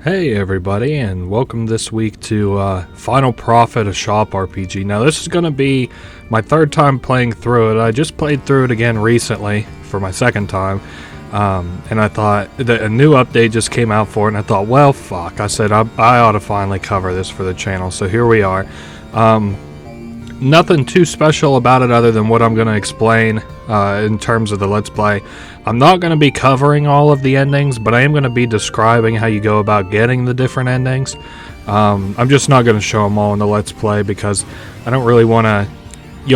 Hey everybody, and welcome this week to Final Prophet, a shop RPG. Now this is going to be my third time playing through it. I just played through it again recently for my second time, and I thought that a new update just came out for it, and I thought, well, fuck, I said I ought to finally cover this for the channel, so here we are. Nothing too special about it other than what I'm going to explain in terms of the Let's Play. I'm not going to be covering all of the endings, but I am going to be describing how you go about getting the different endings. I'm just not going to show them all in the Let's Play because I don't really want to...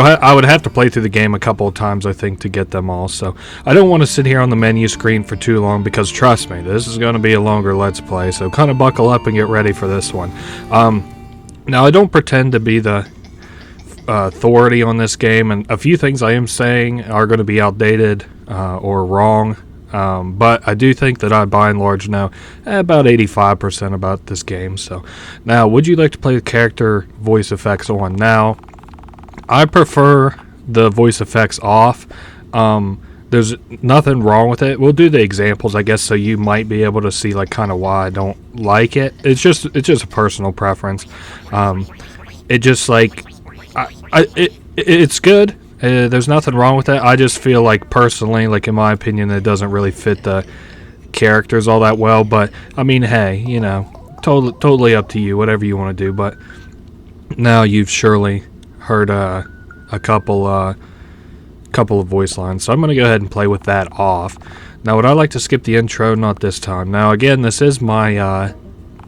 I would have to play through the game a couple of times, I think, to get them all. So I don't want to sit here on the menu screen for too long because, trust me, this is going to be a longer Let's Play. So kind of buckle up and get ready for this one. Now, I don't pretend to be the authority on this game, and a few things I am saying are going to be outdated or wrong, but I do think that I by and large know about 85% about this game. So now, would you like to play the character voice effects on? Now, I prefer the voice effects off. There's nothing wrong with it. We'll do the examples, I guess, so you might be able to see like kind of why I don't like it. It's just a personal preference. It just like it's good. There's nothing wrong with it. I just feel like personally, like in my opinion, it doesn't really fit the characters all that well. But I mean, hey, you know, totally up to you, whatever you want to do. But now you've surely heard a couple of voice lines, so I'm going to go ahead and play with that off. Now, would I like to skip the intro? Not this time. Now, again, this is my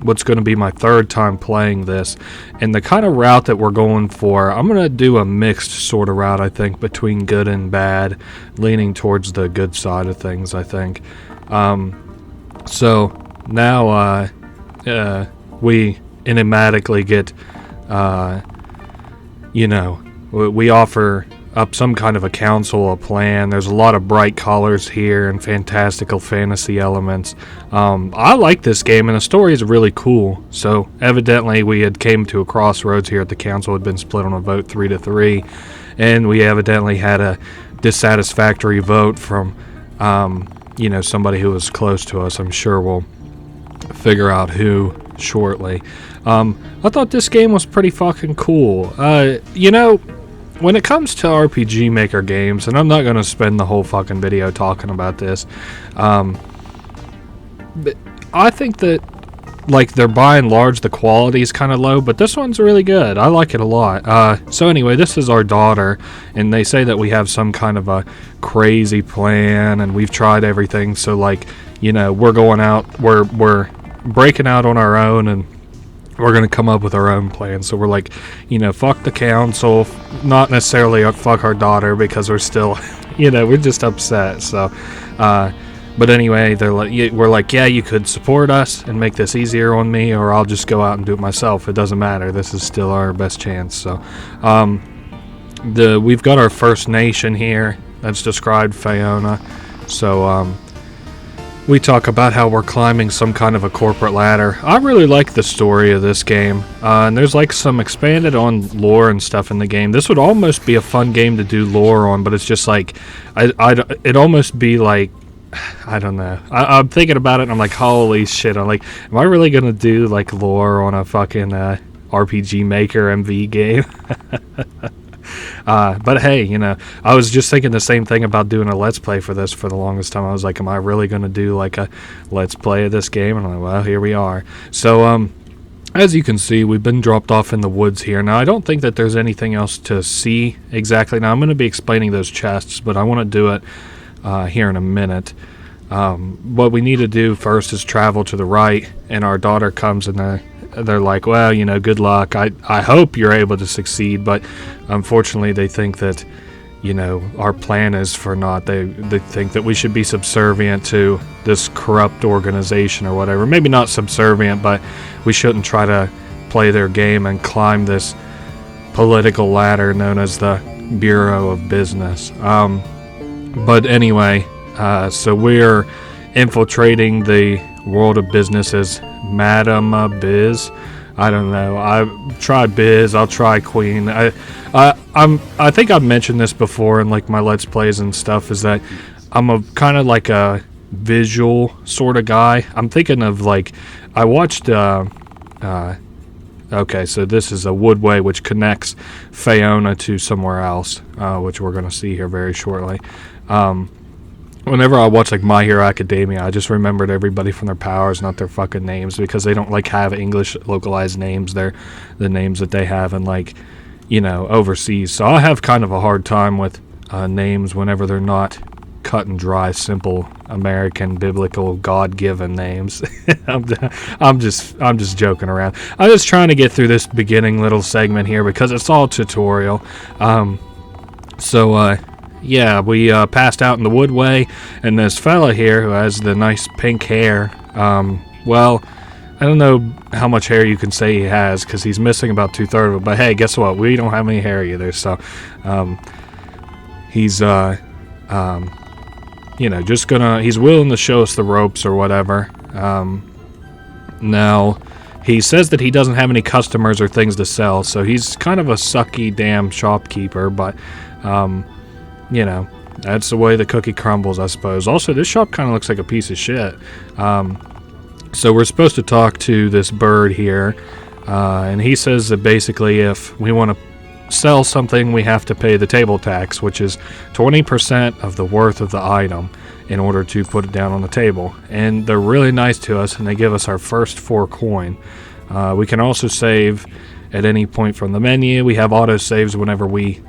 what's going to be my third time playing this, and the kind of route that we're going for, I'm going to do a mixed sort of route, I think, between good and bad, leaning towards the good side of things, I think. So now we enigmatically get we offer up some kind of a council, a plan. There's a lot of bright colors here and fantastical fantasy elements. I like this game, and the story is really cool. So evidently we had came to a crossroads here at the council. Had been split on a vote 3-3, and we evidently had a dissatisfactory vote from somebody who was close to us. I'm sure we'll figure out who shortly. I thought this game was pretty fucking cool. When it comes to RPG Maker games, and I'm not going to spend the whole fucking video talking about this, but I think that, like, they're by and large, the quality is kind of low, but this one's really good. I like it a lot. So anyway, this is our daughter, and they say that we have some kind of a crazy plan, and we've tried everything, so, like, we're going out, we're breaking out on our own, and we're going to come up with our own plan. So we're like, fuck the council, not necessarily fuck our daughter, because we're still, we're just upset. So, but anyway, we're like, yeah, you could support us and make this easier on me, or I'll just go out and do it myself. It doesn't matter. This is still our best chance. So, we've got our First Nation here. That's described Faeona. So, we talk about how we're climbing some kind of a corporate ladder. I really like the story of this game, and there's like some expanded on lore and stuff in the game. This would almost be a fun game to do lore on, but it's just like, it'd almost be like, I don't know. I'm thinking about it, and I'm like, holy shit. I'm like, am I really going to do like lore on a fucking RPG Maker MV game? But hey, I was just thinking the same thing about doing a Let's Play for this for the longest time. I was like, am I really going to do like a Let's Play of this game? And I'm like, well, here we are. So, as you can see, we've been dropped off in the woods here. Now, I don't think that there's anything else to see exactly. Now, I'm going to be explaining those chests, but I want to do it here in a minute. What we need to do first is travel to the right, and our daughter comes and they're like, well, good luck. I hope you're able to succeed, but unfortunately they think that, our plan is for naught. They think that we should be subservient to this corrupt organization or whatever. Maybe not subservient, but we shouldn't try to play their game and climb this political ladder known as the Bureau of Business. But anyway, so we're infiltrating the world of business as Madam Biz. I don't know. I try Biz. I'll try Queen. I think I've mentioned this before in like my Let's Plays and stuff. Is that I'm a kind of like a visual sort of guy. I'm thinking of like, I watched, okay, so this is a woodway which connects Faeona to somewhere else, which we're going to see here very shortly. Whenever I watch like My Hero Academia, I just remembered everybody from their powers, not their fucking names, because they don't like have English localized names. They're the names that they have in like, you know, overseas. So I have kind of a hard time with names whenever they're not cut and dry, simple American biblical God-given names. I'm just joking around. I'm just trying to get through this beginning little segment here because it's all tutorial. Yeah, we passed out in the woodway, and this fella here who has the nice pink hair, well, I don't know how much hair you can say he has because he's missing about 2/3 of it, but hey, guess what? We don't have any hair either, so he's, you know, just he's willing to show us the ropes or whatever. Now, he says that he doesn't have any customers or things to sell, so he's kind of a sucky damn shopkeeper, but, you know, that's the way the cookie crumbles, I suppose. Also, this shop kind of looks like a piece of shit. So we're supposed to talk to this bird here, and he says that basically if we want to sell something, we have to pay the table tax, which is 20% of the worth of the item in order to put it down on the table. And they're really nice to us, and they give us our first 4 coin. We can also save at any point from the menu. We have auto saves whenever we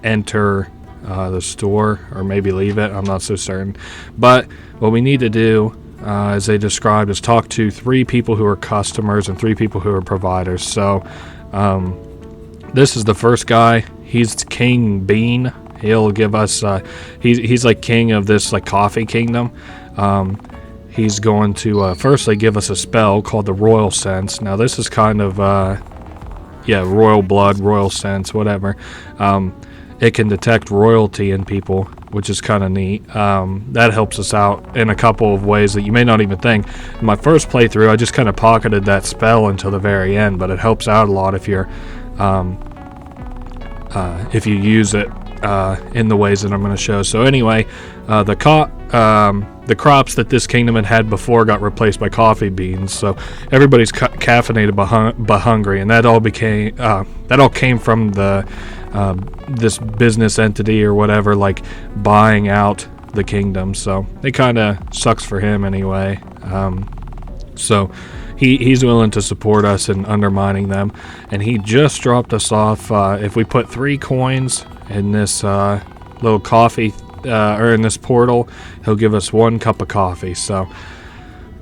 enter the store, or maybe leave it. I'm not so certain. But what we need to do, as they described, is talk to 3 people who are customers and 3 people who are providers. So this is the first guy. He's King Bean. He'll give us he's like king of this like coffee kingdom. He's going to firstly give us a spell called the Royal Sense. Now this is kind of royal blood, royal sense, whatever. It can detect royalty in people, which is kind of neat. That helps us out in a couple of ways that you may not even think. In my first playthrough, I just kind of pocketed that spell until the very end, but it helps out a lot if you use it in the ways that I'm going to show. So anyway, the crops that this kingdom had before got replaced by coffee beans. So everybody's caffeinated but hungry, and that all came from the this business entity or whatever, like buying out the kingdom. So it kind of sucks for him anyway. So he's willing to support us in undermining them, and he just dropped us off. If we put 3 coins in this little coffee or in this portal, he'll give us 1 cup of coffee. So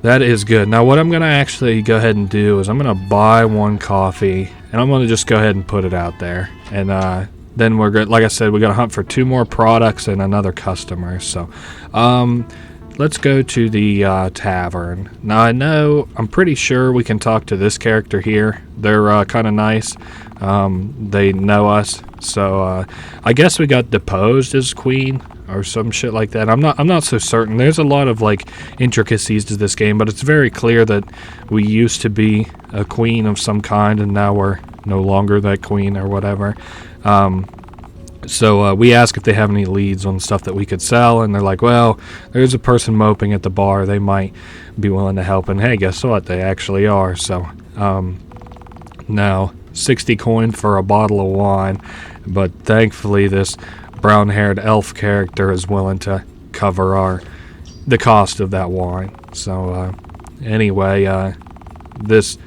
that is good. Now what I'm going to actually go ahead and do is I'm going to buy 1 coffee, and I'm going to just go ahead and put it out there. And then we're good. Like I said, we got to hunt for 2 more products and another customer. So let's go to the tavern. Now I'm pretty sure we can talk to this character here. They're kind of nice. They know us. So I guess we got deposed as queen or some shit like that. I'm not so certain. There's a lot of like intricacies to this game, but it's very clear that we used to be a queen of some kind, and now we're no longer that queen or whatever. So we ask if they have any leads on stuff that we could sell, and they're like, well, there's a person moping at the bar. They might be willing to help. And hey, guess what? They actually are. So now 60 coin for a bottle of wine, but thankfully this brown-haired elf character is willing to cover the cost of that wine. So anyway, this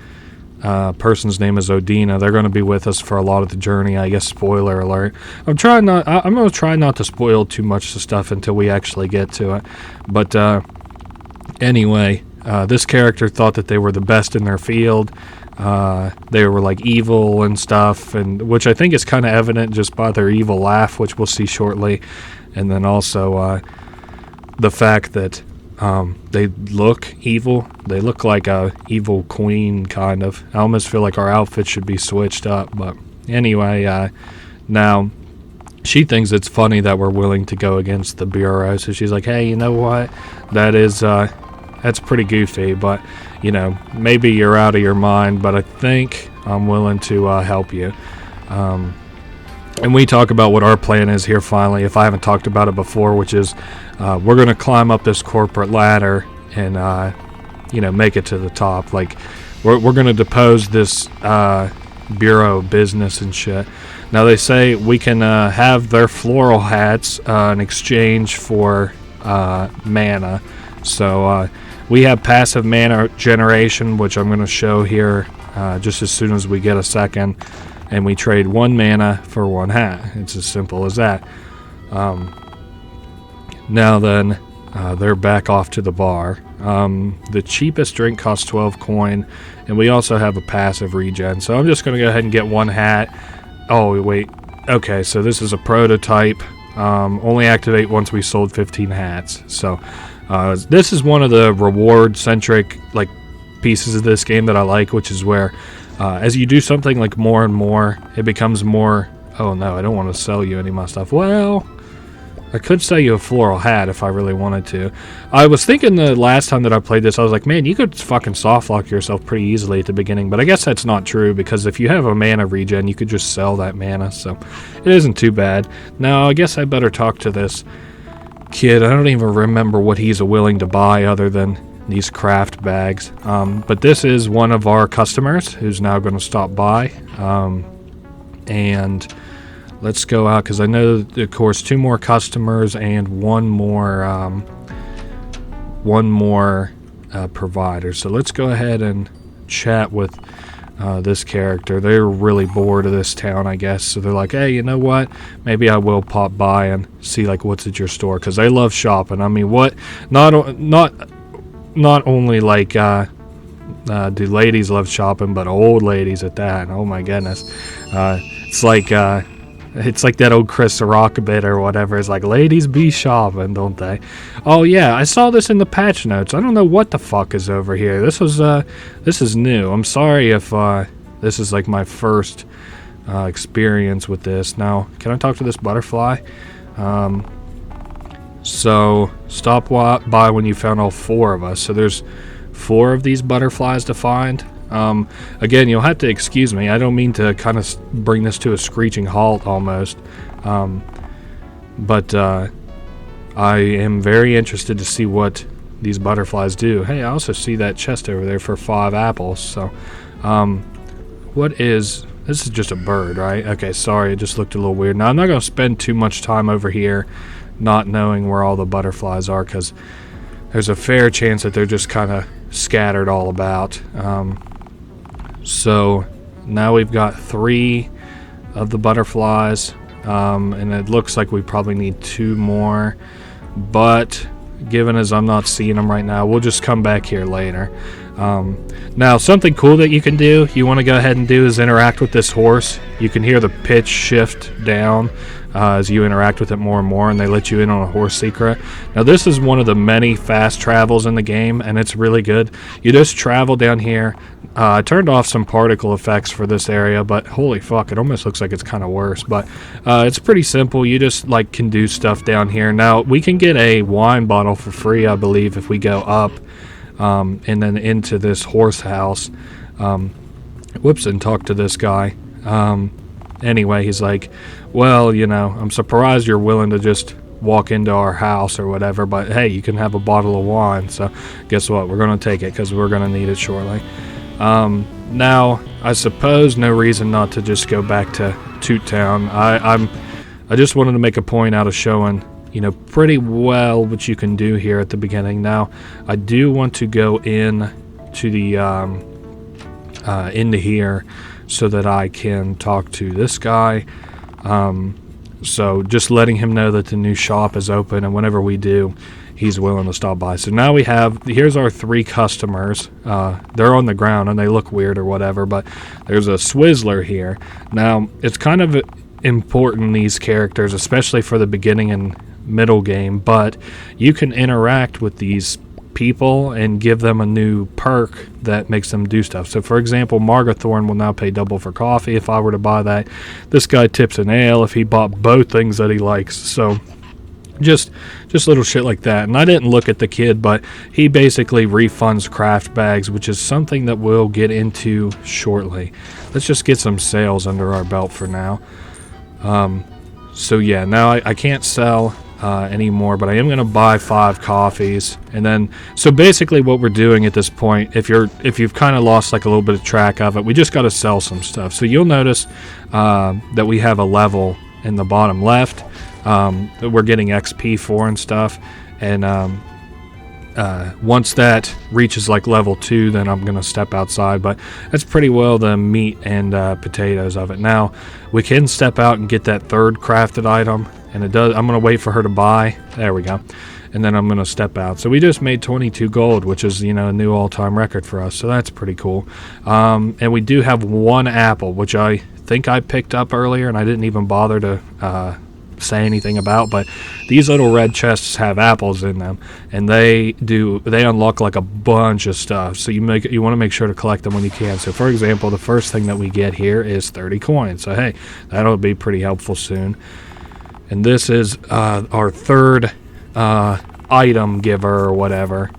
person's name is Odina. They're going to be with us for a lot of the journey, I guess. Spoiler alert. I'm going to try not to spoil too much of the stuff until we actually get to it. But anyway, this character thought that they were the best in their field. They were like evil and stuff, and which I think is kind of evident just by their evil laugh, which we'll see shortly. And then also the fact that they look evil. They look like a evil queen, kind of. I almost feel like our outfit should be switched up. But anyway, now she thinks it's funny that we're willing to go against the Bureau. So she's like, hey, you know what? That's pretty goofy, but, you know, maybe you're out of your mind, but I think I'm willing to help you. and we talk about what our plan is here finally, if I haven't talked about it before, which is we're going to climb up this corporate ladder and, make it to the top. Like, we're going to depose this Bureau of Business and shit. Now, they say we can have their floral hats in exchange for mana. So, we have passive mana generation, which I'm going to show here just as soon as we get a second. And we trade 1 mana for 1 hat. It's as simple as that. Now then, they're back off to the bar. The cheapest drink costs 12 coin, and we also have a passive regen. So I'm just going to go ahead and get 1 hat. Oh, wait. Okay, so this is a prototype. Only activate once we sold 15 hats. So this is one of the reward-centric pieces of this game that I like, which is where as you do something more and more, it becomes more... Oh no, I don't want to sell you any of my stuff. Well, I could sell you a floral hat if I really wanted to. I was thinking the last time that I played this, I was like, man, you could fucking soft lock yourself pretty easily at the beginning, but I guess that's not true, because if you have a mana regen, you could just sell that mana, so it isn't too bad. Now, I guess I better talk to this kid. I don't even remember what he's willing to buy other than these craft bags, but this is one of our customers who's now going to stop by, and let's go out, because I know, of course, 2 more customers and one more provider. So let's go ahead and chat with this character. They're really bored of this town, I guess, so they're like, hey, you know what, maybe I will pop by and see what's at your store, because they love shopping. I mean, what, not only do ladies love shopping, but old ladies at that. Oh my goodness. It's like that old Chris Rock bit or whatever. It's like, ladies be shopping, don't they? Oh yeah, I saw this in the patch notes. I don't know what the fuck is over here. This is new. I'm sorry if this is my first experience with this. Now, can I talk to this butterfly? So stop by when you found all 4 of us. So there's 4 of these butterflies to find. Again, you'll have to excuse me. I don't mean to kind of bring this to a screeching halt almost. But I am very interested to see what these butterflies do. Hey, I also see that chest over there for 5 apples. So, what is... This is just a bird, right? Okay, sorry, it just looked a little weird. Now, I'm not going to spend too much time over here not knowing where all the butterflies are, because there's a fair chance that they're just kind of scattered all about. So now we've got 3 of the butterflies, and it looks like we probably need 2 more, but given as I'm not seeing them right now, we'll just come back here later. Now, something cool that you can do, you want to go ahead and do, is interact with this horse. You can hear the pitch shift down as you interact with it more and more, and they let you in on a horse secret. Now, this is one of the many fast travels in the game, and it's really good. You just travel down here. I turned off some particle effects for this area, but holy fuck, it almost looks like it's kind of worse. But it's pretty simple. You just can do stuff down here. Now, we can get a wine bottle for free, I believe, if we go up and then into this horse house. Whoops, and talk to this guy. Anyway, he's like, well, I'm surprised you're willing to just walk into our house or whatever, but hey, you can have a bottle of wine. So guess what? We're going to take it, because we're going to need it shortly. Now, I suppose no reason not to just go back to Tutetown. I just wanted to make a point out of showing, pretty well what you can do here at the beginning. Now, I do want to go in to the into here so that I can talk to this guy. So just letting him know that the new shop is open, and whenever we do, he's willing to stop by. So now here's our 3 customers. They're on the ground and they look weird or whatever, but there's a Swizzler here. Now, it's kind of important, these characters, especially for the beginning and middle game, but you can interact with these people and give them a new perk that makes them do stuff. So for example, Margathorn will now pay double for coffee if I were to buy that. This guy tips an ale if he bought both things that he likes. So just little shit like that. And I didn't look at the kid, but he basically refunds craft bags, which is something that we'll get into shortly. Let's just get some sales under our belt for now. So yeah, now I can't sell anymore, but I am going to buy 5 coffees. And then, so basically what we're doing at this point, if you've kind of lost like a little bit of track of it, we just got to sell some stuff. So you'll notice that we have a level in the bottom left that we're getting XP for and stuff. And once that reaches like level 2, then I'm going to step outside. But that's pretty well the meat and potatoes of it. Now we can step out and get that third crafted item, and it does. I'm going to wait for her to buy. There we go. And then I'm going to step out. So we just made 22 gold, which is, you know, a new all-time record for us. So that's pretty cool. And we do have 1 apple, which I think I picked up earlier, and I didn't even bother to say anything about, but these little red chests have apples in them, and they unlock like a bunch of stuff, so you want to make sure to collect them when you can. So for example, the first thing that we get here is 30 coins, so hey, that'll be pretty helpful soon. And this is our third item giver or whatever.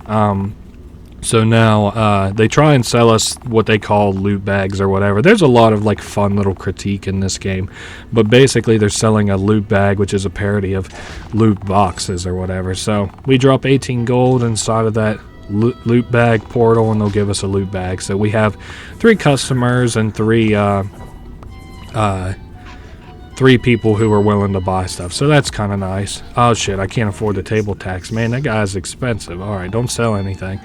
So now they try and sell us what they call loot bags or whatever. There's a lot of like fun little critique in this game, but basically they're selling a loot bag, which is a parody of loot boxes or whatever. So we drop 18 gold inside of that loot bag portal, and they'll give us a loot bag. So we have 3 customers and 3 people who are willing to buy stuff, so that's kind of nice. Oh shit, I can't afford the table tax, man. That guy's expensive. All right, don't sell anything.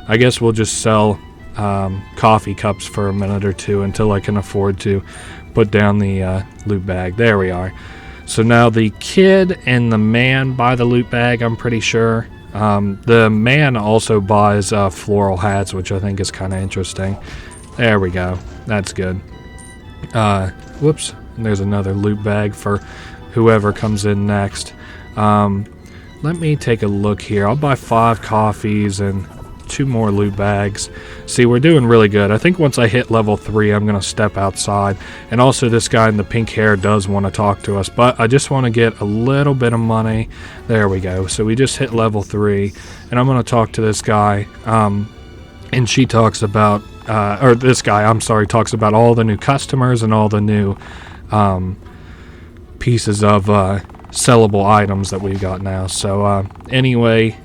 I guess we'll just sell coffee cups for a minute or two until I can afford to put down the loot bag. There we are. So now the kid and the man buy the loot bag, I'm pretty sure. The man also buys floral hats, which I think is kind of interesting. There we go. That's good. Whoops. There's another loot bag for whoever comes in next. Let me take a look here. I'll buy 5 coffees and 2 more loot bags. See, we're doing really good. I think once I hit level 3, I'm going to step outside. And also this guy in the pink hair does want to talk to us, but I just want to get a little bit of money. There we go. So we just hit level 3, and I'm going to talk to this guy. And she talks about, or this guy, I'm sorry, talks about all the new customers and all the new pieces of sellable items that we've got now. So anyway,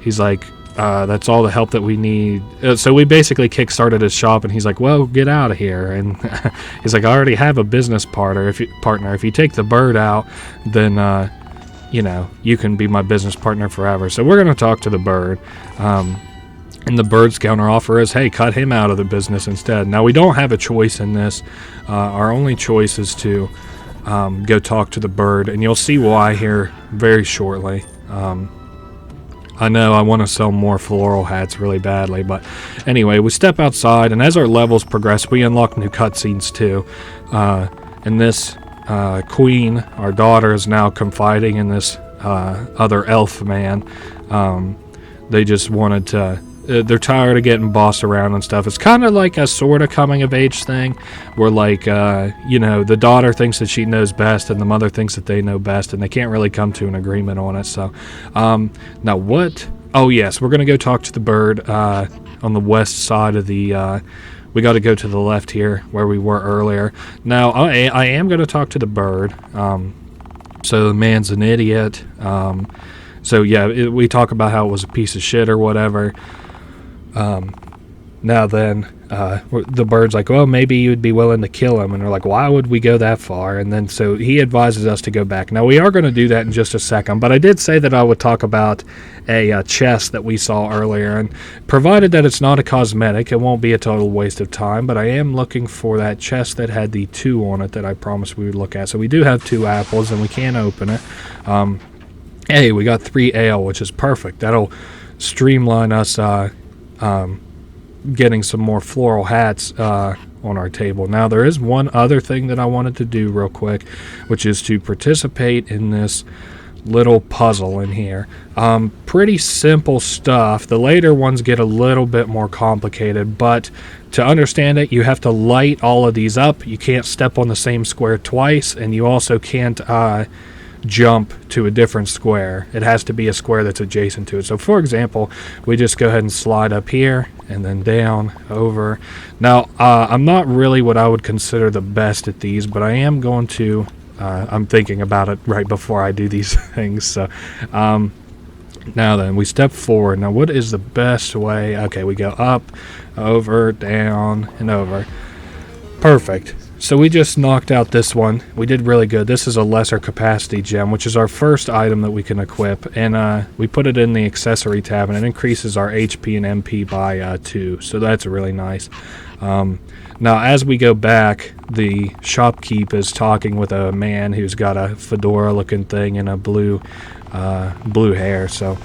he's like, that's all the help that we need. So we basically kickstarted his shop, and he's like, well, get out of here. And he's like, I already have a business partner. If you take the bird out, then you know, you can be my business partner forever. So we're going to talk to the bird. And the bird's counter offer is, hey, cut him out of the business instead. Now, we don't have a choice in this. Our only choice is to go talk to the bird, and you'll see why here very shortly. I know I want to sell more floral hats really badly, but anyway, we step outside, and as our levels progress, we unlock new cutscenes too. And this queen, our daughter, is now confiding in this other elf man. They just wanted to... they're tired of getting bossed around and stuff. It's kind of like a sort of coming of age thing where, like, you know, the daughter thinks that she knows best and the mother thinks that they know best, and they can't really come to an agreement on it. So now what? Oh yes, we're gonna go talk to the bird on the west side of the we got to go to the left here where we were earlier. Now I am gonna talk to the bird. So the man's an idiot. So yeah, we talk about how it was a piece of shit or whatever. Now then, the bird's like, well, maybe you'd be willing to kill him. And we're like, why would we go that far? And then so he advises us to go back. Now, we are going to do that in just a second, but I did say that I would talk about a chest that we saw earlier. And provided that it's not a cosmetic, it won't be a total waste of time, but I am looking for that chest that had the 2 on it that I promised we would look at. So we do have 2 apples, and we can open it. Hey, we got 3 ale, which is perfect. That'll streamline us getting some more floral hats on our table. Now, there is one other thing that I wanted to do real quick, which is to participate in this little puzzle in here. Pretty simple stuff. The later ones get a little bit more complicated, but to understand it, you have to light all of these up. You can't step on the same square twice, and you also can't jump to a different square. It has to be a square that's adjacent to it. So for example, we just go ahead and slide up here and then down, over. Now, I'm not really what I would consider the best at these, but I am going to, I'm thinking about it right before I do these things. So now then, we step forward. Now what is the best way? Okay, we go up, over, down, and over. Perfect. So we just knocked out this one. We did really good. This is a lesser capacity gem, which is our first item that we can equip. And we put it in the accessory tab, and it increases our HP and MP by 2. So that's really nice. Now, as we go back, the shopkeep is talking with a man who's got a fedora-looking thing and a blue hair. So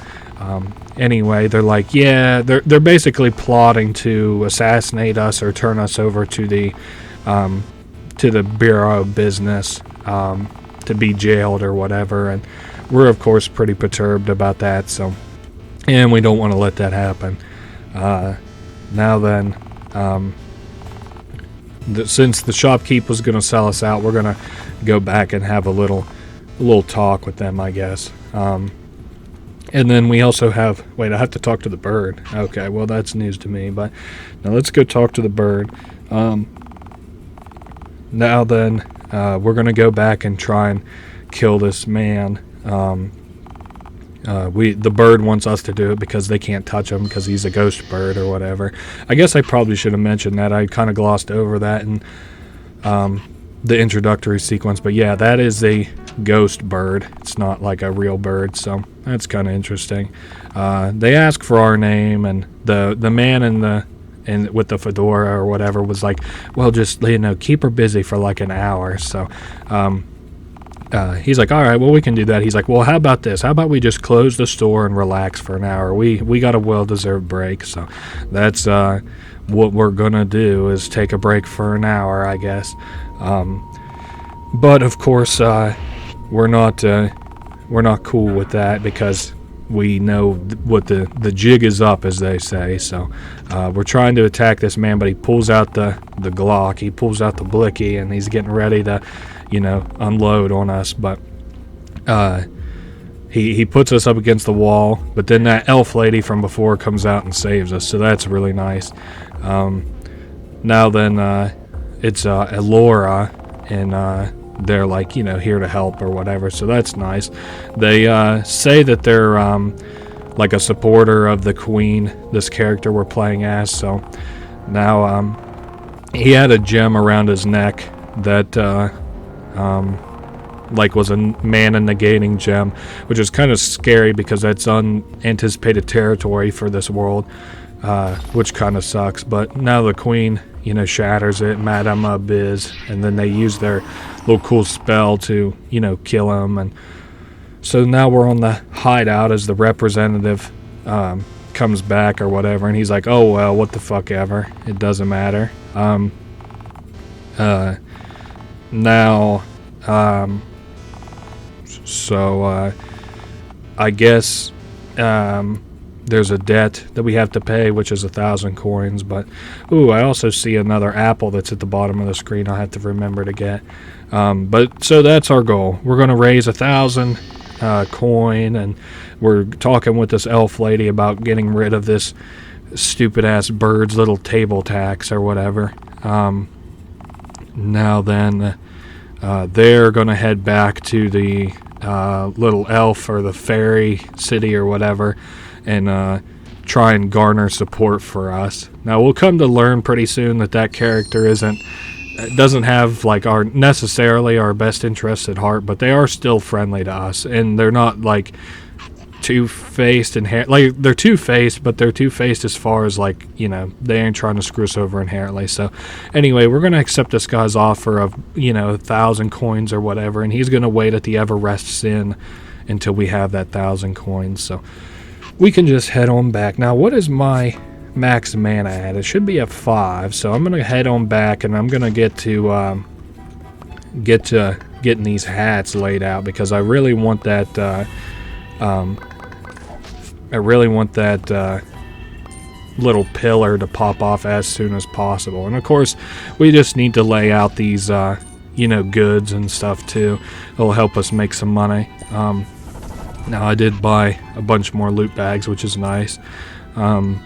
anyway, they're like, yeah, they're basically plotting to assassinate us or turn us over to the Bureau of Business to be jailed or whatever, and we're of course pretty perturbed about that. So, and we don't want to let that happen. Now then, since the shopkeep was going to sell us out, we're going to go back and have a little talk with them, I guess. And then we also have, wait, I have to talk to the bird. Okay, well, that's news to me, but now let's go talk to the bird. Now then, we're going to go back and try and kill this man. The bird wants us to do it because they can't touch him because he's a ghost bird or whatever. I guess I probably should have mentioned that. I kind of glossed over that in the introductory sequence. But yeah, that is a ghost bird. It's not like a real bird, so that's kind of interesting. They ask for our name, and the man and with the fedora or whatever was like, well, just, keep her busy for like an hour. So he's like, all right, well, we can do that. He's like, well, how about this? How about we just close the store and relax for an hour? We got a well-deserved break. So that's what we're gonna do, is take a break for an hour, I guess. But of course, we're not cool with that, because we know what the jig is up, as they say. So we're trying to attack this man, but he pulls out the Glock, he pulls out the blicky, and he's getting ready to, unload on us. But he puts us up against the wall, but then that elf lady from before comes out and saves us, so that's really nice. Now then, it's Elora, and they're like, here to help or whatever, so that's nice. They say that they're like a supporter of the queen, this character we're playing as. So now he had a gem around his neck that like was a mana negating gem, which is kind of scary because that's unanticipated territory for this world, which kind of sucks. But now the queen, shatters it, Madame Biz, and then they use their little cool spell to, kill him. And so now we're on the hideout as the representative comes back or whatever, and he's like, oh, well, what the fuck ever. It doesn't matter. Now, so I guess there's a debt that we have to pay, which is 1,000 coins. But I also see another apple that's at the bottom of the screen I'll have to remember to get. But so that's our goal. We're going to raise 1,000 coin, and we're talking with this elf lady about getting rid of this stupid ass bird's little table tax or whatever. Now then, they're going to head back to the little elf or the fairy city or whatever, and try and garner support for us. Now we'll come to learn pretty soon that character doesn't have like necessarily our best interests at heart, but they are still friendly to us, and they're not like two-faced like they're two-faced, but they're two-faced as far as like, they ain't trying to screw us over inherently. So anyway, we're gonna accept this guy's offer of 1,000 coins or whatever, and he's gonna wait at the Everrest Inn until we have that 1,000 coins. So we can just head on back. Now, what is my max mana at? It should be at 5, so I'm gonna head on back, and I'm gonna get to getting these hats laid out, because I really want that little pillar to pop off as soon as possible. And of course, we just need to lay out these goods and stuff too. It'll help us make some money. Now I did buy a bunch more loot bags, which is nice. I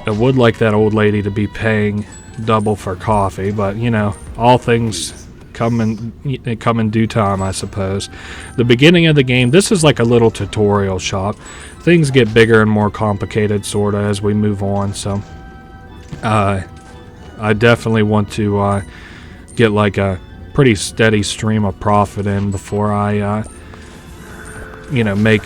would like that old lady to be paying double for coffee, but all things come in due time, I suppose. The beginning of the game, this is like a little tutorial shop. Things get bigger and more complicated sorta as we move on, so I definitely want to get like a pretty steady stream of profit in before I make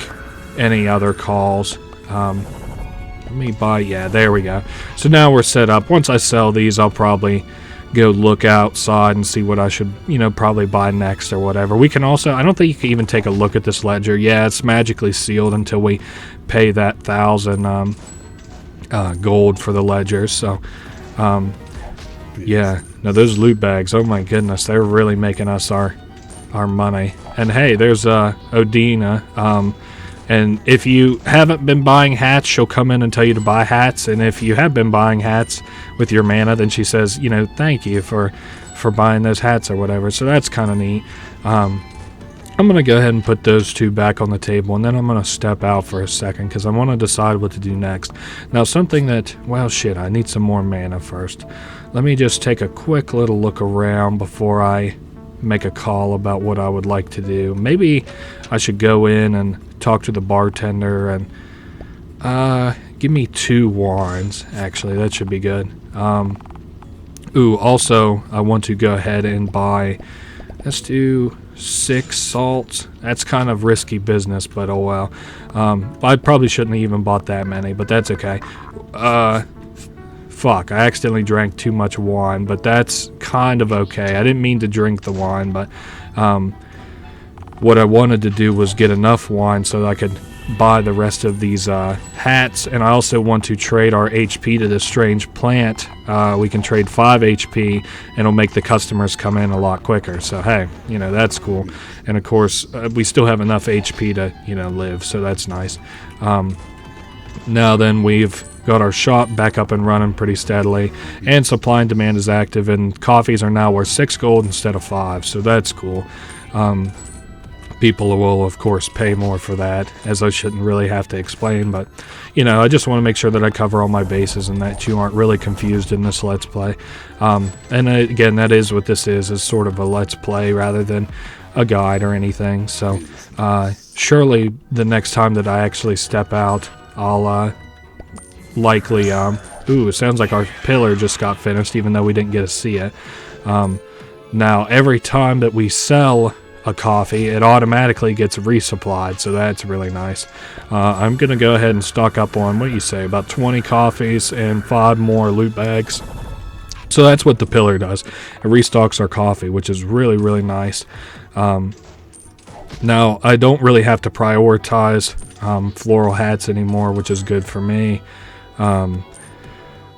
any other calls. Let me buy, yeah, there we go. So now we're set up. Once I sell these, I'll probably go look outside and see what I should, probably buy next or whatever. We can also, I don't think you can even take a look at this ledger. Yeah, it's magically sealed until we pay that 1,000 gold for the ledger. So, yeah. Now those loot bags, oh my goodness, they're really making us our money. And hey, there's Odina. And if you haven't been buying hats, she'll come in and tell you to buy hats. And if you have been buying hats with your mana, then she says, thank you for buying those hats or whatever. So that's kind of neat. I'm going to go ahead and put those two back on the table, and then I'm going to step out for a second because I want to decide what to do next. Now, something that, well, shit, I need some more mana first. Let me just take a quick little look around before I make a call about what I would like to do. Maybe I should go in and talk to the bartender and give me 2 wines. Actually, that should be good. Also I want to go ahead and buy, let's do 6 salts. That's kind of risky business, but oh well. I probably shouldn't have even bought that many, but that's okay. Fuck, I accidentally drank too much wine, but that's kind of okay. I didn't mean to drink the wine, but what I wanted to do was get enough wine so that I could buy the rest of these hats, and I also want to trade our HP to this strange plant. We can trade 5 HP, and it'll make the customers come in a lot quicker. So hey, that's cool. And of course, we still have enough HP to live, so that's nice. Now then, we've got our shop back up and running pretty steadily, and supply and demand is active, and coffees are now worth 6 gold instead of 5, so that's cool. People will, of course, pay more for that, as I shouldn't really have to explain, but, I just want to make sure that I cover all my bases and that you aren't really confused in this Let's Play. And again, that is what this is sort of a Let's Play rather than a guide or anything, so surely the next time that I actually step out, I'll likely, it sounds like our pillar just got finished, even though we didn't get to see it. Now, every time that we sell a coffee, it automatically gets resupplied, so that's really nice. I'm going to go ahead and stock up on, what do you say, about 20 coffees and 5 more loot bags. So that's what the pillar does. It restocks our coffee, which is really, really nice. Now, I don't really have to prioritize floral hats anymore, which is good for me.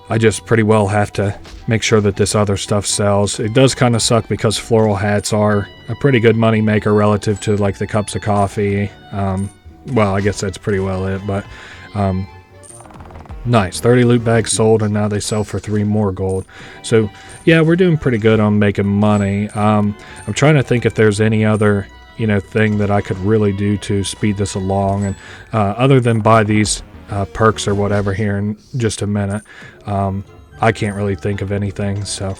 I just pretty well have to make sure that this other stuff sells. It does kind of suck because floral hats are a pretty good money maker relative to like the cups of coffee. Well, I guess that's pretty well it, but nice. 30 loot bags sold, and now they sell for 3 more gold. So yeah, we're doing pretty good on making money. I'm trying to think if there's any other thing that I could really do to speed this along, and other than buy these perks or whatever here in just a minute. I can't really think of anything, so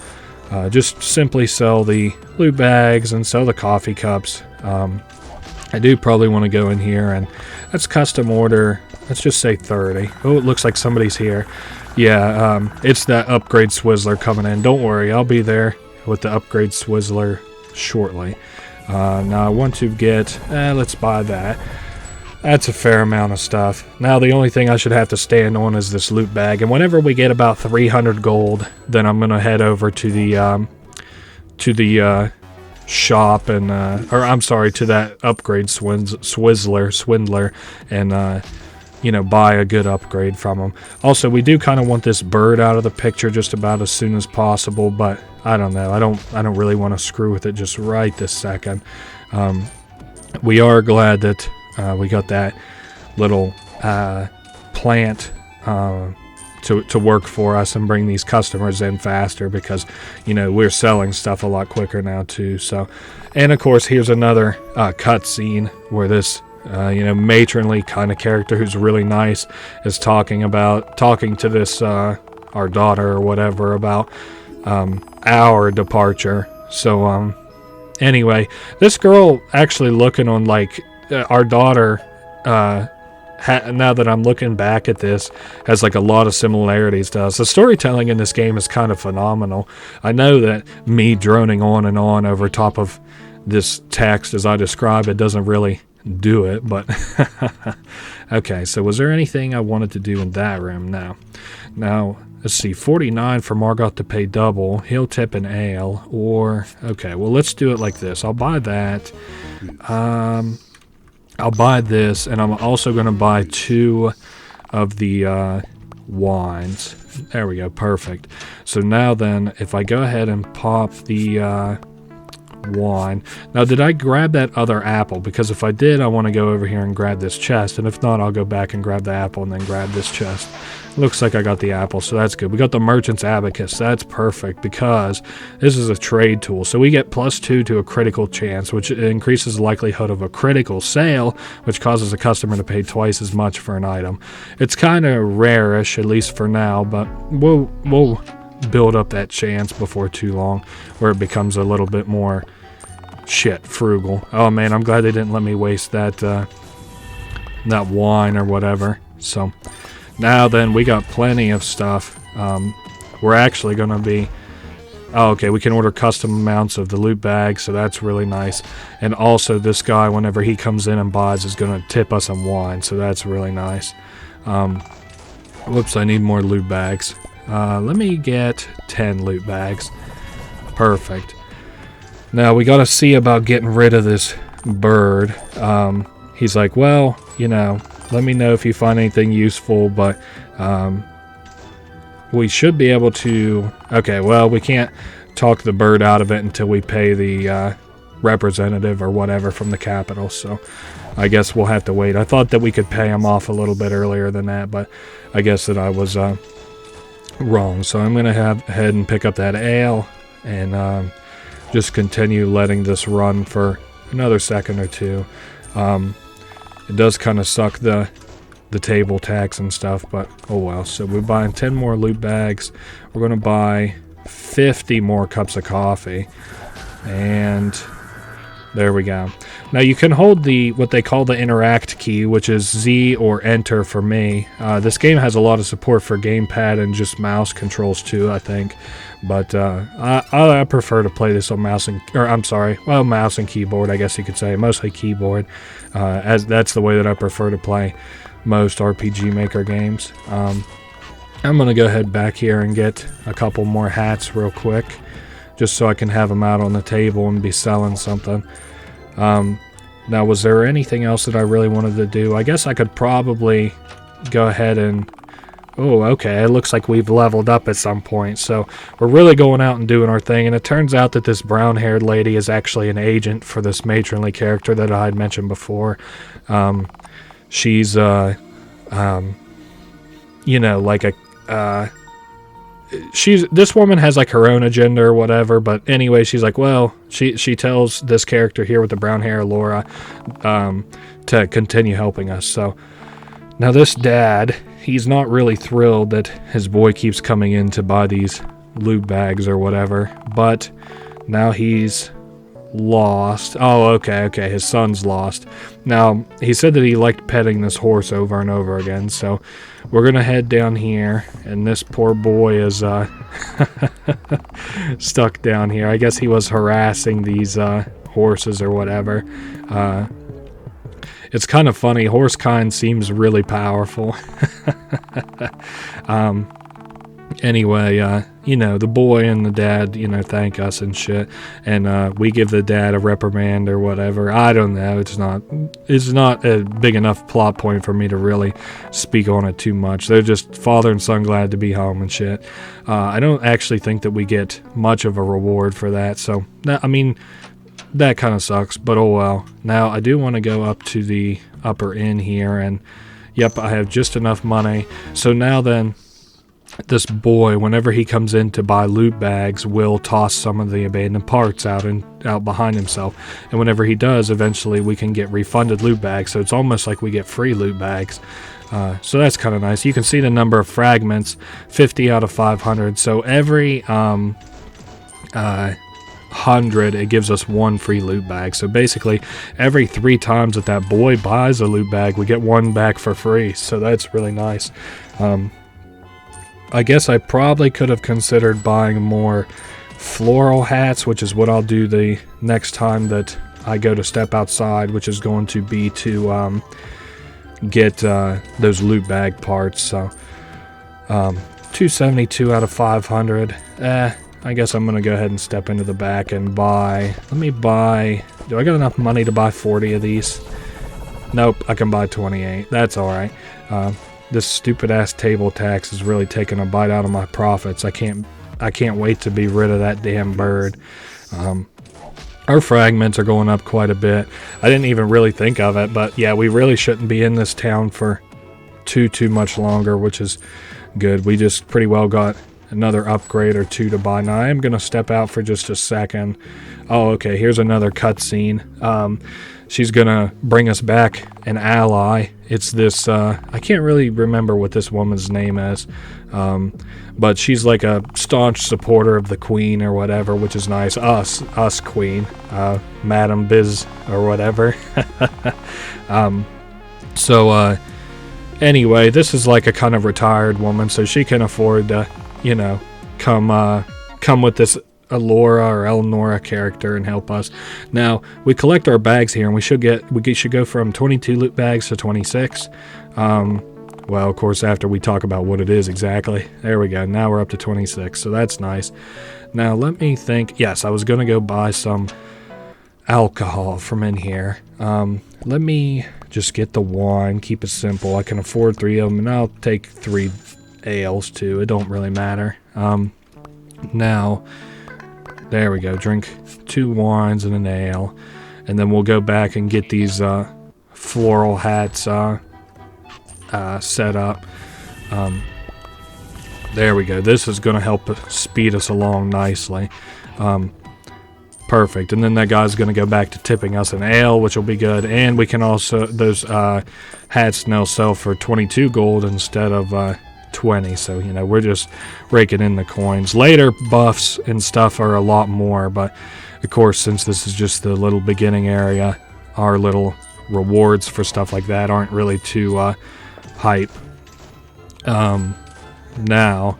just simply sell the loot bags and sell the coffee cups. I do probably want to go in here and let's custom order, let's just say 30. Oh, it looks like somebody's here. Yeah, it's that upgrade Swizzler coming in. Don't worry, I'll be there with the upgrade Swizzler shortly. Now I want to get, let's buy that. That's a fair amount of stuff. Now the only thing I should have to stand on is this loot bag, and whenever we get about 300 gold, then I'm gonna head over to the shop and or I'm sorry, to that upgrade swindler, and buy a good upgrade from them. Also, we do kind of want this bird out of the picture just about as soon as possible, but I don't know. I don't really want to screw with it just right this second. We are glad that we got that little plant, to work for us and bring these customers in faster because, you know, we're selling stuff a lot quicker now too. So, and of course, here's another cutscene where this, you know, matronly kind of character who's really nice is talking to this, our daughter or whatever about our departure. So, anyway, this girl actually looking on like our daughter, now that I'm looking back at this, has like a lot of similarities to us. The storytelling in this game is kind of phenomenal. I know that me droning on and on over top of this text as I describe it doesn't really do it, but okay, so was there anything I wanted to do in that room? Now let's see, 49 for Margot to pay double. He'll tip an ale, or okay, well, let's do it like this. I'll buy that. I'll buy this, and I'm also going to buy 2 of the wines. There we go, perfect. So now then, if I go ahead and pop the wine. Now, did I grab that other apple? Because if I did, I want to go over here and grab this chest, and if not, I'll go back and grab the apple and then grab this chest. Looks like I got the apple, so that's good. We got the Merchant's Abacus. That's perfect because this is a trade tool. So we get +2 to a critical chance, which increases the likelihood of a critical sale, which causes a customer to pay twice as much for an item. It's kind of rare-ish, at least for now, but we'll build up that chance before too long, where it becomes a little bit more frugal. Oh man, I'm glad they didn't let me waste that that wine or whatever. So now then, we got plenty of stuff. We're actually going to be... Oh, okay, we can order custom amounts of the loot bag, so that's really nice. And also, this guy, whenever he comes in and buys, is going to tip us some wine, so that's really nice. Whoops, I need more loot bags. Let me get 10 loot bags. Perfect. Now, we got to see about getting rid of this bird. He's like, well, you know... Let me know if you find anything useful, but we should be able to... Okay, well, we can't talk the bird out of it until we pay the representative or whatever from the capital, so I guess we'll have to wait. I thought that we could pay him off a little bit earlier than that, but I guess that I was wrong. So I'm going to head and pick up that ale and just continue letting this run for another second or two. It does kind of suck the table tax and stuff, but oh well. So we're buying 10 more loot bags. We're going to buy 50 more cups of coffee. And there we go. Now you can hold what they call the interact key, which is Z or enter for me. This game has a lot of support for gamepad and just mouse controls too, I think. But I prefer to play this on mouse and keyboard, I guess you could say. Mostly keyboard, as that's the way that I prefer to play most RPG Maker games. I'm going to go ahead back here and get a couple more hats real quick, just so I can have them out on the table and be selling something. Now, was there anything else that I really wanted to do? I guess I could probably go ahead and... Oh, okay, it looks like we've leveled up at some point, so we're really going out and doing our thing, and it turns out that this brown-haired lady is actually an agent for this matronly character that I had mentioned before. She's, you know, like a... this woman has like her own agenda or whatever, but anyway, she's like, well, she tells this character here with the brown hair, Laura, to continue helping us. So now this dad, he's not really thrilled that his boy keeps coming in to buy these loot bags or whatever, but now he's lost. Oh, okay, his son's lost. Now, he said that he liked petting this horse over and over again, so we're gonna head down here, and this poor boy is stuck down here. I guess he was harassing these horses or whatever. It's kind of funny. Horsekind seems really powerful. Anyway, you know, the boy and the dad, you know, thank us and shit, and we give the dad a reprimand or whatever. I don't know. It's not a big enough plot point for me to really speak on it too much. They're just father and son glad to be home and shit. I don't actually think that we get much of a reward for that. So, I mean, that kind of sucks, but oh well. Now, I do want to go up to the upper inn here, and yep, I have just enough money. So now then, this boy, whenever he comes in to buy loot bags, will toss some of the abandoned parts out behind himself. And whenever he does, eventually we can get refunded loot bags. So it's almost like we get free loot bags. So that's kind of nice. You can see the number of fragments, 50 out of 500. So every 100, it gives us one free loot bag. So basically, every 3 times that boy buys a loot bag, we get one back for free. So that's really nice. I guess I probably could have considered buying more floral hats, which is what I'll do the next time that I go to step outside, which is going to be to get those loot bag parts. So 272 out of 500. I guess I'm going to go ahead and step into the back and buy. Let me buy. Do I got enough money to buy 40 of these? Nope, I can buy 28. That's alright. This stupid ass table tax is really taking a bite out of my profits. I can't wait to be rid of that damn bird. Our fragments are going up quite a bit. I didn't even really think of it, but yeah, we really shouldn't be in this town for too much longer, which is good. We just pretty well got another upgrade or 2 to buy. Now I am going to step out for just a second. Oh, okay, here's another cutscene. She's going to bring us back an ally. It's this, I can't really remember what this woman's name is, but she's like a staunch supporter of the Queen or whatever, which is nice. Us Queen, Madam Biz or whatever. Anyway, this is like a kind of retired woman, so she can afford to, you know, come with this Alora or Eleonora character and help us. Now we collect our bags here, and we should go from 22 loot bags to 26. Well, of course, after we talk about what it is exactly. There we go. Now we're up to 26, so that's nice. Now let me think. Yes, I was gonna go buy some alcohol from in here. Let me just get the wine. Keep it simple. I can afford 3 of them, and I'll take 3 ales too. It don't really matter. Now. There we go. Drink 2 wines and an ale. And then we'll go back and get these floral hats set up. There we go. This is going to help speed us along nicely. Perfect. And then that guy's going to go back to tipping us an ale, which will be good. And we can also, those hats now sell for 22 gold instead of 20, so you know, we're just raking in the coins. Later buffs and stuff are a lot more, but of course, since this is just the little beginning area, our little rewards for stuff like that aren't really too hype. Now,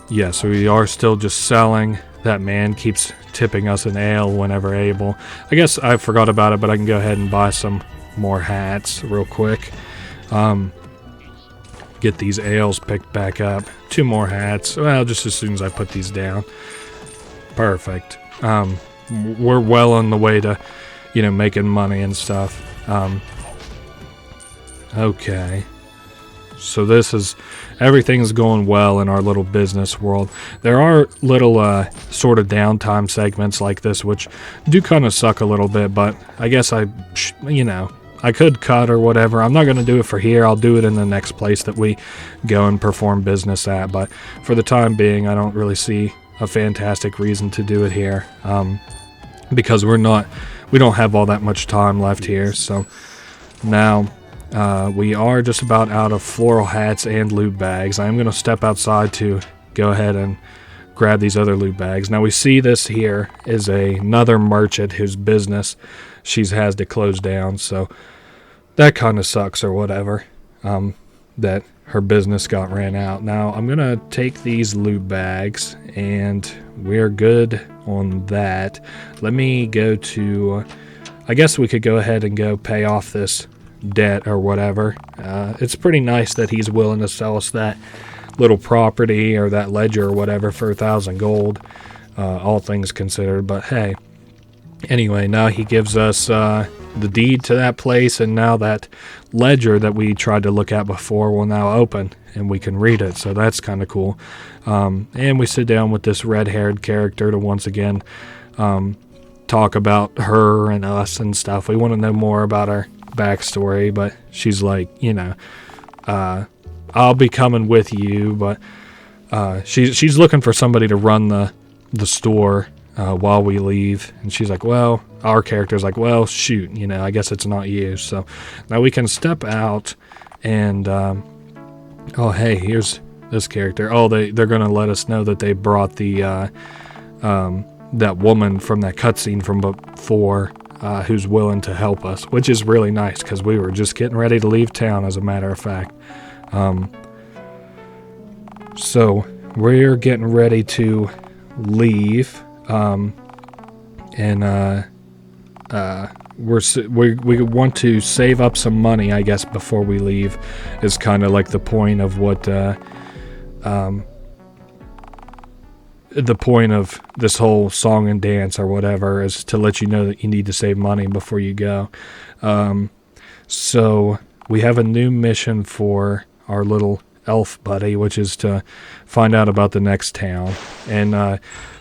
yes, we are still just selling. That man keeps tipping us an ale whenever able. I guess I forgot about it, but I can go ahead and buy some more hats real quick. Get these ales picked back up. 2 more hats. Well, just as soon as I put these down. Perfect. We're well on the way to, you know, making money and stuff. Okay. So this is, everything's going well in our little business world. There are little sort of downtime segments like this, which do kind of suck a little bit, but I guess I could cut or whatever. I'm not going to do it for here. I'll do it in the next place that we go and perform business at. But for the time being, I don't really see a fantastic reason to do it here. Because we don't have all that much time left here. So now we are just about out of floral hats and loot bags. I'm going to step outside to go ahead and grab these other loot bags. Now we see this here is another merchant whose business she has to close down, so that kind of sucks or whatever, that her business got ran out. Now I'm gonna take these loot bags and we're good on that. Let me go to, I guess we could go ahead and go pay off this debt or whatever. It's pretty nice that he's willing to sell us that little property or that ledger or whatever for 1,000 gold, all things considered. But hey, anyway, now he gives us the deed to that place, and now that ledger that we tried to look at before will now open and we can read it, so that's kind of cool. And we sit down with this red-haired character to once again talk about her and us and stuff. We want to know more about our backstory, but she's like, you know, I'll be coming with you, but she's looking for somebody to run the store while we leave, and she's like, well, our character's like, well, shoot, I guess it's not you. So now we can step out, and oh, hey, here's this character. Oh, they're gonna let us know that they brought the that woman from that cutscene from before, who's willing to help us, which is really nice because we were just getting ready to leave town, as a matter of fact. So we're getting ready to leave, and we want to save up some money, I guess, before we leave, is kind of like the point of what the point of this whole song and dance or whatever, is to let you know that you need to save money before you go. So we have a new mission for our little elf buddy, which is to find out about the next town. And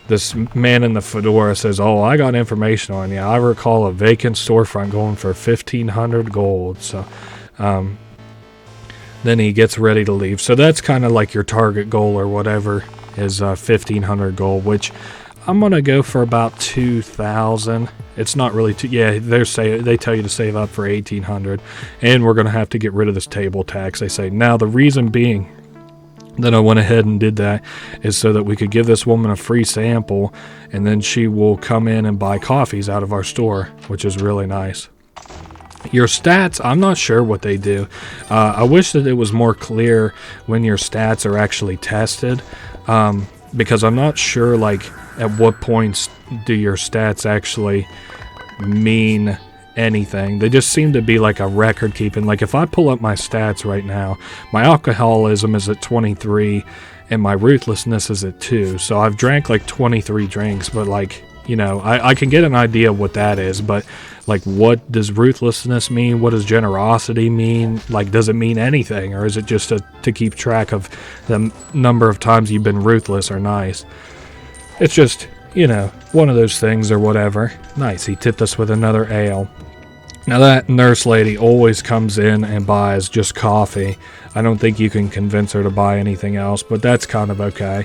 this man in the fedora says, oh, I got information on you. I recall a vacant storefront going for 1,500 gold. So then he gets ready to leave. So that's kind of like your target goal or whatever, is 1,500 gold, which I'm going to go for about 2,000. It's not really too... Yeah, they tell you to save up for 1,800. And we're going to have to get rid of this table tax, they say. Now, the reason being that I went ahead and did that is so that we could give this woman a free sample, and then she will come in and buy coffees out of our store, which is really nice. Your stats, I'm not sure what they do. I wish that it was more clear when your stats are actually tested, because I'm not sure, like, at what points do your stats actually mean anything. They just seem to be like a record keeping. Like, if I pull up my stats right now, my alcoholism is at 23 and my ruthlessness is at 2. So I've drank like 23 drinks, but like, I can get an idea of what that is, but like, what does ruthlessness mean? What does generosity mean? Like, does it mean anything, or is it just to keep track of the number of times you've been ruthless or nice? It's just, one of those things or whatever. Nice, he tipped us with another ale. Now that nurse lady always comes in and buys just coffee. I don't think you can convince her to buy anything else, but that's kind of okay.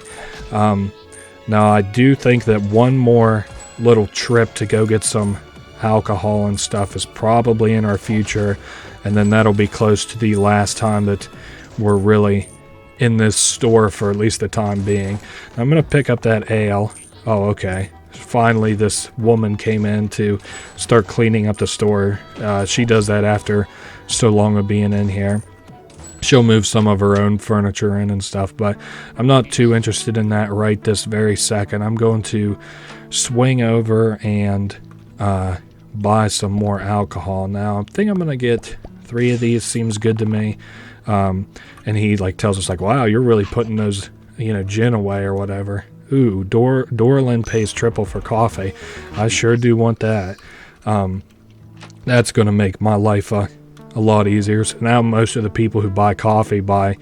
Now I do think that one more little trip to go get some alcohol and stuff is probably in our future, and then that'll be close to the last time that we're really in this store for at least the time being. I'm going to pick up that ale. Oh, okay. Finally, this woman came in to start cleaning up the store. She does that after so long of being in here. She'll move some of her own furniture in and stuff, but I'm not too interested in that right this very second. I'm going to swing over and buy some more alcohol. Now, I think I'm going to get 3 of these. Seems good to me. And he tells us wow, you're really putting those gin away or whatever. Ooh, Dorlin pays triple for coffee. I sure do want that. That's going to make my life a lot easier. So now most of the people who buy coffee buy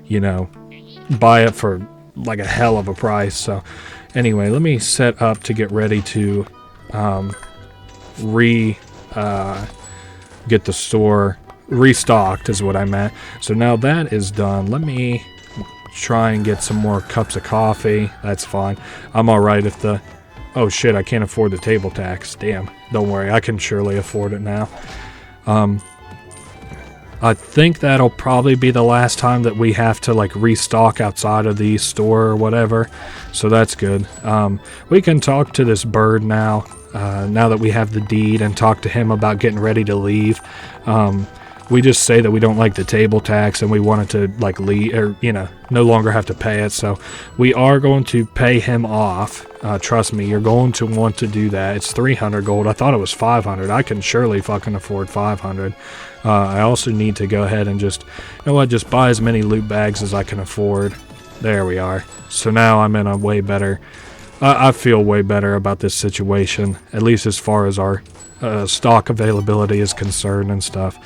it for like a hell of a price. So anyway, let me set up to get ready to get the store restocked is what I meant. So now that is done, let me try and get some more cups of coffee. That's fine. I'm alright if the... Oh shit, I can't afford the table tax. Damn. Don't worry, I can surely afford it now. I think that'll probably be the last time that we have to restock outside of the store or whatever. So that's good. We can talk to this bird now. Now that we have the deed, and talk to him about getting ready to leave. We just say that we don't like the table tax and we wanted to leave, or no longer have to pay it. So we are going to pay him off. Trust me, you're going to want to do that. It's 300 gold. I thought it was 500. I can surely fucking afford 500. I also need to go ahead and just buy as many loot bags as I can afford. There we are. So now I'm in a way better. I feel way better about this situation, at least as far as our stock availability is concerned and stuff.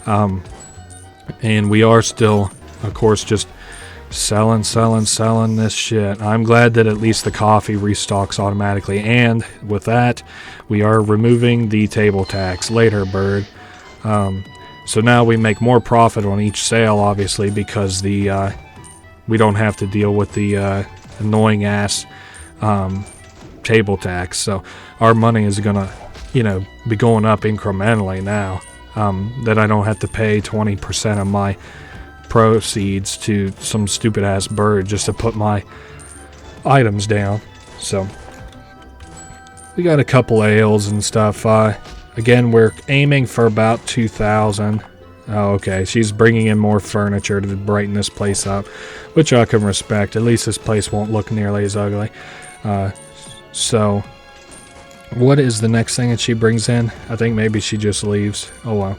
And we are still, of course, just selling this shit. I'm glad that at least the coffee restocks automatically. And with that, we are removing the table tax. Later, bird. So now we make more profit on each sale, obviously, because the we don't have to deal with the annoying ass table tax. So our money is gonna, be going up incrementally now. That I don't have to pay 20% of my proceeds to some stupid ass bird just to put my items down. So we got a couple ales and stuff. Again, we're aiming for about 2,000. Oh, okay, she's bringing in more furniture to brighten this place up, which I can respect. At least this place won't look nearly as ugly. So what is the next thing that she brings in? I think maybe she just leaves. Oh,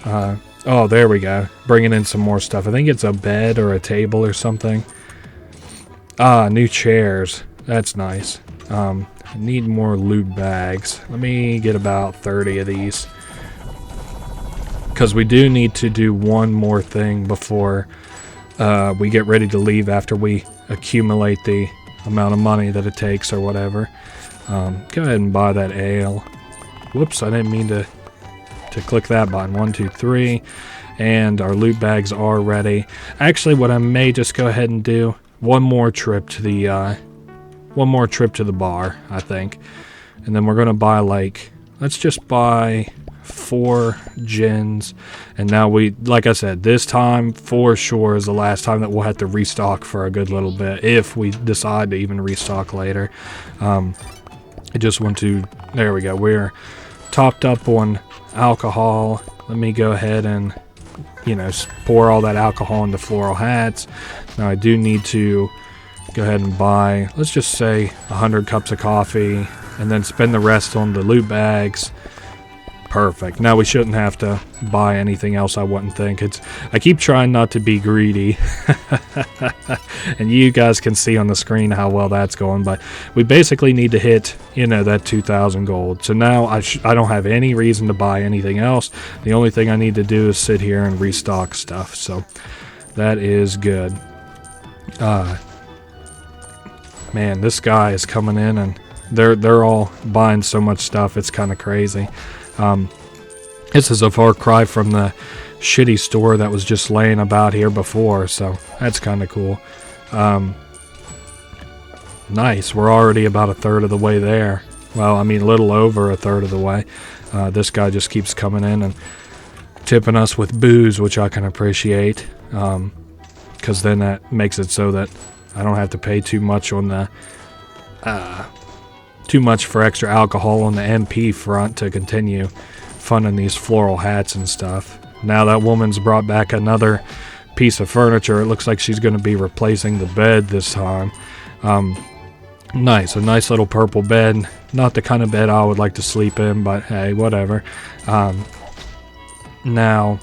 well. Oh, there we go. Bringing in some more stuff. I think it's a bed or a table or something. Ah, new chairs. That's nice. I need more loot bags. Let me get about 30 of these. Because we do need to do one more thing before we get ready to leave after we accumulate the amount of money that it takes or whatever. Go ahead and buy that ale. Whoops, I didn't mean to click that button. 1, 2, 3. And our loot bags are ready. Actually, what I may just go ahead and do, one more trip to the bar, I think. And then we're going to buy, let's just buy 4 gins. And now like I said, this time for sure is the last time that we'll have to restock for a good little bit, if we decide to even restock later. I just want to, there we go, we're topped up on alcohol. Let me go ahead and, pour all that alcohol into floral hats. Now I do need to go ahead and buy, let's just say 100 cups of coffee, and then spend the rest on the loot bags. Perfect. Now we shouldn't have to buy anything else, I wouldn't think. I keep trying not to be greedy. And you guys can see on the screen how well that's going, but we basically need to hit, that 2,000 gold. So now I don't have any reason to buy anything else. The only thing I need to do is sit here and restock stuff. So that is good. Man, this guy is coming in and they're all buying so much stuff. It's kind of crazy. This is a far cry from the shitty store that was just laying about here before, so that's kind of cool. Nice, we're already about a third of the way there. Well, I mean, a little over a third of the way. This guy just keeps coming in and tipping us with booze, which I can appreciate, because then that makes it so that I don't have to pay too much on the too much for extra alcohol on the MP front to continue funding these floral hats and stuff. Now that woman's brought back another piece of furniture. It looks like she's going to be replacing the bed this time. Nice, a nice little purple bed. Not the kind of bed I would like to sleep in, but hey, whatever. Now,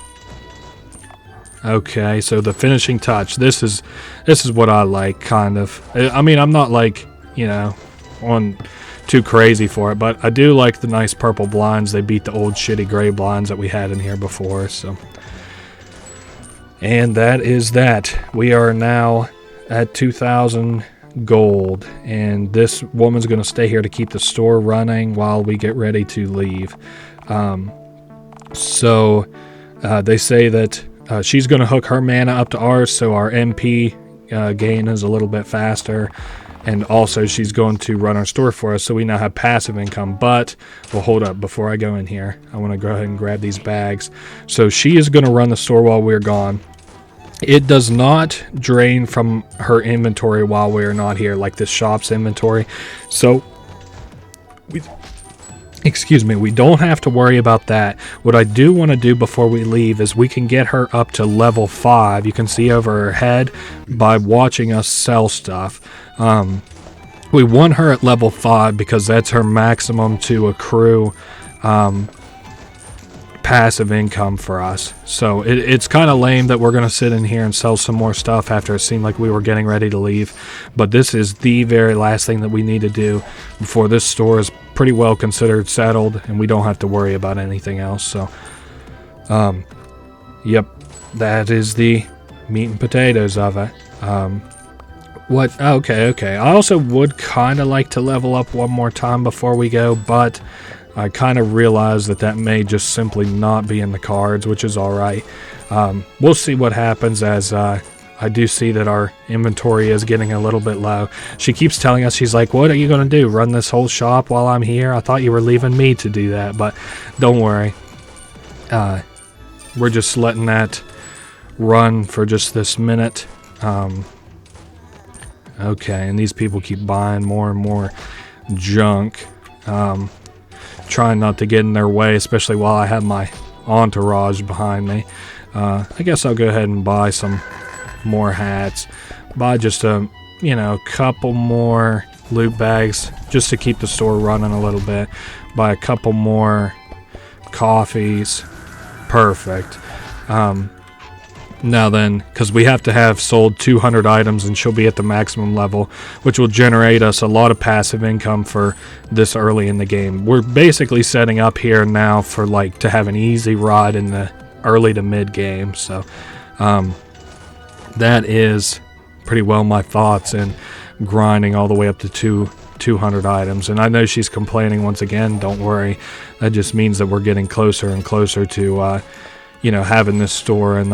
okay, so the finishing touch. This is what I like, kind of. I mean, I'm not on too crazy for it, but I do like the nice purple blinds. They beat the old shitty gray blinds that we had in here before. So, and that is that. We are now at 2,000 gold, and this woman's going to stay here to keep the store running while we get ready to leave. So they say that she's going to hook her mana up to ours, so our MP gain is a little bit faster. And also she's going to run our store for us, so we now have passive income. But, well, hold up, before I go in here, I want to go ahead and grab these bags. So she is going to run the store while we're gone. It does not drain from her inventory while we're not here, like this shop's inventory. So, we don't have to worry about that. What I do want to do before we leave is we can get her up to level 5. You can see over her head by watching us sell stuff. We want her at level 5 because that's her maximum to accrue passive income for us. So it's kind of lame that we're going to sit in here and sell some more stuff after it seemed like we were getting ready to leave. But this is the very last thing that we need to do before this store is pretty well considered settled and we don't have to worry about anything else. So, yep, that is the meat and potatoes of it. What? Okay. I also would kind of like to level up one more time before we go, but I kind of realize that may just simply not be in the cards, which is alright. We'll see what happens as I do see that our inventory is getting a little bit low. She keeps telling us, she's like, what are you going to do? Run this whole shop while I'm here? I thought you were leaving me to do that, but don't worry. We're just letting that run for just this minute. Okay, and these people keep buying more and more junk. Trying not to get in their way, especially while I have my entourage behind me. I guess I'll go ahead and buy some more hats. Buy just a, couple more loot bags just to keep the store running a little bit. Buy a couple more coffees. Perfect. Now then, because we have to have sold 200 items and she'll be at the maximum level, which will generate us a lot of passive income for this early in the game. We're basically setting up here now for to have an easy ride in the early to mid game. So that is pretty well my thoughts in grinding all the way up to 200 items. And I know she's complaining once again. Don't worry. That just means that we're getting closer and closer to having this store in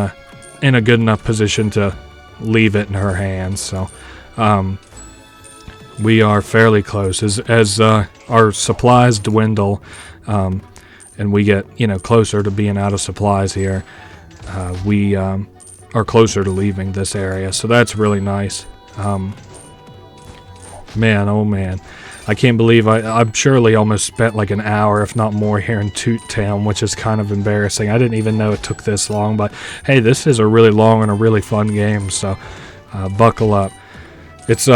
a good enough position to leave it in her hands. So we are fairly close as our supplies dwindle and we get closer to being out of supplies here. We are closer to leaving this area, so that's really nice. Man, oh man, I can't believe I've surely almost spent like an hour, if not more, here in Tutetown, which is kind of embarrassing. I didn't even know it took this long, but hey, this is a really long and a really fun game, so buckle up. It's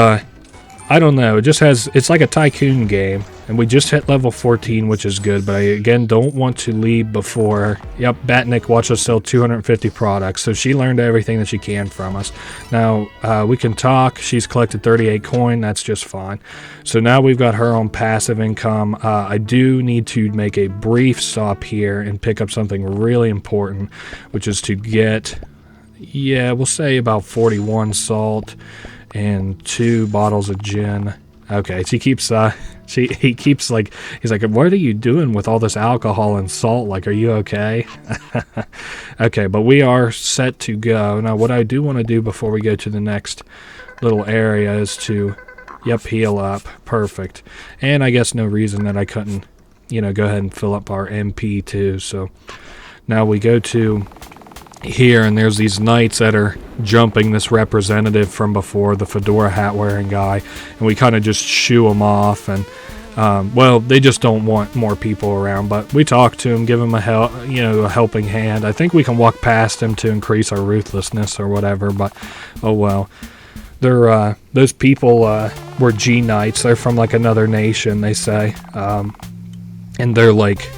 I don't know, it's like a tycoon game, and we just hit level 14, which is good, but I again don't want to leave before. Yep, Batnik watched us sell 250 products, so she learned everything that she can from us. Now we can talk. She's collected 38 coin, that's just fine. So now we've got her on passive income. I do need to make a brief stop here and pick up something really important, which is to get, we'll say about 41 salt and 2 bottles of gin. Okay, he keeps he's like, what are you doing with all this alcohol and salt? Like, are you okay? Okay, but we are set to go. Now, what I do want to do before we go to the next little area is to, heal up. Perfect. And I guess no reason that I couldn't, go ahead and fill up our MP too. So now we go to here, and there's these knights that are jumping this representative from before, the fedora hat wearing guy, and we kind of just shoo them off. And they just don't want more people around, but we talk to him, give him a helping hand. I think we can walk past him to increase our ruthlessness or whatever, but oh well. They're those people were G knights. They're from like another nation, they say, and they're like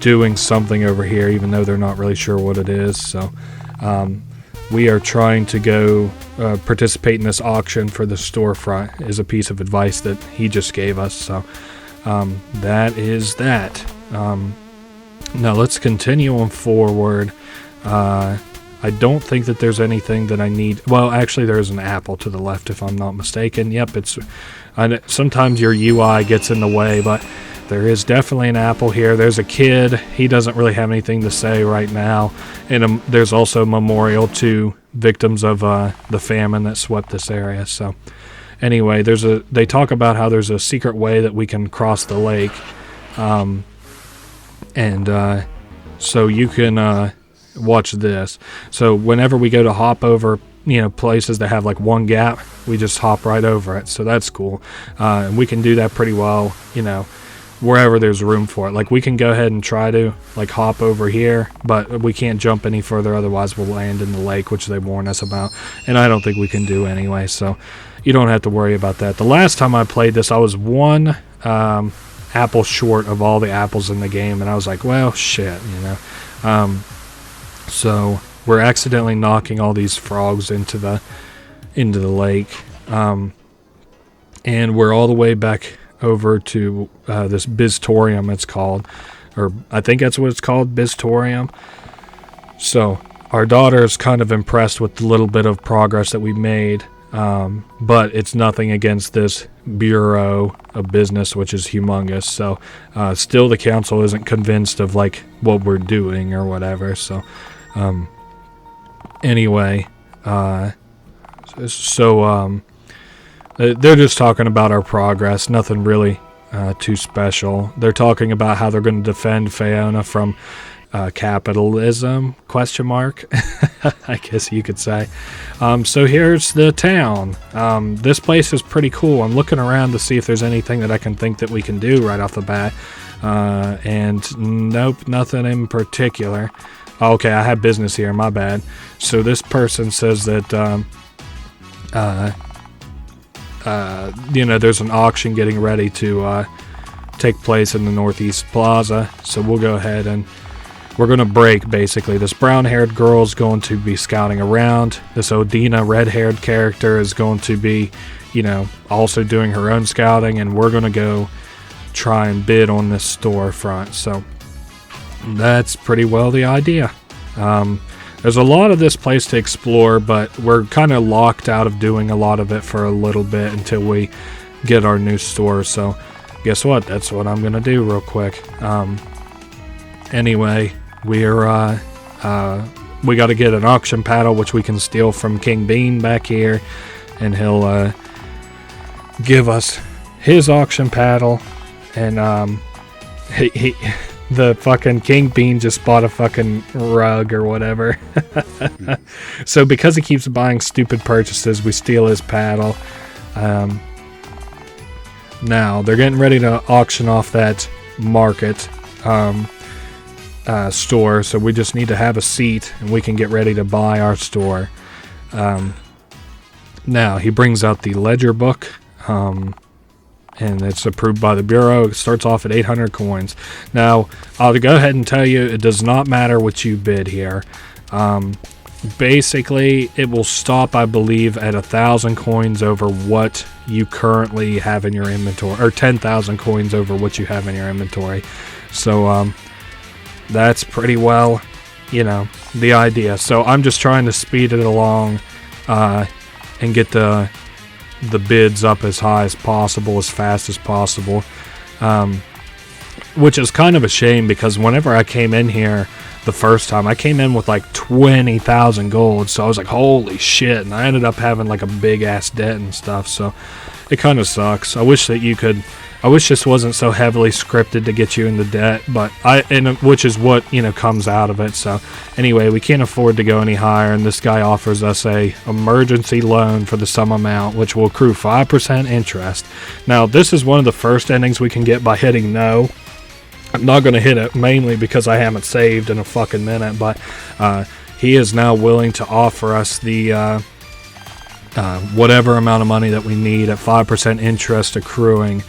doing something over here, even though they're not really sure what it is. So we are trying to go participate in this auction for the storefront, is a piece of advice that he just gave us. So that is that. Now let's continue on forward. I don't think that there's anything that I need. Well, actually, there's an apple to the left, if I'm not mistaken. Yep, sometimes your UI gets in the way, but there is definitely an apple here. There's a kid. He doesn't really have anything to say right now. And there's also a memorial to victims of the famine that swept this area. So anyway, they talk about how there's a secret way that we can cross the lake. So you can watch this. So whenever we go to hop over places that have like one gap, we just hop right over it. So that's cool. And we can do that pretty well, wherever there's room for it. Like, we can go ahead and try to like hop over here, but we can't jump any further, otherwise we'll land in the lake, which they warn us about, and I don't think we can do anyway, so you don't have to worry about that. The last time I played this, I was one apple short of all the apples in the game, and I was like, well, shit, so we're accidentally knocking all these frogs into the lake, and we're all the way back over to this Biztorium, it's called, or I think that's what it's called, Biztorium. So our daughter is kind of impressed with the little bit of progress that we made, but it's nothing against this Bureau of Business, which is humongous. So still the council isn't convinced of like what we're doing or whatever. So anyway, So they're just talking about our progress, nothing really too special. They're talking about how they're going to defend Faeona from capitalism, question mark, I guess you could say. So here's the town. This place is pretty cool. I'm looking around to see if there's anything that I can think that we can do right off the bat. And nope, nothing in particular. Okay, I have business here, my bad. So this person says that, there's an auction getting ready to take place in the Northeast Plaza. So we'll go ahead and we're going to break, basically. This brown-haired girl is going to be scouting around. This Odina red-haired character is going to be, also doing her own scouting. And we're going to go try and bid on this storefront. So that's pretty well the idea. There's a lot of this place to explore, but we're kind of locked out of doing a lot of it for a little bit until we get our new store. So guess what? That's what I'm going to do real quick. Anyway, we got to get an auction paddle, which we can steal from King Bean back here, and he'll give us his auction paddle. And the fucking King Bean just bought a fucking rug or whatever. So because he keeps buying stupid purchases, we steal his paddle. Now they're getting ready to auction off that market store, so we just need to have a seat and we can get ready to buy our store. Now he brings out the ledger book, and it's approved by the Bureau. It starts off at 800 coins. Now I'll go ahead and tell you, it does not matter what you bid here. Basically it will stop, I believe, at 1,000 coins over what you currently have in your inventory, or 10,000 coins over what you have in your inventory. So that's pretty well, the idea. So I'm just trying to speed it along and get the bids up as high as possible, as fast as possible. Which is kind of a shame, because whenever I came in here the first time, I came in with like 20,000 gold. So I was like, holy shit. And I ended up having like a big ass debt and stuff. So it kind of sucks. I wish this wasn't so heavily scripted to get you into debt, but which is what, comes out of it. So anyway, we can't afford to go any higher, and this guy offers us a emergency loan for the sum amount, which will accrue 5% interest. Now, this is one of the first endings we can get by hitting no. I'm not going to hit it, mainly because I haven't saved in a fucking minute, but he is now willing to offer us the whatever amount of money that we need at 5% interest accruing.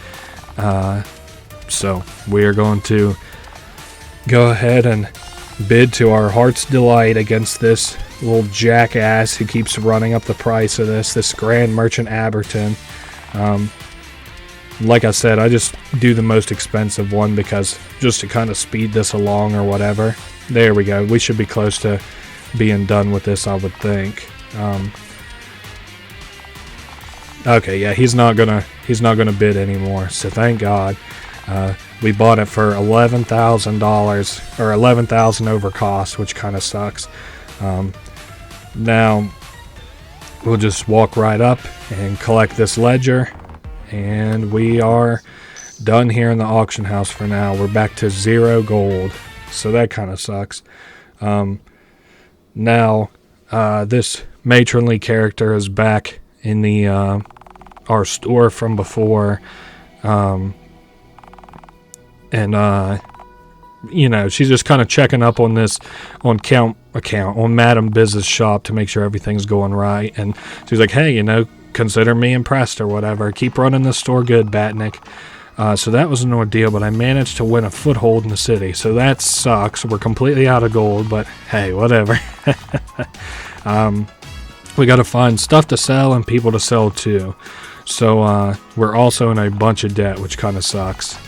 So we are going to go ahead and bid to our heart's delight against this little jackass who keeps running up the price of this Grand Merchant Aberton. Like I said, I just do the most expensive one because just to kind of speed this along or whatever. There we go. We should be close to being done with this, I would think. Okay, yeah, he's not gonna bid anymore. So thank God. We bought it for $11,000 or 11,000 over cost, which kind of sucks. Now we'll just walk right up and collect this ledger, and we are done here in the auction house for now. We're back to 0 gold, so that kind of sucks. Now this matronly character is back in the our store from before, and she's just kind of checking up on this on Madam Biz's shop to make sure everything's going right. And she's like, hey, consider me impressed or whatever. Keep running the store good, Batnik. So that was an ordeal, but I managed to win a foothold in the city. So that sucks. We're completely out of gold, but hey, whatever. We got to find stuff to sell and people to sell to. So we're also in a bunch of debt, which kind of sucks.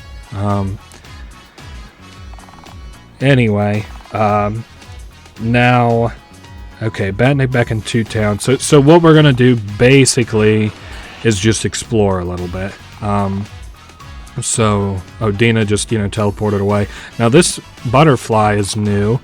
Anyway, now, okay, Batnik back in Tutetown. So what we're going to do basically is just explore a little bit. So Odina just, teleported away. Now this butterfly is new.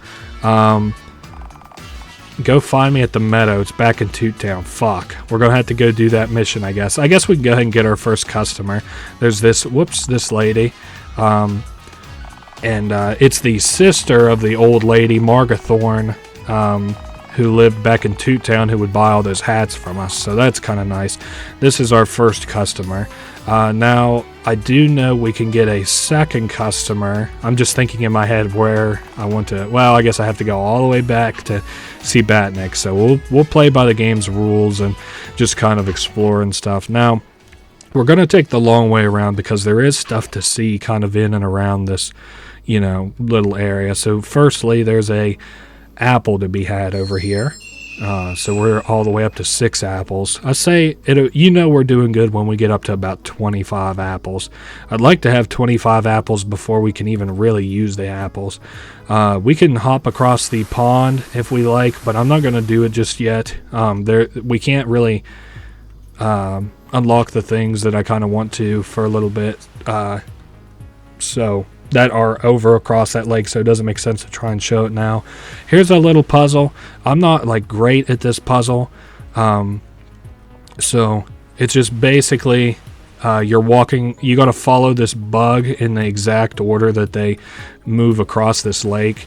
go find me at the meadow. It's back in Tutetown. Fuck. We're going to have to go do that mission, I guess. I guess we can go ahead and get our first customer. There's this, this lady. And it's the sister of the old lady, Margathorn, who lived back in Tutetown, who would buy all those hats from us. So that's kind of nice. This is our first customer. Now, I do know we can get a second customer. I'm just thinking in my head where I want to... Well, I guess I have to go all the way back to see Batnik. So we'll play by the game's rules and just kind of explore and stuff. Now, we're going to take the long way around because there is stuff to see kind of in and around this, you know, little area. So firstly, there's a apple to be had over here. So we're all the way up to 6 apples. I say, you know, we're doing good when we get up to about 25 apples. I'd like to have 25 apples before we can even really use the apples. We can hop across the pond if we like, but I'm not going to do it just yet. We can't really unlock the things that I kind of want to for a little bit. So that are over across that lake, so it doesn't make sense to try and show it now. Here's a little puzzle. I'm not like great at this puzzle, so it's just basically you're walking. You got to follow this bug in the exact order that they move across this lake.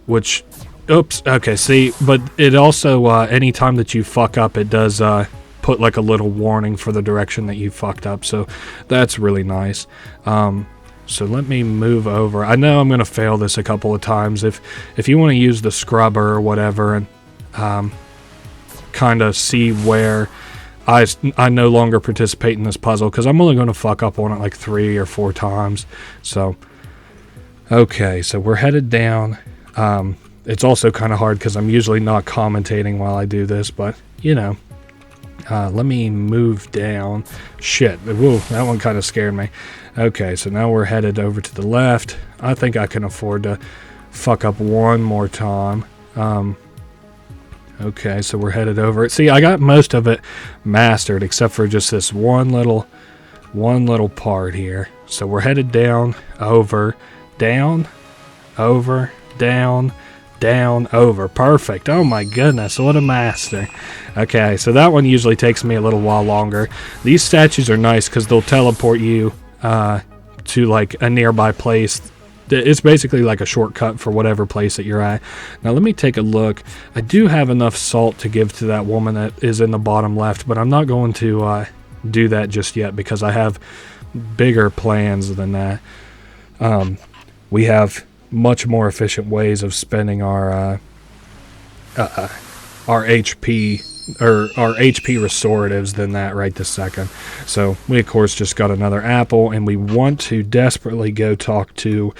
Which, oops, okay. See, but it also anytime that you fuck up, it does put like a little warning for the direction that you fucked up. So that's really nice. So let me move over. I know I'm going to fail this a couple of times. If you want to use the scrubber or whatever and kind of see where I no longer participate in this puzzle, because I'm only going to fuck up on it like 3 or 4 times. So, okay, so we're headed down. It's also kind of hard because I'm usually not commentating while I do this, but, you know. Let me move down. Shit. Whoa, that one kind of scared me. Okay, so now we're headed over to the left. I think I can afford to fuck up one more time. Okay, so we're headed over it. See, I got most of it mastered except for just this one little part here. So we're headed down, over, down, over, down, down, over. Perfect. Oh my goodness, what a master. Okay, so that one usually takes me a little while longer. These statues are nice because they'll teleport you to like a nearby place. It's basically like a shortcut for whatever place that you're at. Now let me take a look. I do have enough salt to give to that woman that is in the bottom left, but I'm not going to do that just yet because I have bigger plans than that. We have much more efficient ways of spending our HP or our HP restoratives than that right this second. So we of course just got another apple, and we want to desperately go talk to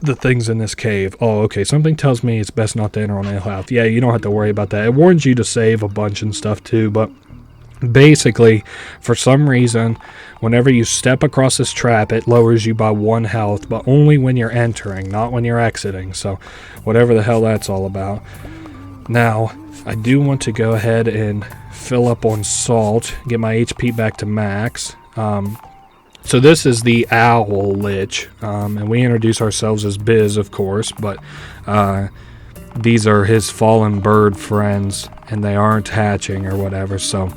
the things in this cave. Oh, okay, something tells me it's best not to enter on ill health. Yeah, you don't have to worry about that. It warns you to save a bunch and stuff too, but basically, for some reason, whenever you step across this trap, it lowers you by 1 health, but only when you're entering, not when you're exiting. So, whatever the hell that's all about. Now, I do want to go ahead and fill up on salt, get my HP back to max. So this is the Owl Lich, and we introduce ourselves as Biz, of course, but these are his fallen bird friends, and they aren't hatching or whatever, so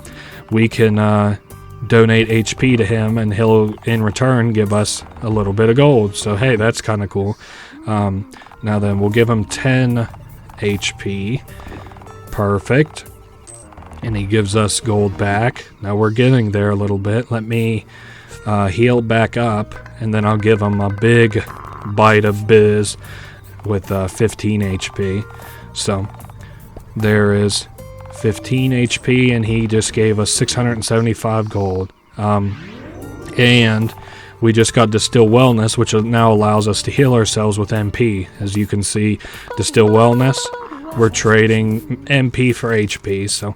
we can donate HP to him, and he'll, in return, give us a little bit of gold. So, hey, that's kind of cool. Now then, we'll give him 10 HP. Perfect. And he gives us gold back. Now we're getting there a little bit. Let me heal back up, and then I'll give him a big bite of Biz with 15 HP. So, there is 15 HP, and he just gave us 675 gold. And we just got Distill Wellness, which now allows us to heal ourselves with MP. As you can see, Distill Wellness, we're trading MP for HP, so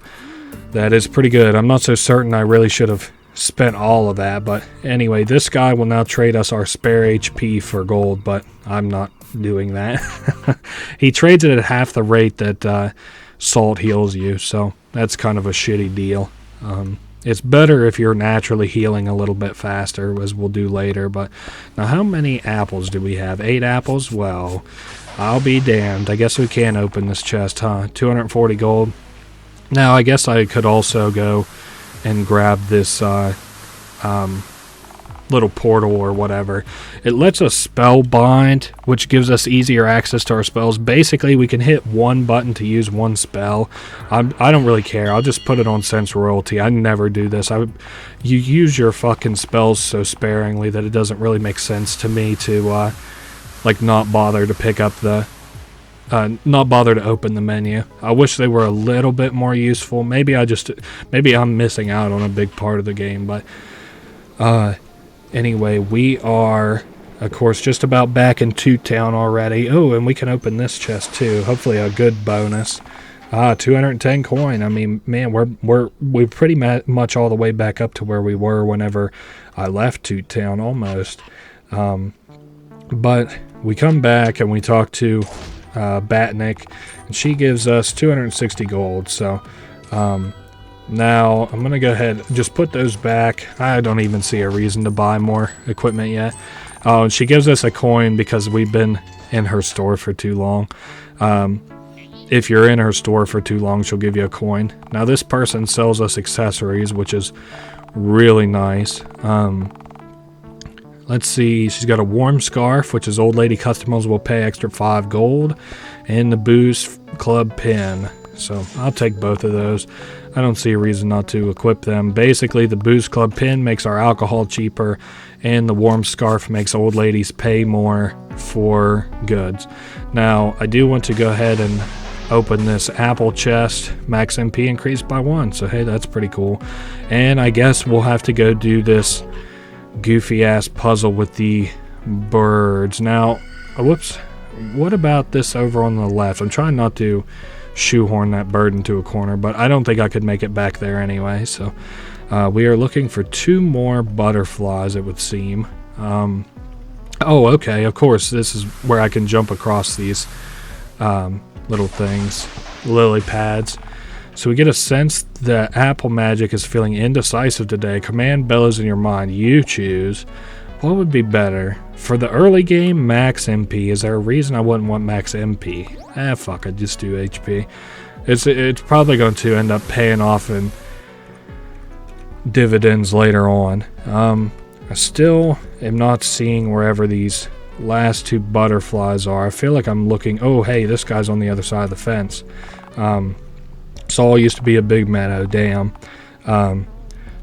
that is pretty good. I'm not so certain. I really should have spent all of that, but anyway, this guy will now trade us our spare HP for gold, but I'm not doing that. He trades it at half the rate that salt heals you, so that's kind of a shitty deal. It's better if you're naturally healing a little bit faster, as we'll do later. But now, how many apples do we have? 8 apples? Well, I'll be damned. I guess we can open this chest, huh? 240 gold. Now, I guess I could also go and grab this little portal or whatever. It lets us spell bind, which gives us easier access to our spells. Basically, we can hit one button to use one spell. I don't really care. I'll just put it on sense royalty. I never do this. You use your fucking spells so sparingly that it doesn't really make sense to me to like not bother to pick up the not bother to open the menu. I wish they were a little bit more useful. Maybe I'm missing out on a big part of the game, but anyway, we are, of course, just about back in Tutetown already. Oh, and we can open this chest too. Hopefully a good bonus. 210 coin. I mean, man, we're pretty much all the way back up to where we were whenever I left Tutetown, almost. But we come back and we talk to Batnik, and she gives us 260 gold. So now I'm gonna go ahead and just put those back. I don't even see a reason to buy more equipment yet. Oh, and she gives us a coin because we've been in her store for too long. If you're in her store for too long, she'll give you a coin. Now this person sells us accessories, which is really nice. Let's see, she's got a warm scarf, which is old lady customers will pay extra 5 gold, and the booze club pin. So I'll take both of those. I don't see a reason not to equip them. Basically, the booze club pin makes our alcohol cheaper, and the warm scarf makes old ladies pay more for goods. Now, I do want to go ahead and open this apple chest. Max MP increased by 1, so hey, that's pretty cool. And I guess we'll have to go do this goofy ass puzzle with the birds. Now, whoops, what about this over on the left? I'm trying not to shoehorn that bird into a corner, but I don't think I could make it back there anyway. So we are looking for 2 more butterflies, it would seem. Oh, okay, of course, this is where I can jump across these little things, lily pads. So we get a sense that Apple Magic is feeling indecisive today. Command bellows in your mind. You choose. What would be better? For the early game, max MP. Is there a reason I wouldn't want max MP? Fuck, I'd just do HP. It's probably going to end up paying off in dividends later on. I still am not seeing wherever these last 2 butterflies are. I feel like I'm looking... Oh, hey, this guy's on the other side of the fence. Saul used to be a big meadow, damn.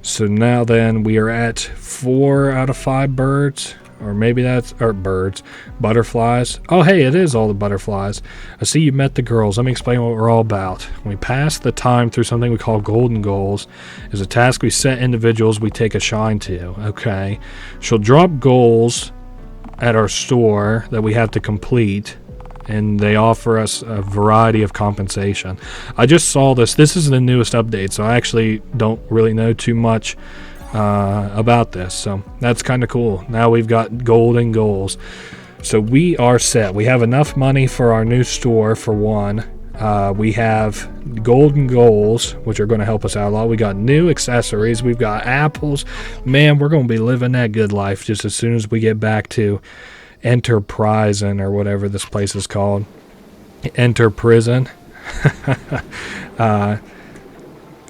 So now then, we are at 4 out of 5 birds. Or maybe that's... Or birds. Butterflies. Oh, hey, it is all the butterflies. I see you met the girls. Let me explain what we're all about. We pass the time through something we call golden goals. It's a task we set individuals we take a shine to. Okay. She'll drop goals at our store that we have to complete, and they offer us a variety of compensation. I just saw this. This is the newest update, so I actually don't really know too much about this. So that's kind of cool. Now we've got golden goals. So we are set. We have enough money for our new store, for one. We have golden goals, which are going to help us out a lot. We got new accessories. We've got apples. Man, we're going to be living that good life just as soon as we get back to Enterpriston, or whatever this place is called. Enterpriston.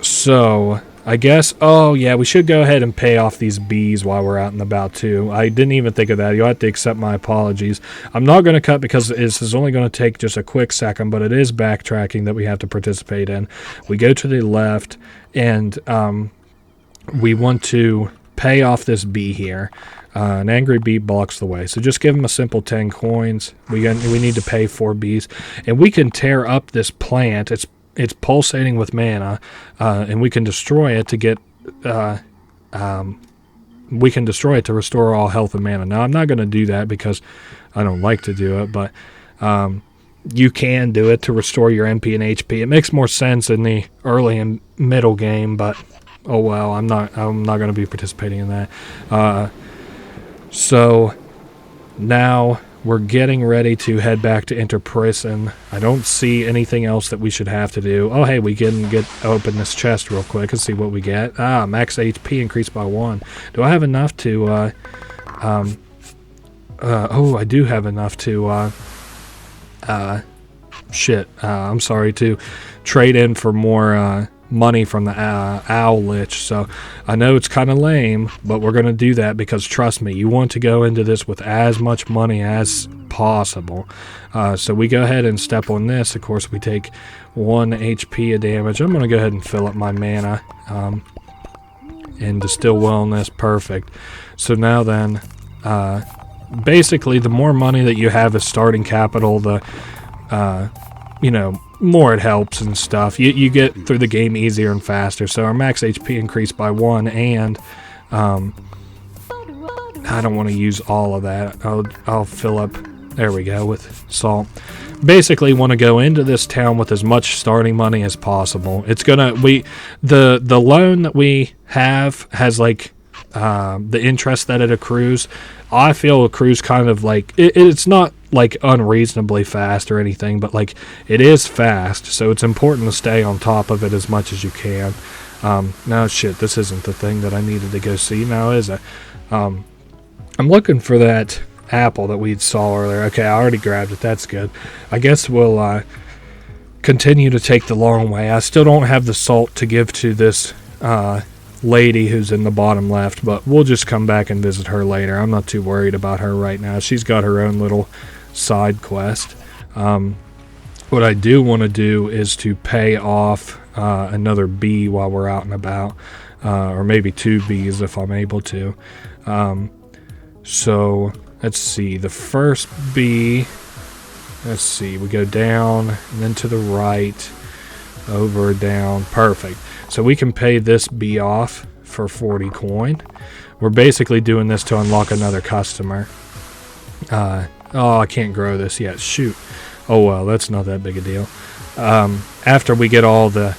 So I guess, oh yeah, we should go ahead and pay off these bees while we're out and about too. I didn't even think of that. You'll have to accept my apologies. I'm not going to cut because this is only going to take just a quick second, but it is backtracking that we have to participate in. We go to the left, and we want to pay off this bee here. An angry bee blocks the way. So just give him a simple 10 coins. We need to pay 4 bees. And we can tear up this plant. It's pulsating with mana, and we can destroy it to get... we can destroy it to restore all health and mana. Now, I'm not going to do that because I don't like to do it, but you can do it to restore your MP and HP. It makes more sense in the early and middle game, but oh well, I'm not going to be participating in that. So now we're getting ready to head back to Enterpriston. I don't see anything else that we should have to do. Oh, hey, we can open this chest real quick and see what we get. Max HP increased by 1. Do I have enough to... oh, I do have enough to I'm sorry, to trade in for more money from the owl lich. So I know it's kind of lame, but we're going to do that because trust me, you want to go into this with as much money as possible. So we go ahead and step on this. Of course, we take 1 HP of damage. I'm going to go ahead and fill up my mana and distill wellness. Perfect. So now then, basically, the more money that you have as starting capital, the more it helps and stuff. You get through the game easier and faster. So our max HP increased by 1, and I don't want to use all of that. I'll fill up. There we go, with salt. Basically, want to go into this town with as much starting money as possible. It's gonna the loan that we have has like the interest that it accrues. I feel accrues kind of like it's not like unreasonably fast or anything, but like it is fast, so it's important to stay on top of it as much as you can. Now shit, this isn't the thing that I needed to go see now, is it? I'm looking for that apple that we saw earlier. Okay, I already grabbed it. That's good. I guess we'll continue to take the long way. I still don't have the salt to give to this lady who's in the bottom left, but we'll just come back and visit her later. I'm not too worried about her right now. She's got her own little side quest. What I do want to do is to pay off another bee while we're out and about, or maybe 2 bees if I'm able to. So let's see, the first bee, let's see, we go down and then to the right, over, down, perfect. So we can pay this bee off for 40 coin. We're basically doing this to unlock another customer. Oh, I can't grow this yet, shoot. Oh well, that's not that big a deal. After we get all the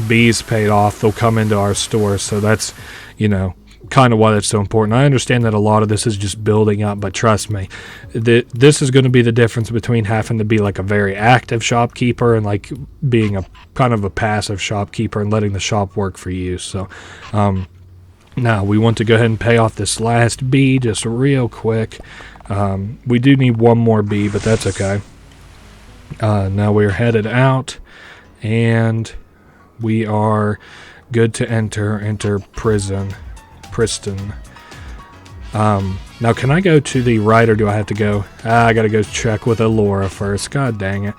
bees paid off, they'll come into our store, so that's, kind of why that's so important. I understand that a lot of this is just building up, but trust me, this is going to be the difference between having to be like a very active shopkeeper and like being a kind of a passive shopkeeper and letting the shop work for you. So now we want to go ahead and pay off this last bee just real quick. We do need one more bee, but that's okay. Now we're headed out, and we are good to enter Enterpriston. Now can I go to the right, or do I have to go? I gotta go check with Alora first. God dang it.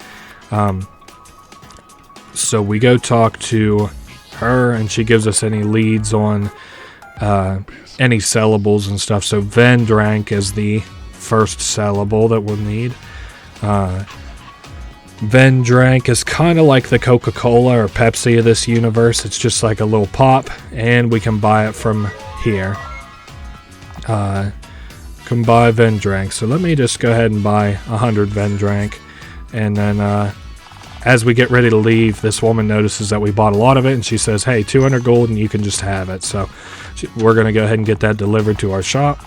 So we go talk to her, and she gives us any leads on any sellables and stuff. So Vendrank is the first sellable that we'll need. Vendrank is kind of like the Coca-Cola or Pepsi of this universe. It's just like a little pop, and we can buy it from here. Can buy Vendrank. So let me just go ahead and buy 100 Vendrank, and then as we get ready to leave, this woman notices that we bought a lot of it, and she says, hey, 200 gold and you can just have it. So we're going to go ahead and get that delivered to our shop.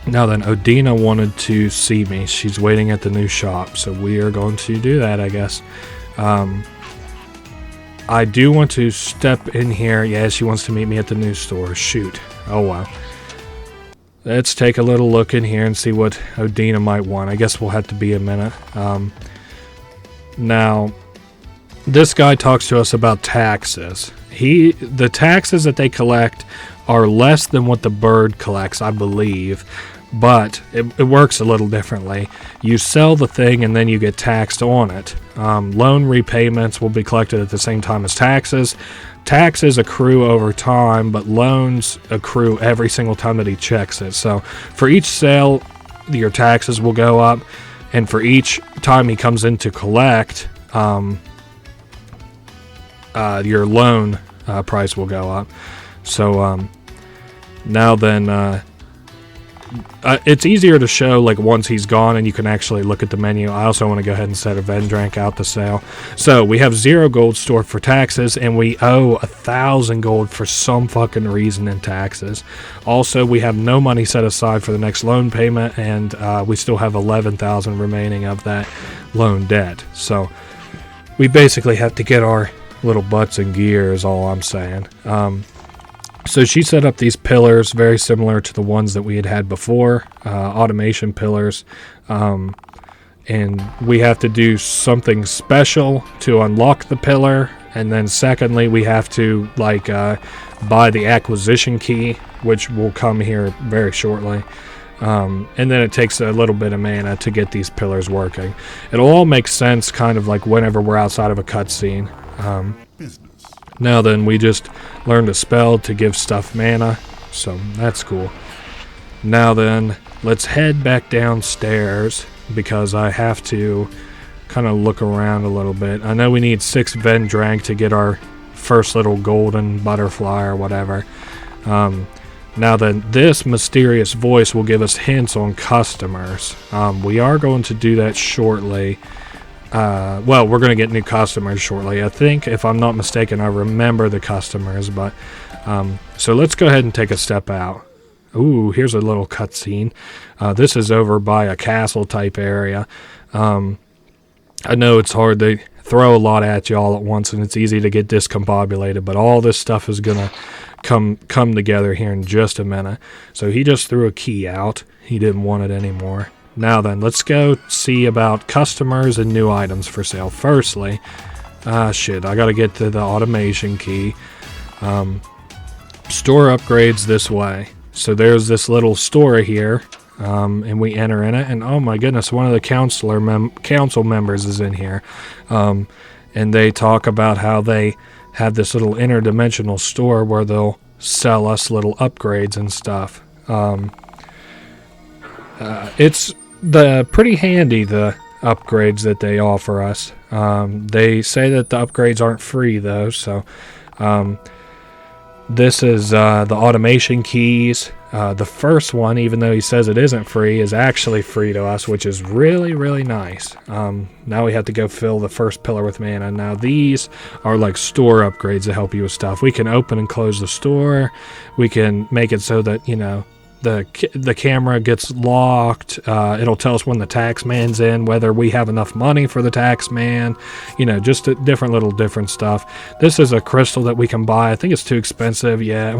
Now then, Odina wanted to see me. She's waiting at the new shop, so we are going to do that, I guess. I do want to step in here. Yeah, she wants to meet me at the new store. Shoot. Oh, wow. Let's take a little look in here and see what Odina might want. I guess we'll have to be a minute. Now, this guy talks to us about taxes. The taxes that they collect are less than what the bird collects, I believe. But it works a little differently. You sell the thing and then you get taxed on it. Loan repayments will be collected at the same time as taxes. Taxes accrue over time, but loans accrue every single time that he checks it. So for each sale, your taxes will go up, and for each time he comes in to collect, your loan price will go up. So now then, it's easier to show like once he's gone and you can actually look at the menu. I also want to go ahead and set a Vendrank out to sale. So we have 0 gold stored for taxes, and we owe 1,000 gold for some fucking reason in taxes. Also, we have no money set aside for the next loan payment, and we still have 11,000 remaining of that loan debt. So we basically have to get our little butts in gear is all I'm saying. So she set up these pillars very similar to the ones that we had before, automation pillars, and we have to do something special to unlock the pillar. And then secondly, we have to buy the acquisition key, which will come here very shortly. And then it takes a little bit of mana to get these pillars working. It'll all make sense kind of like whenever we're outside of a cutscene. Now then, we just learned a spell to give stuff mana, so that's cool. Now then, let's head back downstairs, because I have to kind of look around a little bit. I know we need 6 Vendrank to get our first little golden butterfly or whatever. Now then, this mysterious voice will give us hints on customers. We are going to do that shortly. Well, we're going to get new customers shortly. I think, if I'm not mistaken, I remember the customers, but so let's go ahead and take a step out. Ooh, here's a little cutscene. This is over by a castle type area. I know it's hard to throw a lot at you all at once, and it's easy to get discombobulated, but all this stuff is gonna come together here in just a minute. So he just threw a key out. He didn't want it anymore. Now then, let's go see about customers and new items for sale. Firstly, I gotta get to the automation key. Store upgrades this way. So there's this little store here, and we enter in it, and oh my goodness, one of the council members is in here, and they talk about how they have this little interdimensional store where they'll sell us little upgrades and stuff. It's pretty handy, the upgrades that they offer us. They say that the upgrades aren't free though, so this is the automation keys. The first one, even though he says it isn't free, is actually free to us, which is really, really nice. Now we have to go fill the first pillar with mana. Now these are like store upgrades to help you with stuff. We can open and close the store. We can make it so that, you know, the camera gets locked. It'll tell us when the tax man's in, whether we have enough money for the tax man, you know, just different stuff. This is a crystal that we can buy. I think it's too expensive. Yeah,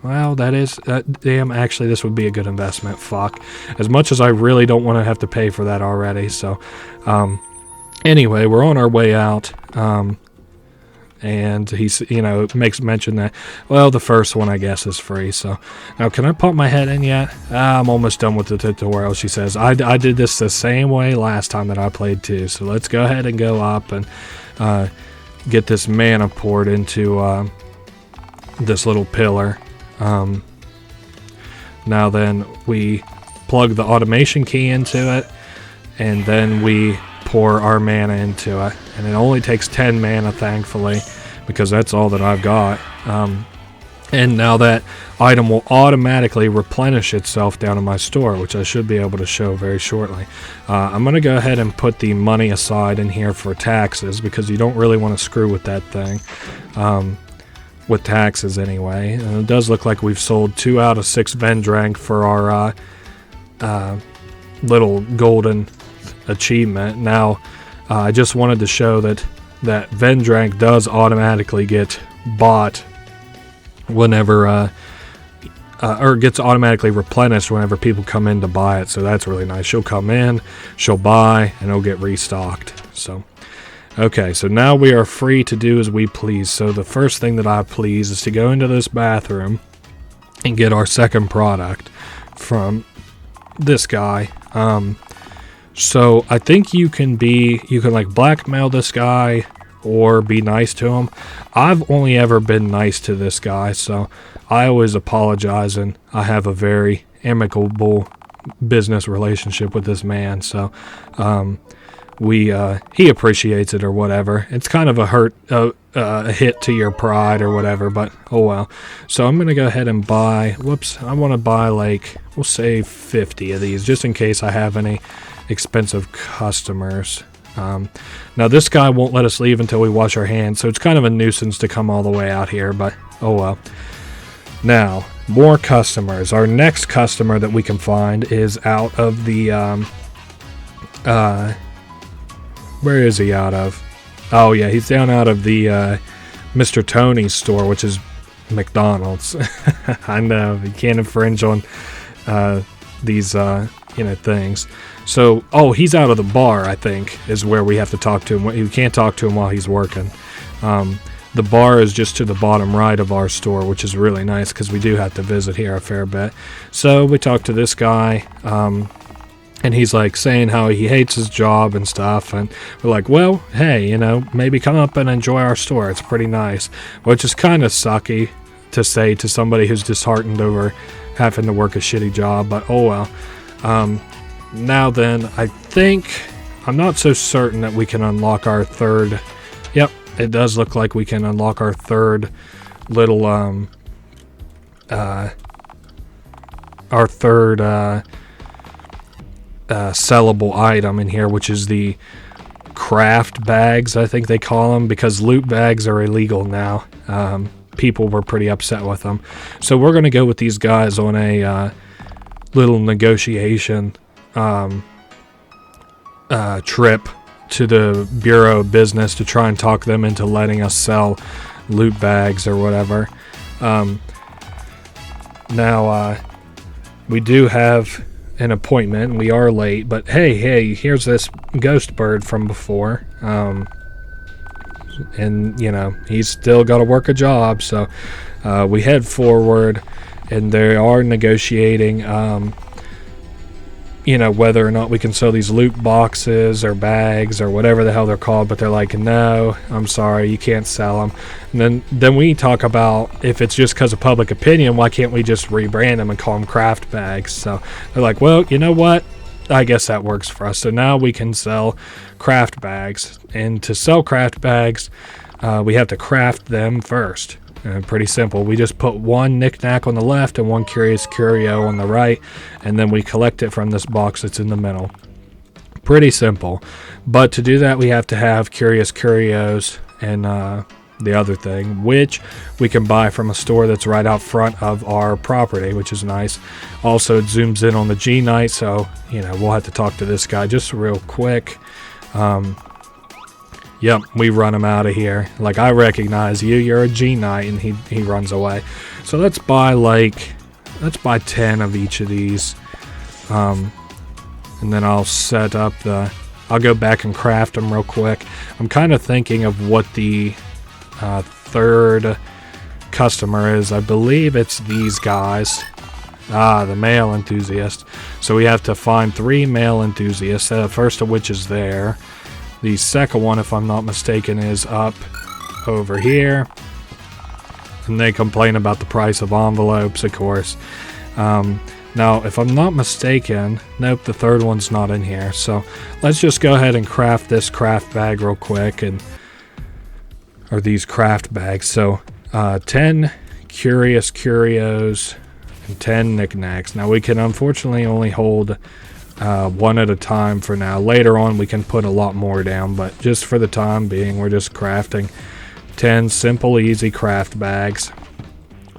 well, that is, damn, actually this would be a good investment. Fuck. As much as I really don't want to have to pay for that already. So, anyway, we're on our way out. And he's, you know, makes mention that, well, the first one, I guess, is free. So, now, can I pop my head in yet? I'm almost done with the tutorial, she says. I did this the same way last time that I played, too. So, let's go ahead and go up and get this mana poured into this little pillar. Now then, we plug the automation key into it, and then we pour our mana into it, and it only takes 10 mana, thankfully, because that's all that I've got. And now that item will automatically replenish itself down in my store, which I should be able to show very shortly. I'm going to go ahead and put the money aside in here for taxes, because you don't really want to screw with that thing. With taxes anyway. And it does look like we've sold 2 out of 6 Vendrank for our little golden achievement. Now, I just wanted to show that Vendrank does automatically get bought whenever, or gets automatically replenished whenever people come in to buy it. So that's really nice. She'll come in, she'll buy, and it'll get restocked. So, okay, so now we are free to do as we please. So the first thing that I please is to go into this bathroom and get our second product from this guy. So I think you can like blackmail this guy or be nice to him. I've only ever been nice to this guy, so I always apologize, and I have a very amicable business relationship with this man. So he appreciates it or whatever. It's kind of a hit to your pride or whatever, but oh well. So I'm gonna go ahead and buy, I want to buy, like, we'll say 50 of these, just in case I have any expensive customers. Now this guy won't let us leave until we wash our hands, so it's kind of a nuisance to come all the way out here, but oh well. Now, more customers. Our next customer that we can find is out of the where is he out of? Oh yeah, he's down out of the Mr. Tony's store, which is McDonald's. I know, you can't infringe on these things. So, oh, he's out of the bar, I think, is where we have to talk to him. You can't talk to him while he's working. The bar is just to the bottom right of our store, which is really nice because we do have to visit here a fair bit. So we talked to this guy, and he's like saying how he hates his job and stuff. And we're like, well, hey, maybe come up and enjoy our store. It's pretty nice, which is kind of sucky to say to somebody who's disheartened over having to work a shitty job, but oh well. Now then, I think, I'm not so certain that we can unlock our third. Yep, it does look like we can unlock our third little, sellable item in here, which is the craft bags, I think they call them, because loot bags are illegal now. People were pretty upset with them. So we're going to go with these guys on a little negotiation trip to the Bureau of Business to try and talk them into letting us sell loot bags or whatever. Now, we do have an appointment. We are late, but hey, here's this ghost bird from before. And, he's still got to work a job, so we head forward, and they are negotiating whether or not we can sell these loot boxes or bags or whatever the hell they're called, but they're like, no, I'm sorry, you can't sell them. And then we talk about, if it's just because of public opinion, why can't we just rebrand them and call them craft bags? So they're like, well, you know what? I guess that works for us. So now we can sell craft bags. And to sell craft bags, we have to craft them first. Pretty simple. We just put one knick-knack on the left and one curious curio on the right, and then we collect it from this box that's in the middle. Pretty simple. But to do that, we have to have curious curios and the other thing, which we can buy from a store that's right out front of our property, which is nice. Also, it zooms in on the G-Knight, so, we'll have to talk to this guy just real quick. Yep, we run him out of here. Like, I recognize you, you're a G-Knight, and he runs away. So let's buy 10 of each of these. And then I'll set up I'll go back and craft them real quick. I'm kind of thinking of what the third customer is. I believe it's these guys. The male enthusiast. So we have to find 3 male enthusiasts, first of which is there. The second one, if I'm not mistaken, is up over here. And they complain about the price of envelopes, of course. Now, if I'm not mistaken, nope, the third one's not in here. So let's just go ahead and craft this craft bag real quick, or these craft bags. So 10 curious curios and 10 knickknacks. Now we can unfortunately only hold one at a time for now. Later on we can put a lot more down, but just for the time being we're just crafting 10 simple easy craft bags.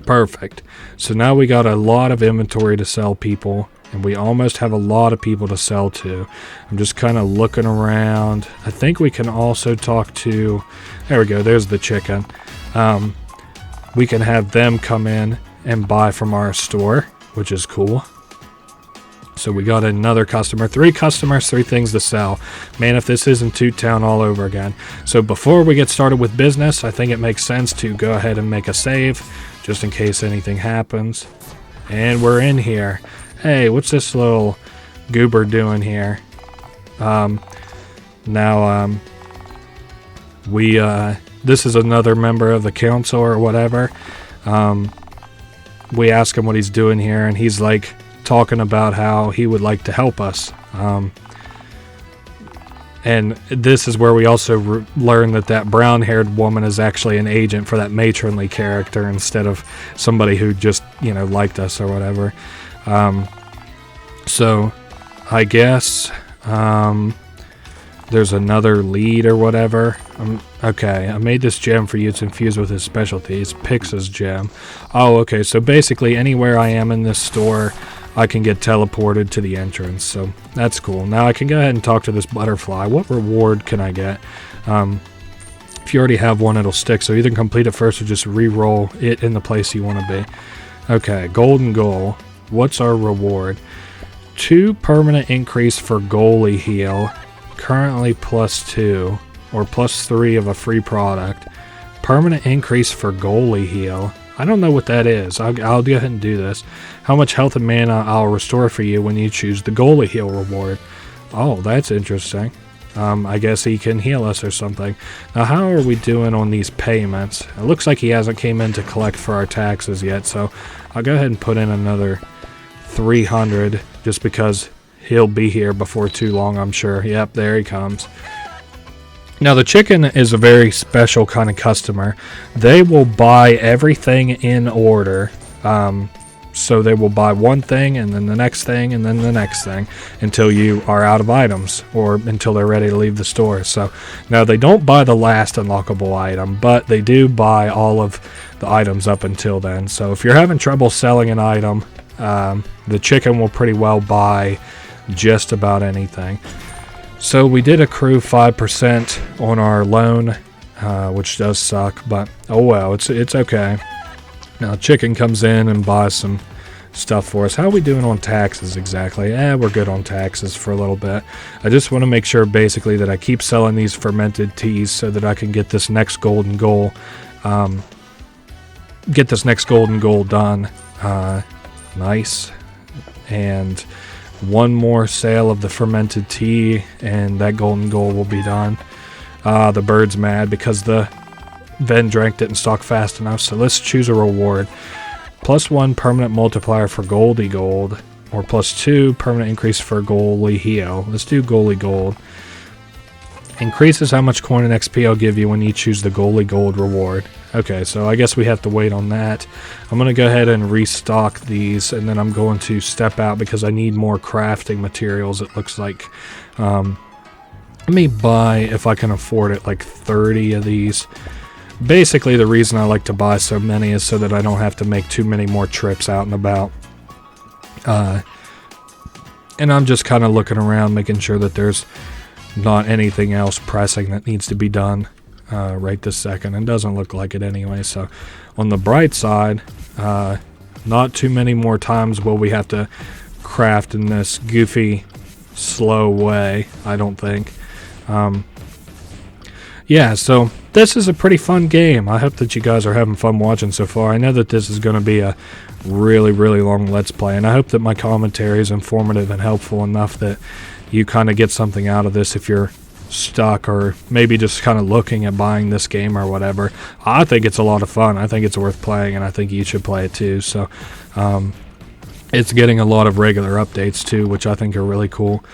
Perfect. So now we got a lot of inventory to sell people, and we almost have a lot of people to sell to. I'm just kind of looking around. I think we can also talk to, there we go, there's the chicken. We can have them come in and buy from our store, which is cool. So we got another customer, 3 customers, 3 things to sell. Man, if this isn't Tutetown all over again. So before we get started with business, I think it makes sense to go ahead and make a save, just in case anything happens. And we're in here. Hey, what's this little goober doing here? This is another member of the council or whatever. We ask him what he's doing here, and he's like talking about how he would like to help us. And this is where we also learn that brown-haired woman is actually an agent for that matronly character instead of somebody who just, liked us or whatever. So I guess there's another lead or whatever. Okay, I made this gem for you. It's infused with his specialty. It's Pix's gem. Oh, okay, so basically anywhere I am in this store, I can get teleported to the entrance, so that's cool. Now I can go ahead and talk to this butterfly. What reward can I get? If you already have one, it'll stick, so either complete it first or just re-roll it in the place you want to be. Okay, golden goal. What's our reward? 2 permanent increase for goalie heal, currently +2 or +3 of a free product. Permanent increase for goalie heal. I don't know what that is. I'll go ahead and do this. How much health and mana I'll restore for you when you choose the goalie heal reward. Oh, that's interesting. I guess he can heal us or something. Now, how are we doing on these payments? It looks like he hasn't came in to collect for our taxes yet, so I'll go ahead and put in another 300 just because he'll be here before too long, I'm sure. Yep, there he comes. Now, the chicken is a very special kind of customer. They will buy everything in order. So they will buy one thing and then the next thing and then the next thing until you are out of items or until they're ready to leave the store. So now they don't buy the last unlockable item, but they do buy all of the items up until then. So if you're having trouble selling an item, the chicken will pretty well buy just about anything. So we did accrue 5% on our loan, which does suck, but oh well, it's okay. Now chicken comes in and buys some stuff for us. How are we doing on taxes exactly? We're good on taxes for a little bit. I just want to make sure basically that I keep selling these fermented teas so that I can get this next golden goal. Get this next golden goal done. Nice. And one more sale of the fermented tea and that golden goal will be done. The bird's mad because the Vendrank didn't stock fast enough, so let's choose a reward. +1 permanent multiplier for Goldie Gold, or +2 permanent increase for Goalie Heal. Let's do Goalie Gold. Increases how much coin and XP I'll give you when you choose the Goalie Gold reward. Okay, so I guess we have to wait on that. I'm going to go ahead and restock these, and then I'm going to step out because I need more crafting materials, it looks like. Let me buy, if I can afford it, like 30 of these. Basically, the reason I like to buy so many is so that I don't have to make too many more trips out and about. And I'm just kind of looking around, making sure that there's not anything else pressing that needs to be done right this second. It doesn't look like it anyway. So, on the bright side, not too many more times will we have to craft in this goofy, slow way, I don't think. Yeah, so this is a pretty fun game. I hope that you guys are having fun watching so far. I know that this is going to be a really, really long Let's Play, and I hope that my commentary is informative and helpful enough that you kind of get something out of this if you're stuck or maybe just kind of looking at buying this game or whatever. I think it's a lot of fun. I think it's worth playing, and I think you should play it too. So it's getting a lot of regular updates too, which I think are really cool.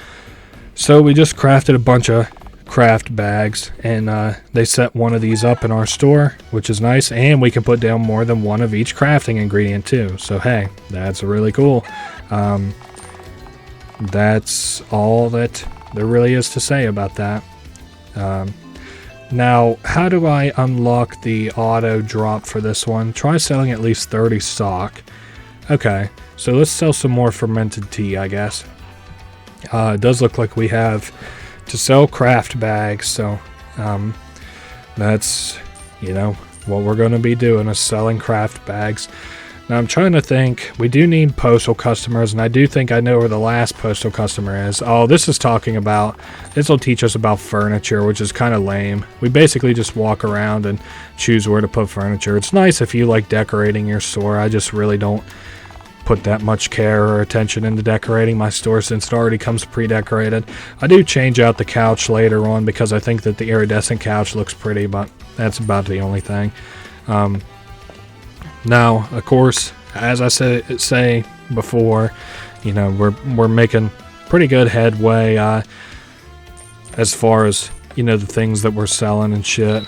So we just crafted a bunch of craft bags, and they set one of these up in our store, which is nice, and we can put down more than one of each crafting ingredient too. So hey, that's really cool. That's all that there really is to say about that. Now, how do I unlock the auto drop for this one? Try selling at least 30 stock. Okay, so let's sell some more fermented tea, I guess. It does look like we have to sell craft bags, so that's, you know, what we're going to be doing is selling craft bags. Now I'm trying to think, we do need postal customers, and I do think I know where the last postal customer is. Oh, this is talking about, this will teach us about furniture, which is kind of lame. We basically just walk around and choose where to put furniture. It's nice if you like decorating your store. I just really don't put that much care or attention into decorating my store since it already comes pre-decorated. I do change out the couch later on because I think that the iridescent couch looks pretty, but that's about the only thing. Now, of course, as I say before, you know, we're making pretty good headway as far as, you know, the things that we're selling and shit.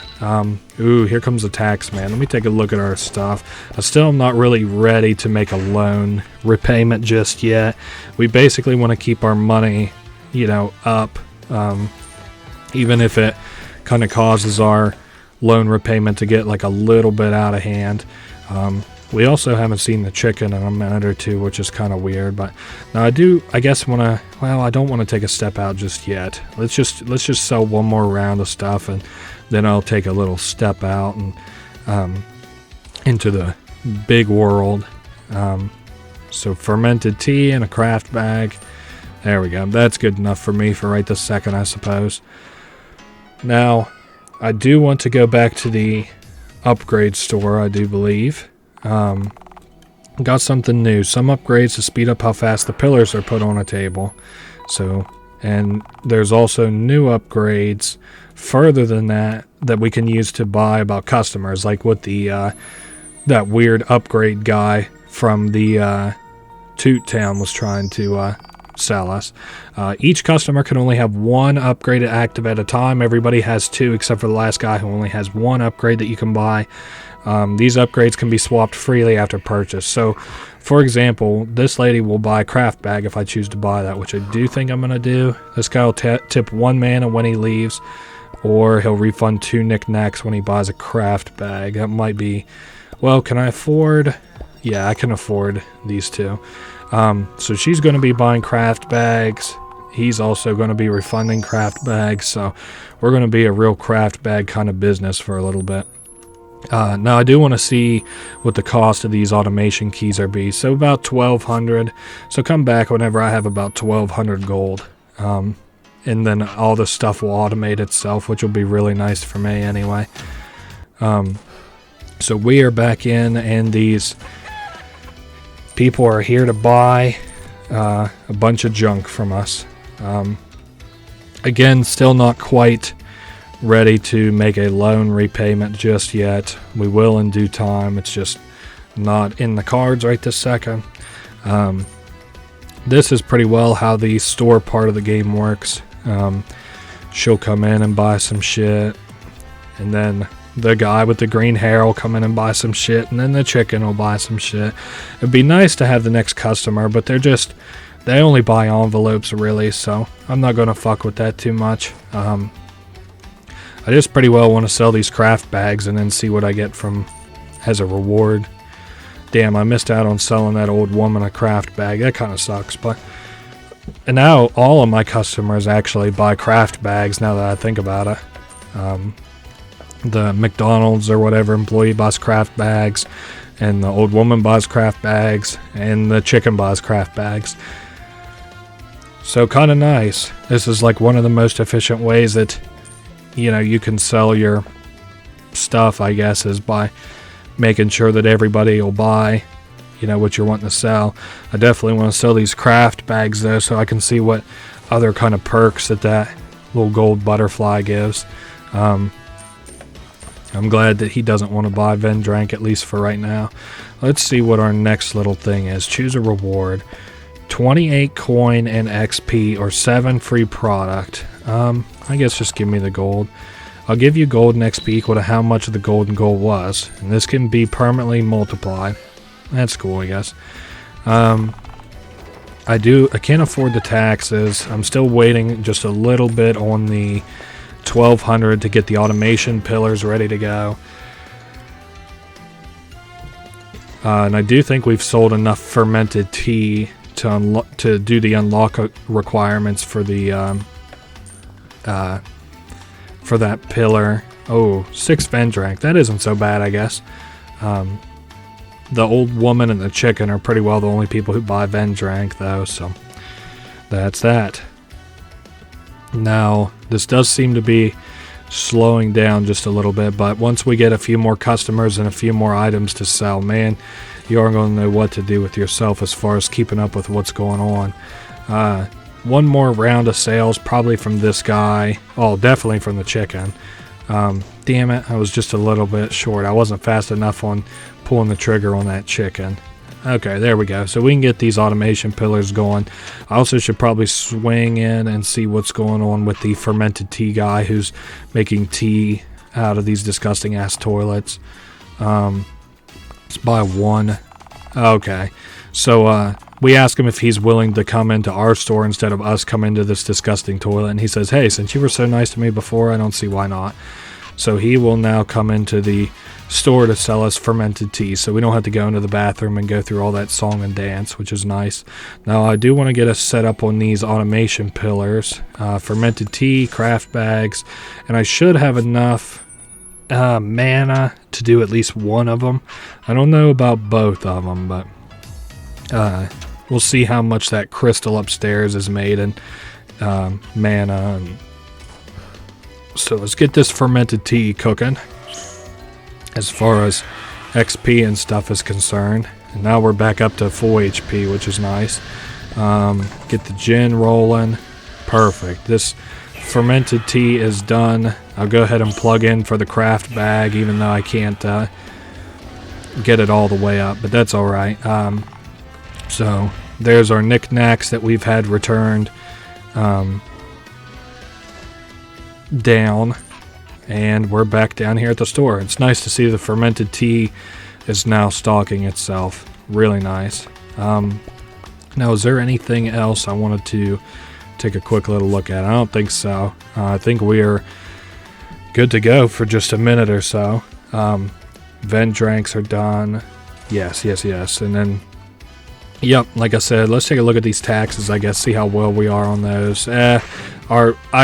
Ooh, here comes the tax man. Let me take a look at our stuff. I still am not really ready to make a loan repayment just yet. We basically want to keep our money, you know, up, even if it kind of causes our loan repayment to get like a little bit out of hand. We also haven't seen the chicken in a minute or two, which is kind of weird, but now I guess want to, well, I don't want to take a step out just yet. Let's just sell one more round of stuff, and then I'll take a little step out and into the big world. So fermented tea and a craft bag. There we go. That's good enough for me for right this second, I suppose. Now, I do want to go back to the upgrade store, I do believe. Got something new. Some upgrades to speed up how fast the pillars are put on a table. So, and there's also new upgrades further than that we can use to buy about customers, like what the that weird upgrade guy from the Tutetown was trying to sell us. Each customer can only have one upgraded active at a time. Everybody has two except for the last guy who only has one upgrade that you can buy. These upgrades can be swapped freely after purchase. So, for example, this lady will buy a craft bag if I choose to buy that, which I do think I'm going to do. This guy will tip 1 mana when he leaves, or he'll refund 2 knickknacks when he buys a craft bag. That might be... Well, can I afford... Yeah, I can afford these two. So she's going to be buying craft bags. He's also going to be refunding craft bags. So we're going to be a real craft bag kind of business for a little bit. Now I do want to see what the cost of these automation keys are be. So about 1,200. So come back whenever I have about 1,200 gold. And then all the stuff will automate itself, which will be really nice for me anyway. So we are back in, and these people are here to buy a bunch of junk from us. Again, still not quite ready to make a loan repayment just yet. We will in due time. It's just not in the cards right this second. This is pretty well how the store part of the game works. She'll come in and buy some shit, and then the guy with the green hair will come in and buy some shit, and then the chicken will buy some shit. It'd be nice to have the next customer, but they only buy envelopes really, so I'm not going to fuck with that too much. I just pretty well want to sell these craft bags and then see what I get from as a reward. Damn, I missed out on selling that old woman a craft bag. That kind of sucks, but... And now all of my customers actually buy craft bags now that I think about it. The McDonald's or whatever employee buys craft bags, and the old woman buys craft bags, and the chicken buys craft bags. So kind of nice. This is like one of the most efficient ways that, you know, you can sell your stuff, I guess, is by making sure that everybody will buy, you know, what you're wanting to sell. I definitely want to sell these craft bags though, so I can see what other kind of perks that little gold butterfly gives. I'm glad that he doesn't want to buy Vendrank, at least for right now. Let's see what our next little thing is. Choose a reward. 28 coin and XP, or 7 free product. I guess just give me the gold. I'll give you gold and XP equal to how much of the golden gold was. And this can be permanently multiplied. That's cool, I guess. I can't afford the taxes. I'm still waiting just a little bit on the 1,200 to get the automation pillars ready to go. And I do think we've sold enough fermented tea to do the unlock requirements for the for that pillar. Oh, 6 Vendrank. That isn't so bad, I guess. The old woman and the chicken are pretty well the only people who buy Vendrank, though, so that's that. Now, this does seem to be slowing down just a little bit, but once we get a few more customers and a few more items to sell, man, you are going to know what to do with yourself as far as keeping up with what's going on. One more round of sales, probably from this guy. Oh, definitely from the chicken. Damn it, I was just a little bit short. I wasn't fast enough on pulling the trigger on that chicken. Okay, there we go. So we can get these automation pillars going. I also should probably swing in and see what's going on with the fermented tea guy who's making tea out of these disgusting ass toilets. Let's buy 1. Okay, so we ask him if he's willing to come into our store instead of us come into this disgusting toilet, and he says, hey, since you were so nice to me before, I don't see why not. So he will now come into the store to sell us fermented tea, so we don't have to go into the bathroom and go through all that song and dance, which is nice. Now I do want to get us set up on these automation pillars, fermented tea, craft bags, and I should have enough mana to do at least one of them. I don't know about both of them, but we'll see how much that crystal upstairs is made in mana. And so let's get this fermented tea cooking as far as XP and stuff is concerned. And now we're back up to full HP, which is nice. Get the gin rolling. Perfect. This fermented tea is done. I'll go ahead and plug in for the craft bag, even though I can't get it all the way up, but that's alright. So there's our knickknacks that we've had returned down, and we're back down here at the store. It's nice to see the fermented tea is now stocking itself. Really nice. Now, is there anything else I wanted to take a quick little look at? I don't think so. I think we are good to go for just a minute or so. Vent drinks are done. Yes. And then, yep, like I said, let's take a look at these taxes, I guess, see how well we are on those. I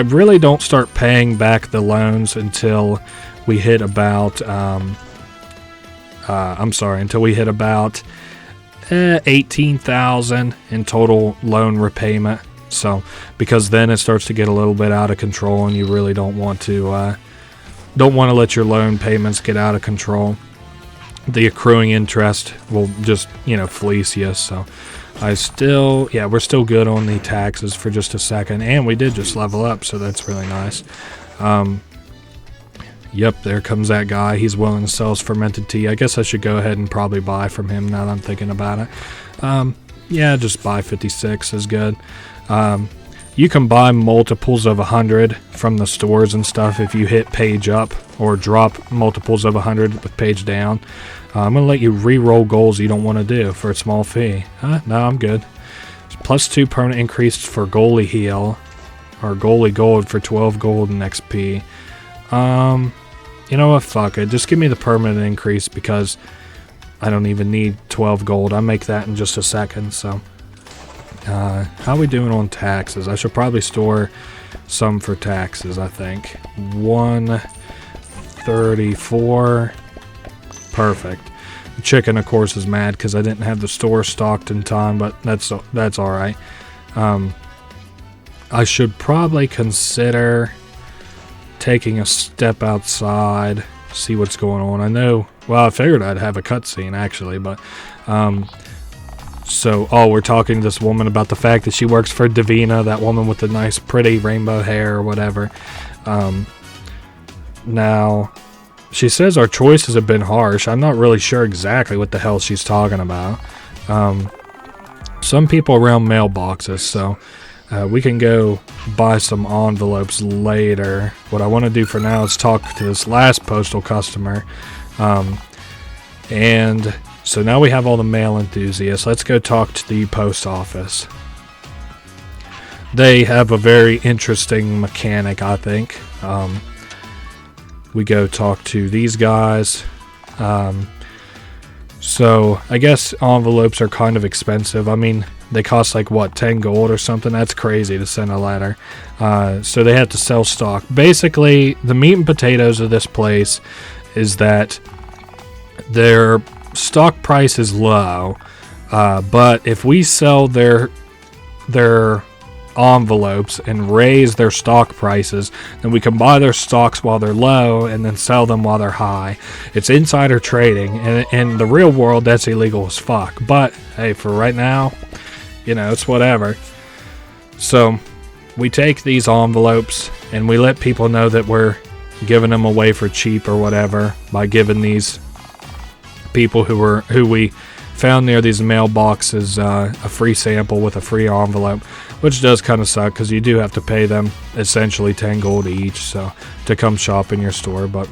really don't start paying back the loans until we hit about, until we hit about 18,000 in total loan repayment. So, because then it starts to get a little bit out of control, and you really don't want to let your loan payments get out of control. The accruing interest will just, fleece you. So, we're still good on the taxes for just a second, and we did just level up, so that's really nice. Yep, there comes that guy. He's willing to sell his fermented tea. I guess I should go ahead and probably buy from him now that I'm thinking about it. Yeah, just buy 56 is good. You can buy multiples of 100 from the stores and stuff if you hit page up or drop multiples of 100 with page down. I'm going to let you re-roll goals you don't want to do for a small fee. No, I'm good. +2 permanent increase for goalie heal or goalie gold for 12 gold and XP. You know what? Fuck it. Just give me the permanent increase because I don't even need 12 gold. I'll make that in just a second, so... how are we doing on taxes? I should probably store some for taxes, I think. 134. Perfect. The chicken, of course, is mad because I didn't have the store stocked in time, but that's alright. I should probably consider taking a step outside, see what's going on. I figured I'd have a cutscene, actually, but... we're talking to this woman about the fact that she works for Davina, that woman with the nice, pretty rainbow hair or whatever. Now, she says our choices have been harsh. I'm not really sure exactly what the hell she's talking about. Some people around mailboxes, so we can go buy some envelopes later. What I want to do for now is talk to this last postal customer. So now we have all the mail enthusiasts. Let's go talk to the post office. They have a very interesting mechanic, I think. We go talk to these guys. So I guess envelopes are kind of expensive. I mean, they cost like, 10 gold or something? That's crazy to send a letter. So they have to sell stock. Basically, the meat and potatoes of this place is that their stock price is low, but if we sell their envelopes and raise their stock prices, then we can buy their stocks while they're low and then sell them while they're high. It's insider trading, and in the real world that's illegal as fuck, but hey, for right now, it's whatever. So we take these envelopes and we let people know that we're giving them away for cheap or whatever by giving these people who we found near these mailboxes a free sample with a free envelope, which does kind of suck because you do have to pay them essentially 10 gold each so to come shop in your store. But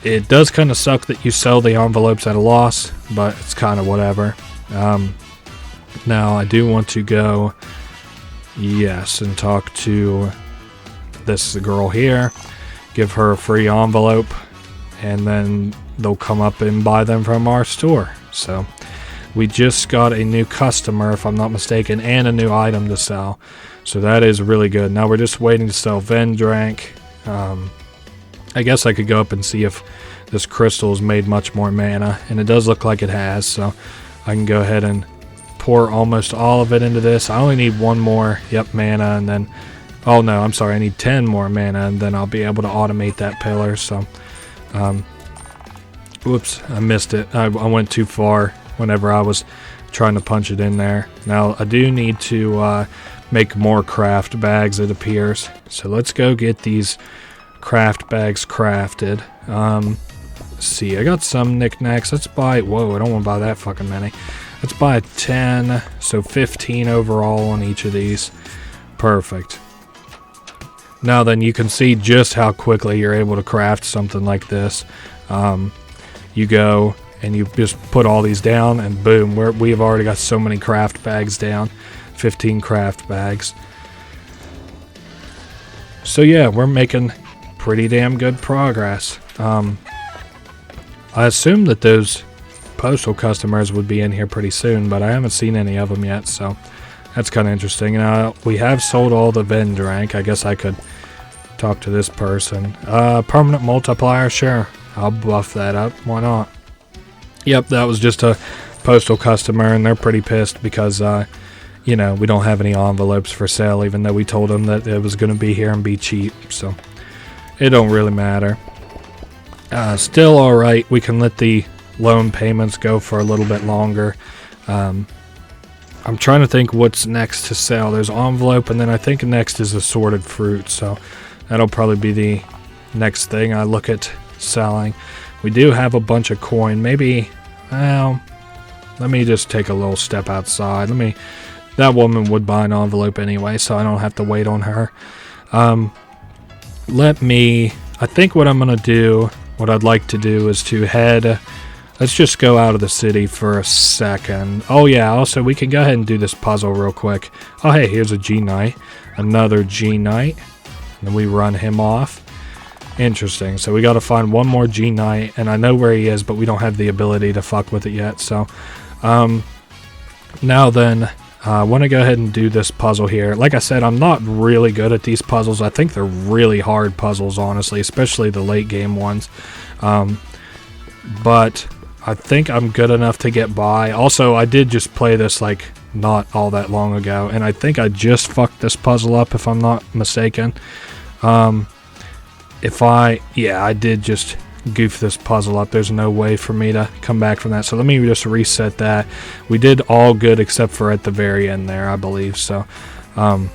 it does kind of suck that you sell the envelopes at a loss, but it's kind of whatever. Now I do want to go and talk to this girl here, give her a free envelope, and then they'll come up and buy them from our store. So we just got a new customer, if I'm not mistaken, and a new item to sell. So that is really good. Now we're just waiting to sell Vendrank. I guess I could go up and see if this crystal has made much more mana, and it does look like it has. So I can go ahead and pour almost all of it into this. I only need 1 more, mana, and then, oh no, I'm sorry, I need 10 more mana, and then I'll be able to automate that pillar. So, whoops, I missed it. I went too far whenever I was trying to punch it in there. Now, I do need to make more craft bags, it appears. So let's go get these craft bags crafted. Let's see, I got some knickknacks. Let's buy, whoa, I don't want to buy that fucking many. Let's buy 10, so 15 overall on each of these. Perfect. Now then, you can see just how quickly you're able to craft something like this. You go and you just put all these down, and boom, we've already got so many craft bags down. 15 craft bags. So yeah, we're making pretty damn good progress. I assume that those postal customers would be in here pretty soon, but I haven't seen any of them yet, so that's kind of interesting. Now, we have sold all the Vendrank. I guess I could talk to this person. Permanent multiplier, sure. I'll buff that up. Why not? Yep, that was just a postal customer, and they're pretty pissed because, you know, we don't have any envelopes for sale, even though we told them that it was going to be here and be cheap, so it don't really matter. Still alright, we can let the loan payments go for a little bit longer. I'm trying to think what's next to sell. There's envelope, and then I think next is assorted fruit, so that'll probably be the next thing I look at selling. We do have a bunch of coin. Maybe, well, let me just take a little step outside. That woman would buy an envelope anyway, so I don't have to wait on her. I think what I'm going to do, what I'd like to do is to head, let's just go out of the city for a second. Oh yeah, also we can go ahead and do this puzzle real quick. Oh hey, here's a G-Knight, another G-Knight, and then we run him off. Interesting, so we got to find one more G-Knight, and I know where he is, but we don't have the ability to fuck with it yet, so, now then, I want to go ahead and do this puzzle here. Like I said, I'm not really good at these puzzles. I think they're really hard puzzles, honestly, especially the late game ones. But I think I'm good enough to get by. Also, I did just play this like not all that long ago, and I think I just fucked this puzzle up, if I'm not mistaken. I did just goof this puzzle up. There's no way for me to come back from that, so let me just reset that. We did all good except for at the very end there, I believe. So oh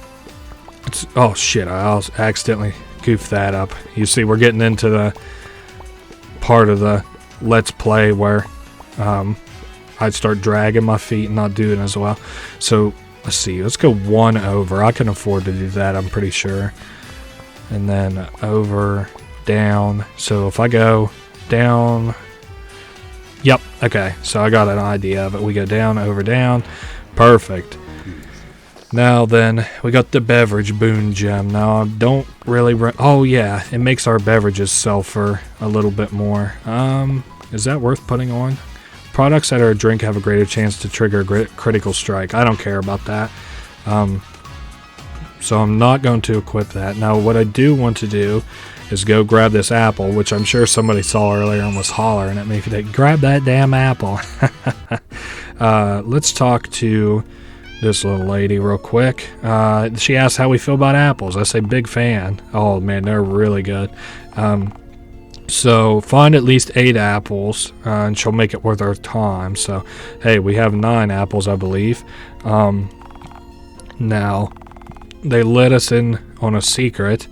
shit, I accidentally goofed that up. You see, we're getting into the part of the let's play where I'd start dragging my feet and not doing as well. So let's see, let's go 1 over. I can afford to do that, I'm pretty sure. And then over, down. So if I go down, yep, okay, so I got an idea of it. We go down, over, down, perfect. Now then, we got the beverage boon gem. Now I don't really oh yeah, it makes our beverages sell for a little bit more. Is that worth putting on? Products that are a drink have a greater chance to trigger a critical strike. I don't care about that. So I'm not going to equip that. Now what I do want to do is go grab this apple, which I'm sure somebody saw earlier and was hollering at me. Grab that damn apple. Let's talk to this little lady real quick. She asked how we feel about apples. I say big fan. Oh man, they're really good. So find at least 8 apples, and she'll make it worth our time. So hey, we have 9 apples, I believe. Now they let us in on a secret,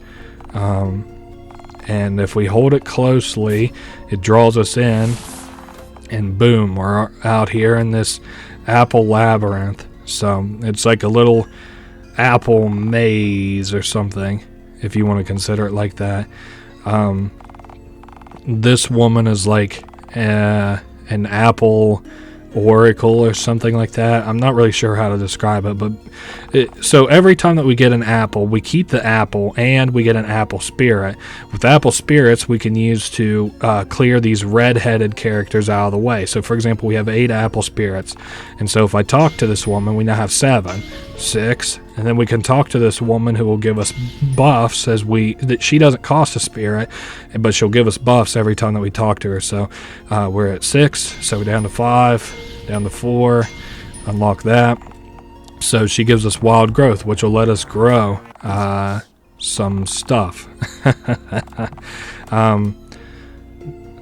and if we hold it closely, it draws us in, and boom, we're out here in this apple labyrinth. So it's like a little apple maze or something, if you want to consider it like that. This woman is like an apple oracle or something like that. I'm not really sure how to describe it, but so every time that we get an apple, we keep the apple and we get an apple spirit. With apple spirits, we can use to clear these red-headed characters out of the way. So for example, we have 8 apple spirits, and so if I talk to this woman, we now have 7, 6, and then we can talk to this woman who will give us buffs that she doesn't cost a spirit, but she'll give us buffs every time that we talk to her. So we're at 6, so we're down to 5, down to 4, Unlock that. So she gives us wild growth, which will let us grow some stuff.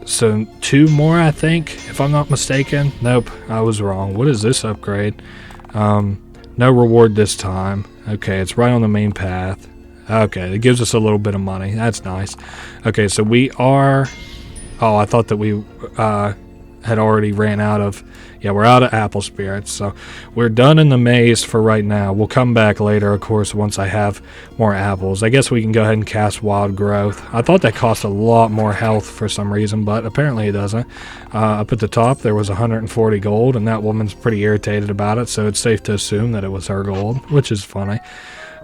So 2 more, I think, if I'm not mistaken. Nope, I was wrong. What is this upgrade? No reward this time. Okay, it's right on the main path. Okay, it gives us a little bit of money. That's nice. Okay, so we are... Oh, I thought that we had already ran out of... Yeah, we're out of apple spirits, so we're done in the maze for right now. We'll come back later, of course, once I have more apples. I guess we can go ahead and cast wild growth. I thought that cost a lot more health for some reason, but apparently it doesn't. Up at the top, there was 140 gold, and that woman's pretty irritated about it, so it's safe to assume that it was her gold, which is funny.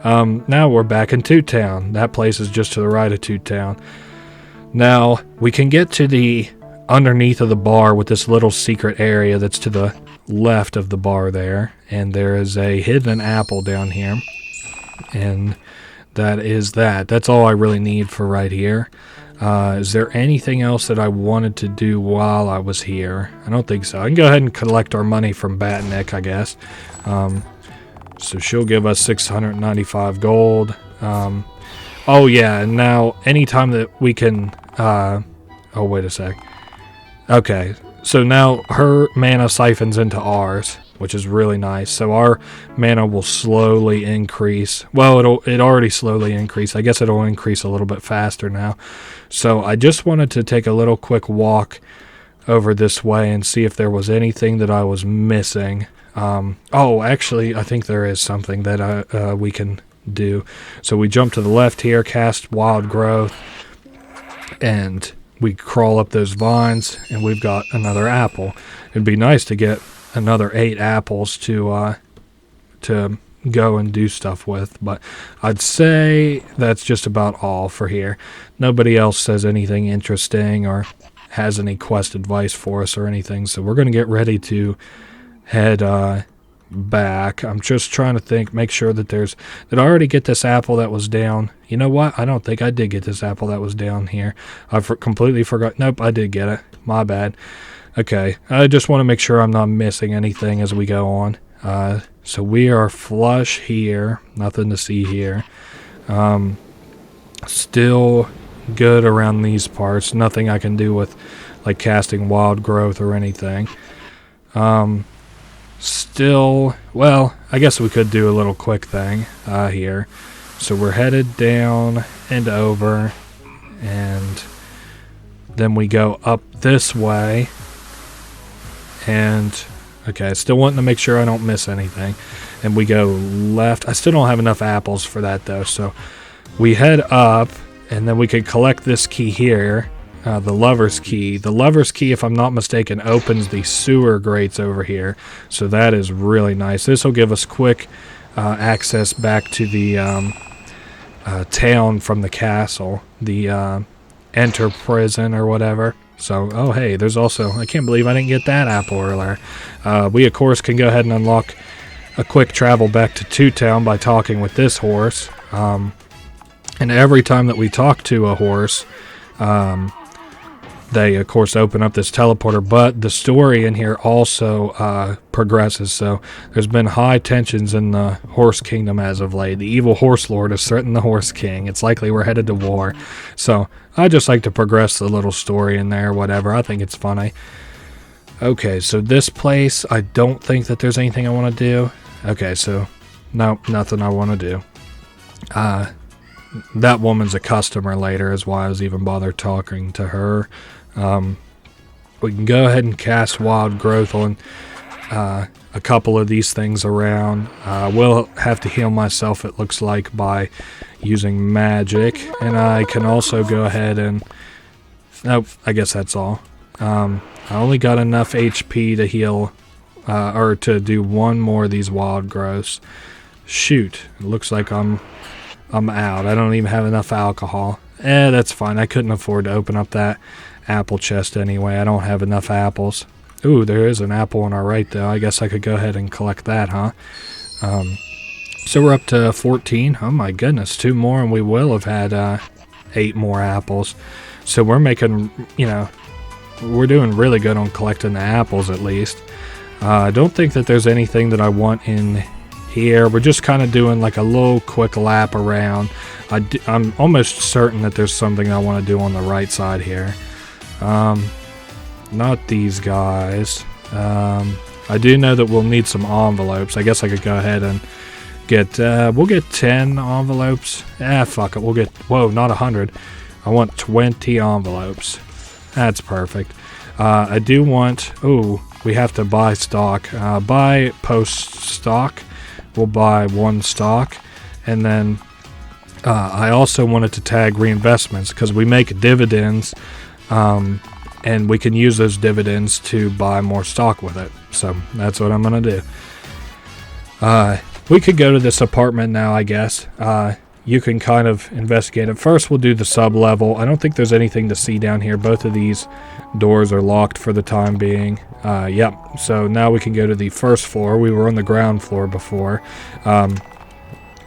Now we're back in Tutetown. That place is just to the right of Tutetown. Now, we can get to the underneath of the bar with this little secret area that's to the left of the bar there, and there is a hidden apple down here, and that is that. That's all I really need for right here. Is there anything else that I wanted to do while I was here? I don't think so. I can go ahead and collect our money from Batnick, I guess. So she'll give us 695 gold. Oh yeah, and now anytime that we can... oh, wait a sec. Okay, so now her mana siphons into ours, which is really nice. So our mana will slowly increase. Well, it already slowly increased. I guess it'll increase a little bit faster now. So I just wanted to take a little quick walk over this way and see if there was anything that I was missing. Oh, actually, I think there is something that we can do. So we jump to the left here, cast wild growth, and we crawl up those vines, and we've got another apple. It'd be nice to get another 8 apples to go and do stuff with, but I'd say that's just about all for here. Nobody else says anything interesting or has any quest advice for us or anything, so we're going to get ready to head back. I'm just trying to think, make sure that did I already get this apple that was down? You know what? I don't think I did get this apple that was down here. I completely forgot. Nope, I did get it. My bad. Okay, I just want to make sure I'm not missing anything as we go on. So we are flush here. Nothing to see here. Still good around these parts. Nothing I can do with like casting wild growth or anything. Still, well, I guess we could do a little quick thing here. So we're headed down and over, and then we go up this way. And, okay, still wanting to make sure I don't miss anything. And we go left. I still don't have enough apples for that, though. So we head up, and then we could collect this key here. The lover's key. The lover's key, if I'm not mistaken, opens the sewer grates over here. So that is really nice. This will give us quick access back to the town from the castle. The Enterpriston or whatever. So, oh hey, there's also... I can't believe I didn't get that apple earlier. We, of course, can go ahead and unlock a quick travel back to Tutetown by talking with this horse. And every time that we talk to a horse... they, of course, open up this teleporter, but the story in here also progresses, so there's been high tensions in the Horse Kingdom as of late. The evil Horse Lord has threatened the Horse King. It's likely we're headed to war. So I just like to progress the little story in there, whatever. I think it's funny. Okay, so this place, I don't think that there's anything I want to do. Okay, so, nope, nothing I want to do. That woman's a customer later, is why I was even bothered talking to her. We can go ahead and cast wild growth on a couple of these things around. Will have to heal myself, it looks like, by using magic. And I can also go ahead and... Nope, I guess that's all. I only got enough HP to heal, or to do one more of these wild growths. Shoot, it looks like I'm out. I don't even have enough alcohol. That's fine. I couldn't afford to open up that apple chest anyway. I don't have enough apples. Ooh, there is an apple on our right, though. I guess I could go ahead and collect that, huh? So we're up to 14. Oh, my goodness. 2 more, and we will have had 8 more apples. So we're making, you know, we're doing really good on collecting the apples, at least. I don't think that there's anything that I want in here. We're just kind of doing like a little quick lap around. I'm almost certain that there's something I want to do on the right side here. Not these guys. I do know that we'll need some envelopes. I guess I could go ahead and get, we'll get 10 envelopes. Fuck it, we'll get, whoa, not 100. I want 20 envelopes. That's perfect. I do want, we have to buy stock. Buy post stock. We'll buy 1 stock. And then I also wanted to tag reinvestments because we make dividends, and we can use those dividends to buy more stock with it. So that's what I'm going to do. We could go to this apartment now, I guess. You can kind of investigate it. First, we'll do the sub-level. I don't think there's anything to see down here. Both of these doors are locked for the time being. Yep. So now we can go to the first floor. We were on the ground floor before.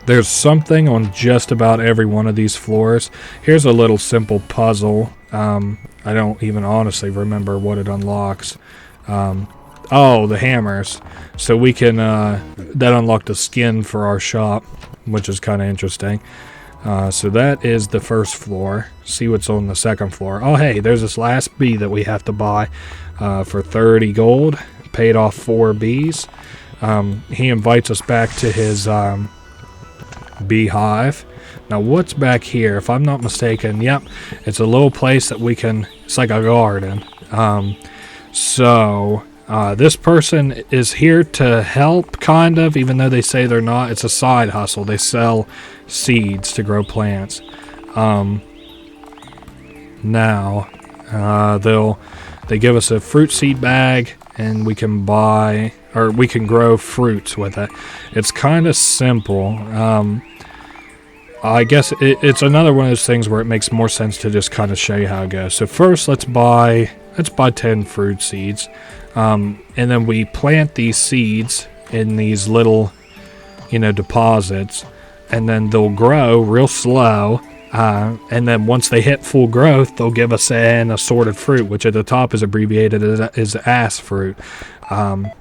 There's something on just about every one of these floors. Here's a little simple puzzle. I don't even honestly remember what it unlocks. Oh, the hammers. So we can, that unlocked a skin for our shop, which is kind of interesting. So that is the first floor. See what's on the second floor. Oh, hey, there's this last bee that we have to buy for 30 gold. Paid off 4 bees. He invites us back to his beehive. Now, what's back here? If I'm not mistaken, yep, it's a little place that we can, it's like a garden. This person is here to help, kind of, even though they say they're not. It's a side hustle. They sell seeds to grow plants. They give us a fruit seed bag, and we can buy, or we can grow fruits with it. It's kind of simple. I guess it's another one of those things where it makes more sense to just kind of show you how it goes. So first, let's buy 10 fruit seeds. And then we plant these seeds in these little, deposits, and then they'll grow real slow. And then once they hit full growth, they'll give us an assorted fruit, which at the top is abbreviated as ass fruit. And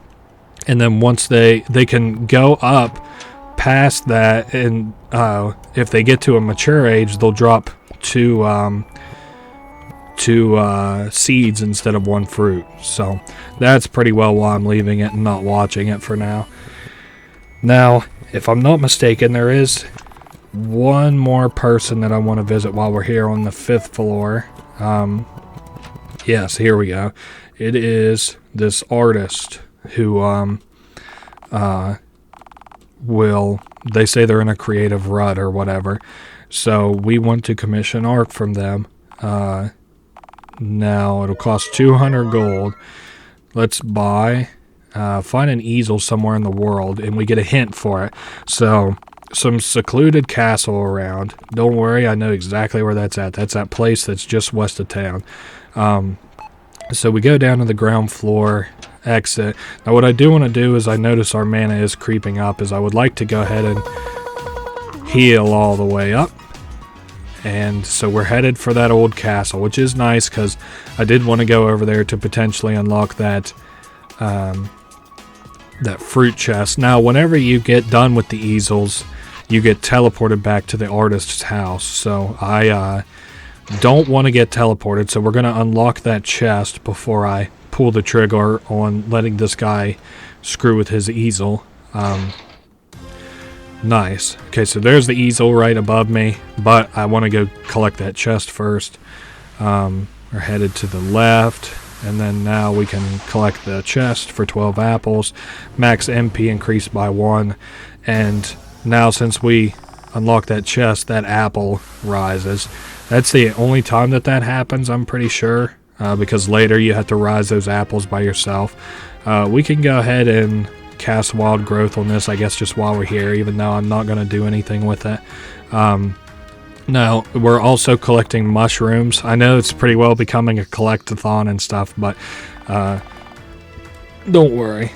then once they can go up past that, and if they get to a mature age, they'll drop two seeds instead of 1 fruit. So that's pretty well why I'm leaving it and not watching it for now. Now, if I'm not mistaken, there is one more person that I want to visit while we're here on the 5th floor. Yes, here we go. It is this artist who they say they're in a creative rut or whatever. So we want to commission art from them. Now it'll cost 200 gold. Let's buy, find an easel somewhere in the world, and we get a hint for it. So some secluded castle around. Don't worry, I know exactly where that's at. That's that place that's just west of town. So we go down to the ground floor, exit. Now what I do want to do is, I notice our mana is creeping up, is I would like to go ahead and heal all the way up. And so we're headed for that old castle, which is nice because I did want to go over there to potentially unlock that that fruit chest. Now, whenever you get done with the easels, you get teleported back to the artist's house. So I don't want to get teleported, so we're going to unlock that chest before I pull the trigger on letting this guy screw with his easel. Nice. Okay, so there's the easel right above me, but I want to go collect that chest first. We're headed to the left, and then now we can collect the chest for 12 apples. Max MP increased by 1, and now since we unlock that chest, that apple rises. That's the only time that happens, I'm pretty sure, because later you have to rise those apples by yourself. We can go ahead and cast wild growth on this, I guess, just while we're here, even though I'm not going to do anything with it. Now, we're also collecting mushrooms. I know it's pretty well becoming a collectathon and stuff, but don't worry.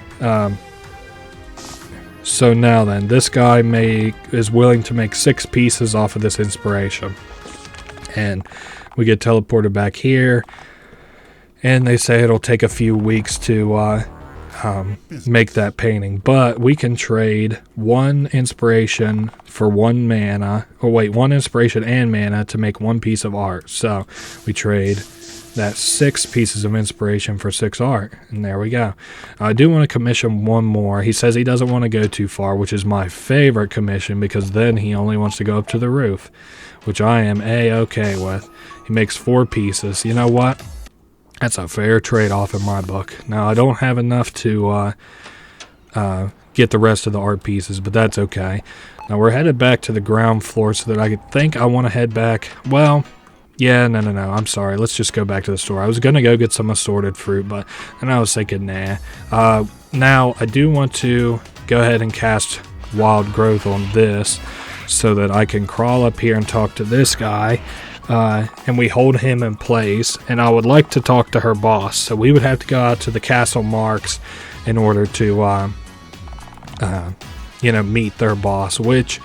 So now then, this guy is willing to make 6 pieces off of this inspiration. And we get teleported back here, and they say it'll take a few weeks to make that painting. But we can trade 1 inspiration for 1 mana. Or wait, 1 inspiration and mana to make 1 piece of art. So we trade that 6 pieces of inspiration for 6 art. And there we go. I do want to commission 1 more. He says he doesn't want to go too far, which is my favorite commission, because then he only wants to go up to the roof, which I am A-okay with. He makes 4 pieces. You know what? That's a fair trade-off in my book. Now, I don't have enough to get the rest of the art pieces, but that's okay. Now, we're headed back to the ground floor so that I want to head back. Well, yeah, no, I'm sorry. Let's just go back to the store. I was going to go get some assorted fruit, but then I was thinking, nah. Now, I do want to go ahead and cast Wild Growth on this so that I can crawl up here and talk to this guy, and we hold him in place. And I would like to talk to her boss, so we would have to go out to the castle marks in order to, meet their boss, which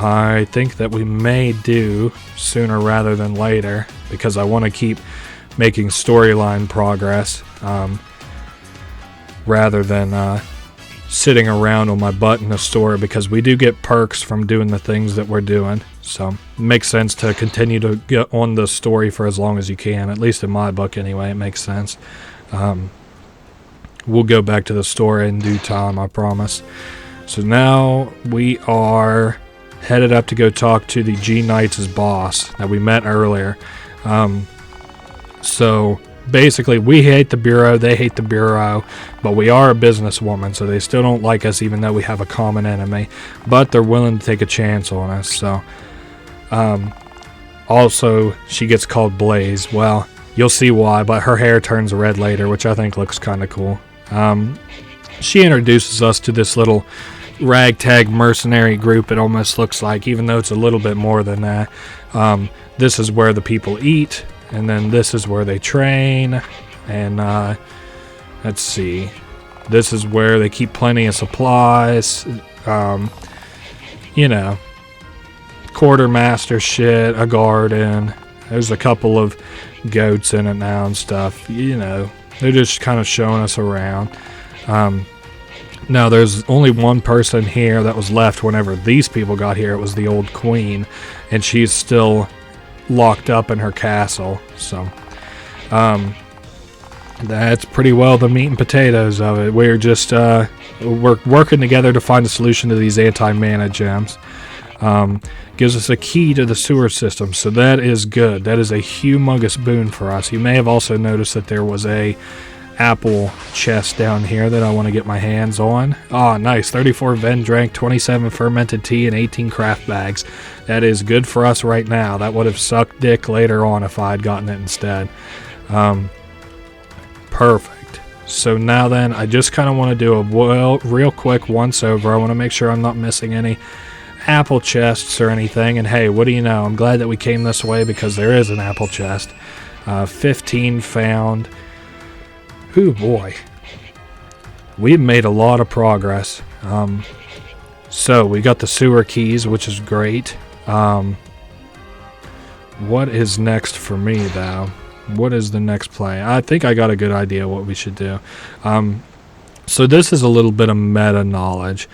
I think that we may do sooner rather than later, because I want to keep making storyline progress rather than sitting around on my butt in the store, because we do get perks from doing the things that we're doing. So it makes sense to continue to get on the story for as long as you can, at least in my book anyway. It makes sense. We'll go back to the store in due time, I promise. So now we are headed up to go talk to the G Knights' boss that we met earlier. So basically, we hate the Bureau, they hate the Bureau, but we are a businesswoman, so they still don't like us even though we have a common enemy. But they're willing to take a chance on us. So also, she gets called Blaze. Well, you'll see why, but her hair turns red later, which I think looks kind of cool. She introduces us to this little ragtag mercenary group, it almost looks like, even though it's a little bit more than that. This is where the people eat, and then this is where they train, and let's see, this is where they keep plenty of supplies, quartermaster shit, a garden, there's a couple of goats in it now and stuff. They're just kind of showing us around. Now, there's only one person here that was left whenever these people got here. It was the old queen, and she's still locked up in her castle. So, that's pretty well the meat and potatoes of it. We're just we're working together to find a solution to these anti-mana gems. Gives us a key to the sewer system, so that is good. That is a humongous boon for us. You may have also noticed that there was a apple chest down here that I want to get my hands on. Oh, nice. 34 Vendrank, 27 fermented tea, and 18 craft bags. That is good for us right now. That would have sucked dick later on if I had gotten it instead. Perfect. So now then, I just kind of want to do a real quick once over. I want to make sure I'm not missing any apple chests or anything. And hey, what do you know? I'm glad that we came this way because there is an apple chest. 15 found. Ooh, boy. We've made a lot of progress. So, we got the sewer keys, which is great. What is next for me, though? What is the next play? I think I got a good idea what we should do. So this is a little bit of meta knowledge,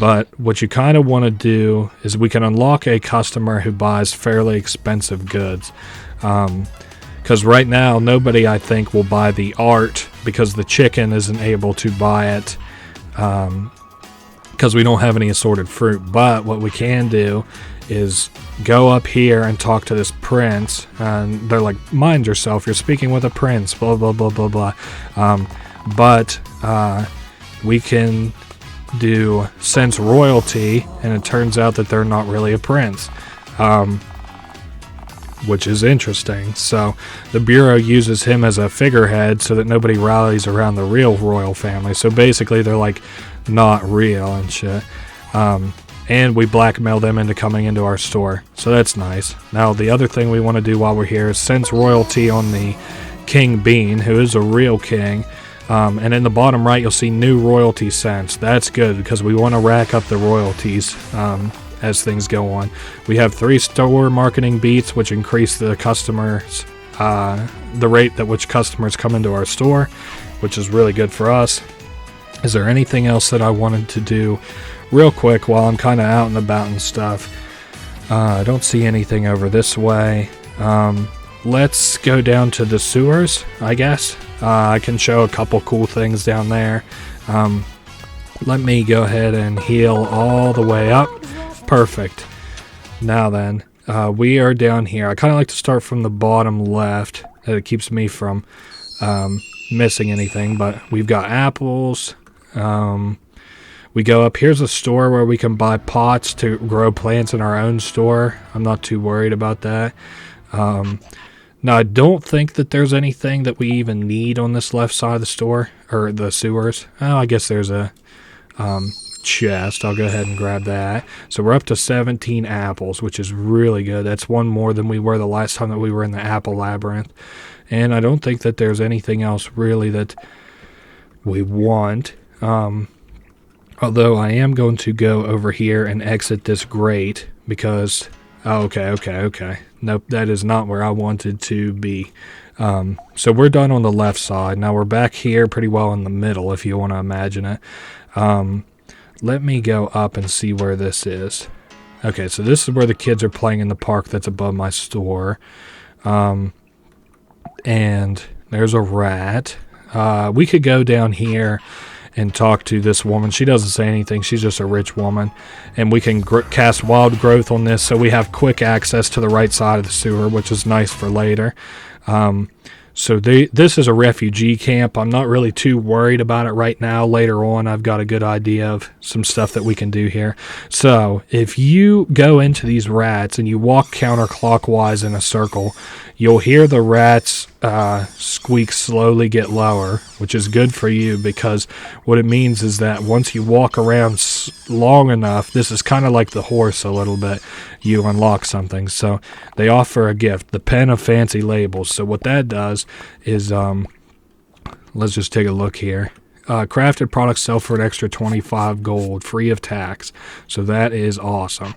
but what you kind of want to do is we can unlock a customer who buys fairly expensive goods. Because right now, nobody, I think, will buy the art because the chicken isn't able to buy it because we don't have any assorted fruit. But what we can do is go up here and talk to this prince. And they're like, mind yourself, you're speaking with a prince, blah, blah, blah, blah, blah. But we can do sense royalty, and it turns out that they're not really a prince. Which is interesting. So the Bureau uses him as a figurehead so that nobody rallies around the real royal family. So basically they're like not real and shit. And we blackmail them into coming into our store. So that's nice. Now the other thing we want to do while we're here is sense royalty on the King Bean, who is a real king. And in the bottom right you'll see new royalty sense. That's good because we want to rack up the royalties. As things go on. We have 3 store marketing beats, which increase the customers, the rate at which customers come into our store, which is really good for us. Is there anything else that I wanted to do real quick while I'm kind of out and about and stuff? I don't see anything over this way. Let's go down to the sewers, I guess. I can show a couple cool things down there. Let me go ahead and heal all the way up. Perfect. Now then, we are down here. I kind of like to start from the bottom left. It keeps me from missing anything, but we've got apples. We go up. Here's a store where we can buy pots to grow plants in our own store. I'm not too worried about that. Now, I don't think that there's anything that we even need on this left side of the store, or the sewers. Oh, I guess there's a chest. I'll go ahead and grab that. So we're up to 17 apples, which is really good. That's one more than we were the last time that we were in the apple labyrinth. And I don't think that there's anything else really that we want. Although I am going to go over here and exit this grate because... Oh, okay. Nope, that is not where I wanted to be. So we're done on the left side. Now we're back here pretty well in the middle, if you want to imagine it. Let me go up and see where this is. Okay, so this is where the kids are playing in the park that's above my store. And there's a rat. We could go down here and talk to this woman. She doesn't say anything. She's just a rich woman. And we can cast wild growth on this so we have quick access to the right side of the sewer, which is nice for later. So this is a refugee camp. I'm not really too worried about it right now. Later on, I've got a good idea of some stuff that we can do here. So if you go into these rats and you walk counterclockwise in a circle, you'll hear the rats squeak slowly get lower, which is good for you because what it means is that once you walk around long enough, this is kind of like the horse a little bit, you unlock something. So they offer a gift, the pen of fancy labels. So what that does is, let's just take a look here. Crafted products sell for an extra 25 gold, free of tax. So that is awesome.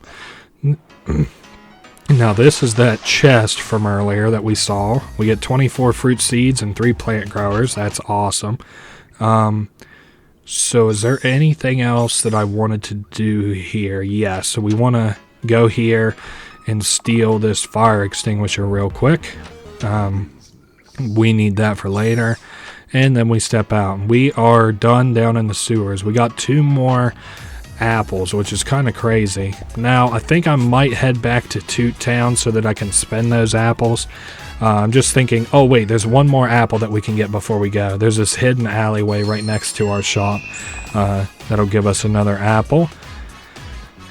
Now this is that chest from earlier that we saw. We get 24 fruit seeds and 3 plant growers. That's awesome. So is there anything else that I wanted to do here? Yeah, so we want to go here and steal this fire extinguisher real quick. We need that for later. And then we step out. We are done down in the sewers. We got 2 more apples, which is kind of crazy. Now, I think I might head back to Tutetown so that I can spend those apples. I'm just thinking, oh wait, there's one more apple that we can get before we go. There's this hidden alleyway right next to our shop. That'll give us another apple.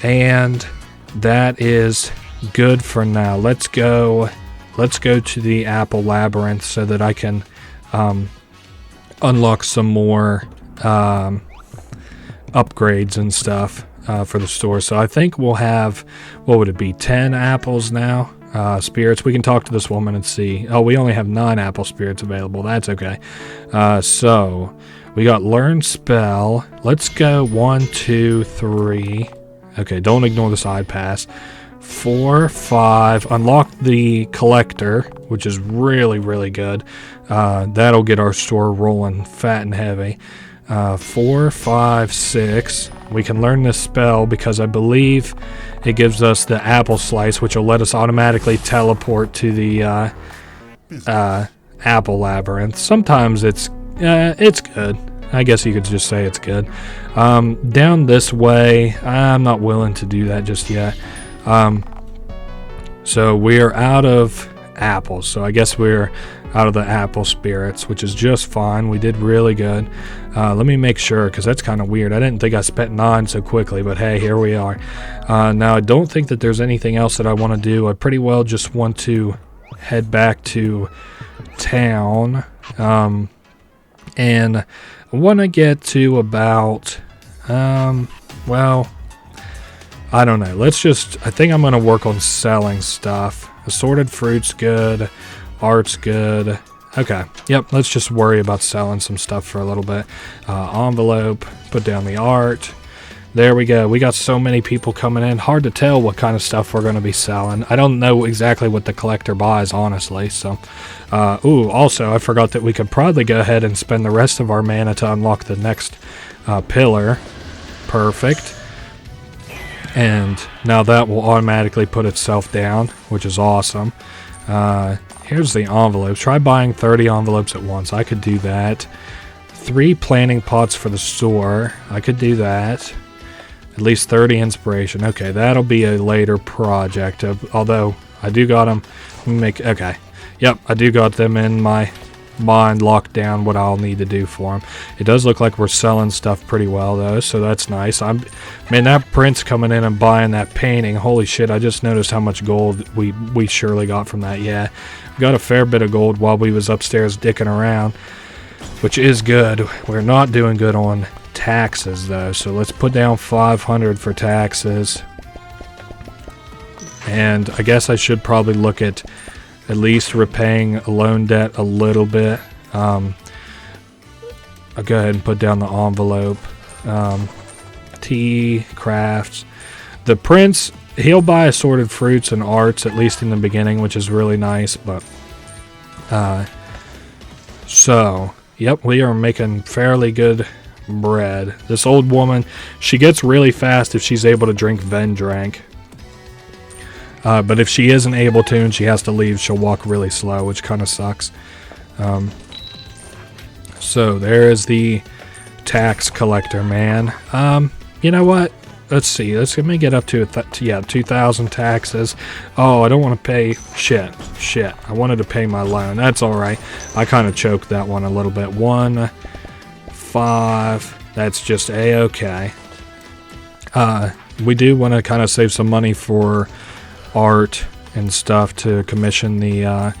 And that is good for now. Let's go to the apple labyrinth so that I can unlock some more upgrades and stuff for the store. So I think we'll have, what would it be, 10 apples now? Spirits. We can talk to this woman and see. Oh, we only have 9 apple spirits available. That's okay. So we got learn spell. Let's go 1, 2, 3. Okay, don't ignore the side pass. 4, 5. Unlock the collector, which is really, really good. That'll get our store rolling fat and heavy. 4, 5, 6. We can learn this spell because I believe it gives us the apple slice, which will let us automatically teleport to the apple labyrinth. Sometimes it's good. I guess you could just say it's good. Down this way, I'm not willing to do that just yet. So we're out of apples. So I guess we're out of the apple spirits, which is just fine. We did really good. Let me make sure, because that's kind of weird. I didn't think I spent 9 so quickly, but hey, here we are. Now, I don't think that there's anything else that I want to do. I pretty well just want to head back to town. And I want to get to about, well, I don't know. I think I'm going to work on selling stuff. Assorted fruit's good. Art's good. Okay. Yep. Let's just worry about selling some stuff for a little bit. Envelope. Put down the art. There we go. We got so many people coming in. Hard to tell what kind of stuff we're going to be selling. I don't know exactly what the collector buys, honestly. So, ooh, also, I forgot that we could probably go ahead and spend the rest of our mana to unlock the next pillar. Perfect. And now that will automatically put itself down, which is awesome. Here's the envelope. Try buying 30 envelopes at once. I could do that. 3 planting pots for the store. I could do that. At least 30 inspiration. Okay, that'll be a later project. Although, I do got them. Okay. Yep, I do got them in my mind locked down what I'll need to do for them. It does look like we're selling stuff pretty well, though, so that's nice. Man, that prince coming in and buying that painting. Holy shit, I just noticed how much gold we surely got from that. Yeah, we got a fair bit of gold while we was upstairs dicking around, which is good. We're not doing good on taxes, though, so let's put down 500 for taxes. And I guess I should probably look at least repaying a loan debt a little bit. I'll go ahead and put down the envelope. Tea, crafts. The prince, he'll buy assorted fruits and arts, at least in the beginning, which is really nice. But so, yep, we are making fairly good bread. This old woman, she gets really fast if she's able to drink Vendrank. But if she isn't able to and she has to leave, she'll walk really slow, which kind of sucks. So there is the tax collector, man. You know what? Let's see. Let me get up to 2,000 taxes. Oh, I don't want to pay shit. I wanted to pay my loan. That's all right. I kind of choked that one a little bit. 1, 5. That's just a-okay. We do want to kind of save some money for art and stuff to commission the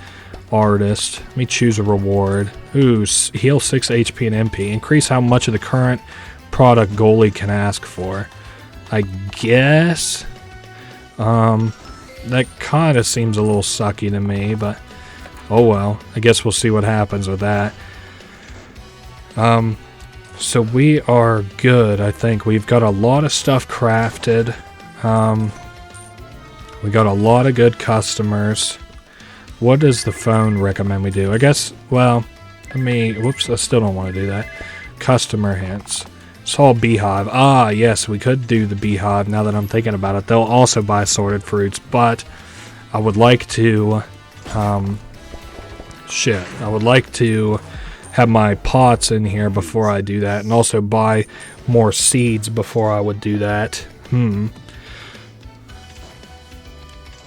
artist. Let me choose a reward. Ooh, heal 6 HP and MP. Increase how much of the current product goalie can ask for. I guess that kind of seems a little sucky to me, but oh well. I guess we'll see what happens with that. So we are good, I think. We've got a lot of stuff crafted. We got a lot of good customers. What does the phone recommend we do? I guess, well, whoops, I still don't want to do that. Customer hints. Saw beehive. Ah, yes, we could do the beehive now that I'm thinking about it. They'll also buy assorted fruits, but I would like to, I would like to have my pots in here before I do that, and also buy more seeds before I would do that.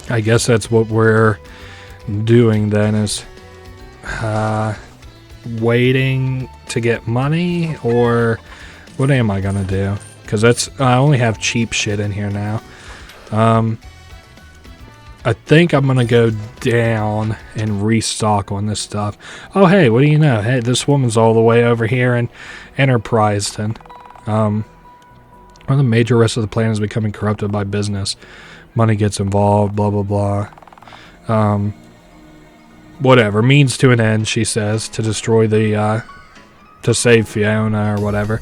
I guess that's what we're doing then, is waiting to get money, or what am I gonna do? Because I only have cheap shit in here now. I think I'm gonna go down and restock on this stuff. Oh hey, what do you know? Hey, this woman's all the way over here in Enterpriston. One of the major risks of the planet is becoming corrupted by business. Money gets involved, blah blah blah. Whatever, means to an end, she says, to destroy the to save Faeona or whatever.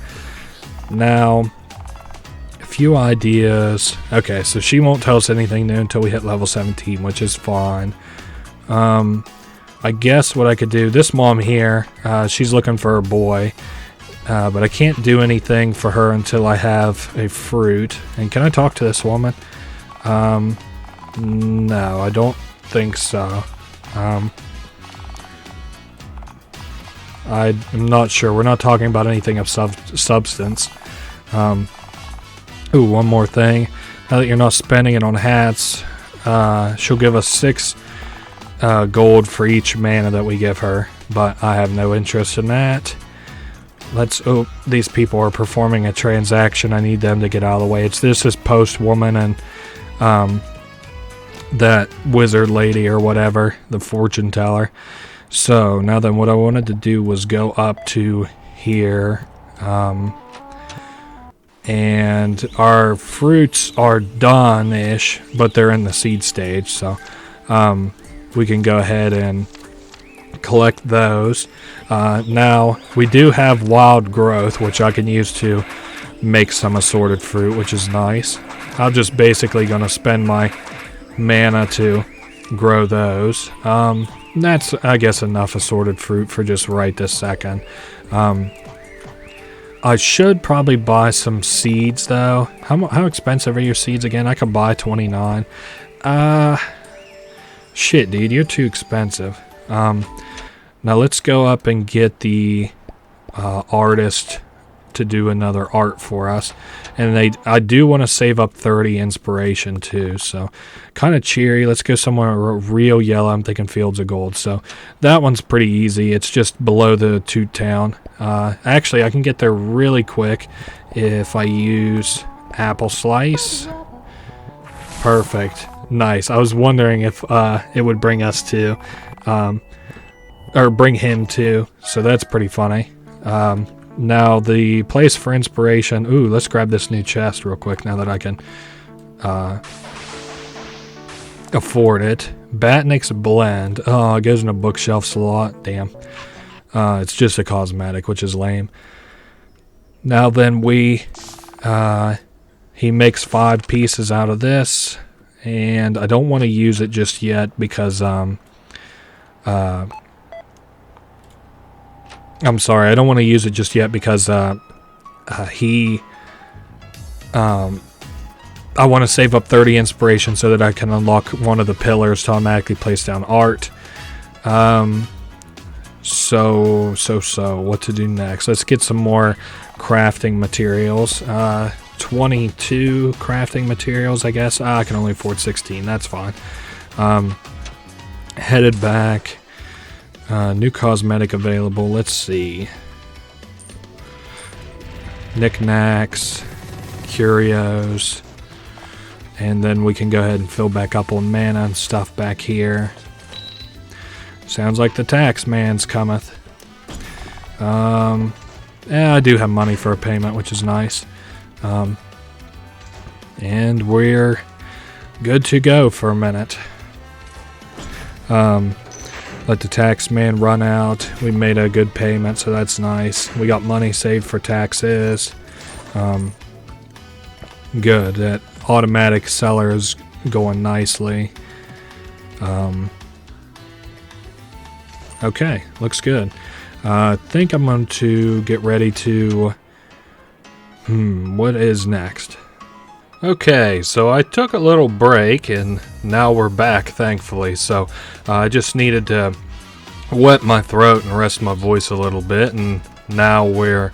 Now, a few ideas. Okay, so she won't tell us anything new until we hit level 17, which is fine. I guess what I could do, this mom here, she's looking for a boy, but I can't do anything for her until I have a fruit. And can I talk to this woman? No, I don't think so. I'm not sure. We're not talking about anything of substance. Ooh, one more thing. Now that you're not spending it on hats, she'll give us 6 gold for each mana that we give her, but I have no interest in that. Oh, these people are performing a transaction. I need them to get out of the way. This is Post Woman and that wizard lady or whatever, the fortune teller. So now then, what I wanted to do was go up to here, and our fruits are done-ish, but they're in the seed stage, so we can go ahead and collect those. Now we do have wild growth, which I can use to make some assorted fruit, which is nice. I'm just basically going to spend my mana to grow those. That's, I guess, enough assorted fruit for just right this second. I should probably buy some seeds, though. How expensive are your seeds again? I could buy 29. Shit, dude, you're too expensive. Now let's go up and get the artist to do another art for us. And I do want to save up 30 inspiration, too. So, kind of cheery. Let's go somewhere real yellow. I'm thinking Fields of Gold. So, that one's pretty easy. It's just below the Tutetown. Actually, I can get there really quick if I use Apple Slice. Perfect. Nice. I was wondering if it would bring us to, or bring him to. So, that's pretty funny. Now, the place for inspiration... Ooh, let's grab this new chest real quick now that I can afford it. Batnik's Blend. Oh, it goes in a bookshelf slot. Damn. It's just a cosmetic, which is lame. Now then, he makes 5 pieces out of this. And I don't want to use it just yet because... I'm sorry, I don't want to use it just yet because I want to save up 30 inspiration so that I can unlock one of the pillars to automatically place down art. So, what to do next? Let's get some more crafting materials. 22 crafting materials, I guess. I can only afford 16, that's fine. Headed back. New cosmetic available. Let's see. Knickknacks, curios, and then we can go ahead and fill back up on mana and stuff back here. Sounds like the tax man's cometh. Yeah, I do have money for a payment, which is nice. And we're good to go for a minute. Let the tax man run out. We made a good payment, so that's nice. We got money saved for taxes. Good. That automatic seller is going nicely. Okay, looks good. I think I'm going to get ready to... what is next? Okay, so I took a little break, and now we're back, thankfully. So I just needed to wet my throat and rest my voice a little bit, and now we're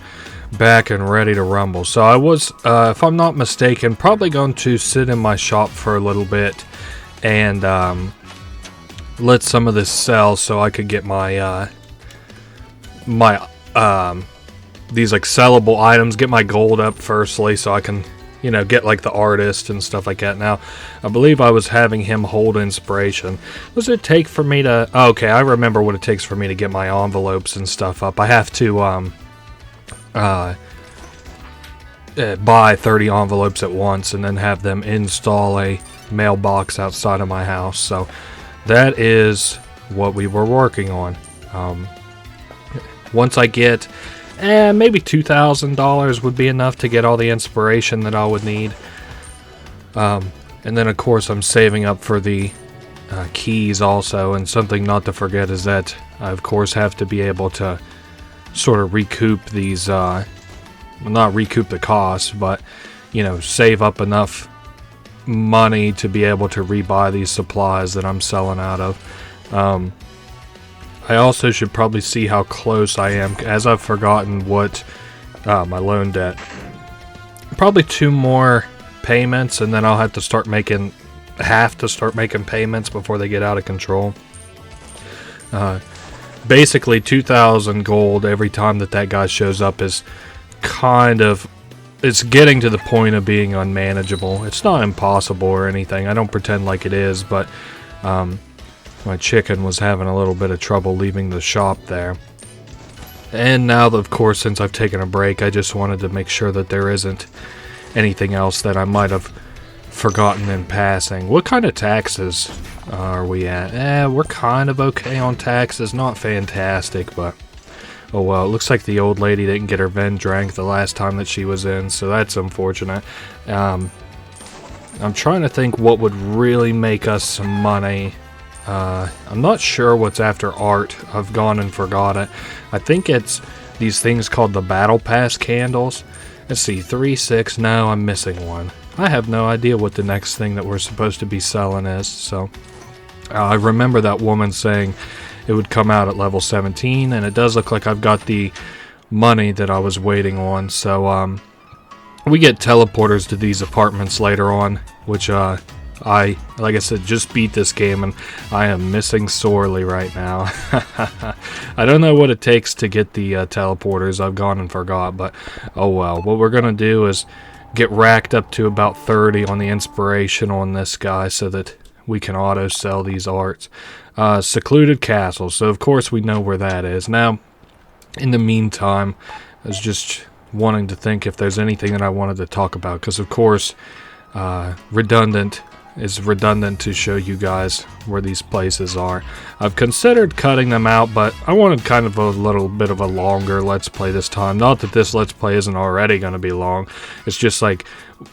back and ready to rumble. So I was, if I'm not mistaken, probably going to sit in my shop for a little bit and let some of this sell so I could get my these like sellable items, get my gold up firstly so I can, you know, get like the artist and stuff like that. Now, I believe I was having him hold inspiration. What does it take for me to... Oh, okay, I remember what it takes for me to get my envelopes and stuff up. I have to buy 30 envelopes at once and then have them install a mailbox outside of my house. So that is what we were working on. Once I get... maybe $2,000 would be enough to get all the inspiration that I would need. And then, of course, I'm saving up for the keys also. And something not to forget is that I, of course, have to be able to sort of recoup these... well, not recoup the costs, but, you know, save up enough money to be able to rebuy these supplies that I'm selling out of. I also should probably see how close I am, as I've forgotten what my loan debt. Probably 2 more payments, and then I'll have to start making payments before they get out of control. Basically, 2,000 gold every time that guy shows up is kind of... It's getting to the point of being unmanageable. It's not impossible or anything. I don't pretend like it is, but... my chicken was having a little bit of trouble leaving the shop there. And now, of course, since I've taken a break, I just wanted to make sure that there isn't anything else that I might have forgotten in passing. What kind of taxes are we at? We're kind of okay on taxes. Not fantastic, but Oh well, it looks like the old lady didn't get her Ven drank the last time that she was in, so that's unfortunate. I'm trying to think what would really make us some money. I'm not sure what's after art. I've gone and forgot it. I think it's these things called the Battle Pass candles. Let's see, 3, 6, no, I'm missing one. I have no idea what the next thing that we're supposed to be selling is, so... I remember that woman saying it would come out at level 17, and it does look like I've got the money that I was waiting on, so, we get teleporters to these apartments later on, which, like I said, just beat this game, and I am missing sorely right now. I don't know what it takes to get the teleporters. I've gone and forgot, but oh well. What we're going to do is get racked up to about 30 on the inspiration on this guy so that we can auto-sell these arts. Secluded castle, so of course we know where that is. Now, in the meantime, I was just wanting to think if there's anything that I wanted to talk about, because of course, redundant to show you guys where these places are. I've considered cutting them out, but I wanted kind of a little bit of a longer Let's Play this time. Not that this Let's Play isn't already going to be long. It's just like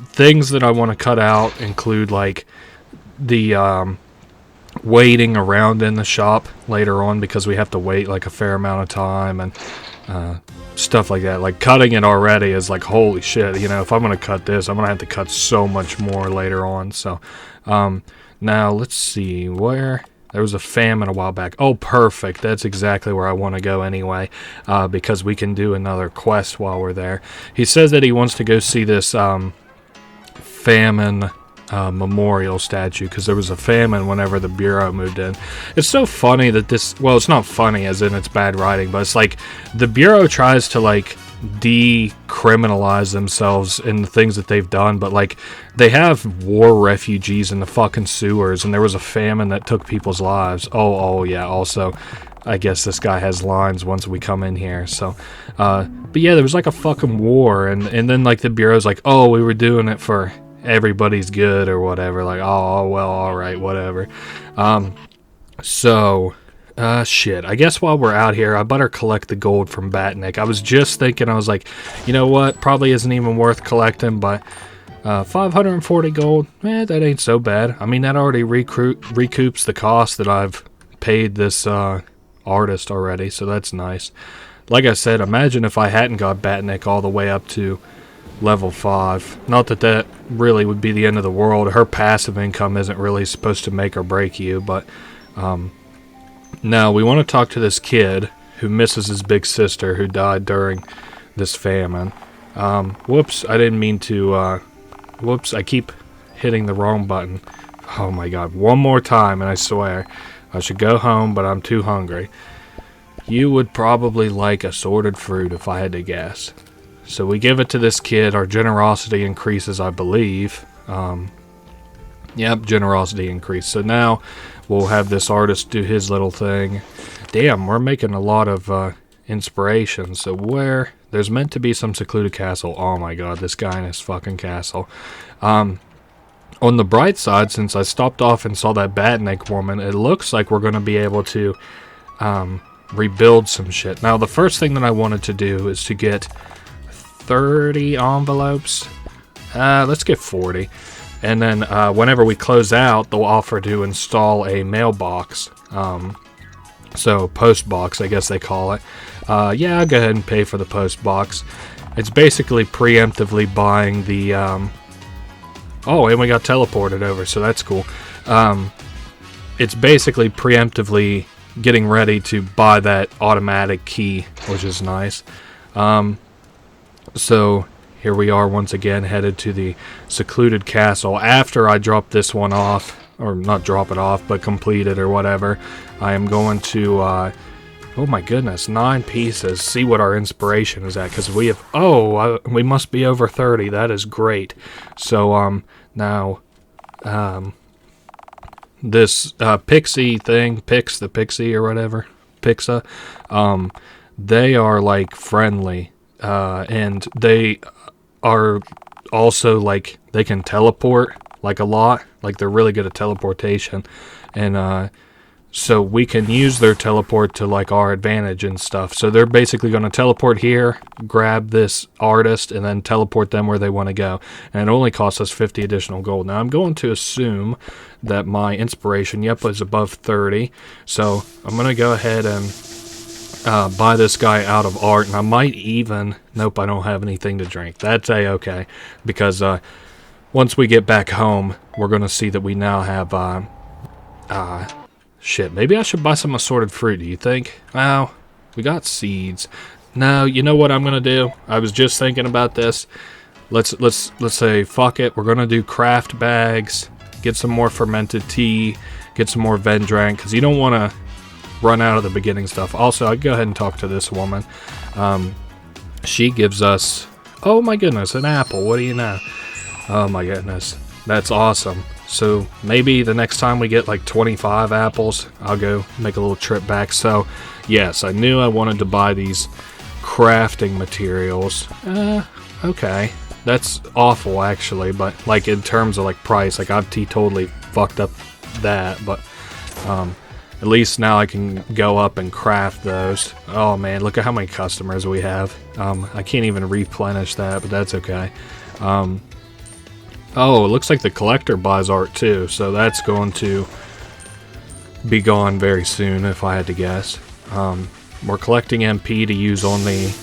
things that I want to cut out include like the waiting around in the shop later on, because we have to wait like a fair amount of time and stuff like that. Like cutting it already is like, holy shit, you know, if I'm going to cut this, I'm going to have to cut so much more later on. So, now let's see where there was a famine a while back. Oh, perfect. That's exactly where I want to go anyway, because we can do another quest while we're there. He says that he wants to go see this, famine memorial statue, because there was a famine whenever the Bureau moved in. It's so funny that this, well, it's not funny as in it's bad writing, but it's like the Bureau tries to like decriminalize themselves in the things that they've done, but like they have war refugees in the fucking sewers, and there was a famine that took people's lives. Oh yeah, also I guess this guy has lines once we come in here, so but yeah, there was like a fucking war, and then like the Bureau's like, oh, we were doing it for everybody's good or whatever, like, oh well, alright, whatever. Shit, I guess while we're out here I better collect the gold from Batnik. I was just thinking, I was like, you know what, probably isn't even worth collecting, but 540 gold, that ain't so bad. I mean, that already recoups the cost that I've paid this artist already, so that's nice. Like I said, imagine if I hadn't got Batnik all the way up to level 5. Not that that really would be the end of the world. Her passive income isn't really supposed to make or break you, but now we want to talk to this kid who misses his big sister who died during this famine. Whoops, I didn't mean to, whoops, I keep hitting the wrong button. Oh my god, one more time and I swear I should go home, but I'm too hungry. You would probably like assorted fruit if I had to guess. So we give it to this kid. Our generosity increases, I believe. Yep, generosity increased. So now we'll have this artist do his little thing. Damn, we're making a lot of inspiration. So where... There's meant to be some secluded castle. Oh my god, this guy in his fucking castle. On the bright side, since I stopped off and saw that Batnik woman, it looks like we're going to be able to rebuild some shit. Now, the first thing that I wanted to do is to get 30 envelopes. Let's get 40. And then whenever we close out, they'll offer to install a mailbox. So, post box, I guess they call it. Yeah, I'll go ahead and pay for the post box. It's basically preemptively buying the... Oh, and we got teleported over, so that's cool. It's basically preemptively getting ready to buy that automatic key, which is nice. So here we are once again headed to the secluded castle. After I drop this one off, or not drop it off, but complete it or whatever, I am going to, oh my goodness, 9 pieces, see what our inspiration is at, because we have, we must be over 30, that is great. So, now, this, pixie thing, the pixie or whatever, Pixa, they are, like, friendly. And they are also, like, they can teleport, like, a lot. Like, they're really good at teleportation. And, so we can use their teleport to like our advantage and stuff. So they're basically going to teleport here, grab this artist, and then teleport them where they want to go. And it only costs us 50 additional gold. Now I'm going to assume that my inspiration, is above 30. So I'm going to go ahead and buy this guy out of art. And I might even, nope, I don't have anything to drink. That's a-okay. Because once we get back home, we're going to see that we now have shit, maybe I should buy some assorted fruit, do you think? Well, we got seeds. No, you know what I'm gonna do? I was just thinking about this. Let's say fuck it. We're gonna do craft bags, get some more fermented tea, get some more Vendrank, because you don't want to run out of the beginning stuff. Also, I'd go ahead and talk to this woman. She gives us, oh my goodness, an apple. What do you know? Oh my goodness, that's awesome. So maybe the next time we get like 25 apples, I'll go make a little trip back. So yes, I knew I wanted to buy these crafting materials. Okay, that's awful actually, but like in terms of like price, like I've totally fucked up that, but at least now I can go up and craft those. Oh man, look at how many customers we have. I can't even replenish that, but that's okay. Oh, it looks like the collector buys art too, so that's going to be gone very soon if I had to guess. We're collecting MP to use on the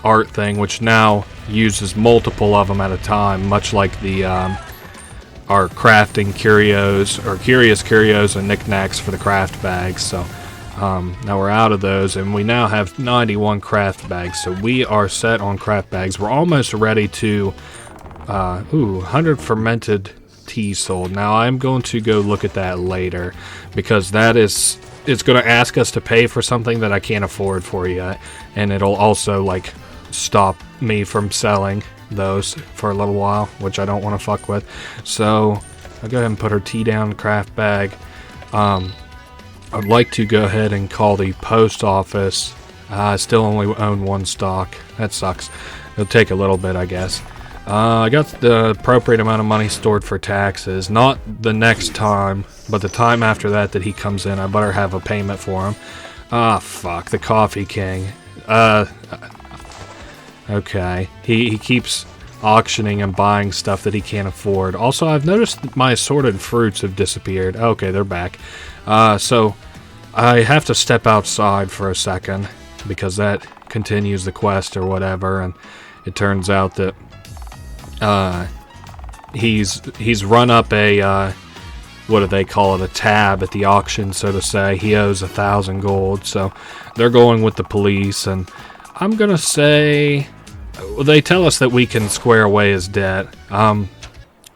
art thing, which now uses multiple of them at a time, much like the our crafting curios, or curious curios and knickknacks for the craft bags. So now we're out of those, and we now have 91 craft bags, so we are set on craft bags. We're almost ready to 100 fermented tea sold. Now I'm going to go look at that later, because it's going to ask us to pay for something that I can't afford for yet, and it'll also like stop me from selling those for a little while, which I don't want to fuck with. So I'll go ahead and put her tea down in the craft bag. I'd like to go ahead and call the post office. I still only own one stock. That sucks. It'll take a little bit, I guess. I got the appropriate amount of money stored for taxes. Not the next time, but the time after that he comes in, I better have a payment for him. Ah, fuck. The Coffee King. Okay. He keeps auctioning and buying stuff that he can't afford. Also, I've noticed my assorted fruits have disappeared. Okay, they're back. So I have to step outside for a second, because that continues the quest or whatever, and it turns out that he's run up a what do they call it, a tab at the auction, so to say. He owes 1,000 gold, so they're going with the police, and I'm gonna say, well, they tell us that we can square away his debt.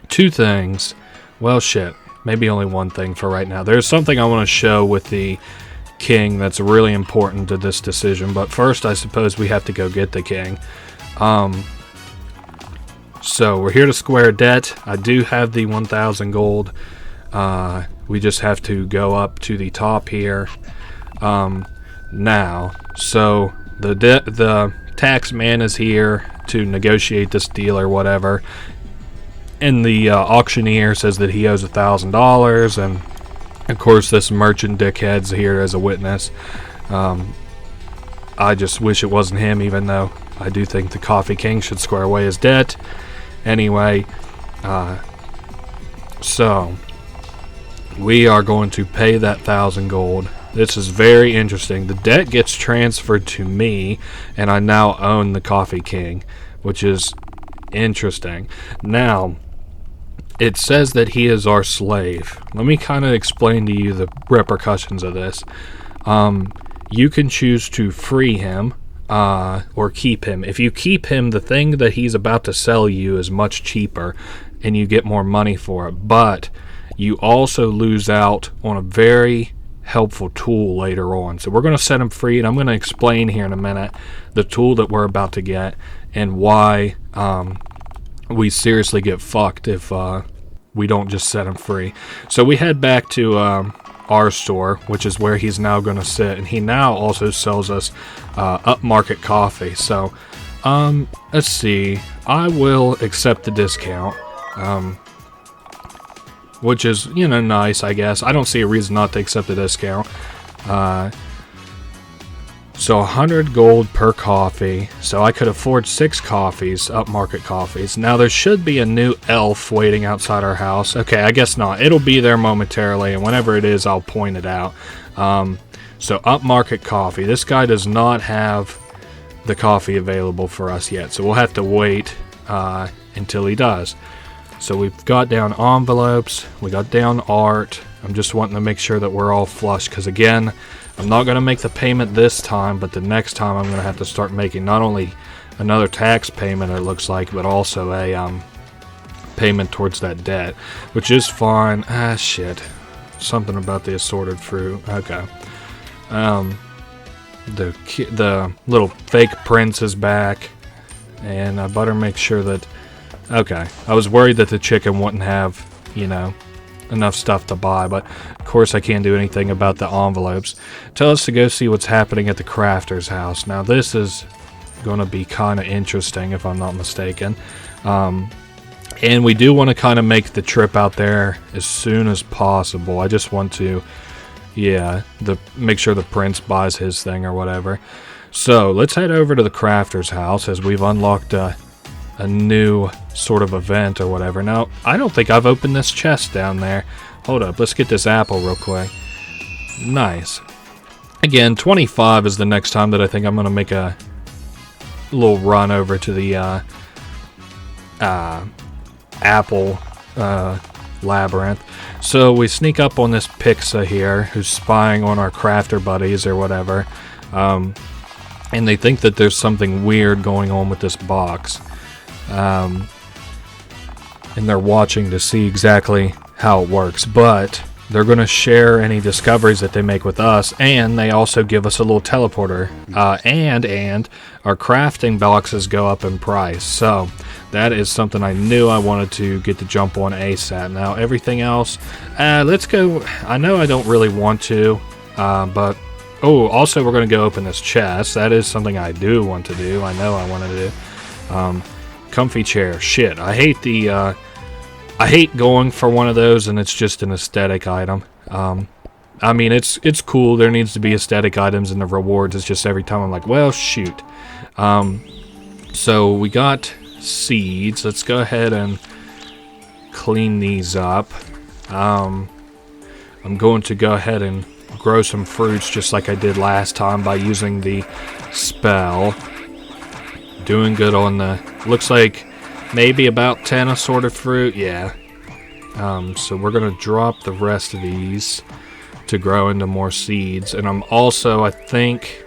Two things. Well, shit, maybe only one thing for right now. There's something I want to show with the king that's really important to this decision, but first I suppose we have to go get the king. So we're here to square debt. I do have the 1,000 gold. We just have to go up to the top here now. So the tax man is here to negotiate this deal or whatever, and the auctioneer says that he owes $1,000, and of course this merchant dickhead's here as a witness. I just wish it wasn't him, even though I do think the Coffee King should square away his debt. Anyway, so we are going to pay that 1,000 gold. This is very interesting. The debt gets transferred to me, and I now own the Coffee King, which is interesting. Now, it says that he is our slave. Let me kind of explain to you the repercussions of this. You can choose to free him, or keep him. If you keep him, the thing that he's about to sell you is much cheaper, and you get more money for it. But you also lose out on a very helpful tool later on. So we're going to set him free, and I'm going to explain here in a minute the tool that we're about to get and why we seriously get fucked if we don't just set him free. So we head back to our store, which is where he's now going to sit, and he now also sells us upmarket coffee. So let's see, I will accept the discount. which is, you know, nice, I guess. I don't see a reason not to accept a discount. So 100 gold per coffee, so I could afford 6 coffees, upmarket coffees. Now there should be a new elf waiting outside our house. Okay, I guess not. It'll be there momentarily, and whenever it is, I'll point it out. So upmarket coffee. This guy does not have the coffee available for us yet, so we'll have to wait until he does. So we've got down envelopes, we got down art. I'm just wanting to make sure that we're all flush, because again, I'm not going to make the payment this time, but the next time I'm going to have to start making not only another tax payment, it looks like, but also a payment towards that debt, which is fine. Ah, shit. Something about the assorted fruit. Okay. The little fake prince is back, and I better make sure that... Okay. I was worried that the chicken wouldn't have, you know, enough stuff to buy, but of course I can't do anything about the envelopes. Tell us to go see what's happening at the crafter's house. Now this is going to be kind of interesting if I'm not mistaken, and we do want to kind of make the trip out there as soon as possible. I just want to make sure the prince buys his thing or whatever. So let's head over to the crafter's house, as we've unlocked a new sort of event or whatever. Now, I don't think I've opened this chest down there. Hold up, let's get this apple real quick. Nice. Again, 25 is the next time that I think I'm going to make a little run over to the apple labyrinth. So we sneak up on this Pixa here, who's spying on our crafter buddies or whatever, and they think that there's something weird going on with this box. And they're watching to see exactly how it works, but they're going to share any discoveries that they make with us, and they also give us a little teleporter, and our crafting boxes go up in price. So that is something I knew I wanted to get the jump on ASAP. Now everything else, let's go. I know I don't really want to, but also we're going to go open this chest. That is something I do want to do. I know I want to do. Comfy chair. Shit, I hate going for one of those and it's just an aesthetic item. I mean, it's cool. There needs to be aesthetic items in the rewards. It's just every time I'm like, well, shoot. So we got seeds. Let's go ahead and clean these up. I'm going to go ahead and grow some fruits just like I did last time by using the spell. Doing good on the... Looks like maybe about 10 assorted fruit. Yeah. So we're going to drop the rest of these to grow into more seeds. And I'm also, I think...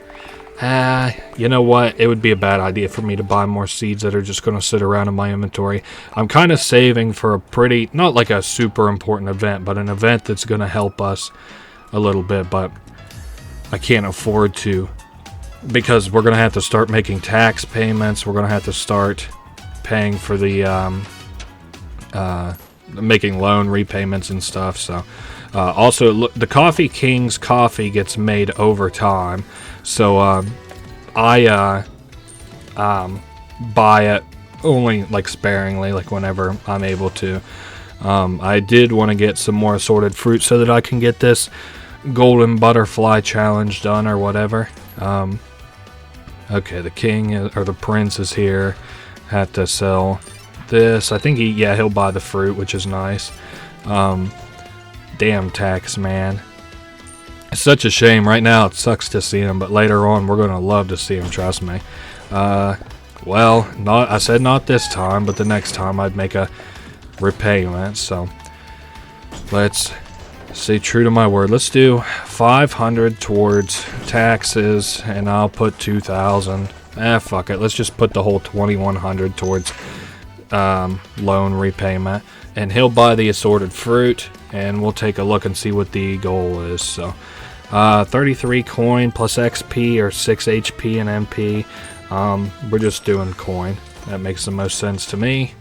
you know what? It would be a bad idea for me to buy more seeds that are just going to sit around in my inventory. I'm kind of saving for a pretty... Not like a super important event, but an event that's going to help us a little bit. But I can't afford to... Because we're going to have to start making tax payments. We're going to have to start paying for the making loan repayments and stuff. So also, look, the Coffee King's coffee gets made over time. So I buy it only like sparingly, like whenever I'm able to. I did want to get some more assorted fruit so that I can get this golden butterfly challenge done or whatever. Okay, the king or the prince is here. Had to sell this. I think he'll buy the fruit, which is nice. Damn tax man. It's such a shame. Right now it sucks to see him, but later on we're gonna love to see him, trust me. Well, I said not this time, but the next time I'd make a repayment, so let's stay true to my word. Let's do 500 towards taxes, and I'll put 2,000. Fuck it. Let's just put the whole 2,100 towards loan repayment, and he'll buy the assorted fruit, and we'll take a look and see what the goal is. So, 33 coin plus XP or 6 HP and MP. We're just doing coin. That makes the most sense to me.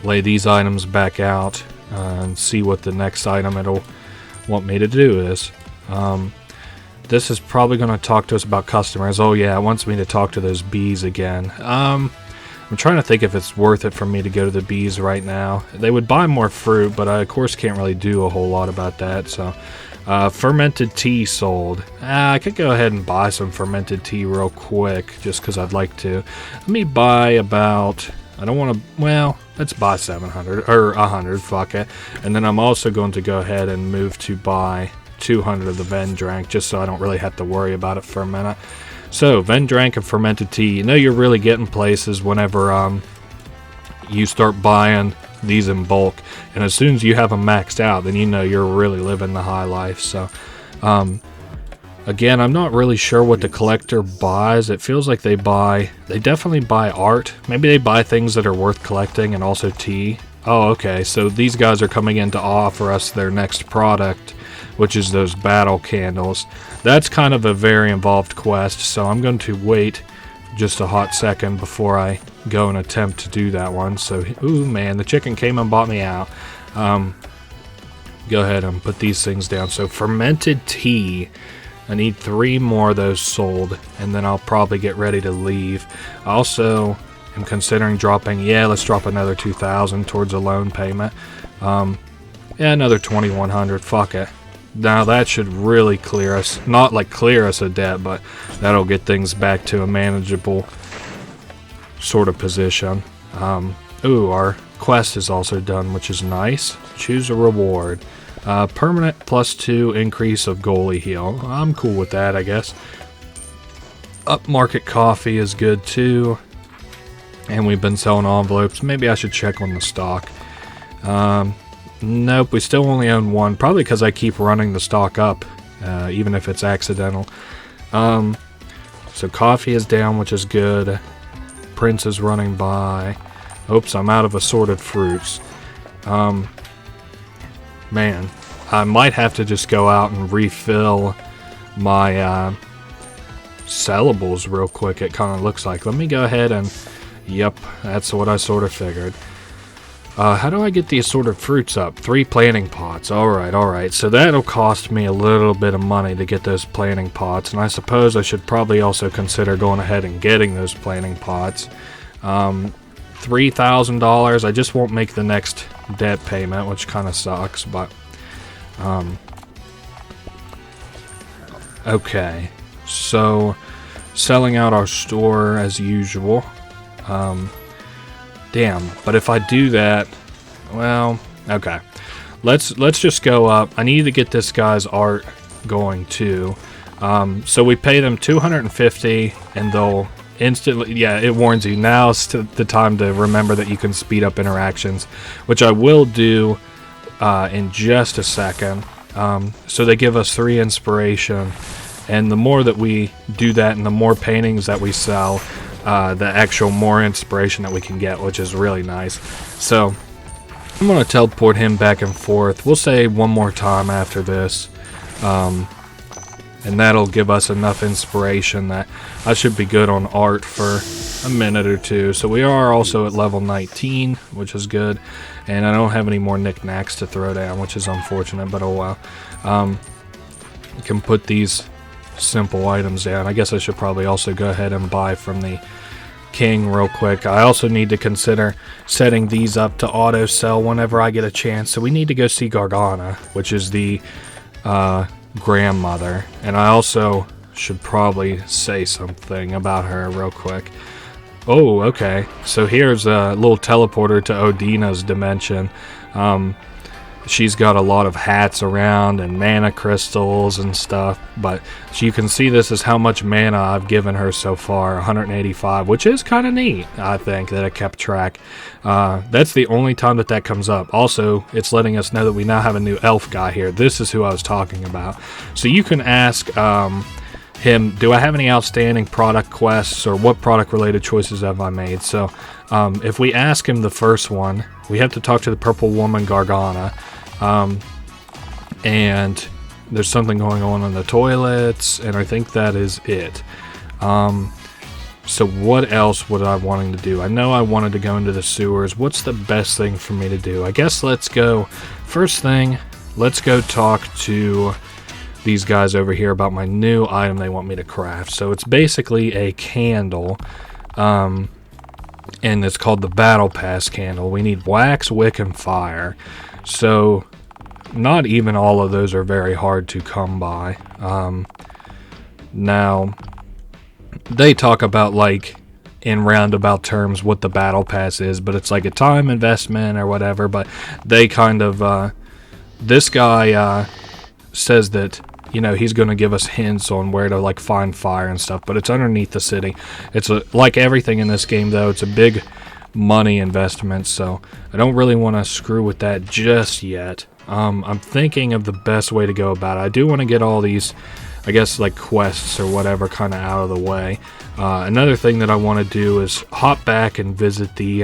Lay these items back out. And see what the next item it'll want me to do is. This is probably going to talk to us about customers. Oh yeah, it wants me to talk to those bees again. I'm trying to think if it's worth it for me to go to the bees right now. They would buy more fruit, but I, of course, can't really do a whole lot about that. So, fermented tea sold. I could go ahead and buy some fermented tea real quick, just because I'd like to. Let me buy about... I don't want to... Well, let's buy 700, or 100, fuck it. And then I'm also going to go ahead and move to buy 200 of the Vendrank, just so I don't really have to worry about it for a minute. So, Vendrank and fermented tea. You know you're really getting places whenever you start buying these in bulk. And as soon as you have them maxed out, then you know you're really living the high life. So, again, I'm not really sure what the collector buys. It feels like they definitely buy art. Maybe they buy things that are worth collecting and also tea. Oh, okay. So these guys are coming in to offer us their next product, which is those battle candles. That's kind of a very involved quest, so I'm going to wait just a hot second before I go and attempt to do that one. So, ooh man, the chicken came and bought me out. Go ahead and put these things down. So fermented tea, I need 3 more of those sold, and then I'll probably get ready to leave. I also am considering dropping, let's drop another 2,000 towards a loan payment. Yeah, another 2,100, fuck it. Now that should really clear us, not like clear us a debt, but that'll get things back to a manageable sort of position. Ooh, our quest is also done, which is nice. Choose a reward. Permanent +2 increase of goalie heal. I'm cool with that, I guess. Upmarket coffee is good too. And we've been selling envelopes. Maybe I should check on the stock. Nope, we still only own 1. Probably because I keep running the stock up, even if it's accidental. So coffee is down, which is good. Prince is running by. Oops, I'm out of assorted fruits. Man, I might have to just go out and refill my sellables real quick, it kind of looks like. Let me go ahead and... Yep, that's what I sort of figured. How do I get the assorted fruits up? 3 planting pots. Alright. So that'll cost me a little bit of money to get those planting pots. And I suppose I should probably also consider going ahead and getting those planting pots. $3,000. I just won't make the next debt payment, which kind of sucks. But, okay. So, selling out our store as usual. Damn, but if I do that, well, okay. Let's just go up. I need to get this guy's art going too. So we pay them $250, and they'll instantly, it warns you, now's the time to remember that you can speed up interactions, which I will do in just a second. So they give us 3 inspiration, and the more that we do that and the more paintings that we sell, the actual more inspiration that we can get, which is really nice. So I'm going to teleport him back and forth. We'll say 1 more time after this, and that'll give us enough inspiration that I should be good on art for a minute or 2. So we are also at level 19, which is good, and I don't have any more knickknacks to throw down, which is unfortunate, but oh well. You can put these simple items down. I guess I should probably also go ahead and buy from the king real quick. I also need to consider setting these up to auto sell whenever I get a chance. So we need to go see Gargana, which is the grandmother, and I also should probably say something about her real quick. Oh, okay. So here's a little teleporter to Odina's dimension. She's got a lot of hats around and mana crystals and stuff, but you can see this is how much mana I've given her so far, 185, which is kind of neat, I think, that I kept track. That's the only time that comes up. Also, it's letting us know that we now have a new elf guy here. This is who I was talking about. So you can ask him, do I have any outstanding product quests, or what product related choices have I made? So if we ask him the first one, we have to talk to the purple woman Gargana, and there's something going on in the toilets, and I think that is it. So what else would I wanting to do? I know I wanted to go into the sewers. What's the best thing for me to do? I guess let's go, first thing, let's go talk to these guys over here about my new item they want me to craft. So it's basically a candle, and it's called the Battle Pass candle. We need wax, wick, and fire. So not even all of those are very hard to come by. Now, they talk about, like, in roundabout terms what the Battle Pass is, but it's like a time investment or whatever. But they kind of, this guy says that, you know, he's going to give us hints on where to, like, find fire and stuff, but it's underneath the city. It's like everything in this game, though, it's a big money investment, so I don't really want to screw with that just yet. I'm thinking of the best way to go about it. I do want to get all these, I guess, like, quests or whatever kind of out of the way. Another thing that I want to do is hop back and visit the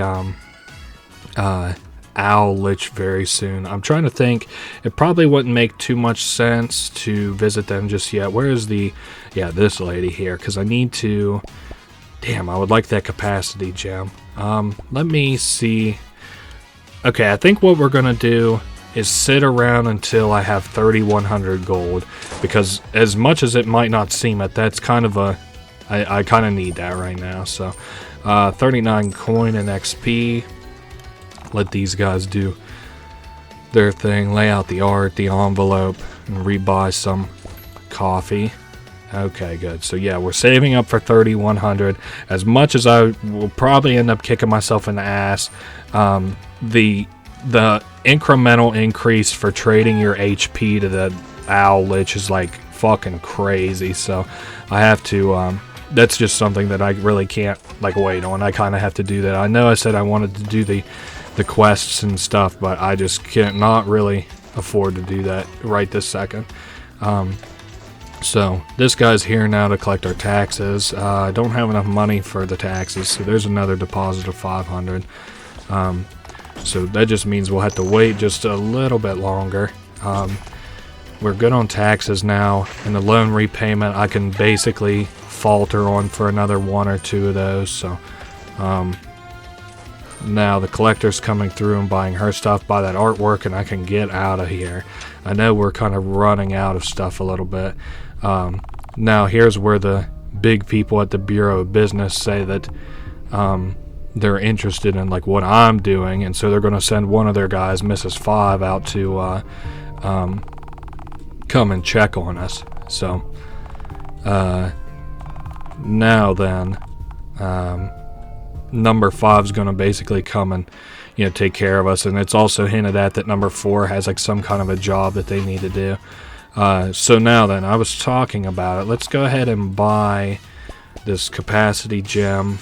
Owl Lich very soon. I'm trying to think. It probably wouldn't make too much sense to visit them just yet. Where is the... Yeah, this lady here, because I need to... Damn, I would like that capacity gem. Let me see. Okay, I think what we're going to do is sit around until I have 3,100 gold, because as much as it might not seem it, that's kind of a... I kind of need that right now, so... 39 coin and XP. Let these guys do their thing, lay out the art, the envelope, and rebuy some coffee. Okay, good. So yeah, we're saving up for 3,100. As much as I will probably end up kicking myself in the ass, the incremental increase for trading your HP to the Owl Lich is like fucking crazy. So I have to, that's just something that I really can't like wait on. I kind of have to do that. I know I said I wanted to do the quests and stuff, but I just can't not really afford to do that right this second. So this guy's here now to collect our taxes. I don't have enough money for the taxes, so there's another deposit of 500. So that just means we'll have to wait just a little bit longer. We're good on taxes now, and the loan repayment I can basically falter on for another one or two of those. So now the collector's coming through and buying her stuff, buy that artwork, and I can get out of here. I know we're kind of running out of stuff a little bit. Now here's where the big people at the Bureau of Business say that they're interested in like what I'm doing, and so they're going to send one of their guys, Mrs. Five, out to come and check on us. So now then, number 5's going to basically come and, you know, take care of us, and it's also hinted at that number 4 has like some kind of a job that they need to do. So now then, I was talking about it. Let's go ahead and buy this capacity gem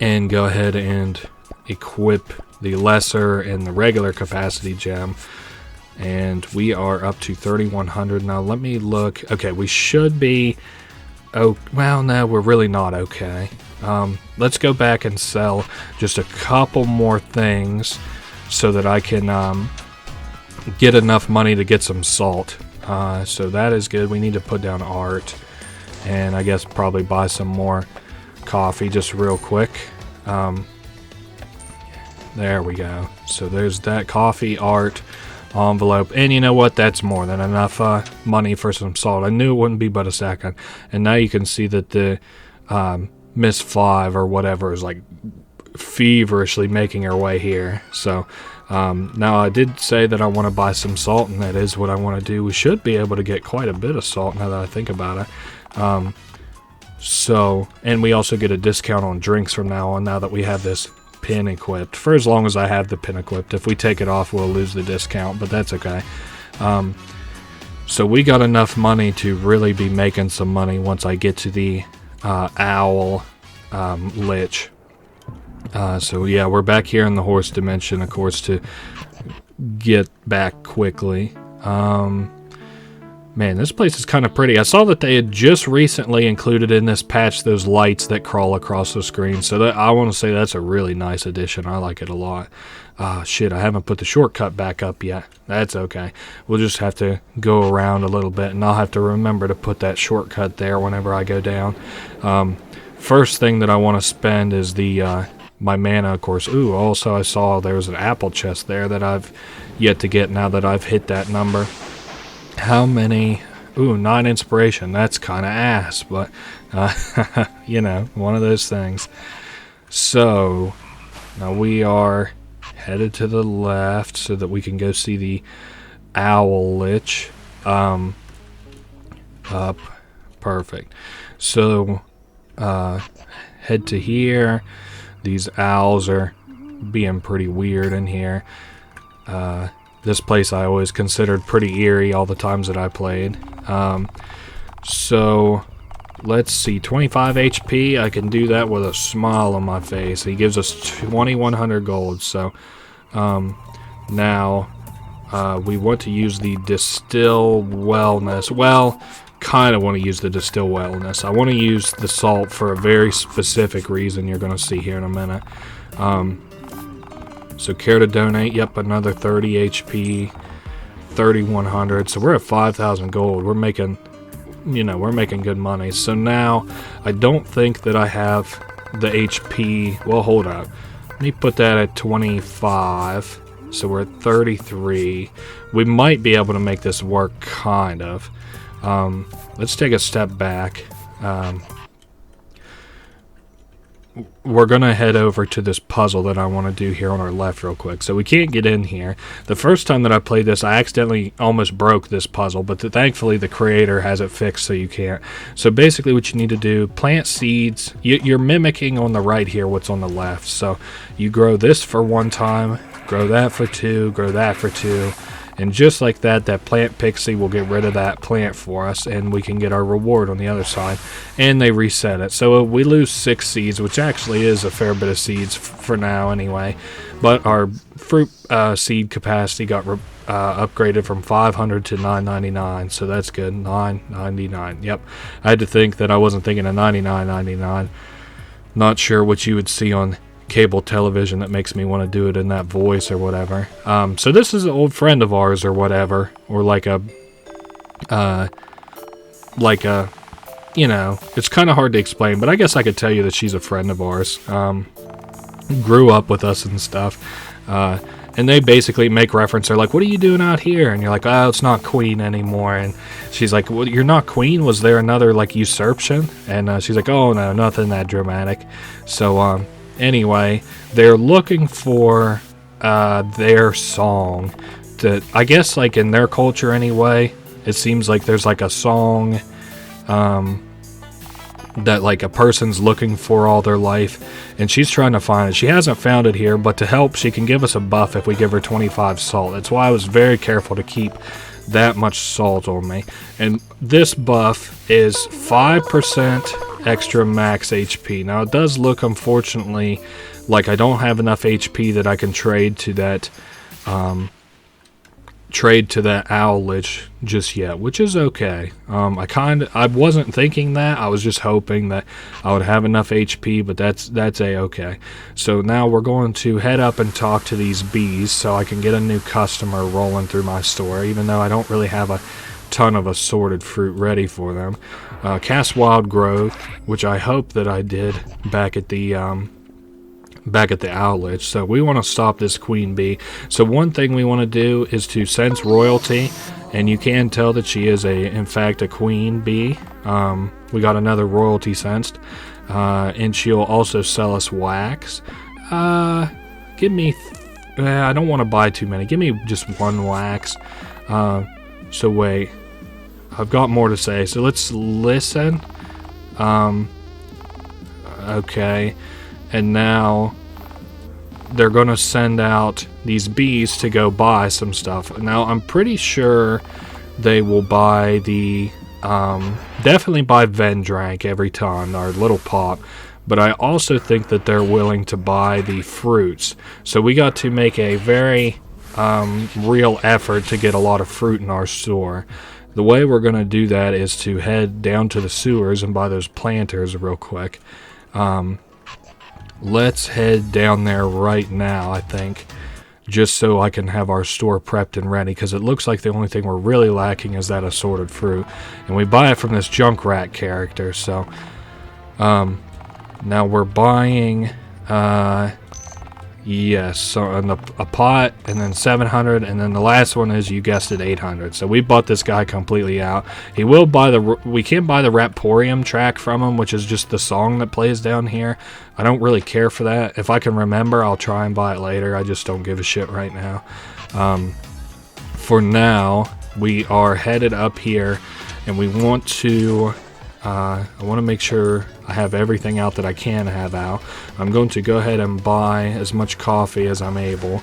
and go ahead and equip the lesser and the regular capacity gem, and we are up to 3,100 now. Let me look. Okay, we should be... Oh, well, no, we're really not okay. Let's go back and sell just a couple more things so that I can get enough money to get some salt. So that is good. We need to put down art, and I guess probably buy some more coffee just real quick. There we go. So there's that coffee, art, envelope, and you know what? That's more than enough money for some salt. I knew it wouldn't be but a second. And now you can see that the Miss 5 or whatever is like feverishly making her way here. So now I did say that I want to buy some salt, and that is what I want to do. We should be able to get quite a bit of salt now that I think about it. So, and we also get a discount on drinks from now on, now that we have this pin equipped, for as long as I have the pin equipped. If we take it off, we'll lose the discount, but that's okay. So we got enough money to really be making some money once I get to the Owl Lich. So yeah, we're back here in the horse dimension, of course, to get back quickly. Man, this place is kind of pretty. I saw that they had just recently included in this patch those lights that crawl across the screen. So that, I want to say that's a really nice addition. I like it a lot. Shit, I haven't put the shortcut back up yet. That's okay. We'll just have to go around a little bit, and I'll have to remember to put that shortcut there whenever I go down. First thing that I want to spend is the my mana, of course. Ooh, also I saw there was an apple chest there that I've yet to get now that I've hit that number. How many? Ooh, 9 inspiration. That's kind of ass, but, you know, one of those things. So now we are headed to the left so that we can go see the owl lich. Up. Perfect. So head to here. These owls are being pretty weird in here. This place I always considered pretty eerie all the times that I played. So let's see, 25 HP. I can do that with a smile on my face. He gives us 2100 gold. So now we want to use the distill wellness. Well, kind of want to use the distill wellness. I want to use the salt for a very specific reason you're going to see here in a minute. So care to donate. Yep, another 30 HP, 3100. So we're at 5,000 gold. We're making, we're making good money. So now I don't think that I have the HP. Well, hold up. Let me put that at 25. So we're at 33. We might be able to make this work, kind of. Let's take a step back. We're going to head over to this puzzle that I want to do here on our left real quick. So we can't get in here. The first time that I played this, I accidentally almost broke this puzzle, but thankfully the creator has it fixed so you can't. So basically what you need to do, plant seeds. You're mimicking on the right here what's on the left. So you grow this for 1 time, grow that for 2, grow that for 2. And just like that, that plant pixie will get rid of that plant for us, and we can get our reward on the other side. And they reset it. So we lose 6 seeds, which actually is a fair bit of seeds for now anyway. But our fruit seed capacity got upgraded from 500 to 999, so that's good. 999. Yep. I had to think that I wasn't thinking of 99.99. Not sure what you would see on cable television that makes me want to do it in that voice or whatever. So this is an old friend of ours or whatever, or like a it's kind of hard to explain, but I guess I could tell you that she's a friend of ours. Grew up with us and stuff. And they basically make reference. They're like, what are you doing out here? And you're like, oh, it's not Queen anymore. And she's like, well, you're not Queen? Was there another like usurpation? And she's like, oh no, nothing that dramatic. So anyway, they're looking for their song that, I guess, like in their culture anyway, it seems like there's like a song that like a person's looking for all their life, and she's trying to find it. She hasn't found it here, but to help, she can give us a buff if we give her 25 salt. That's why I was very careful to keep that much salt on me. And this buff is 5% extra max HP. Now it does look, unfortunately, like I don't have enough HP that I can trade to that owl lich just yet, which is okay. I wasn't thinking that. I was just hoping that I would have enough HP, but that's a-okay. So now we're going to head up and talk to these bees so I can get a new customer rolling through my store, even though I don't really have a ton of assorted fruit ready for them. Cast Wild Growth, which I hope that I did back at the owl lich. So we want to stop this queen bee. So one thing we want to do is to sense royalty, and you can tell that she is in fact a queen bee. We got another royalty sensed, and she'll also sell us wax. Give me I don't want to buy too many. Give me just 1 wax. So wait, I've got more to say, so let's listen. Okay, and now they're going to send out these bees to go buy some stuff. Now, I'm pretty sure they will buy the, definitely buy Vendrank every time, our little pop. But I also think that they're willing to buy the fruits. So we got to make a very real effort to get a lot of fruit in our store. The way we're going to do that is to head down to the sewers and buy those planters real quick. Let's head down there right now, I think, just so I can have our store prepped and ready, because it looks like the only thing we're really lacking is that assorted fruit. And we buy it from this Junkrat character, so now we're buying, Yes, so a pot, and then 700, and then the last one is, you guessed it, 800. So we bought this guy completely out. He will buy we can buy the Raptorium track from him, which is just the song that plays down here. I don't really care for that. If I can remember, I'll try and buy it later. I just don't give a shit right now. For now, we are headed up here, and we want to... I want to make sure I have everything out that I can have out. I'm going to go ahead and buy as much coffee as I'm able,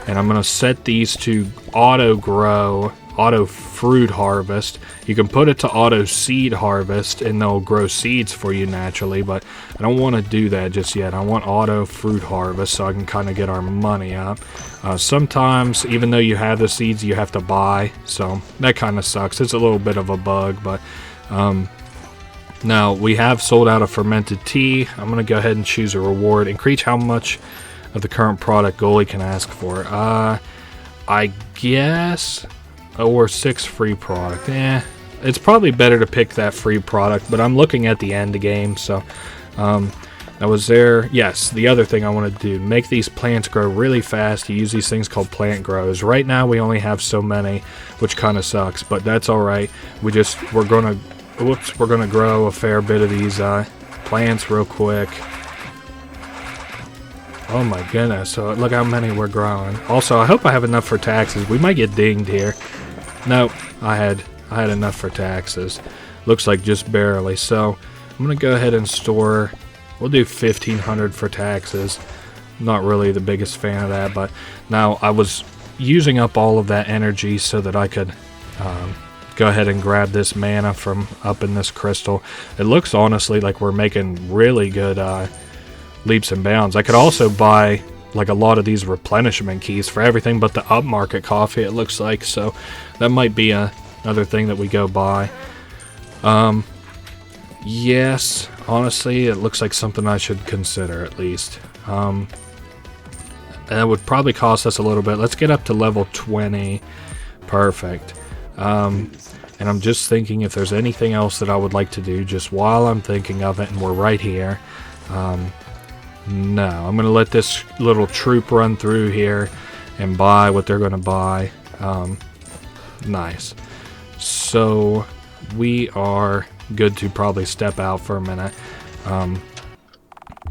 and I'm going to set these to auto grow, auto fruit harvest. You can put it to auto seed harvest and they'll grow seeds for you naturally, but I don't want to do that just yet. I want auto fruit harvest so I can kind of get our money up. Sometimes, even though you have the seeds, you have to buy, so that kind of sucks. It's a little bit of a bug, but now, we have sold out of fermented tea. I'm going to go ahead and choose a reward. Increase how much of the current product goalie can ask for. I guess... or 6 free product. It's probably better to pick that free product, but I'm looking at the end game, so... that was there. Yes, the other thing I want to do, make these plants grow really fast. You use these things called plant grows. Right now, we only have so many, which kind of sucks, but that's alright. We're going to... Whoops, we're going to grow a fair bit of these plants real quick. Oh my goodness, so look how many we're growing. Also, I hope I have enough for taxes. We might get dinged here. No, I had enough for taxes. Looks like just barely. So, I'm going to go ahead and store... We'll do 1,500 for taxes. Not really the biggest fan of that, but now I was using up all of that energy so that I could... go ahead and grab this mana from up in this crystal. It looks honestly like we're making really good leaps and bounds. I could also buy like a lot of these replenishment keys for everything but the upmarket coffee, it looks like, so that might be another thing that we go buy. Yes, honestly, it looks like something I should consider at least. That would probably cost us a little bit. Let's get up to level 20. Perfect. And I'm just thinking if there's anything else that I would like to do just while I'm thinking of it, and we're right here. No, I'm going to let this little troop run through here and buy what they're going to buy. Nice. So we are good to probably step out for a minute.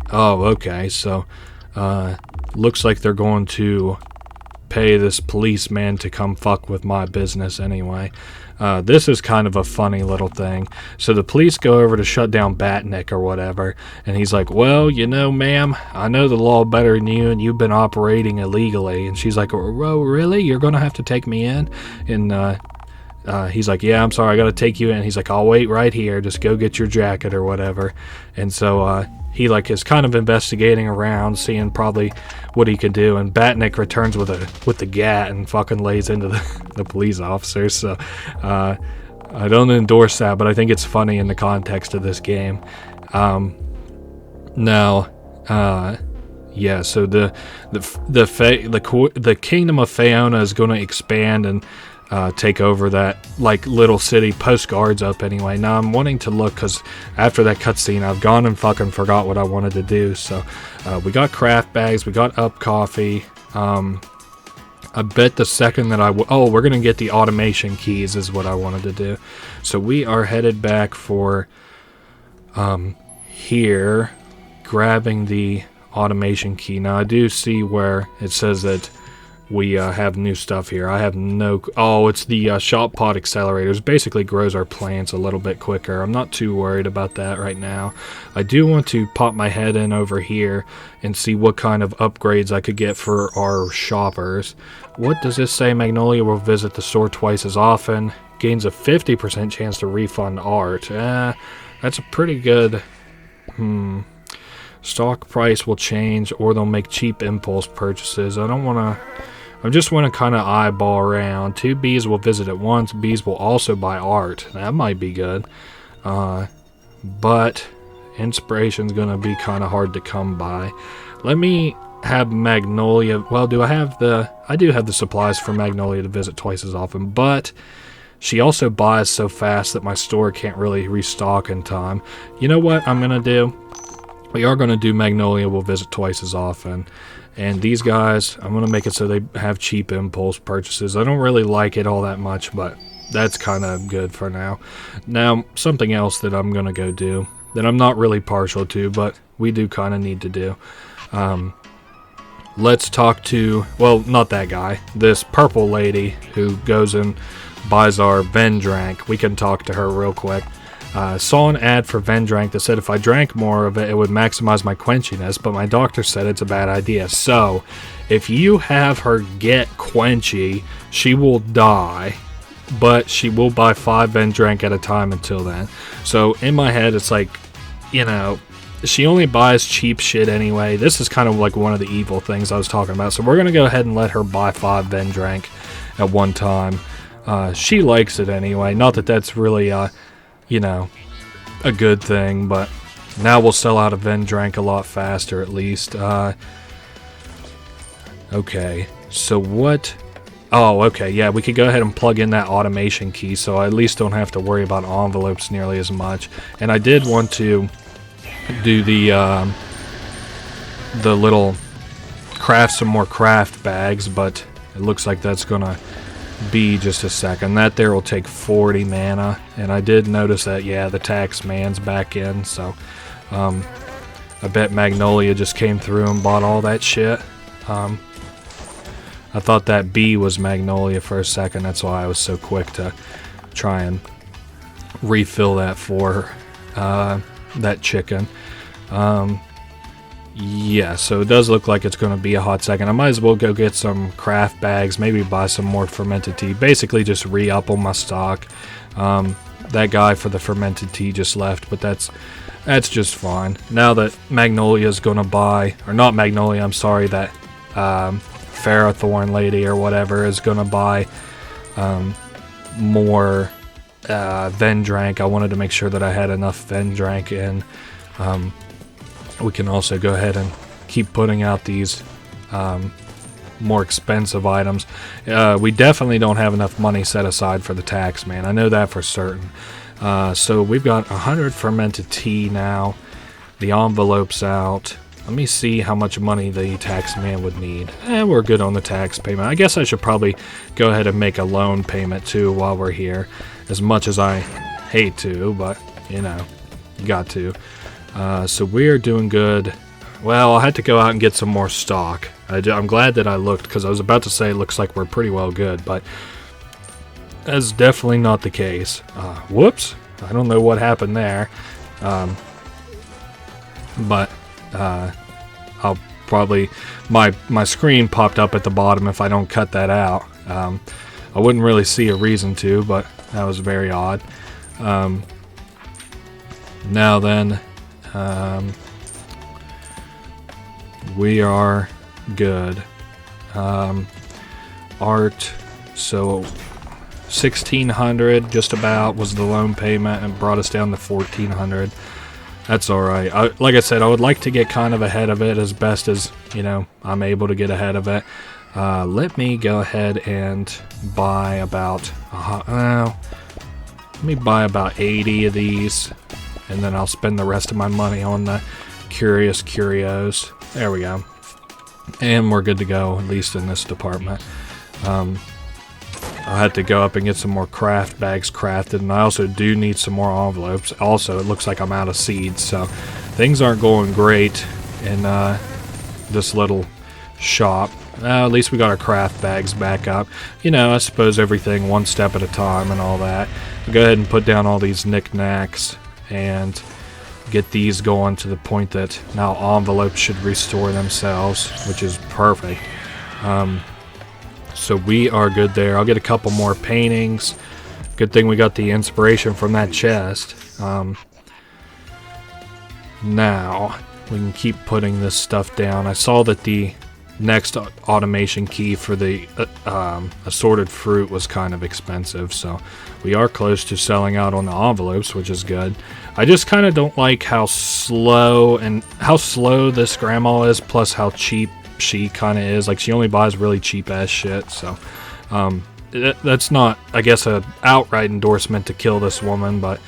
Oh, okay, so looks like they're going to pay this policeman to come fuck with my business anyway. This is kind of a funny little thing. So the police go over to shut down Batnik or whatever, and he's like, well, you know, ma'am, I know the law better than you, and you've been operating illegally. And she's like, oh, really? You're going to have to take me in? And he's like, yeah, I'm sorry, I got to take you in. He's like, I'll wait right here. Just go get your jacket or whatever. And so he like is kind of investigating around, seeing probably what he could do, and Batnik returns with the gat and fucking lays into the police officers. So I don't endorse that, but I think it's funny in the context of this game. Now, yeah, so the kingdom of Faeona is going to expand and take over that like little city. Postcards up anyway. Now I'm wanting to look, because after that cutscene I've gone and fucking forgot what I wanted to do. So we got craft bags, we got up coffee. I bet the second that we're gonna get the automation keys is what I wanted to do. So we are headed back for here, grabbing the automation key. Now I do see where it says that we have new stuff here. I have no... Oh, it's the shop pod accelerators. Basically grows our plants a little bit quicker. I'm not too worried about that right now. I do want to pop my head in over here and see what kind of upgrades I could get for our shoppers. What does this say? Magnolia will visit the store twice as often. Gains a 50% chance to refund art. That's a pretty good... Stock price will change, or they'll make cheap impulse purchases. I don't want to... I just want to kind of eyeball around. 2 bees will visit at once. Bees will also buy art. That might be good. But inspiration's going to be kind of hard to come by. Let me have Magnolia... Well, do I have the... I do have the supplies for Magnolia to visit twice as often, but she also buys so fast that my store can't really restock in time. You know what I'm going to do? We are going to do Magnolia will visit twice as often. And these guys, I'm going to make it so they have cheap impulse purchases. I don't really like it all that much, but that's kind of good for now. Now, something else that I'm going to go do, that I'm not really partial to, but we do kind of need to do. Let's talk to, well, not that guy, this purple lady who goes and buys our Vendrank. We can talk to her real quick. Saw an ad for Vendrank that said if I drank more of it, it would maximize my quenchiness, but my doctor said it's a bad idea. So, if you have her get quenchy, she will die, but she will buy 5 Vendrank at a time until then. So, in my head, it's like, you know, she only buys cheap shit anyway. This is kind of like one of the evil things I was talking about. So, we're going to go ahead and let her buy 5 Vendrank at one time. She likes it anyway. Not that that's really, you know, a good thing, but now we'll sell out a Vendrank a lot faster at least. Okay, so what? Oh, okay, yeah, we could go ahead and plug in that automation key, so I at least don't have to worry about envelopes nearly as much. And I did want to do the little craft some more craft bags, but it looks like that's gonna be just a second. That there will take 40 mana, and I did notice that, yeah, the tax man's back in, so I bet Magnolia just came through and bought all that shit. I thought that B was Magnolia for a second, that's why I was so quick to try and refill that for that chicken. Yeah, so it does look like it's going to be a hot second. I might as well go get some craft bags, maybe buy some more fermented tea. Basically just re-up on my stock. That guy for the fermented tea just left, but that's just fine. Now that Magnolia's going to buy, or not Magnolia, I'm sorry, that Ferrothorn lady or whatever is going to buy more Vendrank. I wanted to make sure that I had enough Vendrank in. We can also go ahead and keep putting out these more expensive items. We definitely don't have enough money set aside for the tax man. I know that for certain. So we've got 100 fermented tea now. The envelope's out. Let me see how much money the tax man would need. We're good on the tax payment. I guess I should probably go ahead and make a loan payment too while we're here. As much as I hate to, but you know, you got to. So we're doing good. Well, I had to go out and get some more stock. I'm glad that I looked, because I was about to say it looks like we're pretty well good, but that's definitely not the case. Whoops. I don't know what happened there. But I'll probably... My screen popped up at the bottom if I don't cut that out. I wouldn't really see a reason to, but that was very odd. Now then... we are good. Art, so 1,600 just about was the loan payment, and brought us down to 1,400. That's alright. Like I said, I would like to get kind of ahead of it as best as, you know, I'm able to get ahead of it. Let me go ahead and buy about let me buy about 80 of these, and then I'll spend the rest of my money on the Curious Curios. There we go. And we're good to go, at least in this department. I'll have to go up and get some more craft bags crafted, and I also do need some more envelopes. Also, it looks like I'm out of seeds, so things aren't going great in this little shop. At least we got our craft bags back up. You know, I suppose everything one step at a time and all that. I'll go ahead and put down all these knickknacks and get these going to the point that now envelopes should restore themselves, which is perfect. So we are good there. I'll get a couple more paintings. Good thing we got the inspiration from that chest. Now we can keep putting this stuff down. I saw that the next automation key for the assorted fruit was kind of expensive, so we are close to selling out on the envelopes, which is good. I just kind of don't like how slow this grandma is, plus how cheap she kind of is. Like, she only buys really cheap ass shit, so that's not, I guess, a outright endorsement to kill this woman, but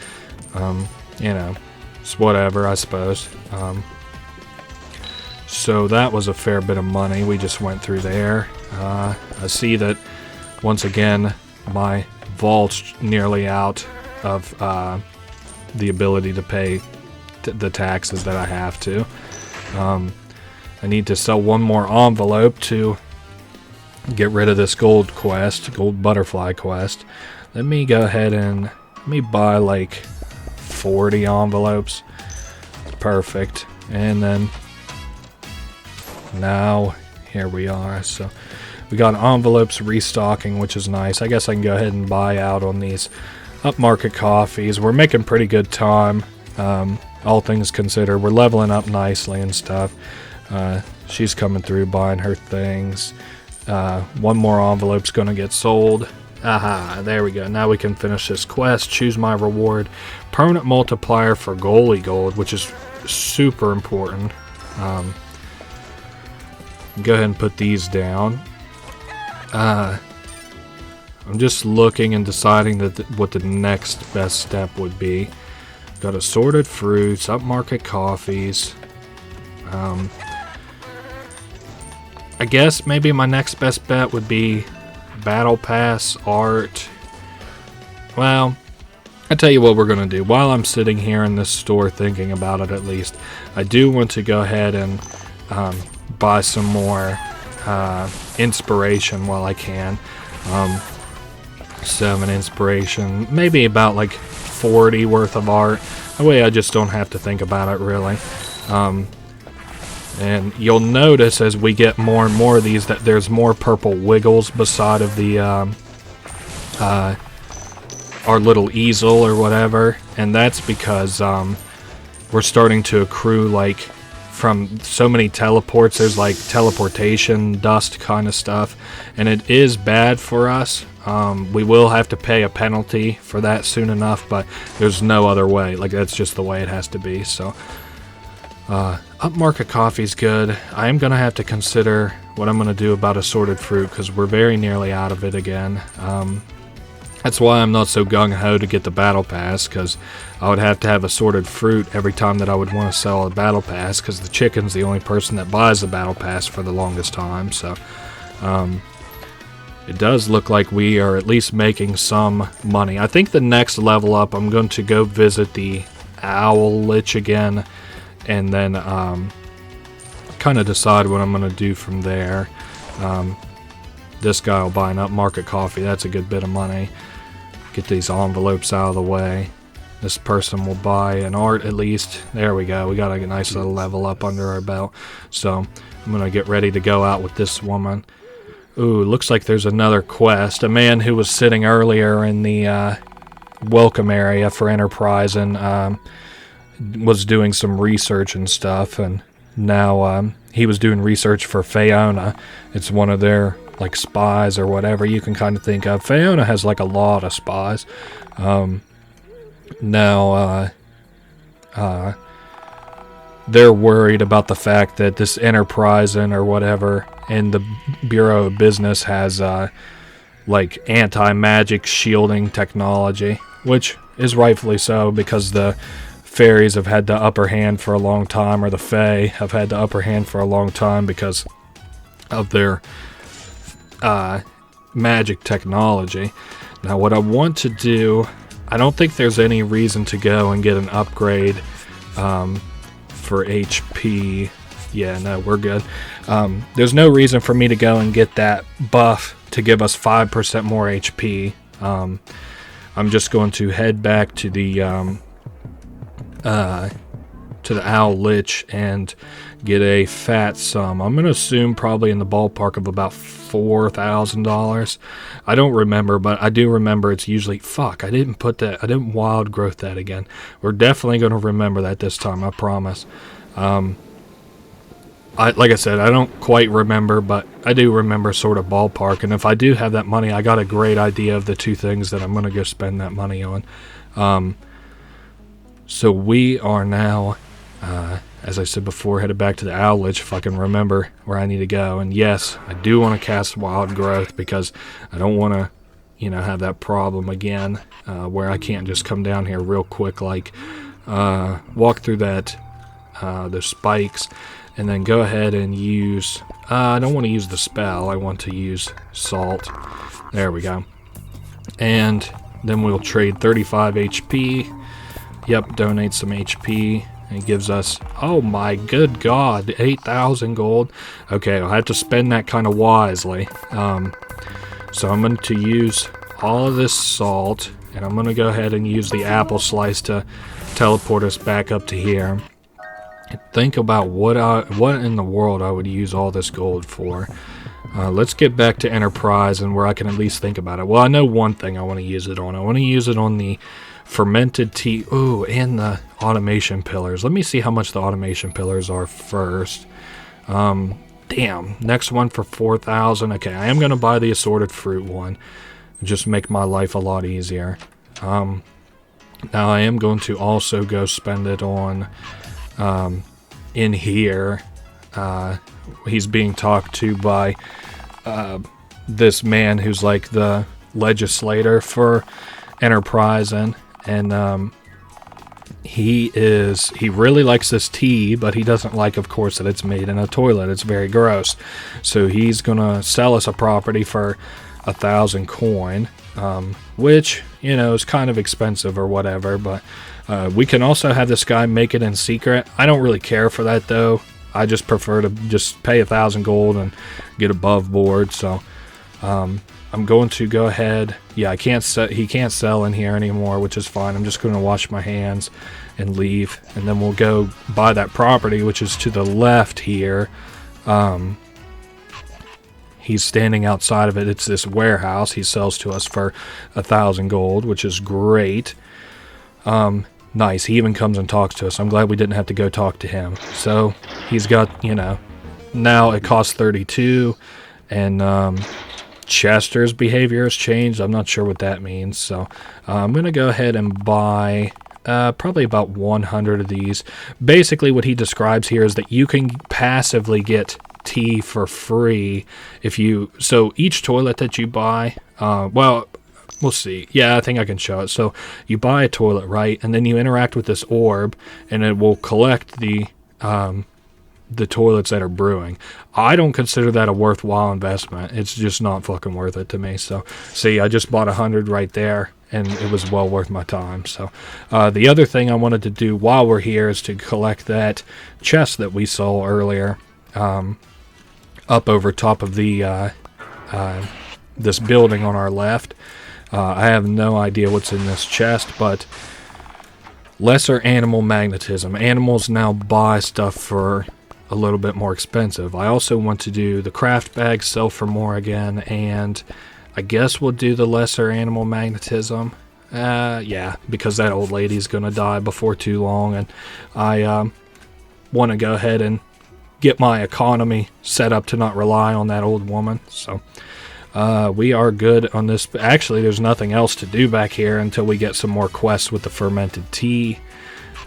you know, it's whatever, I suppose. So that was a fair bit of money we just went through there. I see that, once again, my vault's nearly out of the ability to pay the taxes that I have to. I need to sell one more envelope to get rid of this gold butterfly quest. Let me go ahead and let me buy like 40 envelopes. Perfect. And then now here we are. So we got envelopes restocking, which is nice. I guess I can go ahead and buy out on these upmarket coffees. We're making pretty good time, all things considered. We're leveling up nicely and stuff. She's coming through buying her things. One more envelope's gonna get sold. Aha, there we go. Now we can finish this quest. Choose my reward. Permanent multiplier for goalie gold, which is super important. Go ahead and put these down. I'm just looking and deciding what the next best step would be. Got assorted fruits, upmarket coffees. I guess maybe my next best bet would be battle pass, art. Well, I tell you what we're gonna do. While I'm sitting here in this store thinking about it, at least, I do want to go ahead and buy some more inspiration while I can. 7 inspiration, maybe about like 40 worth of art. That way I just don't have to think about it really. And you'll notice as we get more and more of these that there's more purple wiggles beside of the our little easel or whatever, and that's because we're starting to accrue like from so many teleports. There's like teleportation dust kind of stuff, and it is bad for us. We will have to pay a penalty for that soon enough, but there's no other way. Like, that's just the way it has to be. So upmarket coffee's good. I am gonna have to consider what I'm gonna do about assorted fruit, because we're very nearly out of it again. That's why I'm not so gung-ho to get the battle pass, because I would have to have assorted fruit every time that I would want to sell a battle pass, because the chicken's the only person that buys the battle pass for the longest time. So it does look like we are at least making some money. I think the next level up, I'm going to go visit the Owl Lich again, and then kind of decide what I'm going to do from there. This guy will buy an upmarket coffee. That's a good bit of money. Get these envelopes out of the way. This person will buy an art at least. There we go. We got a nice little level up under our belt. So I'm going to get ready to go out with this woman. Ooh, looks like there's another quest. A man who was sitting earlier in the welcome area for Enterpriston was doing some research and stuff, and now he was doing research for Faeona. It's one of their like spies or whatever you can kind of think of. Faeona has like a lot of spies. Now they're worried about the fact that this Enterpriston or whatever and the Bureau of Business has like anti-magic shielding technology, which is rightfully so, because the fairies have had the upper hand for a long time, or the Fae have had the upper hand for a long time because of their magic technology. Now what I want to do, I don't think there's any reason to go and get an upgrade for HP. Yeah, no, we're good. There's no reason for me to go and get that buff to give us 5% more HP. I'm just going to head back to the Owl Lich and get a fat sum. I'm going to assume probably in the ballpark of about $4,000. I don't remember, but I do remember it's usually... Fuck, I didn't wild growth that again. We're definitely going to remember that this time, I promise. Like I said, I don't quite remember, but I do remember sort of ballpark. And if I do have that money, I got a great idea of the two things that I'm going to go spend that money on. So we are now, as I said before, headed back to the Owl Lich if I can remember where I need to go. And yes, I do want to cast Wild Growth, because I don't want to, have that problem again, where I can't just come down here real quick, like walk through that, the spikes, and then go ahead and use, I don't want to use the spell, I want to use salt. There we go. And then we'll trade 35 HP. Yep, donate some HP. It gives us, oh my good god, 8,000 gold. Okay, I'll have to spend that kind of wisely. So I'm going to use all of this salt, and I'm going to go ahead and use the apple slice to teleport us back up to here. Think about what in the world I would use all this gold for. Let's get back to Enterprise and where I can at least think about it. Well, I know one thing I want to use it on. I want to use it on the fermented tea. Ooh, and the automation pillars. Let me see how much the automation pillars are first. Damn. Next one for 4,000. Okay, I am going to buy the assorted fruit one. Just make my life a lot easier. Now I am going to also go spend it on in here. He's being talked to by this man who's like the legislator for Enterpriston, and he really likes this tea, but he doesn't like, of course, that it's made in a toilet. It's very gross. So he's gonna sell us a property for 1,000 coin, which, you know, is kind of expensive or whatever, but we can also have this guy make it in secret. I don't really care for that though. I just prefer to just pay 1,000 gold and get above board. So I'm going to go ahead. Yeah, he can't sell in here anymore, which is fine. I'm just going to wash my hands and leave, and then we'll go buy that property, which is to the left here. He's standing outside of it. It's this warehouse. He sells to us for 1,000 gold, which is great. Nice. He even comes and talks to us. I'm glad we didn't have to go talk to him. So he's got, you know, now it costs 32, and Chester's behavior has changed. I'm not sure what that means. So I'm going to go ahead and buy probably about 100 of these. Basically what he describes here is that you can passively get tea for free if you, so each toilet that you buy, well, we'll see. Yeah, I think I can show it. So you buy a toilet, right? And then you interact with this orb, and it will collect the toilets that are brewing. I don't consider that a worthwhile investment. It's just not fucking worth it to me. So, see, I just bought 100 right there, and it was well worth my time. So, the other thing I wanted to do while we're here is to collect that chest that we saw earlier, up over top of the this building on our left. I have no idea what's in this chest, but lesser animal magnetism. Animals now buy stuff for a little bit more expensive. I also want to do the craft bag, sell for more again, and I guess we'll do the lesser animal magnetism. Yeah, because that old lady's gonna die before too long, and I want to go ahead and get my economy set up to not rely on that old woman. So we are good on this. Actually, there's nothing else to do back here until we get some more quests with the fermented tea.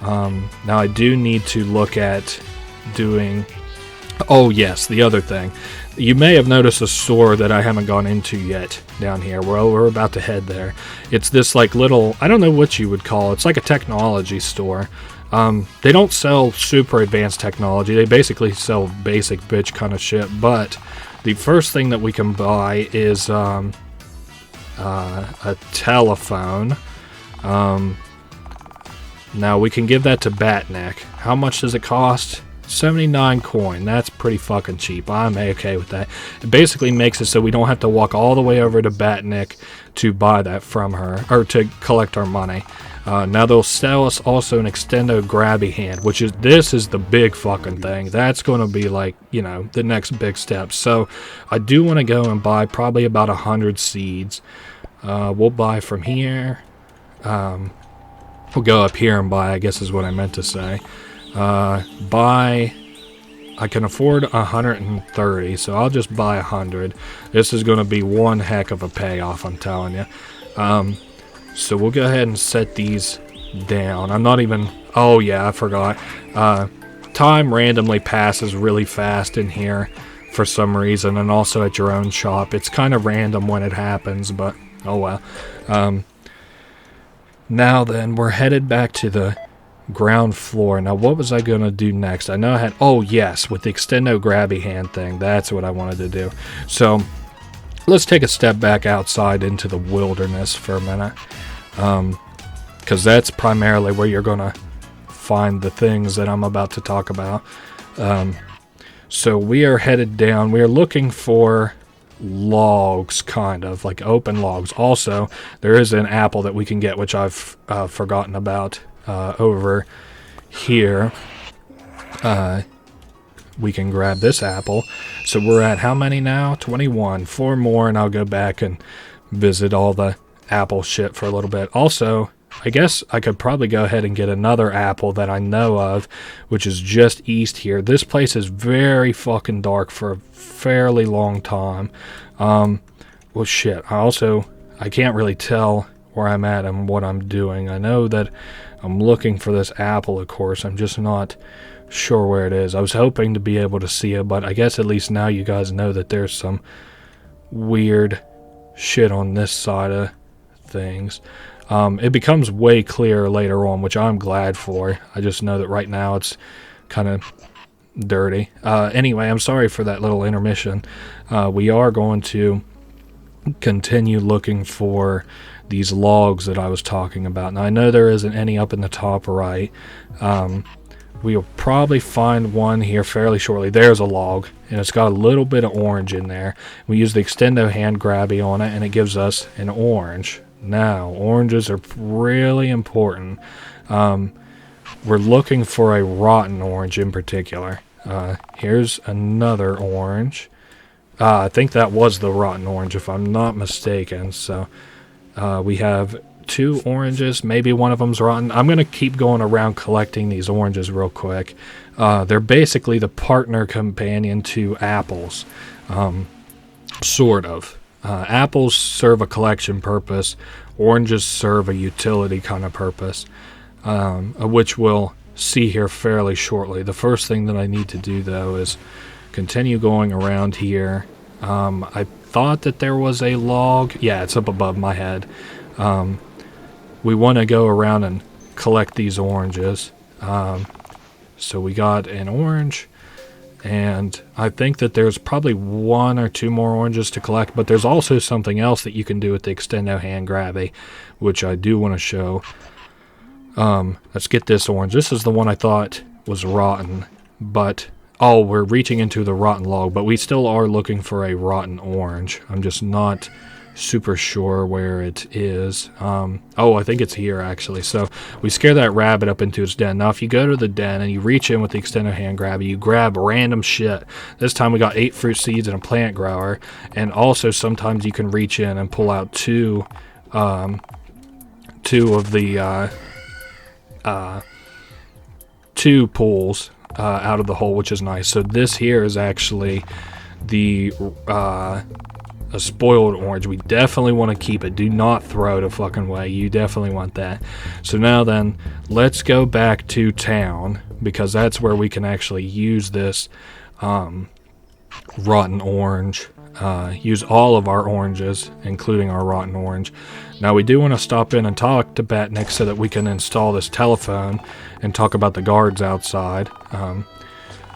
Now I do need to look at doing, oh yes, the other thing. You may have noticed a store that I haven't gone into yet down here. Well, we're about to head there. It's this like little, I don't know what you would call it. It's like a technology store. They don't sell super advanced technology. They basically sell basic bitch kind of shit. But the first thing that we can buy is a telephone. Now we can give that to Batnik. How much does it cost? 79 coin. That's pretty fucking cheap. I'm okay with that. It basically makes it so we don't have to walk all the way over to Batnik to buy that from her, or to collect our money. Now they'll sell us also an extendo grabby hand, which is, this is the big fucking thing. That's going to be like, you know, the next big step. So I do want to go and buy probably about 100 seeds. We'll buy from here. We'll go up here and buy, I guess is what I meant to say. Buy, I can afford 130, so I'll just buy 100. This is going to be one heck of a payoff, I'm telling you. So we'll go ahead and set these down. I'm not even, oh yeah, I forgot. Time randomly passes really fast in here for some reason, and also at your own shop. It's kind of random when it happens, but oh well. Now then, we're headed back to the ground floor. Now, what was I going to do next? I know I had... Oh, yes, with the extendo grabby hand thing. That's what I wanted to do. So, let's take a step back outside into the wilderness for a minute. Because that's primarily where you're going to find the things that I'm about to talk about. So, we are headed down. We are looking for logs, kind of, like open logs. Also, there is an apple that we can get, which I've forgotten about. Over here, we can grab this apple. So we're at how many now? 21. 4 more, and I'll go back and visit all the apple shit for a little bit. Also, I guess I could probably go ahead and get another apple that I know of, which is just east here. This place is very fucking dark for a fairly long time. Well, shit. I can't really tell where I'm at and what I'm doing. I know that I'm looking for this apple, of course. I'm just not sure where it is. I was hoping to be able to see it, but I guess at least now you guys know that there's some weird shit on this side of things. It becomes way clearer later on, which I'm glad for. I just know that right now it's kind of dirty. Anyway, I'm sorry for that little intermission. We are going to continue looking for these logs that I was talking about. Now, I know there isn't any up in the top right. We'll probably find one here fairly shortly. There's a log, and it's got a little bit of orange in there. We use the extendo hand grabby on it, and it gives us an orange. Now, oranges are really important. We're looking for a rotten orange in particular. Here's another orange. I think that was the rotten orange, if I'm not mistaken. So, we have 2 oranges. Maybe one of them's rotten. I'm going to keep going around collecting these oranges real quick. They're basically the partner companion to apples. Sort of. Apples serve a collection purpose. Oranges serve a utility kind of purpose, which we'll see here fairly shortly. The first thing that I need to do, though, is continue going around here. I thought that there was a log. Yeah, it's up above my head. We want to go around and collect these oranges. So we got an orange, and I think that there's probably 1 or 2 more oranges to collect, but there's also something else that you can do with the extendo hand grabby, which I do want to show. Let's get this orange. This is the one I thought was rotten, but... Oh, we're reaching into the rotten log, but we still are looking for a rotten orange. I'm just not super sure where it is. Oh, I think it's here, actually. So we scare that rabbit up into its den. Now, if you go to the den and you reach in with the extended hand grabby, you grab random shit. This time we got 8 fruit seeds and a plant grower. And also sometimes you can reach in and pull out 2 of the 2 pulls out of the hole, which is nice. So this here is actually the a spoiled orange. We definitely want to keep it. Do not throw it a fucking way. You definitely want that. So now then, let's go back to town, because that's where we can actually use this rotten orange. Use all of our oranges, including our rotten orange. Now we do want to stop in and talk to Batnik so that we can install this telephone and talk about the guards outside.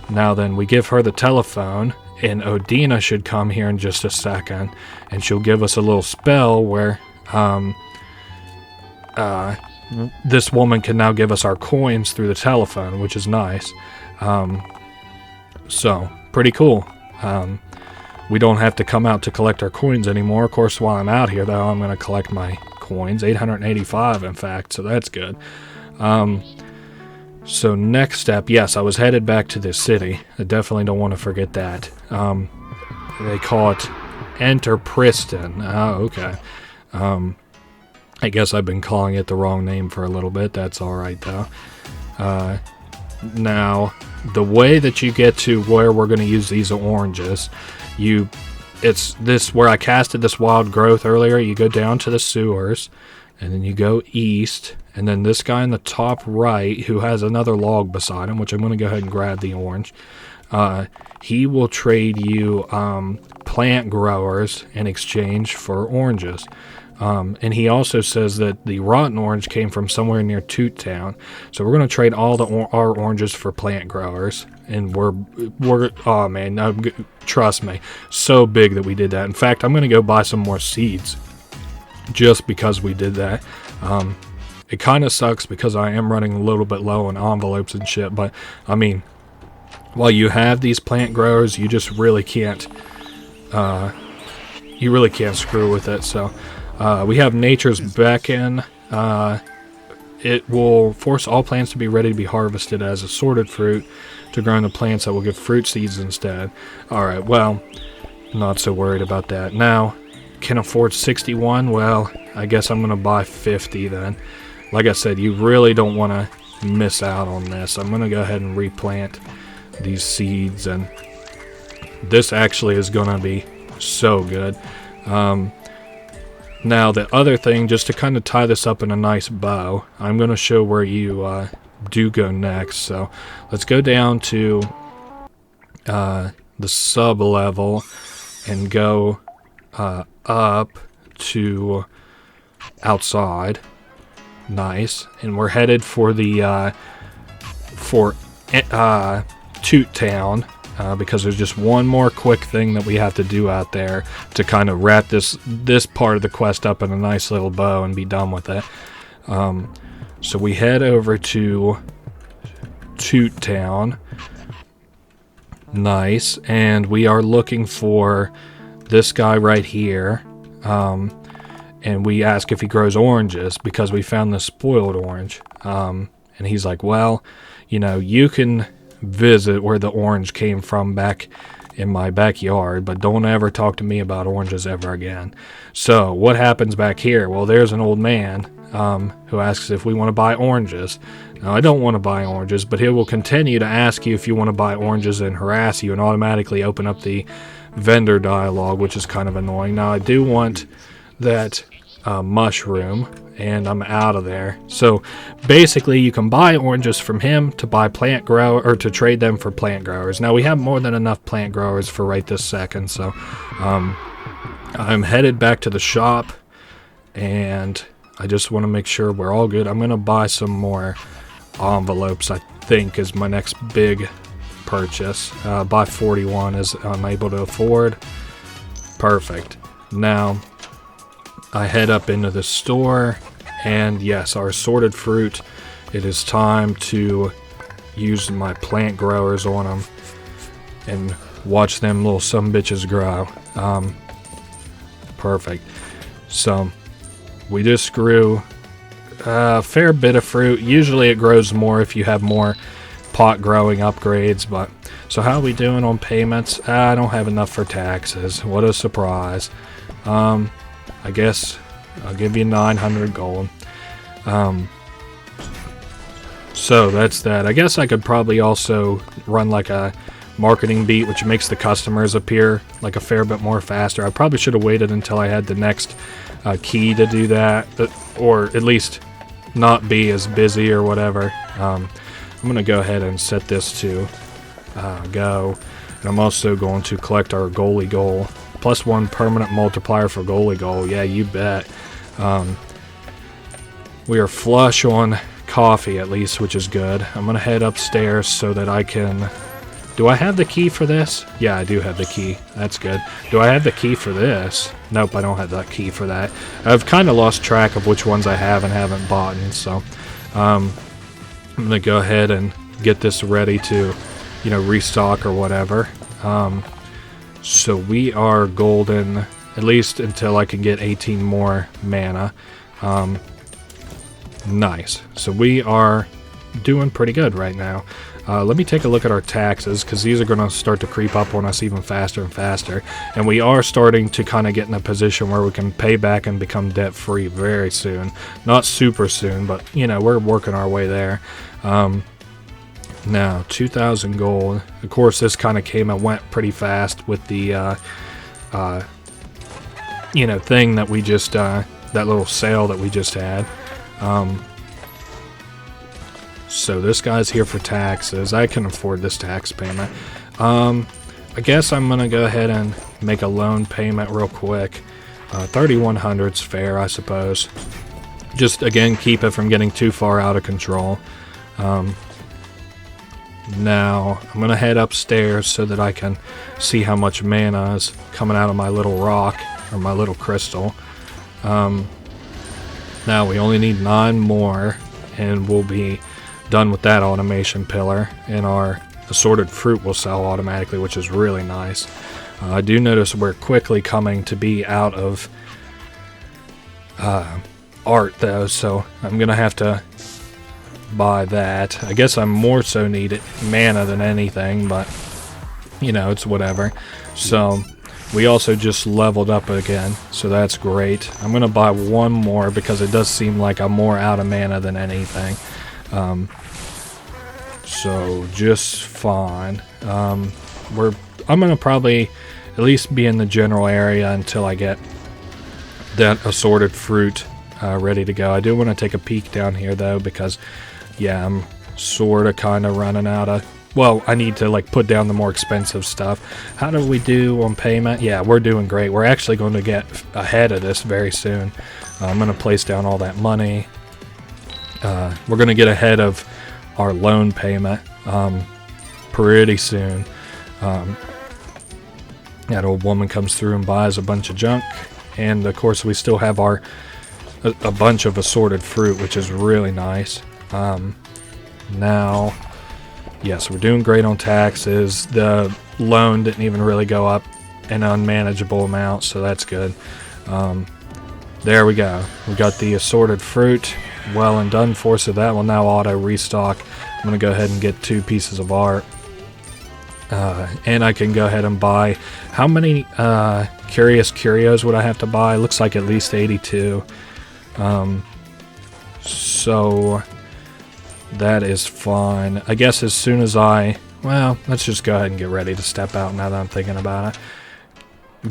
Now then, we give her the telephone, and Odina should come here in just a second, and she'll give us a little spell where this woman can now give us our coins through the telephone, which is nice. So, pretty cool. We don't have to come out to collect our coins anymore. Of course, while I'm out here, though, I'm going to collect my coins. 885, in fact, so that's good. So next step, yes, I was headed back to the city. I definitely don't want to forget that. They call it Enterpriston. Oh, okay. I guess I've been calling it the wrong name for a little bit. That's alright, though. Now, the way that you get to where we're going to use these oranges, it's this where I casted this wild growth earlier. You go down to the sewers, and then you go east, and then this guy in the top right, who has another log beside him, which I'm going to go ahead and grab the orange, he will trade you plant growers in exchange for oranges. And he also says that the rotten orange came from somewhere near Tutetown. So we're going to trade all our oranges for plant growers. And we're oh man, trust me, so big that we did that. In fact, I'm going to go buy some more seeds just because we did that. It kind of sucks because I am running a little bit low on envelopes and shit. But, I mean, while you have these plant growers, you just really can't, screw with it. So, we have Nature's Beckon. It will force all plants to be ready to be harvested as assorted fruit to grow in the plants that will give fruit seeds instead. Alright, well, not so worried about that. Now, can afford 61? Well, I guess I'm going to buy 50 then. Like I said, you really don't want to miss out on this. I'm going to go ahead and replant these seeds, and this actually is going to be so good. Now, the other thing, just to kind of tie this up in a nice bow, I'm going to show where you do go next. So, let's go down to the sub-level and go up to outside. Nice. And we're headed for the Tutetown, because there's just one more quick thing that we have to do out there to kind of wrap this part of the quest up in a nice little bow and be done with it. So we head over to Tutetown. Nice. And we are looking for this guy right here. And we ask if he grows oranges because we found this spoiled orange. And he's like, well, you know, you can visit where the orange came from back in my backyard, but don't ever talk to me about oranges ever again. So what happens back here? Well, there's an old man who asks if we want to buy oranges. Now, I don't want to buy oranges, but he will continue to ask you if you want to buy oranges and harass you and automatically open up the vendor dialogue, which is kind of annoying. Now, I do want that mushroom, and I'm out of there. So basically, you can buy oranges from him to buy plant grower, or to trade them for plant growers. Now, we have more than enough plant growers for right this second, so I'm headed back to the shop, and I just want to make sure we're all good. I'm going to buy some more envelopes, I think, is my next big purchase. Buy 41 as I'm able to afford. Perfect. Now, I head up into the store, and yes, our assorted fruit. It is time to use my plant growers on them and watch them little sumbitches grow. Perfect. So, we just grew a fair bit of fruit. Usually it grows more if you have more pot growing upgrades, but so how are we doing on payments? I don't have enough for taxes. What a surprise. I guess I'll give you 900 gold. So that's that. I guess I could probably also run like a marketing beat, which makes the customers appear like a fair bit more faster. I probably should have waited until I had the next key to do that, or at least not be as busy or whatever. I'm going to go ahead and set this to go. And I'm also going to collect our goalie goal. +1 permanent multiplier for goalie goal. Yeah, you bet. We are flush on coffee at least, which is good. I'm going to head upstairs so that I can... Do I have the key for this? Yeah, I do have the key. That's good. Do I have the key for this? Nope, I don't have the key for that. I've kind of lost track of which ones I have and haven't bought, and so I'm going to go ahead and get this ready to, you know, restock or whatever. So we are golden, at least until I can get 18 more mana. Nice. So we are doing pretty good right now. Let me take a look at our taxes, because these are going to start to creep up on us even faster and faster. And we are starting to kind of get in a position where we can pay back and become debt-free very soon. Not super soon, but, you know, we're working our way there. Now, 2,000 gold. Of course, this kind of came and went pretty fast with the, you know, thing that we just, that little sale that we just had. So this guy's here for taxes. I can afford this tax payment. I guess I'm gonna go ahead and make a loan payment real quick. 3,100's fair, I suppose. Just again, keep it from getting too far out of control. Now I'm gonna head upstairs so that I can see how much mana is coming out of my little rock or my little crystal. Now we only need 9 more and we'll be done with that automation pillar, and our assorted fruit will sell automatically, which is really nice. I do notice we're quickly coming to be out of art though, so I'm gonna have to buy that. I guess I'm more so needed mana than anything, but you know, it's whatever. So we also just leveled up again, so that's great. I'm gonna buy 1 more because it does seem like I'm more out of mana than anything. So just fine. I'm gonna probably at least be in the general area until I get that assorted fruit ready to go. I do want to take a peek down here though, because yeah, I'm sort of kind of running out of, well, I need to like put down the more expensive stuff. How do we do on payment? Yeah, we're doing great. We're actually going to get ahead of this very soon. I'm going to place down all that money. We're going to get ahead of our loan payment pretty soon. That old woman comes through and buys a bunch of junk, and of course we still have our a bunch of assorted fruit, which is really nice. Now, yes, we're doing great on taxes. The loan didn't even really go up an unmanageable amount, so that's good. There we go. We got the assorted fruit well and done for, so that will now auto restock. I'm going to go ahead and get 2 pieces of art. And I can go ahead and buy, how many Curious Curios would I have to buy? Looks like at least 82. So that is fine. I guess as soon as well, let's just go ahead and get ready to step out now that I'm thinking about it.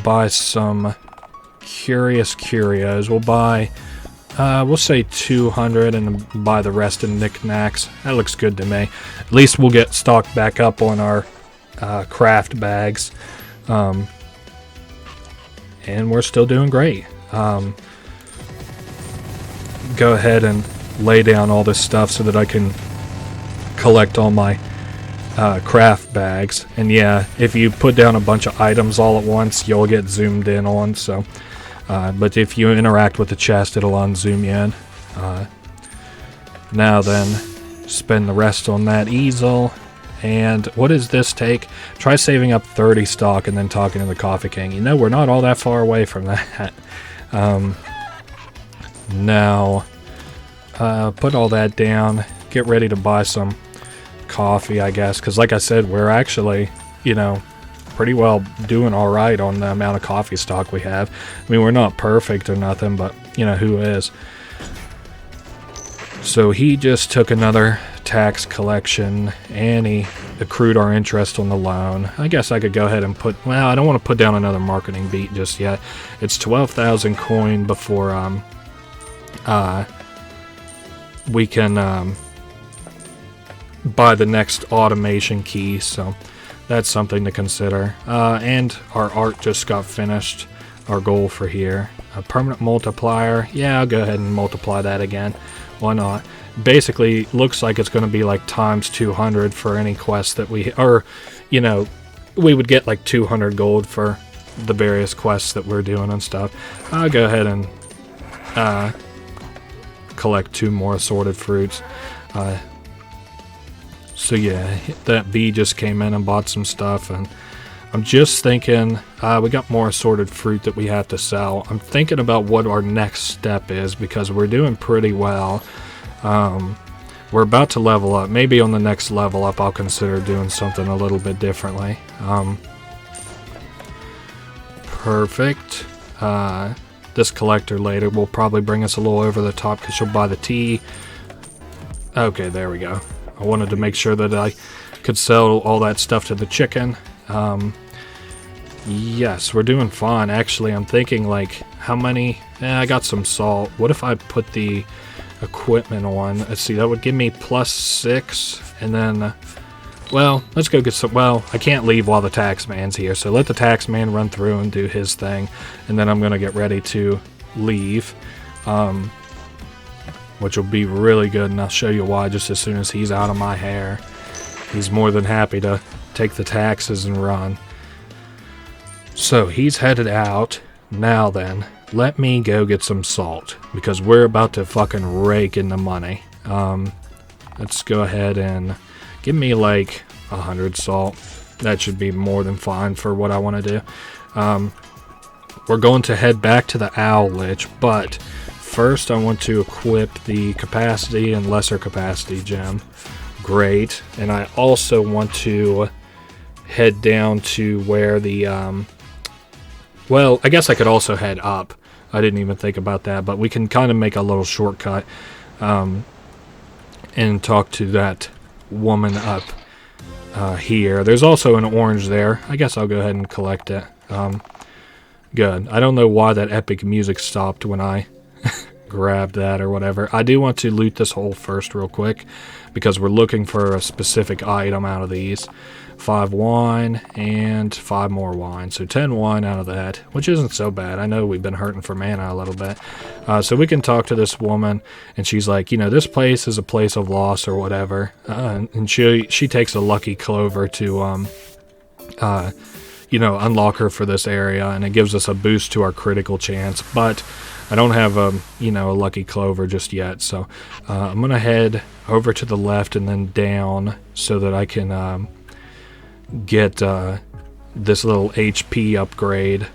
Buy some Curious Curios. We'll buy, we'll say 200 and buy the rest in knickknacks. That looks good to me. At least we'll get stocked back up on our craft bags. And we're still doing great. Go ahead and lay down all this stuff so that I can collect all my craft bags. And yeah, if you put down a bunch of items all at once, you'll get zoomed in on. So, but if you interact with the chest, it'll unzoom you in. Now then, spend the rest on that easel. And what does this take? Try saving up 30 stock and then talking to the Coffee King. You know, we're not all that far away from that. Now, put all that down. Get ready to buy some coffee, I guess. Because like I said, we're actually, you know, pretty well doing all right on the amount of coffee stock we have. I mean, we're not perfect or nothing, but, you know, who is? So he just took another tax collection, and he accrued our interest on the loan. I guess I could go ahead and put, well, I don't want to put down another marketing beat just yet. It's 12,000 coin before we can buy the next automation key, so that's something to consider. And our art just got finished, our goal for here. A permanent multiplier, yeah, I'll go ahead and multiply that again. Why not? Basically, looks like it's going to be like times 200 for any quest that we, or, you know, we would get like 200 gold for the various quests that we're doing and stuff. I'll go ahead and collect 2 more assorted fruits. So yeah, that bee just came in and bought some stuff, and I'm just thinking, we got more assorted fruit that we have to sell. I'm thinking about what our next step is, because we're doing pretty well. We're about to level up. Maybe on the next level up I'll consider doing something a little bit differently. Perfect. This collector later will probably bring us a little over the top because she'll buy the tea. Okay, there we go. I wanted to make sure that I could sell all that stuff to the chicken. Yes, we're doing fine. Actually, I'm thinking like, how many? I got some salt. What if I put the equipment on? Let's see, that would give me +6, and then Well, let's go get some. Well, I can't leave while the tax man's here, so let the tax man run through and do his thing, and then I'm gonna get ready to leave, which will be really good, and I'll show you why just as soon as he's out of my hair. He's more than happy to take the taxes and run. So he's headed out. Now then, let me go get some salt, because we're about to fucking rake in the money. Let's go ahead and give me like 100 salt. That should be more than fine for what I want to do. We're going to head back to the Owl Lich, but first I want to equip the capacity and lesser capacity gem. Great. And I also want to head down to where the... well, I guess I could also head up. I didn't even think about that, but we can kind of make a little shortcut and talk to that woman up here. There's also an orange there. I guess I'll go ahead and collect it. Good. I don't know why that epic music stopped when I grabbed that or whatever. I do want to loot this hole first real quick because we're looking for a specific item out of these. 5 wine and 5 more wine. So 10 wine out of that, which isn't so bad. I know we've been hurting for mana a little bit. So we can talk to this woman, and she's like, you know, this place is a place of loss or whatever. And she takes a lucky clover to, you know, unlock her for this area, and it gives us a boost to our critical chance. But I don't have you know, a lucky clover just yet. So I'm going to head over to the left and then down so that I can... get this little HP upgrade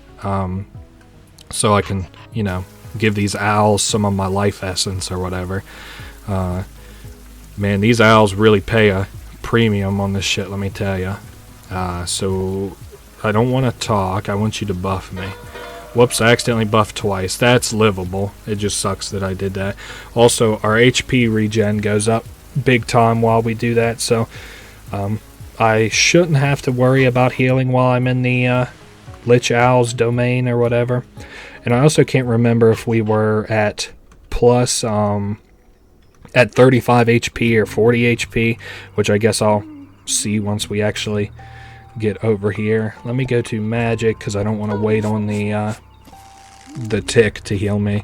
so I can, you know, give these owls some of my life essence or whatever. Man, these owls really pay a premium on this shit, let me tell you. So I don't want to talk. I want you to buff me. Whoops, I accidentally buffed twice. That's livable. It just sucks that I did that. Also, our HP regen goes up big time while we do that, so I shouldn't have to worry about healing while I'm in the Lich Owl's domain or whatever. And I also can't remember if we were at plus at 35 HP or 40 HP, which I guess I'll see once we actually get over here. Let me go to magic because I don't want to wait on the tick to heal me.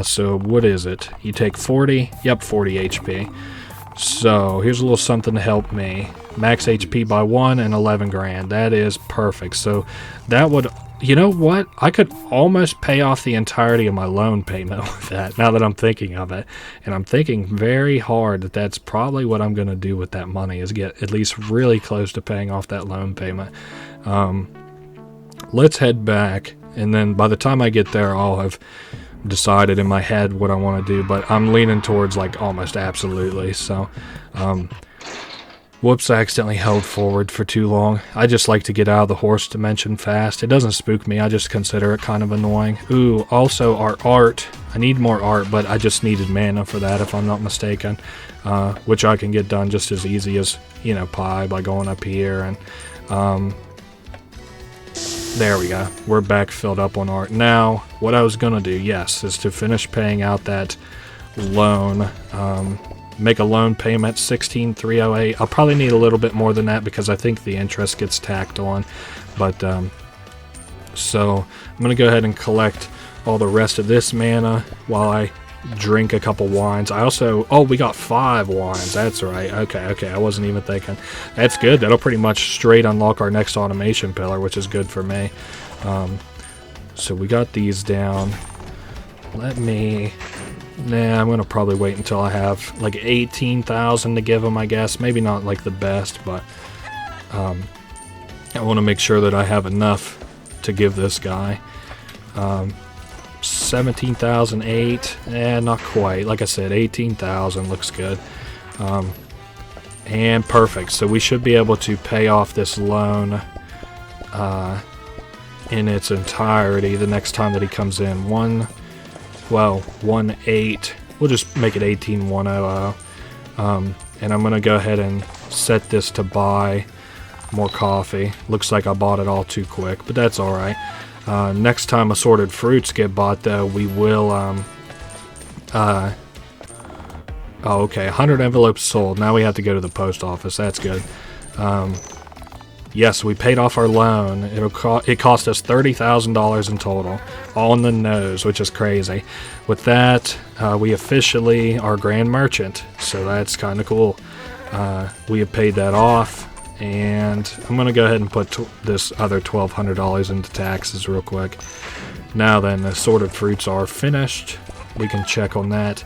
So what is it? You take 40? Yep, 40 HP. So here's a little something to help me. Max HP by 1 and 11 grand. That is perfect. So that would, you know what? I could almost pay off the entirety of my loan payment with that, now that I'm thinking of it. And I'm thinking very hard that that's probably what I'm going to do with that money, is get at least really close to paying off that loan payment. Let's head back, and then by the time I get there, I'll have decided in my head what I want to do, but I'm leaning towards like almost absolutely. So whoops, I accidentally held forward for too long. I just like to get out of the horse dimension fast. It doesn't spook me, I just consider it kind of annoying. Ooh, also our art, I need more art, but I just needed mana for that if I'm not mistaken, which I can get done just as easy as, you know, pie by going up here. And there we go. We're back filled up on art. Now, what I was going to do, yes, is to finish paying out that loan. Make a loan payment, 16,308. I'll probably need a little bit more than that because I think the interest gets tacked on. But, so I'm going to go ahead and collect all the rest of this mana while I drink a couple wines. I also, oh, we got 5 wines. That's right. Okay, I wasn't even thinking. That's good. That'll pretty much straight unlock our next automation pillar, which is good for me. So we got these down. Let me... Nah, I'm going to probably wait until I have like 18,000 to give him, I guess. Maybe not like the best, but I want to make sure that I have enough to give this guy. 17,008, not quite. Like I said, 18,000 looks good. And perfect. So we should be able to pay off this loan in its entirety the next time that he comes in. 1.8. We'll just make it 18,100. And I'm gonna go ahead and set this to buy more coffee. Looks like I bought it all too quick, but that's all right. Next time assorted fruits get bought, though, we will, oh, okay, 100 envelopes sold. Now we have to go to the post office. That's good. Yes, we paid off our loan. It cost us $30,000 in total, all on the nose, which is crazy. With that, we officially are Grand Merchant, so that's kind of cool. We have paid that off, and I'm going to go ahead and put this other $1,200 into taxes real quick. Now then, the assorted fruits are finished. We can check on that.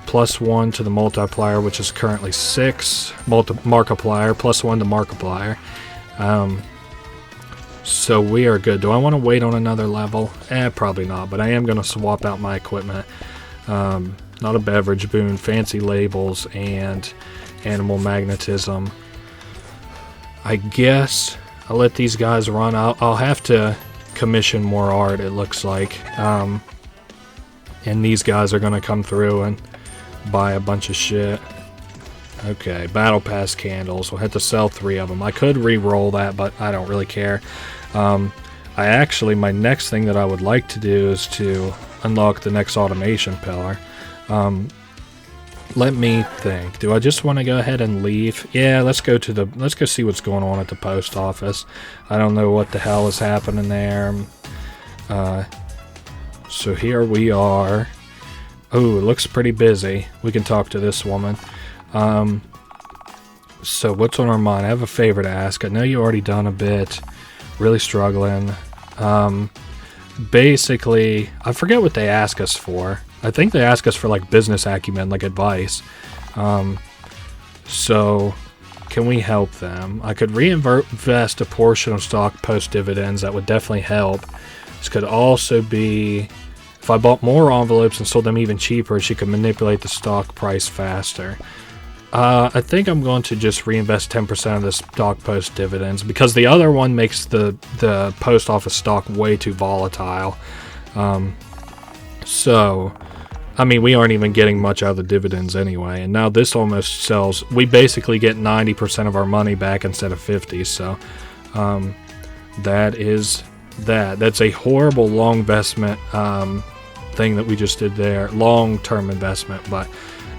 +1 to the multiplier, which is currently 6. Markiplier, +1 to Markiplier. So we are good. Do I want to wait on another level? Probably not, but I am going to swap out my equipment. Not a beverage boon, fancy labels, and animal magnetism. I guess I'll let these guys run. I'll have to commission more art, it looks like. And these guys are going to come through and buy a bunch of shit. Okay, battle pass candles. We'll have to sell 3 of them. I could re-roll that, but I don't really care. My next thing that I would like to do is to unlock the next automation pillar. Let me think. Do I just want to go ahead and leave? Yeah, let's go see what's going on at the post office. I don't know what the hell is happening there. So here we are. Oh, it looks pretty busy. We can talk to this woman. So what's on our mind? I have a favor to ask. I know you already done a bit. Really struggling. Basically, I forget what they ask us for. I think they ask us for like business acumen, like advice. So can we help them? I could reinvest a portion of stock post dividends. That would definitely help. This could also be, if I bought more envelopes and sold them even cheaper, she could manipulate the stock price faster. I think I'm going to just reinvest 10% of the stock post dividends, because the other one makes the post office stock way too volatile. So, I mean, we aren't even getting much out of the dividends anyway, and now this almost sells. We basically get 90% of our money back instead of 50, so that is that. That's a horrible long investment thing that we just did there. Long-term investment, but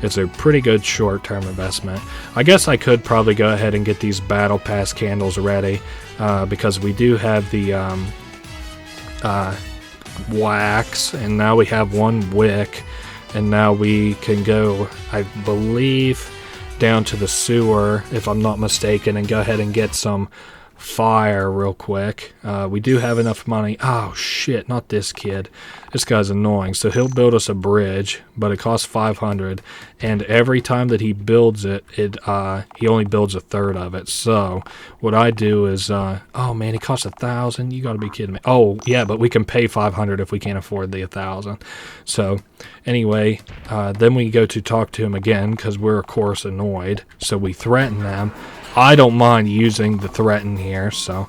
it's a pretty good short-term investment. I guess I could probably go ahead and get these battle pass candles ready, because we do have the wax, and now we have 1 wick, and now we can go, I believe, down to the sewer, if I'm not mistaken, and go ahead and get some fire real quick. We do have enough money. Oh shit, not this kid. This guy's annoying. So he'll build us a bridge, but it costs 500, and every time that he builds it, he only builds a third of it. So what I do is, oh man, he costs 1,000. You gotta be kidding me. Oh yeah, but we can pay 500 if we can't afford the 1,000. So anyway, then we go to talk to him again, because we're of course annoyed. So we threaten them. I don't mind using the threaten here, so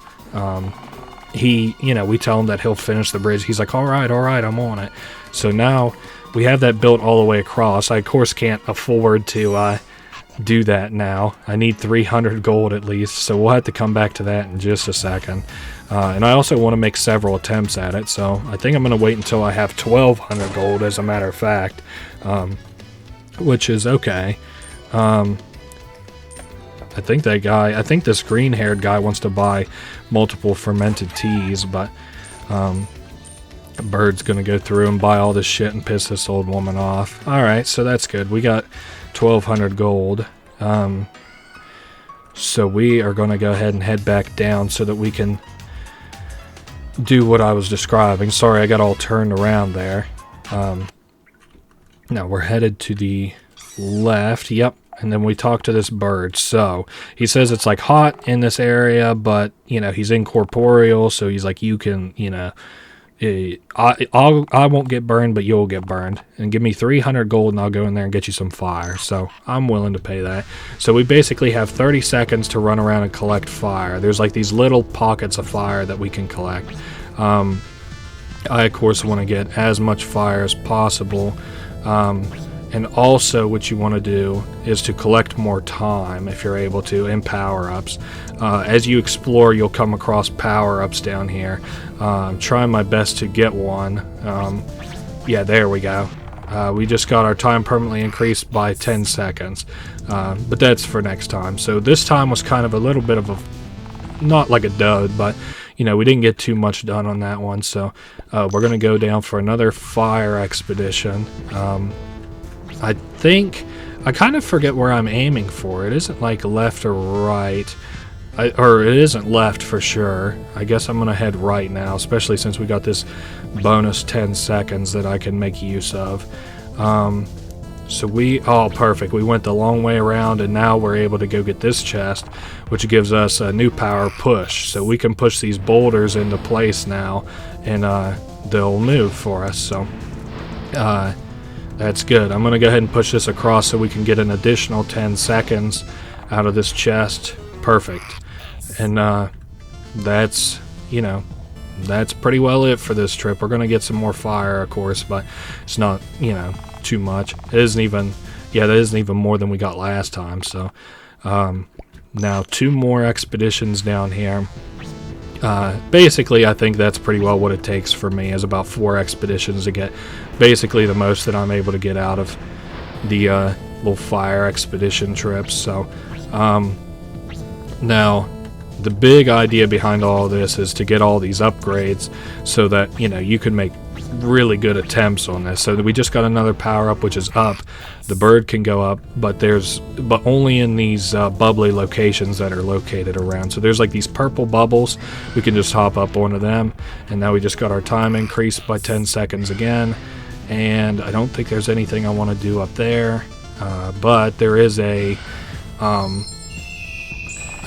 we tell him that he'll finish the bridge. He's like, all right, I'm on it. So now we have that built all the way across. I of course can't afford to do that now. I need 300 gold at least, so we'll have to come back to that in just a second. And I also want to make several attempts at it, so I think I'm going to wait until I have 1,200 gold, as a matter of fact, which is okay. I think this green-haired guy wants to buy multiple fermented teas, but Bird's gonna go through and buy all this shit and piss this old woman off. Alright, so that's good. We got 1,200 gold. So we are gonna go ahead and head back down so that we can do what I was describing. Sorry, I got all turned around there. Now we're headed to the left. Yep. And then we talk to this bird. So he says it's like hot in this area, but he's incorporeal, so he's like, you can, I won't get burned, but you'll get burned. And give me 300 gold and I'll go in there and get you some fire. So I'm willing to pay that. So we basically have 30 seconds to run around and collect fire. There's like these little pockets of fire that we can collect. I of course want to get as much fire as possible. And also what you want to do is to collect more time, if you're able to, and power-ups. As you explore, you'll come across power-ups down here. I'm trying my best to get one. Yeah, there we go. We just got our time permanently increased by 10 seconds. But that's for next time. So this time was kind of a little bit of a, not like a dud, but you know, we didn't get too much done on that one. So we're going to go down for another fire expedition. I think, I kind of forget where I'm aiming for. It isn't like left or right. Or it isn't left for sure. I guess I'm going to head right now, especially since we got this bonus 10 seconds that I can make use of. So oh, perfect. We went the long way around, and now we're able to go get this chest, which gives us a new power push. So we can push these boulders into place now, and they'll move for us. So that's good. I'm going to go ahead and push this across so we can get an additional 10 seconds out of this chest. Perfect. And that's, you know, that's pretty well it for this trip. We're going to get some more fire, of course, but it's not, you know, too much. It isn't even, yeah, that isn't even more than we got last time. So now 2 more expeditions down here. Basically, I think that's pretty well what it takes for me, is about 4 expeditions to get basically the most that I'm able to get out of the little fire expedition trips. So now the big idea behind all of this is to get all these upgrades so that, you know, you can make really good attempts on this. So we just got another power up, which is up. The bird can go up, but only in these bubbly locations that are located around. So there's like these purple bubbles. We can just hop up onto them, and now we just got our time increased by 10 seconds again. And I don't think there's anything I want to do up there, but there is an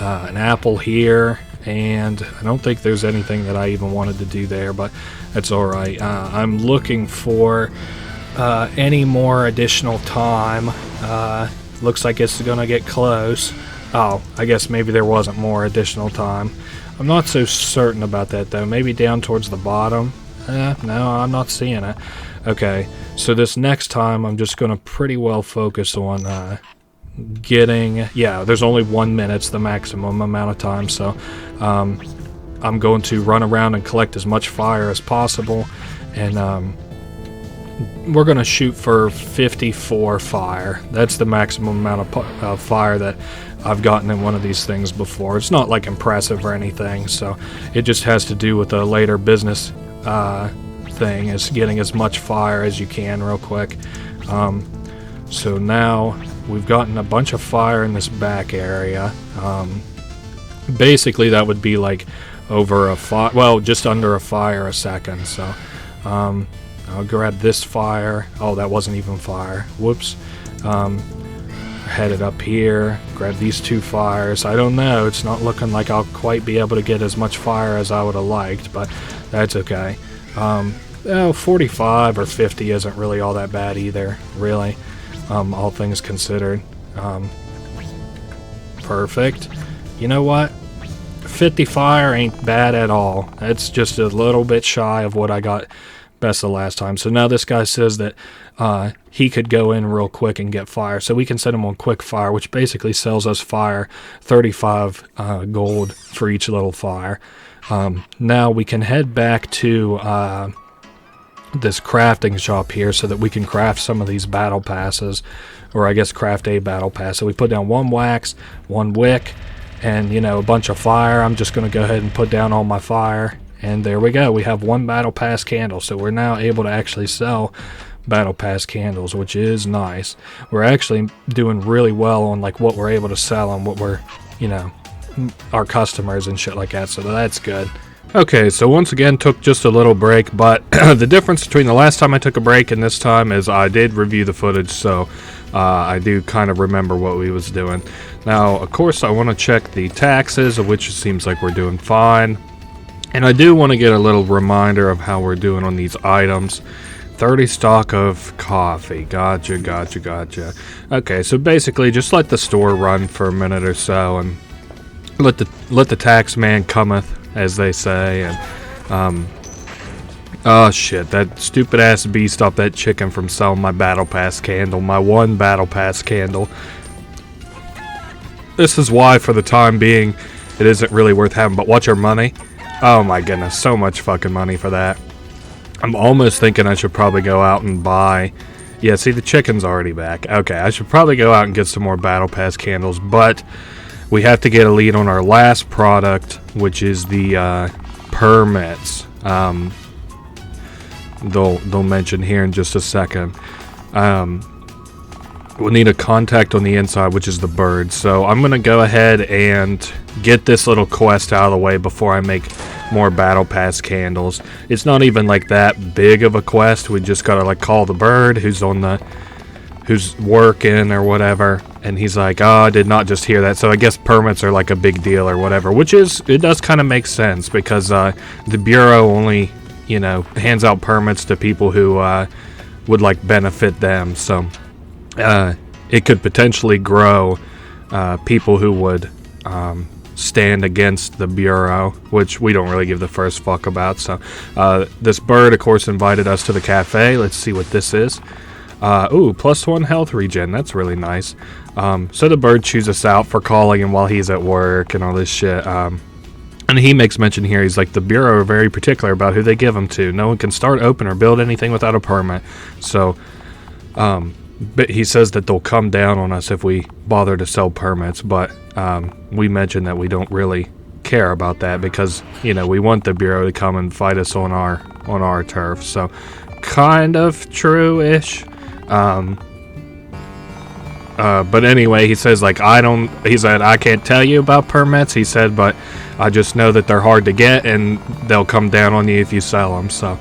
apple here, and I don't think there's anything that I even wanted to do there, but that's alright. I'm looking for any more additional time. Looks like it's gonna get close. Oh, I guess maybe there wasn't more additional time. I'm not so certain about that though. Maybe down towards the bottom. No, I'm not seeing it. Okay, so this next time I'm just gonna pretty well focus on getting, yeah, there's only 1 minute, the maximum amount of time, so I'm going to run around and collect as much fire as possible, and we're going to shoot for 54 fire. That's the maximum amount of fire that I've gotten in one of these things before. It's not like impressive or anything, so it just has to do with a later business thing, is getting as much fire as you can real quick. So now we've gotten a bunch of fire in this back area. Basically that would be like over a fire, well, just under a fire a second. So I'll grab this fire. Oh, that wasn't even fire. Whoops. Headed up here, grab these 2 fires. I don't know, it's not looking like I'll quite be able to get as much fire as I would have liked, but that's okay. 45 or 50 isn't really all that bad either, really. All things considered. Perfect. You know what? 50 fire ain't bad at all. It's just a little bit shy of what I got best of last time. So now this guy says that he could go in real quick and get fire. So we can set him on quick fire, which basically sells us fire, 35 gold for each little fire. Now we can head back to this crafting shop here so that we can craft some of these battle passes, or I guess craft a battle pass. So we put down 1 wax, 1 wick, and, you know, a bunch of fire. I'm just going to go ahead and put down all my fire, and there we go. We have 1 battle pass candle, so we're now able to actually sell battle pass candles, which is nice. We're actually doing really well on like what we're able to sell and what we're, you know, our customers and shit like that, so that's good. Okay, so once again took just a little break, but the difference between the last time I took a break and this time is I did review the footage, so I do kind of remember what we was doing. Now, of course, I want to check the taxes, of which it seems like we're doing fine. And I do want to get a little reminder of how we're doing on these items. 30 stock of coffee. Gotcha. Okay, so basically just let the store run for a minute or so and let the tax man cometh, as they say. And oh shit, that stupid ass bee stopped that chicken from selling my battle pass candle, my 1 battle pass candle. This is why, for the time being, it isn't really worth having. But watch our money. Oh my goodness, so much fucking money for that. I'm almost thinking I should probably go out and buy Yeah, see, the chicken's already back. Okay, I should probably go out and get some more Battle Pass candles, but we have to get a lead on our last product, which is the permits. They'll mention here in just a second. We'll need a contact on the inside, which is the bird. So I'm going to go ahead and get this little quest out of the way before I make more Battle Pass candles. It's not even like that big of a quest. We just got to like call the bird who's working or whatever. And he's like, oh, I did not just hear that. So I guess permits are like a big deal or whatever, which is, it does kind of make sense because the Bureau only, hands out permits to people who would like benefit them. So it could potentially grow people who would stand against the Bureau, which we don't really give the first fuck about. So this bird, of course, invited us to the cafe. Let's see what this is. Ooh, +1 health regen. That's really nice. So the bird chews us out for calling him while he's at work and all this shit. And he makes mention here, he's like, the Bureau are very particular about who they give them to. No one can start, open, or build anything without a permit. So, but he says that they'll come down on us if we bother to sell permits. But we mentioned that we don't really care about that because, we want the Bureau to come and fight us on our turf. So, kind of true-ish. But anyway, he says, like, he said, I can't tell you about permits, he said, but I just know that they're hard to get and they'll come down on you if you sell them. So,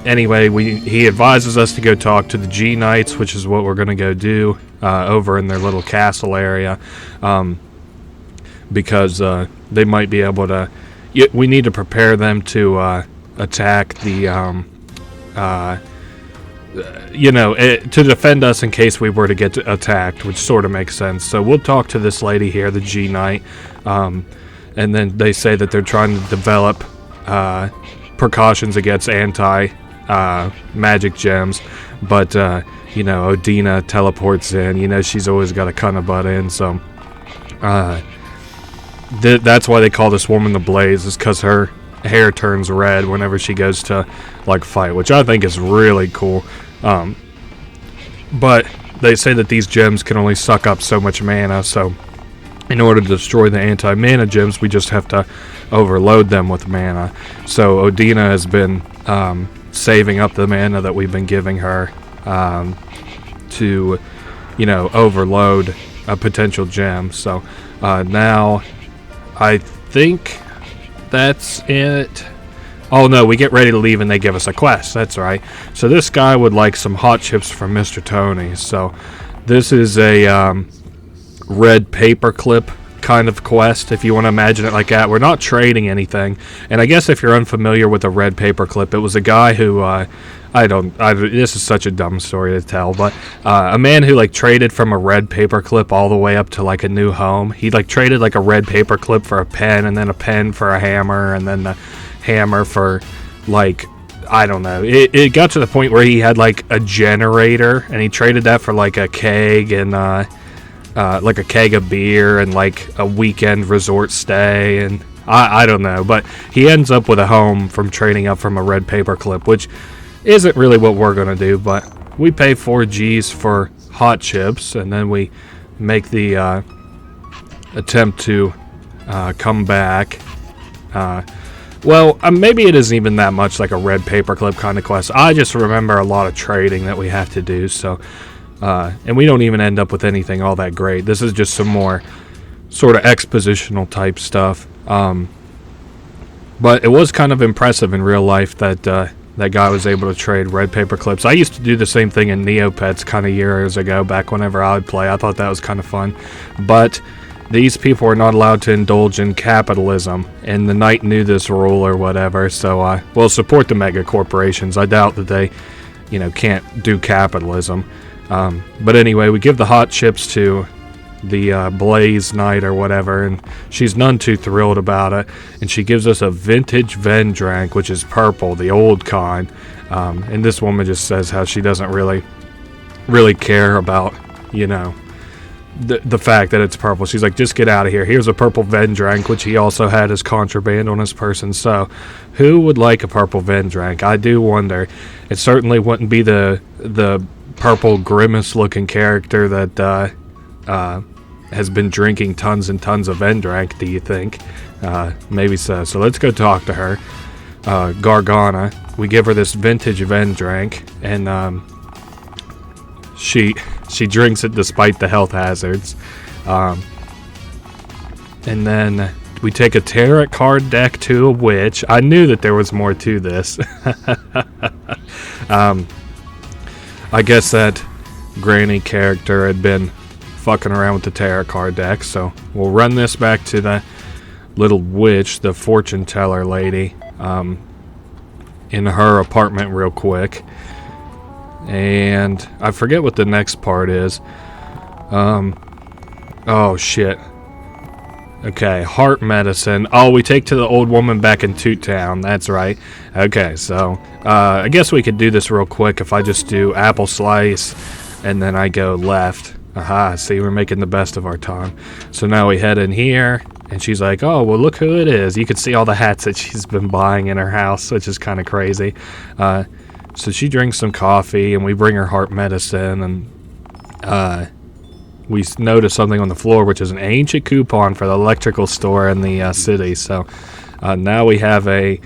anyway, he advises us to go talk to the G Knights, which is what we're going to go do, over in their little castle area, because, they might be able to, we need to prepare them to, attack the, to defend us in case we were to get attacked, which sort of makes sense. So we'll talk to this lady here, the G Knight, and then they say that they're trying to develop precautions against magic gems, but Odina teleports in. She's always got a kind of butt in, so that's why they call this woman the Blaze, is because her hair turns red whenever she goes to like fight, which I think is really cool. But they say that these gems can only suck up so much mana, so in order to destroy the anti-mana gems, we just have to overload them with mana. So Odina has been saving up the mana that we've been giving her to, overload a potential gem. So now I think that's it. Oh no, we get ready to leave and they give us a quest. That's right. So this guy would like some hot chips from Mr. Tony. So this is a red paperclip kind of quest, if you want to imagine it like that. We're not trading anything. And I guess if you're unfamiliar with a red paperclip, it was a guy who this is such a dumb story to tell, but a man who like traded from a red paperclip all the way up to like a new home. He like traded like a red paperclip for a pen, and then a pen for a hammer, and then the hammer for like, I don't know. It got to the point where he had like a generator, and he traded that for like a keg and like a keg of beer and like a weekend resort stay, and I don't know, but he ends up with a home from trading up from a red paperclip, which isn't really what we're gonna do, but we pay 4 G's for hot chips, and then we make the attempt to come back. Well, maybe it isn't even that much like a red paperclip kind of quest. I just remember a lot of trading that we have to do, so and we don't even end up with anything all that great. This is just some more sort of expositional type stuff, but it was kind of impressive in real life that that guy was able to trade red paper clips. I used to do the same thing in Neopets kind of years ago, back whenever I would play. I thought that was kind of fun, but these people are not allowed to indulge in capitalism, and the knight knew this rule or whatever, so we'll support the mega corporations. I doubt that they, can't do capitalism. But anyway, we give the hot chips to the Blaze Knight or whatever, and she's none too thrilled about it, and she gives us a vintage Vendrank, which is purple, the old kind, and this woman just says how she doesn't really care about, the fact that it's purple. She's like, just get out of here. Here's a purple Vendrank, which he also had as contraband on his person. So who would like a purple Vendrank? I do wonder. It certainly wouldn't be the purple grimace looking character that has been drinking tons and tons of Endrank, do you think? Maybe so. So let's go talk to her. Gargana. We give her this vintage Endrank, and she drinks it despite the health hazards. And then we take a tarot card deck to a witch. I knew that there was more to this. I guess that granny character had been fucking around with the tarot card deck, so we'll run this back to the little witch, the fortune teller lady, in her apartment real quick. And I forget what the next part is. Oh shit. Okay, heart medicine. Oh, we take to the old woman back in Tutetown. That's right. Okay, so I guess we could do this real quick if I just do apple slice and then I go left. Aha, see, we're making the best of our time. So now we head in here, and she's like, oh, well, look who it is. You can see all the hats that she's been buying in her house, which is kind of crazy. So she drinks some coffee, and we bring her heart medicine, and we notice something on the floor, which is an ancient coupon for the electrical store in the city. So now we have a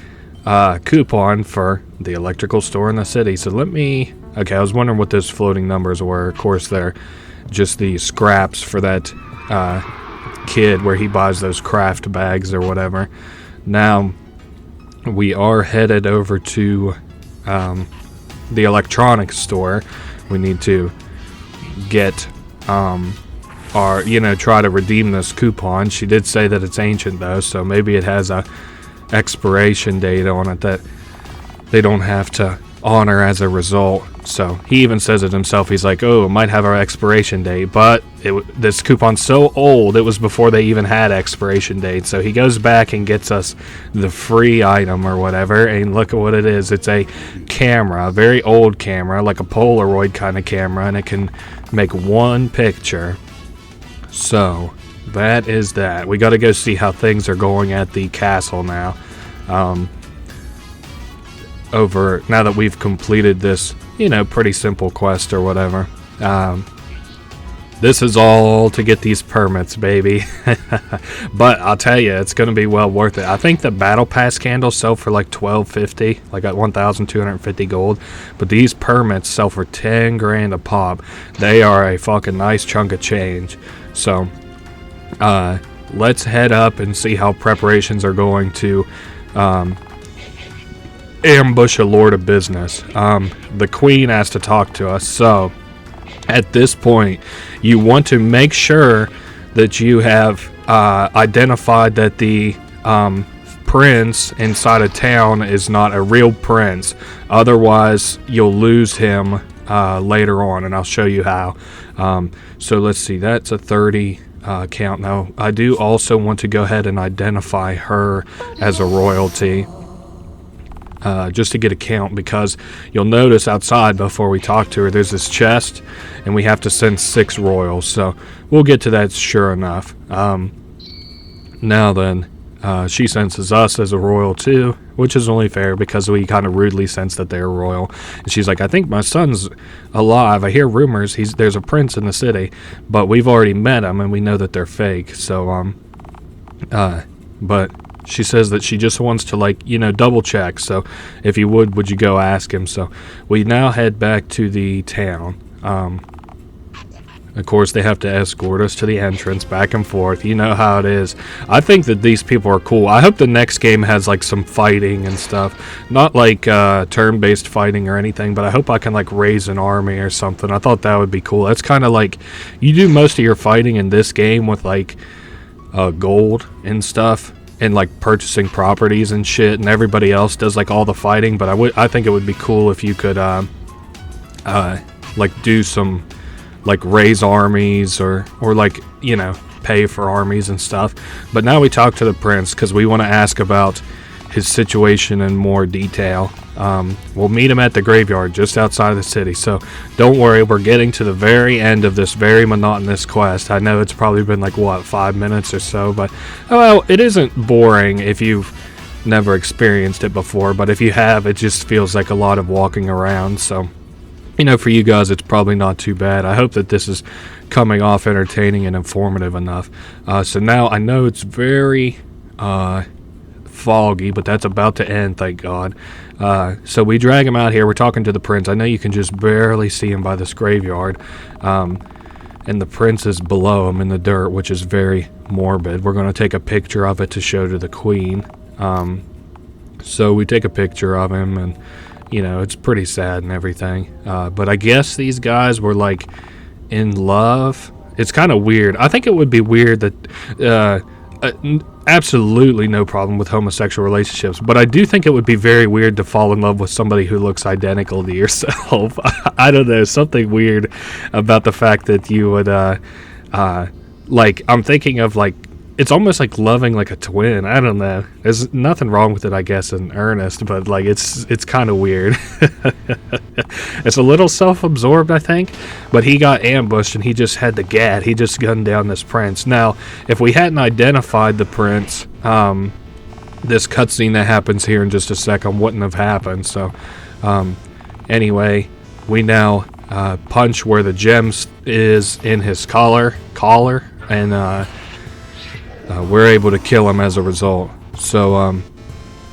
coupon for the electrical store in the city. So let me... Okay, I was wondering what those floating numbers were. Of course, they're just the scraps for that kid where he buys those craft bags or whatever. Now, we are headed over to the electronics store. We need to get... try to redeem this coupon. She did say that it's ancient though, so maybe it has a expiration date on it that they don't have to honor as a result. So he even says it himself. He's like, oh, it might have an expiration date, but this coupon's so old, it was before they even had expiration dates. So he goes back and gets us the free item or whatever, and look at what it is. It's a camera, a very old camera, like a Polaroid kind of camera, and it can make one picture. So that is that. We got to go see how things are going at the castle now. Over now that we've completed this, pretty simple quest or whatever. This is all to get these permits, baby. But I'll tell you, it's going to be well worth it. I think the battle pass candles sell for like $12.50, like at 1,250 gold. But these permits sell for 10 grand a pop. They are a fucking nice chunk of change. So let's head up and see how preparations are going to ambush a lord of business. The queen has to talk to us, so at this point you want to make sure that you have identified that the prince inside of town is not a real prince. Otherwise you'll lose him later on, and I'll show you how. So let's see, that's a 30 count. Now I do also want to go ahead and identify her as a royalty, just to get a count, because you'll notice outside before we talk to her there's this chest, and we have to send 6 royals, so we'll get to that sure enough. Now then, she senses us as a royal too, which is only fair because we kind of rudely sense that they're royal. And she's like, I think my son's alive. I hear rumors there's a prince in the city, but we've already met him and we know that they're fake. So but she says that she just wants to double check. So if you would you go ask him? So we now head back to the town. Of course, they have to escort us to the entrance, back and forth. You know how it is. I think that these people are cool. I hope the next game has some fighting and stuff. Not turn-based fighting or anything, but I hope I can raise an army or something. I thought that would be cool. That's kind of you do most of your fighting in this game with gold and stuff, and purchasing properties and shit, and everybody else does all the fighting. But I think it would be cool if you could do some raise armies or pay for armies and stuff. But now we talk to the prince because we want to ask about his situation in more detail. We'll meet him at the graveyard just outside of the city, so don't worry, we're getting to the very end of this very monotonous quest. I know it's probably been 5 minutes or so, but it isn't boring if you've never experienced it before, but if you have, it just feels like a lot of walking around. So For you guys, it's probably not too bad. I hope that this is coming off entertaining and informative enough. So now I know it's very foggy, but that's about to end, thank God. So we drag him out here. We're talking to the prince. I know you can just barely see him by this graveyard. And the prince is below him in the dirt, which is very morbid. We're going to take a picture of it to show to the queen. So we take a picture of him, and it's pretty sad and everything. But I guess these guys were like in love. It's kind of weird. I think it would be weird that absolutely no problem with homosexual relationships, but I do think it would be very weird to fall in love with somebody who looks identical to yourself. I don't know, something weird about the fact that you would like, I'm thinking of like, it's almost like loving like a twin. I don't know. There's nothing wrong with it, I guess, in earnest, but like it's kind of weird. It's a little self-absorbed, I think, but he got ambushed and he just had the gat. He just gunned down this prince. Now, if we hadn't identified the prince, this cutscene that happens here in just a second wouldn't have happened. So, anyway, we now punch where the gem is in his collar, and we're able to kill him as a result. So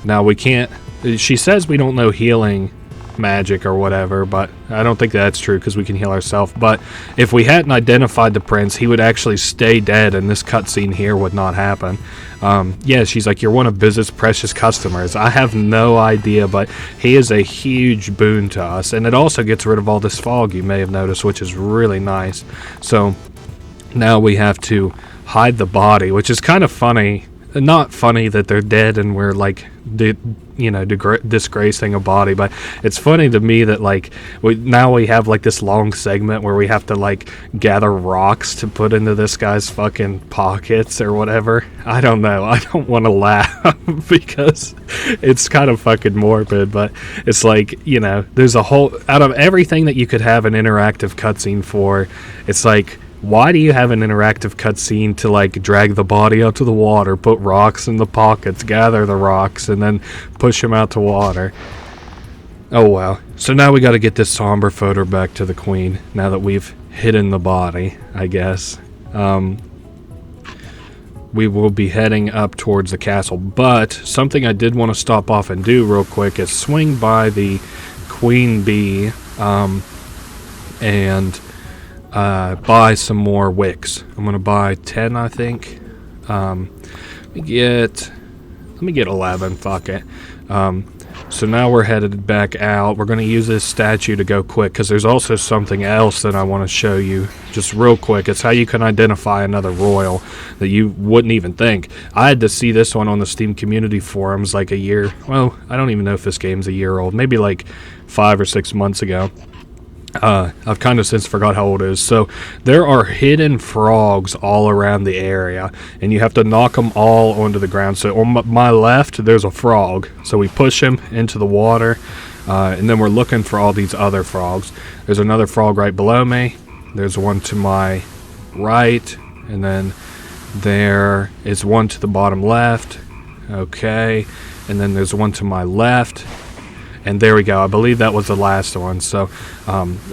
now we can't. She says we don't know healing magic or whatever, but I don't think that's true because we can heal ourselves. But if we hadn't identified the prince, he would actually stay dead, and this cutscene here would not happen. Yeah, she's like, you're one of Biz's precious customers. I have no idea, but he is a huge boon to us, and it also gets rid of all this fog you may have noticed, which is really nice. So now we have to hide the body, which is kind of funny. Not funny that they're dead and we're like disgracing a body, but it's funny to me that like now we have like this long segment where we have to like gather rocks to put into this guy's fucking pockets or whatever. I don't know, I don't want to laugh because it's kind of fucking morbid, but it's like, there's a whole, out of everything that you could have an interactive cutscene for, it's like, why do you have an interactive cutscene to like drag the body out to the water, put rocks in the pockets, gather the rocks, and then push him out to water? Oh well. So now we got to get this somber photo back to the queen, now that we've hidden the body, I guess. We will be heading up towards the castle, but something I did want to stop off and do real quick is swing by the queen bee and buy some more wicks. I'm gonna buy 10, I think. Let me get 11. Fuck it. So now we're headed back out. We're gonna use this statue to go quick because there's also something else that I want to show you just real quick. It's how you can identify another royal that you wouldn't even think. I had to see this one on the Steam community forums like a year. Well, I don't even know if this game's a year old. Maybe like 5 or 6 months ago. I've kind of since forgot how old it is. So there are hidden frogs all around the area, and you have to knock them all onto the ground. So on my left, there's a frog. So we push him into the water, and then we're looking for all these other frogs. There's another frog right below me. There's one to my right, and then there is one to the bottom left. Okay, and then there's one to my left. And there we go. I believe that was the last one. So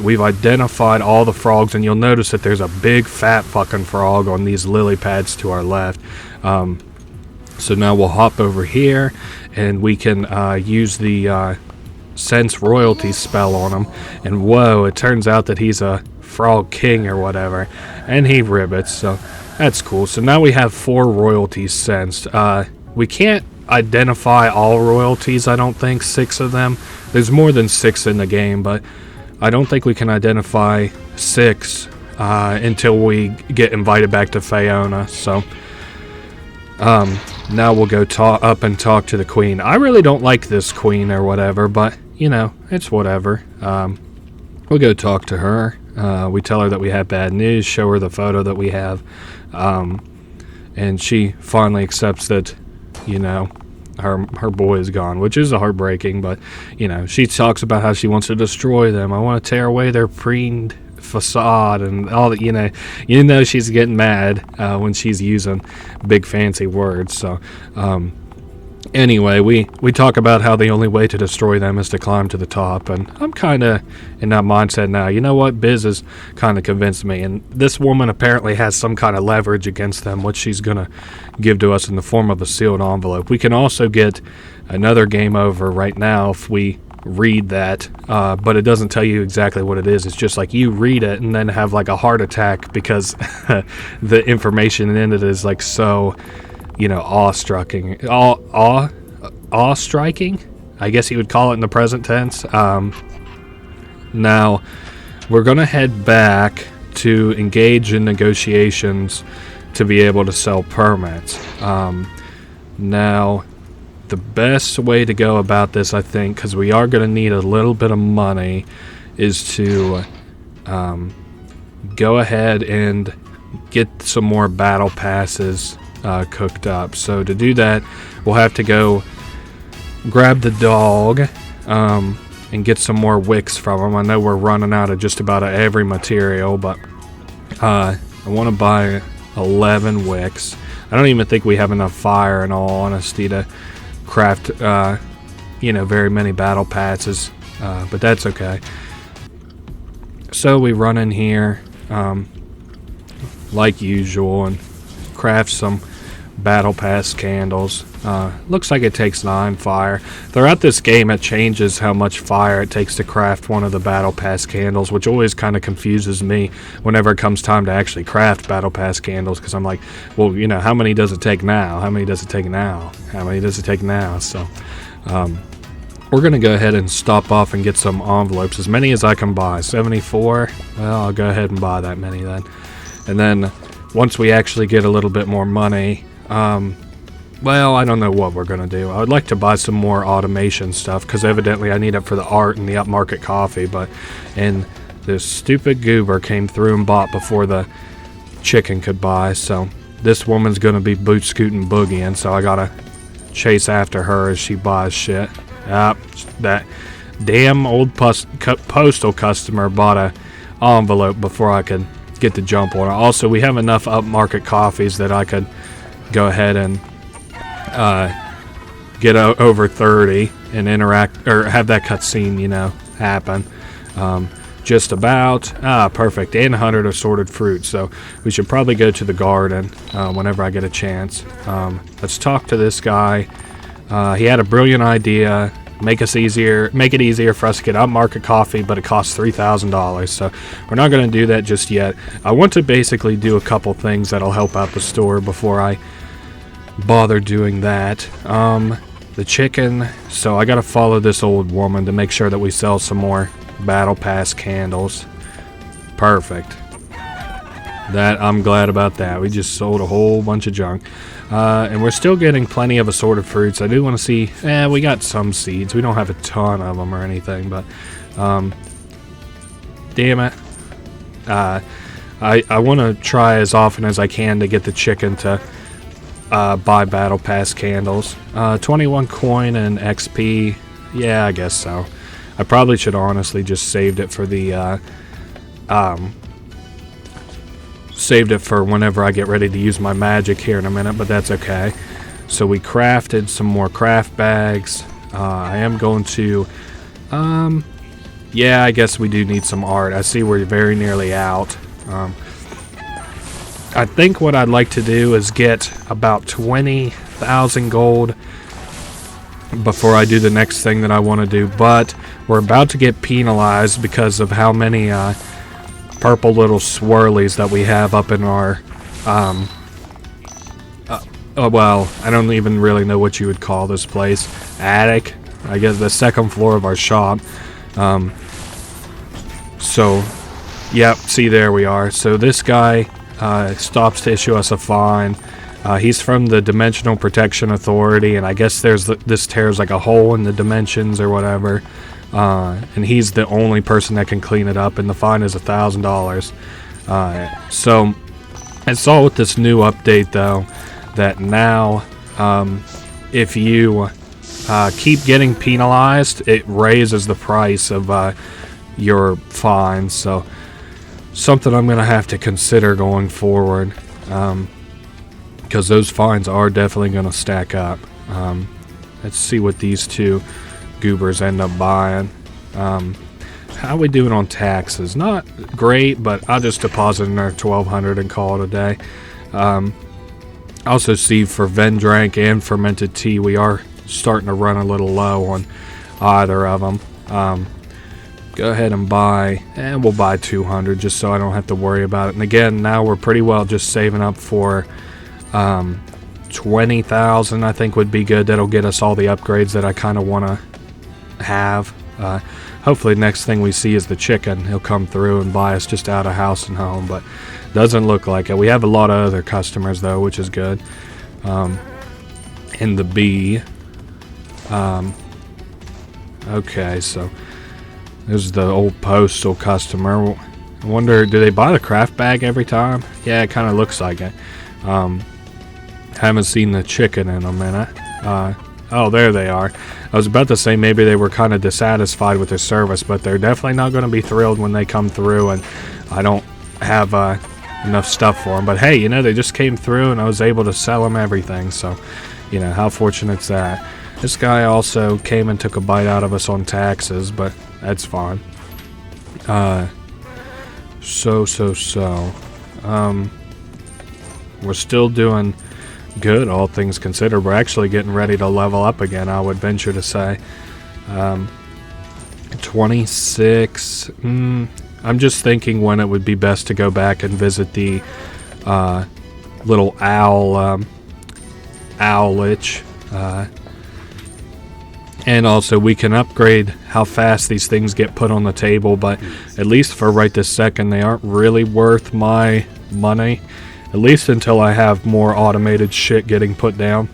we've identified all the frogs, and you'll notice that there's a big fat fucking frog on these lily pads to our left. So now we'll hop over here, and we can use the sense royalty spell on him. And whoa, it turns out that he's a frog king or whatever, and he ribbits. So that's cool. So now we have 4 royalties sensed. We can't identify all royalties, I don't think. 6 of them. There's more than 6 in the game, but I don't think we can identify 6 until we get invited back to Faeona. So now we'll go up and talk to the queen. I really don't like this queen or whatever, but it's whatever. We'll go talk to her. We tell her that we have bad news, show her the photo that we have, and she finally accepts that her boy is gone, which is heartbreaking, but she talks about how she wants to destroy them. I want to tear away their preened facade and all that. She's getting mad when she's using big fancy words. So Anyway, we talk about how the only way to destroy them is to climb to the top, and I'm kind of in that mindset now. You know what? Biz has kind of convinced me, and this woman apparently has some kind of leverage against them, which she's going to give to us in the form of a sealed envelope. We can also get another game over right now if we read that, but it doesn't tell you exactly what it is. It's just like you read it and then have like a heart attack because the information in it is like so... awe-striking. Awe-striking? I guess you would call it in the present tense. Now, we're going to head back to engage in negotiations to be able to sell permits. Now, the best way to go about this, I think, because we are going to need a little bit of money, is to go ahead and get some more battle passes cooked up. So to do that, we'll have to go grab the dog and get some more wicks from him. I know we're running out of just about every material, but I want to buy 11 wicks. I don't even think we have enough fire, in all honesty, to craft very many battle passes, but that's okay. So we run in here like usual and craft some battle pass candles. Looks like it takes 9 fire. Throughout this game it changes how much fire it takes to craft one of the battle pass candles, which always kind of confuses me whenever it comes time to actually craft battle pass candles, because I'm like, well, how many does it take now? How many does it take now? How many does it take now? So we're gonna go ahead and stop off and get some envelopes, as many as I can buy. 74. Well, I'll go ahead and buy that many then. And then once we actually get a little bit more money, well, I don't know what we're going to do. I would like to buy some more automation stuff, because evidently I need it for the art and the upmarket coffee, and this stupid goober came through and bought before the chicken could buy, so this woman's going to be boot scooting boogieing, so I got to chase after her as she buys shit. That damn old postal customer bought a envelope before I could get the jump on it. Also, we have enough upmarket coffees that I could go ahead and get over 30 and interact, or have that cutscene, happen. Just about. Perfect. And 100 assorted fruit. So we should probably go to the garden whenever I get a chance. Let's talk to this guy. He had a brilliant idea. Make it easier for us to get upmarket coffee, but it costs $3,000. So we're not going to do that just yet. I want to basically do a couple things that'll help out the store before I bother doing that. The chicken. So I got to follow this old woman to make sure that we sell some more battle pass candles. Perfect. I'm glad about that. We just sold a whole bunch of junk. And we're still getting plenty of assorted fruits. I do want to see... we got some seeds. We don't have a ton of them or anything, but... damn it. I want to try as often as I can to get the chicken to buy battle pass candles. 21 coin and XP. Yeah, I guess so. I probably should honestly just saved it for the... saved it for whenever I get ready to use my magic here in a minute, but that's okay. So we crafted some more craft bags. I am going to yeah, I guess we do need some art. I see we're very nearly out. I think what I'd like to do is get about 20,000 gold before I do the next thing that I want to do, but we're about to get penalized because of how many purple little swirlies that we have up in our well, I don't even really know what you would call this place. Attic, I guess, the second floor of our shop. So yep, see, there we are. So this guy stops to issue us a fine. He's from the Dimensional Protection Authority, and I guess this tears like a hole in the dimensions or whatever. And he's the only person that can clean it up, and the fine is $1,000. So I saw with this new update, though, that now if you keep getting penalized, it raises the price of your fines. So something I'm going to have to consider going forward, because those fines are definitely going to stack up. Let's see what these two goobers end up buying. How we doing on taxes? Not great, but I'll just deposit another 1,200 and call it a day. Also see for Vendrank and fermented tea, we are starting to run a little low on either of them. Go ahead and buy, and we'll buy 200 just so I don't have to worry about it. And again, now we're pretty well just saving up for 20,000 I think would be good. That'll get us all the upgrades that I kind of want to have. Hopefully next thing we see is the chicken. He'll come through and buy us just out of house and home, but doesn't look like it. We have a lot of other customers though, which is good. And the bee. Okay, so there's the old postal customer. I wonder, do they buy the craft bag every time? Yeah, it kind of looks like it. Haven't seen the chicken in a minute. Oh, there they are. I was about to say maybe they were kind of dissatisfied with their service, but they're definitely not going to be thrilled when they come through and I don't have enough stuff for them. But hey, you know, they just came through and I was able to sell them everything. So, you know, how fortunate's that? This guy also came and took a bite out of us on taxes, but that's fine. We're still doing good, all things considered. We're actually getting ready to level up again, I would venture to say. 26. I'm just thinking when it would be best to go back and visit the little owl-lich. And also we can upgrade how fast these things get put on the table, but at least for right this second, they aren't really worth my money. At least until I have more automated shit getting put down.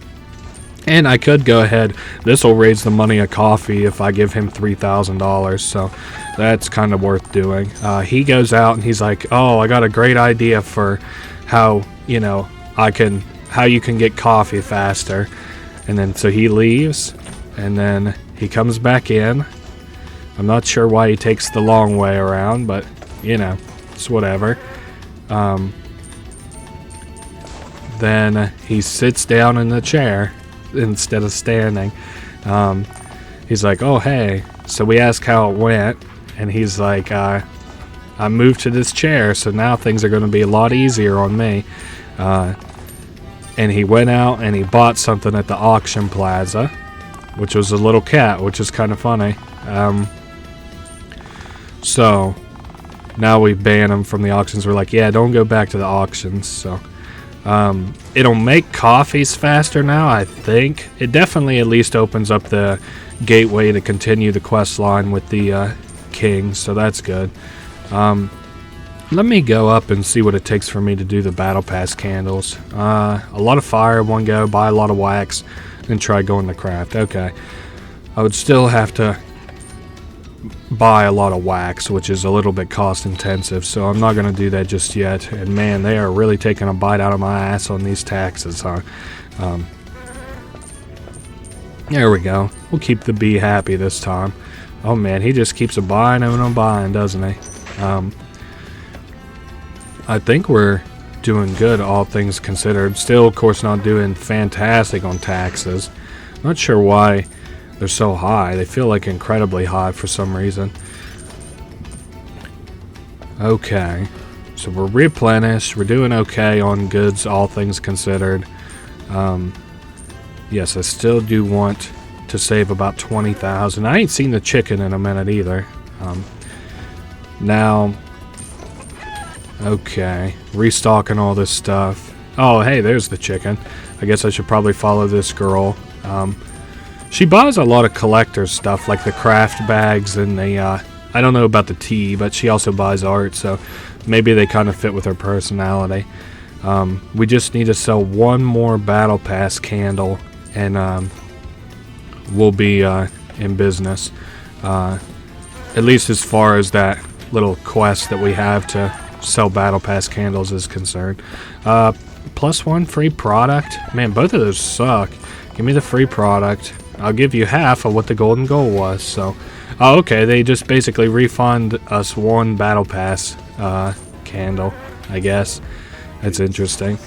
And I could go ahead. This will raise the money of coffee if I give him $3,000. So that's kind of worth doing. He goes out and he's like, oh, I got a great idea for how, you know, how you can get coffee faster. And then so he leaves. And then he comes back in. I'm not sure why he takes the long way around, but, you know, it's whatever. Then he sits down in the chair instead of standing. He's like, oh, hey. So we ask how it went, and he's like, I moved to this chair, so now things are going to be a lot easier on me. And he went out and he bought something at the auction plaza, which was a little cat, which is kind of funny. So now we ban him from the auctions. We're like, yeah, don't go back to the auctions. So it'll make coffees faster now, I think. It definitely at least opens up the gateway to continue the quest line with the king, so that's good. Let me go up and see what it takes for me to do the battle pass candles. A lot of fire, one go, buy a lot of wax, and try going to craft. Okay. I would still have to buy a lot of wax, which is a little bit cost intensive, so I'm not going to do that just yet. And man, they are really taking a bite out of my ass on these taxes, huh? There we go. We'll keep the bee happy this time. Oh man, he just keeps a buying and a buying, doesn't he? I think we're doing good, all things considered. Still, of course, not doing fantastic on taxes. Not sure why they're so high. They feel like incredibly high for some reason. Okay. So we're replenished. We're doing okay on goods, all things considered. Yes, I still do want to save about 20,000. I ain't seen the chicken in a minute either. Now, okay. Restocking all this stuff. Oh, hey, there's the chicken. I guess I should probably follow this girl. She buys a lot of collector stuff, like the craft bags and the, I don't know about the tea, but she also buys art, so maybe they kind of fit with her personality. We just need to sell one more battle pass candle, and we'll be in business. At least as far as that little quest that we have to sell battle pass candles is concerned. +1 free product. Man, both of those suck. Give me the free product. I'll give you half of what the golden goal was. So, oh, okay, they just basically refund us one battle pass candle, I guess. That's interesting.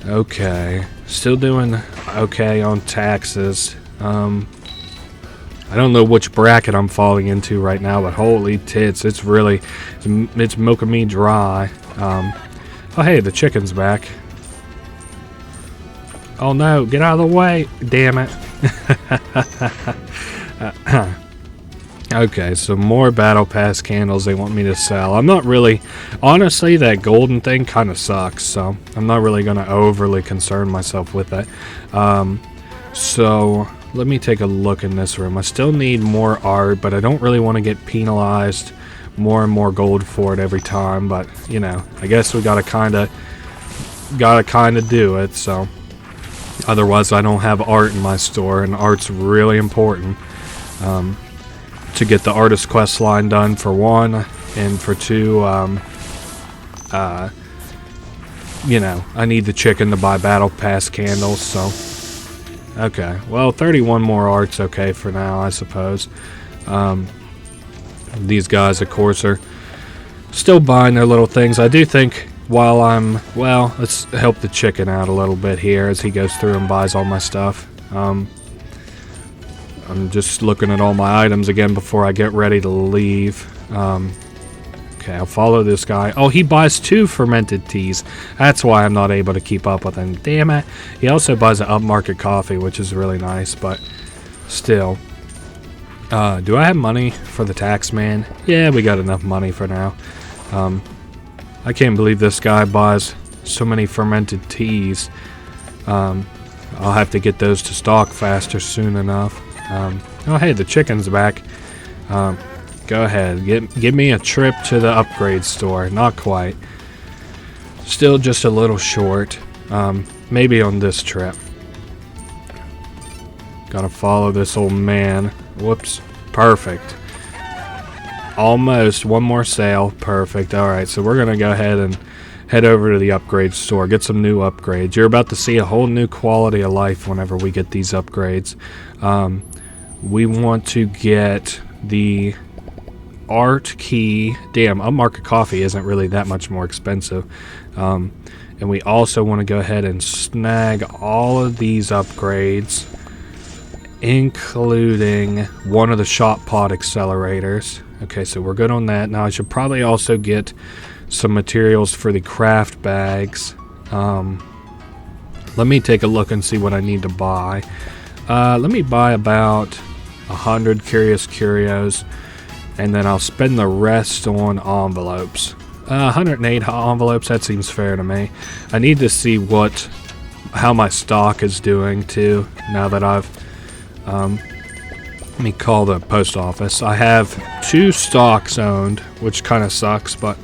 Okay, still doing okay on taxes. I don't know which bracket I'm falling into right now, but holy tits, it's milking me dry. Oh hey, the chicken's back. Oh no, get out of the way, damn it. Okay, so more battle pass candles they want me to sell. I'm not really, honestly, that golden thing kind of sucks, so I'm not really going to overly concern myself with that. So let me take a look in this room. I still need more art, but I don't really want to get penalized more and more gold for it every time, but you know, I guess we gotta kind of do it. So otherwise I don't have art in my store, and art's really important to get the artist quest line done, for one, and for two, you know, I need the chicken to buy battle pass candles. So okay, well, 31 more art's okay for now, I suppose. These guys, of course, are still buying their little things. I do think while well, let's help the chicken out a little bit here as he goes through and buys all my stuff. I'm just looking at all my items again before I get ready to leave. Okay, I'll follow this guy. Oh, he buys 2 fermented teas. That's why I'm not able to keep up with him. Damn it. He also buys an upmarket coffee, which is really nice, but still. Do I have money for the tax man? Yeah, we got enough money for now. I can't believe this guy buys so many fermented teas. I'll have to get those to stock faster soon enough. Oh, hey, the chicken's back. Go ahead. Give me a trip to the upgrade store. Not quite. Still just a little short. Maybe on this trip. Gotta follow this old man. Whoops. Perfect. Almost. One more sale. Perfect. Alright, so we're gonna go ahead and head over to the upgrade store. Get some new upgrades. You're about to see a whole new quality of life whenever we get these upgrades. We want to get the art key. Damn, upmarket coffee isn't really that much more expensive. And we also want to go ahead and snag all of these upgrades, including one of the shop pod accelerators. Okay, so we're good on that. Now I should probably also get some materials for the craft bags. Let me take a look and see what I need to buy. Let me buy about 100 Curious Curios, and then I'll spend the rest on envelopes. 108 envelopes, that seems fair to me. I need to see how my stock is doing too, now that I've let me call the post office. I have 2 stocks owned, which kind of sucks, but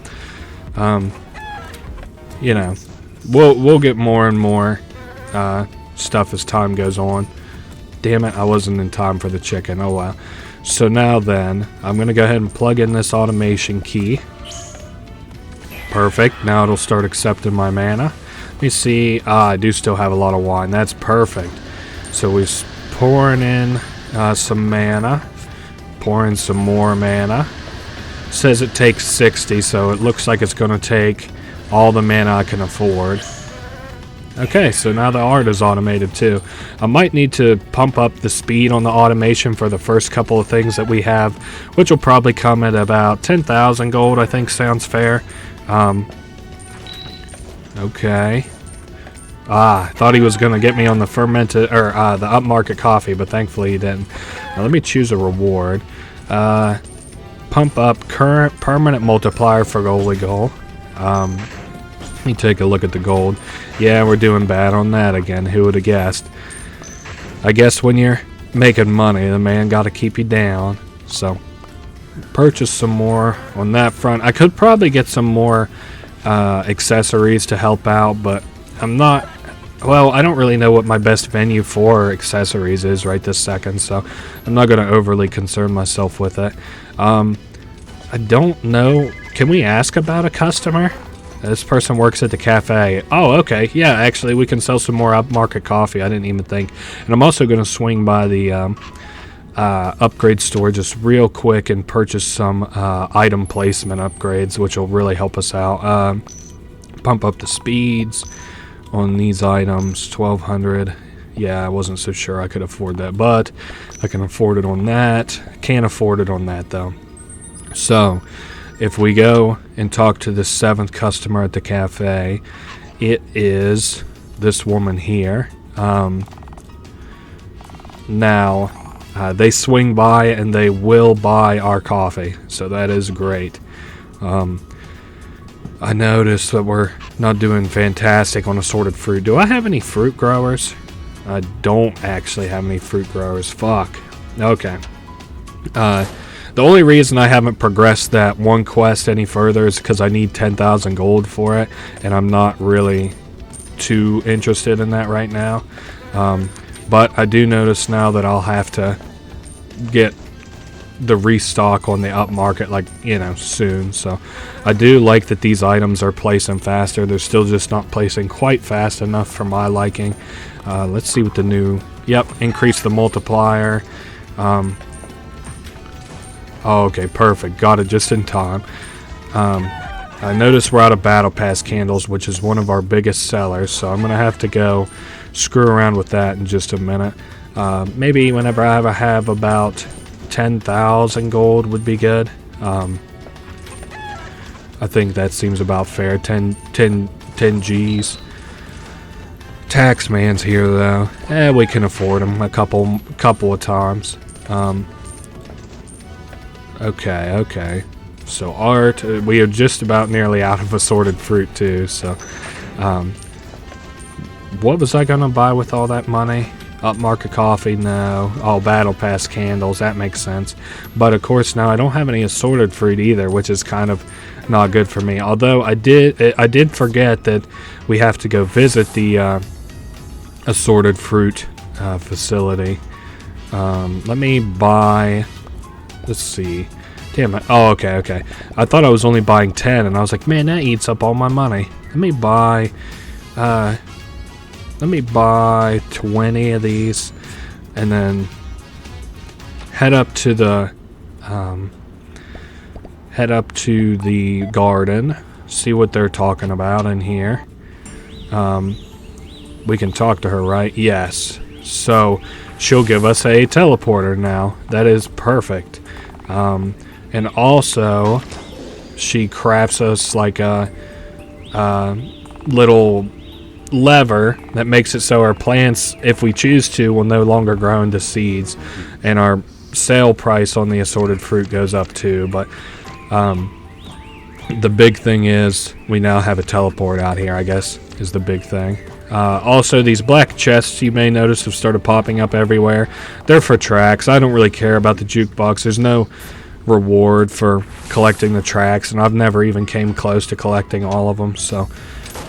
you know, we'll get more and more stuff as time goes on. Damn it, I wasn't in time for the chicken. Oh wow. So now then, I'm going to go ahead and plug in this automation key. Perfect. Now it'll start accepting my mana. Let me see. I do still have a lot of wine. That's perfect. So we're pouring in some mana. Pouring some more mana. It says it takes 60, so it looks like it's going to take all the mana I can afford. Okay, so now the art is automated too. I might need to pump up the speed on the automation for the first couple of things that we have, which will probably come at about 10,000 gold, I think sounds fair. Okay. I thought he was going to get me on the fermented, or the upmarket coffee, but thankfully he didn't. Now let me choose a reward. Pump up current permanent multiplier for goalie goal. Let me take a look at the gold. Yeah, we're doing bad on that again. Who would have guessed? I guess when you're making money, the man got to keep you down. So, purchase some more on that front. I could probably get some more accessories to help out, but I'm not... Well, I don't really know what my best venue for accessories is right this second, so I'm not going to overly concern myself with it. I don't know. Can we ask about a customer? This person works at the cafe. Oh, okay. Yeah, actually, we can sell some more upmarket coffee. I didn't even think. And I'm also going to swing by the upgrade store just real quick and purchase some item placement upgrades, which will really help us out. Pump up the speeds on these items. 1200. Yeah, I wasn't so sure I could afford that, but I can afford it on that. Can't afford it on that, though. So, if we go and talk to the 7th customer at the cafe, it is this woman here. Now, they swing by and they will buy our coffee, so that is great. I noticed that we're not doing fantastic on assorted fruit. Do I have any fruit growers? I don't actually have any fruit growers. Fuck. Okay. The only reason I haven't progressed that one quest any further is because I need 10,000 gold for it, and I'm not really too interested in that right now. But I do notice now that I'll have to get the restock on the upmarket, like, you know, soon. So I do like that these items are placing faster. They're still just not placing quite fast enough for my liking. Let's see what the new... Yep, increase the multiplier. Oh, okay, perfect. Got it just in time. I noticed we're out of battle pass candles, which is one of our biggest sellers, so I'm gonna have to go screw around with that in just a minute. Maybe whenever I have about 10,000 gold would be good. I think that seems about fair. 10 G's. Taxman's here though. We can afford him a couple of times. Okay. So art, we are just about nearly out of assorted fruit too. So, what was I gonna buy with all that money? Upmarket coffee, no. Oh, battle pass candles, that makes sense. But of course now I don't have any assorted fruit either, which is kind of not good for me. Although I did forget that we have to go visit the assorted fruit facility. Let me buy. Let's see. Damn it. Oh, okay. I thought I was only buying 10, and I was like, man, that eats up all my money. Let me buy 20 of these, and then head up to the garden, see what they're talking about in here. We can talk to her, right? Yes. So she'll give us a teleporter now. That is perfect. And also she crafts us like a little lever that makes it so our plants, if we choose to, will no longer grow into seeds, and our sale price on the assorted fruit goes up too. But the big thing is we now have a teleport out here, I guess, is the big thing. Also, these black chests you may notice have started popping up everywhere. They're for tracks. I don't really care about the jukebox. There's no reward for collecting the tracks, and I've never even came close to collecting all of them, so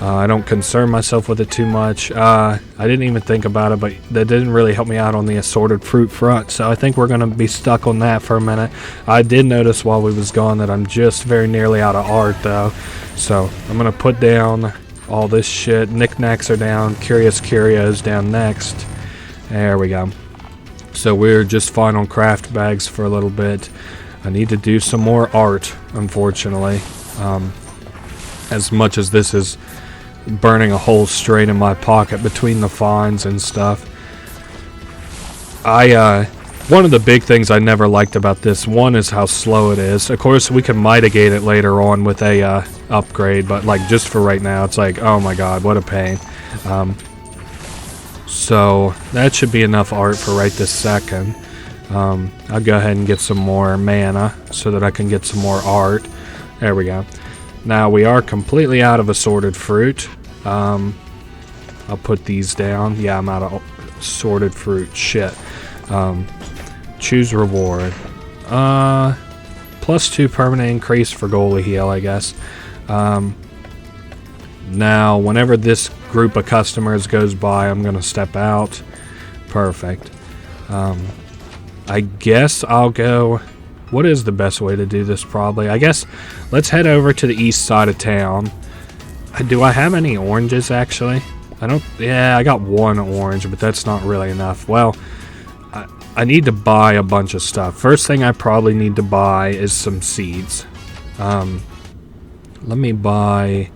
I don't concern myself with it too much. I didn't even think about it, but that didn't really help me out on the assorted fruit front, so I think we're going to be stuck on that for a minute. I did notice while we was gone that I'm just very nearly out of art, though, so I'm going to put down all this shit. Knickknacks are down. Curious Curios down next. There we go. So we're just fine on craft bags for a little bit. I need to do some more art, unfortunately. As much as this is burning a hole straight in my pocket between the fines and stuff. One of the big things I never liked about this one is how slow it is. Of course, we can mitigate it later on with a upgrade, but like just for right now, it's like, oh my god, what a pain. So that should be enough art for right this second. I'll go ahead and get some more mana so that I can get some more art. There we go. Now we are completely out of assorted fruit. I'll put these down. Yeah, I'm out of assorted fruit. Shit. Choose reward. +2 permanent increase for goalie heal, I guess. Now, whenever this group of customers goes by, I'm going to step out. Perfect. I guess I'll go... What is the best way to do this, probably? I guess let's head over to the east side of town. Do I have any oranges, actually? I don't... Yeah, I got one orange, but that's not really enough. Well, I need to buy a bunch of stuff. First thing I probably need to buy is some seeds. Let me buy...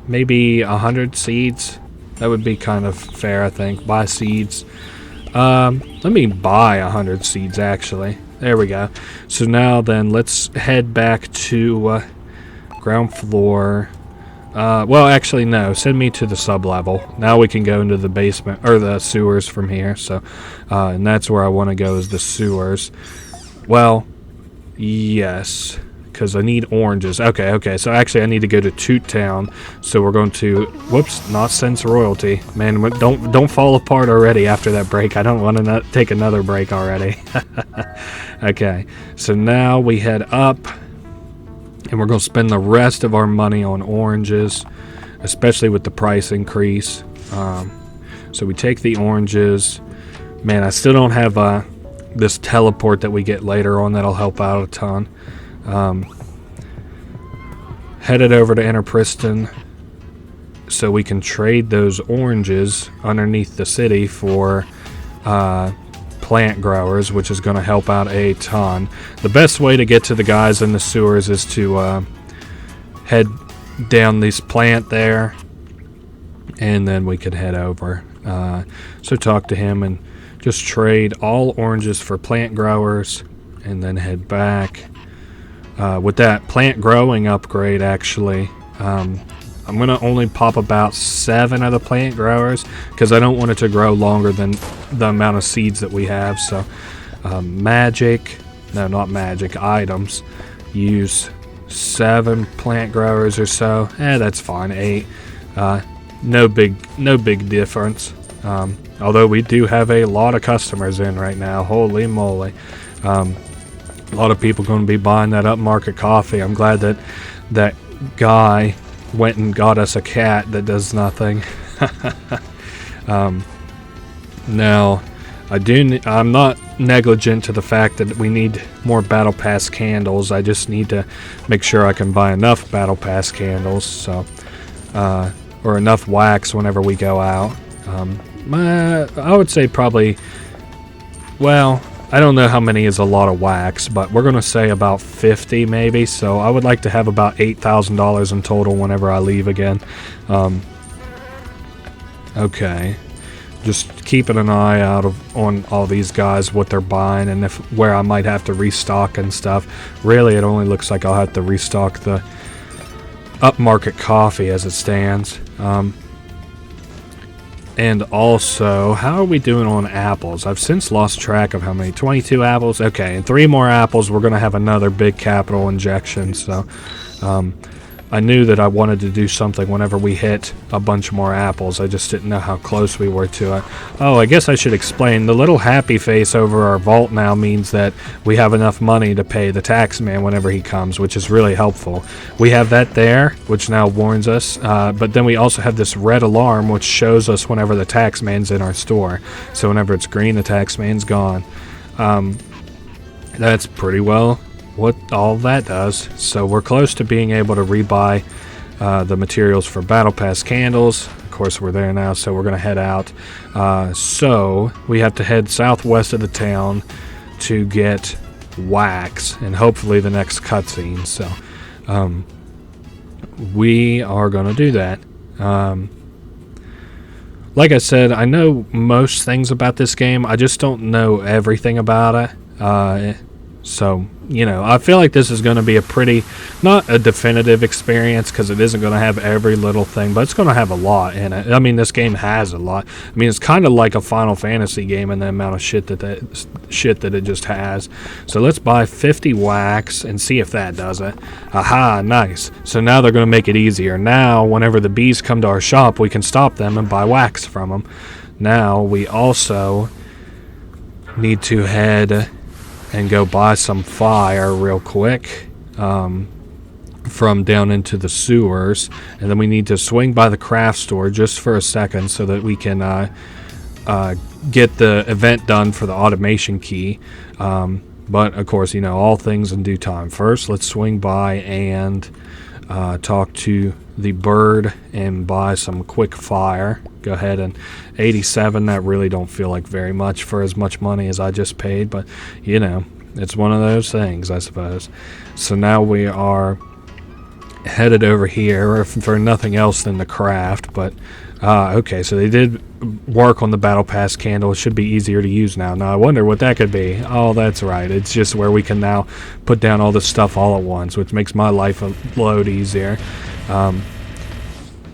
maybe 100 seeds. That would be kind of fair, I think. Buy seeds. Let me buy 100 seeds, actually. There we go. So now then, let's head back to ground floor. Well, actually, no. Send me to the sub-level. Now we can go into the basement, or the sewers from here. So, and that's where I want to go, is the sewers. Well, yes, because I need oranges. Okay. So actually, I need to go to Tutetown. So we're going to, whoops, not sense royalty. Man, don't fall apart already after that break. I don't want to take another break already. Okay, so now we head up. And we're going to spend the rest of our money on oranges, especially with the price increase. So we take the oranges. Man, I still don't have this teleport that we get later on that'll help out a ton. Headed over to Enterpriston so we can trade those oranges underneath the city for plant growers, which is going to help out a ton. The best way to get to the guys in the sewers is to head down this plant there, and then we could head over. So talk to him and just trade all oranges for plant growers, and then head back. With that plant growing upgrade, actually, I'm going to only pop about 7 of the plant growers because I don't want it to grow longer than the amount of seeds that we have. So items, use 7 plant growers or so. That's fine. 8. No big difference. Although we do have a lot of customers in right now. Holy moly. A lot of people going to be buying that upmarket coffee. I'm glad that that guy went and got us a cat that does nothing. Now, I'm not negligent to the fact that we need more Battle Pass candles. I just need to make sure I can buy enough Battle Pass candles, so or enough wax whenever we go out. I would say probably, well, I don't know how many is a lot of wax, but we're going to say about 50 maybe, so I would like to have about $8,000 in total whenever I leave again. Okay, just keeping an eye out on all these guys, what they're buying, and where I might have to restock and stuff. Really, it only looks like I'll have to restock the upmarket coffee as it stands. And also, how are we doing on apples? I've since lost track of how many. 22 apples? Okay, and 3 more apples, we're going to have another big capital injection. So, I knew that I wanted to do something whenever we hit a bunch more apples. I just didn't know how close we were to it. Oh, I guess I should explain. The little happy face over our vault now means that we have enough money to pay the tax man whenever he comes, which is really helpful. We have that there, which now warns us, but then we also have this red alarm, which shows us whenever the tax man's in our store. So whenever it's green, the tax man's gone. That's pretty well what all that does. So we're close to being able to rebuy the materials for Battle Pass candles. Of course, we're there now, so we're going to head out. So we have to head southwest of the town to get wax, and hopefully the next cutscene. So we are going to do that. Like I said, I know most things about this game. I just don't know everything about it. So, you know, I feel like this is going to be a pretty, not a definitive experience, because it isn't going to have every little thing, but it's going to have a lot in it. I mean, this game has a lot. I mean, it's kind of like a Final Fantasy game in the amount of shit that it just has. So let's buy 50 wax and see if that does it. Aha, nice. So now they're going to make it easier. Now, whenever the bees come to our shop, we can stop them and buy wax from them. Now, we also need to head and go buy some fire real quick from down into the sewers, and then we need to swing by the craft store just for a second so that we can get the event done for the automation key. But of course, you know, all things in due time. First, let's swing by and talk to the bird and buy some quick fire. Go ahead, and 87, that really don't feel like very much for as much money as I just paid, but you know, it's one of those things, I suppose. So now we are headed over here for nothing else than the craft, but Okay, so they did work on the battle pass candle. It should be easier to use now. Now I wonder what that could be. Oh, that's right. It's just where we can now put down all this stuff all at once, which makes my life a load easier.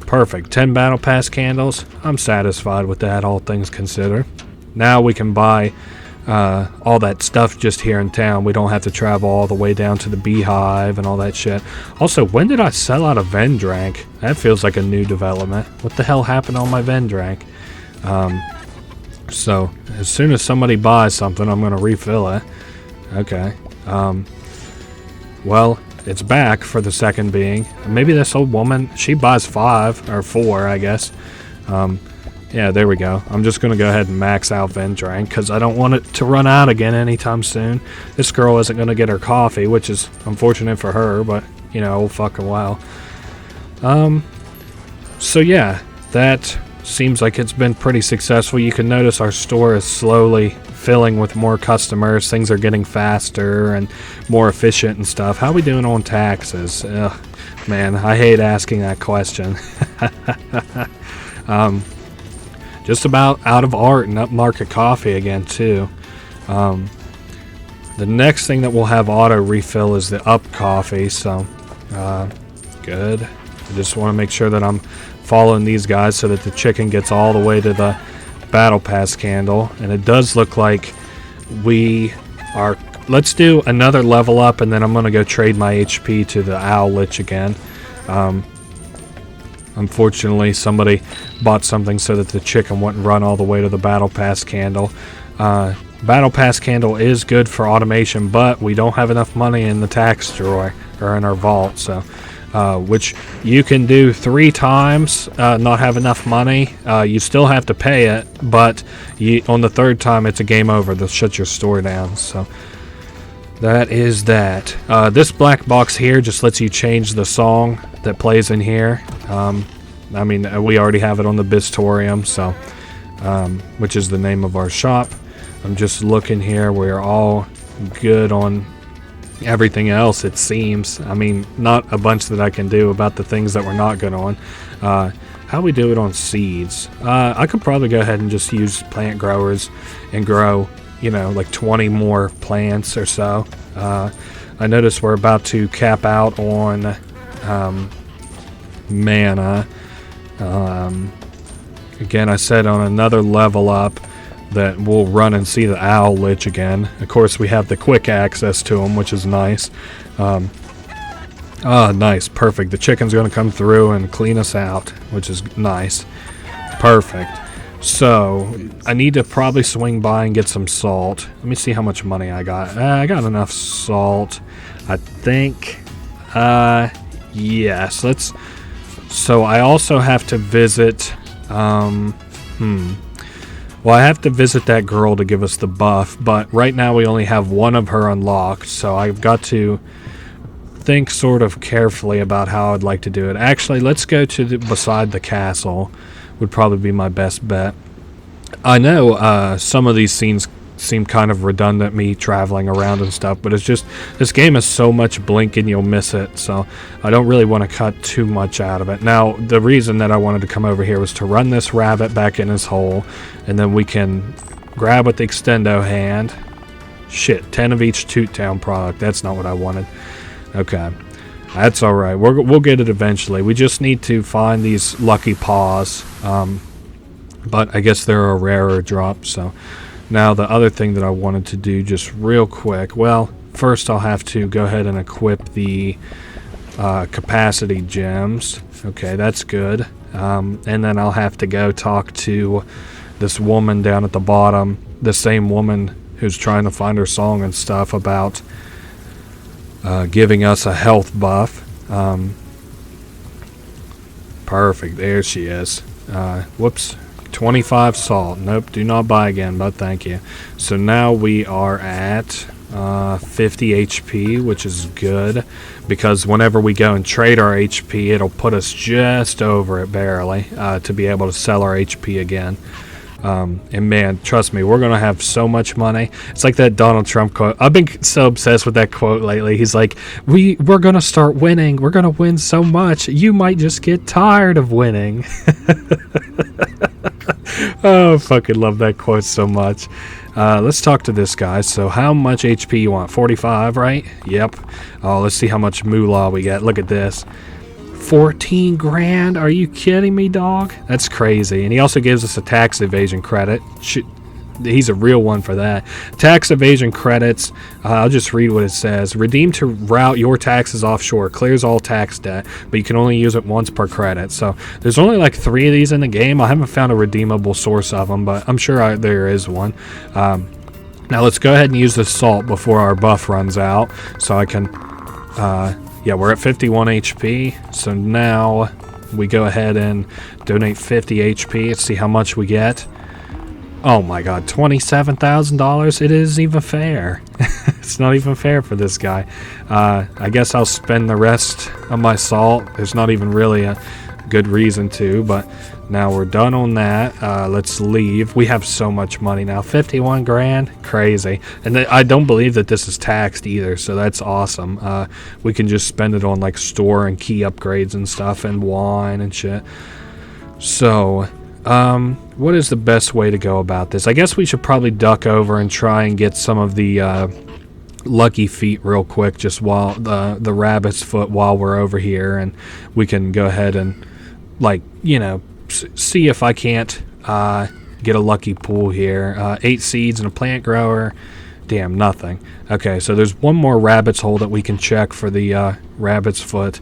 Perfect. 10 battle pass candles. I'm satisfied with that, all things considered. Now we can buy all that stuff just here in town. We don't have to travel all the way down to the beehive and all that shit. Also, when did I sell out of Vendrank? That feels like a new development. What the hell happened on my Vendrank? So as soon as somebody buys something, I'm going to refill it. Okay. Well, it's back for the second being. Maybe this old woman, she buys 5 or 4, I guess. Yeah, there we go. I'm just going to go ahead and max out Vendrank because I don't want it to run out again anytime soon. This girl isn't going to get her coffee, which is unfortunate for her, but, you know, oh fucking wow. So yeah, that seems like it's been pretty successful. You can notice our store is slowly filling with more customers. Things are getting faster and more efficient and stuff. How are we doing on taxes? Ugh, man, I hate asking that question. Just about out of art and upmarket coffee again too. The next thing that we'll have auto refill is the up coffee, so good. I just want to make sure that I'm following these guys so that the chicken gets all the way to the battle pass candle. And it does look like we are... Let's do another level up and then I'm going to go trade my HP to the owl lich again. Unfortunately, somebody bought something so that the chicken wouldn't run all the way to the battle pass candle. Battle pass candle is good for automation, but we don't have enough money in the tax drawer or in our vault, so which you can do 3 times, not have enough money. You still have to pay it, but on the 3rd time it's a game over. They'll shut your store down. So that is that. This black box here just lets you change the song that plays in here. I mean, we already have it on the Bistorium, so which is the name of our shop. I'm just looking here. We're all good on everything else, it seems. I mean, not a bunch that I can do about the things that we're not good on. How we do it on seeds? I could probably go ahead and just use plant growers and grow, you know, like 20 more plants or so. I notice we're about to cap out on mana. Again, I said on another level up that we'll run and see the owl lich again. Of course, we have the quick access to him, which is nice. Nice, perfect. The chicken's going to come through and clean us out, which is nice. Perfect. So, I need to probably swing by and get some salt. Let me see how much money I got. I got enough salt, I think. Yes, let's... So, I also have to visit... Well, I have to visit that girl to give us the buff, but right now we only have one of her unlocked, so I've got to think sort of carefully about how I'd like to do it. Actually, let's go to beside the castle, would probably be my best bet. I know some of these scenes seem kind of redundant, me traveling around and stuff, but it's just, this game is so much blink and you'll miss it, so I don't really want to cut too much out of it. Now, the reason that I wanted to come over here was to run this rabbit back in his hole, and then we can grab with the extendo hand. Shit, 10 of each Tutetown product. That's not what I wanted. Okay. That's alright. We'll get it eventually. We just need to find these lucky paws. But I guess they're a rarer drop, so... Now, the other thing that I wanted to do just real quick, well, first I'll have to go ahead and equip the capacity gems. Okay, that's good. And then I'll have to go talk to this woman down at the bottom, the same woman who's trying to find her song and stuff about giving us a health buff. Perfect, there she is. Whoops. 25 salt. Nope, do not buy again, but thank you. So now we are at 50 HP, which is good, because whenever we go and trade our HP, it'll put us just over it barely to be able to sell our HP again. And man, trust me, we're going to have so much money. It's like that Donald Trump quote. I've been so obsessed with that quote lately. He's like, we're going to start winning. We're going to win so much. You might just get tired of winning. Oh, I fucking love that quote so much. Let's talk to this guy. So how much HP you want? 45, right? Yep. Oh, let's see how much moolah we get. Look at this. 14 grand? Are you kidding me, dog? That's crazy. And he also gives us a tax evasion credit. He's a real one for that. Tax evasion credits. I'll just read what it says. Redeem to route your taxes offshore. Clears all tax debt, but you can only use it once per credit. So there's only like 3 of these in the game. I haven't found a redeemable source of them, but I'm sure there is one. Now let's go ahead and use this salt before our buff runs out. So I can... yeah, we're at 51 HP. So now we go ahead and donate 50 HP. Let's see how much we get. Oh my god, $27,000? It isn't even fair. It's not even fair for this guy. I guess I'll spend the rest of my salt. There's not even really a good reason to, but now we're done on that. Let's leave. We have so much money now. 51 grand? Crazy. And I don't believe that this is taxed either, so that's awesome. We can just spend it on like store and key upgrades and stuff and wine and shit. So... what is the best way to go about this? I guess we should probably duck over and try and get some of the lucky feet real quick, just while the rabbit's foot while we're over here, and we can go ahead and, like, you know, see if I can't get a lucky pool here. 8 seeds and a plant grower. Damn, nothing. Okay, so there's one more rabbit's hole that we can check for the rabbit's foot.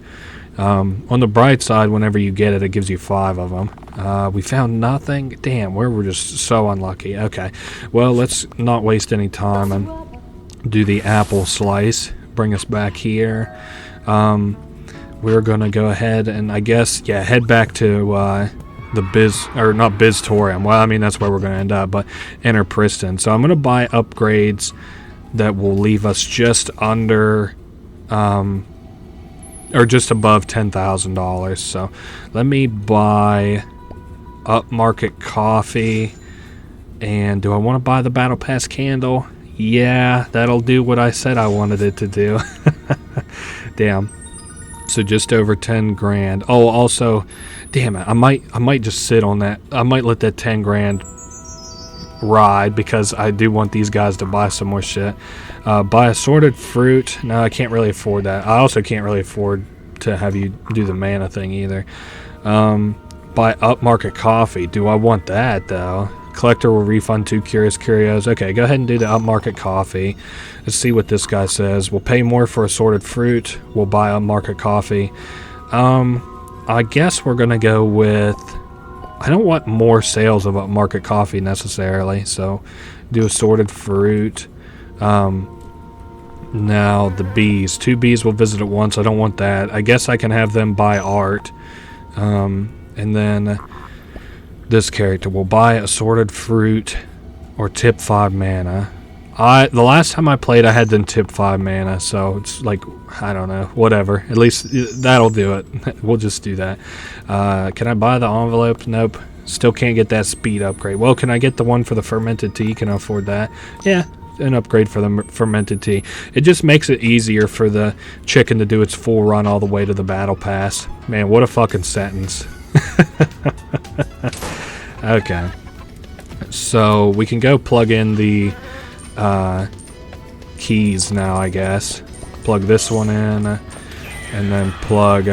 On the bright side, whenever you get it, it gives you 5 of them. We found nothing. Damn, we're just so unlucky. Okay, well, let's not waste any time and do the apple slice. Bring us back here. We're gonna go ahead and, I guess, yeah, head back to the not Biztorium. Well, I mean, that's where we're gonna end up, but Enterpriston. So I'm gonna buy upgrades that will leave us just under or just above $10,000. So let me buy upmarket coffee. And do I want to buy the battle pass candle? Yeah, that'll do what I said I wanted it to do. Damn. So just over 10 grand. Oh, also, damn it, I might just sit on that. I might let that 10 grand ride, because I do want these guys to buy some more shit. Buy assorted fruit. No, I can't really afford that. I also can't really afford to have you do the mana thing either. Buy upmarket coffee. Do I want that though? Collector will refund 2 curious curios. Okay, go ahead and do the upmarket coffee. Let's see what this guy says. We'll pay more for assorted fruit. We'll buy upmarket coffee. I guess we're gonna go with... I don't want more sales of upmarket coffee necessarily, so do assorted fruit. Now the bees. 2 bees will visit at once. I don't want that. I guess I can have them buy art. And then this character will buy assorted fruit or tip 5 mana. The last time I played, I had them tip 5 mana, so it's like, I don't know, whatever. At least that'll do it. We'll just do that. Can I buy the envelope? Nope. Still can't get that speed upgrade. Well, can I get the one for the fermented tea? Can I afford that? Yeah, an upgrade for the fermented tea. It just makes it easier for the chicken to do its full run all the way to the battle pass. Man, what a fucking sentence. Okay. So we can go plug in the keys now, I guess. Plug this one in, and then plug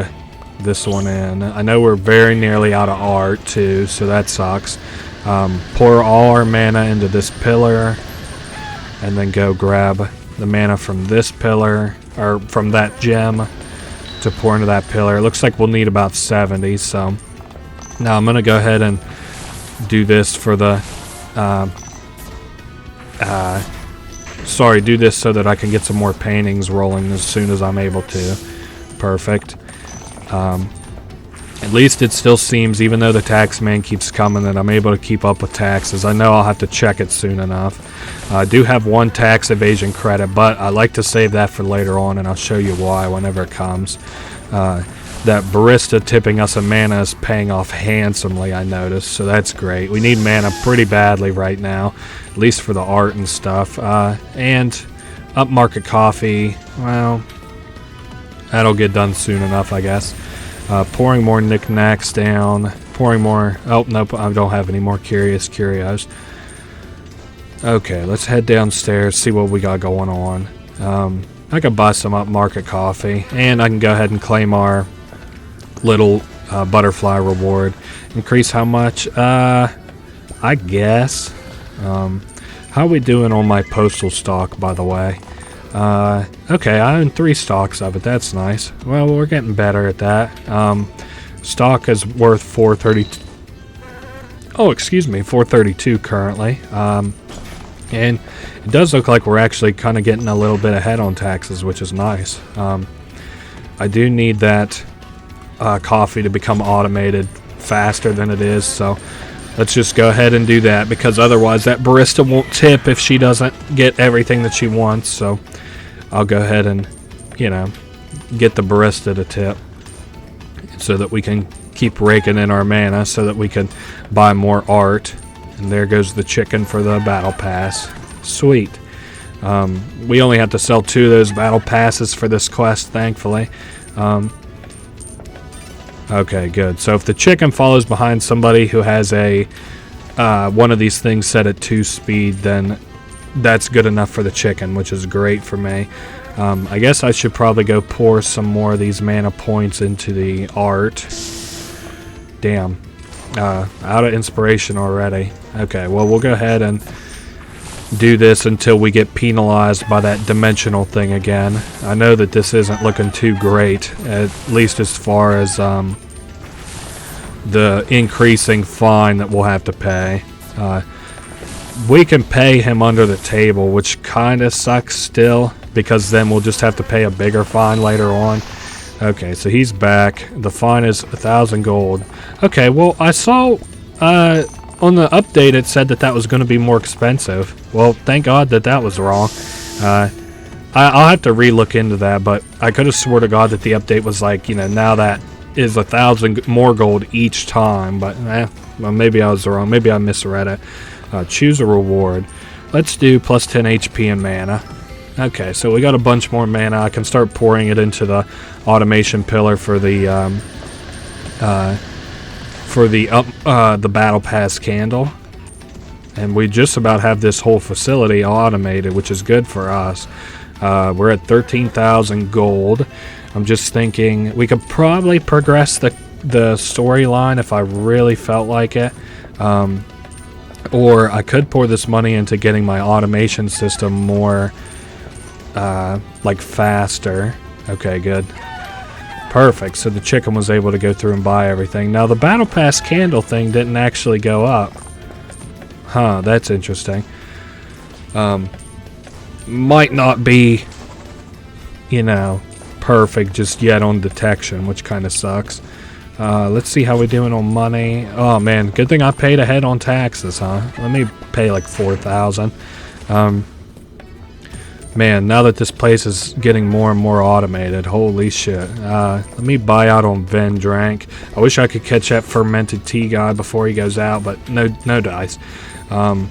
this one in. I know we're very nearly out of art too, so that sucks. Pour all our mana into this pillar, and then go grab the mana from this pillar, or from that gem, to pour into that pillar. It looks like we'll need about 70, so now I'm gonna go ahead and do this for the do this so that I can get some more paintings rolling as soon as I'm able to. Perfect. At least it still seems, even though the tax man keeps coming, that I'm able to keep up with taxes. I know I'll have to check it soon enough. I do have 1 tax evasion credit, but I like to save that for later on, and I'll show you why whenever it comes. That barista tipping us a mana is paying off handsomely, I noticed, so that's great. We need mana pretty badly right now, at least for the art and stuff. And upmarket coffee, well, that'll get done soon enough, I guess. Pouring more knickknacks down. pouring more. Oh, nope, I don't have any more curios. Okay, let's head downstairs, see what we got going on. I could buy some upmarket coffee, and I can go ahead and claim our little butterfly reward. Increase how much? I guess. How are we doing on my postal stock, by the way? Okay, I own 3 stocks of it. That's nice. Well, we're getting better at that. Stock is worth 432. Oh, excuse me, 432 currently. And it does look like we're actually kind of getting a little bit ahead on taxes, which is nice. I do need that coffee to become automated faster than it is, so let's just go ahead and do that, because otherwise that barista won't tip if she doesn't get everything that she wants. So I'll go ahead and, you know, get the barista to tip so that we can keep raking in our mana so that we can buy more art. And there goes the chicken for the battle pass. Sweet. We only have to sell 2 of those battle passes for this quest, thankfully. Okay, good. So if the chicken follows behind somebody who has a one of these things set at 2 speed, then that's good enough for the chicken, which is great for me. I guess I should probably go pour some more of these mana points into the art. Damn. Out of inspiration already. Okay, well, we'll go ahead and do this until we get penalized by that dimensional thing again. I know that this isn't looking too great, at least as far as the increasing fine that we'll have to pay. We can pay him under the table, which kind of sucks still, because then we'll just have to pay a bigger fine later on. Okay, so he's back. The fine is 1,000 gold. Okay, well, I saw on the update it said that that was going to be more expensive. Well, thank God that that was wrong. I'll have to re-look into that, but I could have swore to God that the update was like, you know, now that is 1,000 more gold each time, but well, maybe I was wrong. Maybe I misread it. Choose a reward. Let's do plus 10 HP and mana. Okay, so we got a bunch more mana. I can start pouring it into the automation pillar for the battle pass candle, and we just about have this whole facility automated, which is good for us. We're at 13,000 gold. I'm just thinking we could probably progress the storyline if I really felt like it. Or I could pour this money into getting my automation system more like faster. Okay, good. Perfect. So the chicken was able to go through and buy everything. Now the battle pass candle thing didn't actually go up. Huh, that's interesting. Might not be, you know, perfect just yet on detection, which kind of sucks. Let's see how we're doing on money. Oh man, good thing I paid ahead on taxes, huh? Let me pay like 4,000. Man, now that this place is getting more and more automated, holy shit. Let me buy out on Vendrank. I wish I could catch that fermented tea guy before he goes out, but no dice. Oh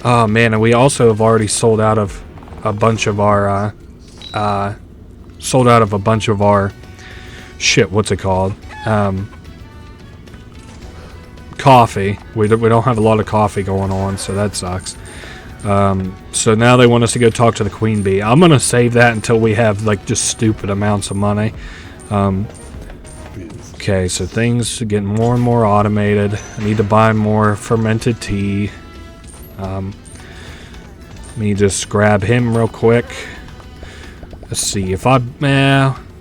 man, and we also have already sold out of a bunch of our shit, what's it called? Coffee. We don't have a lot of coffee going on, so that sucks. So now they want us to go talk to the queen bee. I'm gonna save that until we have like just stupid amounts of money. Okay, so things are getting more and more automated. I need to buy more fermented tea. Let me just grab him real quick. Let's see if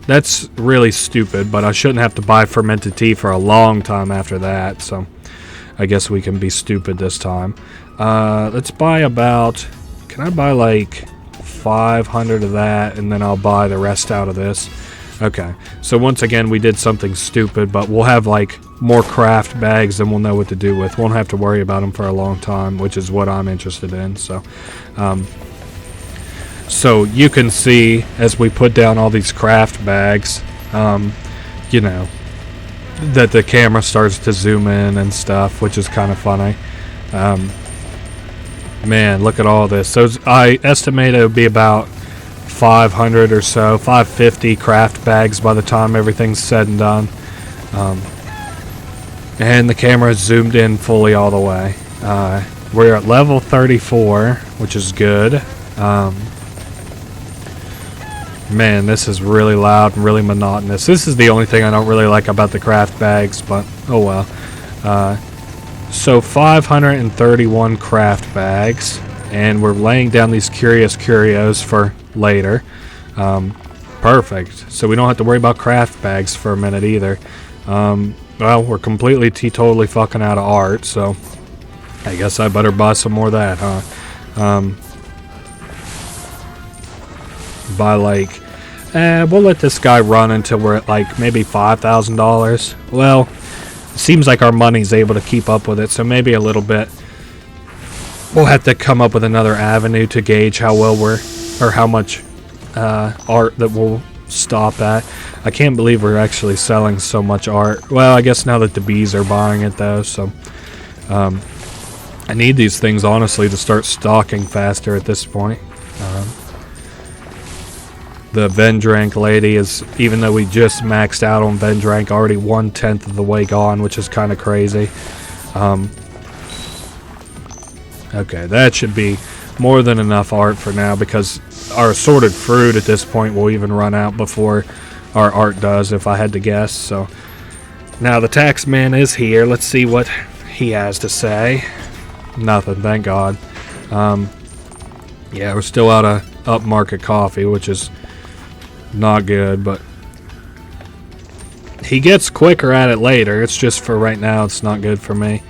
that's really stupid, but I shouldn't have to buy fermented tea for a long time after that, so I guess we can be stupid this time. Let's buy about... Can I buy like 500 of that, and then I'll buy the rest out of this? Okay, so once again we did something stupid, but we'll have like more craft bags than we'll know what to do with. Won't have to worry about them for a long time, which is what I'm interested in. So so you can see as we put down all these craft bags, you know, that the camera starts to zoom in and stuff, which is kind of funny. Man, look at all this. So I estimate it would be about 500 or so, 550 craft bags by the time everything's said and done. And the camera is zoomed in fully all the way. We're at level 34, which is good. Man, this is really loud and really monotonous. This is the only thing I don't really like about the craft bags, but oh well. So 531 craft bags, and we're laying down these curious curios for later. Perfect. So we don't have to worry about craft bags for a minute either. Well, we're completely totally fucking out of art, so I guess I better buy some more of that, huh? Buy like, we'll let this guy run until we're at like maybe $5,000. Well, it seems like our money's able to keep up with it, so maybe a little bit. We'll have to come up with another avenue to gauge how well we're, or how much art that we'll stop at. I can't believe we're actually selling so much art. Well, I guess now that the bees are buying it though, so I need these things honestly to start stocking faster at this point. The Vendrank lady is, even though we just maxed out on Vendrank, already 1/10 of the way gone, which is kind of crazy. Okay, that should be more than enough art for now, because our assorted fruit at this point will even run out before our art does, if I had to guess. So now the tax man is here. Let's see what he has to say. Nothing, thank God. Yeah, we're still out of upmarket coffee, which is not good, but he gets quicker at it later. It's just for right now, it's not good for me.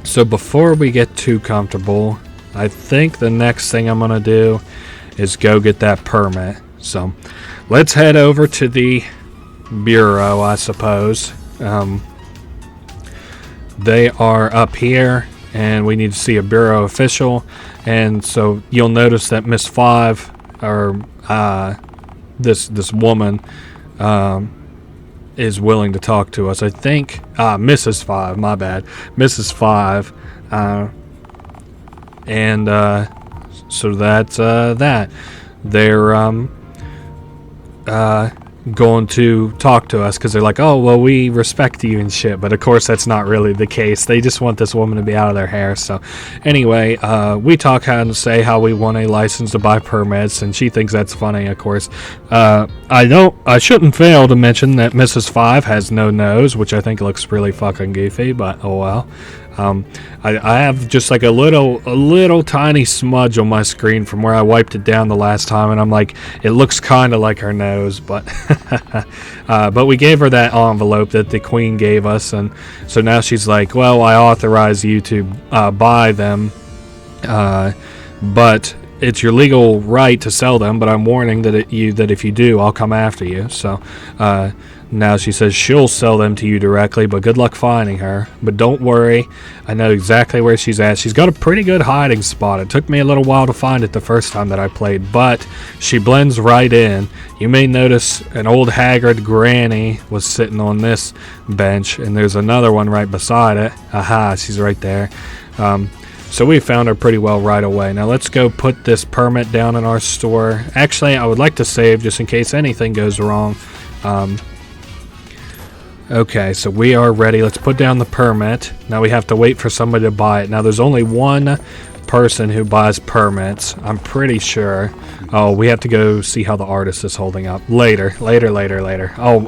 So before we get too comfortable, I think the next thing I'm gonna do is go get that permit. So let's head over to the bureau, I suppose. They are up here, and we need to see a bureau official. And so you'll notice that Miss Five, or this woman, is willing to talk to us. I think Mrs. Five, my bad, Mrs. Five, and so that's that. They're going to talk to us because they're like, oh, well, we respect you and shit, but of course that's not really the case. They just want this woman to be out of their hair. So anyway, we talk and say how we want a license to buy permits, and she thinks that's funny, of course. I shouldn't fail to mention that Mrs. Five has no nose, which I think looks really fucking goofy, but oh well. I have just like a little tiny smudge on my screen from where I wiped it down the last time, and I'm like, it looks kind of like her nose, but but we gave her that envelope that the queen gave us, and so now she's like, well, I authorize you to buy them, but it's your legal right to sell them, but I'm warning that if you do, I'll come after you. So now she says she'll sell them to you directly, but good luck finding her. But don't worry, I know exactly where she's at. She's got a pretty good hiding spot. It took me a little while to find it the first time that I played, but she blends right in. You may notice an old haggard granny was sitting on this bench, and there's another one right beside it. Aha, she's right there. So we found her pretty well right away. Now let's go put this permit down in our store. Actually, I would like to save just in case anything goes wrong. Okay, so we are ready. Let's put down the permit. Now we have to wait for somebody to buy it. Now there's only one person who buys permits, I'm pretty sure. Oh, we have to go see how the artist is holding up. Later. Oh,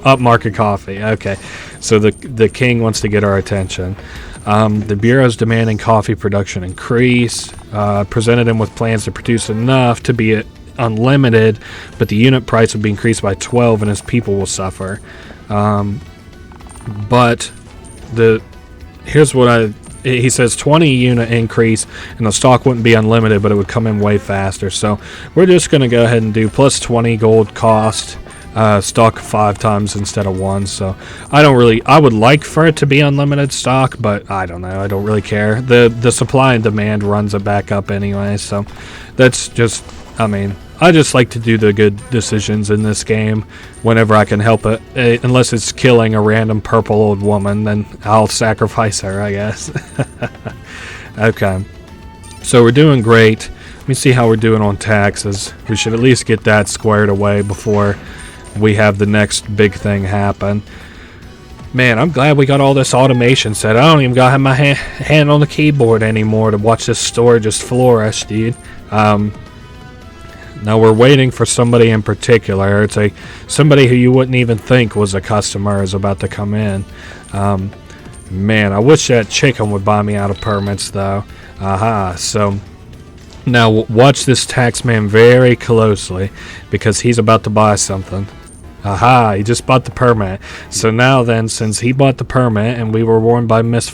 upmarket coffee. Okay, so the king wants to get our attention. The Bureau's demanding coffee production increase. Presented him with plans to produce enough to be unlimited, but the unit price will be increased by 12 and his people will suffer. But here's what he says, 20 unit increase, and the stock wouldn't be unlimited, but it would come in way faster. So we're just going to go ahead and do plus 20 gold cost, stock 5 times instead of 1. So I would like for it to be unlimited stock, but I don't know, I don't really care. The supply and demand runs it back up anyway, so that's just, I just like to do the good decisions in this game whenever I can help it. Unless it's killing a random purple old woman, then I'll sacrifice her, I guess. Okay. So we're doing great. Let me see how we're doing on taxes. We should at least get that squared away before we have the next big thing happen. Man, I'm glad we got all this automation set. I don't even gotta have my hand on the keyboard anymore to watch this store just flourish, dude. Now we're waiting for somebody in particular. It's somebody who you wouldn't even think was a customer is about to come in. Man, I wish that chicken would buy me out of permits, though. Aha, so now watch this taxman very closely because he's about to buy something. Aha, he just bought the permit. So now then, since he bought the permit and we were warned by Mrs.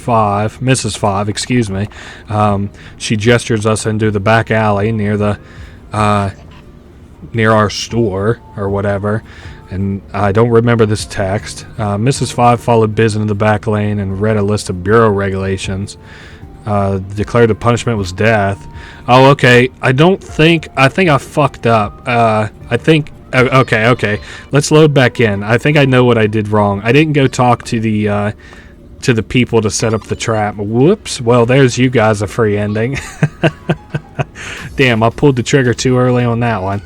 Five, excuse me, she gestures us into the back alley near our store or whatever. And I don't remember this text. Mrs. Five followed Biz into the back lane and read a list of bureau regulations. Declared the punishment was death. Oh, okay. I think I fucked up. Okay. Let's load back in. I think I know what I did wrong. I didn't go talk to the people to set up the trap. Whoops. Well, there's you guys a free ending. Damn, I pulled the trigger too early on that one.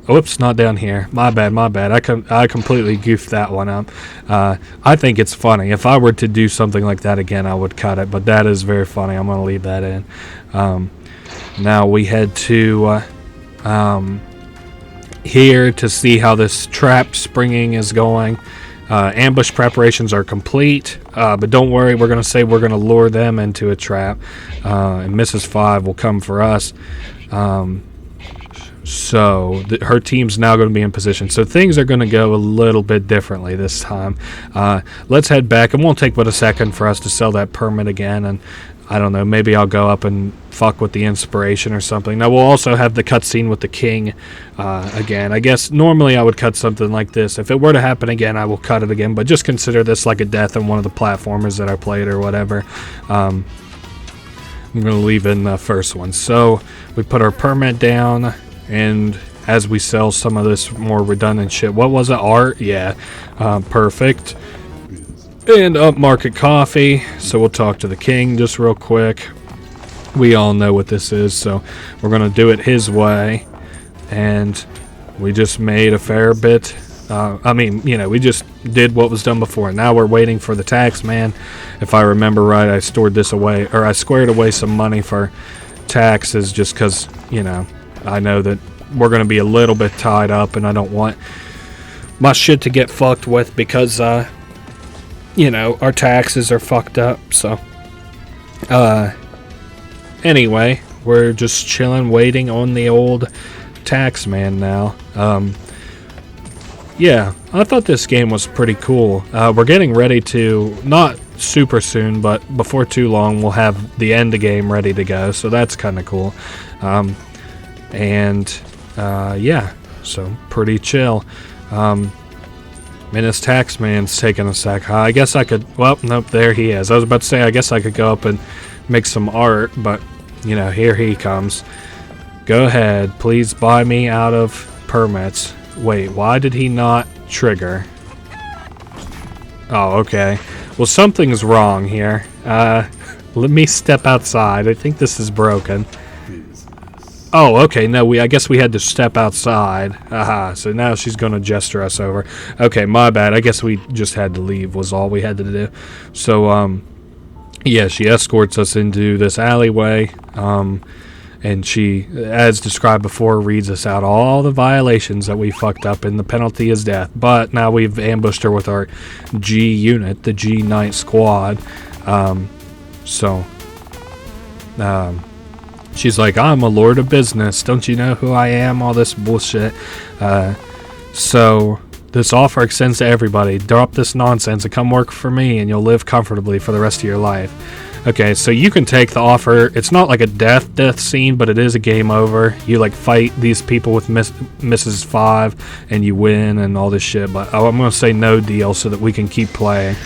Whoops, not down here. My bad. I completely goofed that one up. I think it's funny. If I were to do something like that again, I would cut it. But that is very funny. I'm going to leave that in. Now we head to here to see how this trap springing is going. Ambush preparations are complete, but don't worry, we're going to say we're going to lure them into a trap, and Mrs. Five will come for us. So her team's now going to be in position. So things are going to go a little bit differently this time. Let's head back. It won't take but a second for us to sell that permit again, and I don't know, maybe I'll go up and fuck with the inspiration or something. Now, we'll also have the cutscene with the king again. I guess normally I would cut something like this. If it were to happen again, I will cut it again, but just consider this like a death on one of the platformers that I played or whatever. I'm going to leave in the first one. So, we put our permit down, and as we sell some of this more redundant shit. What was it? Art? Yeah. Perfect. And upmarket coffee. So we'll talk to the king just real quick. We all know what this is, so we're going to do it his way. And we just made a fair bit. We just did what was done before. Now we're waiting for the tax man. If I remember right, I stored this away, or I squared away some money for taxes just because, I know that we're going to be a little bit tied up and I don't want my shit to get fucked with because, our taxes are fucked up. So, anyway, we're just chilling, waiting on the old tax man now. Yeah, I thought this game was pretty cool. We're getting ready to, not super soon, but before too long, we'll have the Endgame ready to go. So that's kind of cool. Yeah, so pretty chill. This tax man's taking a sec. I guess I could, well, nope, there he is. I was about to say, I guess I could go up and make some art, but, here he comes. Go ahead, please buy me out of permits. Wait, why did he not trigger? Oh, okay. Well, something's wrong here. Let me step outside. I think this is broken. Oh, okay, no, I guess we had to step outside. Aha, so now she's going to gesture us over. Okay, my bad. I guess we just had to leave was all we had to do. So, yeah, she escorts us into this alleyway, and she, as described before, reads us out all the violations that we fucked up, and the penalty is death. But now we've ambushed her with our G unit, the G Night Squad. She's like, I'm a lord of business. Don't you know who I am? All this bullshit. So this offer extends to everybody. Drop this nonsense and come work for me, and you'll live comfortably for the rest of your life. Okay, so you can take the offer. It's not like a death scene, but it is a game over. You fight these people with Mrs. Five, and you win and all this shit. But I'm gonna say no deal so that we can keep playing.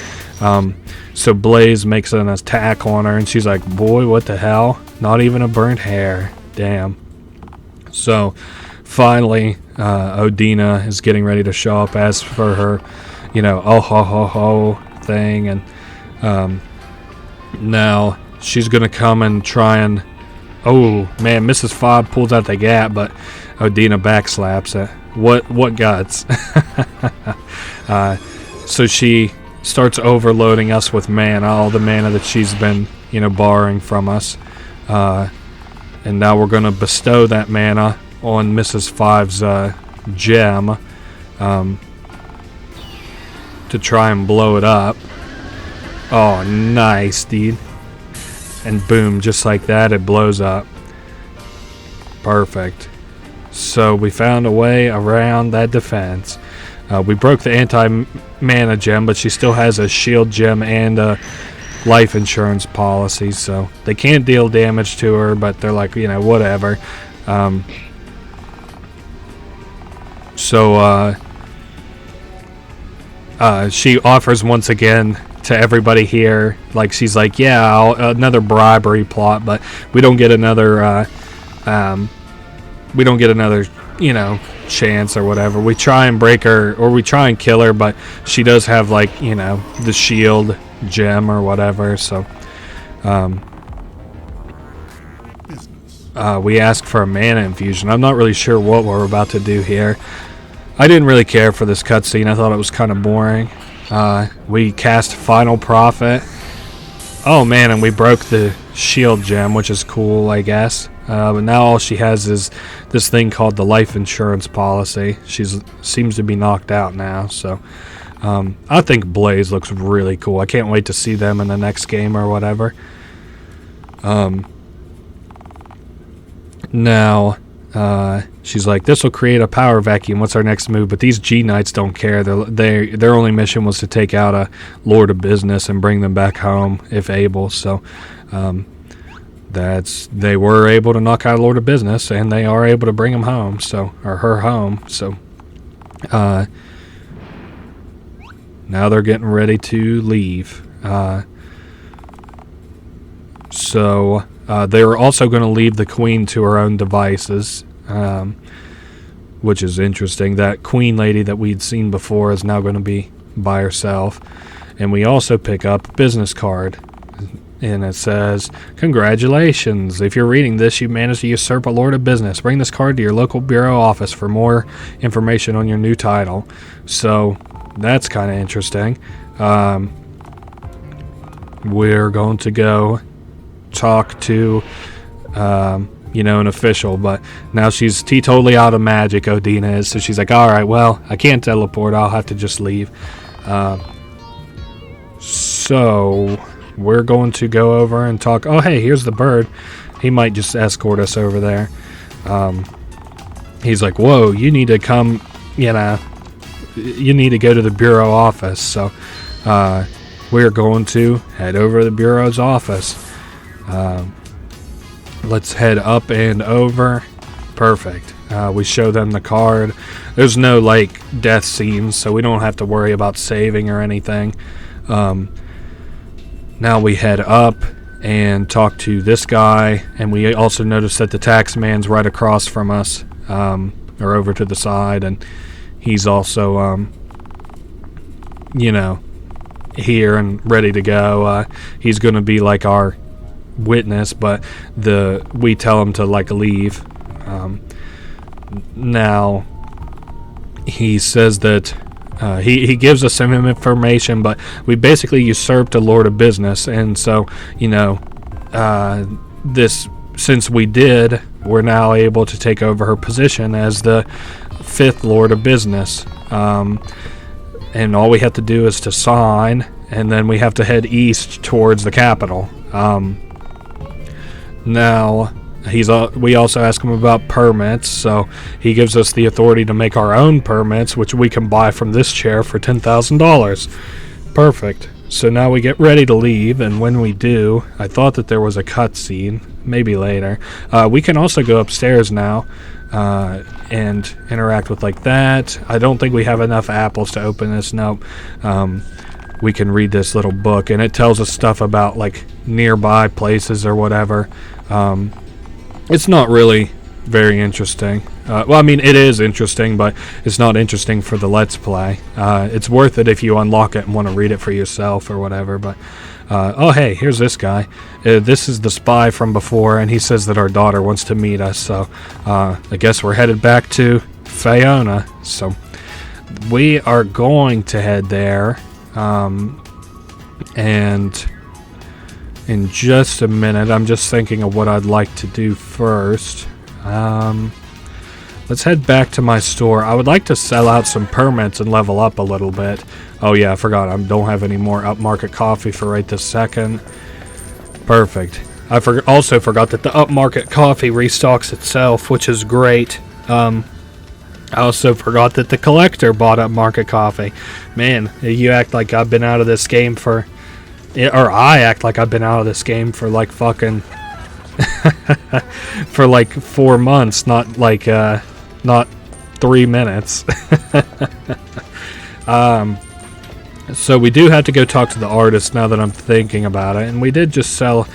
So Blaze makes an attack on her, and she's like, boy, what the hell? Not even a burnt hair. Damn. So, finally, Odina is getting ready to show up as for her, oh ho ho ho thing, and, now she's gonna come and try and, oh man, Mrs. Fob pulls out the gap, but Odina backslaps it. What guts? So she starts overloading us with mana, all the mana that she's been, borrowing from us. And now we're going to bestow that mana on Mrs. Five's gem to try and blow it up. Oh, nice, dude. And boom, just like that, it blows up. Perfect. So we found a way around that defense. We broke the anti-mana gem, but she still has a shield gem and a life insurance policy, so they can't deal damage to her, but they're like, whatever. She offers once again to everybody here, like she's like, yeah, another bribery plot, but we don't get another chance or whatever. We try and break her, or we try and kill her, but she does have like, the shield gem or whatever, so we ask for a mana infusion. I'm not really sure what we're about to do here. I didn't really care for this cutscene. I thought it was kind of boring. We cast Final Prophet. Oh man, and we broke the shield gem, which is cool, I guess. But now all she has is this thing called the life insurance policy. She seems to be knocked out now, so I think Blaze looks really cool. I can't wait to see them in the next game or whatever. Now, she's like, this will create a power vacuum. What's our next move? But these G-Knights don't care. Their only mission was to take out a Lord of Business and bring them back home if able. So they were able to knock out a Lord of Business, and they are able to bring him home. So, or her home. So now they're getting ready to leave. They're also going to leave the queen to her own devices, which is interesting. That queen lady that we'd seen before is now going to be by herself. And we also pick up a business card, and it says, congratulations, if you're reading this, you managed to usurp a Lord of Business. Bring this card to your local bureau office for more information on your new title. So that's kind of interesting. We're going to go talk to an official, but now she's totally out of magic, Odina is, so she's like, alright, well, I can't teleport, I'll have to just leave. So we're going to go over and talk. Oh hey, here's the bird. He might just escort us over there. He's like, whoa, you need to come, you need to go to the bureau office. So we're going to head over to the bureau's office. Let's head up and over. Perfect. We show them the card. There's no death scenes, so we don't have to worry about saving or anything. Now we head up and talk to this guy, and we also notice that the tax man's right across from us, or over to the side, and he's also here and ready to go. He's going to be like our witness, but we tell him to leave. Now he says that he gives us some information, but we basically usurped a Lord of Business, and so since we did, we're now able to take over her position as the 5th Lord of Business. And all we have to do is to sign, and then we have to head east towards the capital. Now, we also ask him about permits, so he gives us the authority to make our own permits, which we can buy from this chair for $10,000. Perfect. So now we get ready to leave, and when we do, I thought that there was a cutscene, maybe later. We can also go upstairs now and interact with that. I don't think we have enough apples to open this. Nope. We can read this little book, and it tells us stuff about nearby places or whatever. It's not really very interesting. Well, I mean, it is interesting, but it's not interesting for the Let's Play. It's worth it if you unlock it and want to read it for yourself or whatever, but oh hey, here's this guy. This is the spy from before, and he says that our daughter wants to meet us, so I guess we're headed back to Faeona. So we are going to head there, and in just a minute, I'm just thinking of what I'd like to do first. Let's head back to my store. I would like to sell out some permits and level up a little bit. Oh yeah, I forgot. I don't have any more upmarket coffee for right this second. Perfect. I also forgot that the upmarket coffee restocks itself, which is great. I also forgot that the collector bought upmarket coffee. Man, you act like I've been out of this game for... Or I act like I've been out of this game for like fucking... for like 4 months, not like, not 3 minutes. So we do have to go talk to the artist now that I'm thinking about it. And we did just sell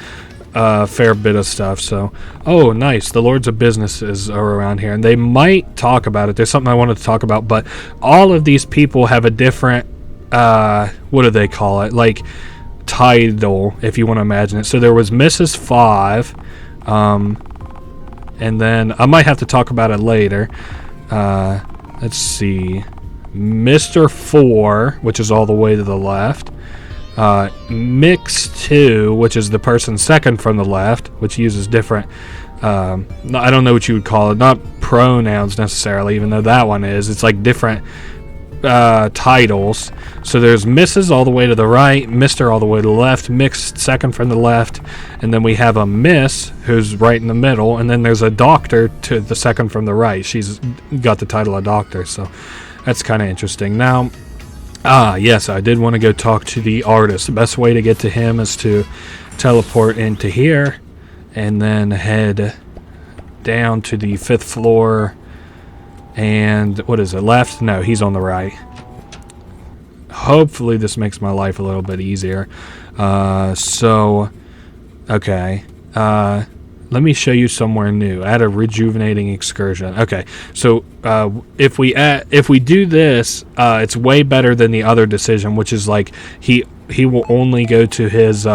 a fair bit of stuff. So, oh, nice. The Lords of Businesses are around here. And they might talk about it. There's something I wanted to talk about. But all of these people have a different, what do they call it? Like, title, if you want to imagine it. So there was Mrs. 5. And then I might have to talk about it later. Let's see. Mr. 4, which is all the way to the left. Mix 2, which is the person second from the left, which uses different, I don't know what you would call it, not pronouns necessarily, even though that one is. It's like different titles. So there's Mrs. all the way to the right, Mr. all the way to the left, Mixed second from the left, and then we have a Miss who's right in the middle, and then there's a Doctor to the second from the right. She's got the title of Doctor, so that's kind of interesting. Now, yes, I did want to go talk to the artist. The best way to get to him is to teleport into here and then head down to the 5th floor. And what is it, left? No, he's on the right. Hopefully this makes my life a little bit easier. Okay. Let me show you somewhere new. Add a rejuvenating excursion. Okay, so if we do this, it's way better than the other decision, which is like he will only go to his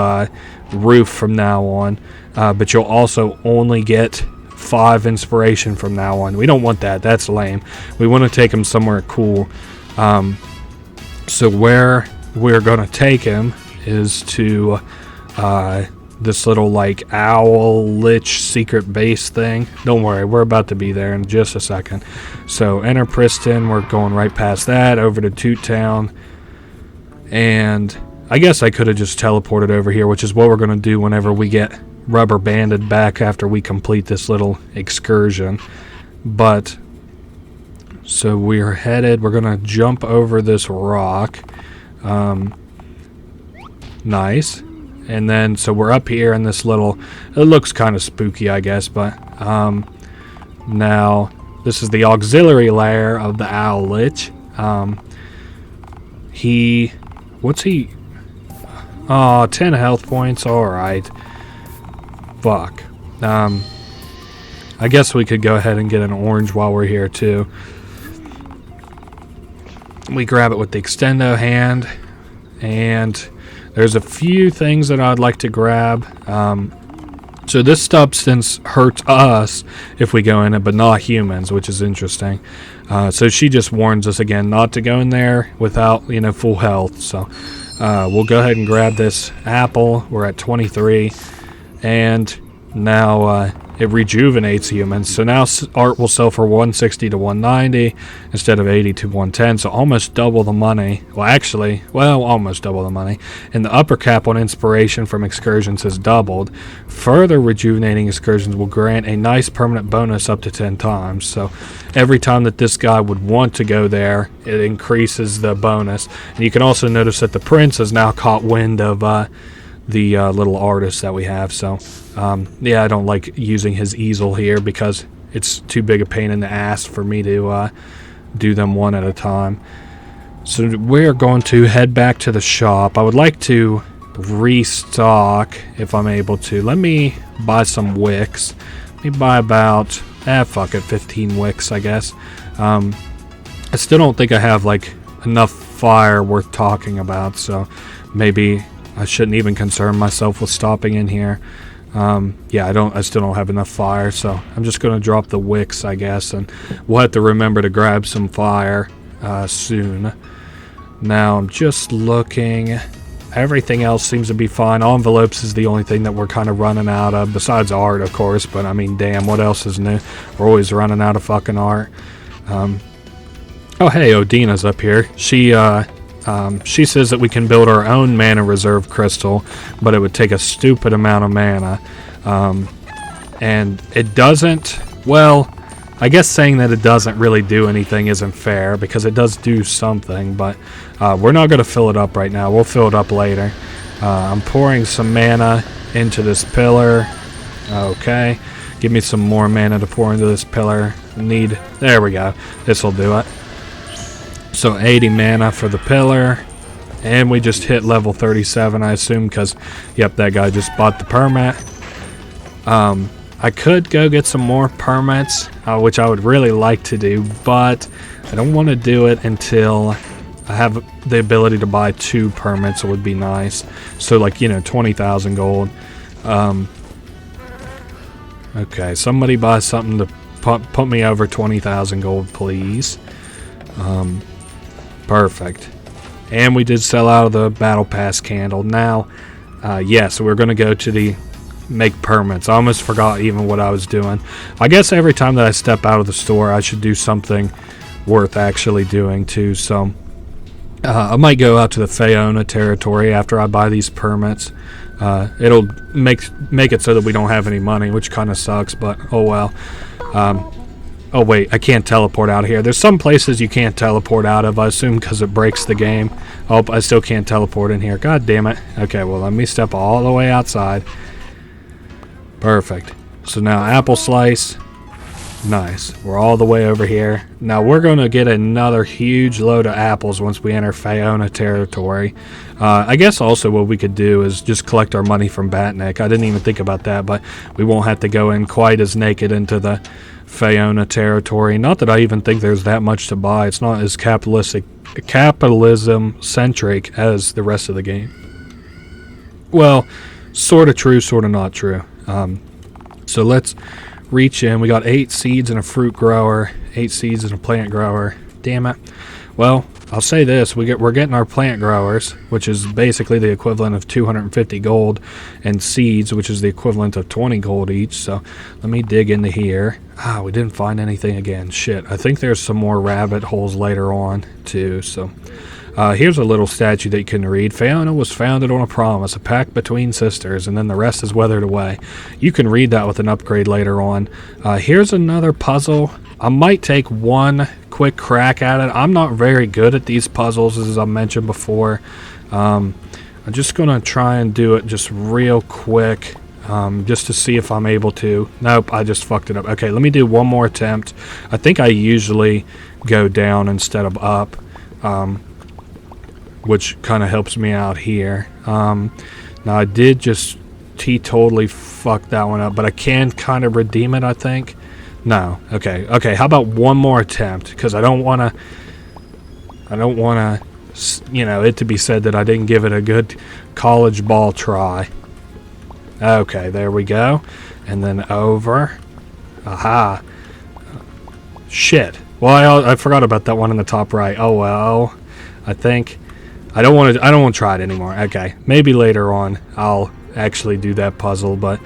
roof from now on, but you'll also only get 5 inspiration from now on. We don't want that. That's lame. We want to take him somewhere cool. So where we're going to take him is to this little like owl lich secret base thing. Don't worry, we're about to be there in just a second. So Enterpriston, we're going right past that over to Tutetown, and I guess I could have just teleported over here, which is what we're going to do whenever we get rubber banded back after we complete this little excursion. But so we're going to jump over this rock. Nice. And then, so we're up here in this little, it looks kind of spooky, I guess, but, now, this is the auxiliary layer of the Owl Lich. What's he? Oh, 10 health points, alright. Fuck. I guess we could go ahead and get an orange while we're here, too. We grab it with the extendo hand, and there's a few things that I'd like to grab. So this substance hurts us if we go in it, but not humans, which is interesting. So she just warns us again not to go in there without, full health. So we'll go ahead and grab this apple. We're at 23, and now it rejuvenates humans. So now art will sell for 160 to 190 instead of 80 to 110, so almost double the money. Well, almost double the money. And the upper cap on inspiration from excursions has doubled. Further rejuvenating excursions will grant a nice permanent bonus up to 10 times. So every time that this guy would want to go there, it increases the bonus. And you can also notice that the prince has now caught wind of the little artist that we have. So yeah, I don't like using his easel here because it's too big a pain in the ass for me to do them one at a time. So we're going to head back to the shop. I would like to restock if I'm able to. Let me buy some wicks. Let me buy about 15 wicks, I guess. I still don't think I have like enough fire worth talking about, so maybe I shouldn't even concern myself with stopping in here. Yeah, I still don't have enough fire, so I'm just going to drop the wicks, I guess, and we'll have to remember to grab some fire soon. Now, I'm just looking. Everything else seems to be fine. Envelopes is the only thing that we're kind of running out of, besides art, of course, but I mean, damn, what else is new? We're always running out of fucking art. Oh, hey, Odina's up here. She says that we can build our own mana reserve crystal, but it would take a stupid amount of mana. And it doesn't, well, I guess saying that it doesn't really do anything isn't fair, because it does do something, but we're not going to fill it up right now. We'll fill it up later. I'm pouring some mana into this pillar. Okay. Give me some more mana to pour into this pillar. There we go. This will do it. So 80 mana for the pillar. And we just hit level 37, I assume, because, yep, that guy just bought the permit. I could go get some more permits, which I would really like to do, but I don't want to do it until I have the ability to buy 2 permits. It would be nice. So, like, 20,000 gold. Okay, somebody buy something to put me over 20,000 gold, please. Perfect. And we did sell out of the battle pass candle. Now, so we're going to go to the make permits. I almost forgot even what I was doing. I guess every time that I step out of the store, I should do something worth actually doing too. So I might go out to the Faeona territory after I buy these permits. It'll make it so that we don't have any money, which kind of sucks, but oh well. Oh wait, I can't teleport out of here. There's some places you can't teleport out of, I assume, because it breaks the game. Oh, I still can't teleport in here. God damn it. Okay, well, let me step all the way outside. Perfect. So now apple slice. Nice. We're all the way over here. Now we're going to get another huge load of apples once we enter Faeona territory. I guess also what we could do is just collect our money from Batnik. I didn't even think about that, but we won't have to go in quite as naked into the Faeona territory. Not that I even think there's that much to buy. It's not as capitalism centric as the rest of the game. Well, sort of true, sort of not true. So let's reach in. We got 8 seeds in a fruit grower, 8 seeds in a plant grower. Damn it. Well, I'll say this. We're getting our plant growers, which is basically the equivalent of 250 gold, and seeds, which is the equivalent of 20 gold each. So let me dig into here. We didn't find anything again. Shit. I think there's some more rabbit holes later on, too. So here's a little statue that you can read. Faeona was founded on a promise, a pact between sisters, and then the rest is weathered away. You can read that with an upgrade later on. Here's another puzzle. I might take one quick crack at it. I'm not very good at these puzzles, as I mentioned before. I'm just going to try and do it just real quick, just to see if I'm able to. Nope, I just fucked it up. Okay, let me do one more attempt. I think I usually go down instead of up, which kind of helps me out here. Now, I did just totally fuck that one up, but I can kind of redeem it, I think. No. Okay, how about one more attempt? Because I don't want to, it to be said that I didn't give it a good college ball try. Okay, there we go. And then over. Aha. Shit. Well, I forgot about that one in the top right. Oh, well. I think I don't want to try it anymore. Okay. Maybe later on I'll actually do that puzzle, but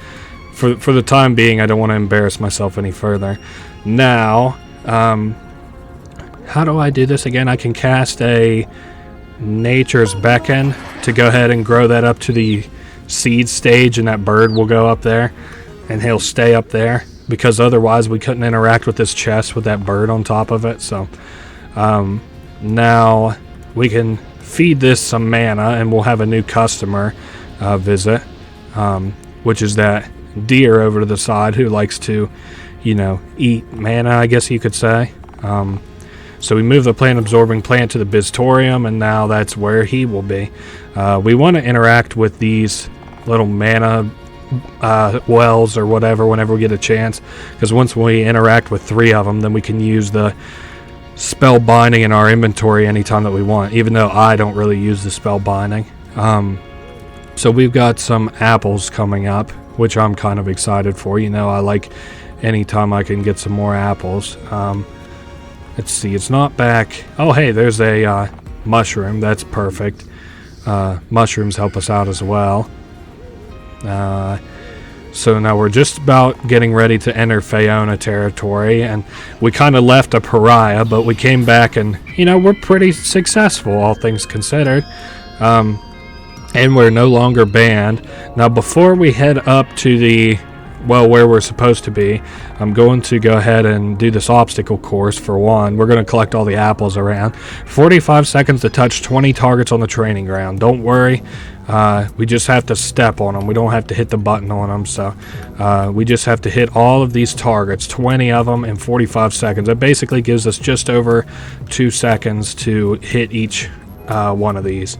for the time being, I don't want to embarrass myself any further. Now, how do I do this again? I can cast a Nature's Beacon to go ahead and grow that up to the seed stage, and that bird will go up there, and he'll stay up there, because otherwise we couldn't interact with this chest with that bird on top of it. So now we can feed this some mana, and we'll have a new customer visit, which is that deer over to the side who likes to, eat mana, I guess you could say. So we move the plant-absorbing plant to the Biztorium, and now that's where he will be. We want to interact with these little mana wells or whatever whenever we get a chance, because once we interact with 3 of them, then we can use the spell binding in our inventory anytime that we want, even though I don't really use the spell binding. So we've got some apples coming up, which I'm kind of excited for. You know, I like anytime I can get some more apples. Let's see, it's not back. Oh, hey, there's a mushroom. That's perfect. Mushrooms help us out as well. So now we're just about getting ready to enter Faeona territory, and we kind of left a pariah, but we came back and, you know, we're pretty successful, all things considered. And we're no longer banned. Now, before we head up to the, well, where we're supposed to be, I'm going to go ahead and do this obstacle course for one. We're going to collect all the apples around. 45 seconds to touch 20 targets on the training ground. Don't worry. We just have to step on them. We don't have to hit the button on them. So we just have to hit all of these targets, 20 of them in 45 seconds. It basically gives us just over 2 seconds to hit each one of these.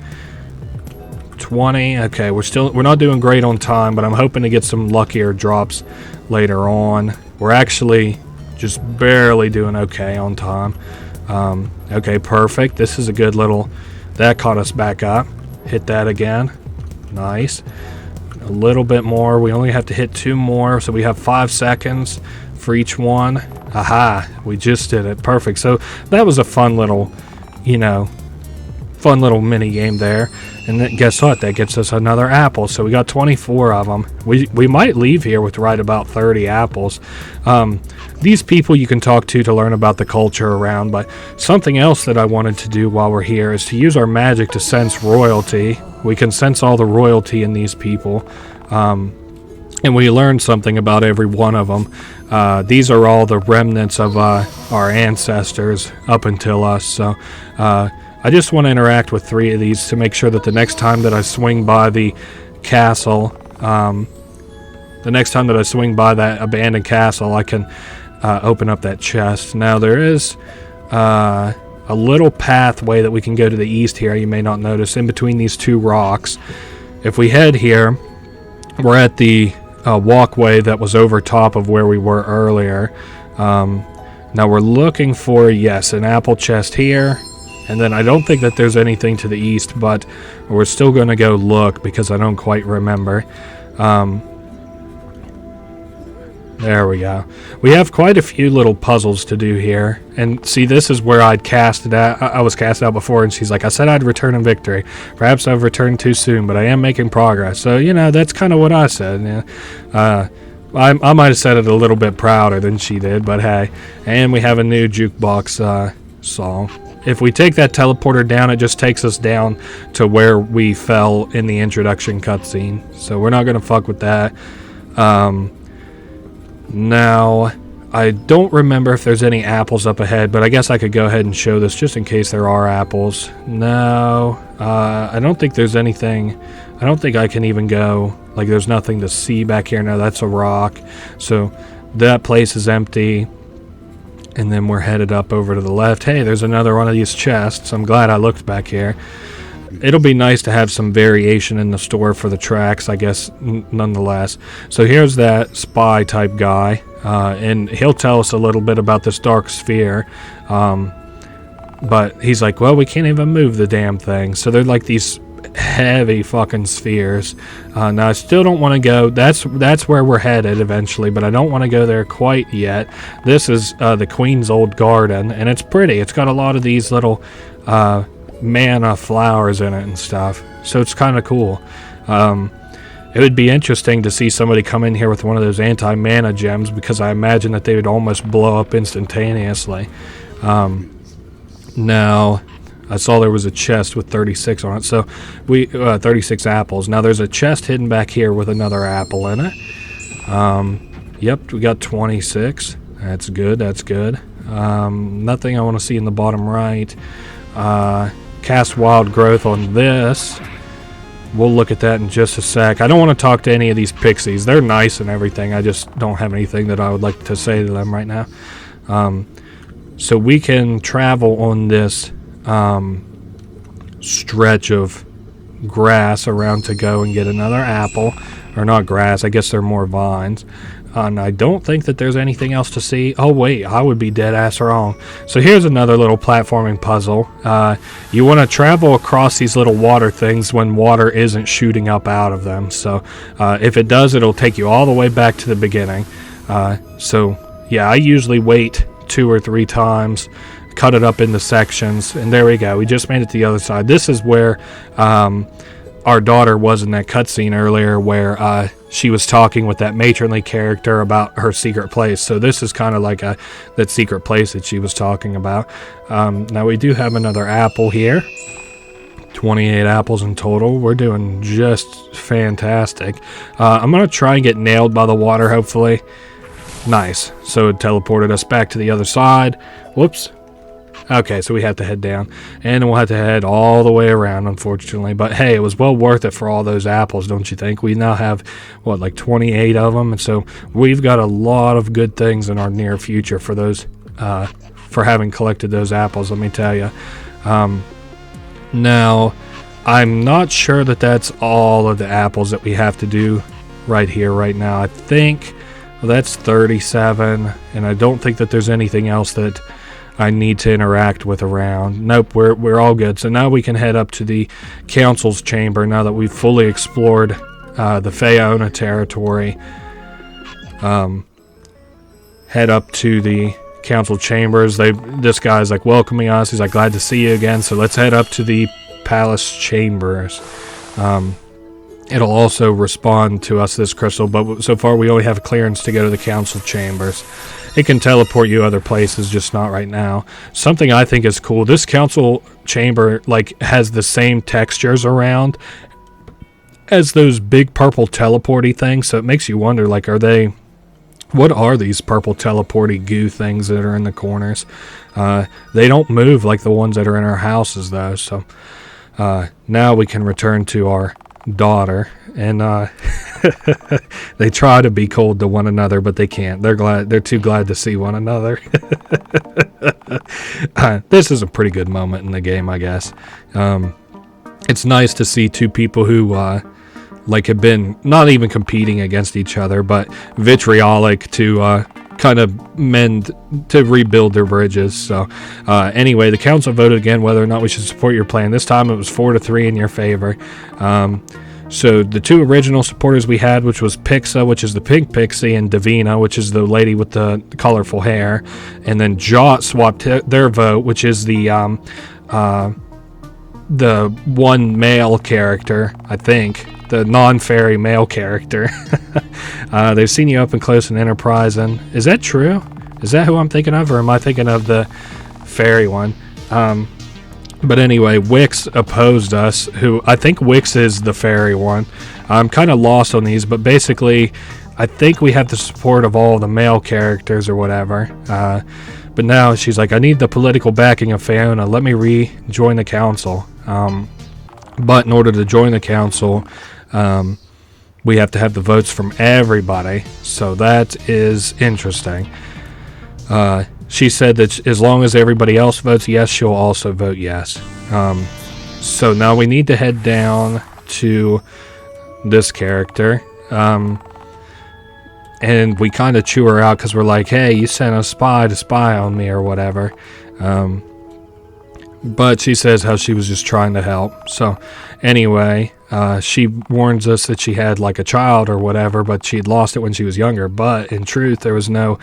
20. Okay, we're not doing great on time, but I'm hoping to get some luckier drops later on. We're actually just barely doing okay on time. Okay, perfect. This is a good little, that caught us back up. Hit that again. Nice. A little bit more. We only have to hit 2 more, so we have 5 seconds for each one. Aha, we just did it. Perfect. So that was a fun little, you know, fun little mini game there. And then guess what? That gets us another apple. So we got 24 of them. We might leave here with right about 30 apples. These people you can talk to learn about the culture around. But something else that I wanted to do while we're here is to use our magic to sense royalty. We can sense all the royalty in these people. And we learned something about every one of them. These are all the remnants of our ancestors up until us. So I just want to interact with 3 of these to make sure that the next time that I swing by the castle, the next time that I swing by that abandoned castle, I can open up that chest. Now there is a little pathway that we can go to the east here, you may not notice, in between these 2 rocks. If we head here, we're at the walkway that was over top of where we were earlier. Now we're looking for, yes, an apple chest here. And then I don't think that there's anything to the east, but we're still going to go look because I don't quite remember. There we go. We have quite a few little puzzles to do here. And see, this is where I'd cast it out. I was cast out before, and she's like, I said I'd return in victory. Perhaps I've returned too soon, but I am making progress. So, you know, that's kind of what I said. Yeah. I might have said it a little bit prouder than she did, but hey. And we have a new jukebox song. If we take that teleporter down, it just takes us down to where we fell in the introduction cutscene. So we're not going to fuck with that. Now, I don't remember if there's any apples up ahead, but I guess I could go ahead and show this just in case there are apples. No, I don't think there's anything. I don't think I can even go. Like, there's nothing to see back here. No, that's a rock. So that place is empty. And then we're headed up over to the left. Hey, there's another one of these chests. I'm glad I looked back here. It'll be nice to have some variation in the store for the tracks, I guess, nonetheless. So here's that spy type guy. And he'll tell us a little bit about this dark sphere. But he's like, well, we can't even move the damn thing. So they're like these heavy fucking spheres. Now I still don't want to go. That's where we're headed eventually, but I don't want to go there quite yet. This is the Queen's old garden, and it's pretty. It's got a lot of these little mana flowers in it and stuff, so it's kind of cool. It would be interesting to see somebody come in here with one of those anti-mana gems, because I imagine that they would almost blow up instantaneously. Now I saw there was a chest with 36 on it, so 36 apples. Now there's a chest hidden back here with another apple in it. Yep, we got 26. That's good, that's good. Nothing I want to see in the bottom right. Cast wild growth on this. We'll look at that in just a sec. I don't want to talk to any of these pixies. They're nice and everything. I just don't have anything that I would like to say to them right now. So we can travel on this stretch of grass around to go and get another apple. Or not grass, I guess they're more vines. And I don't think that there's anything else to see. Oh wait, I would be dead ass wrong. So here's another little platforming puzzle. You want to travel across these little water things when water isn't shooting up out of them. So if it does, it'll take you all the way back to the beginning. So yeah, I usually wait 2 or 3 times, cut it up into sections, and there we go. We just made it to the other side. This is where our daughter was in that cutscene earlier, where she was talking with that matronly character about her secret place. So this is kind of like that secret place that she was talking about. Now we do have another apple here. 28 apples in total. We're doing just fantastic. I'm going to try and get nailed by the water, hopefully. Nice. So it teleported us back to the other side. Whoops. Okay, so we have to head down, and then we'll have to head all the way around, unfortunately. But hey, it was well worth it for all those apples, don't you think? We now have, what, like 28 of them, and so we've got a lot of good things in our near future for those, for having collected those apples, let me tell you. Now, I'm not sure that that's all of the apples that we have to do right here, right now. I think, well, that's 37, and I don't think that there's anything else that I need to interact with around. Nope, we're all good. So now we can head up to the council's chamber now that we've fully explored the Faeona territory. Head up to the council chambers. This guy's like welcoming us. He's like, glad to see you again. So let's head up to the palace chambers. It'll also respond to us, this crystal, but so far we only have clearance to go to the council chambers. It can teleport you other places, just not right now. Something I think is cool, this council chamber like has the same textures around as those big purple teleporty things, so it makes you wonder, like, what are these purple teleporty goo things that are in the corners? They don't move like the ones that are in our houses, though, so now we can return to our daughter, and they try to be cold to one another, but they can't. They're too glad to see one another. This is a pretty good moment in the game, I guess. It's nice to see two people who like have been not even competing against each other, but vitriolic to kind of rebuild their bridges. So anyway, the council voted again whether or not we should support your plan. This time it was 4-3 in your favor. So the two original supporters we had, which was Pixa, which is the pink pixie, and Davina, which is the lady with the colorful hair, and then Jot swapped their vote, which is the one male character, I think, the non-fairy male character. They've seen you up and close in Enterpriston. Is that true? Is that who I'm thinking of, or am I thinking of the fairy one? But anyway, Wix opposed us, who I think Wix is the fairy one. I'm kind of lost on these, but basically, I think we have the support of all the male characters or whatever. But now she's like, I need the political backing of Faeona. Let me rejoin the council. But in order to join the council, we have to have the votes from everybody. So that is interesting. She said that as long as everybody else votes yes, she'll also vote yes. So now we need to head down to this character. And we kind of chew her out because we're like, hey, you sent a spy to spy on me or whatever. But she says how she was just trying to help. So anyway, she warns us that she had like a child or whatever, but she'd lost it when she was younger. But in truth, there was no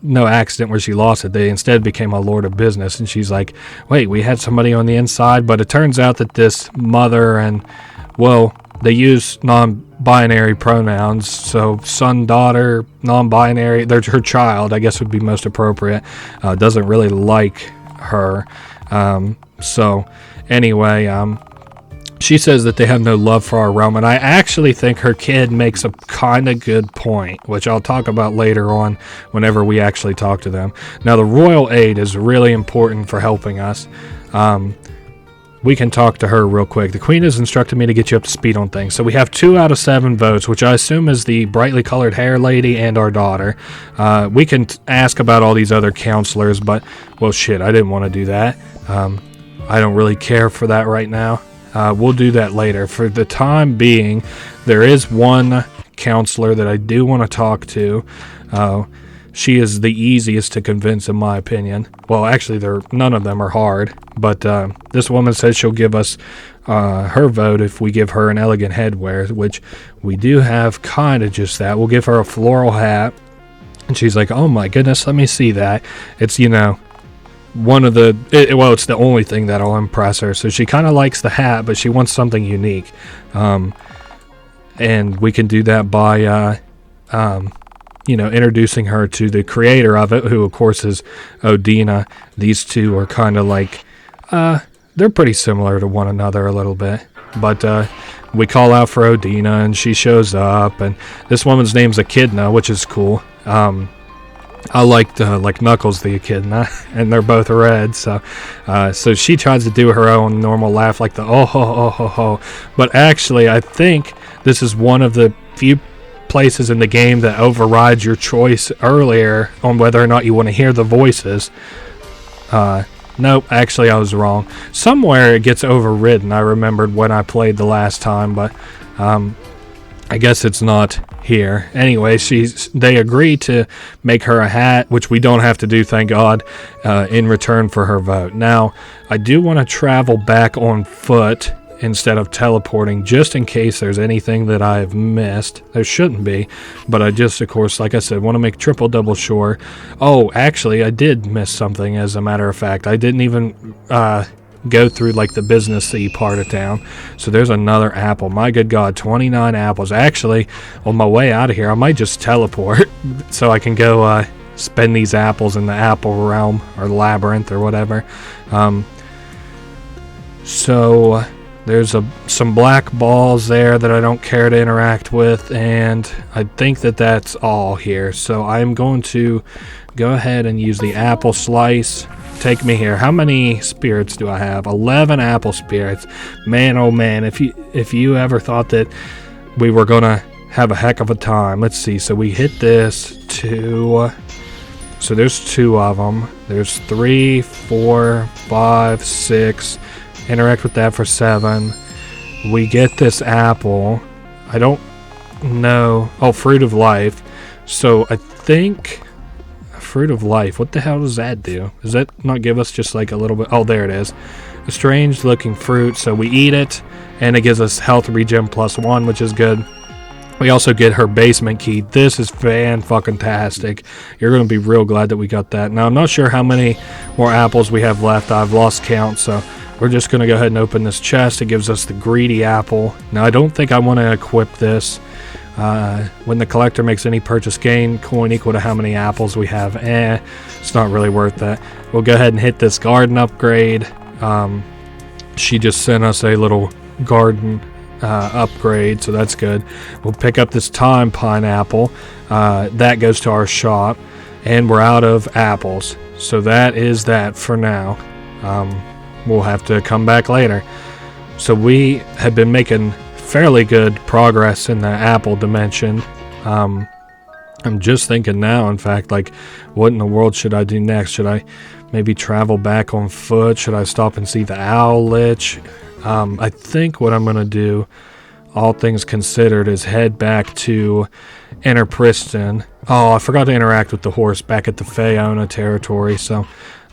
accident where she lost it. They instead became a lord of business. And she's like, wait, we had somebody on the inside. But it turns out that this mother and, well, they use non-binary pronouns. So son, daughter, non-binary, they're her child, I guess would be most appropriate. Doesn't really like her. So anyway, she says that they have no love for our realm, and I actually think her kid makes a kind of good point, which I'll talk about later on whenever we actually talk to them. Now, the royal aid is really important for helping us. We can talk to her real quick. The queen has instructed me to get you up to speed on things. So we have 2 out of 7 votes, which I assume is the brightly colored hair lady and our daughter. We can ask about all these other counselors, but, well, shit, I didn't want to do that. I don't really care for that right now. We'll do that later. For the time being, there is one counselor that I do want to talk to. She is the easiest to convince, in my opinion. Well, actually, none of them are hard. But this woman says she'll give us her vote if we give her an elegant headwear, which we do have kind of just that. We'll give her a floral hat. And she's like, oh my goodness, let me see that. It's, one of the... it's the only thing that'll impress her. So she kind of likes the hat, but she wants something unique. And we can do that by... introducing her to the creator of it, who of course is Odina. These two are kind of like, they're pretty similar to one another a little bit. But we call out for Odina, and she shows up, and this woman's name's Echidna, which is cool. I liked like Knuckles the Echidna, and they're both red, so she tries to do her own normal laugh, like the oh ho ho ho ho. But actually, I think this is one of the few places in the game that overrides your choice earlier on whether or not you want to hear the voices. Nope, actually I was wrong. Somewhere it gets overridden, I remembered when I played the last time, but I guess it's not here. Anyway, they agree to make her a hat, which we don't have to do, thank God, in return for her vote. Now, I do want to travel back on foot instead of teleporting, just in case there's anything that I've missed. There shouldn't be, but I just, of course, like I said, want to make double sure. Oh, actually, I did miss something, as a matter of fact. I didn't even go through, like, the businessy part of town. So there's another apple. My good God, 29 apples. Actually, on my way out of here, I might just teleport so I can go spend these apples in the apple realm, or labyrinth, or whatever. So... there's some black balls there that I don't care to interact with, and I think that's all here. So I'm going to go ahead and use the apple slice. Take me here. How many spirits do I have? 11 apple spirits. Man, oh man, if you ever thought that we were going to have a heck of a time. Let's see. So we hit this 2. So there's 2 of them. There's 3, 4, 5, 6... interact with that for 7. We get this apple. I don't know. Oh, fruit of life. So I think fruit of life. What the hell does that do? Does that not give us just like a little bit? Oh, there it is. A strange looking fruit. So we eat it, and it gives us health regen +1, which is good. We also get her basement key. This is fan-fucking-tastic. You're going to be real glad that we got that. Now, I'm not sure how many more apples we have left. I've lost count, so... we're just going to go ahead and open this chest. It gives us the greedy apple. Now, I don't think I want to equip this. When the collector makes any purchase, gain coin equal to how many apples we have. It's not really worth that. We'll go ahead and hit this garden upgrade. She just sent us a little garden upgrade, so that's good. We'll pick up this time pineapple. That goes to our shop. And we're out of apples. So that is that for now. We'll have to come back later. So we have been making fairly good progress in the apple dimension. I'm just thinking now, in fact, like, what in the world should I do next? Should I maybe travel back on foot? Should I stop and see the owl lich? I think what I'm going to do, all things considered, is head back to Enterpriston. Oh, I forgot to interact with the horse back at the Faeona territory, so...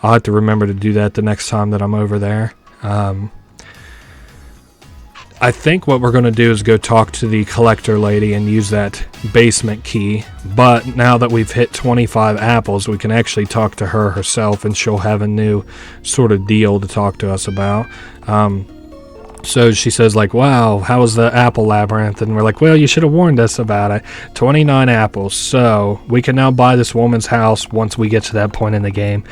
I'll have to remember to do that the next time that I'm over there. I think what we're going to do is go talk to the collector lady and use that basement key. But now that we've hit 25 apples, we can actually talk to her herself, and she'll have a new sort of deal to talk to us about. So she says, like, wow, how was the apple labyrinth? And we're like, well, you should have warned us about it. 29 apples. So we can now buy this woman's house once we get to that point in the game.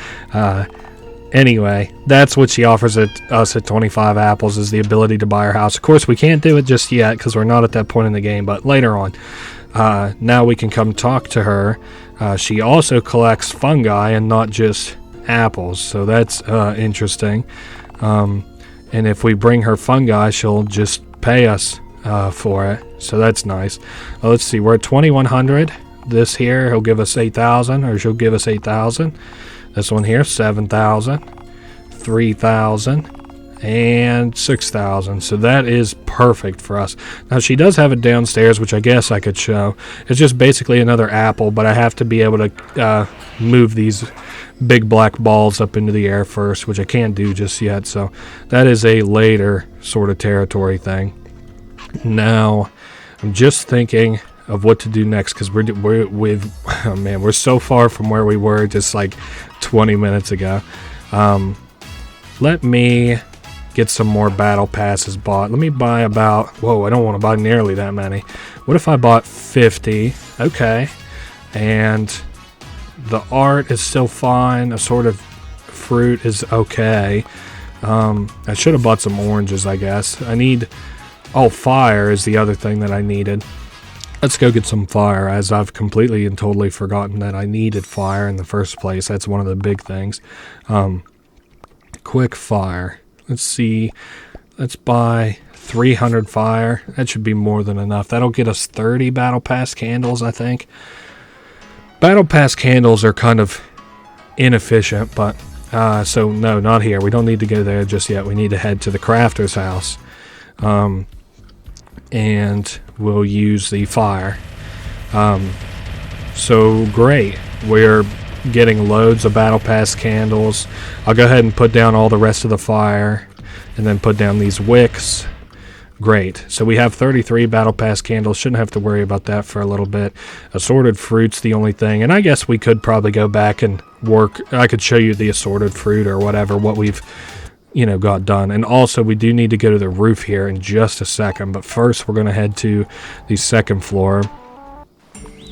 Anyway, that's what she offers us at 25 apples, is the ability to buy her house. Of course, we can't do it just yet because we're not at that point in the game, but later on. Now we can come talk to her. She also collects fungi and not just apples, so that's interesting. And if we bring her fungi, she'll just pay us for it. So that's nice. Let's see, we're at 2100. This here, he'll give us 8,000, or she'll give us 8,000. This one here, 7,000. 3,000. and 6,000. So that is perfect for us. Now she does have it downstairs, which I guess I could show. It's just basically another apple, but I have to be able to move these big black balls up into the air first, which I can't do just yet. So that is a later sort of territory thing. Now I'm just thinking of what to do next, because oh man, we're so far from where we were just like 20 minutes ago. Let me get some more battle passes bought. Let me buy about, whoa, I don't want to buy nearly that many. What if I bought 50? Okay. And the art is still fine. A sort of fruit is okay. I should have bought some oranges, I guess. I need, oh, fire is the other thing that I needed. Let's go get some fire, as I've completely and totally forgotten that I needed fire in the first place. That's one of the big things. Quick fire. Let's see. Let's buy 300 fire. That should be more than enough. That'll get us 30 battle pass candles, I think. Battle pass candles are kind of inefficient, but so no, not here. We don't need to go there just yet. We need to head to the crafter's house. And we'll use the fire. So great. We're getting loads of battle pass candles. I'll go ahead and put down all the rest of the fire and then put down these wicks. Great. So we have 33 battle pass candles. Shouldn't have to worry about that for a little bit. Assorted fruit's the only thing, and I guess we could probably go back and work. I could show you the assorted fruit or whatever, what we've got done. And also we do need to go to the roof here in just a second, but first we're going to head to the second floor.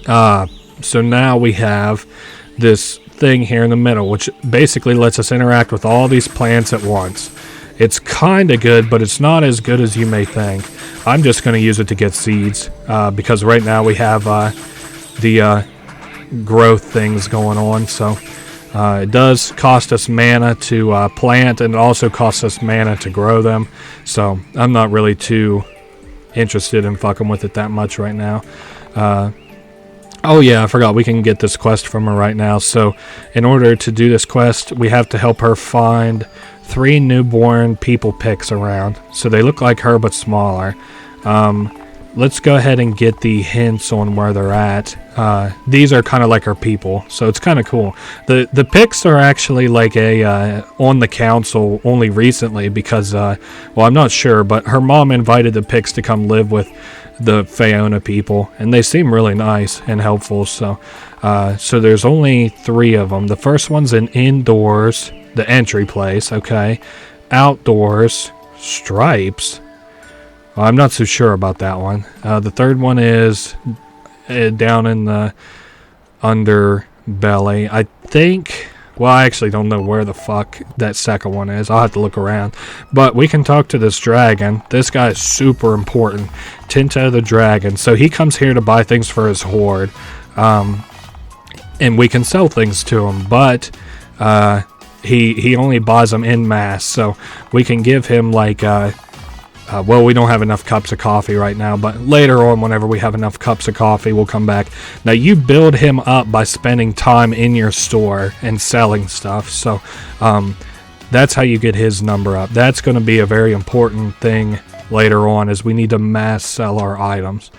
So now we have this thing here in the middle, which basically lets us interact with all these plants at once. It's kind of good, but it's not as good as you may think. I'm just going to use it to get seeds, because right now we have the growth things going on. So it does cost us mana to plant, and it also costs us mana to grow them. So I'm not really too interested in fucking with it that much right now. Oh yeah, I forgot we can get this quest from her right now. So in order to do this quest, we have to help her find 3 newborn people pigs around. So they look like her but smaller. Let's go ahead and get the hints on where they're at. These are kind of like her people, so it's kind of cool. The pigs are actually like on the council only recently because, well, I'm not sure, but her mom invited the pigs to come live with the Faeona people, and they seem really nice and helpful. So there's only 3 of them. The first one's in indoors, the entry place, okay. Outdoors, stripes. Well, I'm not so sure about that one. The third one is down in the underbelly. I think, well, I actually don't know where the fuck that second one is. I'll have to look around. But we can talk to this dragon. This guy is super important. Tinto the dragon. So he comes here to buy things for his horde. And we can sell things to him. But he only buys them en masse. So we can give him like... well, we don't have enough cups of coffee right now, but later on, whenever we have enough cups of coffee, we'll come back. Now, you build him up by spending time in your store and selling stuff, so that's how you get his number up. That's going to be a very important thing later on, is we need to mass sell our items.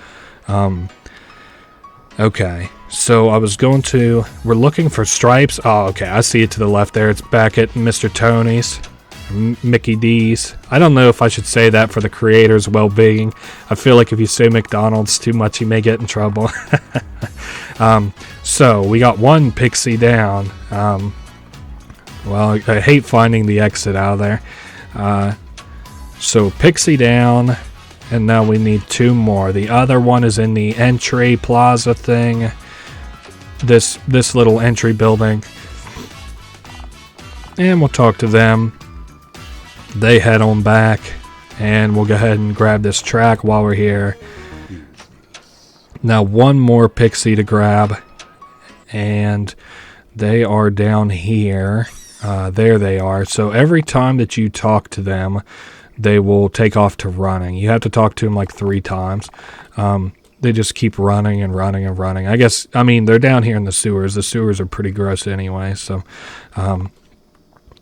Okay, so I was going to... We're looking for stripes. Oh, okay, I see it to the left there. It's back at Mr. Tony's. Mickey D's. I don't know if I should say that for the creator's well-being. I feel like if you say McDonald's too much, you may get in trouble. So we got 1 pixie down. Well, I hate finding the exit out of there. So pixie down, and now we need 2 more. The other one is in the entry plaza thing. This little entry building. And we'll talk to them. They head on back, and we'll go ahead and grab this track while we're here. Now 1 more pixie to grab, and they are down here. There they are. So every time that you talk to them, they will take off to running. You have to talk to them like 3 times. They just keep running and running and running. I mean, they're down here in the sewers. The sewers are pretty gross anyway, so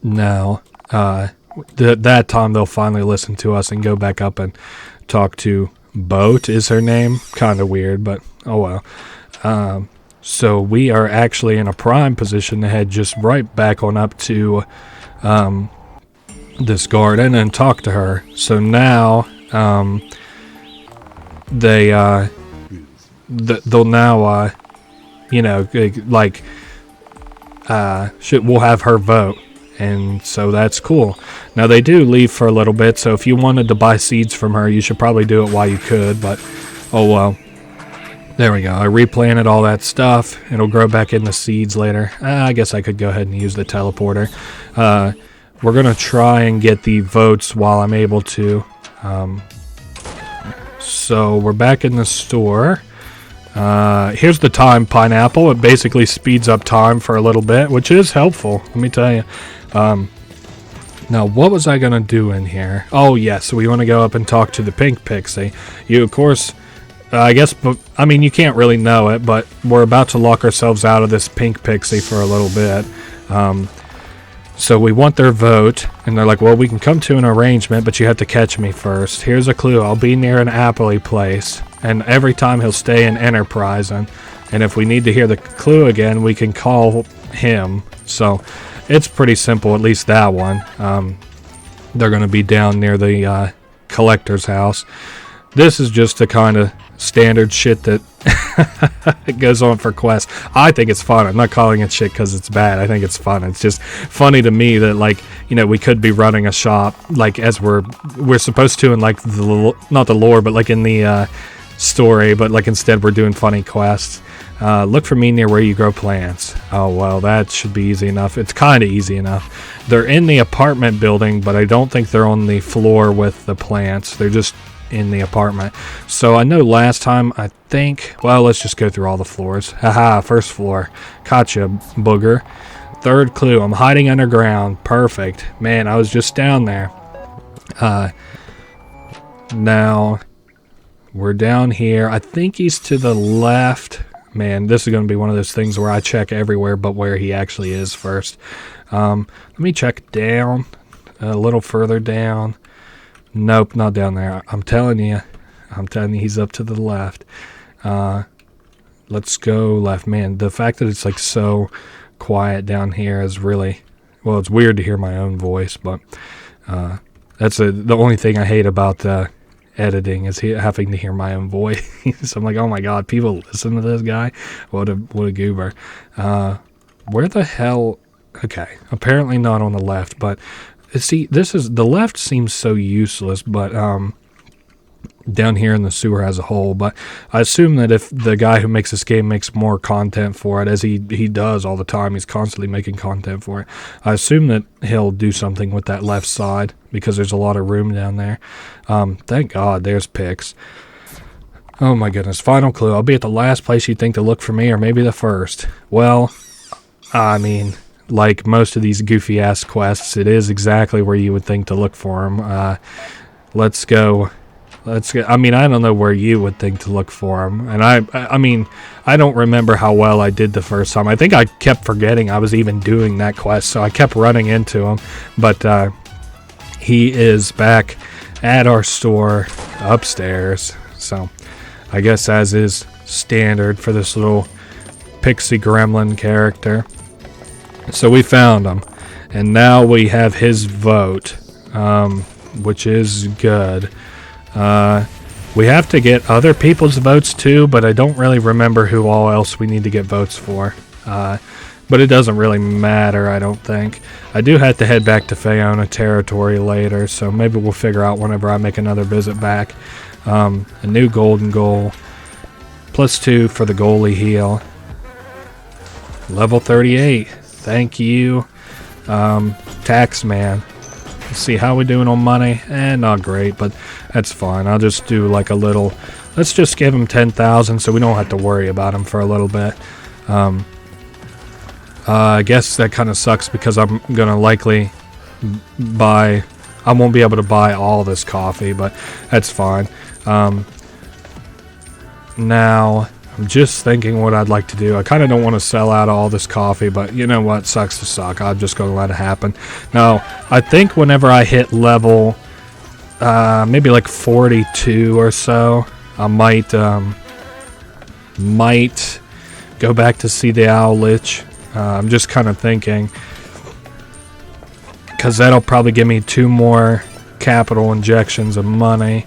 now... that time they'll finally listen to us and go back up and talk to Boat is her name. Kind of weird, but oh well. So we are actually in a prime position to head just right back on up to this garden and talk to her. So now they'll now we'll have her vote. And so that's cool. Now they do leave for a little bit, so if you wanted to buy seeds from her, you should probably do it while you could, but oh well. There we go. I replanted all that stuff. It'll grow back into seeds later. I guess I could go ahead and use the teleporter. We're going to try and get the votes while I'm able to. So we're back in the store. Here's the time pineapple. It basically speeds up time for a little bit, which is helpful, let me tell you. Now, what was I going to do in here? Oh, yes, we want to go up and talk to the pink pixie. You, of course, I guess, but I mean, you can't really know it, but we're about to lock ourselves out of this pink pixie for a little bit. So we want their vote, and they're like, well, we can come to an arrangement, but you have to catch me first. Here's a clue. I'll be near an Appley place, and every time he'll stay in Enterpriston. And if we need to hear the clue again, we can call him. So it's pretty simple, at least that one. They're going to be down near the collector's house. This is just the kind of standard shit that it goes on for quests. I think it's fun. I'm not calling it shit because it's bad. I think it's fun. It's just funny to me that, like, you know, we could be running a shop, like, as we're supposed to in, like, not the lore, but, like, in the story, but, like, instead we're doing funny quests. Look for me near where you grow plants. Oh, well, that should be easy enough. It's kind of easy enough. They're in the apartment building, but I don't think they're on the floor with the plants. They're just in the apartment. So I know last time, I think, well, let's just go through all the floors. Haha, first floor. Gotcha, booger. Third clue, I'm hiding underground. Perfect. Man, I was just down there. Now, we're down here. I think he's to the left. Man, this is going to be one of those things where I check everywhere but where he actually is first. Let me check down, a little further down. Nope, not down there. I'm telling you he's up to the left. Let's go left. Man, the fact that it's like so quiet down here is really, well, it's weird to hear my own voice, but that's the only thing I hate about editing is having to hear my own voice. So I'm like, oh my god, people listen to this guy? What a goober. Where the hell? Okay, apparently not on the left, but see, the left seems so useless, but down here in the sewer as a whole. But I assume that if the guy who makes this game makes more content for it, as he does all the time, he's constantly making content for it, I assume that he'll do something with that left side, because there's a lot of room down there. Thank God, there's Pix. Oh my goodness, final clue. I'll be at the last place you'd think to look for me, or maybe the first. Well, I mean, like most of these goofy-ass quests, it is exactly where you would think to look for them. Let's go. I mean, I don't know where you would think to look for them. And I mean, I don't remember how well I did the first time. I think I kept forgetting I was even doing that quest, so I kept running into him. But he is back at our store upstairs. So I guess as is standard for this little pixie gremlin character. So we found him, and now we have his vote, which is good. We have to get other people's votes too, but I don't really remember who all else we need to get votes for. But it doesn't really matter, I don't think. I do have to head back to Faeona territory later, so maybe we'll figure out whenever I make another visit back. A new golden goal. +2 for the goalie heal. Level 38. Thank you, tax man. Let's see how we doing on money. Not great, but that's fine. I'll just do like a little. Let's just give him 10,000, so we don't have to worry about him for a little bit. I guess that kind of sucks because I'm gonna likely buy. I won't be able to buy all this coffee, but that's fine. Now I'm just thinking what I'd like to do. I kind of don't want to sell out all this coffee, but you know what? Sucks to suck. I'm just going to let it happen. Now, I think whenever I hit level, maybe like 42 or so, I might go back to see the Owl Lich. I'm just kind of thinking, because that'll probably give me 2 more capital injections of money.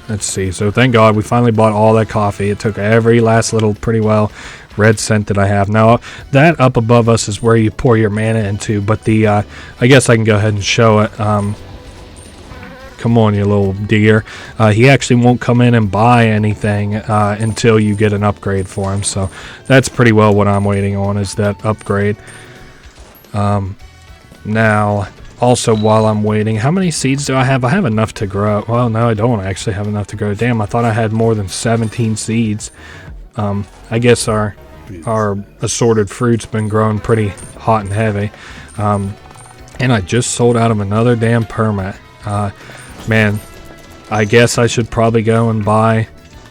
Let's see. So thank God we finally bought all that coffee. It took every last little pretty well red cent that I have. Now that up above us is where you pour your mana into, but the I guess I can go ahead and show it. Come on, you little deer. He actually won't come in and buy anything until you get an upgrade for him. So that's pretty well what I'm waiting on, is that upgrade. Now, also, while I'm waiting, how many seeds do I have? I have enough to grow. Well, no, I don't actually have enough to grow. Damn, I thought I had more than 17 seeds. I guess our assorted fruit's been growing pretty hot and heavy. And I just sold out of another damn permit. Man, I guess I should probably go and buy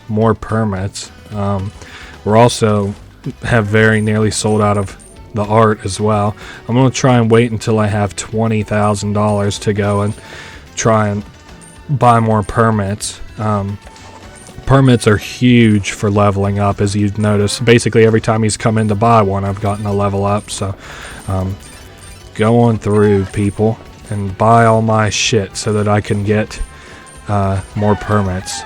more permits. We're also have very nearly sold out of the art as well. I'm going to try and wait until I have $20,000 to go and try and buy more permits. Permits are huge for leveling up, as you've noticed. Basically, every time he's come in to buy one, I've gotten a level up. So, go on through, people, and buy all my shit so that I can get more permits.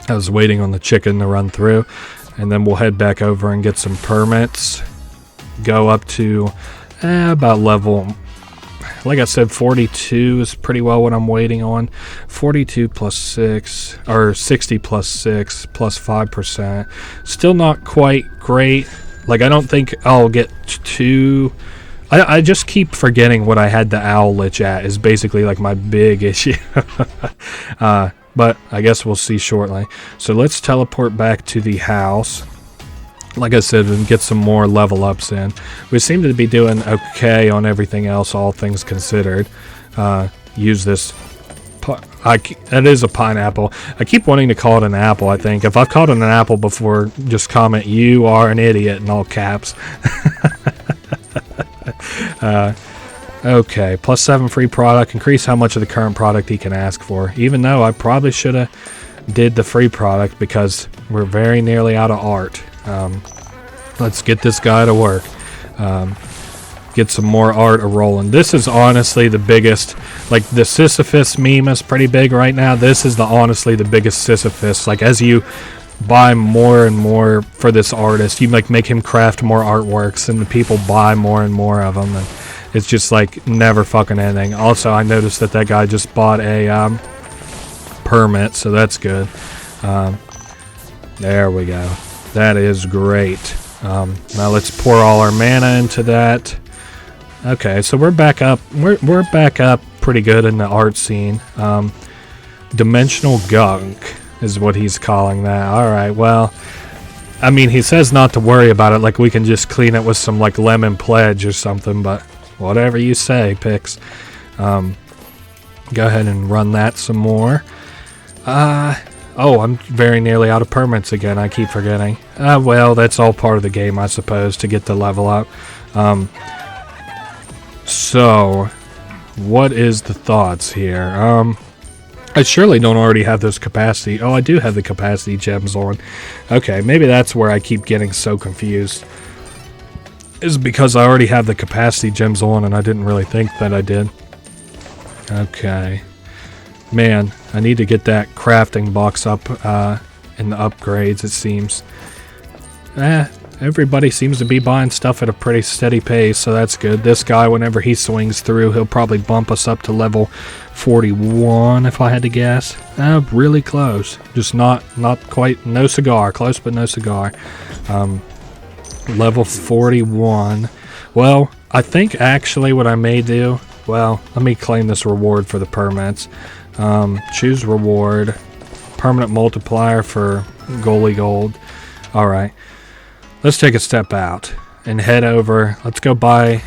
I was waiting on the chicken to run through, and then we'll head back over and get some permits. Go up to about level, like I said, 42 is pretty well what I'm waiting on. 42 plus 6, or 60 plus 6 plus 5%. Still not quite great. Like, I don't think I'll get to... I just keep forgetting what I had the Owl Lich at is basically like my big issue. But I guess we'll see shortly. So let's teleport back to the house. Like I said, and get some more level ups in. We seem to be doing okay on everything else, all things considered. Use this. It is a pineapple. I keep wanting to call it an apple, I think. If I've called it an apple before, just comment, "You are an idiot," in all caps. Okay, plus 7 free product. Increase how much of the current product he can ask for. Even though I probably should have did the free product because we're very nearly out of art. Let's get this guy to work. Get some more art a-rolling. This is honestly the biggest, like the Sisyphus meme is pretty big right now. This is honestly the biggest Sisyphus. Like, as you buy more and more for this artist, you like make him craft more artworks, and the people buy more and more of them, and it's just like never fucking ending. Also, I noticed that guy just bought a permit, so that's good. There we go. That is great. Now let's pour all our mana into that. Okay, so we're back up. We're back up pretty good in the art scene. Dimensional gunk is what he's calling that. All right. Well, I mean, he says not to worry about it. Like, we can just clean it with some like lemon pledge or something. But whatever you say, Pix. Go ahead and run that some more. Oh, I'm very nearly out of permits again. I keep forgetting. Well, that's all part of the game, I suppose, to get the level up. So, what is the thoughts here? I surely don't already have those capacity. Oh, I do have the capacity gems on. Okay, maybe that's where I keep getting so confused. Is because I already have the capacity gems on and I didn't really think that I did. Okay. Man, I need to get that crafting box up in the upgrades, it seems. Everybody seems to be buying stuff at a pretty steady pace, so that's good. This guy, whenever he swings through, he'll probably bump us up to level 41, if I had to guess. Really close. Just not quite, no cigar. Close, but no cigar. Level 41. Well, I think actually what I may do, well, let me claim this reward for the permits. Choose reward. Permanent multiplier for goalie gold. Alright. Let's take a step out and head over. Let's go buy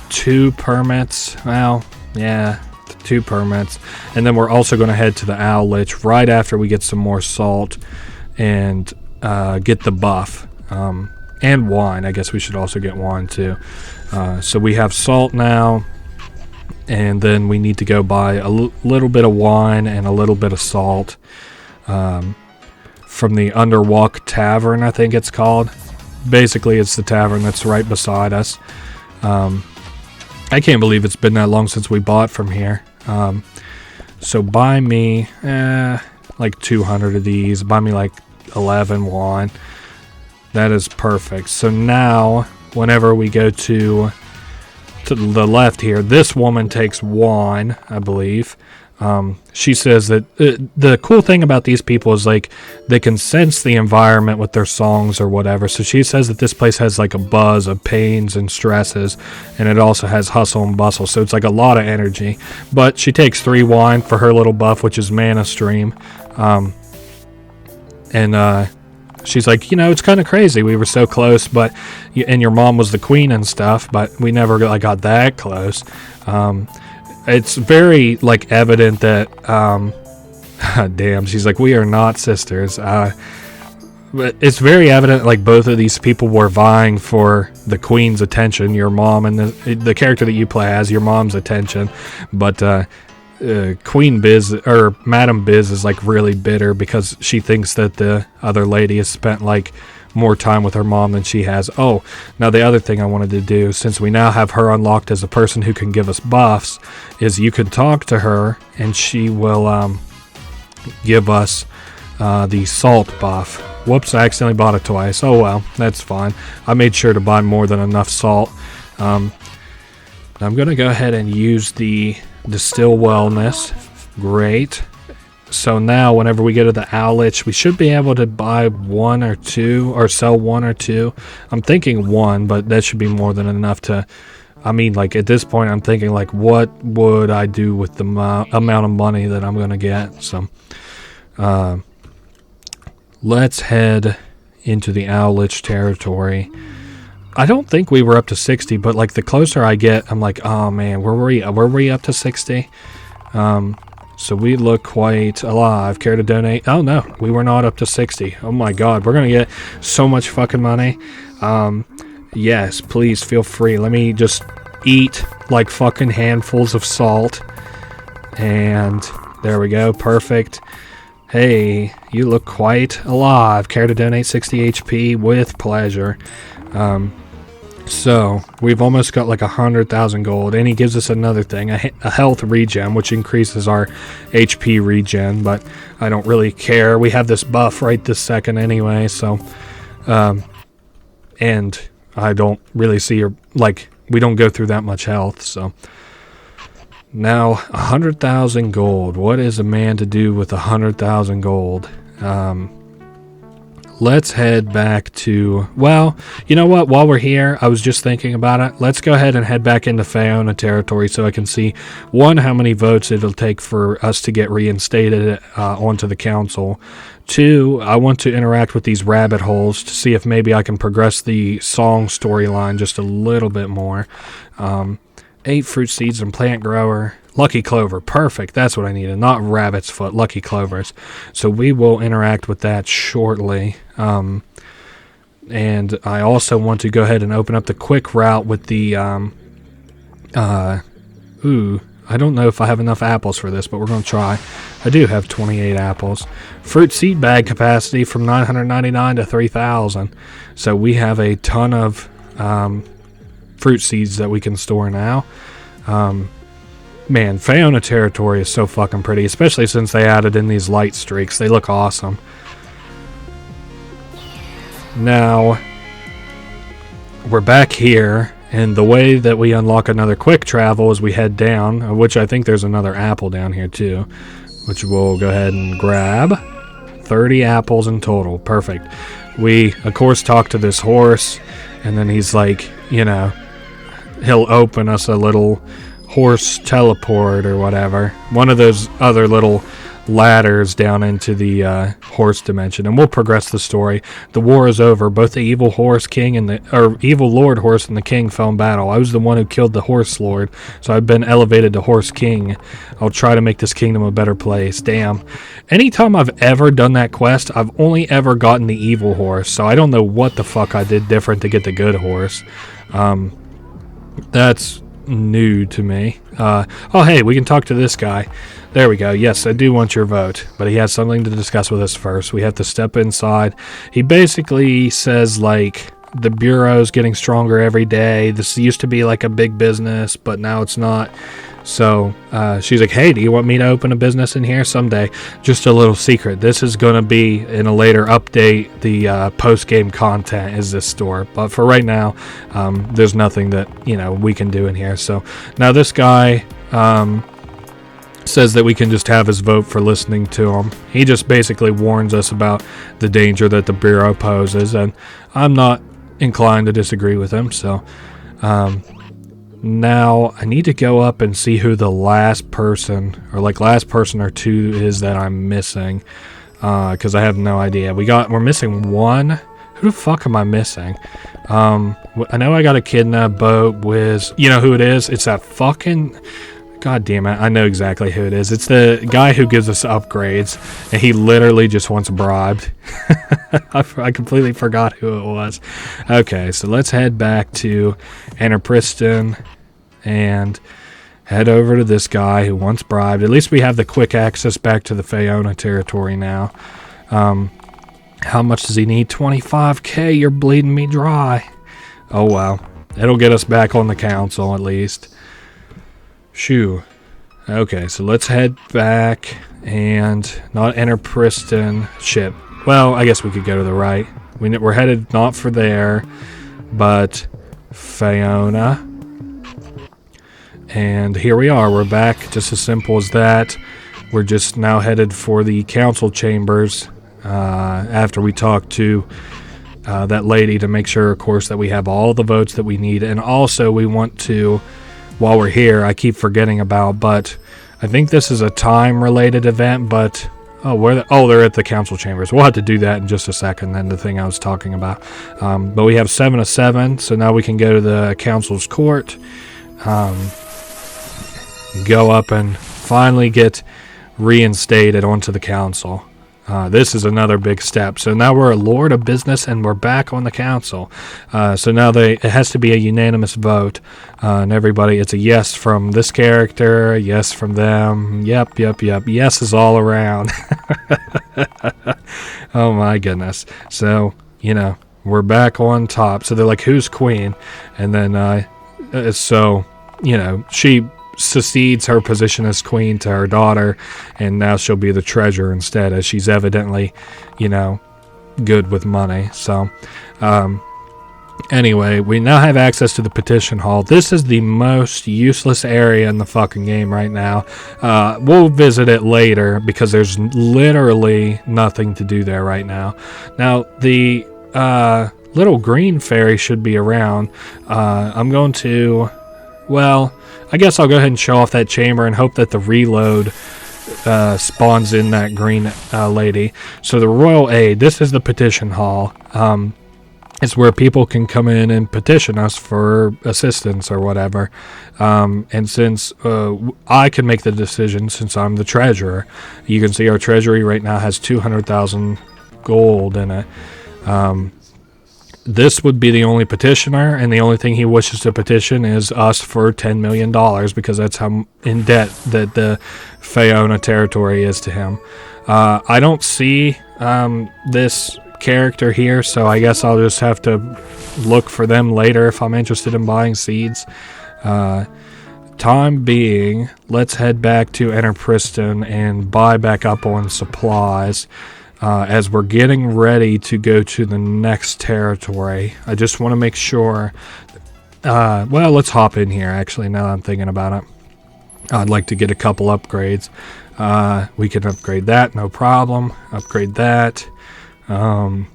2 permits. Well, yeah, left, 2 permits, and then we're also going to head to the Owl Lich right after we get some more salt and get the buff. And wine. I guess we should also get wine too. So we have salt now, and then we need to go buy a little bit of wine and a little bit of salt from the Underwalk Tavern, I think it's called. Basically, it's the tavern that's right beside us. I can't believe it's been that long since we bought from here. So buy me like 200 of these. Buy me like 11 wine. That is perfect. So now, whenever we go to the left here, this woman takes wine, I believe. She says that the cool thing about these people is like they can sense the environment with their songs or whatever. So she says that this place has like a buzz of pains and stresses, and it also has hustle and bustle. So it's like a lot of energy. But she takes 3 wine for her little buff, which is mana stream. She's like, you know, it's kind of crazy. We were so close, and your mom was the queen and stuff, but we never got that close. It's very, like, evident that, damn, she's like, we are not sisters. But it's very evident, like, both of these people were vying for the queen's attention, your mom, and the character that you play as, your mom's attention. But, Queen Biz or Madam Biz is like really bitter because she thinks that the other lady has spent like more time with her mom than she has. Oh, now the other thing I wanted to do, since we now have her unlocked as a person who can give us buffs, is you can talk to her and she will give us the salt buff. Whoops, I accidentally bought it twice. Oh well, that's fine. I made sure to buy more than enough salt. I'm gonna go ahead and use the Distill Wellness. Great. So now whenever we go to the Owl Lich, we should be able to buy 1 or 2 or sell 1 or 2. I'm thinking 1, but that should be more than enough to, I mean, like at this point I'm thinking like what would I do with the amount of money that I'm gonna get. So let's head into the Owl Lich territory. I don't think we were up to 60, but like the closer I get, I'm like, oh man, were we up to 60? So we look quite alive. Care to donate? Oh no, we were not up to 60. Oh my god, we're gonna get so much fucking money. Yes, please feel free. Let me just eat like fucking handfuls of salt. And there we go, perfect. Hey, you look quite alive. Care to donate 60 HP? With pleasure. So we've almost got like 100,000 gold, and he gives us another thing, a health regen, which increases our HP regen, but I don't really care. We have this buff right this second anyway, so and I don't really see like we don't go through that much health. So now 100,000 gold. What is a man to do with 100,000 gold? Let's head back to, well, you know what, while we're here, I was just thinking about it. Let's go ahead and head back into Faeona territory so I can see, 1, how many votes it'll take for us to get reinstated onto the council. 2, I want to interact with these rabbit holes to see if maybe I can progress the song storyline just a little bit more. 8 fruit seeds and plant grower. Lucky clover, perfect. That's what I needed. Not rabbit's foot, lucky clovers. So we will interact with that shortly. And I also want to go ahead and open up the quick route with the I don't know if I have enough apples for this, but we're going to try. I do have 28 apples. Fruit seed bag capacity from 999 to 3,000. So we have a ton of fruit seeds that we can store now. Man, Faeona territory is so fucking pretty, especially since they added in these light streaks. They look awesome. Now, we're back here, and the way that we unlock another quick travel is we head down, which I think there's another apple down here too, which we'll go ahead and grab. 30 apples in total. Perfect. We, of course, talk to this horse, and then he's like, you know, he'll open us a little horse teleport or whatever. One of those other little ladders down into the horse dimension, and we'll progress the story. The war is over. Both the evil horse king and the evil lord horse and the king fell in battle. I was the one who killed the horse lord, so I've been elevated to horse king. I'll try to make this kingdom a better place. Damn. Anytime I've ever done that quest, I've only ever gotten the evil horse, so I don't know what the fuck I did different to get the good horse. That's new to me. Oh hey, we can talk to this guy. There we go. Yes, I do want your vote, but he has something to discuss with us first. We have to step inside. He basically says, like, the Bureau's getting stronger every day. This used to be like a big business, but now it's not. So she's like, hey, do you want me to open a business in here someday? Just a little secret. This is going to be, in a later update, the post-game content is this store. But for right now, there's nothing that, we can do in here. So now this guy says that we can just have his vote for listening to him. He just basically warns us about the danger that the Bureau poses, and I'm not inclined to disagree with him. So now I need to go up and see who the last person or two is that I'm missing, because I have no idea. We're missing one. Who the fuck am I missing? I know I got a kidnap boat with, you know who it is? It's that fucking, god damn it, I know exactly who it is. It's the guy who gives us upgrades, and he literally just wants bribed. I completely forgot who it was. Okay, so let's head back to Enterpriston and head over to this guy who wants bribed. At least we have the quick access back to the Faeona territory now. How much does he need? 25k, you're bleeding me dry. Oh well, it'll get us back on the council at least. Shoo. Okay, so let's head back, and not Enterpriston. Shit. Well, I guess we could go to the right. We're headed not for there, but Faeona. And here we are. We're back. Just as simple as that. We're just now headed for the council chambers after we talk to that lady to make sure, of course, that we have all the votes that we need. And also we want to, while we're here, I keep forgetting about, but I think this is a time-related event, but they're at the council chambers. We'll have to do that in just a second, then the thing I was talking about. But we have 7 of 7, so now we can go to the council's court, go up and finally get reinstated onto the council. This is another big step. So now we're a lord of business and we're back on the council. So now it has to be a unanimous vote. And everybody, it's a yes from this character, yes from them. Yep. Yes is all around. Oh my goodness. So, we're back on top. So they're like, who's queen? And then, she succeeds her position as queen to her daughter, and now she'll be the treasurer instead, as she's evidently, good with money. So, anyway, we now have access to the petition hall. This is the most useless area in the fucking game right now. We'll visit it later because there's literally nothing to do there right now. Now, the little green fairy should be around. I'm going to, I guess I'll go ahead and show off that chamber and hope that the reload spawns in that green lady. So the Royal Aid, this is the petition hall. It's where people can come in and petition us for assistance or whatever. And since I can make the decision, since I'm the treasurer, you can see our treasury right now has 200,000 gold in it. This would be the only petitioner, and the only thing he wishes to petition is us for $10 million, because that's how in debt that the Faeona territory is to him. I don't see this character here, so I guess I'll just have to look for them later if I'm interested in buying seeds. Time being, let's head back to Enterpriston and buy back up on supplies. As we're getting ready to go to the next territory, I just want to make sure. Let's hop in here, actually, now that I'm thinking about it. I'd like to get a couple upgrades. We can upgrade that, no problem. Upgrade that. How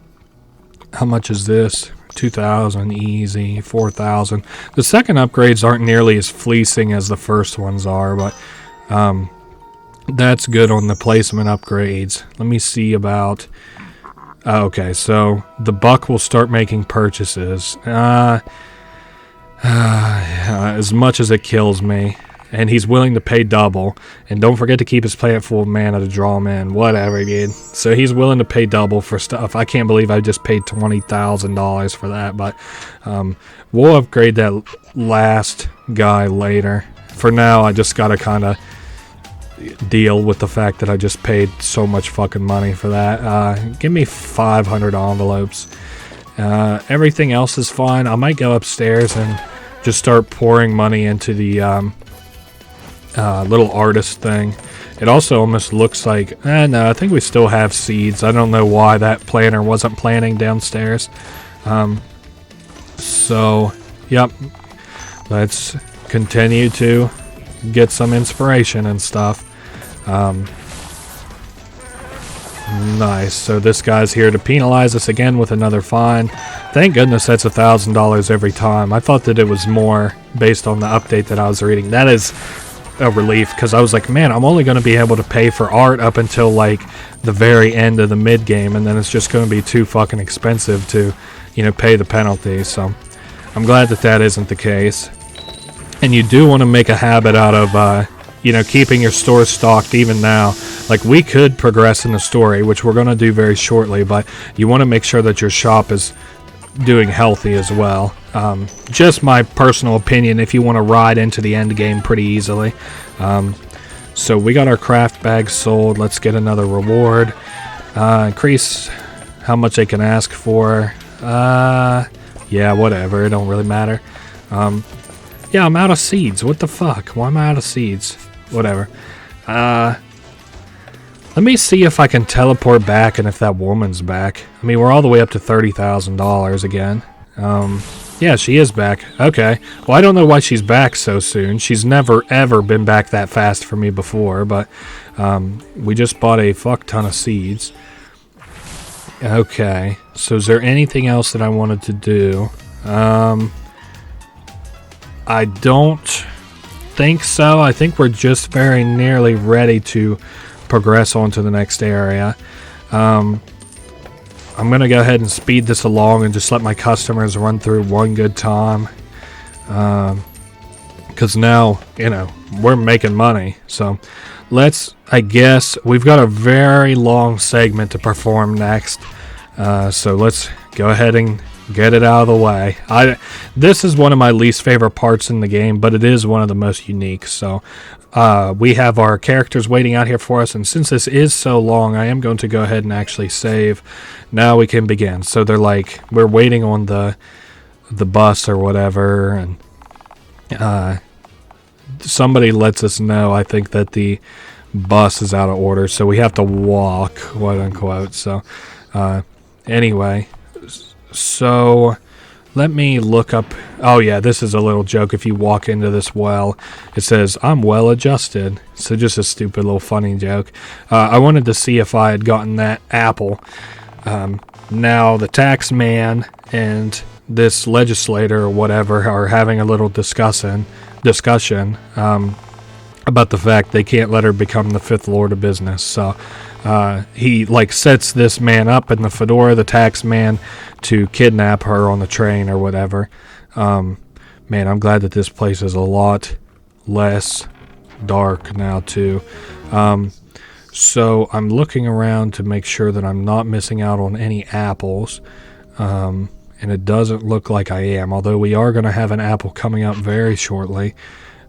much is this? 2,000 easy, 4,000. The second upgrades aren't nearly as fleecing as the first ones are, but that's good on the placement upgrades. Let me see about... okay, so the buck will start making purchases. As much as it kills me. And he's willing to pay double. And don't forget to keep his plant full of mana to draw him in. Whatever, dude. So he's willing to pay double for stuff. I can't believe I just paid $20,000 for that. But we'll upgrade that last guy later. For now, I just gotta kind of deal with the fact that I just paid so much fucking money for that. Give me 500 envelopes. Everything else is fine. I might go upstairs and just start pouring money into the little artist thing. It also almost looks like... no, I think we still have seeds. I don't know why that planter wasn't planting downstairs. So, yep. Let's continue to get some inspiration and stuff. Nice. So this guy's here to penalize us again with another fine. Thank goodness that's $1,000 every time. I thought that it was more based on the update that I was reading. That is a relief, because I was like, man, I'm only going to be able to pay for art up until like the very end of the mid game, and then it's just going to be too fucking expensive to, you know, pay the penalty. So I'm glad that that isn't the case. And you do want to make a habit out of you know, keeping your store stocked even now. Like, we could progress in the story, which we're going to do very shortly, but you want to make sure that your shop is doing healthy as well. Just my personal opinion, if you want to ride into the end game pretty easily. So we got our craft bags sold. Let's get another reward. Increase how much they can ask for. Yeah, whatever. It don't really matter. Yeah, I'm out of seeds. What the fuck? Why am I out of seeds? Whatever. Let me see if I can teleport back and if that woman's back. I mean, we're all the way up to $30,000 again. Yeah, she is back. Okay. Well, I don't know why she's back so soon. She's never, ever been back that fast for me before, but we just bought a fuck ton of seeds. Okay. So is there anything else that I wanted to do? I don't think so. I think we're just very nearly ready to progress on to the next area. I'm going to go ahead and speed this along and just let my customers run through one good time. Because now, you know, we're making money. So let's, I guess, we've got a very long segment to perform next. So let's go ahead and get it out of the way. This is one of my least favorite parts in the game, but it is one of the most unique. So we have our characters waiting out here for us, and since this is so long, I am going to go ahead and actually save. Now we can begin. So they're like, we're waiting on the bus or whatever, and somebody lets us know, I think, that the bus is out of order, so we have to walk, quote unquote. So anyway, so let me look up. Oh yeah, this is a little joke. If you walk into this well, it says I'm well adjusted. So just a stupid little funny joke. I wanted to see if I had gotten that apple. Now the tax man and this legislator or whatever are having a little discussion about the fact they can't let her become the fifth lord of business. So he like sets this man up in the fedora, the tax man, to kidnap her on the train or whatever. Man, I'm glad that this place is a lot less dark now too. So I'm looking around to make sure that I'm not missing out on any apples. And it doesn't look like I am, although we are going to have an apple coming up very shortly.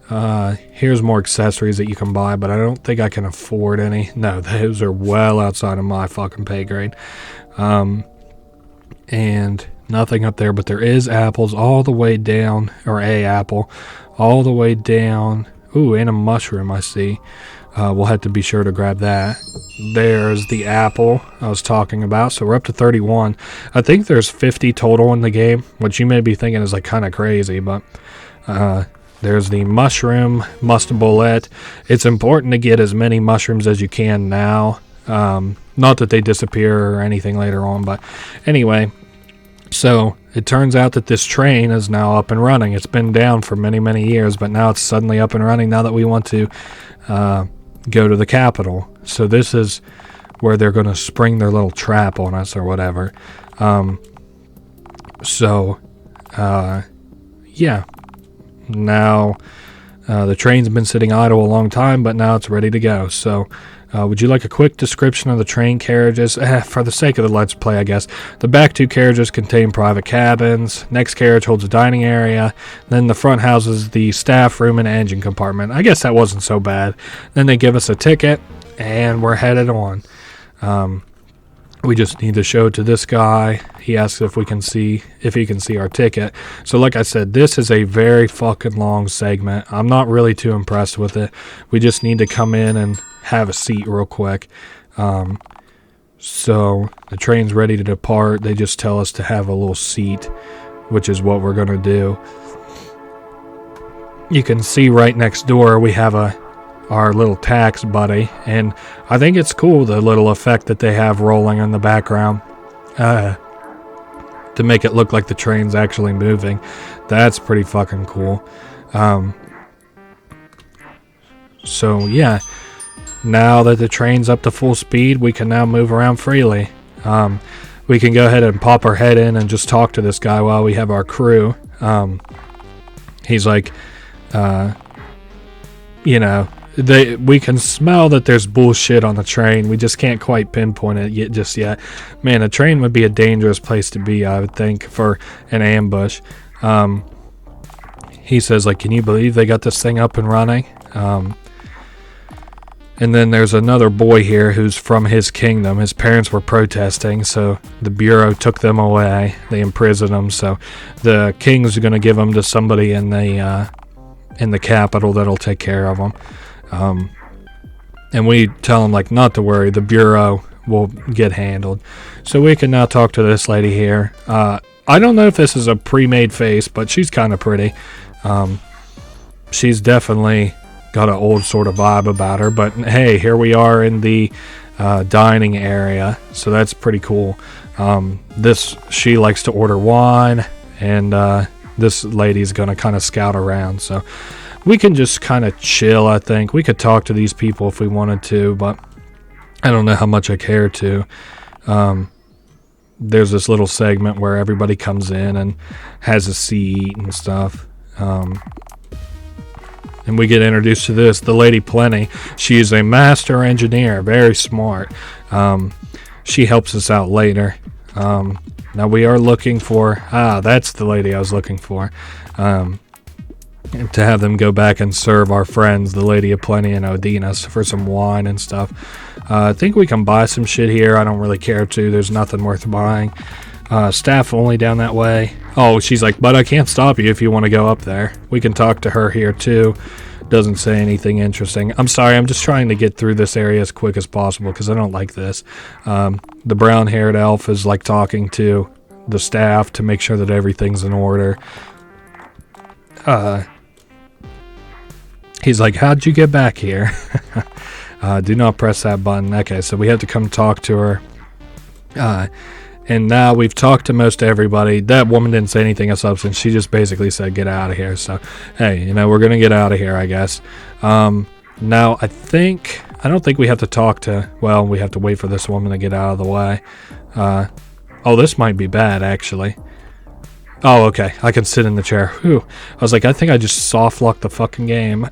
Here's more accessories that you can buy, but I don't think I can afford any. No, those are well outside of my fucking pay grade. And nothing up there, but there is apples all the way down, or a apple, all the way down. Ooh, and a mushroom I see. We'll have to be sure to grab that. There's the apple I was talking about. So we're up to 31. I think there's 50 total in the game, which you may be thinking is like kind of crazy, but there's the mushroom mustibulette. It's important to get as many mushrooms as you can now. Not that they disappear or anything later on, but anyway. So it turns out that this train is now up and running. It's been down for many, many years, but now it's suddenly up and running now that we want to go to the capital. So this is where they're going to spring their little trap on us or whatever. Yeah. Now, the train's been sitting idle a long time, but now it's ready to go. So, would you like a quick description of the train carriages? For the sake of the Let's Play, I guess. The back 2 carriages contain private cabins. Next carriage holds a dining area. Then the front houses the staff room and engine compartment. I guess that wasn't so bad. Then they give us a ticket, and we're headed on. We just need to show it to this guy. He asks if he can see our ticket. So like I said, this is a very fucking long segment. I'm not really too impressed with it. We just need to come in and have a seat real quick. So the train's ready to depart. They just tell us to have a little seat, which is what we're going to do. You can see right next door we have our little tax buddy, and I think it's cool, the little effect that they have rolling in the background to make it look like the train's actually moving. That's pretty fucking cool. So yeah, now that the train's up to full speed, we can now move around freely. We can go ahead and pop our head in and just talk to this guy while we have our crew. He's like, we can smell that there's bullshit on the train. We just can't quite pinpoint it just yet. Man, a train would be a dangerous place to be, I would think, for an ambush. He says, like, can you believe they got this thing up and running? And then there's another boy here who's from his kingdom. His parents were protesting, so the Bureau took them away. They imprisoned them, so the king's going to give them to somebody in the capital that'll take care of them. And we tell them, like, not to worry, the Bureau will get handled. So we can now talk to this lady here. I don't know if this is a pre-made face, but she's kind of pretty. She's definitely got an old sort of vibe about her, but hey, here we are in the dining area, so that's pretty cool. She likes to order wine, and this lady's gonna kind of scout around, so we can just kind of chill. I think we could talk to these people if we wanted to, but I don't know how much I care to. There's this little segment where everybody comes in and has a seat and stuff. And we get introduced to the Lady Plenty. She is a master engineer, very smart. She helps us out later. Now we are looking for, that's the lady I was looking for. To have them go back and serve our friends, the Lady of Plenty and Odinas, for some wine and stuff. I think we can buy some shit here. I don't really care to. There's nothing worth buying. Staff only down that way. Oh, she's like, but I can't stop you if you want to go up there. We can talk to her here too. Doesn't say anything interesting. I'm sorry, I'm just trying to get through this area as quick as possible because I don't like this. The brown-haired elf is like talking to the staff to make sure that everything's in order. He's like, how'd you get back here? Do not press that button. Okay, so we have to come talk to her. And now we've talked to most everybody. That woman didn't say anything of substance. She just basically said, get out of here. So, hey, we're going to get out of here, I guess. Now, I don't think we have to talk to, well, we have to wait for this woman to get out of the way. This might be bad, actually. Oh, okay. I can sit in the chair. Whew. I was like, I think I just soft-locked the fucking game.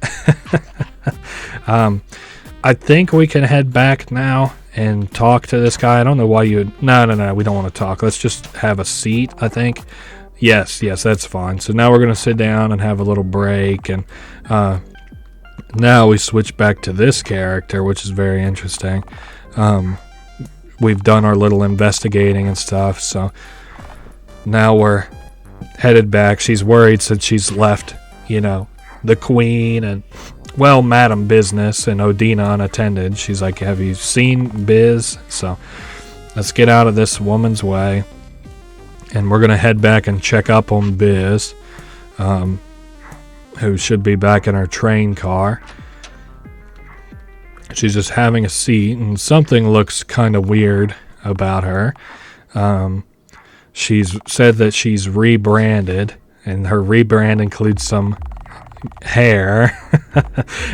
I think we can head back now and talk to this guy. I don't know why you would... No, we don't want to talk. Let's just have a seat, I think. Yes, that's fine. So now we're going to sit down and have a little break. And now we switch back to this character, which is very interesting. We've done our little investigating and stuff. So now we're headed back. She's worried since she's left, the queen and... well, Madam Business and Odina unattended. She's like, have you seen Biz? So let's get out of this woman's way. And we're going to head back and check up on Biz, who should be back in her train car. She's just having a seat, and something looks kind of weird about her. she's said that she's rebranded, and her rebrand includes some hair.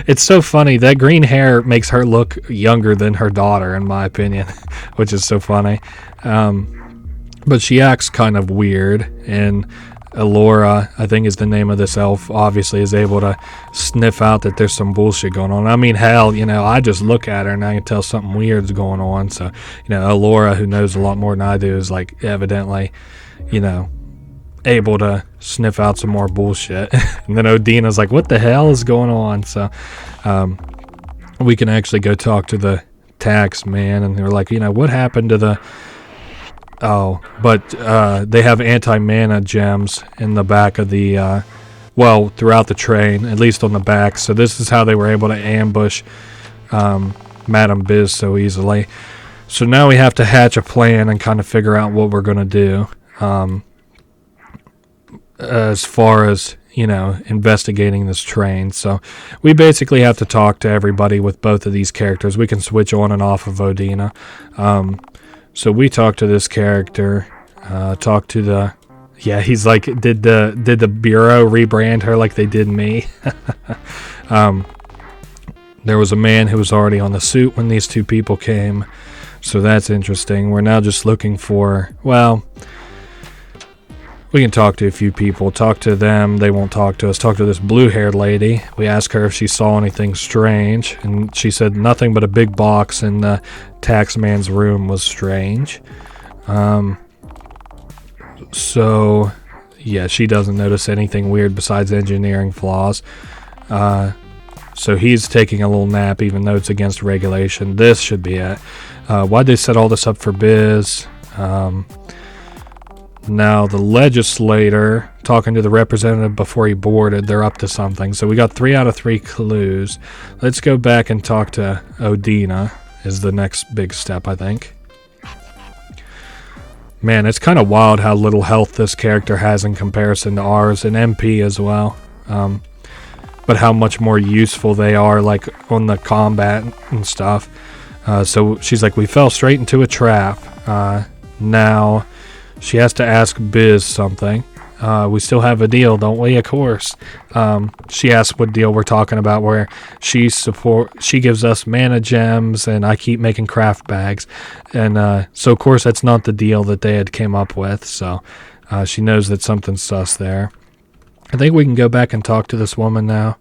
It's so funny. That green hair makes her look younger than her daughter, in my opinion, which is so funny. But she acts kind of weird, and Elora, I think is the name of this elf, obviously is able to sniff out that there's some bullshit going on. I mean, hell, I just look at her and I can tell something weird's going on. So, Elora, who knows a lot more than I do, is like evidently, able to sniff out some more bullshit. And then Odina's like, what the hell is going on? So we can actually go talk to the tax man, and they're like, what happened to the they have anti-mana gems in the back of the throughout the train, at least on the back. So this is how they were able to ambush Madame Biz so easily. So now we have to hatch a plan and kind of figure out what we're going to do. As far as investigating this train. So we basically have to talk to everybody with both of these characters. We can switch on and off of Odina. So we talk to this character, talk to the he's like, did the bureau rebrand her like they did me? There was a man who was already on the suit when these two people came, so that's interesting. We're now just looking for, we can talk to a few people. Talk to them. They won't talk to us. Talk to this blue-haired lady. We asked her if she saw anything strange, and she said nothing but a big box in the tax man's room was strange. So, yeah, she doesn't notice anything weird besides engineering flaws. So he's taking a little nap, even though it's against regulation. This should be it. Why'd they set all this up for Biz? Now, the legislator, talking to the representative before he boarded, they're up to something. So we got 3 out of 3 clues. Let's go back and talk to Odina, is the next big step, I think. Man, it's kind of wild how little health this character has in comparison to ours, and MP as well. But how much more useful they are, like, on the combat and stuff. So she's like, we fell straight into a trap. Now she has to ask Biz something. We still have a deal, don't we? Of course. She asks what deal we're talking about, where she gives us mana gems, and I keep making craft bags. And so, of course, that's not the deal that they had came up with. So she knows that something's sus there. I think we can go back and talk to this woman now.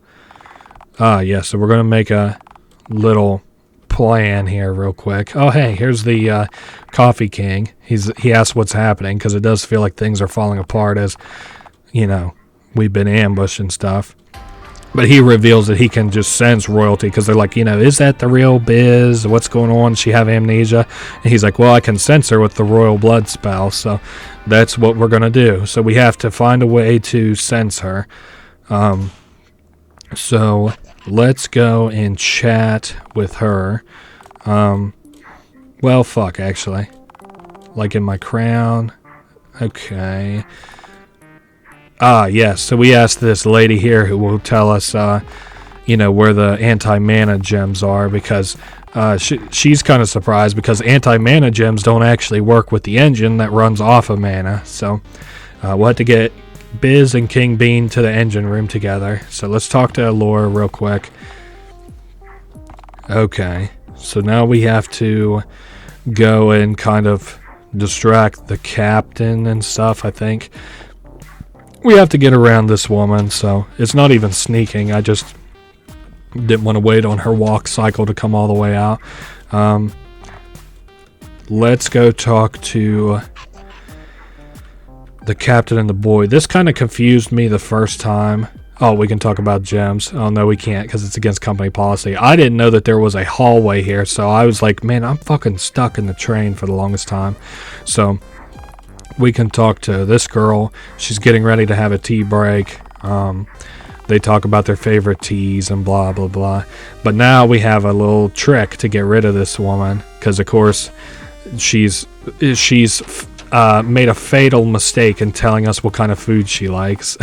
Yeah, so we're going to make a little plan here real quick. Oh, hey, here's the Coffee King. He asks what's happening, because it does feel like things are falling apart as, we've been ambushed and stuff. But he reveals that he can just sense royalty, because they're like, is that the real Biz? What's going on? Does she have amnesia? And he's like, well, I can sense her with the royal blood spell, so that's what we're going to do. So we have to find a way to sense her. So let's go and chat with her. Well, fuck, actually. Like in my crown. Okay. Yes. So we asked this lady here who will tell us, where the anti-mana gems are, because she's kind of surprised, because anti-mana gems don't actually work with the engine that runs off of mana. So we'll have to get Biz and King Bean to the engine room together. So let's talk to Elora real quick. Okay. So now we have to go and kind of distract the captain and stuff, I think. We have to get around this woman, so it's not even sneaking. I just didn't want to wait on her walk cycle to come all the way out. Let's go talk to the captain and the boy. This kind of confused me the first time. Oh, we can talk about gems. Oh, no, we can't, because it's against company policy. I didn't know that there was a hallway here, so I was like, man, I'm fucking stuck in the train for the longest time. So we can talk to this girl. She's getting ready to have a tea break. They talk about their favorite teas and blah, blah, blah. But now we have a little trick to get rid of this woman, because, of course, she's made a fatal mistake in telling us what kind of food she likes.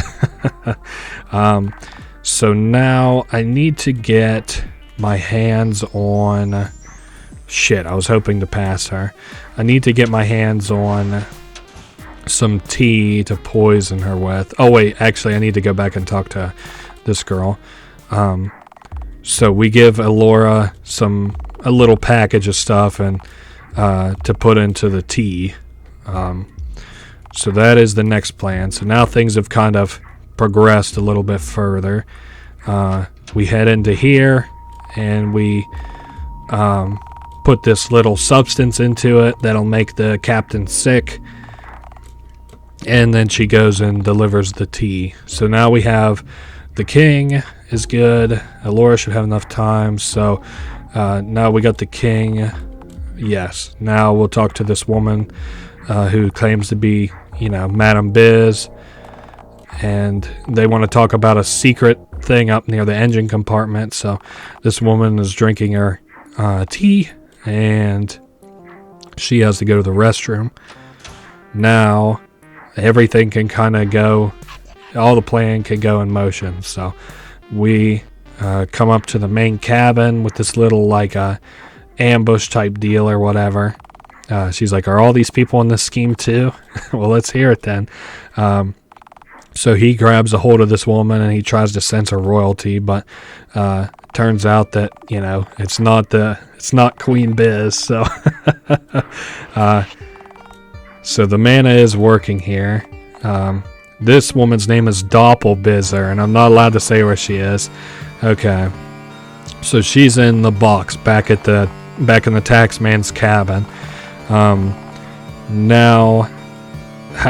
So now I need to get my hands on... Shit, I was hoping to pass her. I need to get my hands on some tea to poison her with. Oh wait, actually I need to go back and talk to this girl. So we give Elora a little package of stuff and to put into the tea. So that is the next plan. So now things have kind of progressed a little bit further. We head into here and we put this little substance into it that'll make the captain sick. And then she goes and delivers the tea. So now we have the king is good. Elora should have enough time. So now we got the king. Yes. Now we'll talk to this woman who claims to be, Madame Biz. And they want to talk about a secret thing up near the engine compartment. So this woman is drinking her tea. And she has to go to the restroom. Now everything can kind of go, all the plan can go in motion. So we come up to the main cabin with this little ambush type deal or whatever. She's like, are all these people in this scheme too? Well, let's hear it then. So he grabs a hold of this woman and he tries to censor royalty, but turns out that, it's not Queen Biz. So so the mana is working here. This woman's name is Doppelbizer, and I'm not allowed to say where she is. Okay. So she's in the box back in the taxman's cabin. Now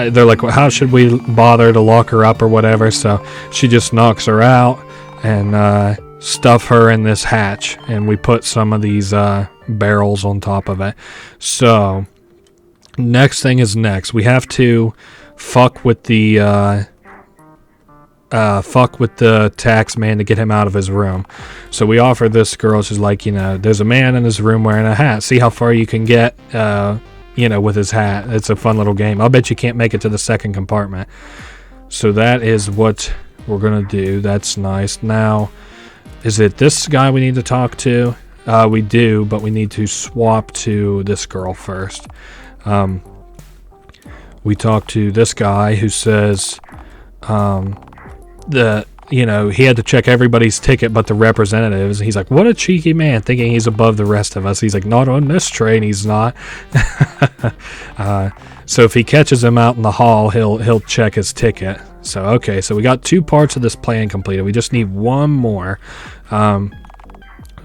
they're like, well, how should we bother to lock her up or whatever? So she just knocks her out and stuff her in this hatch, and we put some of these barrels on top of it. So next thing is next. We have to fuck with the tax man to get him out of his room. So we offer this girl, she's like, there's a man in his room wearing a hat. See how far you can get, with his hat. It's a fun little game. I'll bet you can't make it to the second compartment. So that is what we're going to do. That's nice. Now, is it this guy we need to talk to? We do, but we need to swap to this girl first. We talk to this guy who says he had to check everybody's ticket but the representatives. He's like, what a cheeky man, thinking he's above the rest of us. He's like, not on this train, he's not. So if he catches him out in the hall, he'll check his ticket. So okay, so we got 2 parts of this plan completed. We just need one more.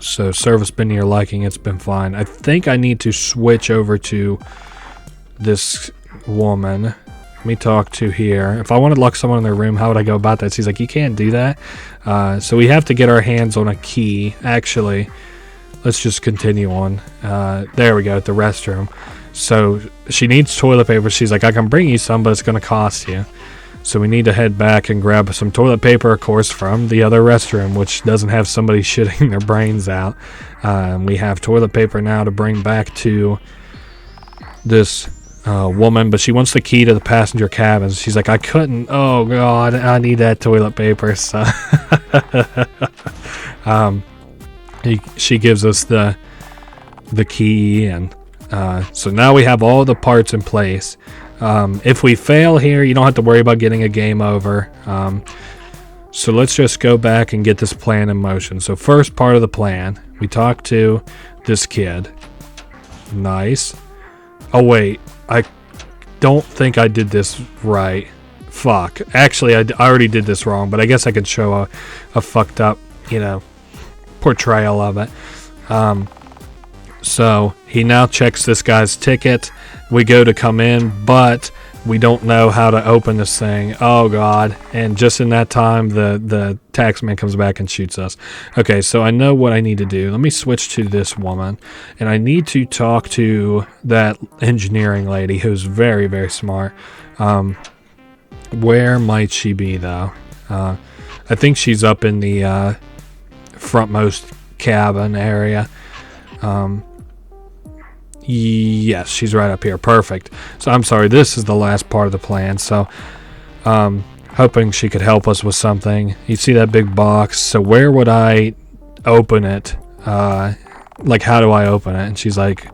So service been to your liking. It's been fine. I think I need to switch over to this woman. Let me talk to here. If I wanted to lock someone in their room, how would I go about that? So he's like, you can't do that. So we have to get our hands on a key. Actually, let's just continue on. There we go, at the restroom. So she needs toilet paper. She's like, I can bring you some, but it's going to cost you. So we need to head back and grab some toilet paper, of course, from the other restroom, which doesn't have somebody shitting their brains out. We have toilet paper now to bring back to this woman, but she wants the key to the passenger cabin. She's like, I couldn't. Oh God, I need that toilet paper. So she gives us the key, and so now we have all the parts in place. If we fail here, you don't have to worry about getting a game over. So let's just go back and get this plan in motion. So first part of the plan, we talk to this kid. Nice. Oh wait, I don't think I did this right. Fuck. Actually, I already did this wrong, but I guess I could show a fucked up, portrayal of it. So he now checks this guy's ticket. We go to come in, but we don't know how to open this thing. Oh God. And just in that time, the taxman comes back and shoots us. Okay, so I know what I need to do. Let me switch to this woman, and I need to talk to that engineering lady who's very, very smart. Where might she be, though? I think she's up in the frontmost cabin area. Yes, she's right up here. Perfect. So I'm sorry, this is the last part of the plan. So hoping she could help us with something. You see that big box? So where would I open it? Like, how do I open it? And she's like,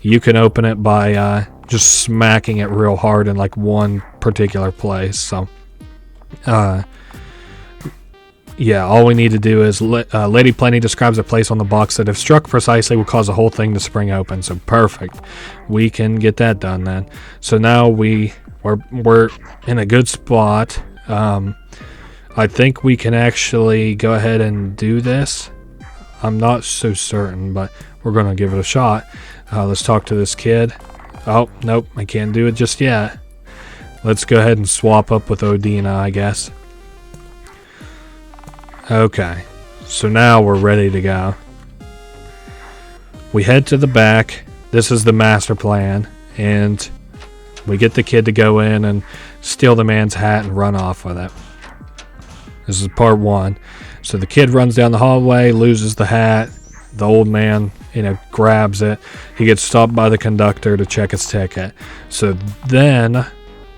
you can open it by just smacking it real hard in like one particular place. So yeah, all we need to do is Lady Plenty describes a place on the box that if struck precisely will cause the whole thing to spring open. So perfect, we can get that done then. So now we're in a good spot. I think we can actually go ahead and do this. I'm not so certain, but we're gonna give it a shot. Let's talk to this kid. Oh nope, I can't do it just yet. Let's go ahead and swap up with Odina, I guess. Okay, so now we're ready to go. We head to the back. This is the master plan, and we get the kid to go in and steal the man's hat and run off with it. This is part one. So the kid runs down the hallway, loses the hat. The old man, grabs it. He gets stopped by the conductor to check his ticket. So then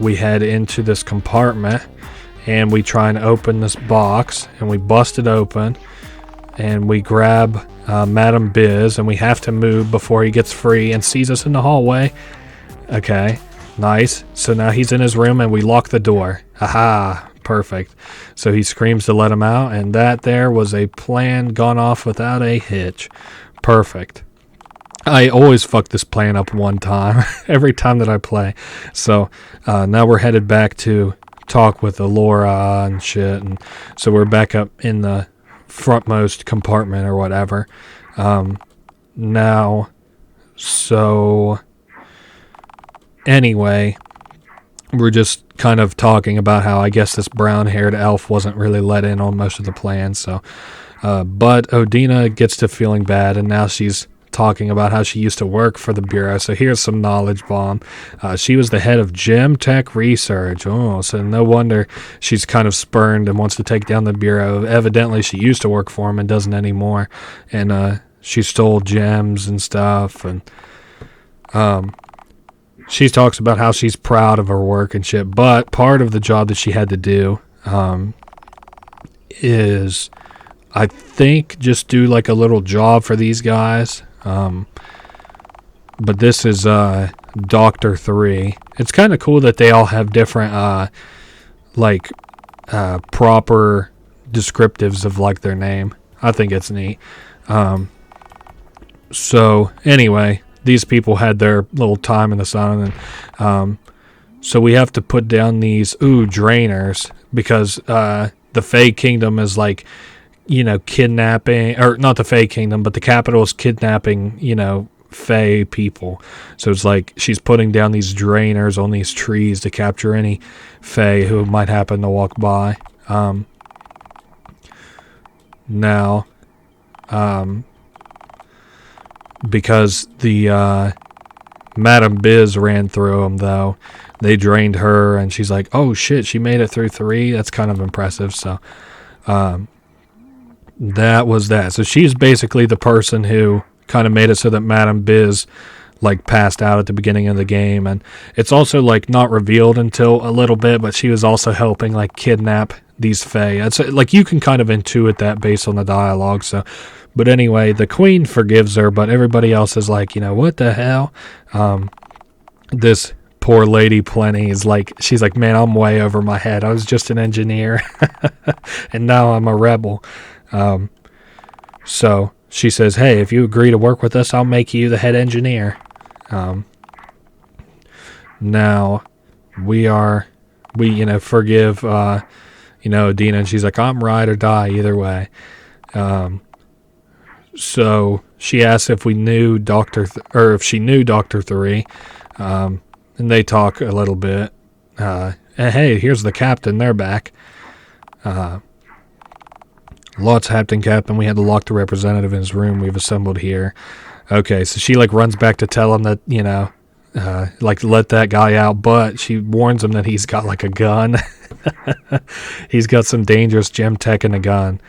we head into this compartment, and we try and open this box, and we bust it open, and we grab Madam Biz, and we have to move before he gets free and sees us in the hallway. Okay, nice. So now he's in his room, and we lock the door. Haha, perfect. So he screams to let him out, and that there was a plan gone off without a hitch. Perfect. I always fuck this plan up one time, every time that I play. So now we're headed back to talk with Alora and shit, and so we're back up in the frontmost compartment or whatever. Now, so anyway, we're just kind of talking about how I guess this brown-haired elf wasn't really let in on most of the plans. So, but Odina gets to feeling bad, and now she's talking about how she used to work for the Bureau. So here's some knowledge bomb. She was the head of Gem Tech Research. Oh, so no wonder she's kind of spurned and wants to take down the Bureau. Evidently, she used to work for him and doesn't anymore. And she stole gems and stuff. And she talks about how she's proud of her work and shit. But part of the job that she had to do is, I think, just do like a little job for these guys. But this is Dr. 3. It's kind of cool that they all have different proper descriptives of like their name. I think it's neat. So anyway, these people had their little time in the sun, and so we have to put down these drainers, because the Fae Kingdom is like, kidnapping, or not the Fae Kingdom, but the capital is kidnapping, Fae people. So it's like she's putting down these drainers on these trees to capture any Fae who might happen to walk by. Now, because the Madam Biz ran through them, though, they drained her, and she's like, oh shit, she made it through 3. That's kind of impressive. So, that was that. So she's basically the person who kind of made it so that Madam Biz passed out at the beginning of the game, and it's also not revealed until a little bit, but she was also helping kidnap these Fae. It's you can kind of intuit that based on the dialogue. So, but anyway, the Queen forgives her, but everybody else is what the hell? This poor Lady Plenty is she's like, man, I'm way over my head. I was just an engineer, and now I'm a rebel. So she says, hey, if you agree to work with us, I'll make you the head engineer. Now we forgive, Odina, and she's like, I'm ride or die either way. So she asks if we knew if she knew Dr. 3, and they talk a little bit. And hey, here's the captain. They're back. Lots happening, Captain. We had to lock the representative in his room. We've assembled here. Okay, so she runs back to tell him that, let that guy out, but she warns him that he's got a gun. He's got some dangerous gem tech and a gun.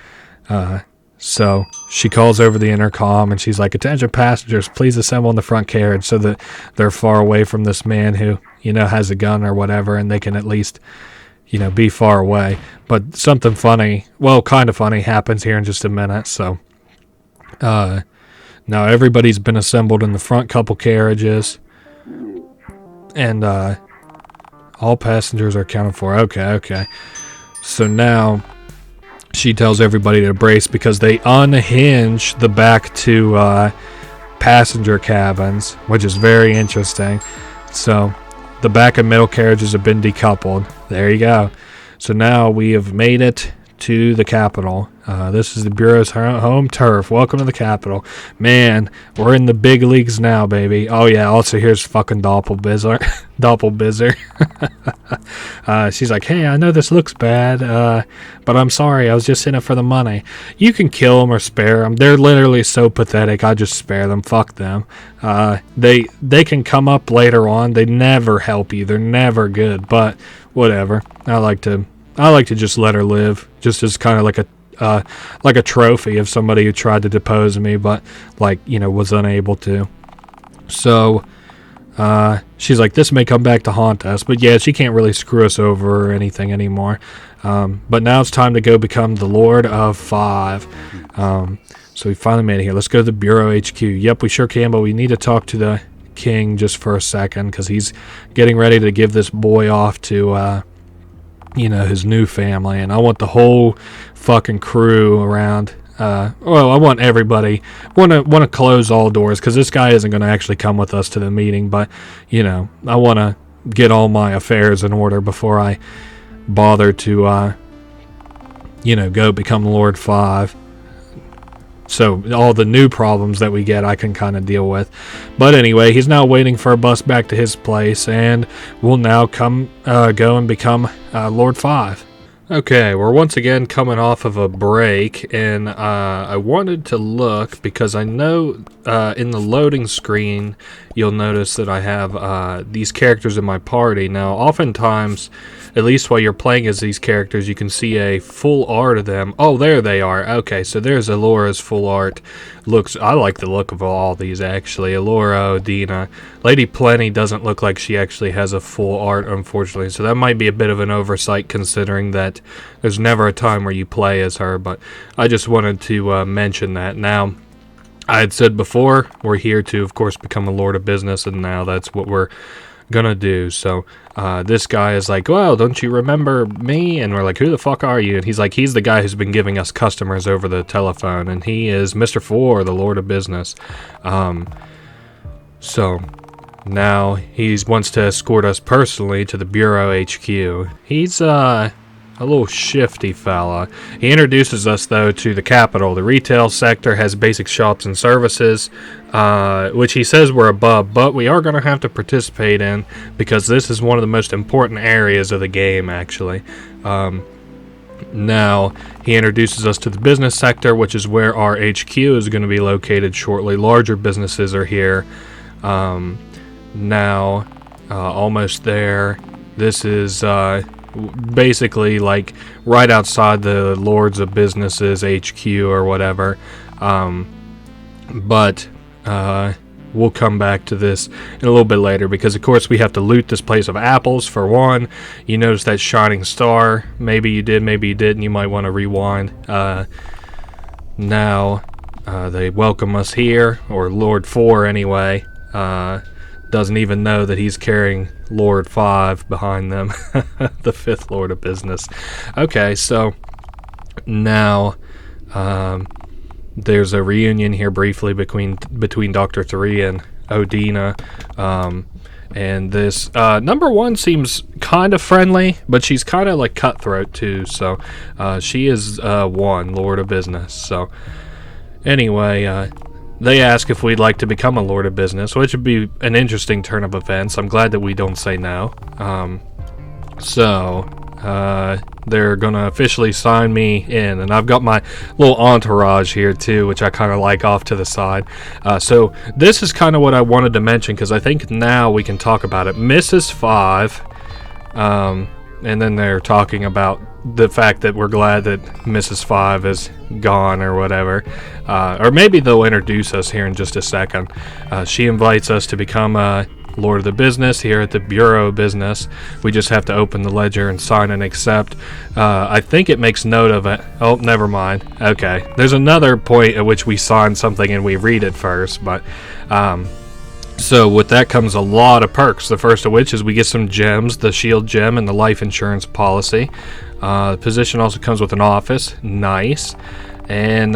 So she calls over the intercom, and she's like, attention passengers, please assemble in the front carriage, so that they're far away from this man who, has a gun or whatever, and they can at least be far away. But something funny, kind of funny, happens here in just a minute. So, now everybody's been assembled in the front couple carriages. And all passengers are accounted for. Okay. So now she tells everybody to brace because they unhinge the back to passenger cabins, which is very interesting. So the back and middle carriages have been decoupled. There you go. So now we have made it to the Capitol. This is the Bureau's home turf. Welcome to the Capitol. Man, we're in the big leagues now, baby. Oh, yeah, also here's fucking Doppelbizer. She's like, hey, I know this looks bad, but I'm sorry. I was just in it for the money. You can kill them or spare them. They're literally so pathetic. I just spare them. Fuck them. They can come up later on. They never help you. They're never good, but whatever. I like to just let her live, just as kind of like a trophy of somebody who tried to depose me, but was unable to. So she's like, this may come back to haunt us, but yeah, she can't really screw us over or anything anymore. But now it's time to go become the Lord of Five. So we finally made it here. Let's go to the Bureau HQ. Yep, we sure can, but we need to talk to the king just for a second because he's getting ready to give this boy off to his new family, and I want the whole fucking crew around. I want everybody. Want to close all doors because this guy isn't going to actually come with us to the meeting. But I want to get all my affairs in order before I bother to go become Lord Five. So all the new problems that we get, I can kind of deal with. But anyway, he's now waiting for a bus back to his place, and we'll now go and become Lord Five. Okay, we're once again coming off of a break, and I wanted to look because I know in the loading screen you'll notice that I have these characters in my party. Now, oftentimes, at least while you're playing as these characters, you can see a full art of them. Oh, there they are. Okay, so there's Alora's full art. I like the look of all these, actually. Alora, Odina. Lady Plenty doesn't look like she actually has a full art, unfortunately, so that might be a bit of an oversight considering that there's never a time where you play as her, but I just wanted to mention that. Now, I had said before, we're here to, of course, become a Lord of Business, and now that's what we're gonna do. So this guy is like, well, don't you remember me? And we're like, who the fuck are you? And he's like, he's the guy who's been giving us customers over the telephone, and he is Mr. Four, the Lord of Business. So now he wants to escort us personally to the Bureau HQ. He's a little shifty fella. He introduces us, though, to the Capitol. The retail sector has basic shops and services, which he says we're above, but we are going to have to participate in because this is one of the most important areas of the game, actually. Now, he introduces us to the business sector, which is where our HQ is going to be located shortly. Larger businesses are here. Now, almost there. This is basically like right outside the Lords of Businesses HQ or whatever. But we'll come back to this in a little bit later because, of course, we have to loot this place of apples for one. You notice that shining star. Maybe you did, maybe you didn't. You might want to rewind. Now they welcome us here, or Lord 4 anyway. Doesn't even know that he's carrying Lord 5 behind them, the 5th Lord of Business. Okay, so now there's a reunion here briefly between Dr. 3 and Odina. And this number 1 seems kind of friendly, but she's kind of like cutthroat too. So she is 1 Lord of Business. So anyway, they ask if we'd like to become a Lord of Business, which would be an interesting turn of events. I'm glad that we don't say no. So they're going to officially sign me in, and I've got my little entourage here too, which I kind of like off to the side. So this is kind of what I wanted to mention, because I think now we can talk about it. Mrs. 5, and then they're talking about the fact that we're glad that Mrs. 5 is gone or whatever. Or maybe they'll introduce us here in just a second. She invites us to become Lord of the Business here at the Bureau of Business. We just have to open the ledger and sign and accept. I think it makes note of it. Oh, never mind. Okay. There's another point at which we sign something and we read it first, but So with that comes a lot of perks. The first of which is we get some gems, the shield gem and the life insurance policy. The position also comes with an office. Nice. And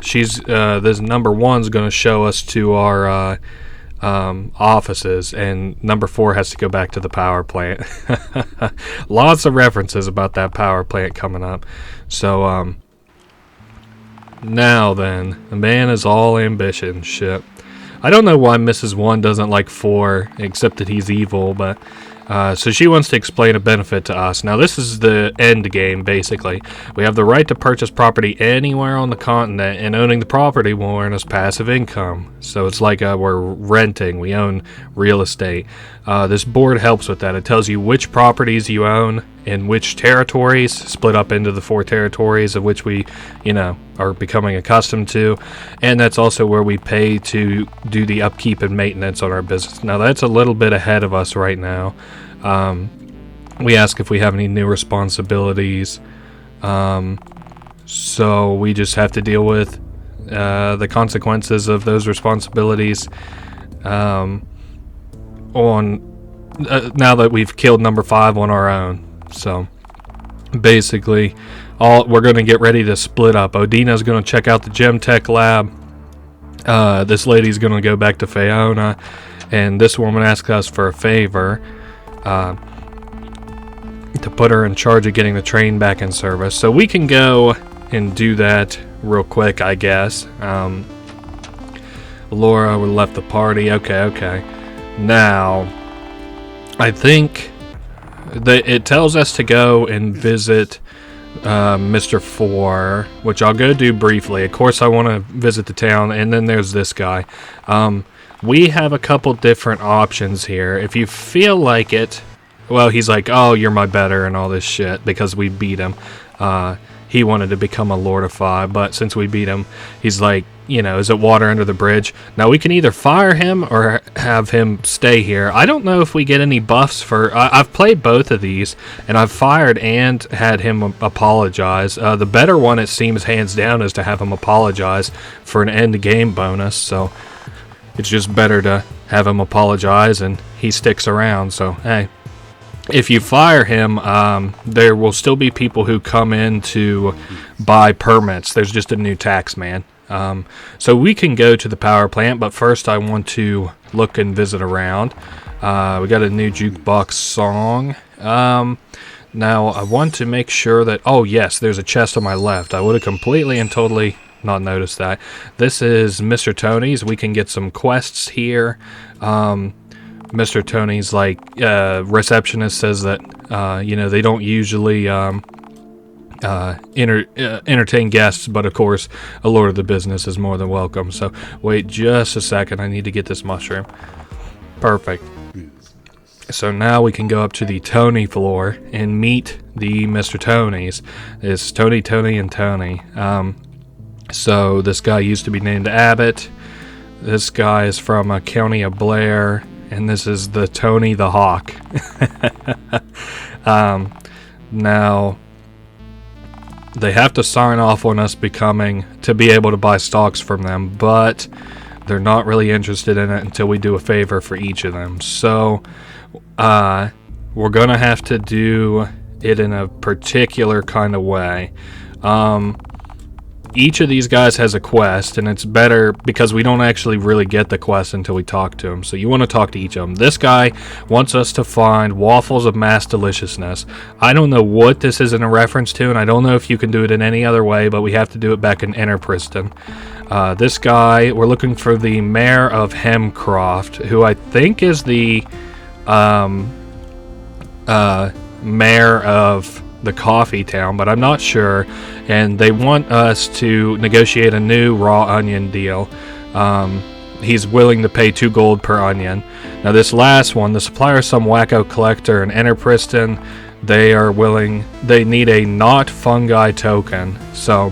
this number one's going to show us to our offices, and number 4 has to go back to the power plant. Lots of references about that power plant coming up. So now then, the man is all ambition. Shit. I don't know why Mrs. 1 doesn't like 4, except that he's evil, but so she wants to explain a benefit to us. Now this is the end game, basically. We have the right to purchase property anywhere on the continent, and owning the property will earn us passive income. So it's like we're renting, we own real estate. This board helps with that. It tells you which properties you own in which territories, split up into the 4 territories of which we, are becoming accustomed to. And that's also where we pay to do the upkeep and maintenance on our business. Now that's a little bit ahead of us right now. We ask if we have any new responsibilities. So we just have to deal with the consequences of those responsibilities now that we've killed number 5 on our own. So basically we're going to get ready to split up. Odina's going to check out the Gem Tech lab. This lady's going to go back to Faeona, and this woman asks us for a favor to put her in charge of getting the train back in service. So we can go and do that real quick, I guess. Laura left the party. Okay. Now, I think that it tells us to go and visit Mr. 4, which I'll go do briefly. Of course, I want to visit the town, and then there's this guy. We have a couple different options here. If you feel like it, well, he's like, oh, you're my better and all this shit because we beat him. He wanted to become a Lord of 5, but since we beat him, he's like, is it water under the bridge? Now, we can either fire him or have him stay here. I don't know if we get any buffs for... I've played both of these, and I've fired and had him apologize. The better one, it seems, hands down, is to have him apologize for an end-game bonus, so it's just better to have him apologize, and he sticks around, so, hey. If you fire him, there will still be people who come in to buy permits. There's just a new tax man. So we can go to the power plant, but first I want to look and visit around. We got a new jukebox song. Now I want to make sure that... Oh, yes, there's a chest on my left. I would have completely and totally not noticed that. This is Mr. Tony's. We can get some quests here. Mr. Tony's receptionist says that they don't usually entertain guests, but of course a lord of the business is more than welcome. So wait just a second, I need to get this mushroom. Perfect. So now we can go up to the Tony floor and meet the Mr. Tonys. It's Tony, and Tony. So this guy used to be named Abbott. This guy is from County of Blair. And this is the Tony the Hawk. Now, they have to sign off on us to be able to buy stocks from them, but they're not really interested in it until we do a favor for each of them. So, we're going to have to do it in a particular kind of way. Each of these guys has a quest, and it's better because we don't actually really get the quest until we talk to them. So you want to talk to each of them. This guy wants us to find waffles of mass deliciousness. I don't know what this is in a reference to, and I don't know if you can do it in any other way, but we have to do it back in Enterpriston. This guy, we're looking for the mayor of Hemcroft, who I think is the mayor of the coffee town, but I'm not sure. And they want us to negotiate a new raw onion deal. He's willing to pay 2 gold per onion. Now this last one, the supplier is some wacko collector in Enterpriston. They need a not fungi token. So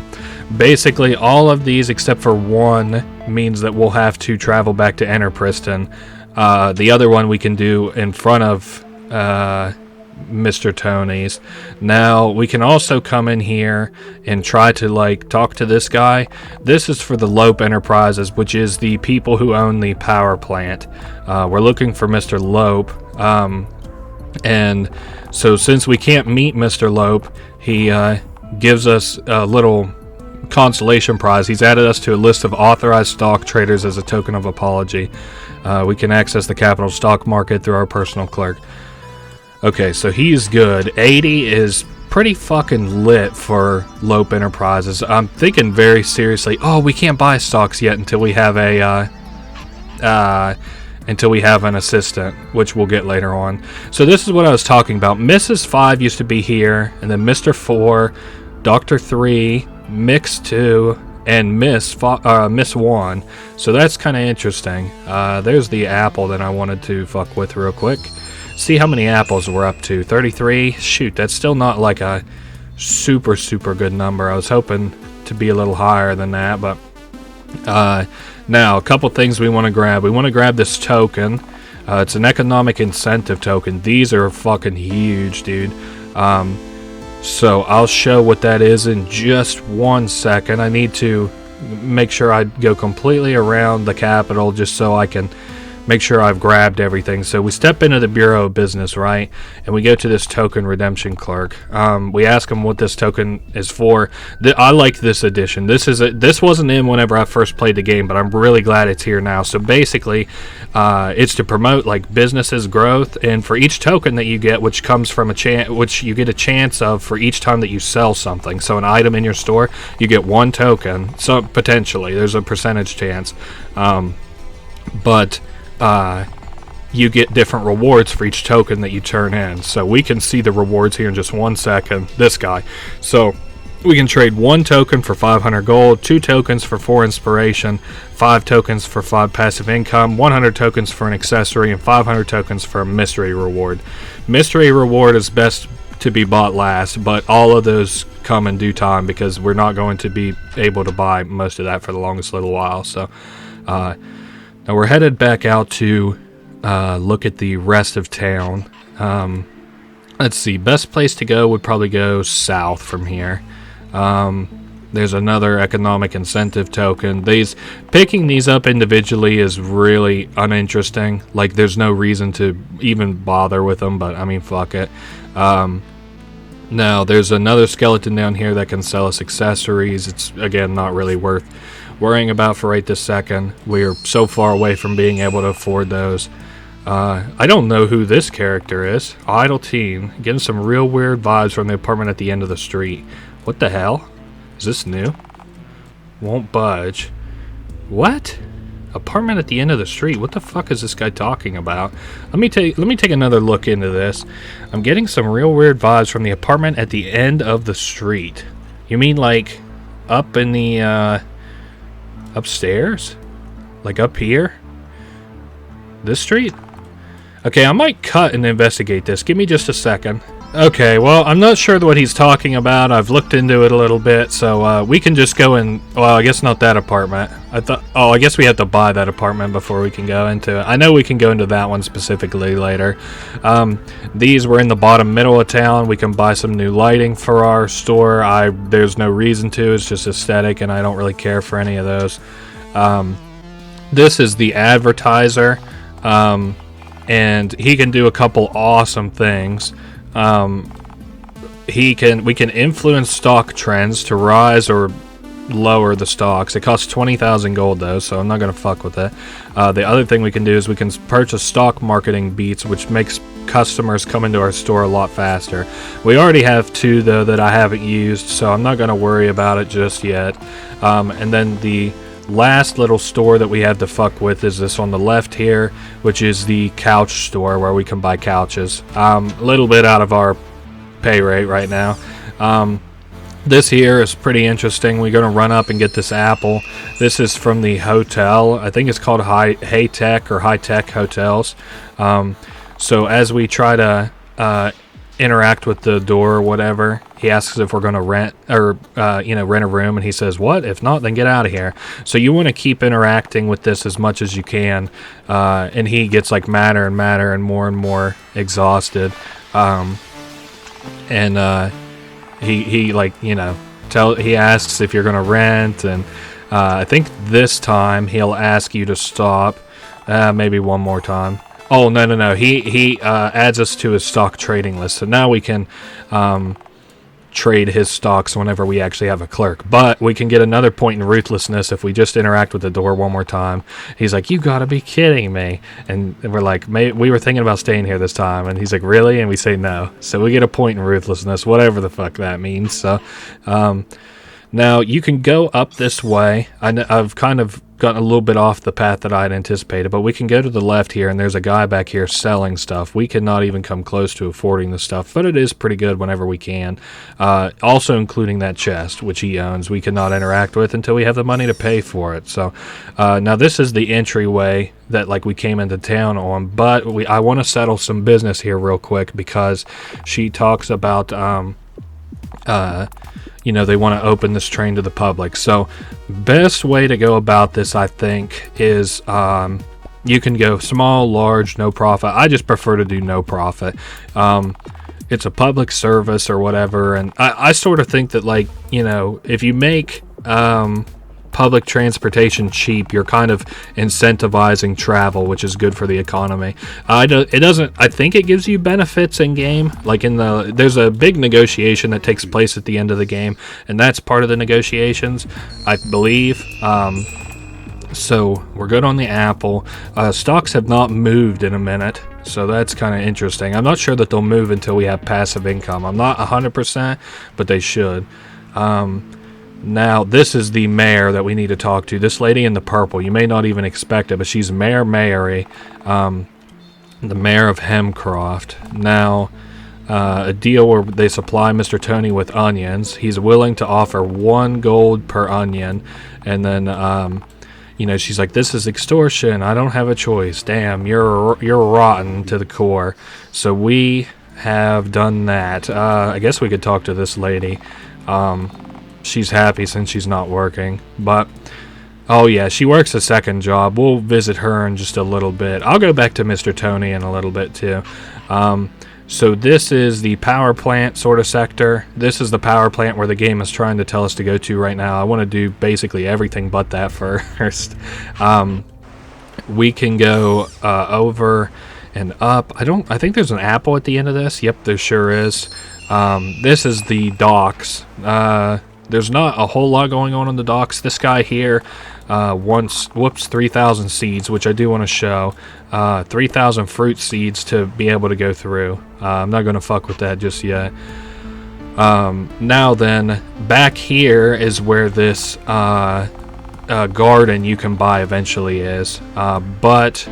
basically all of these except for one means that we'll have to travel back to Enterpriston. The other one we can do in front of Mr. Tony's. Now, we can also come in here and try to, like, talk to this guy. This is for the Lope Enterprises, which is the people who own the power plant. We're looking for Mr. Lope. And so since we can't meet Mr. Lope, he gives us a little consolation prize. He's added us to a list of authorized stock traders as a token of apology. We can access the capital stock market through our personal clerk. Okay, so he's good. 80 is pretty fucking lit for Lope Enterprises. I'm thinking very seriously, oh, we can't buy stocks yet until we have a an assistant, which we'll get later on. So this is what I was talking about. Mrs. 5 used to be here, and then Mr. 4, Dr. 3, Mix 2, and Miss 1. So that's kind of interesting. There's the apple that I wanted to fuck with real quick. See how many apples we're up to. 33. Shoot, that's still not like a super good number. I was hoping to be a little higher than that, but now a couple things we want to grab. We want to grab this token. It's an economic incentive token. These are fucking huge, dude. So I'll show what that is in just 1 second. I need to make sure I go completely around the capital just so I can make sure I've grabbed everything. So we step into the Bureau of Business, right? And we go to this token redemption clerk. We ask him what this token is for. I like this edition. This wasn't in whenever I first played the game, but I'm really glad it's here now. So basically, it's to promote like businesses' growth, and for each token that you get, which comes from which you get a chance of for each time that you sell something. So an item in your store, you get 1 token. So potentially, there's a percentage chance, but you get different rewards for each token that you turn in. So we can see the rewards here in just 1 second. This guy. So we can trade 1 token for 500 gold, 2 tokens for 4 inspiration, 5 tokens for 5 passive income, 100 tokens for an accessory, and 500 tokens for a mystery reward. Mystery reward is best to be bought last, but all of those come in due time because we're not going to be able to buy most of that for the longest little while. So now we're headed back out to look at the rest of town. Let's see. Best place to go would probably go south from here. There's another economic incentive token. Picking these up individually is really uninteresting. Like, there's no reason to even bother with them, but I mean, fuck it. Now, there's another skeleton down here that can sell us accessories. It's, again, not really worth worrying about for right this second. We're so far away from being able to afford those. I don't know who this character is. Idle teen. Getting some real weird vibes from the apartment at the end of the street. What the hell? Is this new? Won't budge. What? Apartment at the end of the street. What the fuck is this guy talking about? Let me take another look into this. I'm getting some real weird vibes from the apartment at the end of the street. You mean like up in the upstairs? Like up here? This street? Okay, I might cut and investigate this. Give me just a second. Okay, well, I'm not sure what he's talking about. I've looked into it a little bit, so we can just go in. Well, I guess not that apartment. I guess we have to buy that apartment before we can go into it. I know we can go into that one specifically later. These were in the bottom middle of town. We can buy some new lighting for our store. There's no reason to. It's just aesthetic, and I don't really care for any of those. This is the advertiser, and he can do a couple awesome things. We can influence stock trends to rise or lower the stocks. It costs 20,000 gold though, so I'm not going to fuck with it. The other thing we can do is we can purchase stock marketing beats, which makes customers come into our store a lot faster. We already have 2 though that I haven't used, so I'm not going to worry about it just yet. And then the last little store that we have to fuck with is this on the left here, which is the couch store where we can buy couches. A little bit out of our pay rate right now. This here is pretty interesting. We're going to run up and get this apple. This is from the hotel. I think it's called High Tech or High Tech Hotels. So as we try to interact with the door or whatever, he asks if we're going to rent or rent a room, and he says, what? If not, then get out of here. So you want to keep interacting with this as much as you can, and he gets like madder and more exhausted. And he like, you know, he asks if you're gonna rent, and I think this time he'll ask you to stop. Maybe one more time. Oh, no. He adds us to his stock trading list, so now we can trade his stocks whenever we actually have a clerk. But we can get another point in ruthlessness if we just interact with the door one more time. He's like, you gotta be kidding me. And we're like, we were thinking about staying here this time. And he's like, really? And we say no. So we get a point in ruthlessness, whatever the fuck that means. So now you can go up this way. I've kind of gotten a little bit off the path that I had anticipated, but we can go to the left here, and there's a guy back here selling stuff. We cannot even come close to affording the stuff, but it is pretty good whenever we can. Also including that chest, which he owns, we cannot interact with until we have the money to pay for it. So now this is the entryway that like we came into town on, but I want to settle some business here real quick, because she talks about you know, they want to open this train to the public. So best way to go about this, I think, is you can go small, large, no profit. I just prefer to do no profit. It's a public service or whatever, and I sort of think that, like, you know, if you make public transportation cheap, you're kind of incentivizing travel, which is good for the economy. I think it gives you benefits in game, like there's a big negotiation that takes place at the end of the game, and that's part of the negotiations, I believe. So we're good on the apple. Stocks have not moved in a minute, so that's kind of interesting. I'm not sure that they'll move until we have passive income. I'm not 100%, but they should. Now, this is the mayor that we need to talk to. This lady in the purple. You may not even expect it, but she's Mayor Mary, the mayor of Hemcroft. Now, a deal where they supply Mr. Tony with onions. He's willing to offer 1 gold per onion. And then, you know, she's like, this is extortion. I don't have a choice. Damn, you're rotten to the core. So we have done that. I guess we could talk to this lady. She's happy since she's not working, but oh yeah, she works a second job. We'll visit her in just a little bit. I'll go back to Mr. Tony in a little bit too. So this is the power plant sort of sector. This is the power plant where the game is trying to tell us to go to right now. I want to do basically everything but that first. We can go over and up. I think there's an apple at the end of this. Yep, there sure is. This is the docks. There's not a whole lot going on the docks. This guy here wants 3,000 seeds, which I do want to show. 3,000 fruit seeds to be able to go through. I'm not going to fuck with that just yet. Now then, back here is where this garden you can buy eventually is. But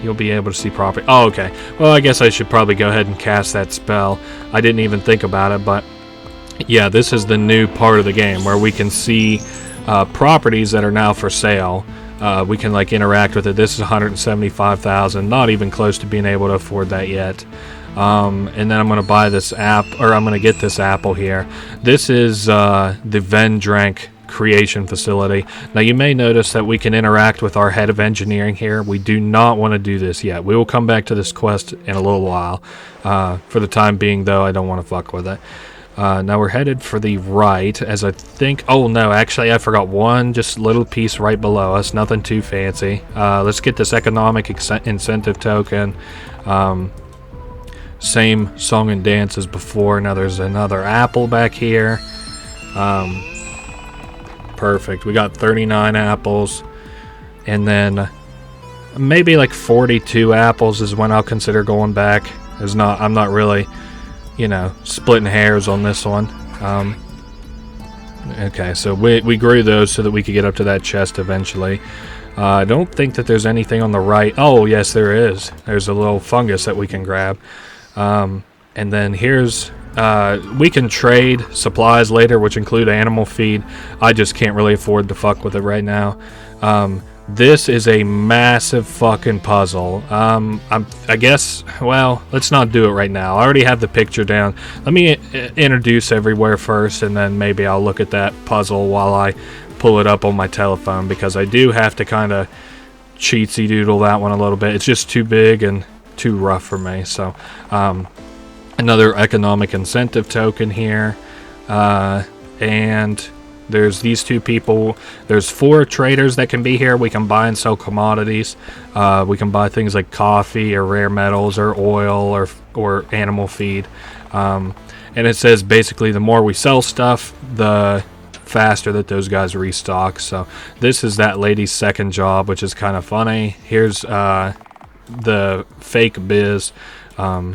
you'll be able to see property. Oh, okay. Well, I guess I should probably go ahead and cast that spell. I didn't even think about it, but yeah, this is the new part of the game where we can see properties that are now for sale. We can like interact with it. This is 175,000, not even close to being able to afford that yet. And then I'm going to buy this I'm going to get this apple here. This is the Vendrank creation facility. Now you may notice that we can interact with our head of engineering here. We do not want to do this yet. We will come back to this quest in a little while. For the time being, though, I don't want to fuck with it. Now we're headed for the right, as I think... Oh, no, actually, I forgot one just little piece right below us. Nothing too fancy. Let's get this economic incentive token. Same song and dance as before. Now there's another apple back here. Perfect. We got 39 apples. And then maybe like 42 apples is when I'll consider going back. I'm not really... you know, splitting hairs on this one. Okay, so we grew those so that we could get up to that chest eventually. I don't think that there's anything on the right. Oh, yes, there is. There's a little fungus that we can grab. And then here's... we can trade supplies later, which include animal feed. I just can't really afford to fuck with it right now. This is a massive fucking puzzle. I guess, well, let's not do it right now. I already have the picture down. Let me introduce everywhere first, and then maybe I'll look at that puzzle while I pull it up on my telephone, because I do have to kind of cheatsy doodle that one a little bit. It's just too big and too rough for me. So, another economic incentive token here. And there's these two people. There's 4 traders that can be here. We can buy and sell commodities. We can buy things like coffee or rare metals or oil or animal feed. And it says basically the more we sell stuff, the faster that those guys restock. So this is that lady's second job, which is kind of funny. Here's the fake Biz.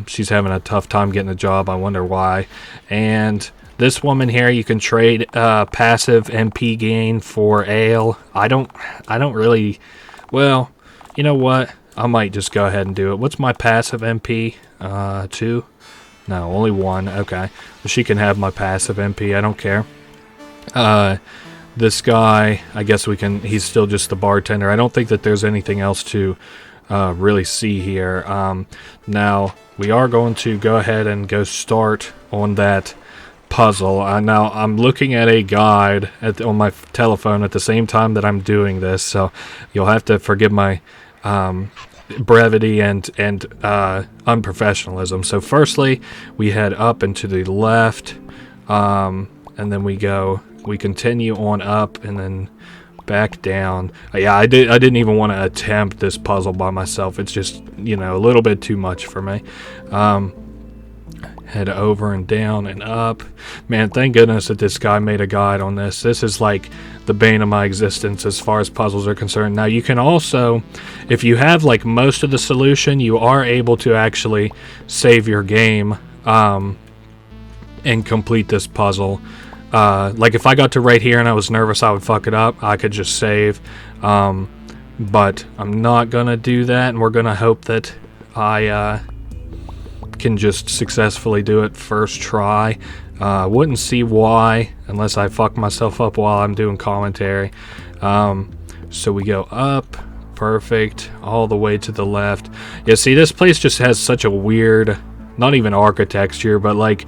She's having a tough time getting a job. I wonder why. And this woman here, you can trade passive MP gain for ale. I don't really. Well, you know what? I might just go ahead and do it. What's my passive MP? 2? No, only 1. Okay. Well, she can have my passive MP. I don't care. This guy, I guess we can. He's still just the bartender. I don't think that there's anything else to really see here. Now we are going to go ahead and go start on that puzzle. Now I'm looking at a guide on my telephone at the same time that I'm doing this, so you'll have to forgive my brevity and unprofessionalism. So firstly, we head up and to the left, and then we continue on up and then back down. Yeah, I didn't even want to attempt this puzzle by myself. It's just, a little bit too much for me. Head over and down and up. Man, thank goodness that this guy made a guide on this. This is like the bane of my existence as far as puzzles are concerned. Now you can also, if you have like most of the solution, you are able to actually save your game and complete this puzzle. Like if I got to right here and I was nervous I would fuck it up, I could just save. But I'm not gonna do that, and we're gonna hope that I can just successfully do it first try. Wouldn't see why unless I fuck myself up while I'm doing commentary. So we go up, perfect, all the way to the left. Yeah, see, this place just has such a weird, not even architecture, but like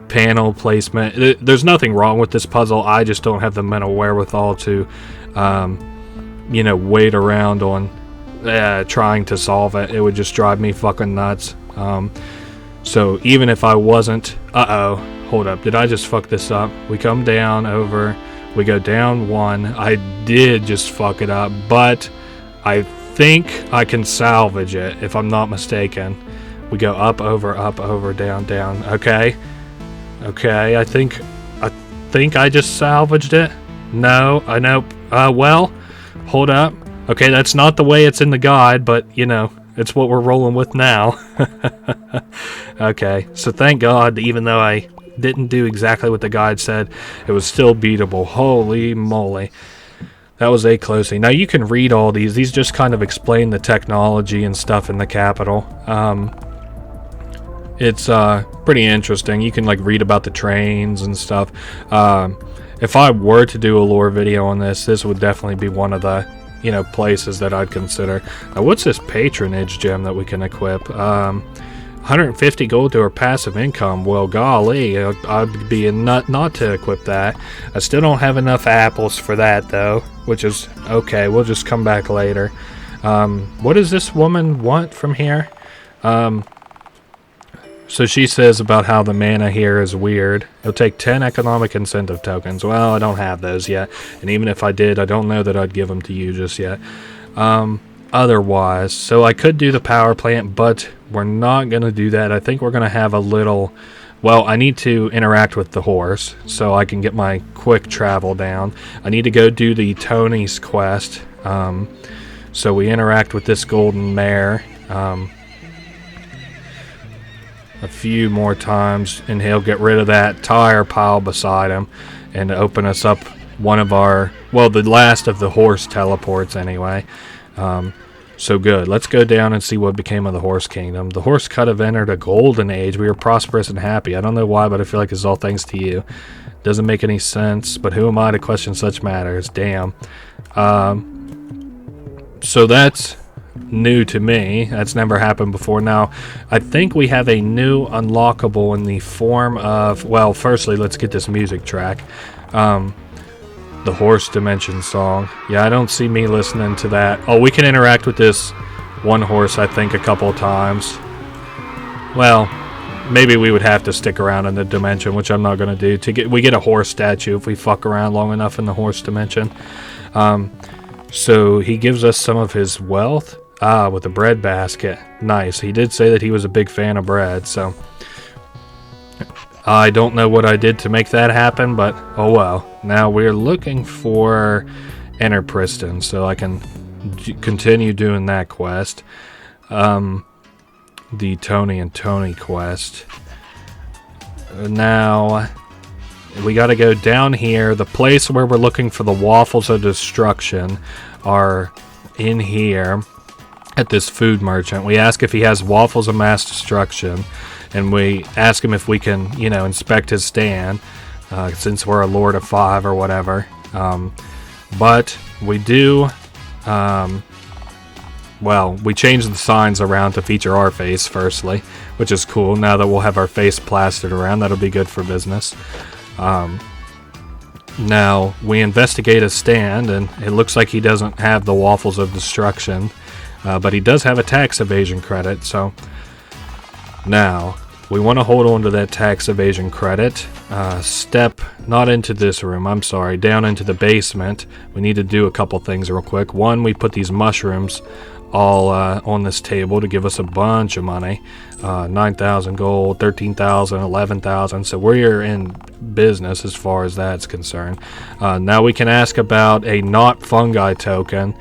panel placement. There's nothing wrong with this puzzle. I just don't have the mental wherewithal to wait around on trying to solve it. It would just drive me fucking nuts. So even if I wasn't, hold up, did I just fuck this up? We come down over, we go down 1. I did just fuck it up, but I think I can salvage it if I'm not mistaken. We go up, over, down, down. Okay, I think I just salvaged it. No, I know. Well, hold up. Okay, that's not the way it's in the guide, but it's what we're rolling with now. Okay, so thank God, even though I didn't do exactly what the guide said, it was still beatable. Holy moly. That was a closing. Now you can read all these. These just kind of explain the technology and stuff in the capital. It's pretty interesting. You can like read about the trains and stuff. If I were to do a lore video on this would definitely be one of the places that I'd consider. Now, what's this patronage gem that we can equip? 150 gold to our passive income. Well, golly, I'd be a nut not to equip that. I still don't have enough apples for that, though, which is okay. We'll just come back later. What does this woman want from here? So she says about how the mana here is weird. It'll take 10 economic incentive tokens. Well, I don't have those yet. And even if I did, I don't know that I'd give them to you just yet. Otherwise, so I could do the power plant, but we're not going to do that. I think we're going to have a little... Well, I need to interact with the horse so I can get my quick travel down. I need to go do the Tony's quest. So we interact with this golden mare. A few more times, and he'll get rid of that tire pile beside him and open us up one of our, well, the last of the horse teleports anyway. So good. Let's go down and see what became of the horse kingdom. The horse could have entered a golden age. We were prosperous and happy. I don't know why, but I feel like it's all thanks to you. Doesn't make any sense, but who am I to question such matters? Damn. So that's new to me. That's never happened before. Now, I think we have a new unlockable in the form of, well, firstly, let's get this music track. The horse dimension song. Yeah, I don't see me listening to that. Oh, we can interact with this one horse, I think, a couple of times. Well, maybe we would have to stick around in the dimension, which I'm not going to do. We get a horse statue if we fuck around long enough in the horse dimension. So he gives us some of his wealth. With the bread basket. Nice. He did say that he was a big fan of bread, so I don't know what I did to make that happen, but oh well. Now we're looking for Enterpriston, so I can continue doing that quest. The Tony and Tony quest. Now we got to go down here. The place where we're looking for the waffles of destruction are in here. At this food merchant, we ask if he has waffles of mass destruction, and we ask him if we can, inspect his stand, since we're a Lord of 5 or whatever. But we do, we change the signs around to feature our face, firstly, which is cool. Now that we'll have our face plastered around, that'll be good for business. Now, we investigate his stand, and it looks like he doesn't have the waffles of destruction. But he does have a tax evasion credit, so now we want to hold on to that tax evasion credit. Step not into this room, I'm sorry, down into the basement. We need to do a couple things real quick. One, we put these mushrooms all on this table to give us a bunch of money. 9,000 gold, 13,000, 11,000, so we're in business as far as that's concerned. Now we can ask about a not fungi token.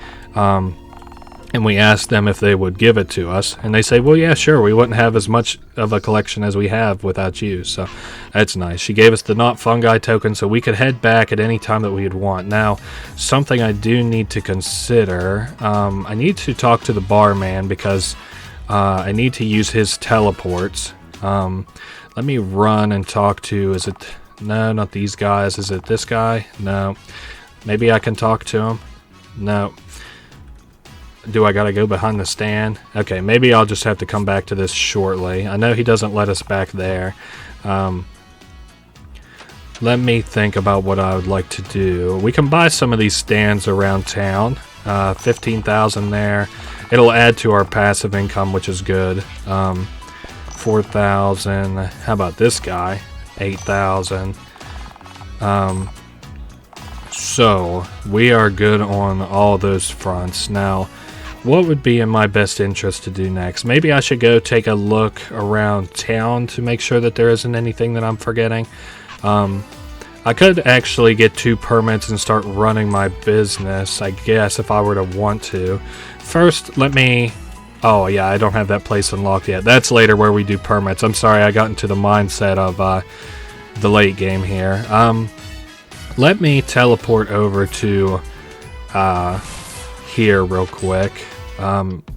And we asked them if they would give it to us. And they say, well, yeah, sure. We wouldn't have as much of a collection as we have without you. So that's nice. She gave us the not fungi token so we could head back at any time that we'd want. Now, something I do need to consider. I need to talk to the barman because I need to use his teleports. Let me run and talk to... Is it... No, not these guys. Is it this guy? No. Maybe I can talk to him. No. Do I gotta go behind the stand? Okay, maybe I'll just have to come back to this shortly. I know he doesn't let us back there. Let me think about what I would like to do. We can buy some of these stands around town. 15,000 there. It'll add to our passive income, which is good. 4,000. How about this guy? 8,000. So we are good on all those fronts. Now, what would be in my best interest to do next? Maybe I should go take a look around town to make sure that there isn't anything that I'm forgetting. I could actually get 2 permits and start running my business, I guess, if I were to want to. First, let me... Oh, yeah, I don't have that place unlocked yet. That's later where we do permits. I'm sorry, I got into the mindset of the late game here. Let me teleport over to here real quick.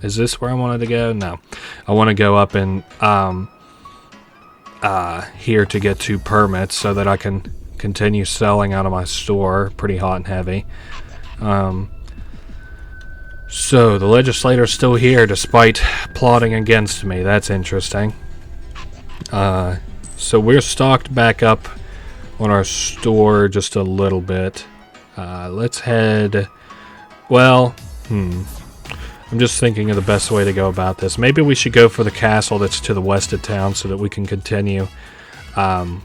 Is this where I wanted to go? No. I want to go up in here to get 2 permits so that I can continue selling out of my store. Pretty hot and heavy. So the legislator's still here despite plotting against me. That's interesting. So we're stocked back up on our store just a little bit. Let's head... Well, I'm just thinking of the best way to go about this. Maybe we should go for the castle that's to the west of town so that we can continue. Oh,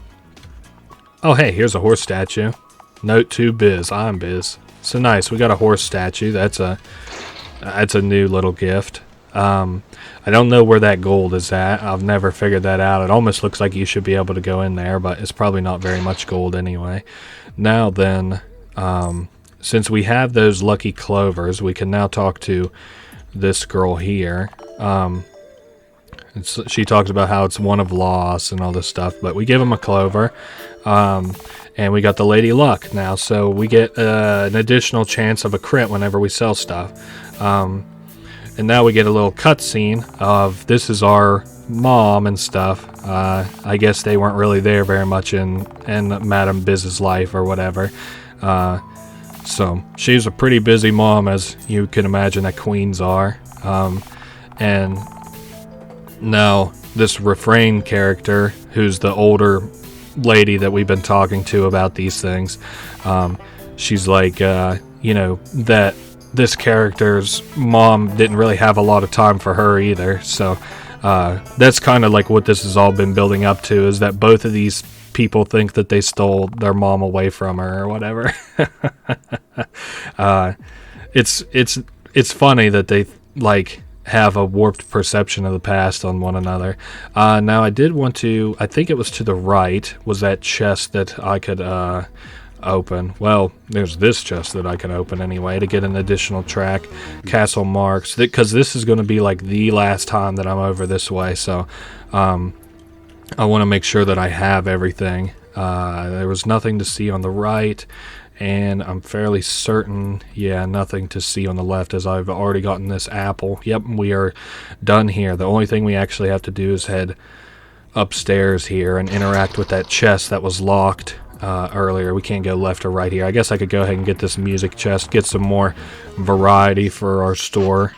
hey, here's a horse statue. Note to Biz. I'm Biz. So nice. We got a horse statue. That's a new little gift. I don't know where that gold is at. I've never figured that out. It almost looks like you should be able to go in there, but it's probably not very much gold anyway. Now then, since we have those lucky clovers, we can now talk to this girl here. She talks about how it's one of loss and all this stuff, but we give him a clover. And we got the Lady Luck now, so we get an additional chance of a crit whenever we sell stuff. And now we get a little cutscene of this is our mom and stuff. I guess they weren't really there very much in Madame Biz's life or whatever. So she's a pretty busy mom, as you can imagine that queens are. And now this refrain character, who's the older lady that we've been talking to about these things, she's like, that this character's mom didn't really have a lot of time for her either. So That's kind of like what this has all been building up to, is that both of these people think that they stole their mom away from her or whatever. It's funny that they like have a warped perception of the past on one another. Now I did want to, I think it was to the right, was that chest that I could open. Well, there's this chest that I can open anyway to get an additional track. Castle marks, because this is going to be like the last time that I'm over this way, so I want to make sure that I have everything. There was nothing to see on the right, and I'm fairly certain, yeah, nothing to see on the left, as I've already gotten this apple. Yep, we are done here. The only thing we actually have to do is head upstairs here and interact with that chest that was locked earlier. We can't go left or right here. I guess I could go ahead and get this music chest, get some more variety for our store.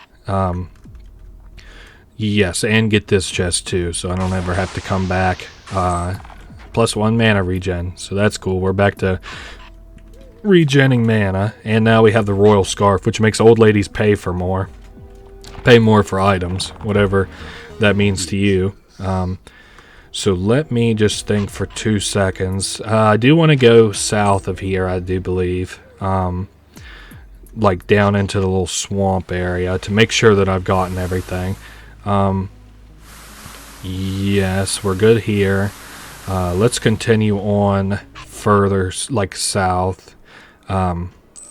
Yes, and get this chest too, so I don't ever have to come back. +1 mana regen, so that's cool. We're back to regenning mana, and now we have the royal scarf, which makes old ladies pay more for items, whatever that means to you. So let me just think for 2 seconds. I do want to go south of here, I do believe. Like down into the little swamp area to make sure that I've gotten everything. Yes, we're good here. Let's continue on further, like south.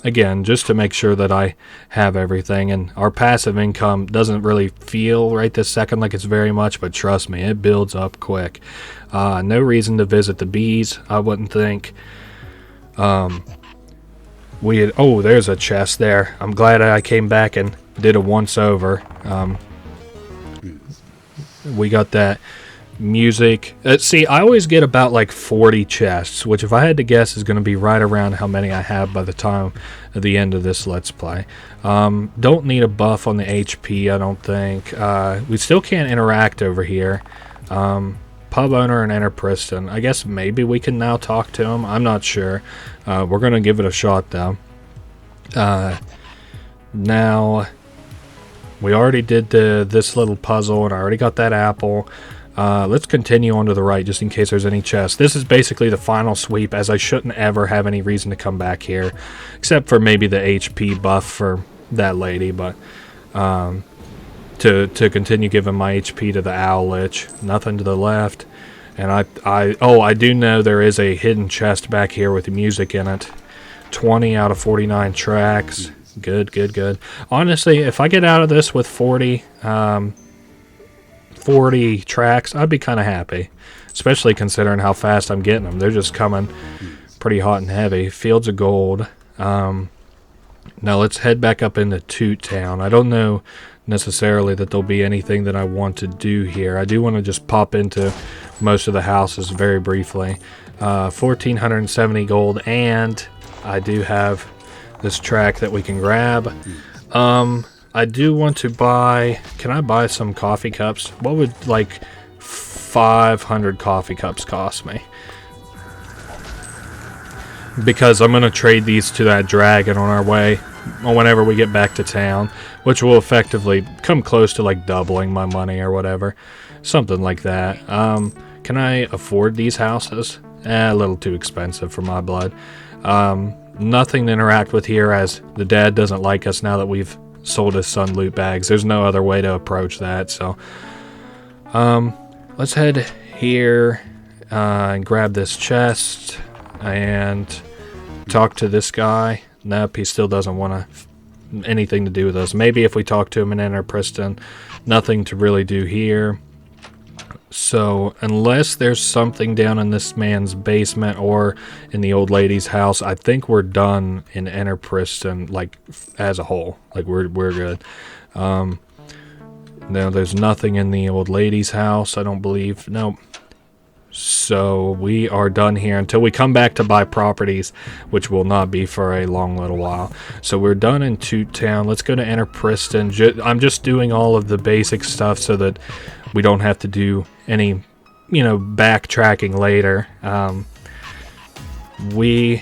Again, just to make sure that I have everything. And our passive income doesn't really feel right this second like it's very much, but trust me, it builds up quick. No reason to visit the bees, I wouldn't think. Oh, there's a chest there. I'm glad I came back and did a once over. We got that music. See, I always get about like 40 chests, which if I had to guess is going to be right around how many I have by the time of the end of this Let's Play. Don't need a buff on the HP, I don't think. We still can't interact over here. Pub owner and Enterpriston. I guess maybe we can now talk to him. I'm not sure. We're going to give it a shot though. Now, we already did this little puzzle, and I already got that apple. Let's continue on to the right, just in case there's any chests. This is basically the final sweep, as I shouldn't ever have any reason to come back here, except for maybe the HP buff for that lady, but to continue giving my HP to the owl lich. Nothing to the left, and I do know there is a hidden chest back here with music in it. 20 out of 49 tracks. Good, good, good. Honestly, if I get out of this with 40 tracks, I'd be kind of happy, especially considering how fast I'm getting them. They're just coming pretty hot and heavy. Fields of gold. Now let's head back up into Tutetown. I don't know necessarily that there'll be anything that I want to do here. I do want to just pop into most of the houses very briefly. 1,470 gold, and I do have this track that we can grab. I do want to buy... Can I buy some coffee cups? What would, like, 500 coffee cups cost me? Because I'm going to trade these to that dragon on our way, whenever we get back to town, which will effectively come close to, like, doubling my money or whatever. Something like that. Can I afford these houses? A little too expensive for my blood. Nothing to interact with here, as the dad doesn't like us now that we've sold his son loot bags. There's no other way to approach that, so let's head here and grab this chest and talk to this guy. Nope, he still doesn't want anything to do with us. Maybe if we talk to him in Enterpriston. Nothing to really do here. So, unless there's something down in this man's basement or in the old lady's house, I think we're done in Enterpriston, like, as a whole. Like, we're good. Now, there's nothing in the old lady's house, I don't believe. Nope. So, we are done here until we come back to buy properties, which will not be for a long little while. So, we're done in Tutetown. Let's go to Enterpriston. I'm just doing all of the basic stuff so that we don't have to do any, backtracking later. We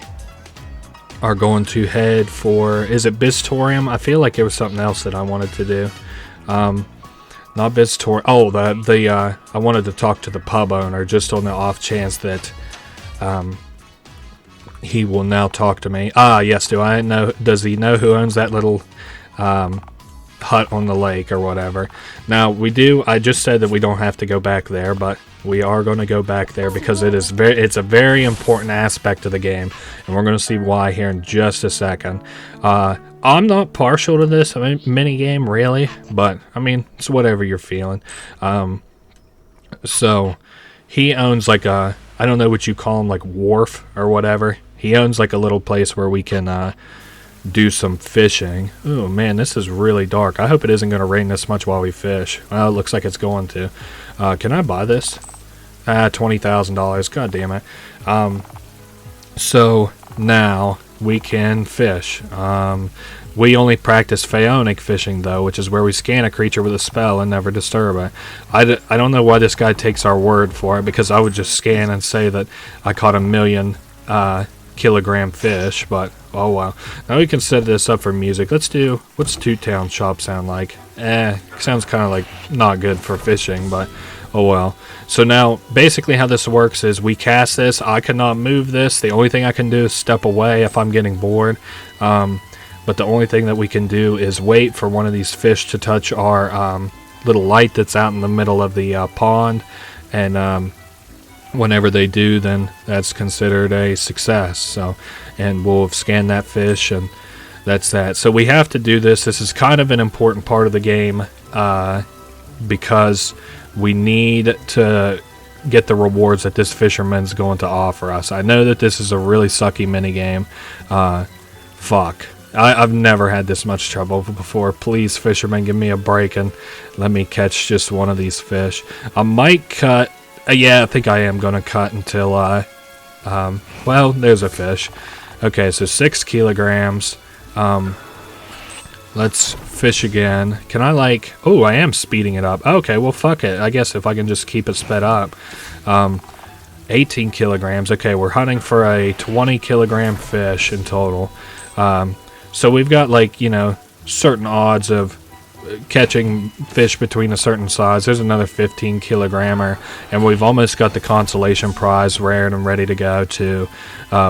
are going to head for, is it Bistorium? I feel like there was something else that I wanted to do. Not Biz Tour. Oh, I wanted to talk to the pub owner just on the off chance that he will now talk to me. Ah, yes. Does he know who owns that little hut on the lake or whatever? Now we do. I just said that we don't have to go back there, but we are going to go back there because it's a very important aspect of the game, and we're going to see why here in just a second. I'm not partial to this mini game really, but I mean it's whatever you're feeling. So he owns like I don't know what you call him, like wharf or whatever. He owns like a little place where we can do some fishing. Oh man, this is really dark. I hope it isn't going to rain this much while we fish. Well, it looks like it's going to. Can I buy this? $20,000. God damn it. So now we can fish. We only practice Faeonic fishing though, which is where we scan a creature with a spell and never disturb it. I don't know why this guy takes our word for it, because I would just scan and say that I caught 1,000,000 kilogram fish, but oh well. Now we can set this up for music. What's Tutetown shop sound like? Sounds kind of like not good for fishing, but oh well. So now basically how this works is we cast this. I cannot move this. The only thing I can do is step away if I'm getting bored. But the only thing that we can do is wait for one of these fish to touch our little light that's out in the middle of the pond, and whenever they do, then that's considered a success. So, and we'll have scanned that fish, and that's that. So we have to do this. This is kind of an important part of the game because we need to get the rewards that this fisherman's going to offer us. I know that this is a really sucky minigame. Fuck. I've never had this much trouble before. Please, fisherman, give me a break and let me catch just one of these fish. I might cut. Yeah, I think I am going to cut until well, there's a fish. Okay, so 6 kilograms. Let's fish again. Can I like... Oh, I am speeding it up. Okay, well, fuck it. I guess if I can just keep it sped up. 18 kilograms. Okay, we're hunting for a 20 kilogram fish in total. So we've got, like, you know, certain odds of catching fish between a certain size. There's another 15 kilogrammer, and we've almost got the consolation prize rare and ready to go too,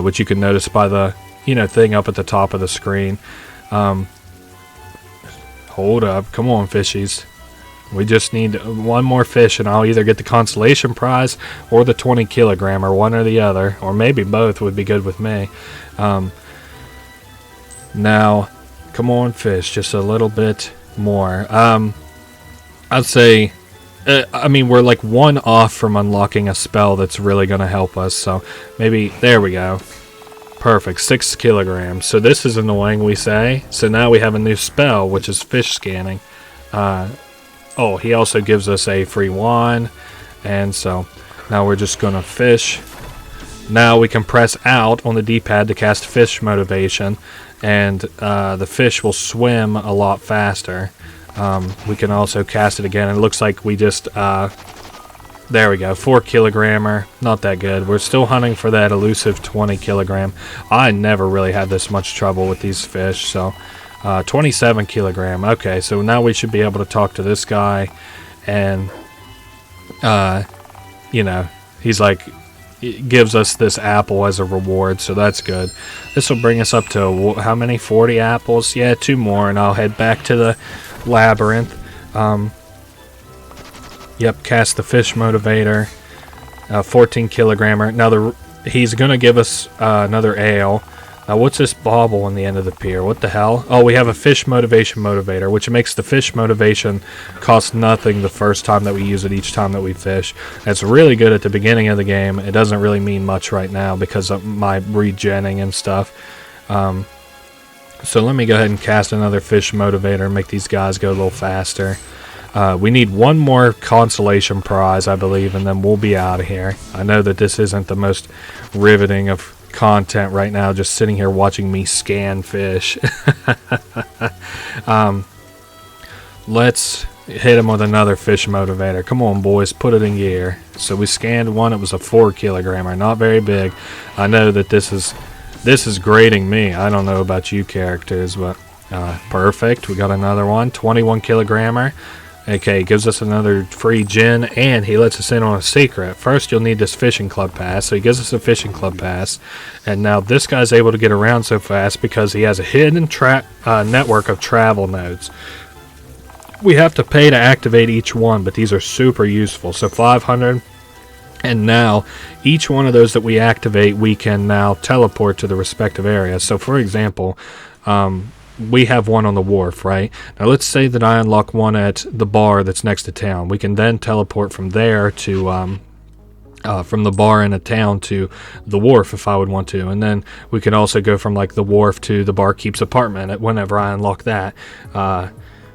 which you can notice by the, you know, thing up at the top of the screen. Hold up, come on, fishies. We just need one more fish, and I'll either get the consolation prize or the 20 kilogrammer, one or the other, or maybe both would be good with me. Now, come on, fish, just a little bit more. I'd say, I mean, we're like one off from unlocking a spell that's really going to help us, so maybe, there we go. Perfect, 6 kilograms. So this is annoying, we say. So now we have a new spell, which is fish scanning. Oh, he also gives us a free wand, and so now we're just going to fish. Now we can press out on the D-pad to cast fish motivation, and the fish will swim a lot faster. We can also cast it again, and it looks like we just... there we go, 4 kilogrammer, not that good. We're still hunting for that elusive 20 kilogram. I never really had this much trouble with these fish, so 27 kilogram. Okay, so now we should be able to talk to this guy, and you know, he's like, it gives us this apple as a reward, so that's good. This will bring us up to how many? 40 apples? Yeah, 2 more, and I'll head back to the labyrinth. Yep, cast the fish motivator. 14 kilogrammer. Now he's gonna give us another ale. Now what's this bauble on the end of the pier? What the hell? Oh, we have a fish motivation motivator, which makes the fish motivation cost nothing the first time that we use it, each time that we fish. That's really good at the beginning of the game. It doesn't really mean much right now because of my regenning and stuff. So let me go ahead and cast another fish motivator and make these guys go a little faster. We need one more consolation prize, I believe, and then we'll be out of here. I know that this isn't the most riveting of content right now, just sitting here watching me scan fish. Let's hit him with another fish motivator. Come on, boys, put it in gear. So we scanned one. It was a 4 kilogrammer, not very big. I know that this is grading me. I don't know about you characters, but perfect. We got another one, 21 kilogrammer. Okay, gives us another free gin, and he lets us in on a secret. First, you'll need this fishing club pass, so he gives us a fishing club pass, and now this guy's able to get around so fast because he has a hidden network of travel nodes. We have to pay to activate each one, but these are super useful. So 500, and now each one of those that we activate, we can now teleport to the respective areas. So for example, we have one on the wharf, right? Now let's say that I unlock one at the bar that's next to town. We can then teleport from there to from the bar in a town to the wharf if I would want to, and then we can also go from like the wharf to the barkeep's apartment whenever I unlock that.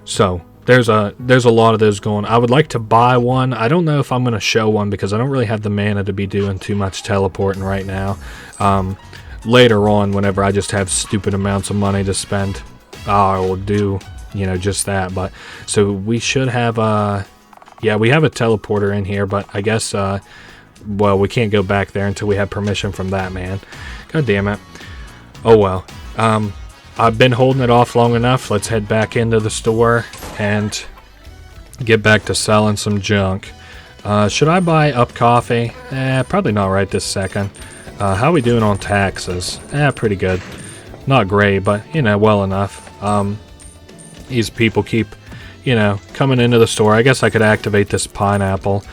So there's a lot of those going. I would like to buy one. I don't know if I'm going to show one because I don't really have the mana to be doing too much teleporting right now. Later on, whenever I just have stupid amounts of money to spend, I will do, just that. But so we should have yeah, we have a teleporter in here, but I guess well, we can't go back there until we have permission from that man. God damn it. Oh well. I've been holding it off long enough. Let's head back into the store and get back to selling some junk. Should I buy up coffee? Probably not right this second. How are we doing on taxes? Pretty good. Not great, but, well enough. These people keep, coming into the store. I guess I could activate this pineapple.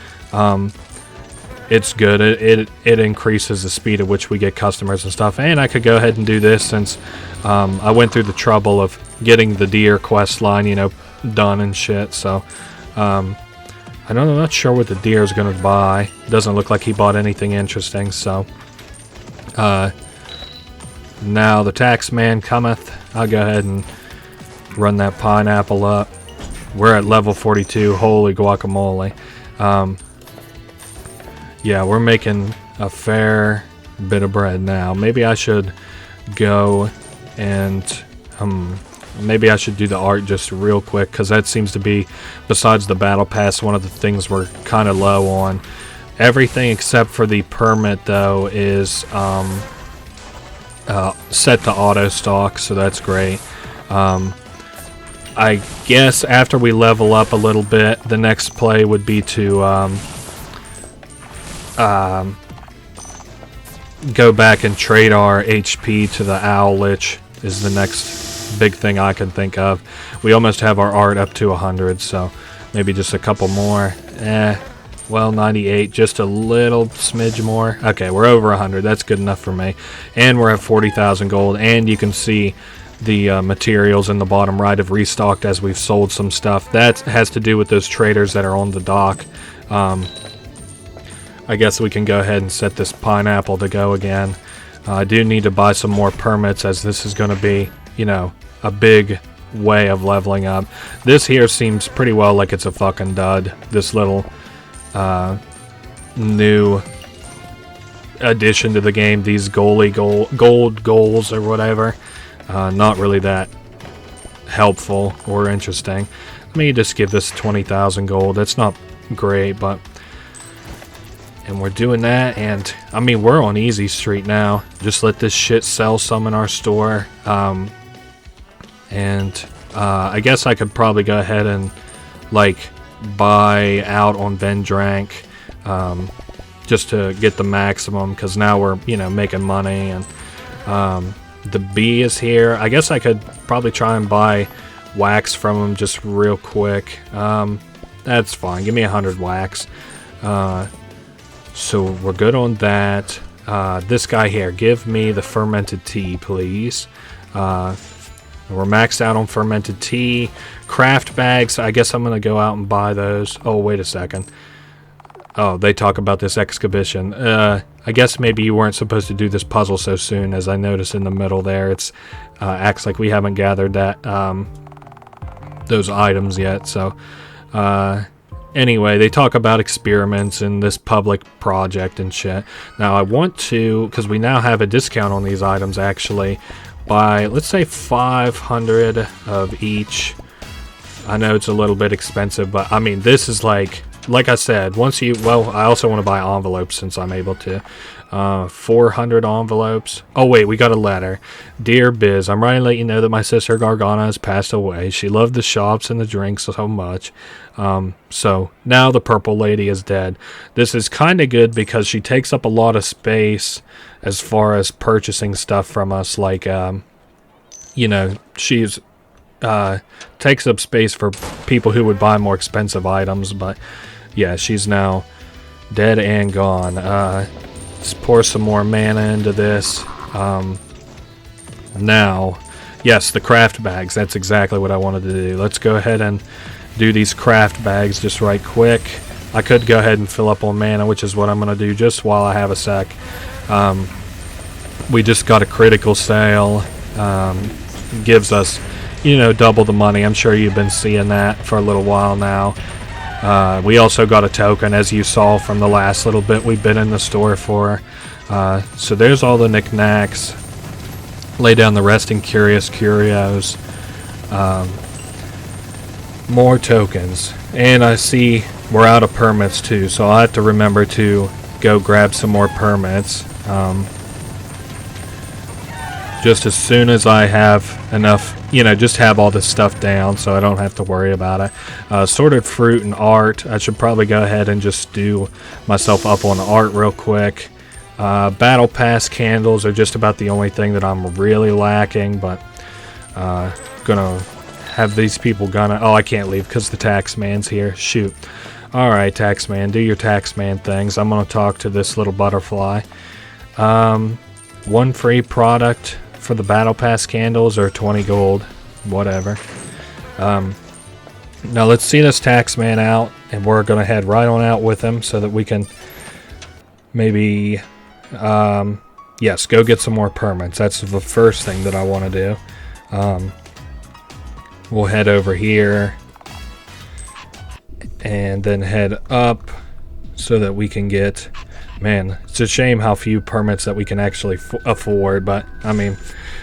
It's good. It increases the speed at which we get customers and stuff. And I could go ahead and do this since I went through the trouble of getting the deer quest line, done and shit. So I'm not sure what the deer is going to buy. Doesn't look like he bought anything interesting. So now the tax man cometh. I'll go ahead and run that pineapple up. We're at level 42. Holy guacamole. Yeah, we're making a fair bit of bread now. Maybe I should go and maybe I should do the art just real quick, because that seems to be, besides the battle pass, one of the things we're kind of low on. Everything except for the permit, though, is set to auto stock, so that's great. I guess after we level up a little bit, the next play would be to go back and trade our HP to the Owl Lich is the next big thing I can think of. We almost have our art up to 100, so maybe just a couple more. Well, 98, just a little smidge more. Okay, we're over 100. That's good enough for me. And we're at 40,000 gold, and you can see the materials in the bottom right have restocked as we've sold some stuff. That has to do with those traders that are on the dock. I guess we can go ahead and set this pineapple to go again. I do need to buy some more permits, as this is going to be, a big way of leveling up. This here seems pretty well like it's a fucking dud. This little new addition to the game, these gold goals or whatever. Not really that helpful or interesting. Let me just give this 20,000 gold. That's not great, but... And we're doing that, and I mean, we're on easy street now. Just let this shit sell some in our store. And I guess I could probably go ahead and buy out on Vendrank, just to get the maximum, because now we're making money. And the bee is here. I guess I could probably try and buy wax from him just real quick. That's fine. Give me 100 wax. So we're good on that. This guy here, give me the fermented tea, please. We're maxed out on fermented tea. Craft bags, I guess I'm going to go out and buy those. Oh, wait a second. Oh, they talk about this exhibition. I guess maybe you weren't supposed to do this puzzle so soon, as I noticed in the middle there. It's acts like we haven't gathered that those items yet. So, anyway, they talk about experiments in this public project and shit. Now, I want to, because we now have a discount on these items, actually, by, let's say, 500 of each. I know it's a little bit expensive, but, I mean, this is like I said, once you, well, I also want to buy envelopes since I'm able to. 400 envelopes. Oh wait, we got a letter. Dear Biz, I'm writing to let you know that my sister Gargana has passed away. She loved the shops and the drinks so much. So now the purple lady is dead. This is kind of good because she takes up a lot of space as far as purchasing stuff from us. Like, you know, she's takes up space for people who would buy more expensive items. But yeah, she's now dead and gone. Let's pour some more mana into this. Now, yes, the craft bags. That's exactly what I wanted to do. Let's go ahead and do these craft bags just right quick. I could go ahead and fill up on mana, which is what I'm going to do just while I have a sec. We just got a critical sale. Gives us, you know, double the money. I'm sure you've been seeing that for a little while now. We also got a token, as you saw from the last little bit we've been in the store for. So there's all the knickknacks. Lay down the resting curios. More tokens. And I see we're out of permits too, so I'll have to remember to go grab some more permits. Just as soon as I have enough, you know, just have all this stuff down so I don't have to worry about it. Sorted fruit and art. I should probably go ahead and just do myself up on art real quick. Battle pass candles are just about the only thing that I'm really lacking, but gonna have these people gonna... Oh, I can't leave because the tax man's here. Shoot. Alright, tax man, do your tax man things. I'm gonna talk to this little butterfly. One free product for the battle pass candles, or 20 gold, whatever. Now let's see this tax man out, and we're gonna head right on out with him so that we can maybe yes, go get some more permits. That's the first thing that I want to do. We'll head over here and then head up so that we can get... Man, it's a shame how few permits that we can actually afford, but I mean,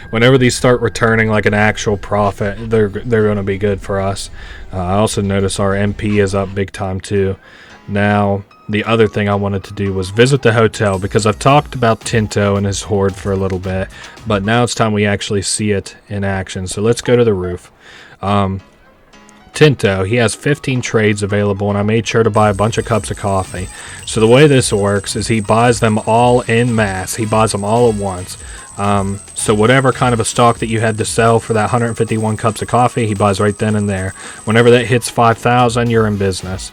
whenever these start returning like an actual profit, they're going to be good for us. I also notice our MP is up big time too. Now, the other thing I wanted to do was visit the hotel, because I've talked about Tinto and his horde for a little bit, but now it's time we actually see it in action. So let's go to the roof. Tinto, he has 15 trades available, and I made sure to buy a bunch of cups of coffee. So the way this works is he buys them all en masse. He buys them all at once. So whatever kind of a stock that you had to sell for that 151 cups of coffee, he buys right then and there. Whenever that hits 5,000, you're in business.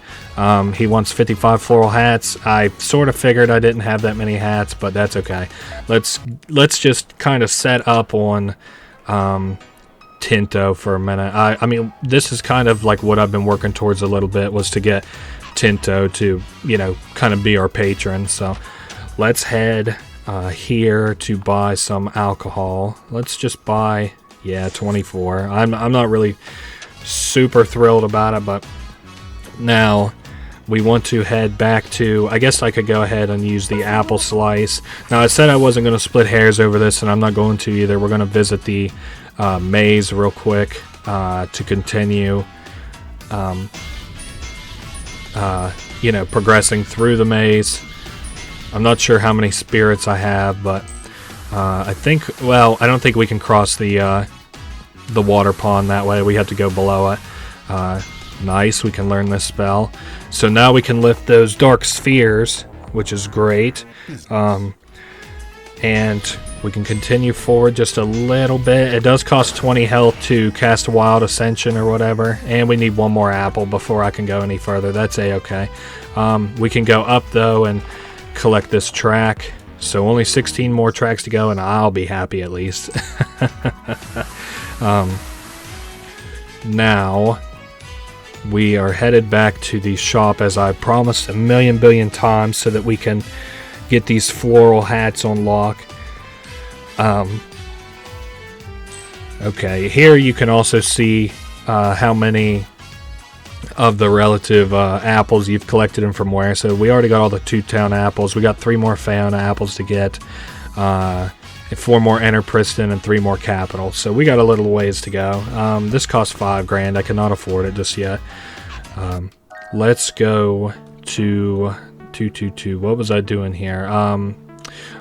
He wants 55 floral hats. I sort of figured I didn't have that many hats, but that's okay. Let's just kind of set up on... Tinto for a minute. I mean, this is kind of like what I've been working towards a little bit, was to get Tinto to, you know, kind of be our patron. So let's head here to buy some alcohol. Let's just buy, yeah, 24. I'm not really super thrilled about it, but now we want to head back to... I guess I could go ahead and use the apple slice. Now, I said I wasn't going to split hairs over this, and I'm not going to either. We're going to visit the maze real quick to continue, you know, progressing through the maze. I'm not sure how many spirits I have, but I think... Well, I don't think we can cross the water pond that way. We have to go below it. Nice, we can learn this spell. So now we can lift those dark spheres, which is great. And we can continue forward just a little bit. It does cost 20 health to cast a Wild Ascension or whatever. And we need one more apple before I can go any further. That's a-okay. We can go up, though, and collect this track. So only 16 more tracks to go, and I'll be happy at least. Now... we are headed back to the shop, as I promised a million billion times, so that we can get these floral hats on lock. Okay, here you can also see how many of the relative apples you've collected and from where. So we already got all the Tutetown apples. We got 3 more Faeona apples to get, 4 more Enterpriston, and 3 more capital. So we got a little ways to go. This costs 5 grand. I cannot afford it just yet. Let's go to 222. What was I doing here?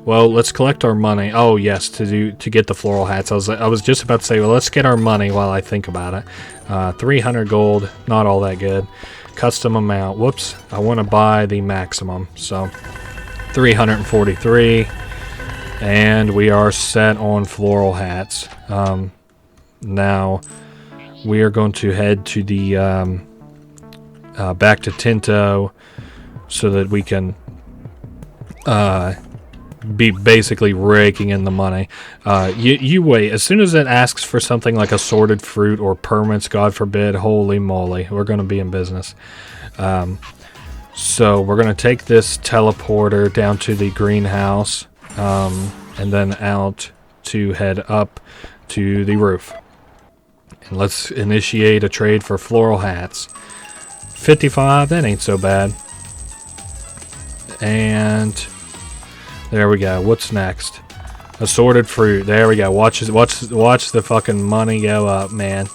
Well, let's collect our money. Oh yes, to get the floral hats. I was just about to say, well, let's get our money while I think about it. 300 gold, not all that good. Custom amount. Whoops, I want to buy the maximum. So 343, and we are set on floral hats. Now we are going to head to the back to Tinto so that we can be basically raking in the money. You wait. As soon as it asks for something like assorted fruit or permits, God forbid, holy moly, we're going to be in business. So we're going to take this teleporter down to the greenhouse, and then out to head up to the roof. And let's initiate a trade for floral hats. 55, that ain't so bad. And there we go. What's next? Assorted fruit. There we go. Watch the fucking money go up, man.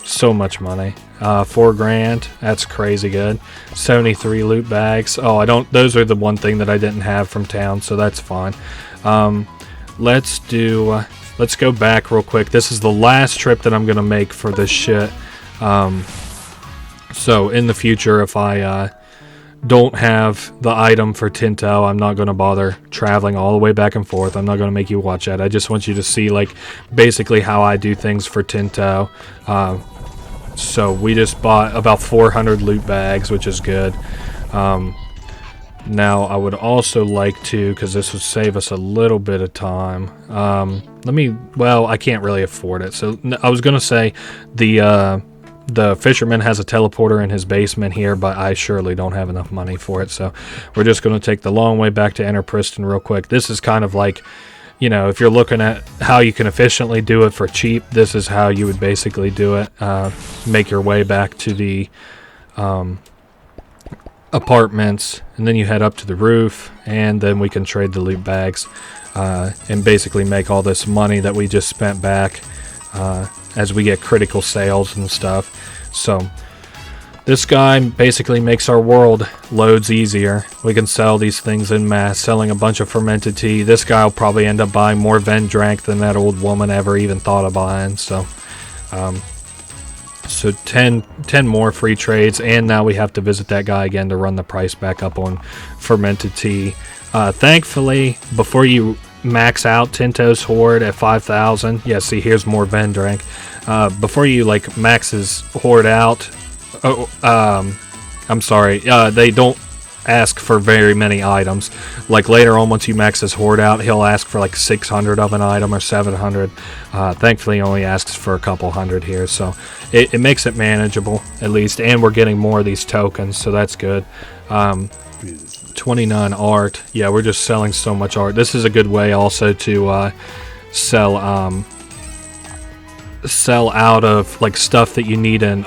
So much money. 4 grand. That's crazy good. 73 loot bags. Oh, I don't. Those are the one thing that I didn't have from town, so that's fine. Let's go back real quick. This is the last trip that I'm gonna make for this shit. So in the future, if I don't have the item for Tinto, I'm not going to bother traveling all the way back and forth. I'm not going to make you watch that. I just want you to see, like, basically how I do things for Tinto. So we just bought about 400 loot bags, which is good. Now I would also like to, because this would save us a little bit of time. Well, I can't really afford it. So I was going to say the fisherman has a teleporter in his basement here, but I surely don't have enough money for it, so we're just going to take the long way back to Enterpriston real quick. This is kind of like, you know, if you're looking at how you can efficiently do it for cheap, this is how you would basically do it. Make your way back to the apartments, and then you head up to the roof, and then we can trade the loot bags and basically make all this money that we just spent back as we get critical sales and stuff. So this guy basically makes our world loads easier. We can sell these things in mass, selling a bunch of fermented tea. This guy will probably end up buying more Vendrank than that old woman ever even thought of buying. So 10 more free trades, and now we have to visit that guy again to run the price back up on fermented tea. Thankfully, before you max out Tinto's Horde at 5,000. Yeah, see, here's more Vendrank. Before you, like, max his Horde out, I'm sorry, they don't ask for very many items. Like, later on, once you max his Horde out, he'll ask for, like, 600 of an item or 700. Thankfully, he only asks for a couple hundred here, so it makes it manageable, at least, and we're getting more of these tokens, so that's good. 29 art. Yeah, we're just selling so much art. This is a good way also to sell out of, like, stuff that you need an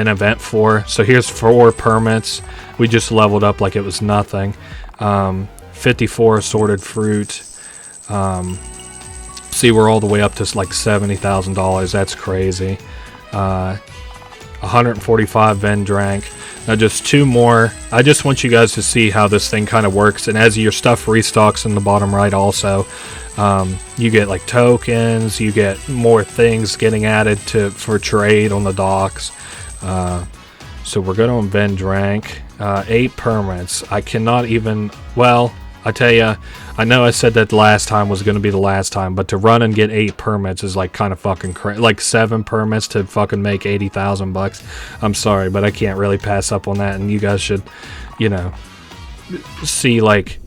event for. So here's 4 permits. We just leveled up like it was nothing. 54 assorted fruit. See, we're all the way up to like $70,000. That's crazy. 145 Vendrank. Now just 2 more. I just want you guys to see how this thing kind of works. And as your stuff restocks in the bottom right also, you get like tokens, you get more things getting added for trade on the docks. So we're good on Vendrank. 8 permits. I cannot even, well, I tell you, I know I said that the last time was going to be the last time, but to run and get 8 permits is like kind of fucking crazy. Like 7 permits to fucking make 80,000 bucks. I'm sorry, but I can't really pass up on that, and you guys should, you know, see like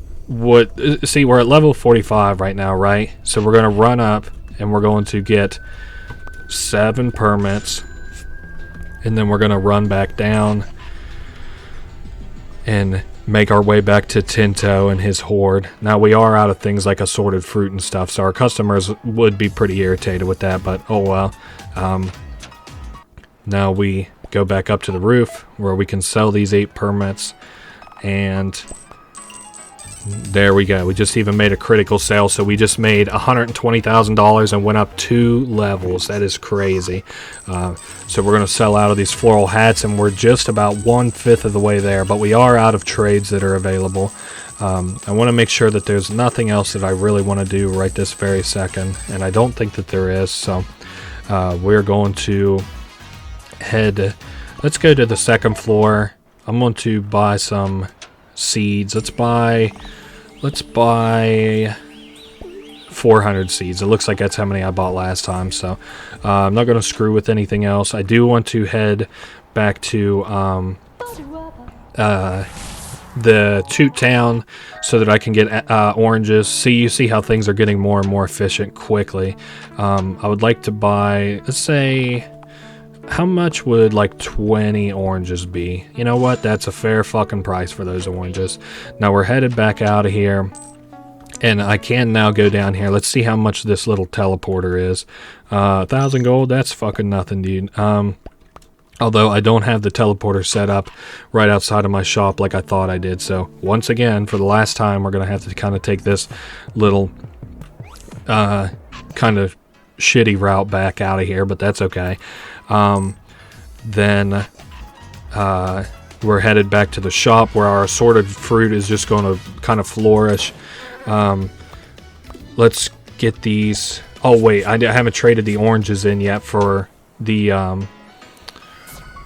see, we're at level 45 right now, right? So we're going to run up and we're going to get 7 permits, and then we're going to run back down and make our way back to Tinto and his Horde. Now we are out of things like assorted fruit and stuff, so our customers would be pretty irritated with that, but oh well. Now we go back up to the roof where we can sell these 8 permits, and There we go. We just even made a critical sale, so we just made $120,000 and went up 2 levels. That is crazy. So we're going to sell out of these floral hats, and we're just about 1/5 of the way there, but we are out of trades that are available. I want to make sure that there's nothing else that I really want to do right this very second, and I don't think that there is, so we're going to head... Let's go to the second floor. I'm going to buy some seeds. Let's buy 400 seeds. It looks like that's how many I bought last time, so I'm not going to screw with anything else. I do want to head back to the Tutetown so that I can get oranges. You see how things are getting more and more efficient quickly. I would like to buy, let's say, how much would like 20 oranges be? You know what? That's a fair fucking price for those oranges. Now we're headed back out of here, and I can now go down here. Let's see how much this little teleporter is. 1,000 gold. That's fucking nothing, dude. Although I don't have the teleporter set up right outside of my shop like I thought I did. So once again, for the last time, we're gonna have to kind of take this little kind of shitty route back out of here, but that's okay. Then we're headed back to the shop where our assorted fruit is just going to kind of flourish. Let's get these. Oh wait, I haven't traded the oranges in yet for the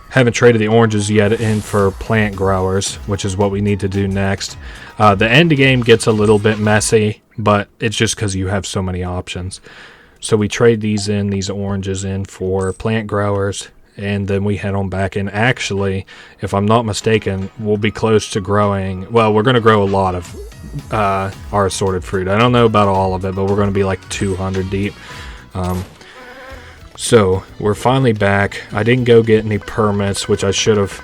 haven't traded the oranges yet in for plant growers, which is what we need to do next. The end game gets a little bit messy, but it's just because you have so many options. So we trade these oranges in for plant growers, and then we head on back. And actually, if I'm not mistaken, we'll be close to growing. Well, we're going to grow a lot of our assorted fruit. I don't know about all of it, but we're going to be like 200 deep. So we're finally back. I didn't go get any permits, which I should have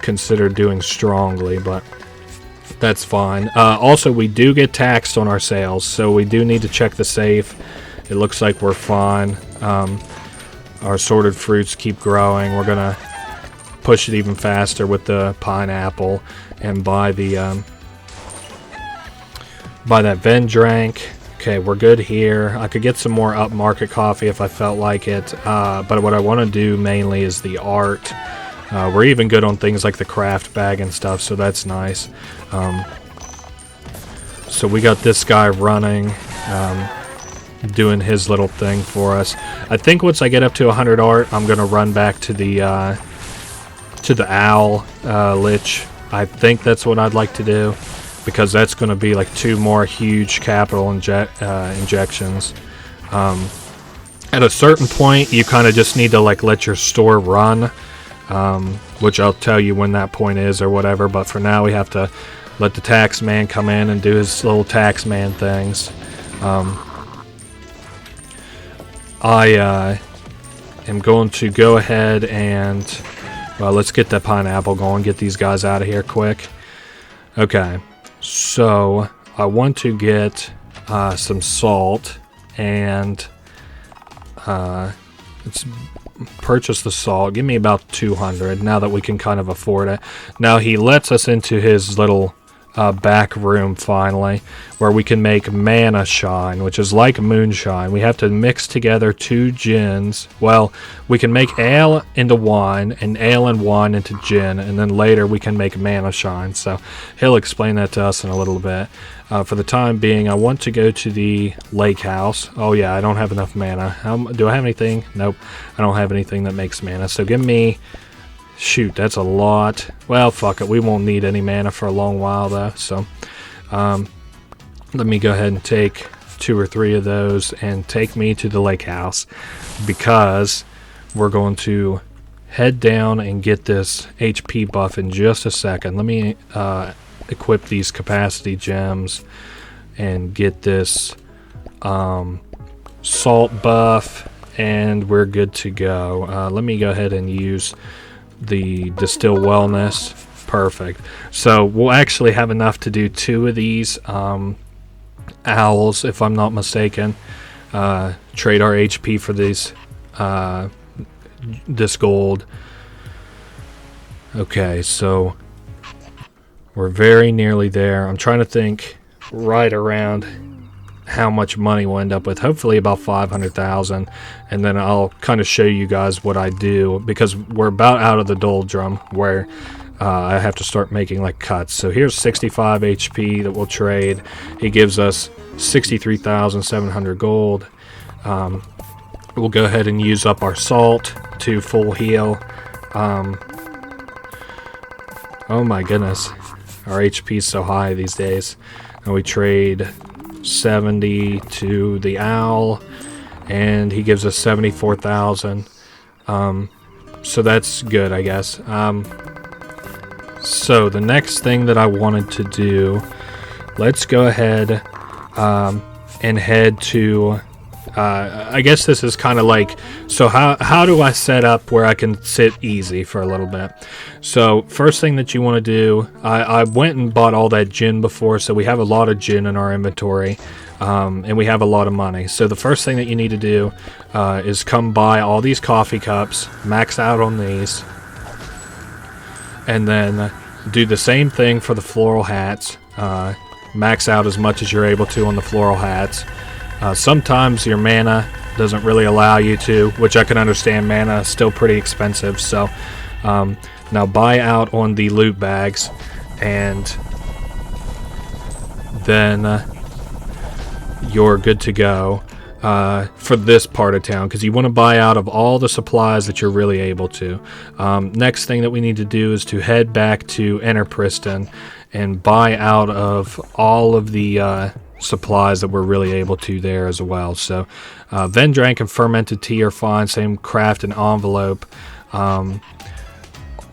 considered doing strongly, but that's fine. Also, we do get taxed on our sales, so we do need to check the safe. It looks like we're fine. Our assorted fruits keep growing. We're gonna push it even faster with the pineapple and buy the buy that Vendrank. Okay, we're good here. I could get some more upmarket coffee if I felt like it, but what I want to do mainly is the art. We're even good on things like the craft bag and stuff, so that's nice. So we got this guy running. Doing his little thing for us. I think once I get up to 100 art, I'm gonna run back to the owl lich. I think that's what I'd like to do, because that's gonna be like 2 more huge capital injections. At a certain point, you kind of just need to like let your store run, which I'll tell you when that point is or whatever. But for now, we have to let the tax man come in and do his little tax man things. I am going to go ahead and, well, let's get that pineapple going, get these guys out of here quick. Okay, so I want to get some salt, and let's purchase the salt. Give me about 200 now that we can kind of afford it. Now he lets us into his little back room finally, where we can make mana shine, which is like moonshine. We have to mix together 2 gins. Well, we can make ale into wine and ale and wine into gin, and then later we can make mana shine. So he'll explain that to us in a little bit. For the time being, I want to go to the lake house. Oh yeah, I don't have enough mana. Do I have anything? Nope, I don't have anything that makes mana. So give me... Shoot, that's a lot. Well, fuck it. We won't need any mana for a long while, though. So, let me go ahead and take 2 or 3 of those and take me to the lake house, because we're going to head down and get this HP buff in just a second. Let me equip these capacity gems and get this salt buff, and we're good to go. Let me go ahead and use the distill wellness. Perfect. So we'll actually have enough to do 2 of these owls, if I'm not mistaken. Trade our HP for these this gold. Okay, so we're very nearly there. I'm trying to think right around how much money we'll end up with. Hopefully about 500,000, and then I'll kind of show you guys what I do, because we're about out of the doldrum where I have to start making like cuts. So here's 65 HP that we'll trade. He gives us 63,700 gold. We'll go ahead and use up our salt to full heal. Oh my goodness, our HP is so high these days. And we trade 70 to the owl, and he gives us 74,000. So that's good, I guess. So the next thing that I wanted to do, let's go ahead and head to, I guess this is kind of like, so how do I set up where I can sit easy for a little bit? So first thing that you want to do, I went and bought all that gin before, so we have a lot of gin in our inventory, and we have a lot of money. So the first thing that you need to do is come buy all these coffee cups, max out on these, and then do the same thing for the floral hats. Max out as much as you're able to on the floral hats. Sometimes your mana doesn't really allow you to, which I can understand. Mana is still pretty expensive. So now buy out on the loot bags, and then you're good to go for this part of town, because you want to buy out of all the supplies that you're really able to. Next thing that we need to do is to head back to Enterpriston and buy out of all of the supplies that we're really able to there as well. So Vendrank and fermented tea are fine. Same craft and envelope.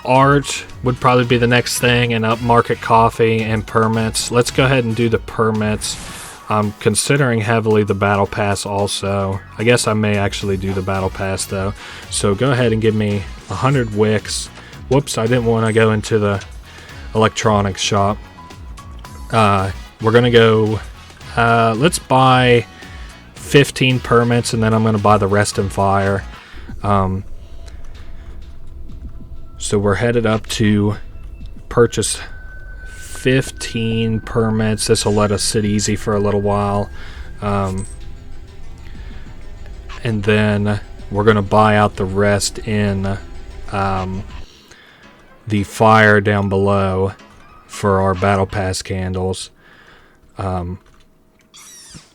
Art would probably be the next thing, and upmarket coffee and permits. Let's go ahead and do the permits. I'm considering heavily the battle pass also. I guess I may actually do the battle pass though. So go ahead and give me 100 wicks. Whoops, I didn't want to go into the electronics shop. We're gonna go, let's buy 15 permits, and then I'm gonna buy the rest in fire. So we're headed up to purchase 15 permits. This will let us sit easy for a little while. And then we're going to buy out the rest in the fire down below for our battle pass candles.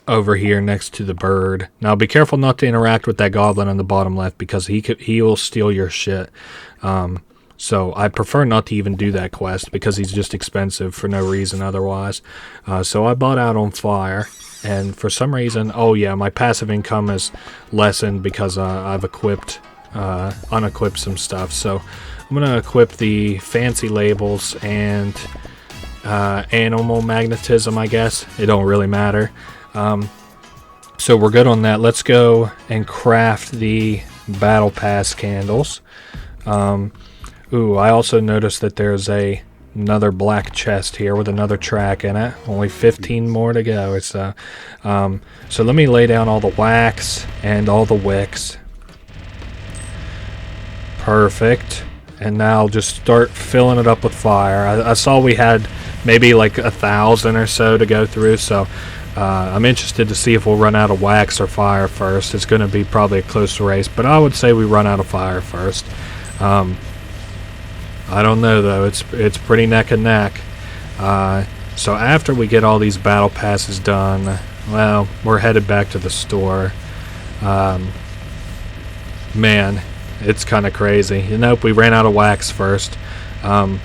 Over here next to the bird. Now be careful not to interact with that goblin on the bottom left, because he will steal your shit. So I prefer not to even do that quest, because he's just expensive for no reason otherwise. So I bought out on fire, and for some reason, oh yeah, my passive income is lessened because I've unequipped some stuff. So I'm going to equip the fancy labels and animal magnetism, I guess. It don't really matter. So we're good on that. Let's go and craft the battle pass candles. Ooh, I also noticed that there's another black chest here with another track in it. Only 15 more to go. So let me lay down all the wax and all the wicks. Perfect. And now I'll just start filling it up with fire. I saw we had maybe like 1,000 or so to go through, so I'm interested to see if we'll run out of wax or fire first. It's going to be probably a close race, but I would say we run out of fire first. I don't know though, it's pretty neck and neck. So after we get all these battle passes done, well, we're headed back to the store. Man, it's kind of crazy. Nope, we ran out of wax first. I'm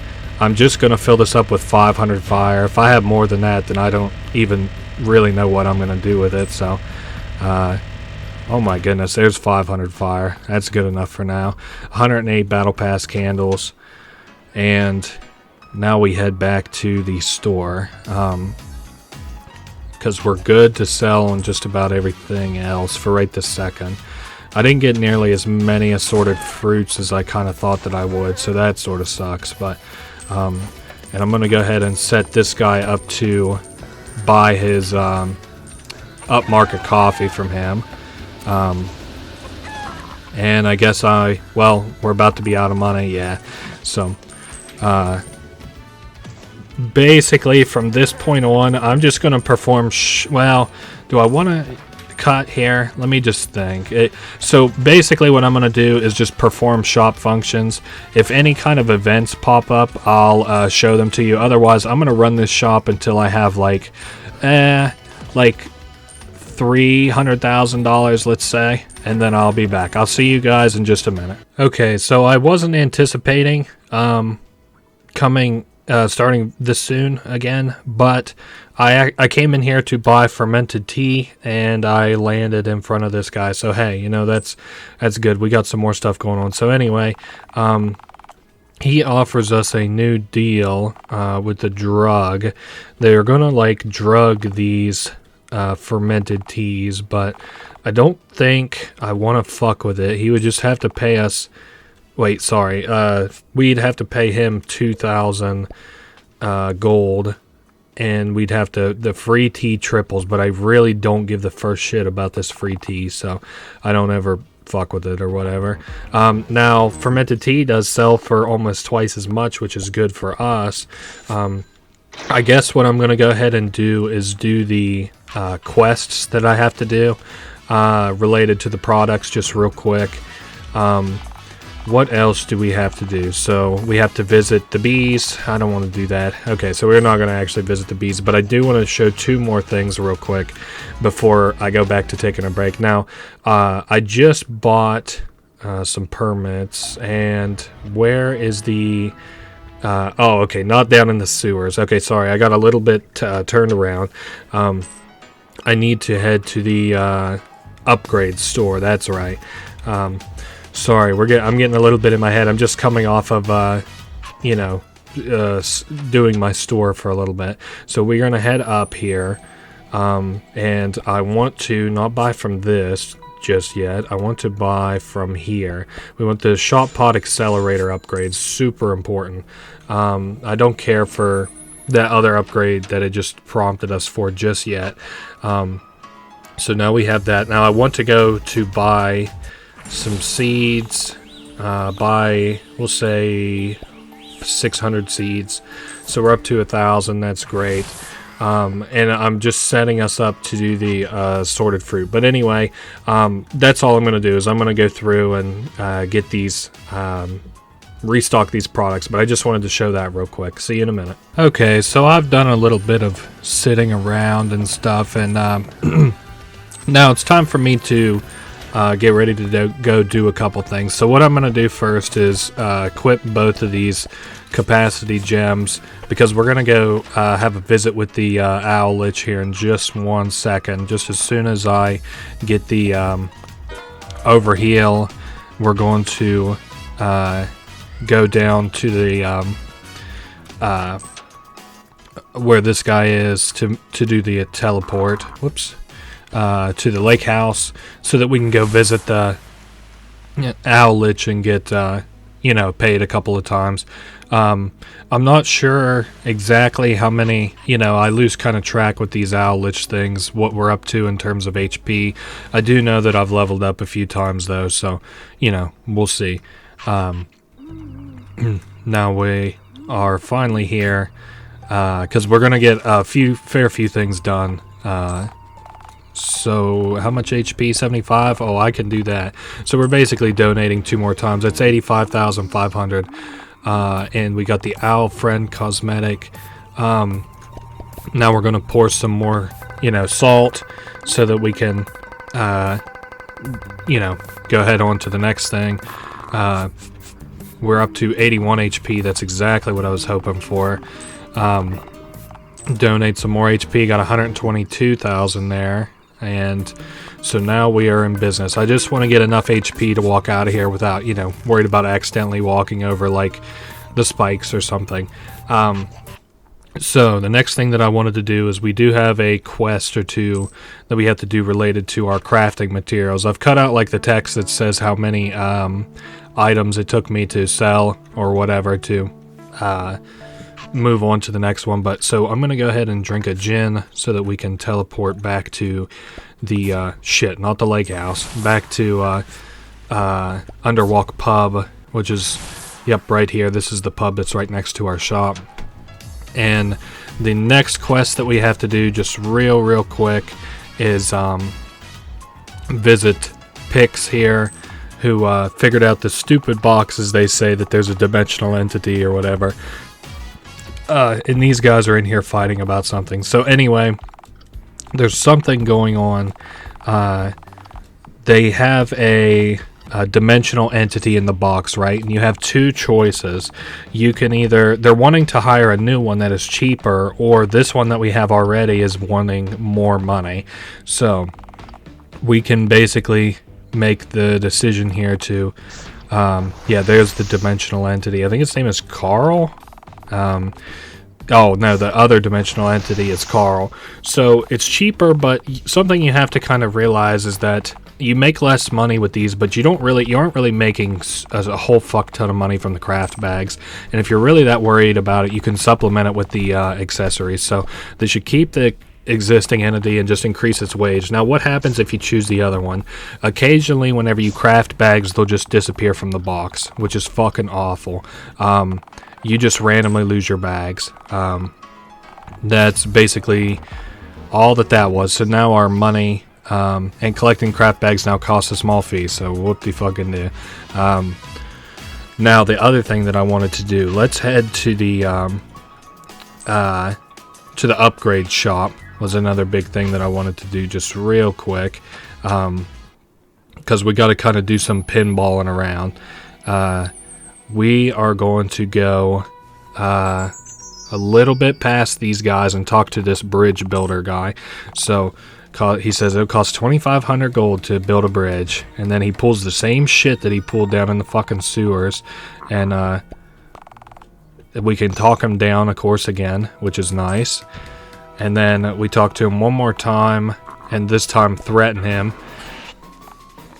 just going to fill this up with 500 fire. If I have more than that, then I don't even really know what I'm going to do with it. So, oh my goodness, there's 500 fire. That's good enough for now. 108 battle pass candles. And now we head back to the store, because we're good to sell on just about everything else for right this second. I didn't get nearly as many assorted fruits as I kind of thought that I would, so that sort of sucks. But and I'm going to go ahead and set this guy up to buy his upmarket coffee from him. And I guess we're about to be out of money, yeah. So basically from this point on, I'm just going to perform, well, do I want to cut here? Let me just think. So basically what I'm going to do is just perform shop functions. If any kind of events pop up, I'll show them to you. Otherwise, I'm going to run this shop until I have like $300,000, let's say, and then I'll be back. I'll see you guys in just a minute. Okay, so I wasn't anticipating starting this soon again, but I came in here to buy fermented tea, and I landed in front of this guy. So hey, you know, that's good. We got some more stuff going on. So anyway, he offers us a new deal with the drug. They're gonna like drug these fermented teas, but I don't think I want to fuck with it. He would just have to pay us. Wait, sorry. We'd have to pay him 2,000 gold, and we'd have to the free tea triples. But I really don't give the first shit about this free tea, so I don't ever fuck with it or whatever. Now, fermented tea does sell for almost twice as much, which is good for us. I guess what I'm going to go ahead and do is do the quests that I have to do related to the products just real quick. What else do we have to do? So we have to visit the bees. I don't want to do that. Okay, so we're not going to actually visit the bees, but I do want to show two more things real quick before I go back to taking a break. Now, I just bought some permits, and where is the... oh, okay, not down in the sewers. Okay, sorry, I got a little bit turned around. I need to head to the upgrade store. That's right. Sorry, I'm getting a little bit in my head. I'm just coming off of, doing my store for a little bit. So we're going to head up here, and I want to not buy from this just yet. I want to buy from here. We want the shop pod accelerator upgrades. Super important. I don't care for that other upgrade that it just prompted us for just yet. So now we have that. Now I want to go to buy some seeds. We'll say 600 seeds. So we're up to 1,000. That's great. And I'm just setting us up to do the sorted fruit. But anyway, that's all I'm going to do is I'm going to go through and get these, restock these products. But I just wanted to show that real quick. See you in a minute. Okay, so I've done a little bit of sitting around and stuff. And now it's time for me to get ready to go do a couple things. So what I'm going to do first is equip both of these capacity gems, because we're going to go have a visit with the owl lich here in just 1 second. Just as soon as I get the overheal, we're going to go down to the where this guy is to do the teleport. Whoops. To the lake house, so that we can go visit the owl lich and get paid a couple of times. I'm not sure exactly how many, I lose kind of track with these owl lich things, what we're up to in terms of HP. I do know that I've leveled up a few times though, so we'll see. Now we are finally here, because we're gonna get a fair few things done. So how much HP? 75? Oh, I can do that. So we're basically donating 2 more times. That's 85,500. And we got the Owl Friend cosmetic. Now we're going to pour some more, salt, so that we can, go ahead on to the next thing. We're up to 81 HP. That's exactly what I was hoping for. Donate some more HP. Got 122,000 there. And so now we are in business. I just want to get enough HP to walk out of here without, worried about accidentally walking over like the spikes or something. So the next thing that I wanted to do is we do have a quest or two that we have to do related to our crafting materials. I've cut out like the text that says how many items it took me to sell or whatever to move on to the next one. But so I'm gonna go ahead and drink a gin so that we can teleport back to the not the lake house, back to Underwalk Pub, which is right here. This is the pub that's right next to our shop. And the next quest that we have to do, just real quick, is visit Pix here, who figured out the stupid boxes. They say that there's a dimensional entity or whatever. And these guys are in here fighting about something. So anyway, there's something going on. They have a dimensional entity in the box, right? And you have two choices. You can either, they're wanting to hire a new one that is cheaper, or this one that we have already is wanting more money. So we can basically make the decision here to, yeah, there's the dimensional entity. I think its name is Carl. Oh no, the other dimensional entity is Carl. So it's cheaper, but something you have to kind of realize is that you make less money with these, but you aren't really making a whole fuck ton of money from the craft bags. And if you're really that worried about it, you can supplement it with the accessories. So they should keep the existing entity and just increase its wage. Now, what happens if you choose the other one? Occasionally, whenever you craft bags, they'll just disappear from the box, which is fucking awful. You just randomly lose your bags. That's basically all that was. So now our money and collecting craft bags now costs a small fee. So whoop-de-fucking-do. Now the other thing that I wanted to do, let's head to the upgrade shop. Was another big thing that I wanted to do just real quick, because we got to kind of do some pinballing around. We are going to go a little bit past these guys and talk to this bridge builder guy. So he says it'll cost 2,500 gold to build a bridge, and then he pulls the same shit that he pulled down in the fucking sewers, and we can talk him down, of course, again, which is nice. And then we talk to him one more time, and this time threaten him.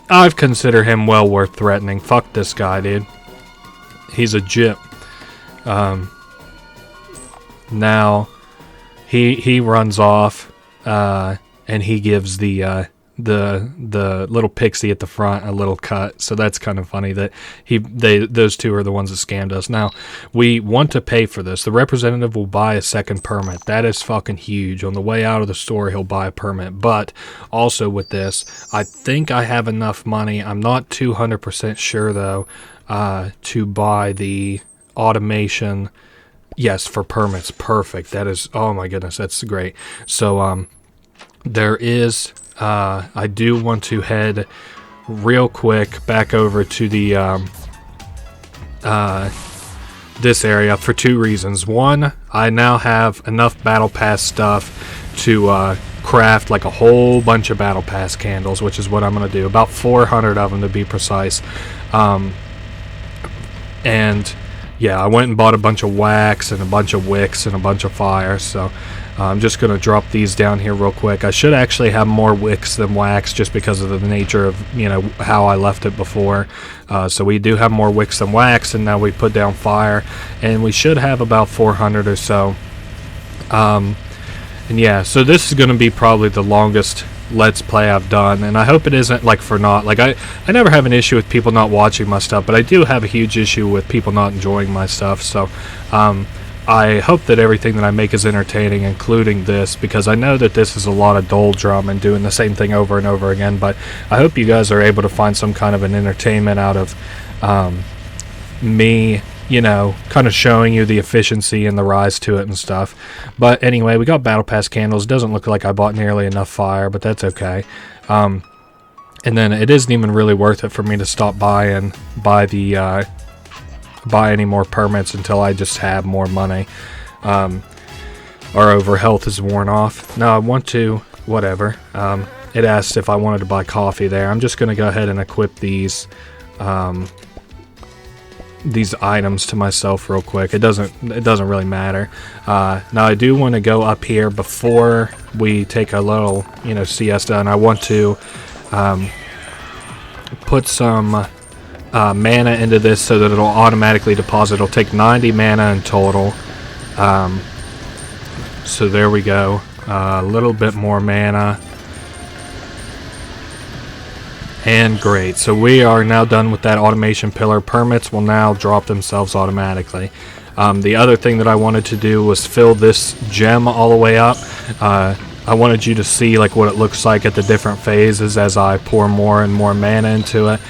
I've considered him well worth threatening. Fuck this guy, dude. He's a gyp. Now he runs off, and he gives the little pixie at the front a little cut. So that's kind of funny that those two are the ones that scammed us. Now we want to pay for this. The representative will buy a second permit. That is fucking huge. On the way out of the store, he'll buy a permit. But also with this, I think I have enough money. I'm not 200% sure though, to buy the automation. Yes, for permits. Perfect. That is, oh my goodness, that's great. So there is, I do want to head real quick back over to the this area for two reasons. One, I now have enough battle pass stuff to craft like a whole bunch of battle pass candles, which is what I'm going to do. About 400 of them to be precise. And yeah, I went and bought a bunch of wax and a bunch of wicks and a bunch of fire. So I'm just going to drop these down here real quick. I should actually have more wicks than wax just because of the nature of, you know, how I left it before. So we do have more wicks than wax, and now we put down fire, and we should have about 400 or so. And yeah, so this is going to be probably the longest Let's Play I've done, and I hope it isn't like for naught. Like I never have an issue with people not watching my stuff, but I do have a huge issue with people not enjoying my stuff. So I hope that everything that I make is entertaining, including this, because I know that this is a lot of doldrum and doing the same thing over and over again, but I hope you guys are able to find some kind of an entertainment out of me, you know, kind of showing you the efficiency and the rise to it and stuff. But anyway, we got battle pass candles. Doesn't look like I bought nearly enough fire, but that's okay. And then it isn't even really worth it for me to stop by and buy any more permits until I just have more money, or over health is worn off. Now I want to, whatever. It asked if I wanted to buy coffee there. I'm just going to go ahead and equip these items to myself real quick. It doesn't really matter. Now I do want to go up here before we take a little, you know, siesta, and I want to put some mana into this so that it'll automatically deposit. It'll take 90 mana in total. So there we go. A little bit more mana. And great. So we are now done with that automation pillar. Permits will now drop themselves automatically. The other thing that I wanted to do was fill this gem all the way up. I wanted you to see like what it looks like at the different phases as I pour more and more mana into it.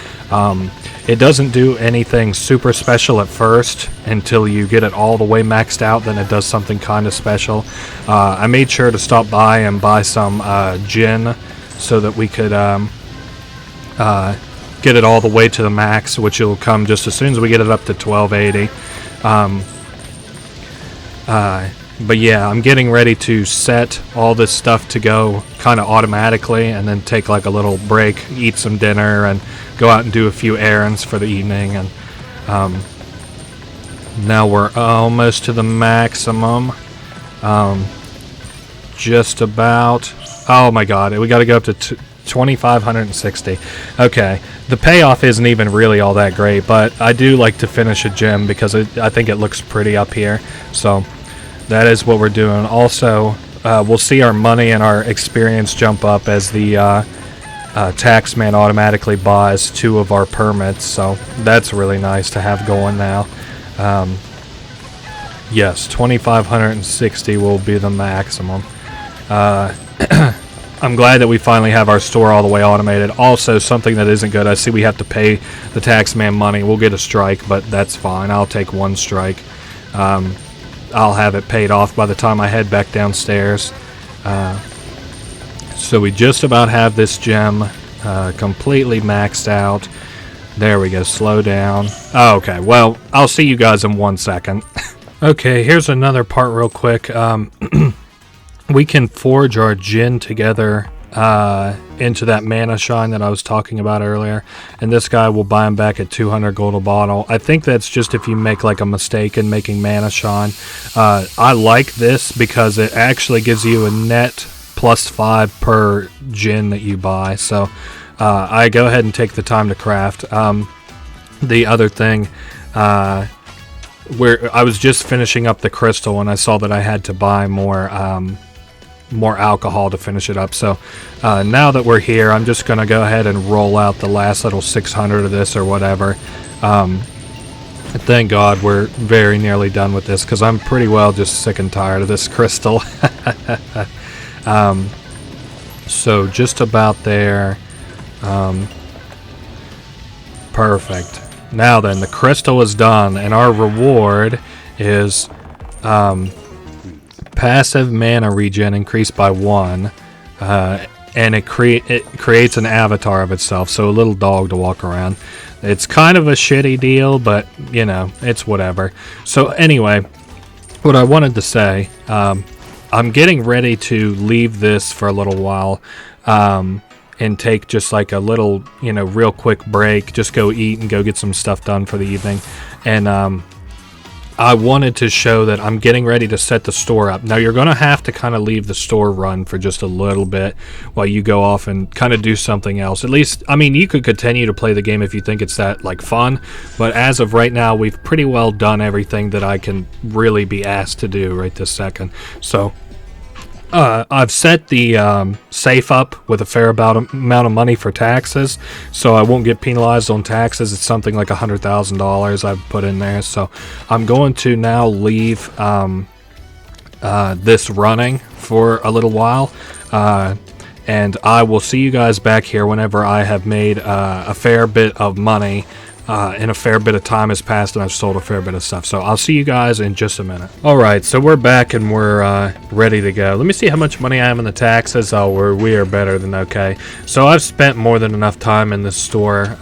It doesn't do anything super special at first until you get it all the way maxed out, then it does something kind of special. I made sure to stop by and buy some gin so that we could get it all the way to the max, which will come just as soon as we get it up to 1280. But yeah, I'm getting ready to set all this stuff to go kind of automatically and then take like a little break, eat some dinner, and go out and do a few errands for the evening. And now we're almost to the maximum. Just about. Oh my god, we got to go up to 2,560. Okay, the payoff isn't even really all that great, but I do like to finish a gem because I think it looks pretty up here. So that is what we're doing. Also, we'll see our money and our experience jump up as the taxman automatically buys 2 of our permits, so that's really nice to have going now. Yes, 2,560 will be the maximum. I'm glad that we finally have our store all the way automated. Also, something that isn't good, I see we have to pay the taxman money. We'll get a strike, but that's fine. I'll take 1 strike. I'll have it paid off by the time I head back downstairs. So we just about have this gem completely maxed out. There we go, slow down. Oh, okay, well, I'll see you guys in 1 second. Okay, here's another part real quick. We can forge our gin together into that mana shine that I was talking about earlier, and this guy will buy them back at 200 gold a bottle. I think that's just if you make like a mistake in making mana shine. I like this because it actually gives you a net +5 per gin that you buy, so I go ahead and take the time to craft. The other thing, where I was just finishing up the crystal and I saw that I had to buy more alcohol to finish it up. So now that we're here, I'm just going to go ahead and roll out the last little 600 of this or whatever. Thank God we're very nearly done with this because I'm pretty well just sick and tired of this crystal. So just about there. Perfect. Now then, the crystal is done, and our reward is passive mana regen increased by 1, and it creates an avatar of itself, so a little dog to walk around. It's kind of a shitty deal, but you know, it's whatever. So anyway, what I wanted to say, I'm getting ready to leave this for a little while, and take just like a little, you know, real quick break, just go eat and go get some stuff done for the evening. And I wanted to show that I'm getting ready to set the store up. Now you're going to have to kind of leave the store run for just a little bit while you go off and kind of do something else. At least, I mean, you could continue to play the game if you think it's that like fun, but as of right now, we've pretty well done everything that I can really be asked to do right this second. So I've set the safe up with a fair amount of money for taxes, so I won't get penalized on taxes. It's something like $100,000 I've put in there. So I'm going to now leave this running for a little while, and I will see you guys back here whenever I have made a fair bit of money. And a fair bit of time has passed and I've sold a fair bit of stuff. So I'll see you guys in just a minute. Alright, so we're back and we're ready to go. Let me see how much money I have in the taxes. Oh, we are better than okay. So I've spent more than enough time in this store.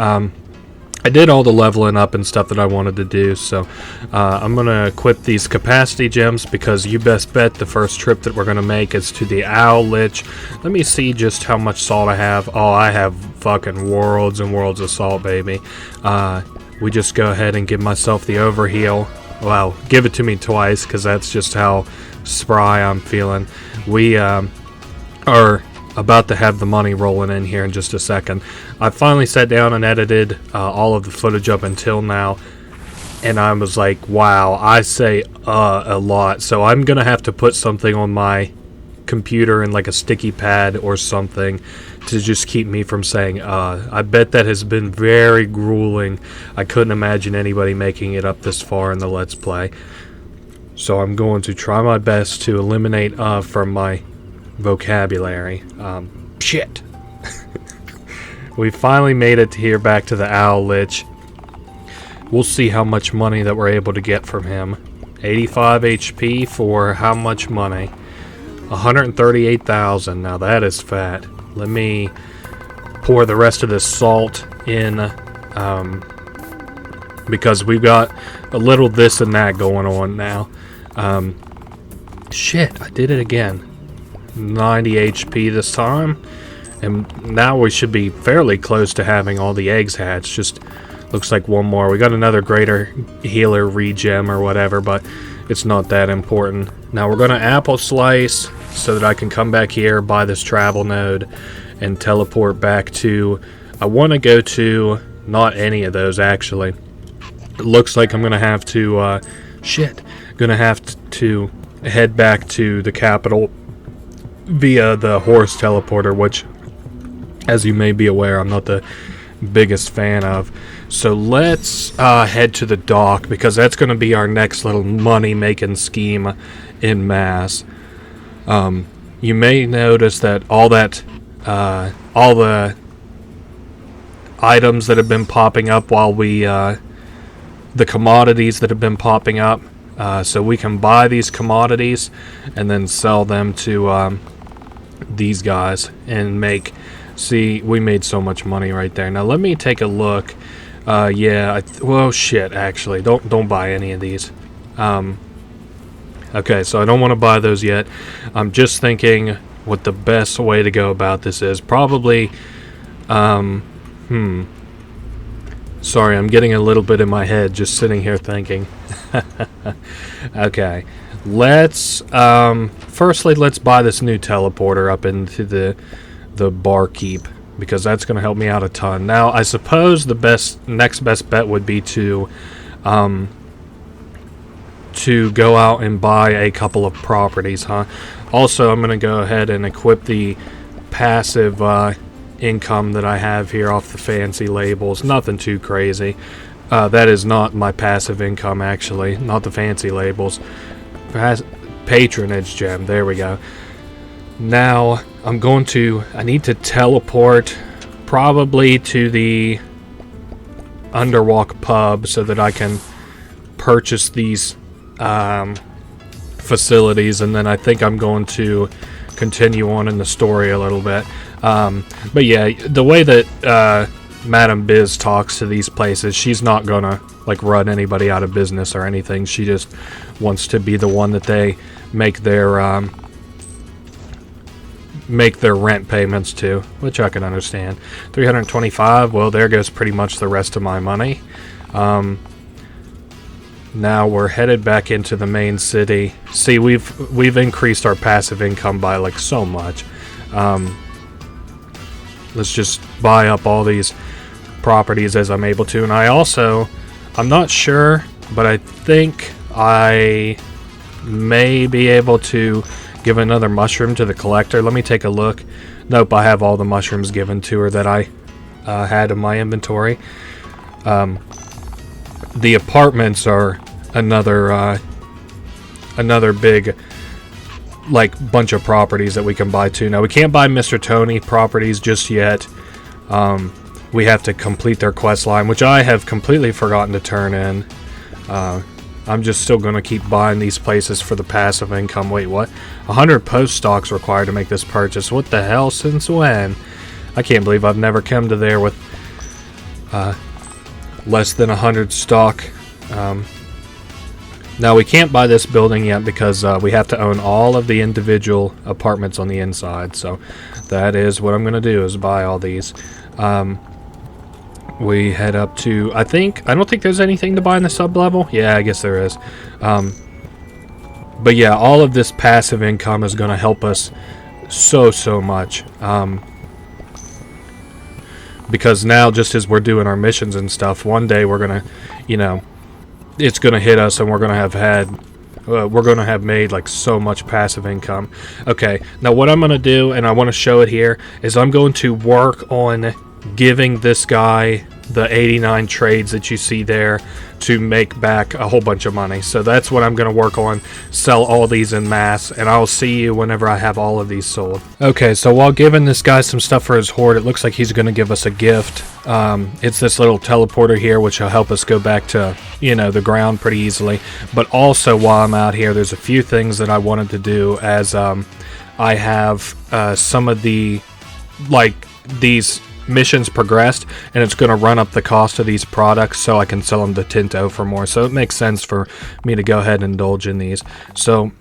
I did all the leveling up and stuff that I wanted to do, so I'm going to equip these capacity gems because you best bet the first trip that we're going to make is to the Owl Lich. Let me see just how much salt I have. Oh, I have fucking worlds and worlds of salt, baby. We just go ahead and give myself the overheal. Well, give it to me twice because that's just how spry I'm feeling. We are about to have the money rolling in here in just a second. I finally sat down and edited all of the footage up until now, and I was like, wow, I say a lot, so I'm gonna have to put something on my computer in like a sticky pad or something to just keep me from saying I bet that has been very grueling. I couldn't imagine anybody making it up this far in the Let's Play. So I'm going to try my best to eliminate from my vocabulary. Shit. We finally made it here back to the Owl Lich. We'll see how much money that we're able to get from him. 85 HP for how much money? 138,000. Now that is fat. Let me pour the rest of this salt in, because we've got a little this and that going on now. Shit, I did it again. 90 HP this time. And now we should be fairly close to having all the eggs hatched. Just looks like one more. We got another greater healer regem or whatever, but it's not that important. Now we're going to apple slice so that I can come back here, buy this travel node, and teleport back to... I want to go to... not any of those, actually. It looks like I'm going to have to... Going to have to head back to the capital via the horse teleporter, which, as you may be aware, I'm not the biggest fan of. So let's head to the dock, because that's going to be our next little money-making scheme in mass. You may notice that all the items that have been popping up while we... the commodities that have been popping up, so we can buy these commodities and then sell them to these guys and make... See, we made so much money right there. Now let me take a look. Well, shit, actually, don't buy any of these. Okay, so I don't want to buy those yet. I'm just thinking what the best way to go about this is. Probably, sorry, I'm getting a little bit in my head just sitting here thinking. Okay, let's, firstly, let's buy this new teleporter up into the barkeep, because that's going to help me out a ton. Now, I suppose the next best bet would be to go out and buy a couple of properties, huh? Also, I'm going to go ahead and equip the passive income that I have here off the fancy labels. Nothing too crazy. That is not my passive income, actually. Not the fancy labels. Patronage gem. There we go. Now, I need to teleport probably to the Underwalk pub so that I can purchase these facilities, and then I think I'm going to continue on in the story a little bit. But yeah, the way that Madam Biz talks to these places, she's not gonna like run anybody out of business or anything. She just wants to be the one that they make their rent payments to, which I can understand. 325, well, there goes pretty much the rest of my money. Now we're headed back into the main city. See, we've increased our passive income by like so much. Let's just buy up all these properties as I'm able to. And I'm not sure, but I think I may be able to give another mushroom to the collector. Let me take a look. Nope, I have all the mushrooms given to her that I had in my inventory. The apartments are another big like bunch of properties that we can buy too. Now we can't buy Mr. Tony properties just yet. We have to complete their quest line, which I have completely forgotten to turn in. I'm just still going to keep buying these places for the passive income. Wait, what? 100 post stocks required to make this purchase. What the hell? Since when? I can't believe I've never come to there with less than 100 stock. Now, we can't buy this building yet because we have to own all of the individual apartments on the inside. So that is what I'm going to do, is buy all these. We head up to, I don't think there's anything to buy in the sub-level. Yeah, I guess there is. But yeah, all of this passive income is going to help us so much. Because now, just as we're doing our missions and stuff, one day we're going to, it's going to hit us and we're going to have made like so much passive income. Okay, now what I'm going to do, and I want to show it here, is I'm going to work on giving this guy the 89 trades that you see there to make back a whole bunch of money. So that's what I'm going to work on, sell all these in mass, and I'll see you whenever I have all of these sold. Okay, so while giving this guy some stuff for his hoard, it looks like he's going to give us a gift. It's this little teleporter here, which will help us go back to, you know, the ground pretty easily. But also, while I'm out here, there's a few things that I wanted to do, as I have some of the, like, these missions progressed, and it's going to run up the cost of these products so I can sell them to Tinto for more. So it makes sense for me to go ahead and indulge in these. So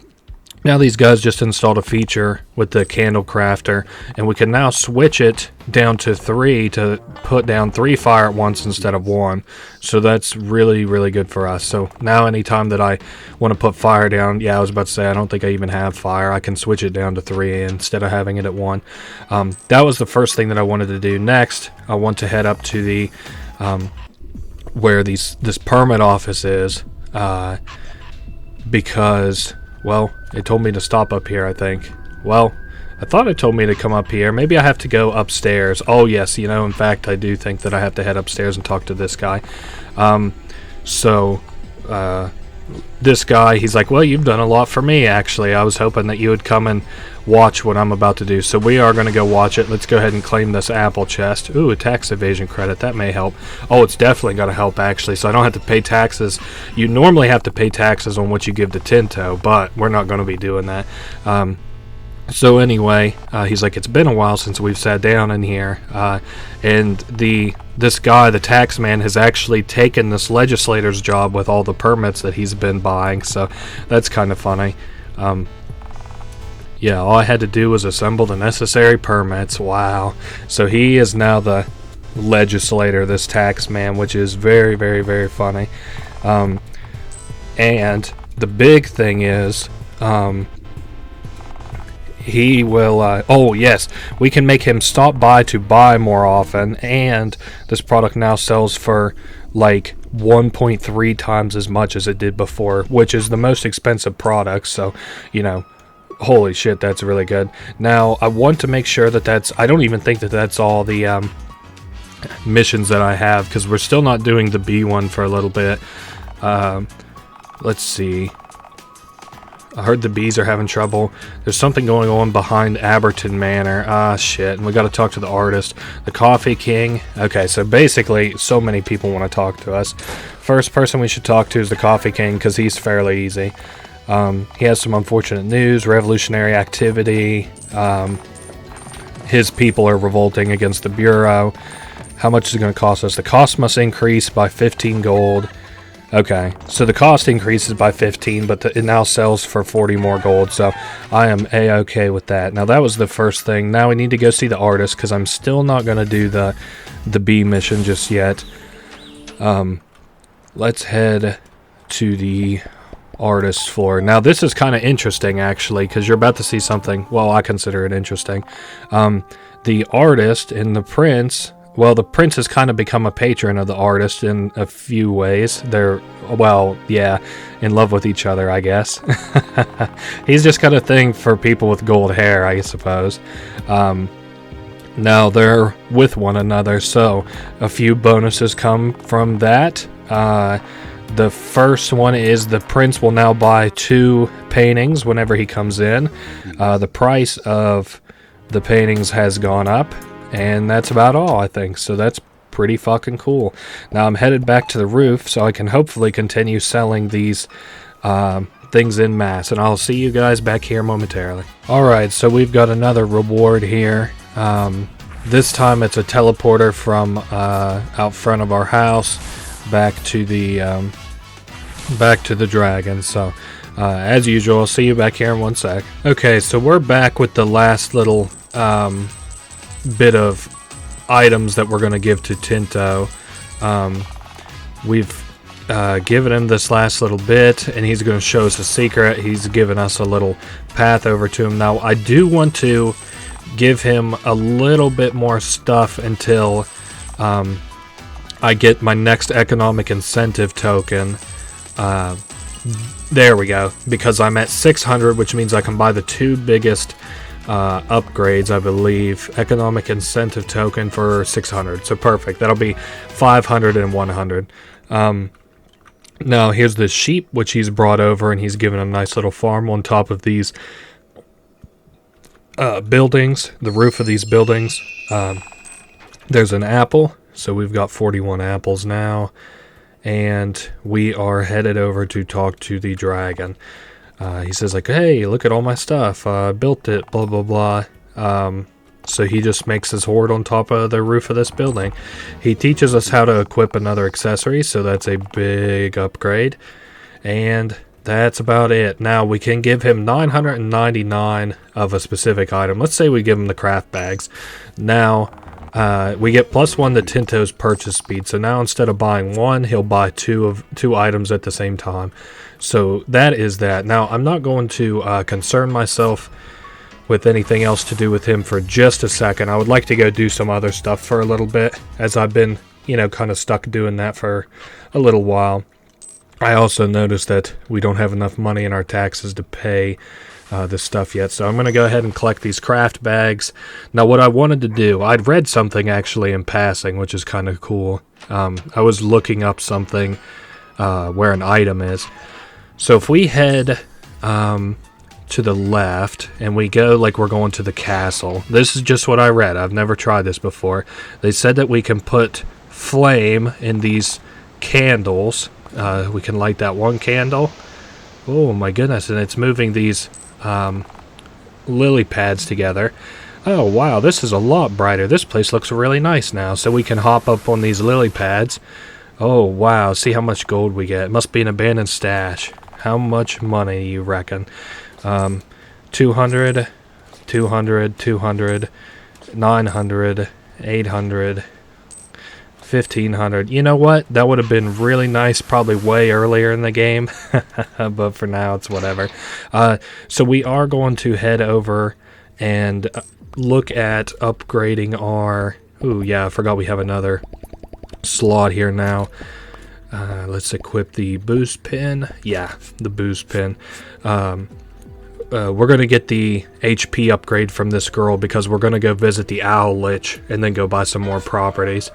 now these guys just installed a feature with the candle crafter, and we can now switch it down to 3 to put down 3 fire at once instead of 1. So that's really, really good for us. So now anytime that I want to put fire down, yeah, I was about to say, I don't think I even have fire. I can switch it down to 3 instead of having it at 1. That was the first thing that I wanted to do. Next, I want to head up to the where this permit office is, because, well, it told me to stop up here, I think. Well, I thought it told me to come up here. Maybe I have to go upstairs. Oh, yes, you know, in fact, I do think that I have to head upstairs and talk to this guy. This guy, he's like, well, you've done a lot for me, actually. I was hoping that you would come and watch what I'm about to do. So we are going to go watch it. Let's go ahead and claim this apple chest. Ooh, a tax evasion credit. That may help. Oh, it's definitely going to help, actually. So I don't have to pay taxes. You normally have to pay taxes on what you give to Tinto, but we're not going to be doing that. So anyway, he's like, it's been a while since we've sat down in here, and this guy, the tax man, has actually taken this legislator's job with all the permits that he's been buying, so that's kind of funny. Yeah, all I had to do was assemble the necessary permits. Wow. So he is now the legislator, this tax man, which is very, very, very funny. And the big thing is, he will, oh yes, we can make him stop by to buy more often, and this product now sells for like 1.3 times as much as it did before, which is the most expensive product, so, you know, holy shit, that's really good. Now, I want to make sure that I don't even think that that's all the missions that I have, because we're still not doing the B one for a little bit. Let's see. I heard the bees are having trouble. There's something going on behind Aberton Manor. Ah, shit. And we got to talk to the artist. The Coffee King. Okay, so basically, so many people want to talk to us. First person we should talk to is the Coffee King, because he's fairly easy. He has some unfortunate news, revolutionary activity. His people are revolting against the Bureau. How much is it going to cost us? The cost must increase by 15 gold. Okay, so the cost increases by 15, but it now sells for 40 more gold, so I am A-okay with that. Now, that was the first thing. Now we need to go see the artist, because I'm still not going to do the B mission just yet. Let's head to the artist floor. Now, this is kind of interesting, actually, because you're about to see something, well, I consider it interesting. The artist and the prince... Well, the prince has kind of become a patron of the artist in a few ways. They're, well, yeah, in love with each other, I guess. He's just got a thing for people with gold hair, I suppose. Now they're with one another, so a few bonuses come from that. The first one is the prince will now buy 2 paintings whenever he comes in. The price of the paintings has gone up. And that's about all, I think. So that's pretty fucking cool. Now I'm headed back to the roof so I can hopefully continue selling these things in mass. And I'll see you guys back here momentarily. Alright, so we've got another reward here. This time it's a teleporter from out front of our house back to the dragon. So as usual, I'll see you back here in 1 sec. Okay, so we're back with the last little... bit of items that we're going to give to Tinto. We've given him this last little bit, and he's going to show us a secret. He's given us a little path over to him. Now, I do want to give him a little bit more stuff until I get my next economic incentive token. There we go. Because I'm at 600, which means I can buy the 2 biggest upgrades, I believe. Economic incentive token for 600. So perfect. That'll be 500 and 100. Now here's the sheep, which he's brought over, and he's given a nice little farm on top of these buildings, the roof of these buildings. There's an apple, so we've got 41 apples now, and we are headed over to talk to the dragon. He says, like, hey, look at all my stuff, built it, blah blah blah. So he just makes his hoard on top of the roof of this building. He teaches us how to equip another accessory, so that's a big upgrade. And that's about it. Now, we can give him 999 of a specific item. Let's say we give him the craft bags. Now, we get +1 to Tinto's purchase speed. So now instead of buying one, he'll buy two items at the same time. So that is that. Now, I'm not going to concern myself with anything else to do with him for just a second. I would like to go do some other stuff for a little bit, as I've been, kind of stuck doing that for a little while. I also noticed that we don't have enough money in our taxes to pay this stuff yet, so I'm going to go ahead and collect these craft bags. Now, what I wanted to do, I'd read something actually in passing, which is kind of cool. I was looking up something where an item is. So if we head to the left and we go like we're going to the castle, this is just what I read. I've never tried this before. They said that we can put flame in these candles. We can light that one candle. Oh my goodness, and it's moving these lily pads together. Oh wow, this is a lot brighter. This place looks really nice now. So we can hop up on these lily pads. Oh wow, see how much gold we get. It must be an abandoned stash. How much money you reckon? 200, 200, 200, 900, 800, 1500. You know what? That would have been really nice probably way earlier in the game. But for now, it's whatever. So we are going to head over and look at upgrading our... Ooh, yeah, I forgot we have another slot here now. Let's equip the boost pin. Yeah, the boost pin. We're going to get the HP upgrade from this girl because we're going to go visit the Owl Lich and then go buy some more properties.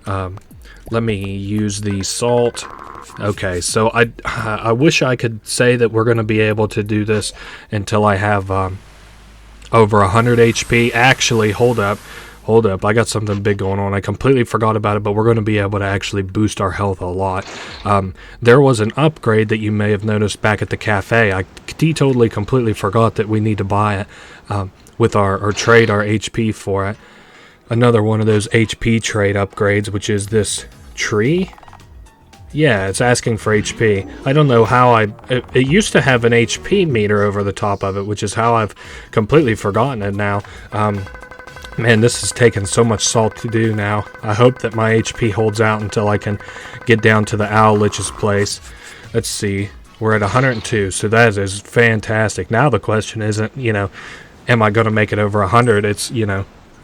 Let me use the salt. Okay, so I wish I could say that we're going to be able to do this until I have over 100 HP. Actually, hold up. I got something big going on. I completely forgot about it, but we're going to be able to actually boost our health a lot. There was an upgrade that you may have noticed back at the cafe. I totally completely forgot that we need to buy it with or trade our HP for it. Another one of those HP trade upgrades, which is this tree. Yeah, it's asking for HP. I don't know how it used to have an HP meter over the top of it, which is how I've completely forgotten it now. Man, this has taken so much salt to do now. I hope that my HP holds out until I can get down to the Owl Lich's place. Let's see. We're at 102, so that is fantastic. Now the question isn't, am I going to make it over 100? It's,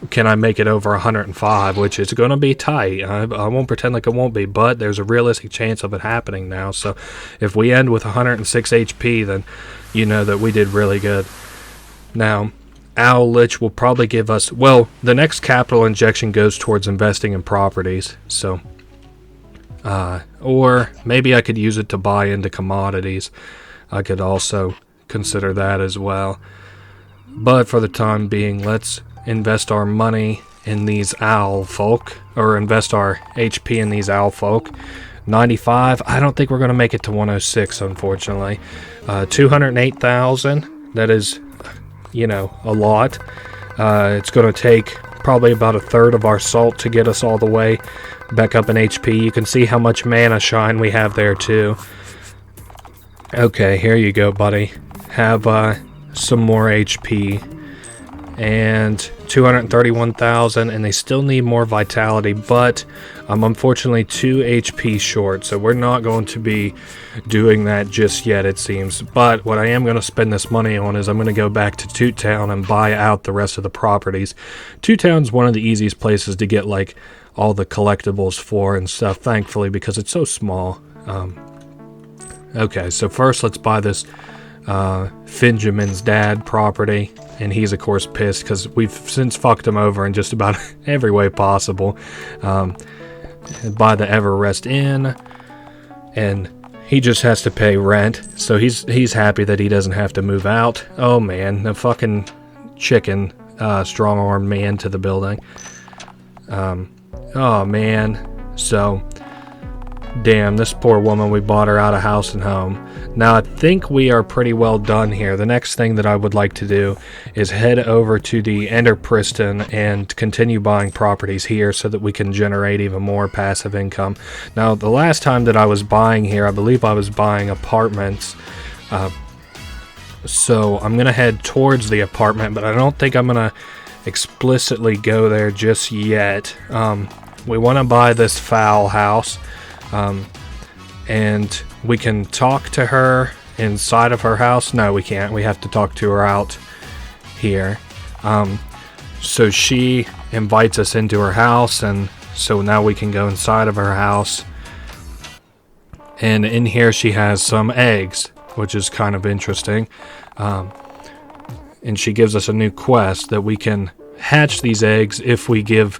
can I make it over 105, which is going to be tight. I won't pretend like it won't be, but there's a realistic chance of it happening now. So if we end with 106 HP, then you know that we did really good. Now, Owl Lich will probably give us... Well, the next capital injection goes towards investing in properties. So, or maybe I could use it to buy into commodities. I could also consider that as well. But for the time being, let's invest our money in these owl folk, or invest our HP in these owl folk. 95. I don't think we're going to make it to 106, unfortunately. 208,000. That is, a lot. It's going to take probably about a third of our salt to get us all the way back up in HP. You can see how much mana shine we have there too. Okay, here you go, buddy. Have some more HP. And 231,000, and they still need more vitality, but I'm unfortunately 2 HP short, so we're not going to be doing that just yet, it seems. But what I am going to spend this money on is I'm going to go back to Tutetown and buy out the rest of the properties. Tutetown's one of the easiest places to get like all the collectibles for and stuff, thankfully, because it's so small. Okay, so first let's buy this Finjamin's dad property, and he's of course pissed because we've since fucked him over in just about every way possible. By the Everest Inn, and he just has to pay rent, so he's happy that he doesn't have to move out. Oh man, the fucking chicken strong-armed me into the building. Oh man, so damn, this poor woman, we bought her out of house and home. Now I think we are pretty well done here. The next thing that I would like to do is head over to the Enterpriston and continue buying properties here so that we can generate even more passive income. Now the last time that I was buying here, I believe I was buying apartments. So I'm going to head towards the apartment, but I don't think I'm going to explicitly go there just yet. We want to buy this fowl house. And we can talk to her inside of her house. No, we can't. We have to talk to her out here. So she invites us into her house, and so now we can go inside of her house. And in here she has some eggs, which is kind of interesting. And she gives us a new quest that we can hatch these eggs if we give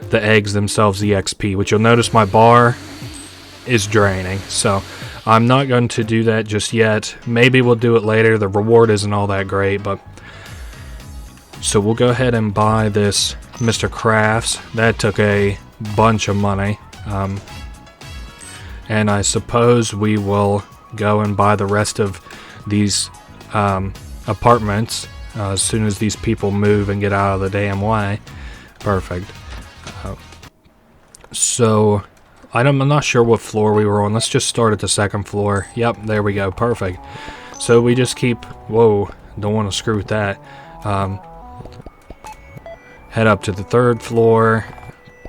the eggs themselves the XP, which you'll notice my bar is draining, so I'm not going to do that just yet. Maybe we'll do it later. The reward isn't all that great, but so we'll go ahead and buy this Mr. Crafts. That took a bunch of money, and I suppose we will go and buy the rest of these apartments as soon as these people move and get out of the damn way. Perfect. So I'm not sure what floor we were on. Let's just start at the second floor. Yep, there we go. Perfect. So we just keep... Whoa, don't want to screw with that. Head up to the third floor.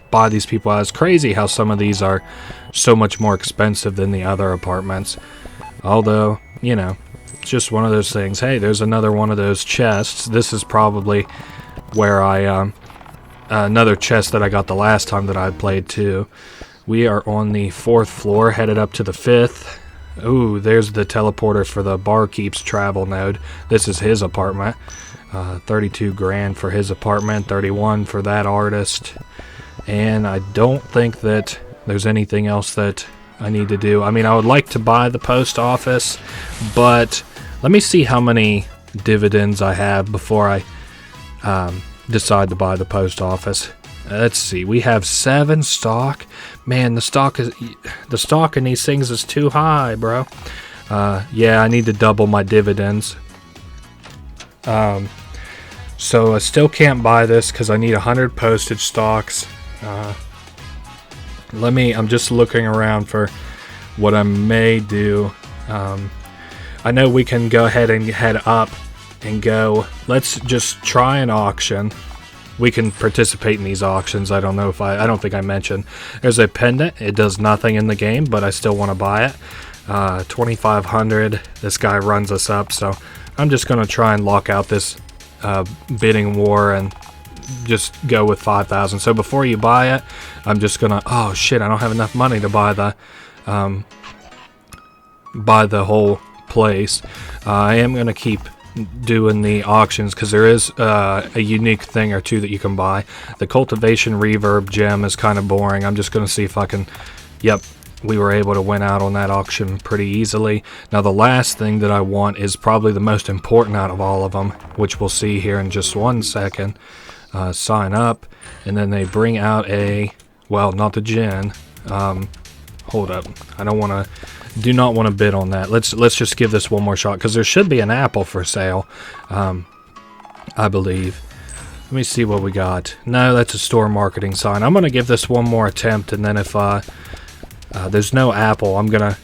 Buy these people out. It's crazy how some of these are so much more expensive than the other apartments. Although, you know, it's just one of those things. Hey, there's another one of those chests. This is probably where I... another chest that I got the last time that I played too. We are on the 4th floor, headed up to the 5th. Ooh, there's the teleporter for the barkeep's travel node. This is his apartment. 32 grand for his apartment, 31 for that artist. And I don't think that there's anything else that I need to do. I mean, I would like to buy the post office, but let me see how many dividends I have before I decide to buy the post office. Let's see, we have 7 stock. Man, the stock in these things is too high, bro. Yeah, I need to double my dividends. So I still can't buy this because I need 100 postage stocks. I'm just looking around for what I may do. I know we can go ahead and head up and go. Let's just try an auction. We can participate in these auctions. I don't think I mentioned. There's a pendant. It does nothing in the game, but I still want to buy it. 2,500. This guy runs us up, so I'm just going to try and lock out this bidding war and just go with 5,000. So before you buy it, I'm just going to... Oh, shit, I don't have enough money to buy the whole place. I am going to keep doing the auctions because there is a unique thing or two that you can buy. The cultivation reverb gem is kind of boring. I'm just going to see if I can... Yep, we were able to win out on that auction pretty easily. Now the last thing that I want is probably the most important out of all of them, which we'll see here in just one second. Sign up, and then they bring out a... Well, not the gin. Hold up. Do not want to bid on that. Let's just give this one more shot, because there should be an apple for sale, I believe. Let me see what we got. No, that's a store marketing sign. I'm going to give this one more attempt, and then if there's no apple, I'm going to,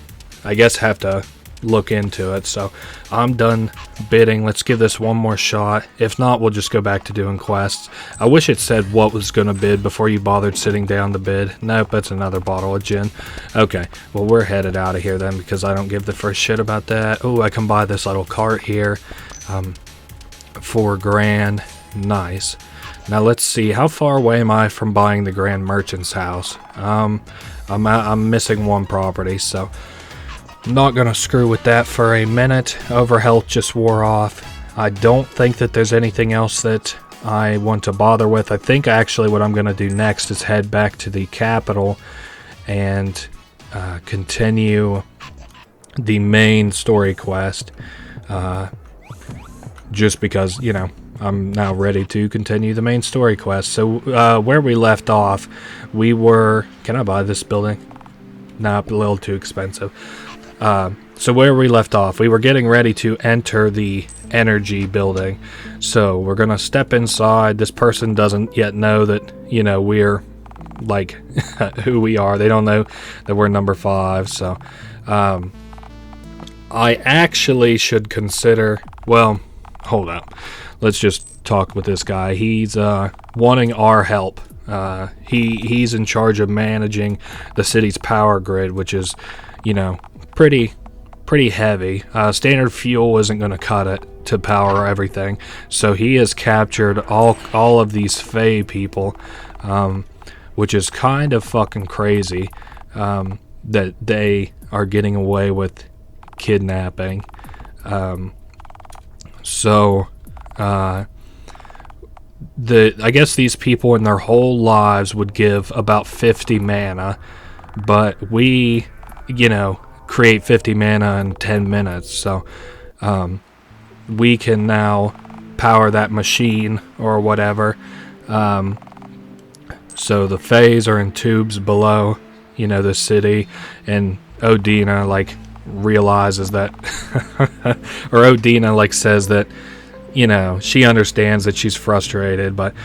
I guess, have to look into it. So I'm done bidding. Let's give this one more shot. If not, we'll just go back to doing quests. I wish it said what was going to bid before you bothered sitting down to bid. Nope, that's another bottle of gin. Okay, well, we're headed out of here then, because I don't give the first shit about that. Oh, I can buy this little cart here. 4 grand. Nice. Now let's see, how far away am I from buying the Grand Merchant's house? I'm missing one property, so I'm not going to screw with that for a minute. Overhealth just wore off. I don't think that there's anything else that I want to bother with. I think actually what I'm going to do next is head back to the capital and continue the main story quest. Just because, you know, I'm now ready to continue the main story quest. So where we left off, we were... Can I buy this building? Nah, a little too expensive. So where we left off, we were getting ready to enter the energy building. So we're going to step inside. This person doesn't yet know that, you know, we're like who we are. They don't know that we're number 5. So I actually should consider... Well, hold up. Let's just talk with this guy. He's wanting our help. He's in charge of managing the city's power grid, which is, you know, pretty heavy. Standard fuel isn't going to cut it to power everything. So he has captured all of these Fae people, which is kind of fucking crazy, that they are getting away with kidnapping. I guess these people in their whole lives would give about 50 mana, but we, you know, create 50 mana in 10 minutes, so we can now power that machine or whatever. So the Faes are in tubes below, you know, the city, and Odina, like, realizes that, or Odina, like, says that, you know, she understands that she's frustrated, but,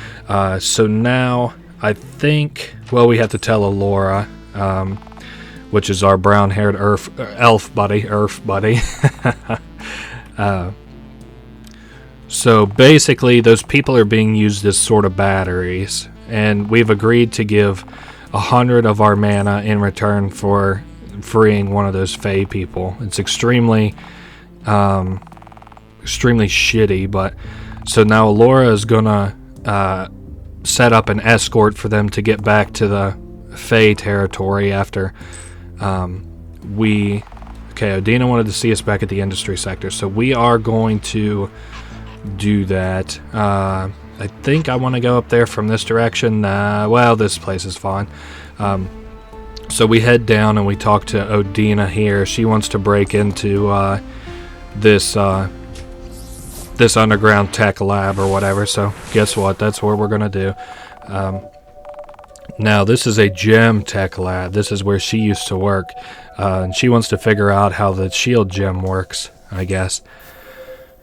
so now, I think, well, we have to tell Alora, which is our brown-haired elf buddy, so basically, those people are being used as sort of batteries, and we've agreed to give 100 of our mana in return for freeing one of those Fae people. It's extremely shitty, but so now Laura is gonna set up an escort for them to get back to the Fae territory after Odina wanted to see us back at the industry sector, so we are going to do that. I think I want to go up there from this direction. Well, this place is fine. So we head down and we talk to Odina here. She wants to break into this underground tech lab or whatever. So guess what? That's what we're gonna do. Now this is a gem tech lab. This is where she used to work, and she wants to figure out how the shield gem works. I guess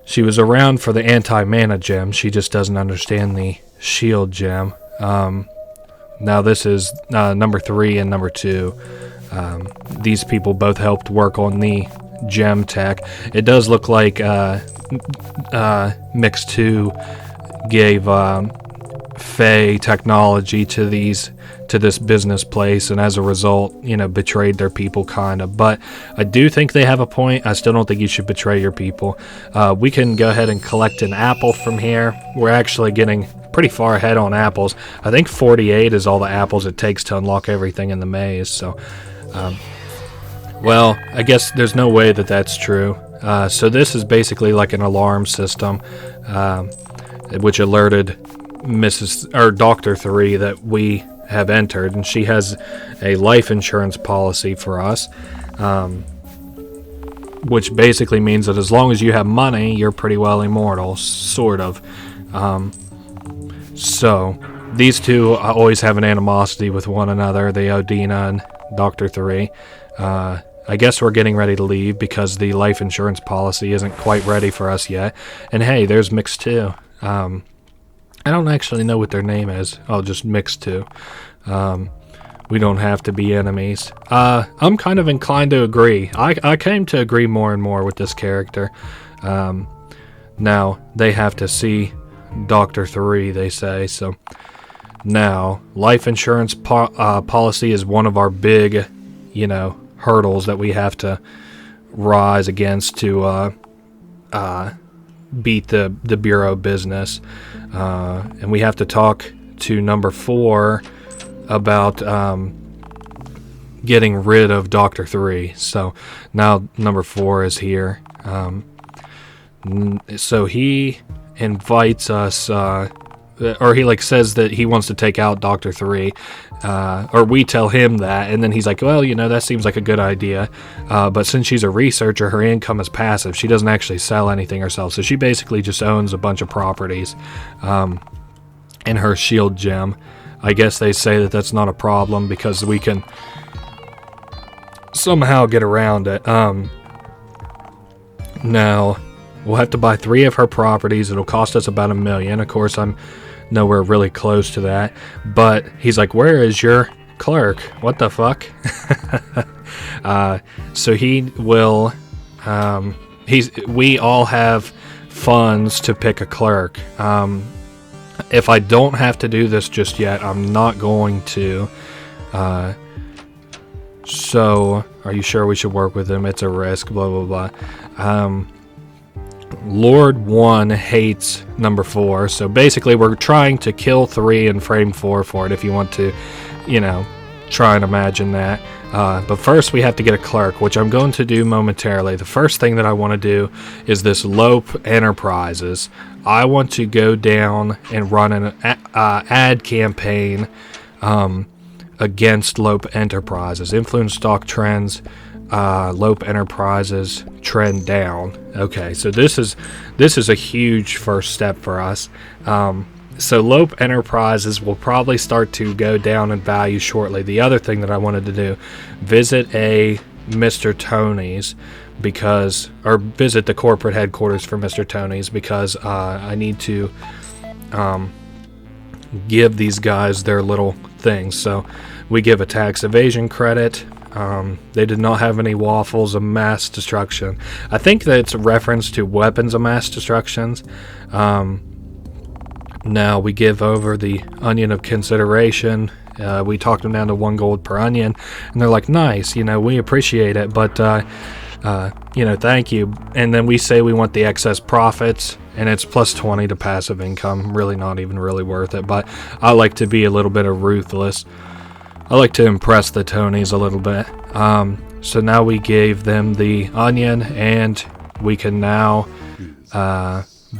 she was around for the anti-mana gem. She just doesn't understand the shield gem. Now this is number 3 and number 2. These people both helped work on the gem tech. It does look like Mix 2 gave Fae technology to this business place, and as a result, you know, betrayed their people, kind of. But I do think they have a point. I still don't think you should betray your people. We can go ahead and collect an apple from here. We're actually getting pretty far ahead on apples. I think 48 is all the apples it takes to unlock everything in the maze. So, well, I guess there's no way that that's true. So this is basically like an alarm system, which alerted Dr. 3 that we have entered, and she has a life insurance policy for us, which basically means that as long as you have money, you're pretty well immortal, sort of. So these two always have an animosity with one another, the Odina and Dr. 3. I guess we're getting ready to leave because the life insurance policy isn't quite ready for us yet. And hey, there's Mix 2. I don't actually know what their name is. I'll just Mix 2. We don't have to be enemies. I'm kind of inclined to agree. I came to agree more and more with this character. Now, they have to see Dr. 3, they say. So now, life insurance policy is one of our big, you know, hurdles that we have to rise against to beat the Bureau business. And we have to talk to number 4 about getting rid of Dr. 3. So now number 4 is here. So he invites us, or he like says that he wants to take out Dr. 3, or we tell him that, and then he's like, well, that seems like a good idea, but since she's a researcher, her income is passive. She doesn't actually sell anything herself, so she basically just owns a bunch of properties in her shield gem. I guess they say that that's not a problem because we can somehow get around it. Now, we'll have to buy 3 of her properties. It'll cost us about $1 million. Of course, I'm nowhere really close to that. But he's like, where is your clerk? What the fuck? So he will... we all have funds to pick a clerk. If I don't have to do this just yet, I'm not going to. So, are you sure we should work with him? It's a risk, blah, blah, blah. Lord 1 hates number 4. So basically, we're trying to kill 3 and frame 4 for it, if you want to, try and imagine that. But first, we have to get a clerk, which I'm going to do momentarily. The first thing that I want to do is this Lope Enterprises. I want to go down and run an ad campaign against Lope Enterprises. Influence stock trends, Lope Enterprises trend down. Okay, so this is a huge first step for us. So Lope Enterprises will probably start to go down in value shortly. The other thing that I wanted to do, visit a Mr. Tony's or visit the corporate headquarters for Mr. Tony's because I need to give these guys their little things. So we give a tax evasion credit. They did not have any waffles of mass destruction. I think that it's a reference to weapons of mass destructions. Now we give over the onion of consideration. We talked them down to 1 gold per onion, and they're like, nice, we appreciate it, but thank you. And then we say we want the excess profits, and it's plus 20 to passive income. Really not even really worth it, but I like to be a little bit of ruthless. I like to impress the Tonys a little bit. So now we gave them the onion, and we can now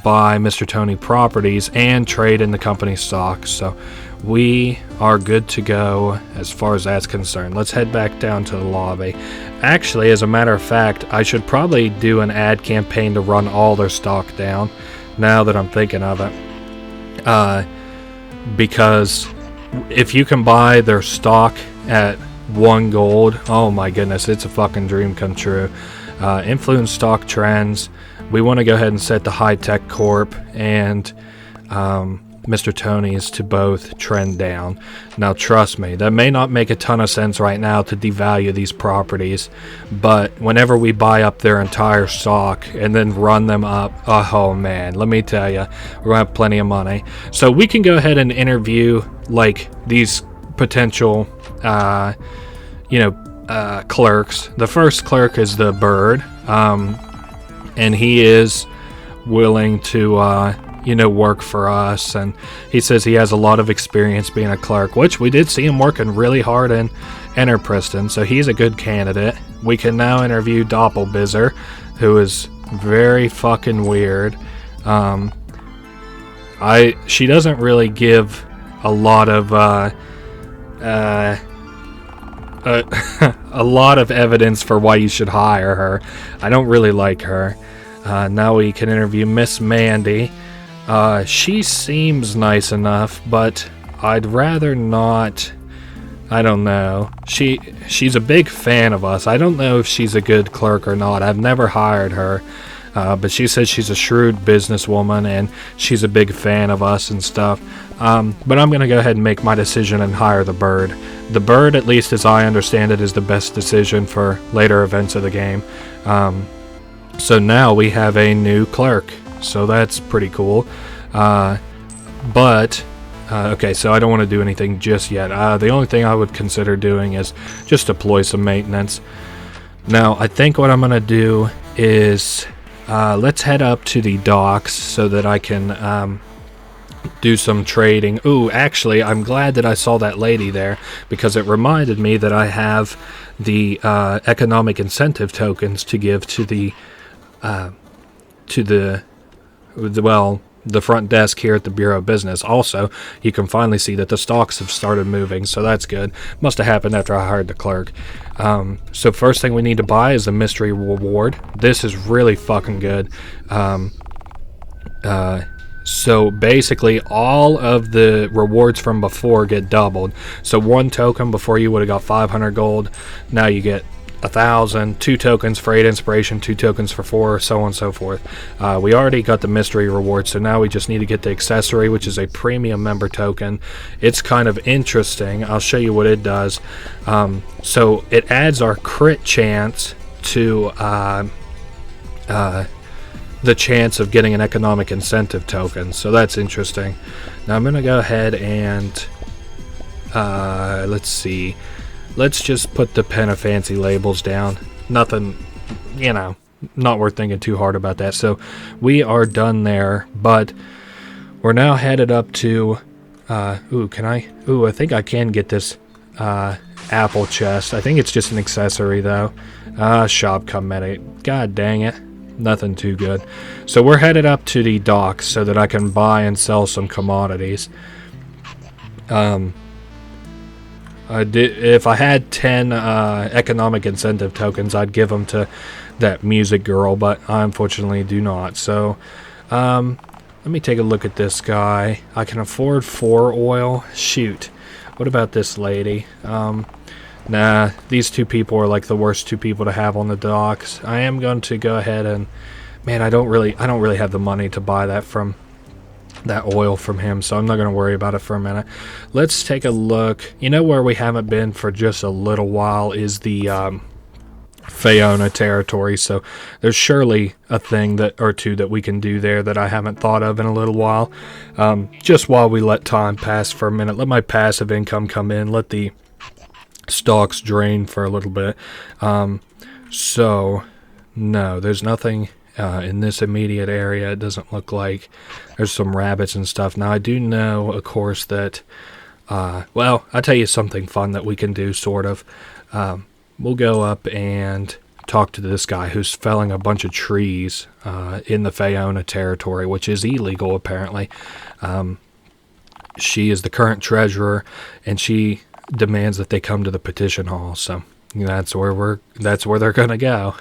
buy Mr. Tony properties and trade in the company stock. So we are good to go as far as that's concerned. Let's head back down to the lobby. Actually, as a matter of fact, I should probably do an ad campaign to run all their stock down, now that I'm thinking of it. Because if you can buy their stock at 1 gold, oh my goodness, it's a fucking dream come true. Influence stock trends. We want to go ahead and set the High Tech Corp and Mr. Tony's to both trend down. Now, trust me, that may not make a ton of sense right now to devalue these properties, but whenever we buy up their entire stock and then run them up, oh man, let me tell you, we're going to have plenty of money. So we can go ahead and interview like these potential, clerks. The first clerk is the Bird. And he is willing to, work for us. And he says he has a lot of experience being a clerk, which we did see him working really hard in Enterpriston, so he's a good candidate. We can now interview Doppelbizer, who is very fucking weird. She doesn't really give a lot of, a lot of evidence for why you should hire her. I don't really like her. Now we can interview Miss Mandy. She seems nice enough, but I'd rather not. I don't know. She's a big fan of us. I don't know if she's a good clerk or not. I've never hired her. But she says she's a shrewd businesswoman and she's a big fan of us and stuff. But I'm going to go ahead and make my decision and hire the Bird. The Bird, at least as I understand it, is the best decision for later events of the game. So now we have a new clerk. So that's pretty cool. Okay, so I don't want to do anything just yet. The only thing I would consider doing is just deploy some maintenance. Now, I think what I'm going to do is let's head up to the docks so that I can do some trading. Ooh, actually, I'm glad that I saw that lady there, because it reminded me that I have the economic incentive tokens to give to the the front desk here at the Bureau of Business. Also, you can finally see that the stocks have started moving, so that's good. Must have happened after I hired the clerk. So first thing we need to buy is a mystery reward. This is really fucking good. So basically all of the rewards from before get doubled. So 1 token before you would have got 500 gold. Now you get 1,000, 2 tokens for 8 inspiration, 2 tokens for 4, so on and so forth. We already got the mystery reward, so now we just need to get the accessory, which is a premium member token. It's kind of interesting. I'll show you what it does. So it adds our crit chance to the chance of getting an economic incentive token, so that's interesting. Now I'm gonna go ahead and let's see. Let's just put the pen of fancy labels down. Nothing, you know, not worth thinking too hard about that. So we are done there, but we're now headed up to, I think I can get this apple chest. I think it's just an accessory though. Shop cosmetic. God dang it. Nothing too good. So we're headed up to the docks so that I can buy and sell some commodities. If I had 10 economic incentive tokens, I'd give them to that music girl, but I unfortunately do not. So let me take a look at this guy. I can afford 4 oil. Shoot. What about this lady? Nah, these 2 people are like the worst 2 people to have on the docks. I am going to go ahead and, man, I don't really have the money to buy that oil from him, so I'm not going to worry about it for a minute. Let's take a look. You know where we haven't been for just a little while is the Faeona territory, so there's surely a thing or two that we can do there that I haven't thought of in a little while. Just while we let time pass for a minute, let my passive income come in, let the stocks drain for a little bit. So no, there's nothing in this immediate area. It doesn't look like there's some rabbits and stuff. Now I do know, of course, that well, I'll tell you something fun that we can do, sort of. We'll go up and talk to this guy who's felling a bunch of trees in the Faeona territory, which is illegal apparently. She is the current treasurer, and she demands that they come to the petition hall, so that's where they're gonna go.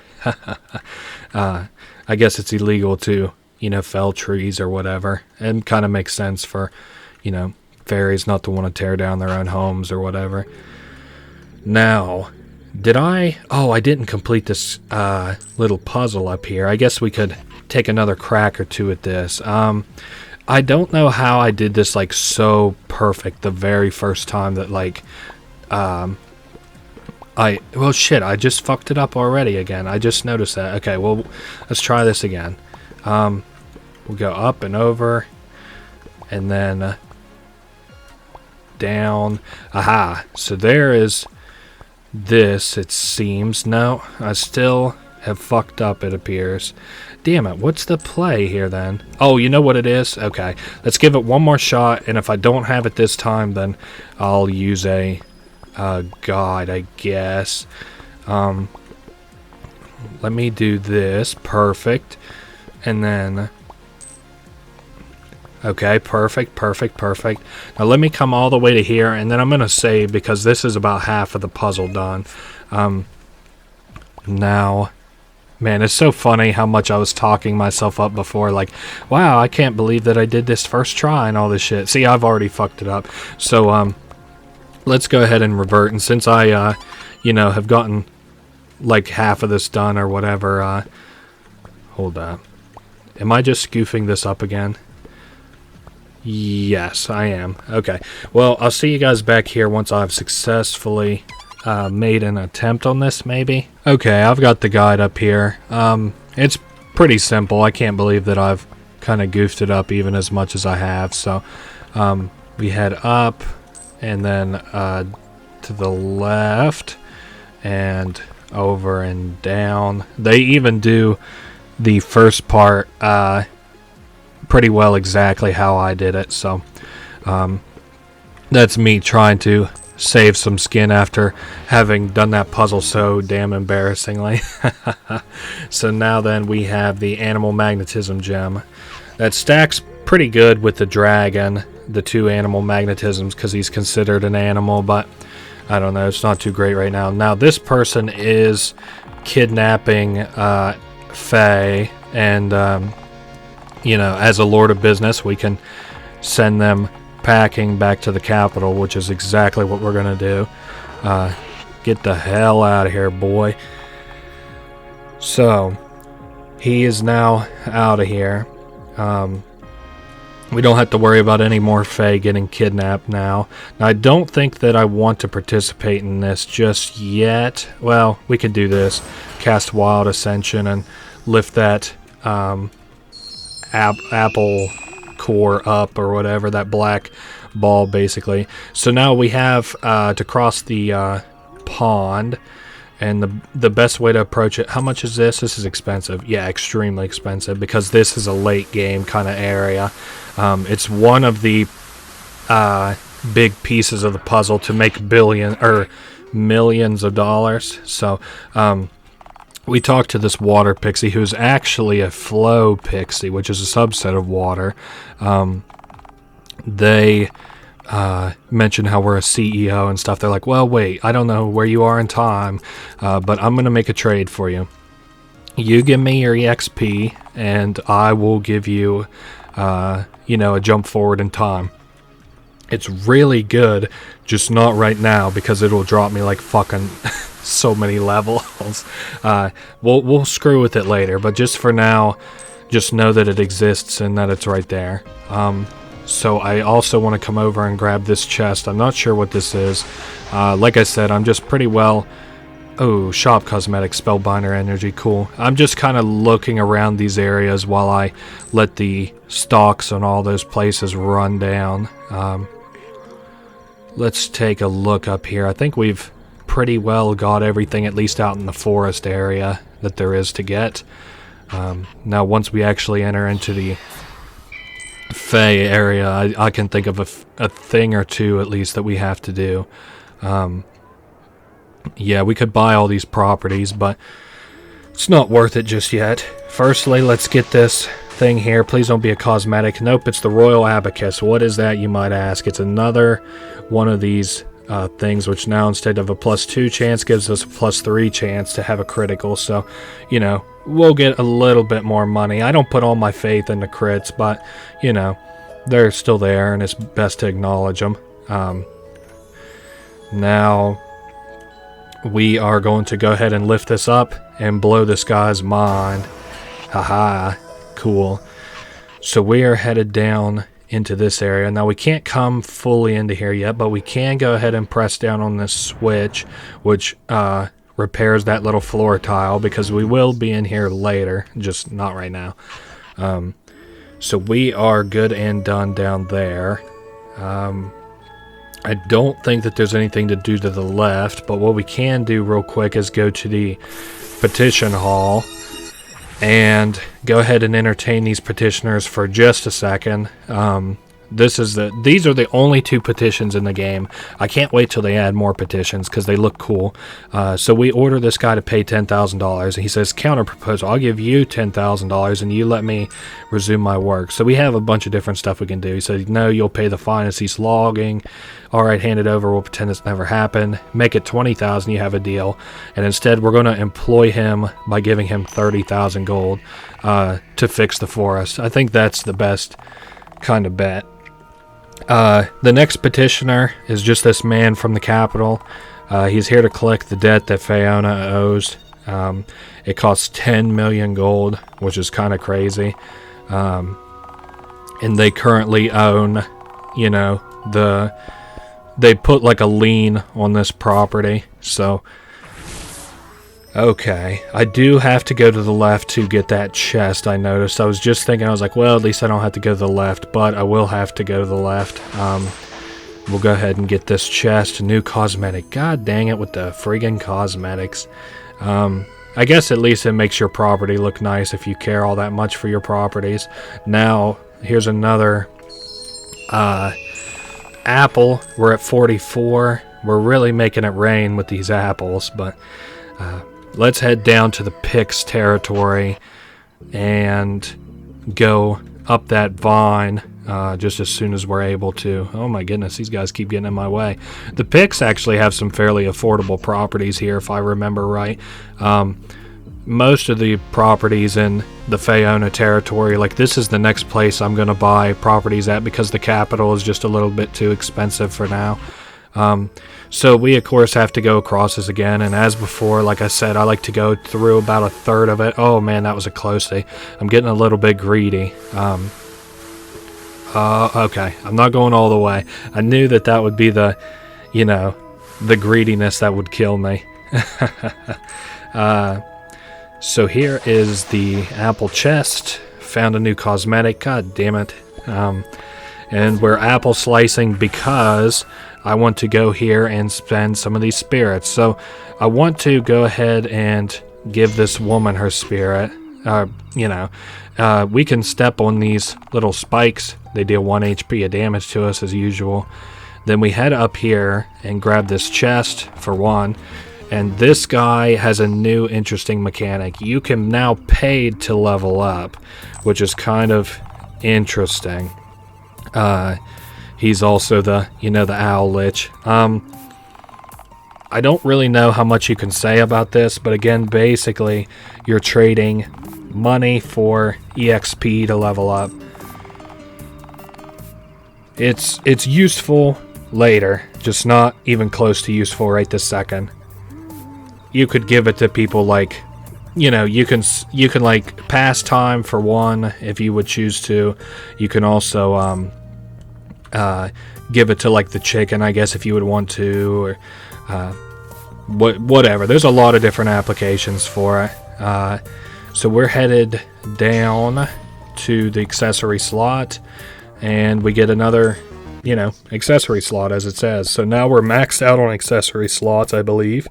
I guess it's illegal to, fell trees or whatever, and kind of makes sense for, fairies not to want to tear down their own homes or whatever. Now, I didn't complete this little puzzle up here. I guess we could take another crack or two at this. I don't know how I did this like so perfect the very first time that I just fucked it up already again. I just noticed that. Okay, well, let's try this again. We'll go up and over and then down. Aha. So there is this, it seems. No, I still have fucked up, it appears. Damn it, what's the play here then? Oh, you know what it is? Okay, let's give it one more shot, and if I don't have it this time, then I'll use a guide, I guess. Let me do this. Perfect. And then... Okay, perfect. Now let me come all the way to here, and then I'm going to save, because this is about half of the puzzle done. Now... Man, it's so funny how much I was talking myself up before, like, wow, I can't believe that I did this first try and all this shit. See, I've already fucked it up. So, let's go ahead and revert, and since I, have gotten, like, half of this done or whatever, hold up. Am I just scoofing this up again? Yes, I am. Okay. Well, I'll see you guys back here once I've successfully... made an attempt on this, maybe. Okay, I've got the guide up here. It's pretty simple. I can't believe that I've kind of goofed it up even as much as I have. So we head up and then to the left and over and down. They even do the first part pretty well exactly how I did it. So that's me trying to save some skin after having done that puzzle so damn embarrassingly. So now then we have the animal magnetism gem. That stacks pretty good with the dragon, the 2 animal magnetisms, because he's considered an animal, but I don't know, it's not too great right now. Now this person is kidnapping Fae, and you know, as a lord of business, we can send them packing back to the capital, which is exactly what we're gonna do. Get the hell out of here, boy. So he is now out of here. We don't have to worry about any more Fae getting kidnapped now. Now, I don't think that I want to participate in this just yet. Well, we could do this. Cast Wild Ascension and lift that apple core up or whatever, that black ball basically. So now we have to cross the pond, and the best way to approach it. How much is this? This is expensive. Yeah, extremely expensive, because this is a late game kind of area. It's one of the big pieces of the puzzle to make millions of dollars. So we talked to this water pixie, who's actually a flow pixie, which is a subset of water. They mention how we're a CEO and stuff. They're like, well, wait, I don't know where you are in time, but I'm going to make a trade for you. You give me your EXP, and I will give you, you know, a jump forward in time. It's really good, just not right now, because it'll drop me like fucking so many levels. We'll screw with it later, but just for now, just know that it exists and that it's right there. So I also want to come over and grab this chest. I'm not sure what this is. Like I said, I'm just pretty well... Oh, shop cosmetics, spellbinder energy, cool. I'm just kind of looking around these areas while I let the stocks on all those places run down. Let's take a look up here. I think we've pretty well got everything, at least out in the forest area, that there is to get. Now, once we actually enter into the Fae area, I can think of a thing or two at least that we have to do. Yeah, we could buy all these properties, but it's not worth it just yet. Firstly, let's get this thing here. Please don't be a cosmetic. Nope, it's the Royal Abacus. What is that, you might ask? It's another one of these things, which now instead of a +2 chance gives us a +3 chance to have a critical. So, you know, we'll get a little bit more money. I don't put all my faith in the crits, but, you know, they're still there, and it's best to acknowledge them. Now, we are going to go ahead and lift this up and blow this guy's mind. Haha, cool. So we are headed down into this area. Now, we can't come fully into here yet, but we can go ahead and press down on this switch, which repairs that little floor tile, because we will be in here later, just not right now. So we are good and done down there. I don't think that there's anything to do to the left, but what we can do real quick is go to the petition hall and go ahead and entertain these petitioners for just a second. These are the only 2 petitions in the game. I can't wait till they add more petitions because they look cool. So we order this guy to pay $10,000, and he says, counter proposal, I'll give you $10,000 and you let me resume my work. So we have a bunch of different stuff we can do. He said, no, you'll pay the fine and cease logging. All right, hand it over. We'll pretend it's never happened. Make it $20,000. You have a deal. And instead, we're going to employ him by giving him 30,000 gold to fix the forest. I think that's the best kind of bet. The next petitioner is just this man from the capital. He's here to collect the debt that Faeona owes. It costs 10 million gold, which is kind of crazy. And they currently own, you know, they put like a lien on this property. So, okay, I do have to go to the left to get that chest, I noticed. I was just thinking, I was like, well, at least I don't have to go to the left, but I will have to go to the left. We'll go ahead and get this chest. New cosmetic. God dang it with the friggin' cosmetics. I guess at least it makes your property look nice if you care all that much for your properties. Now, Here's another apple. We're at 44. We're really making it rain with these apples, but let's head down to the Pix territory and go up that vine just as soon as we're able to. Oh my goodness, these guys keep getting in my way. The Pix actually have some fairly affordable properties here, if I remember right. Most of the properties in the Faeona territory, like this is the next place I'm going to buy properties at because the capital is just a little bit too expensive for now. So we of course have to go across this again, and as before, like I said, I like to go through about a third of it. Oh man, that was a closey. I'm getting a little bit greedy. Okay, I'm not going all the way. I knew that that would be the, you know, the greediness that would kill me. So here is the apple chest. Found a new cosmetic. God damn it. And we're apple slicing because I want to go here and spend some of these spirits. So I want to go ahead and give this woman her spirit. We can step on these little spikes. They deal 1 HP of damage to us as usual. Then we head up here and grab this chest for one. And this guy has a new interesting mechanic. You can now pay to level up, which is kind of interesting. He's also the owl lich. I don't really know how much you can say about this, but again, basically, you're trading money for EXP to level up. It's useful later, just not even close to useful right this second. You could give it to people like, you can like pass time for one if you would choose to. You can also give it to like the chicken, I guess, if you would want to, or whatever. There's a lot of different applications for it. So we're headed down to the accessory slot, and we get another, accessory slot as it says. So now we're maxed out on accessory slots, I believe.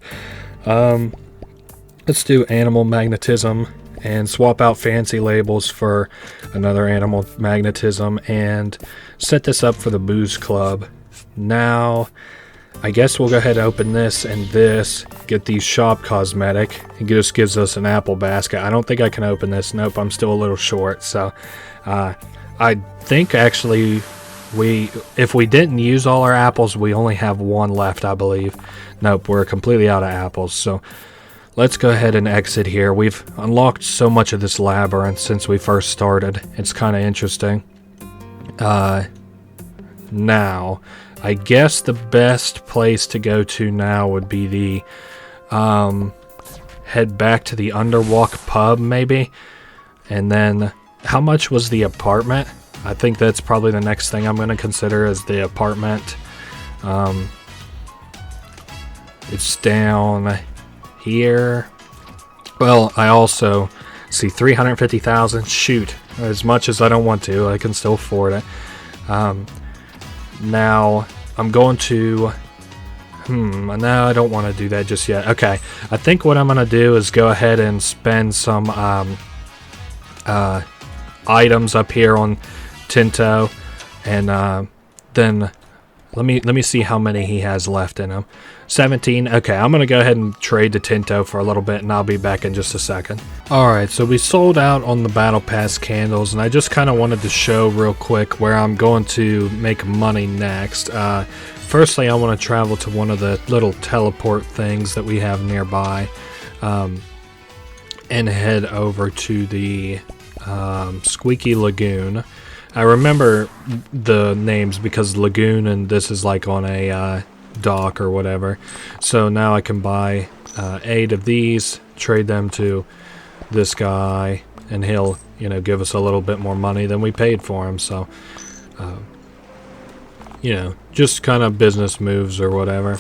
Let's do animal magnetism and swap out fancy labels for another animal magnetism and set this up for the booze club. Now, I guess we'll go ahead and open this and this, get the shop cosmetic. It just gives us an apple basket. I don't think I can open this. Nope, I'm still a little short. So, I think actually if we didn't use all our apples, we only have one left, I believe. Nope, we're completely out of apples. So let's go ahead and exit here. We've unlocked so much of this labyrinth since we first started. It's kind of interesting. Now, I guess the best place to go to now would be the head back to the Underwalk pub, maybe. And then, how much was the apartment? I think that's probably the next thing I'm going to consider is the apartment. It's down here. Well, I also see 350,000. Shoot, as much as I don't want to, I can still afford it. Now I'm going to no, I don't want to do that just yet. Okay, I think what I'm going to do is go ahead and spend some items up here on Tinto, and then let me see how many he has left in him. 17. Okay, I'm gonna go ahead and trade to Tinto for a little bit, and I'll be back in just a second. Alright, so we sold out on the Battle Pass candles, and I just kind of wanted to show real quick where I'm going to make money next. Firstly, I want to travel to one of the little teleport things that we have nearby, and head over to the Squeaky Lagoon. I remember the names because Lagoon and this is like on a dock or whatever. So now I can buy 8 of these, trade them to this guy, and he'll, give us a little bit more money than we paid for him. So, just kind of business moves or whatever.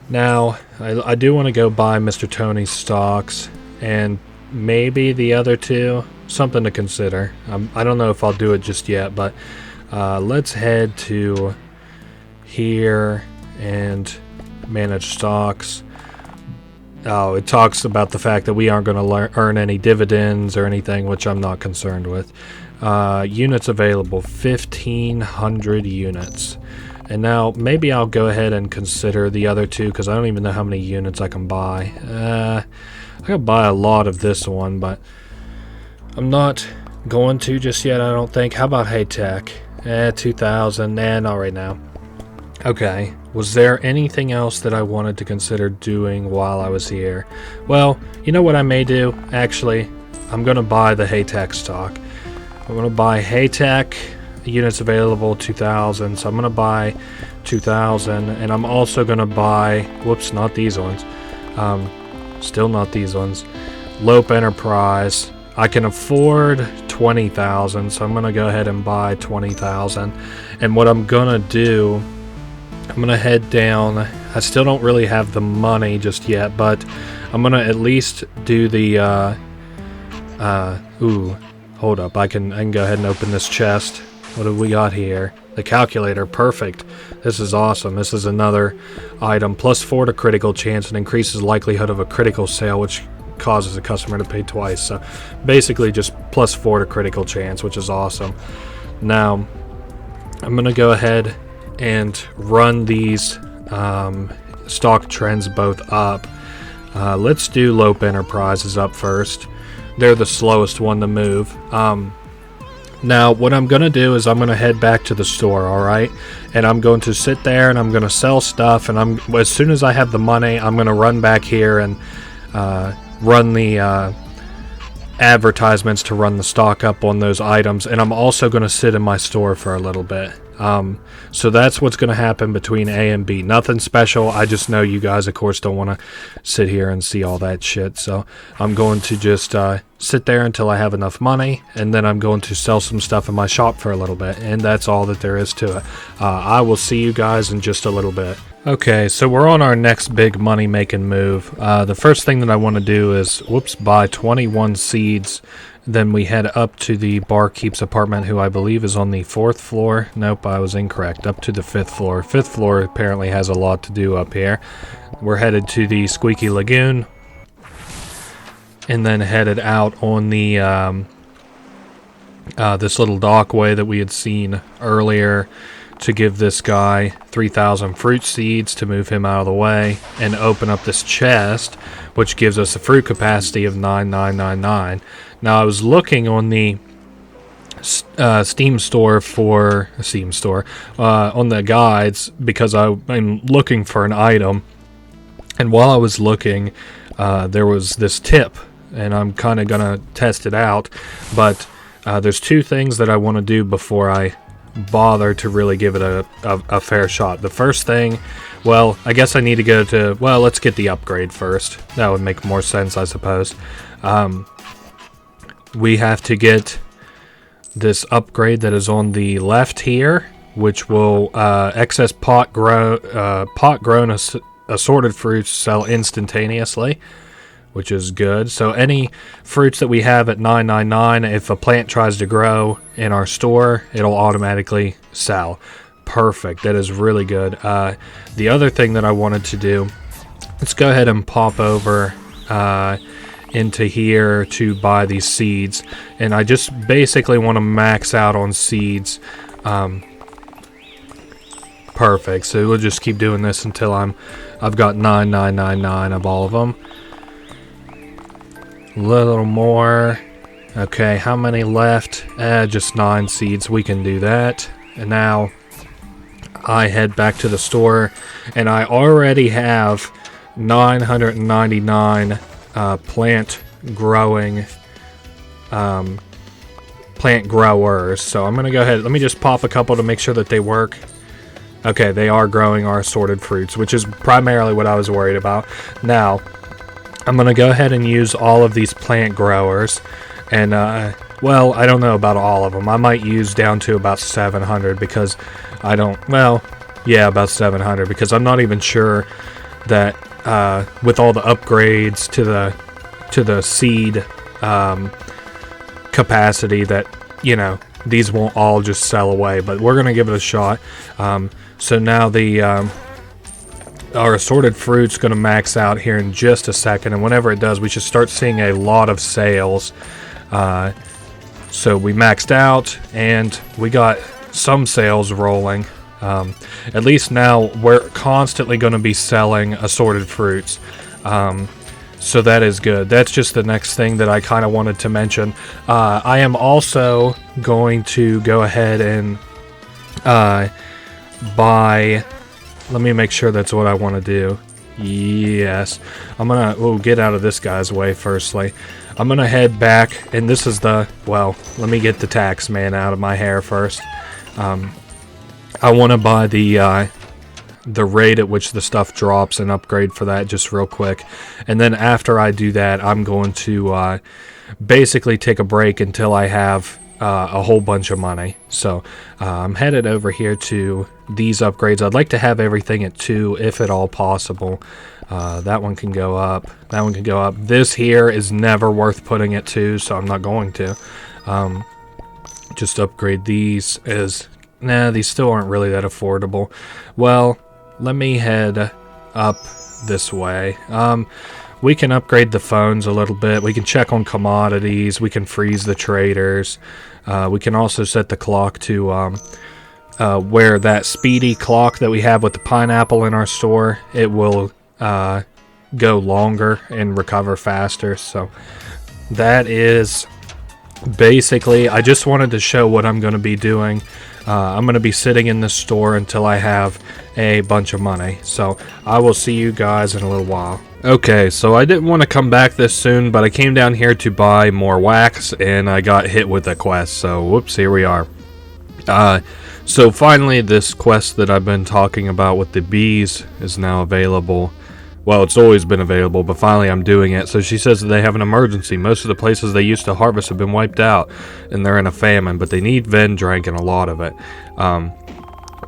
Now, I do want to go buy Mr. Tony's stocks and maybe the other two. Something to consider. I don't know if I'll do it just yet, but let's head to here and manage stocks. Oh, it talks about the fact that we aren't going to earn any dividends or anything, which I'm not concerned with. Units available, 1,500 units. And now maybe I'll go ahead and consider the other two because I don't even know how many units I can buy. I can buy a lot of this one, but I'm not going to just yet, I don't think. How about Haytech? 2,000. Not right now. Okay. Was there anything else that I wanted to consider doing while I was here? Well, you know what I may do? Actually, I'm going to buy the Haytech stock. I'm going to buy Haytech. Units available, 2,000. So I'm going to buy 2,000. And I'm also going to buy... Whoops, not these ones. Still not these ones. Lope Enterprise. I can afford 20,000. So I'm going to go ahead and buy 20,000. And what I'm going to do... I'm going to head down. I still don't really have the money just yet, but I'm going to at least do the, ooh, hold up. I can go ahead and open this chest. What have we got here? The calculator, perfect. This is awesome. This is another item. +4 to critical chance and increases likelihood of a critical sale, which causes a customer to pay twice. So basically just +4 to critical chance, which is awesome. Now, I'm going to go ahead and run these stock trends both up. Let's do Lope Enterprises up first. They're the slowest one to move. Now what I'm gonna do is I'm gonna head back to the store, alright? And I'm going to sit there and I'm gonna sell stuff, and as soon as I have the money, I'm gonna run back here and run the advertisements to run the stock up on those items, and I'm also gonna sit in my store for a little bit. So that's what's going to happen between A and B. Nothing special. I just know you guys, of course, don't want to sit here and see all that shit. So I'm going to just sit there until I have enough money, and then I'm going to sell some stuff in my shop for a little bit. And that's all that there is to it. I will see you guys in just a little bit. Okay, so we're on our next big money-making move. The first thing that I want to do is, buy 21 seeds. Then we head up to the barkeep's apartment, who I believe is on the 4th floor. Nope, I was incorrect. Up to the 5th floor. 5th floor apparently has a lot to do up here. We're headed to the Squeaky Lagoon. And then headed out on the this little dockway that we had seen earlier to give this guy 3,000 fruit seeds to move him out of the way and open up this chest, which gives us a fruit capacity of 9,999. Now, I was looking on the Steam store on the guides because I'm looking for an item, and while I was looking, there was this tip, and I'm kind of gonna test it out. But there's two things that I want to do before I bother to really give it a fair shot. The first thing, well, I guess I need to go to, well, let's get the upgrade first. That would make more sense, I suppose. We have to get this upgrade that is on the left here, which will excess pot grown assorted fruits sell instantaneously, which is good. So any fruits that we have at 999, if a plant tries to grow in our store, it'll automatically sell. Perfect. That is really good. The other thing that I wanted to do, let's go ahead and pop over into here to buy these seeds, and I just basically want to max out on seeds. Perfect. So we'll just keep doing this until I've got 9,999 of all of them. A little more. Okay, how many left? Just 9 seeds. We can do that. And now I head back to the store, and I already have 999 plant growing plant growers. So I'm gonna go ahead, let me just pop a couple to make sure that they work. Okay, they are growing our assorted fruits, which is primarily what I was worried about. Now I'm gonna go ahead and use all of these plant growers, and well, I don't know about all of them. I might use down to about 700 because I don't, well, yeah, about 700, because I'm not even sure that with all the upgrades to the seed capacity that, you know, these won't all just sell away, but we're gonna give it a shot. So now our assorted fruit's gonna max out here in just a second, and whenever it does, we should start seeing a lot of sales. So we maxed out, and we got some sales rolling. At least now we're constantly going to be selling assorted fruits. So that is good. That's just the next thing that I kind of wanted to mention. I am also going to go ahead and buy... Let me make sure that's what I want to do. Yes. I'm going to... We'll get out of this guy's way firstly. I'm going to head back, and this is the... Well, let me get the tax man out of my hair first. I want to buy the rate at which the stuff drops and upgrade for that just real quick. And then after I do that, I'm going to basically take a break until I have a whole bunch of money. So I'm headed over here to these upgrades. I'd like to have everything at 2 if at all possible. That one can go up. That one can go up. This here is never worth putting at 2, so I'm not going to. Just upgrade these as... Nah, these still aren't really that affordable. Well, let me head up this way. We can upgrade the phones a little bit. We can check on commodities. We can freeze the traders. We can also set the clock to where that speedy clock that we have with the pineapple in our store, it will go longer and recover faster. So that is basically... I just wanted to show what I'm going to be doing. I'm going to be sitting in this store until I have a bunch of money. So I will see you guys in a little while. Okay, so I didn't want to come back this soon, but I came down here to buy more wax, and I got hit with a quest. So whoops, here we are. So finally, this quest that I've been talking about with the bees is now available. Well, it's always been available, but finally I'm doing it. So she says that they have an emergency. Most of the places they used to harvest have been wiped out, and they're in a famine, but they need Vendrank and a lot of it.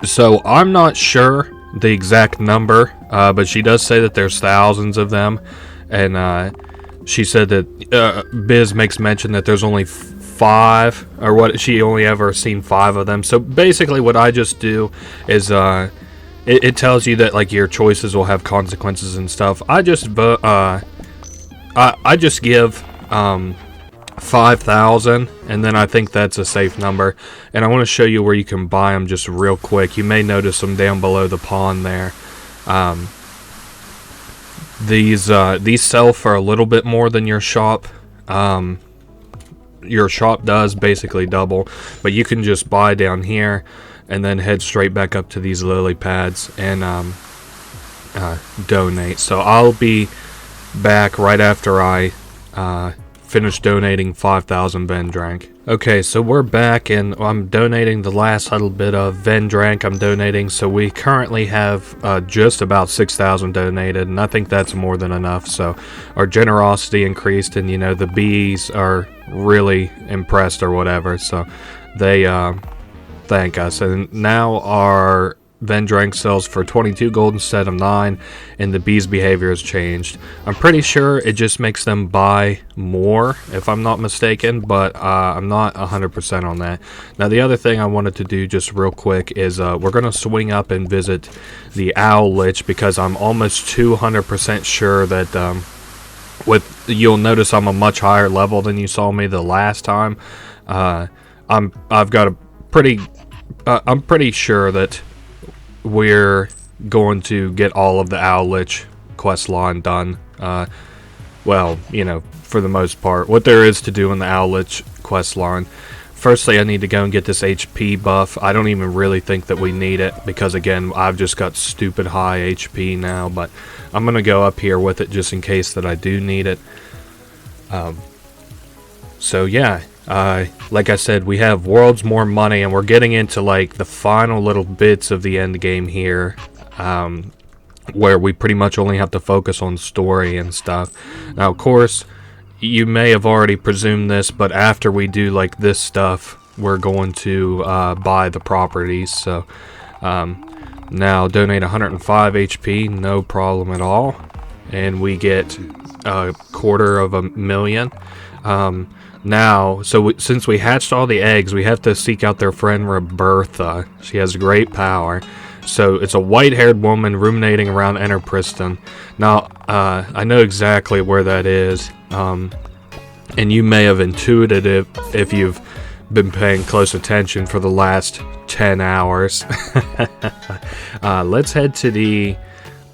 So I'm not sure the exact number, but she does say that there's thousands of them, and she said that Biz makes mention that there's only 5, or what, she only ever seen 5 of them. So basically what I just do is... It tells you that like your choices will have consequences and stuff. I just give 5,000, and then I think that's a safe number. And I want to show you where you can buy them just real quick. You may notice them down below the pond there. These sell for a little bit more than your shop. Your shop does basically double, but you can just buy down here and then head straight back up to these lily pads and donate. So I'll be back right after I finish donating 5,000 Vendrank. Okay, so we're back, and I'm donating the last little bit of Vendrank I'm donating. So we currently have just about 6,000 donated, and I think that's more than enough. So our generosity increased, and you know, the bees are really impressed or whatever, so they thank us. And now our Vendrank sells for 22 gold instead of 9, and the bees' behavior has changed. I'm pretty sure it just makes them buy more, if I'm not mistaken, but I'm not 100% on that. Now, the other thing I wanted to do just real quick is we're going to swing up and visit the Owl Lich, because I'm almost 200% sure that you'll notice I'm a much higher level than you saw me the last time. I've got a pretty... I'm pretty sure that we're going to get all of the Owl Lich quest line done. Well, you know, for the most part. What there is to do in the Owl Lich quest line. Firstly, I need to go and get this HP buff. I don't even really think that we need it, because again, I've just got stupid high HP now, but I'm going to go up here with it just in case that I do need it. So yeah. Like I said, we have worlds more money, and we're getting into like the final little bits of the end game here, where we pretty much only have to focus on story and stuff. Now, of course, you may have already presumed this, but after we do like this stuff, we're going to buy the properties. So now donate 105 HP, no problem at all, and we get $250,000. Now, since we hatched all the eggs, we have to seek out their friend Roberta. She has great power. So it's a white-haired woman ruminating around Enterpriston. Now, I know exactly where that is, and you may have intuited it if you've been paying close attention for the last 10 hours. Let's head to the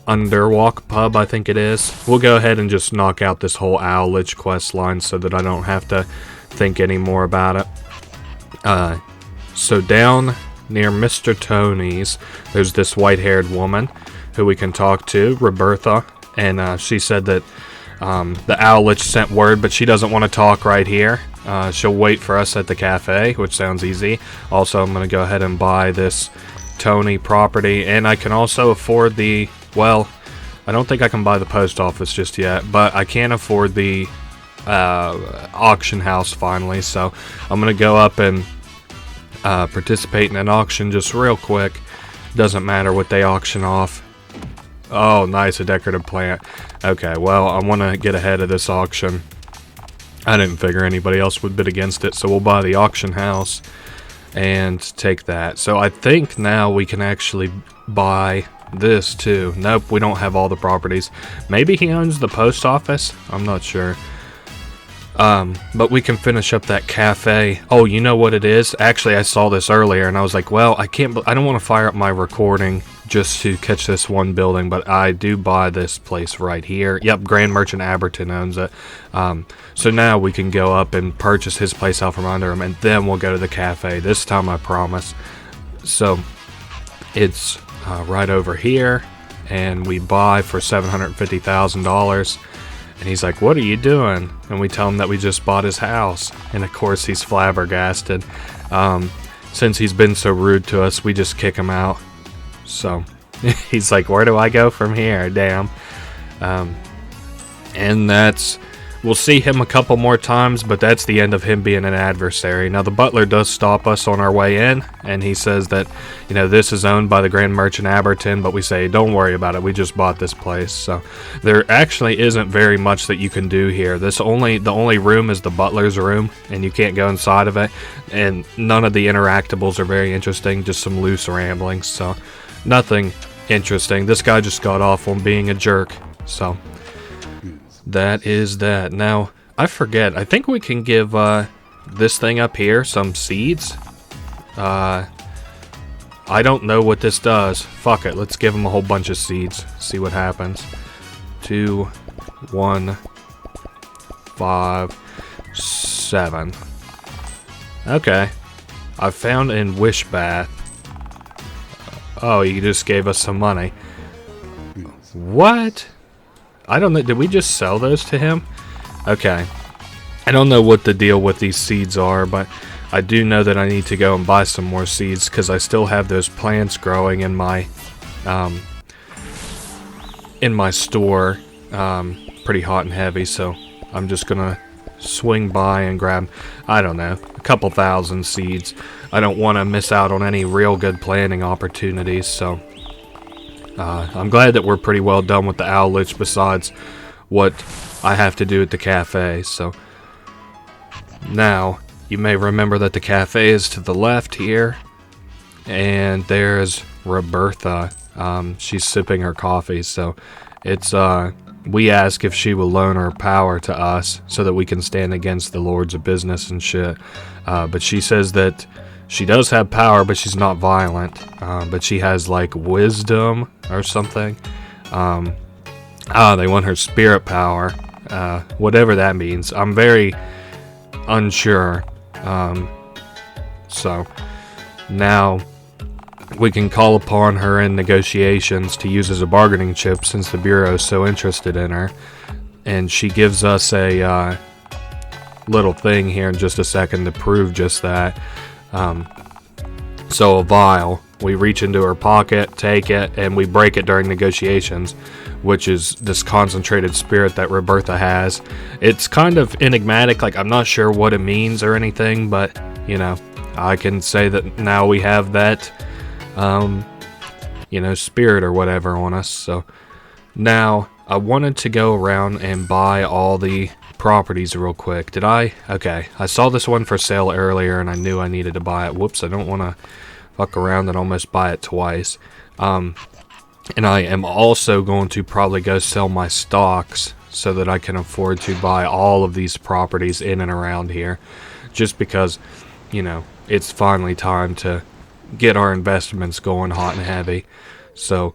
Underwalk pub, I think it is. We'll go ahead and just knock out this whole Owl Lich quest line so that I don't have to think any more about it. So down near Mr. Tony's, there's this white-haired woman who we can talk to, Roberta, and she said that the Owl Lich sent word, but she doesn't want to talk right here. She'll wait for us at the cafe, which sounds easy. Also, I'm going to go ahead and buy this Tony property, and I can also afford the, well, I don't think I can buy the post office just yet, but I can afford the auction house finally, so I'm going to go up and participate in an auction just real quick. Doesn't matter what they auction off. Oh, nice, a decorative plant. Okay, well, I want to get ahead of this auction. I didn't figure anybody else would bid against it, so we'll buy the auction house and take that. So I think now we can actually buy this too. Nope, we don't have all the properties. Maybe he owns the post office? I'm not sure. But we can finish up that cafe. Oh, you know what it is? Actually, I saw this earlier and I was like, well, I don't want to fire up my recording just to catch this one building, but I do buy this place right here. Yep, Grand Merchant Aberton owns it. So now we can go up and purchase his place out from under him, and then we'll go to the cafe. This time, I promise. So it's right over here, and we buy for $750,000. And he's like, what are you doing? And we tell him that we just bought his house. And of course, he's flabbergasted. Since he's been so rude to us, we just kick him out. So he's like, where do I go from here? Damn. And that's, we'll see him a couple more times, but that's the end of him being an adversary. Now the butler does stop us on our way in, and he says that, you know, this is owned by the Grand Merchant Aberton, but we say, don't worry about it, we just bought this place. So there actually isn't very much that you can do here. The only room is the butler's room, and you can't go inside of it, and none of the interactables are very interesting, just some loose ramblings. So nothing interesting. This guy just got off on being a jerk. So that is that. Now, I forget. I think we can give this thing up here some seeds. I don't know what this does. Fuck it. Let's give him a whole bunch of seeds. See what happens. 2, 1, 5, 7. Okay. I found in Wishbath. Oh, you just gave us some money. What? I don't know. Did we just sell those to him? Okay. I don't know what the deal with these seeds are, but I do know that I need to go and buy some more seeds because I still have those plants growing in my store. Pretty hot and heavy, so I'm just gonna swing by and grab, I don't know, a couple thousand seeds. I don't want to miss out on any real good planting opportunities, so I'm glad that we're pretty well done with the Owl Lich besides what I have to do at the cafe. So now you may remember that the cafe is to the left here, and there's Roberta. She's sipping her coffee, so it's we ask if she will loan her power to us so that we can stand against the lords of business and shit. But she says that she does have power, but she's not violent. But she has, like, wisdom or something. They want her spirit power. Whatever that means. I'm very unsure. So, now we can call upon her in negotiations to use as a bargaining chip since the Bureau is so interested in her. And she gives us a little thing here in just a second to prove just that. So a vial, we reach into her pocket, take it, and we break it during negotiations, which is this concentrated spirit that Roberta has. It's kind of enigmatic, like I'm not sure what it means or anything, but you know, I can say that now we have that you know, spirit or whatever on us. So now I wanted to go around and buy all the properties real quick. Did I? Okay. I saw this one for sale earlier and I knew I needed to buy it. Whoops, I don't want to fuck around and almost buy it twice. And I am also going to probably go sell my stocks so that I can afford to buy all of these properties in and around here. Just because you know, it's finally time to get our investments going hot and heavy. So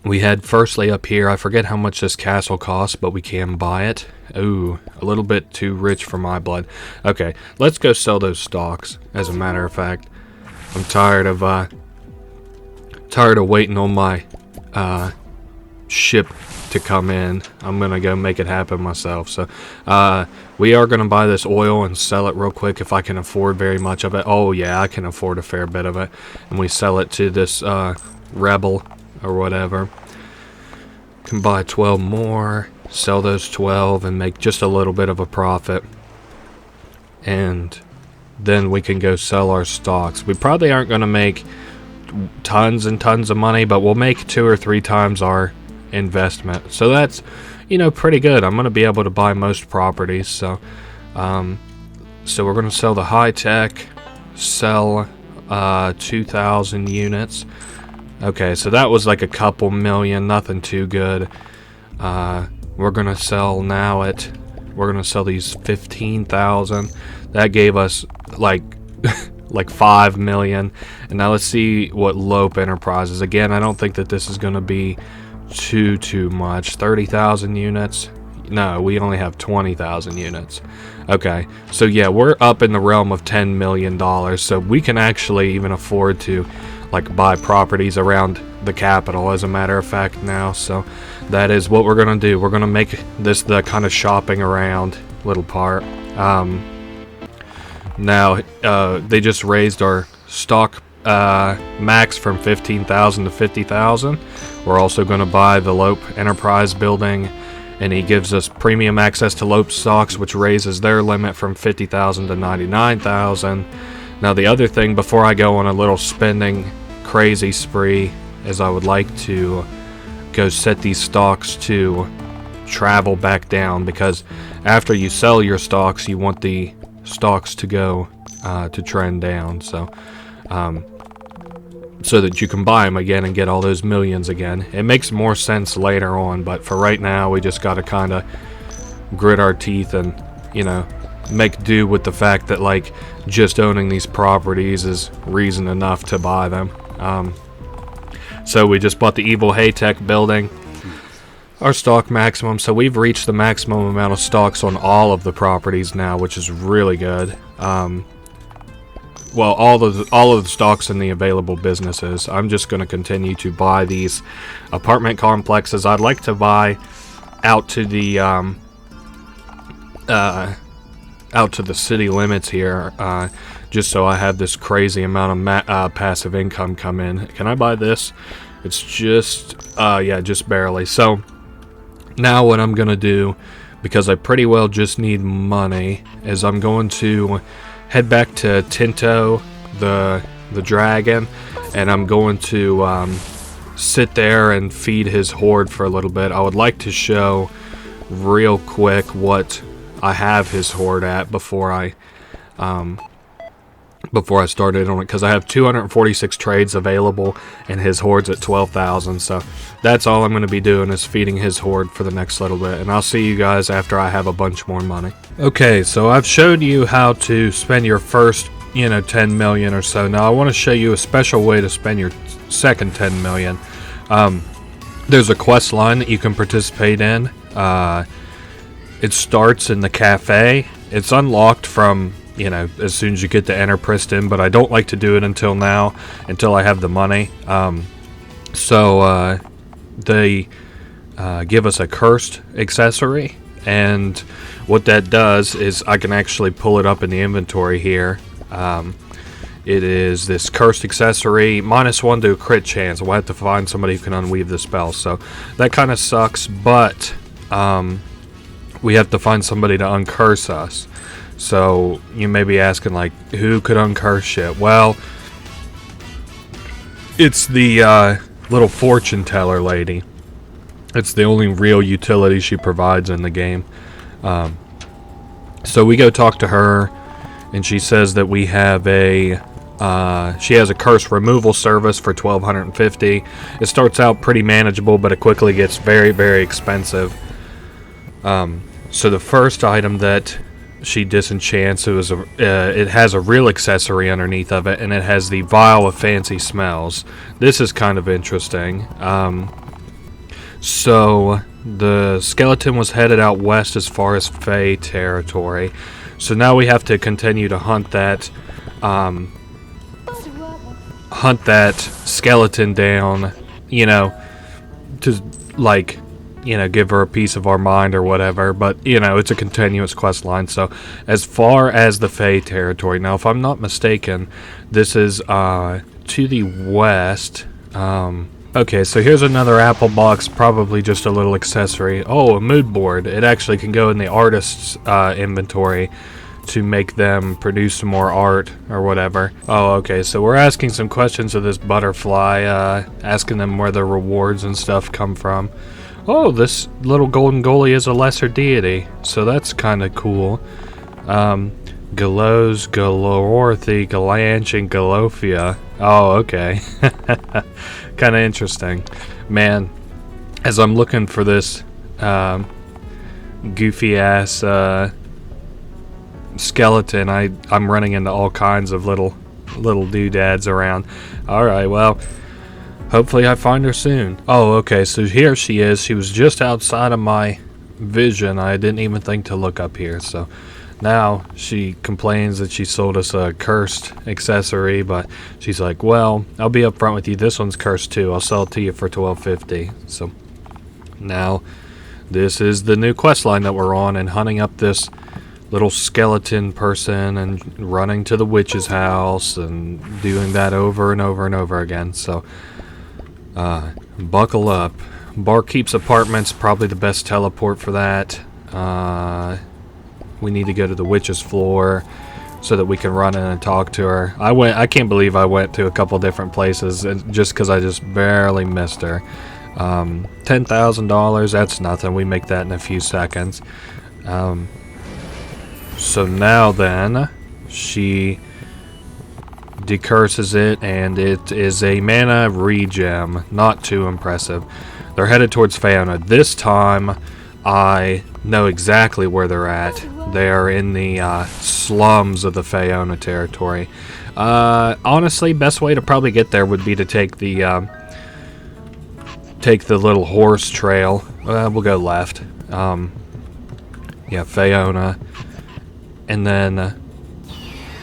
we head firstly up here. I forget how much this castle costs, but we can buy it. Ooh, a little bit too rich for my blood. Okay, let's go sell those stocks, as a matter of fact. I'm tired of waiting on my ship to come in. I'm gonna go make it happen myself. So we are gonna buy this oil and sell it real quick if I can afford very much of it. Oh yeah, I can afford a fair bit of it. And we sell it to this rebel or whatever. Can buy 12 more, sell those 12 and make just a little bit of a profit. And then we can go sell our stocks. We probably aren't going to make tons and tons of money, but we'll make 2 or 3 times our investment. So that's, you know, pretty good. I'm going to be able to buy most properties. So so we're going to sell the high tech, sell 2,000 units. Okay, so that was like a couple million, nothing too good. We're going to sell now we're going to sell these 15,000. That gave us like like 5 million. And now let's see what Lope Enterprises. Again, I don't think that this is going to be too much. 30,000 units. No, we only have 20,000 units. Okay, so yeah, we're up in the realm of $10 million. So we can actually even afford to like buy properties around the capital, as a matter of fact, now. So that is what we're gonna do. We're gonna make this the kind of shopping around little part. Now they just raised our stock max from 15,000 to 50,000. We're also gonna buy the Lope Enterprise building, and he gives us premium access to Lope stocks, which raises their limit from 50,000 to 99,000. Now the other thing, before I go on a little spending crazy spree, is I would like to go set these stocks to travel back down, because after you sell your stocks, you want the stocks to go to trend down, so that you can buy them again and get all those millions again. It makes more sense later on, but for right now, we just got to kind of grit our teeth and, you know, make do with the fact that like just owning these properties is reason enough to buy them. So we just bought the Evil Haytech building, our stock maximum. So we've reached the maximum amount of stocks on all of the properties now, which is really good. Well, all of the stocks in the available businesses. I'm just going to continue to buy these apartment complexes. I'd like to buy out to the city limits here, just so I have this crazy amount of passive income come in. Can I buy this? It's just, yeah, just barely. So now what I'm gonna do, because I pretty well just need money, is I'm going to head back to Tinto, the dragon, and I'm going to sit there and feed his horde for a little bit. I would like to show real quick what I have his horde at before I started on it, because I have 246 trades available and his horde's at 12,000. So that's all I'm going to be doing, is feeding his horde for the next little bit, and I'll see you guys after I have a bunch more money. Okay, so I've showed you how to spend your first, 10 million or so. Now I want to show you a special way to spend your second 10 million. There's a quest line that you can participate in. It starts in the cafe. It's unlocked from, as soon as you get to Enterpriston, but I don't like to do it until I have the money. So they give us a cursed accessory, and what that does is I can actually pull it up in the inventory here. It is this cursed accessory, -1 to a crit chance. We'll have to find somebody who can unweave the spell, so that kind of sucks, but we have to find somebody to uncurse us. So you may be asking, like, who could uncurse shit? Well, it's the little fortune teller lady. It's the only real utility she provides in the game. So we go talk to her, and she says that we have she has a curse removal service for 1,250. It starts out pretty manageable, but it quickly gets very, very expensive. So the first item that she disenchants. It has a real accessory underneath of it, and it has the vial of fancy smells. This is kind of interesting. So the skeleton was headed out west as far as Fae territory. So now we have to continue to hunt that skeleton down, you know, to, like, you know, give her a piece of our mind or whatever. But, you know, it's a continuous quest line. So as far as the Fae territory, now if I'm not mistaken, this is to the west. Okay, so here's another apple box, probably just a little accessory. Oh, a mood board. It actually can go in the artist's inventory to make them produce some more art or whatever. Oh, okay, so we're asking some questions of this butterfly, asking them where the rewards and stuff come from. Oh, this little golden goalie is a lesser deity, so that's kind of cool. Galos, Galorthi, Galanch, and Galofia. Oh, okay. Kind of interesting. Man, as I'm looking for this goofy-ass skeleton, I'm running into all kinds of little doodads around. Alright, well, hopefully I find her soon. Oh, okay, so here she is. She was just outside of my vision. I didn't even think to look up here, so now she complains that she sold us a cursed accessory, but she's like, well, I'll be upfront with you, this one's cursed too. I'll sell it to you for $12.50. So now this is the new quest line that we're on, and hunting up this little skeleton person and running to the witch's house and doing that over and over and over again. So buckle up. Barkeep's apartment's probably the best teleport for that. We need to go to the witch's floor so that we can run in and talk to her. I can't believe I went to a couple different places just because I just barely missed her. $10,000, that's nothing. We make that in a few seconds. So now then, she decurses it, and it is a mana regem. Not too impressive. They're headed towards Faeona. This time, I know exactly where they're at. They are in the slums of the Faeona territory. Honestly, best way to probably get there would be to take the little horse trail. We'll go left. Yeah, Faeona. And then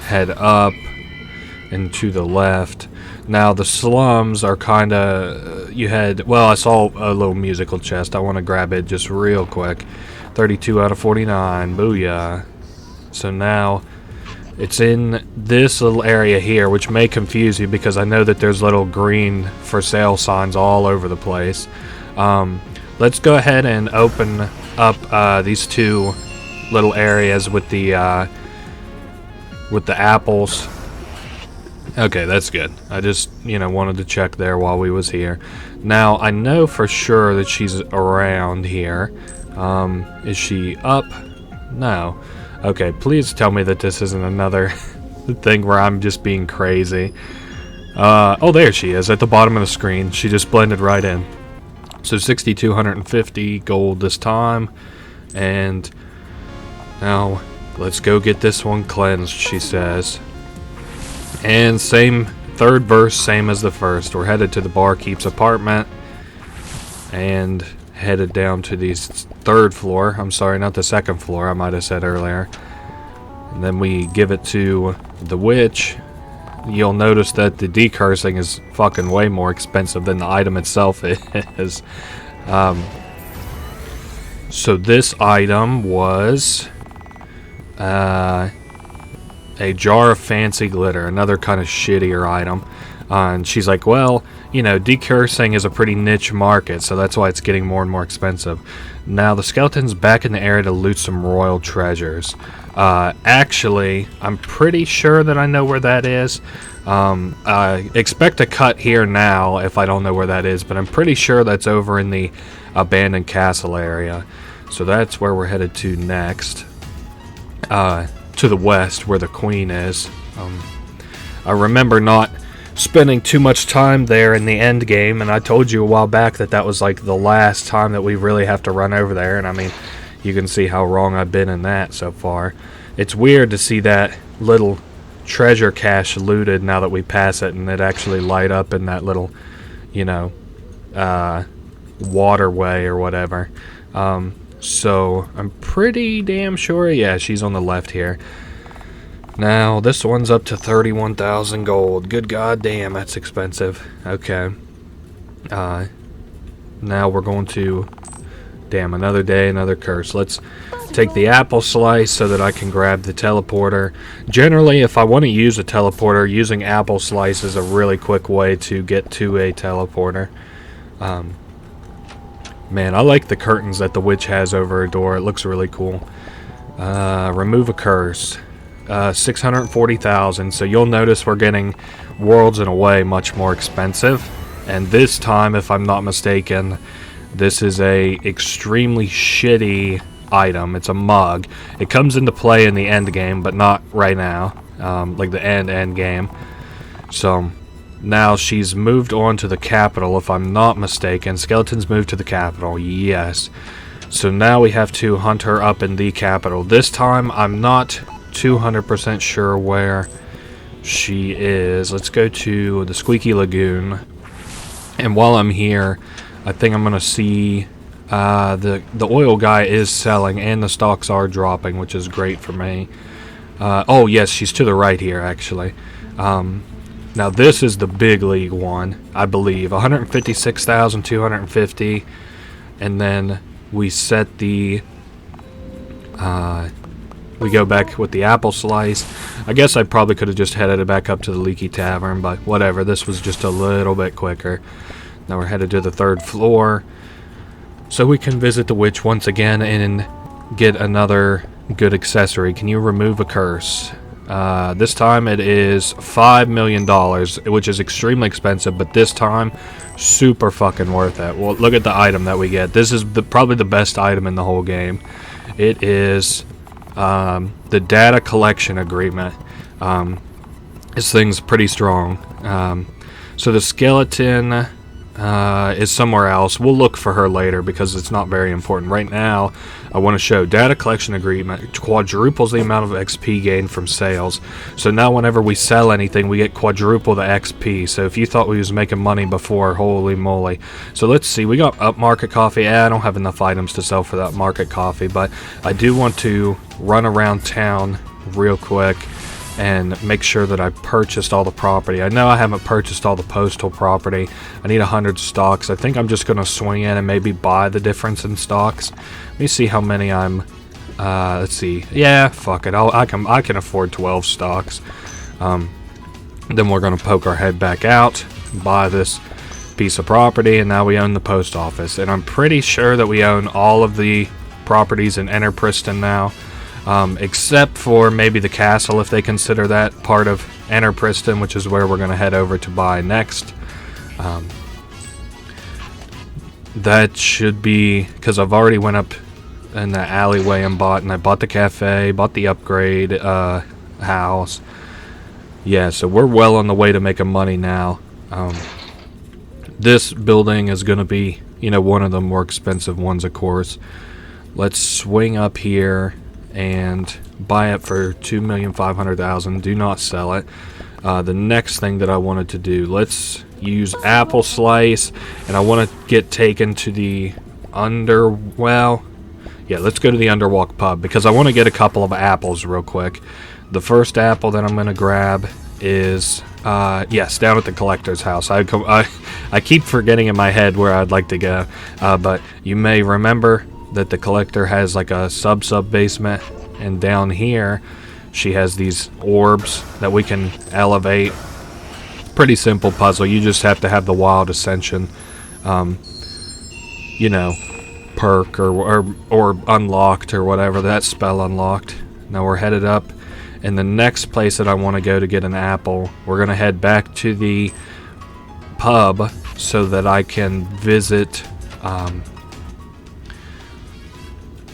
head up and to the left. Now the slums are kind of, I saw a little musical chest. I want to grab it just real quick. 32 out of 49, booyah. So now it's in this little area here, which may confuse you because I know that there's little green for sale signs all over the place. Let's go ahead and open up these two little areas with the apples. Okay, that's good. I just, wanted to check there while we was here. Now, I know for sure that she's around here. Is she up? No. Okay, please tell me that this isn't another thing where I'm just being crazy. Oh, there she is, at the bottom of the screen. She just blended right in. So 6,250 gold this time. And now, let's go get this one cleansed, she says. And same, third verse, same as the first. We're headed to the barkeep's apartment. And headed down to the third floor. I'm sorry, not the second floor, I might have said earlier. And then we give it to the witch. You'll notice that the decursing is fucking way more expensive than the item itself is. So this item was a jar of fancy glitter, another kind of shittier item. And she's like, well, decursing is a pretty niche market, so that's why it's getting more and more expensive. Now, the skeleton's back in the area to loot some royal treasures. Actually, I'm pretty sure that I know where that is. I expect a cut here now if I don't know where that is, but I'm pretty sure that's over in the abandoned castle area. So that's where we're headed to next. To the west, where the queen is. I remember not spending too much time there in the end game, and I told you a while back that was like the last time that we really have to run over there, and I mean, you can see how wrong I've been in that so far. It's weird to see that little treasure cache looted now that we pass it, and it actually light up in that little, you know, waterway or whatever. So I'm pretty damn sure, yeah, she's on the left here. Now this one's up to 31,000 gold. Good goddamn, that's expensive. Okay. Now we're going to, damn, another day, another curse. Let's take the apple slice so that I can grab the teleporter. Generally, if I want to use a teleporter, using apple slice is a really quick way to get to a teleporter. Man, I like the curtains that the witch has over her door. It looks really cool. Remove a curse. 640,000. So you'll notice we're getting Worlds in a Way much more expensive. And this time, if I'm not mistaken, this is a extremely shitty item. It's a mug. It comes into play in the end game, but not right now. Like the end game. So now she's moved on to the capital, if I'm not mistaken. Skeletons moved to the capital, yes. So now we have to hunt her up in the capital. This time, I'm not 200% sure where she is. Let's go to the Squeaky Lagoon. And while I'm here, I think I'm going to see the oil guy is selling and the stocks are dropping, which is great for me. Oh, yes, she's to the right here, actually. Now, this is the big league one, I believe. 156,250. And then we set the... we go back with the apple slice. I guess I probably could have just headed back up to the Leaky Tavern, but whatever. This was just a little bit quicker. Now we're headed to the 3rd floor, so we can visit the witch once again and get another good accessory. Can you remove a curse? This time it is $5 million, which is extremely expensive, but this time, super fucking worth it. Well, look at the item that we get. This is probably the best item in the whole game. It is the data collection agreement. This thing's pretty strong. So the skeleton is somewhere else. We'll look for her later because it's not very important. Right now, I want to show data collection agreement quadruples the amount of XP gained from sales. So now whenever we sell anything, we get quadruple the XP. So if you thought we was making money before, holy moly. So let's see, we got upmarket coffee. I don't have enough items to sell for that market coffee, but I do want to run around town real quick and make sure that I purchased all the property. I know I haven't purchased all the postal property. I need 100 stocks. I think I'm just going to swing in and maybe buy the difference in stocks. Let me see how many I'm... let's see. Yeah, fuck it. I can afford 12 stocks. Then we're going to poke our head back out, buy this piece of property, and now we own the post office. And I'm pretty sure that we own all of the properties in Enterpriston now. Except for maybe the castle, if they consider that part of Enterpriston, which is where we're going to head over to buy next. That should be, because I've already went up in the alleyway and I bought the cafe, bought the upgrade house. Yeah, so we're well on the way to making money now. This building is going to be, one of the more expensive ones, of course. Let's swing up here and buy it for $2,500,000. Do not sell it. The next thing that I wanted to do, let's use apple slice, and I want to get taken to the let's go to the Underwalk pub because I want to get a couple of apples real quick. The first apple that I'm going to grab is yes, down at the collector's house. I keep forgetting in my head where I'd like to go, but you may remember that the collector has like a sub basement, and down here she has these orbs that we can elevate. Pretty simple puzzle. You just have to have the Wild Ascension perk or unlocked or whatever, that spell unlocked. Now we're headed up, and the next place that I want to go to get an apple, we're going to head back to the pub so that I can visit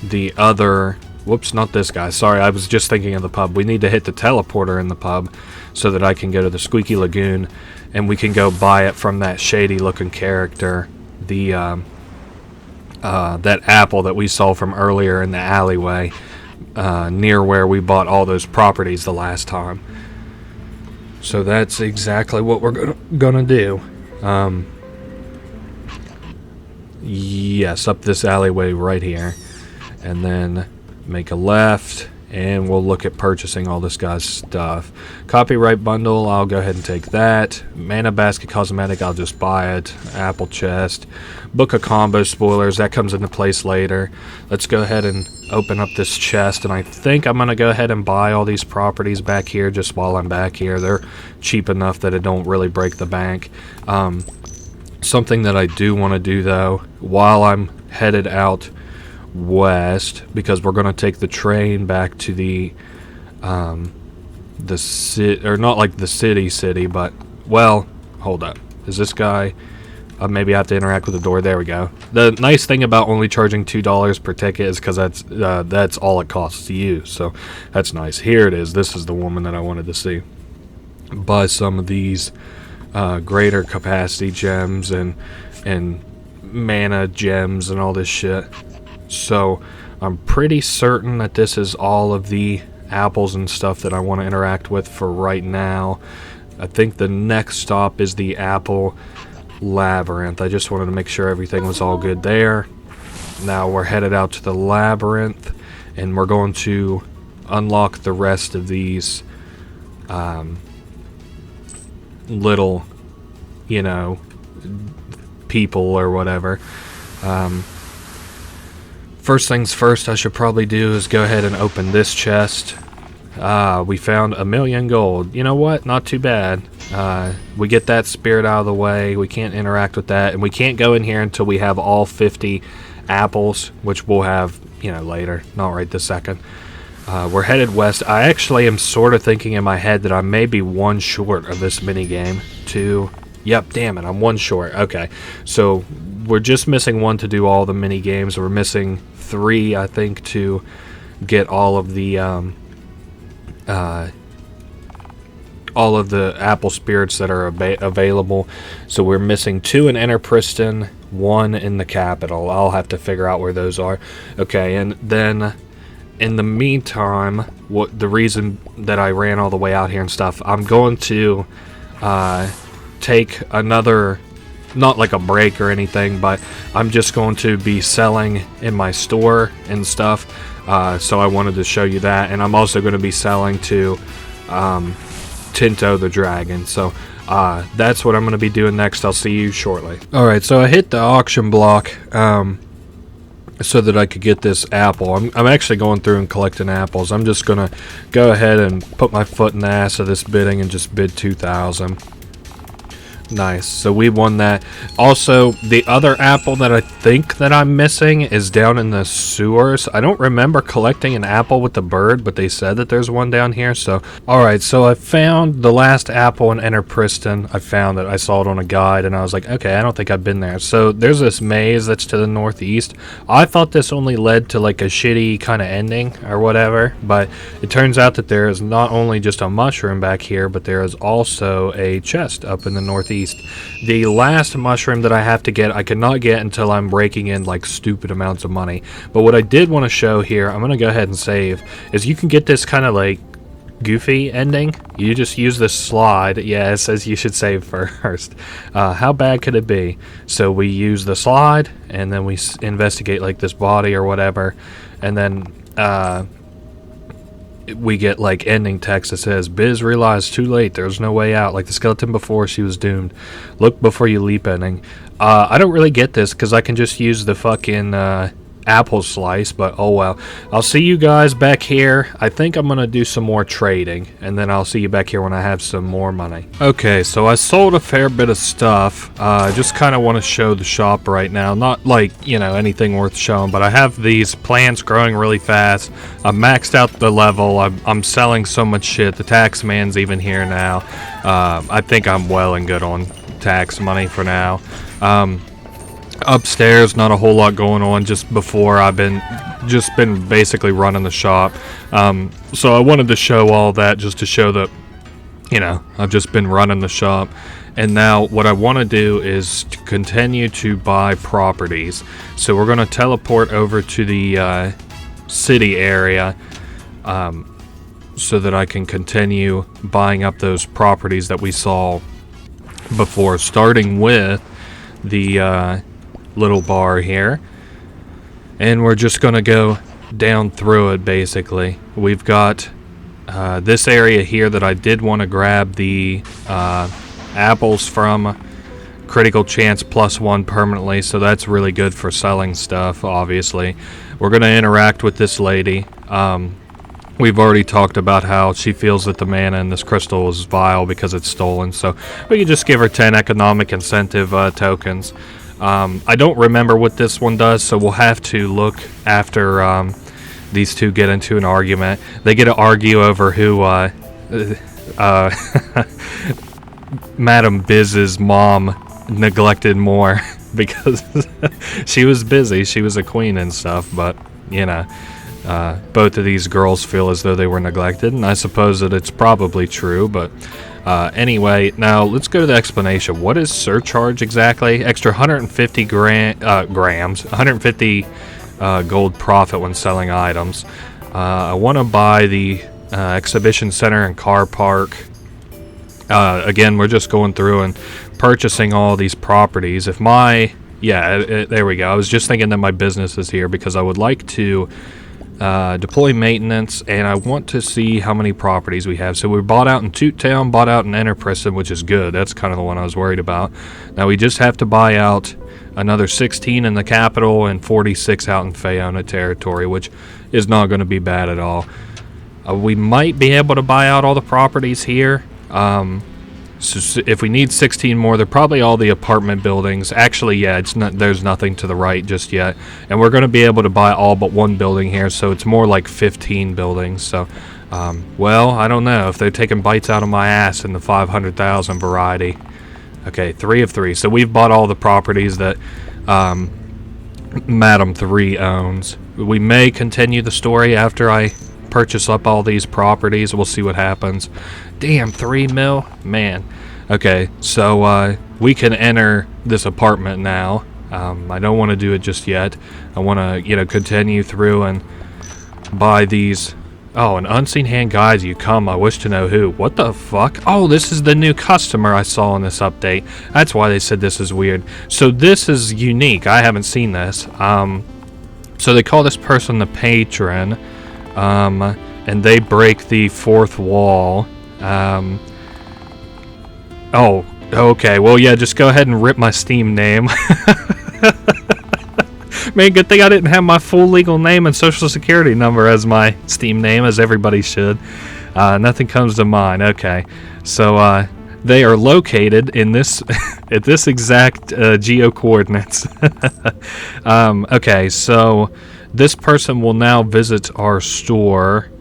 the other... Whoops, not this guy. Sorry, I was just thinking of the pub. We need to hit the teleporter in the pub so that I can go to the Squeaky Lagoon and we can go buy it from that shady-looking character. The that apple that we saw from earlier in the alleyway. near where we bought all those properties the last time. So that's exactly what we're gonna do. Yes, up this alleyway right here, and then make a left, and we'll look at purchasing all this guy's stuff. Copyright bundle, I'll go ahead and take that. Mana basket cosmetic, I'll just buy it. Apple chest. Book of combo spoilers, that comes into place later. Let's go ahead and open up this chest, and I think I'm going to go ahead and buy all these properties back here just while I'm back here. They're cheap enough that it don't really break the bank. Something that I do want to do, though, while I'm headed out west, because we're going to take the train back to the city, or not like the city, but, well, hold up. Is this guy... maybe I have to interact with the door. There we go. The nice thing about only charging $2 per ticket is because that's all it costs to use. So that's nice. Here it is. This is the woman that I wanted to see. Buy some of these greater capacity gems and mana gems and all this shit. So I'm pretty certain that this is all of the apples and stuff that I want to interact with for right now. I think the next stop is the apple labyrinth. I just wanted to make sure everything was all good there. Now we're headed out to the labyrinth, and we're going to unlock the rest of these little, you know, people or whatever. First things first I should probably do is go ahead and open this chest. We found 1,000,000 gold. You know what? Not too bad. We get that spirit out of the way. We can't interact with that, and we can't go in here until we have all 50 apples, which we'll have, you know, later, not right this second. We're headed west. I actually am sort of thinking in my head that I may be one short of this mini game. Yep, damn it, I'm one short. Okay, so we're just missing one to do all the mini games. We're missing 3, I think, to get all of the apple spirits that are available. So we're missing 2 in Enterpriston, 1 in the capital. I'll have to figure out where those are. Okay, and then in the meantime, the reason that I ran all the way out here and stuff, I'm going to take another, not like a break or anything, but I'm just going to be selling in my store and stuff. So I wanted to show you that, and I'm also going to be selling to Tinto the Dragon. So that's what I'm going to be doing next. I'll see you shortly. Alright, so I hit the auction block so that I could get this apple. I'm actually going through and collecting apples. I'm just going to go ahead and put my foot in the ass of this bidding and just bid 2,000. Nice. So we won that. Also, the other apple that I think that I'm missing is down in the sewers. I don't remember collecting an apple with the bird, but they said that there's one down here. So, alright, so I found the last apple in Enterpriston. I found it. I saw it on a guide, and I was like, okay, I don't think I've been there. So there's this maze that's to the northeast. I thought this only led to like a shitty kind of ending or whatever, but it turns out that there is not only just a mushroom back here, but there is also a chest up in the northeast. The last mushroom that I have to get, I cannot get until I'm breaking in like stupid amounts of money. But what I did want to show here, I'm going to go ahead and save, is you can get this kind of like goofy ending. You just use this slide. Yeah, it says you should save first. How bad could it be? So we use the slide, and then we investigate like this body or whatever, and then we get like ending text that says, Biz realized too late, there's no way out, like the skeleton before, she was doomed. Look before you leap ending. I don't really get this because I can just use the fucking apple slice, but oh well. I'll see you guys back here. I think I'm gonna do some more trading, and then I'll see you back here when I have some more money. Okay, so I sold a fair bit of stuff. Just kind of want to show the shop right now. Not like, you know, anything worth showing, but I have these plants growing really fast. I maxed out the level. I'm selling so much shit. The tax man's even here now. I think I'm well and good on tax money for now. Upstairs, not a whole lot going on. Just before, I've been basically running the shop. So I wanted to show all that just to show that, you know, I've just been running the shop. And now what I want to do is to continue to buy properties. So we're going to teleport over to the city area. so that I can continue buying up those properties that we saw before, starting with the little bar here. And we're just going to go down through it, basically. We've got this area here that I did want to grab the apples from. Critical chance +1 permanently, so that's really good for selling stuff, obviously. We're going to interact with this lady. We've already talked about how she feels that the mana in this crystal is vile because it's stolen, so we can just give her 10 economic incentive tokens. I don't remember what this one does, so we'll have to look after these two get into an argument. They get to argue over who Madam Biz's mom neglected more because she was busy. She was a queen and stuff, but, you know, both of these girls feel as though they were neglected, and I suppose that it's probably true, but anyway, now let's go to the explanation. What is surcharge exactly? Extra 150 grams, 150 gold profit when selling items. I want to buy the exhibition center and car park. Again, we're just going through and purchasing all these properties. If my... Yeah, there we go. I was just thinking that my business is here because I would like to deploy maintenance, and I want to see how many properties we have. So we bought out in Tutetown, bought out in Enterpriston, which is good. That's kind of the one I was worried about. Now we just have to buy out another 16 in the capital and 46 out in Faeona territory, which is not going to be bad at all. We might be able to buy out all the properties here. So if we need 16 more, they're probably all the apartment buildings. Actually, yeah, it's not. There's nothing to the right just yet, and we're going to be able to buy all but one building here. So it's more like 15 buildings. So, well, I don't know if they're taking bites out of my ass in the 500,000 variety. Okay, 3 of 3. So we've bought all the properties that Madam 3 owns. We may continue the story after I purchase up all these properties. We'll see what happens. Damn, 3 mil? Man. Okay, so we can enter this apartment now. I don't want to do it just yet. I want to, you know, continue through and buy these. Oh, an unseen hand guides you. Come, I wish to know who. What the fuck? Oh, this is the new customer I saw in this update. That's why they said this is weird. So this is unique. I haven't seen this. So they call this person the patron. And they break the fourth wall. Oh, okay. Well, yeah, just go ahead and rip my Steam name. Man, good thing I didn't have my full legal name and social security number as my Steam name, as everybody should. Nothing comes to mind. Okay. So, they are located in this, at this exact, geo coordinates. Okay, so this person will now visit our store.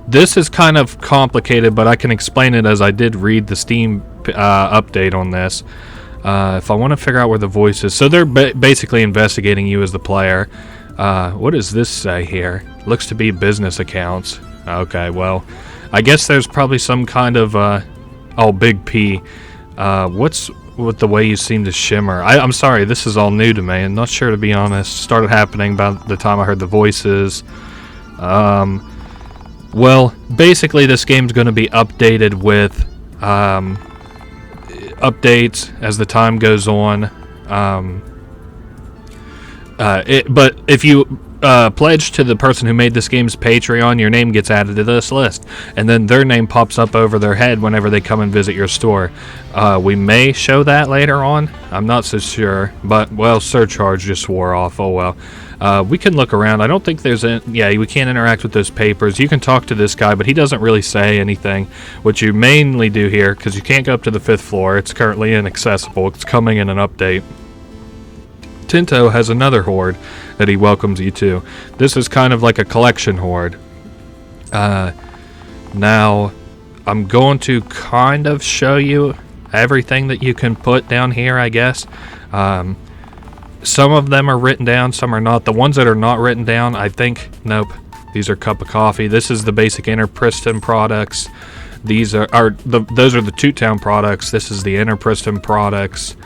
This is kind of complicated, but I can explain it as I did read the Steam update on this. If I want to figure out where the voice is. So they're basically investigating you as the player. What does this say here? Looks to be business accounts. Okay, well, I guess there's probably some kind of... oh, big P. What's with the way you seem to shimmer? I'm sorry, this is all new to me. I'm not sure, to be honest. Started happening about the time I heard the voices. Well, basically this game's going to be updated with updates as the time goes on. But if you pledge to the person who made this game's Patreon, your name gets added to this list, and then their name pops up over their head whenever they come and visit your store. We may show that later on. I'm not so sure, but, well, surcharge just wore off. Oh well. We can look around. I don't think there's yeah, we can't interact with those papers. You can talk to this guy, but he doesn't really say anything. What you mainly do here, because you can't go up to the 5th floor, it's currently inaccessible. It's coming in an update. Tinto has another hoard that he welcomes you to. This is kind of like a collection hoard. Now, I'm going to kind of show you everything that you can put down here, I guess. Some of them are written down, some are not. The ones that are not written down, I think, nope. These are cup of coffee. This is the basic Enterpriston products. These those are the Tutetown products. This is the Enterpriston products.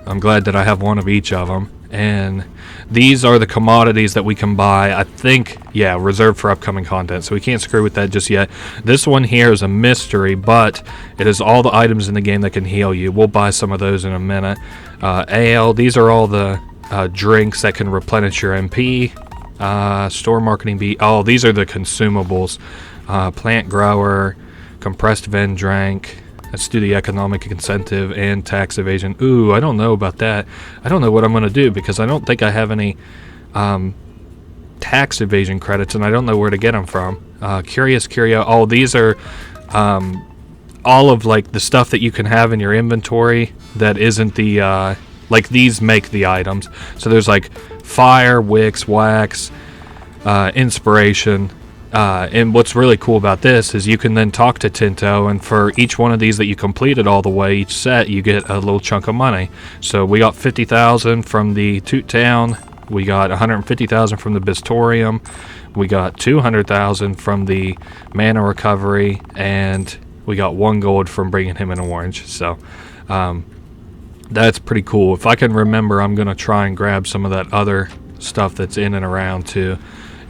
I'm glad that I have one of each of them. And these are the commodities that we can buy. I think, yeah, reserved for upcoming content, so we can't screw with that just yet. This one here is a mystery, but it is all the items in the game that can heal you. We'll buy some of those in a minute. Ale, these are all the drinks that can replenish your MP. Store marketing B. Oh, these are the consumables. Plant grower, compressed Ven drank. Let's do the economic incentive and tax evasion. Ooh, I don't know about that. I don't know what I'm going to do because I don't think I have any tax evasion credits, and I don't know where to get them from. Curious Curio. Oh, these are all of like the stuff that you can have in your inventory that isn't the like these make the items. So there's like fire, wicks, wax, inspiration. And what's really cool about this is you can then talk to Tinto, and for each one of these that you completed all the way, each set, you get a little chunk of money. So we got 50,000 from the Tutetown, we got 150,000 from the Bistorium, we got 200,000 from the mana recovery, and we got 1 gold from bringing him an orange. So that's pretty cool. If I can remember, I'm going to try and grab some of that other stuff that's in and around too.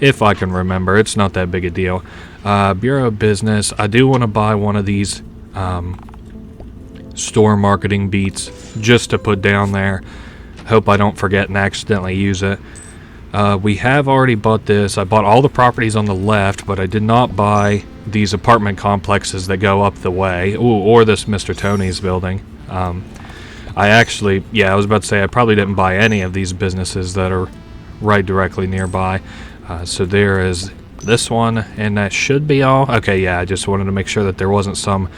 If I can remember, it's not that big a deal. Bureau of Business. I do want to buy one of these store marketing beats just to put down there. Hope I don't forget and accidentally use it. We have already bought this. I bought all the properties on the left, but I did not buy these apartment complexes that go up the way. Ooh, or this Mr. Tony's building. I actually, yeah, I was about to say I probably didn't buy any of these businesses that are right directly nearby. So there is this one, and that should be all. Okay, yeah, I just wanted to make sure that there wasn't some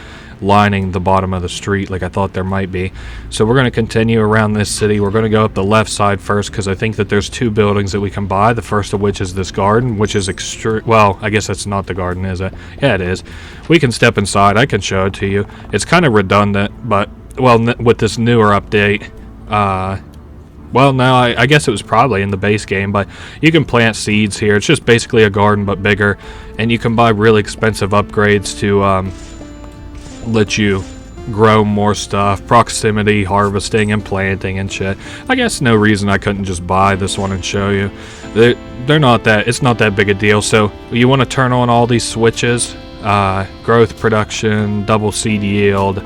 lining the bottom of the street like I thought there might be. So we're going to continue around this city. We're going to go up the left side first because I think that there's 2 buildings that we can buy. The first of which is this garden, which is well, I guess that's not the garden, is it? Yeah, it is. We can step inside. I can show it to you. It's kind of redundant, but, well, with this newer update, well, no, I guess it was probably in the base game, but you can plant seeds here. It's just basically a garden, but bigger, and you can buy really expensive upgrades to let you grow more stuff, proximity, harvesting, and planting and shit. I guess no reason I couldn't just buy this one and show you. They're not that, it's not that big a deal. So you want to turn on all these switches, growth, production, double seed yield,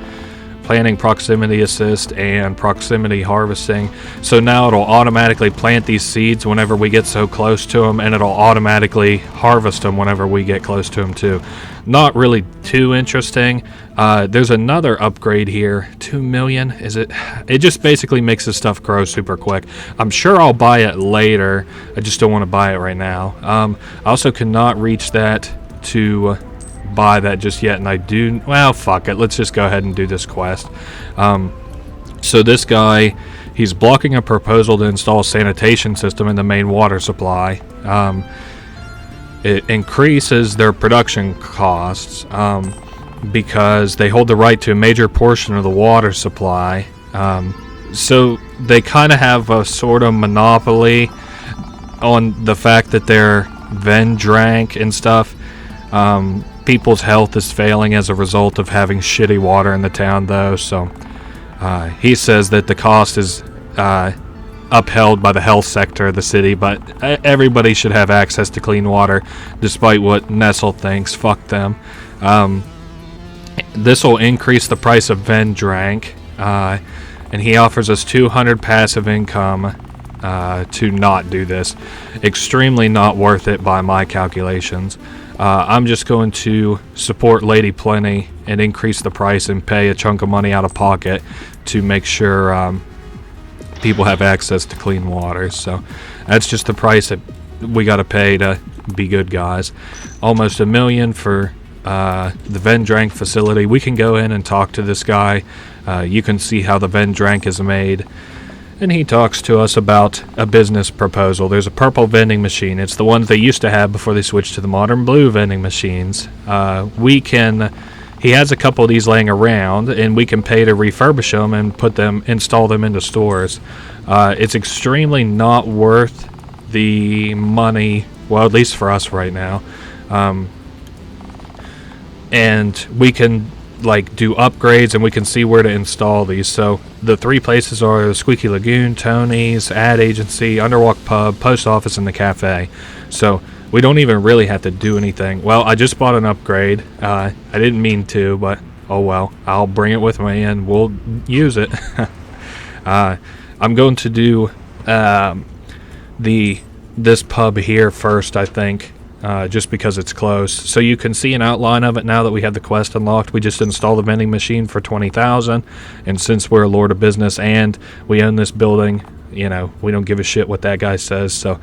planting proximity assist, and proximity harvesting. So now it'll automatically plant these seeds whenever we get so close to them, and it'll automatically harvest them whenever we get close to them too. Not really too interesting. There's another upgrade here. 2 million, is it? It just basically makes this stuff grow super quick. I'm sure I'll buy it later. I just don't want to buy it right now. I also cannot reach that to buy that just yet, and I do, well, fuck it, let's just go ahead and do this quest. So this guy, he's blocking a proposal to install a sanitation system in the main water supply. It increases their production costs because they hold the right to a major portion of the water supply. So they kind of have a sort of monopoly on the fact that they're Ven drank and stuff. People's health is failing as a result of having shitty water in the town, though, so he says that the cost is upheld by the health sector of the city, but everybody should have access to clean water, despite what Nestle thinks. Fuck them. This will increase the price of Ven drank, and he offers us 200 passive income to not do this. Extremely not worth it by my calculations. I'm just going to support Lady Plenty and increase the price and pay a chunk of money out of pocket to make sure people have access to clean water. So that's just the price that we got to pay to be good guys. Almost $1 million for the Ven Drank facility. We can go in and talk to this guy. You can see how the Ven Drank is made. And he talks to us about a business proposal. There's a purple vending machine. It's the ones they used to have before they switched to the modern blue vending machines. He has a couple of these laying around, and we can pay to refurbish them and install them into stores. It's extremely not worth the money, well, at least for us right now. And we can like do upgrades, and we can see where to install these. So the 3 places are the Squeaky Lagoon, Tony's, Ad Agency, Underwalk Pub, Post Office, and the Cafe. So we don't even really have to do anything. Well, I just bought an upgrade. I didn't mean to, but oh well. I'll bring it with me and we'll use it. I'm going to do this pub here first, I think. Just because it's close. So you can see an outline of it now that we have the quest unlocked. We just installed the vending machine for 20,000, and since we're a lord of business and we own this building, you know, we don't give a shit what that guy says. So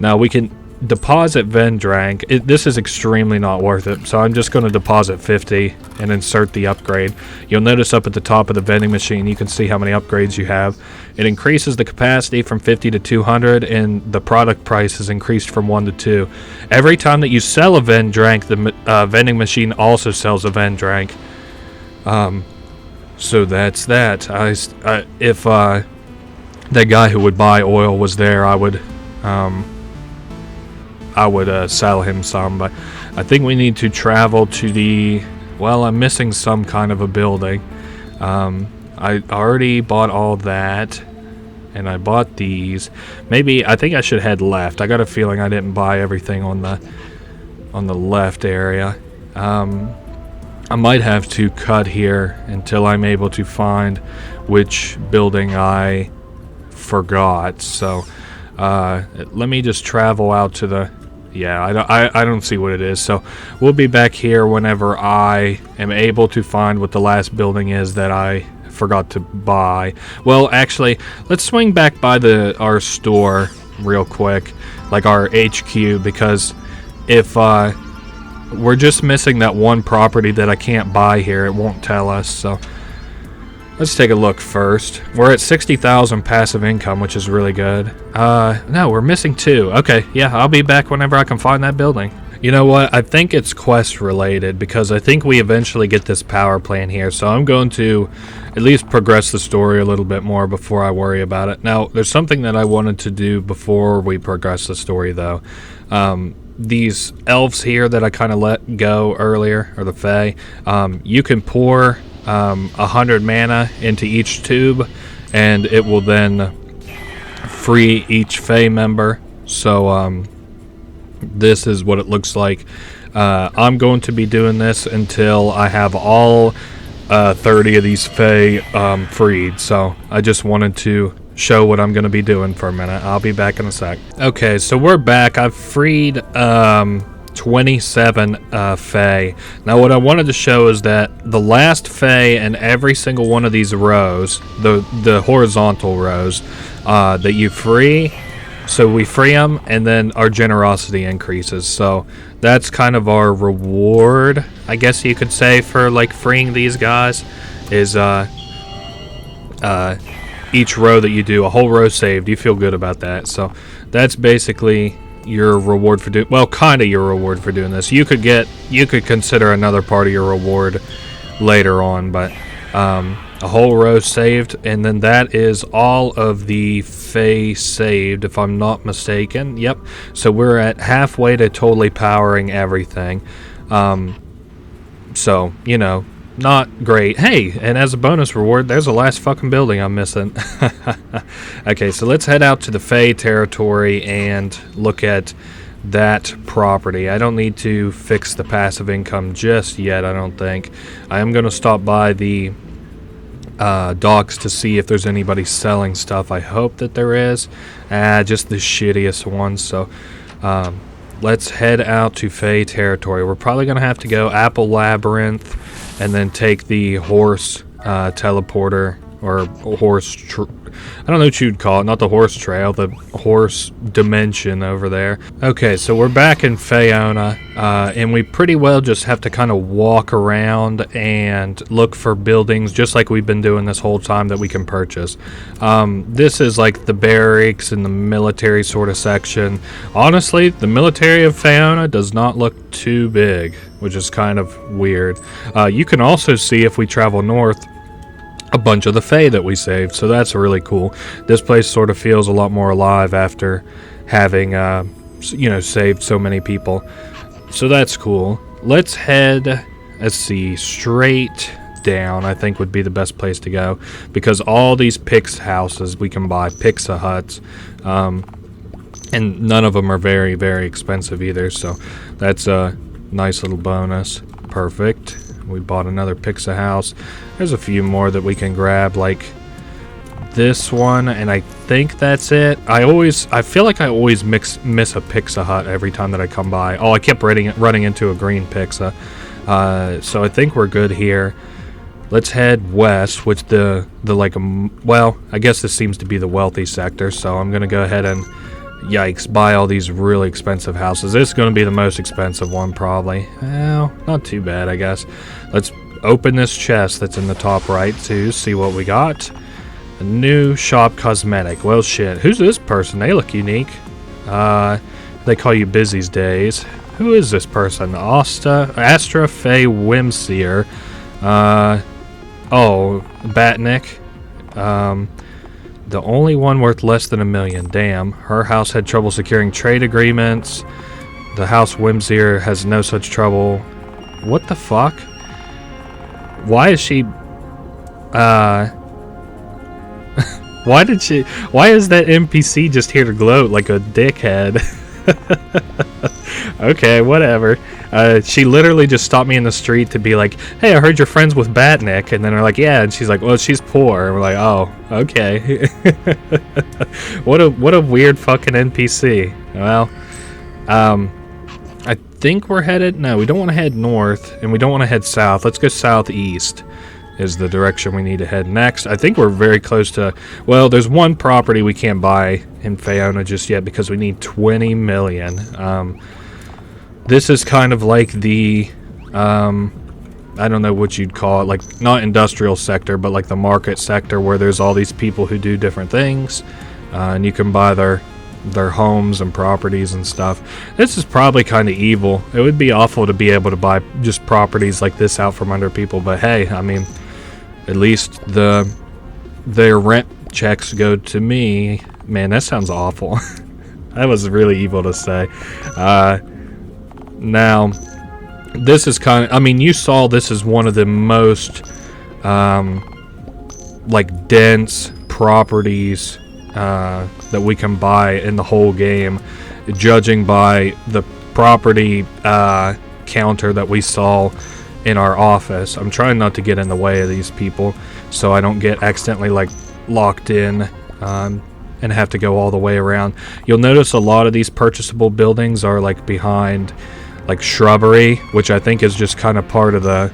now we can deposit Vendrank. This is extremely not worth it, so I'm just going to deposit 50 and insert the upgrade. You'll notice up at the top of the vending machine you can see how many upgrades you have. It increases the capacity from 50 to 200, and the product price is increased from 1 to 2. Every time that you sell a Vendrank, the vending machine also sells a Vendrank. So that's that. If that guy who would buy oil was there, I would sell him some, but I think we need to travel to the... Well, I'm missing some kind of a building. I already bought all that, and I bought these. Maybe, I think I should head left. I got a feeling I didn't buy everything on the left area. I might have to cut here until I'm able to find which building I forgot. So, let me just travel out to the... Yeah, I don't see what it is, so we'll be back here whenever I am able to find what the last building is that I forgot to buy. Well, actually, let's swing back by our store real quick, like our HQ, because if we're just missing that one property that I can't buy here, it won't tell us. So let's take a look first. We're at 60,000 passive income, which is really good. No, we're missing 2. Okay, yeah, I'll be back whenever I can find that building. You know what? I think it's quest related, because I think we eventually get this power plant here. So I'm going to at least progress the story a little bit more before I worry about it. Now, there's something that I wanted to do before we progress the story, though. These elves here that I kind of let go earlier, or the Fae, you can pour 100 mana into each tube, and it will then free each Fae member. So this is what it looks like. I'm going to be doing this until I have all 30 of these Fae freed. So I just wanted to show what I'm going to be doing for a minute. I'll be back in a sec. Okay, so we're back. I've freed 27 Fae. Now what I wanted to show is that the last Fae in every single one of these rows, the horizontal rows that you free, so we free them and then our generosity increases. So that's kind of our reward, I guess you could say, for like freeing these guys, is each row that you do, a whole row saved. You feel good about that. So that's basically your reward for doing, well, kind of your reward for doing this. You could consider another part of your reward later on, but a whole row saved, and then that is all of the Fae saved, if I'm not mistaken. Yep. So we're at halfway to totally powering everything. So, you know, not great. Hey, and as a bonus reward, there's the last fucking building I'm missing. Okay, so let's head out to the Fae territory and look at that property. I don't need to fix the passive income just yet, I don't think. I am going to stop by the docks to see if there's anybody selling stuff. I hope that there is. Just the shittiest ones. So let's head out to Fae territory. We're probably going to have to go Apple Labyrinth and then take the horse teleporter, or horse I don't know what you'd call it, not the horse trail, the horse dimension over there. Okay, so we're back in Faeona, and we pretty well just have to kind of walk around and look for buildings, just like we've been doing this whole time, that we can purchase. This is like the barracks and the military sort of section. Honestly, the military of Faeona does not look too big, which is kind of weird. You can also see, if we travel north, a bunch of the Fae that we saved, so that's really cool. This place sort of feels a lot more alive after having, saved so many people. So that's cool. Let's head let's see, straight down, I think would be the best place to go, because all these Pix houses we can buy, Pixa huts, and none of them are very, very expensive either, so that's a nice little bonus. Perfect. We bought another Pixa house. There's a few more that we can grab, like this one, and I think that's it. I feel like I always miss a Pixa hut every time that I come by. Oh, I kept running into a green Pixa. So I think we're good here. Let's head west, which well, I guess this seems to be the wealthy sector, so I'm gonna go ahead and, yikes, buy all these really expensive houses. This is gonna be the most expensive one, probably. Well, not too bad, I guess. Let's open this chest that's in the top right, to see what we got. A new shop cosmetic. Well, shit. Who's this person? They look unique. They call you Busy's Days. Who is this person? Astra Faye Whimseer. Oh, Batnik. The only one worth less than $1 million. Damn. Her house had trouble securing trade agreements. The house Whimseer has no such trouble. What the fuck? Why is she... Why is that NPC just here to gloat like a dickhead? Okay, whatever. She literally just stopped me in the street to be like, hey, I heard you're friends with Batnik. And then they're like, yeah. And she's like, well, she's poor. And we're like, oh, okay. What a weird fucking NPC. Well, I think we're headed... No, we don't want to head north, and we don't want to head south. Let's go southeast is the direction we need to head next. I think we're very close to... Well, there's one property we can't buy in Faeona just yet because we need 20 million. This is kind of like the... I don't know what you'd call it. Like, not industrial sector, but like the market sector where there's all these people who do different things. And you can buy their homes and properties and stuff. This is probably kind of evil. It would be awful to be able to buy just properties like this out from under people, but hey, I mean, at least their rent checks go to me. Man, that sounds awful. That was really evil to say. Now, this is kind of, I mean, you saw this is one of the most like dense properties that we can buy in the whole game, judging by the property counter that we saw in our office. I'm trying not to get in the way of these people so I don't get accidentally like locked in and have to go all the way around. You'll notice a lot of these purchasable buildings are like behind like shrubbery, which I think is just kind of part of the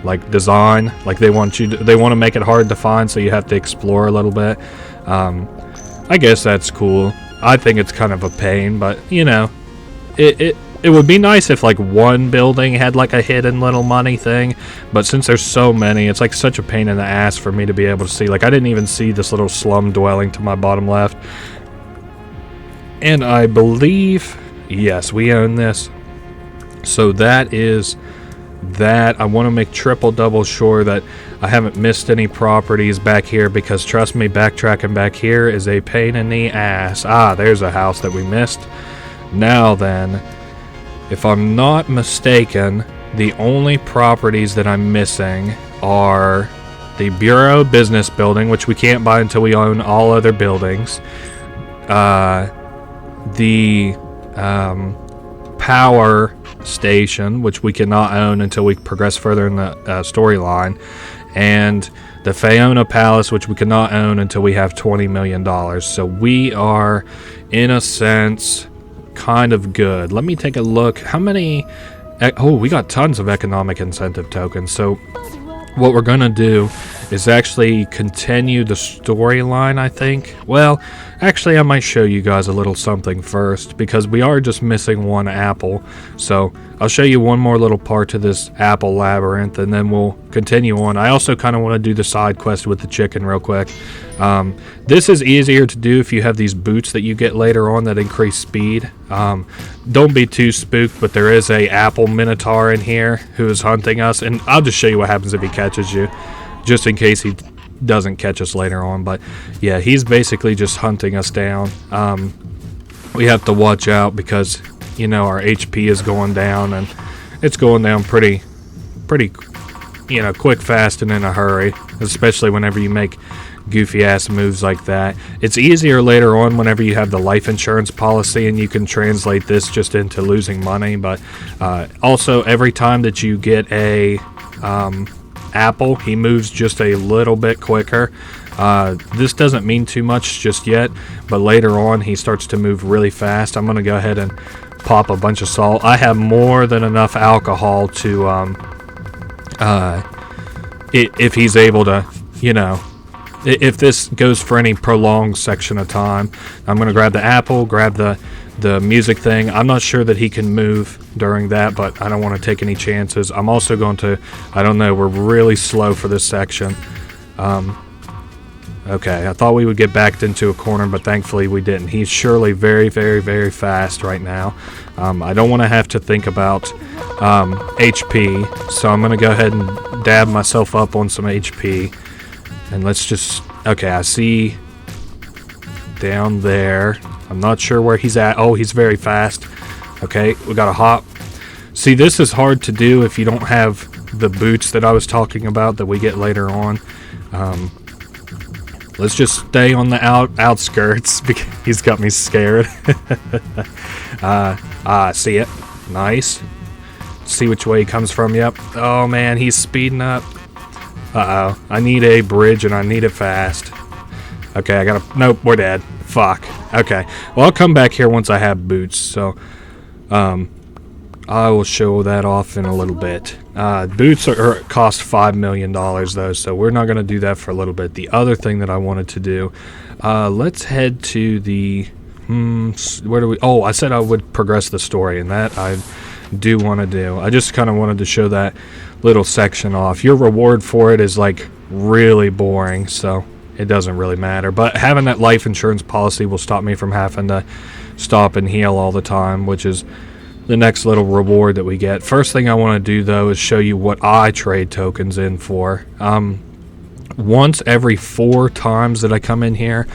like design. Like they want to make it hard to find, so you have to explore a little bit. I guess that's cool. I think it's kind of a pain, but you know, it would be nice if like one building had like a hidden little money thing, but since there's so many, it's like such a pain in the ass for me to be able to see. Like I didn't even see this little slum dwelling to my bottom left. And I believe, yes, we own this. So that is that. I want to make double sure that I haven't missed any properties back here, because trust me, backtracking back here is a pain in the ass. Ah, there's a house that we missed. Now then, if I'm not mistaken, the only properties that I'm missing are the Bureau Business Building, which we can't buy until we own all other buildings, the power station, which we cannot own until we progress further in the storyline, and the Faeona Palace, which we cannot own until we have $20 million. So we are, in a sense, kind of good. Let me take a look. How many... Oh, we got tons of economic incentive tokens. So what we're going to do is actually continue the storyline, I think. Well, actually, I might show you guys a little something first, because we are just missing one apple. So I'll show you one more little part to this apple labyrinth, and then we'll continue on. I also kind of want to do the side quest with the chicken real quick. This is easier to do if you have these boots that you get later on that increase speed. Don't be too spooked, but there is a apple minotaur in here who is hunting us, and I'll just show you what happens if he catches you, just in case he doesn't catch us later on. But yeah, he's basically just hunting us down. We have to watch out because, you know, our HP is going down, and it's going down pretty pretty, you know, quick, fast, and in a hurry, especially whenever you make goofy ass moves like that. It's easier later on whenever you have the life insurance policy and you can translate this just into losing money. But also, every time that you get a apple, he moves just a little bit quicker. This doesn't mean too much just yet, but later on he starts to move really fast. I'm gonna go ahead and pop a bunch of salt. I have more than enough alcohol to if he's able to, you know, if this goes for any prolonged section of time. I'm going to grab the apple, grab the music thing. I'm not sure that he can move during that, but I don't want to take any chances. I'm also going to, I don't know, we're really slow for this section. Okay, I thought we would get backed into a corner, but thankfully we didn't. He's surely very, very, very fast right now. I don't want to have to think about HP, so I'm going to go ahead and dab myself up on some HP. And let's just... Okay, I see down there. I'm not sure where he's at. Oh, he's very fast. Okay, we got a hop. See, this is hard to do if you don't have the boots that I was talking about that we get later on. Let's just stay on the outskirts because he's got me scared. See it. Nice. See which way he comes from. Yep. Oh, man, he's speeding up. Uh-oh. I need a bridge, and I need it fast. Okay, I gotta... Nope, we're dead. Fuck. Okay. Well, I'll come back here once I have boots, so... I will show that off in a little bit. Boots cost $5 million, though, so we're not going to do that for a little bit. The other thing that I wanted to do... let's head to the... where do we... Oh, I said I would progress the story, and that I do want to do. I just kind of wanted to show that little section off. Your reward for it is like really boring, so it doesn't really matter, but having that life insurance policy will stop me from having to stop and heal all the time, which is the next little reward that we get. First thing I want to do, though, is show you what I trade tokens in for. Once every 4 times that I come in here,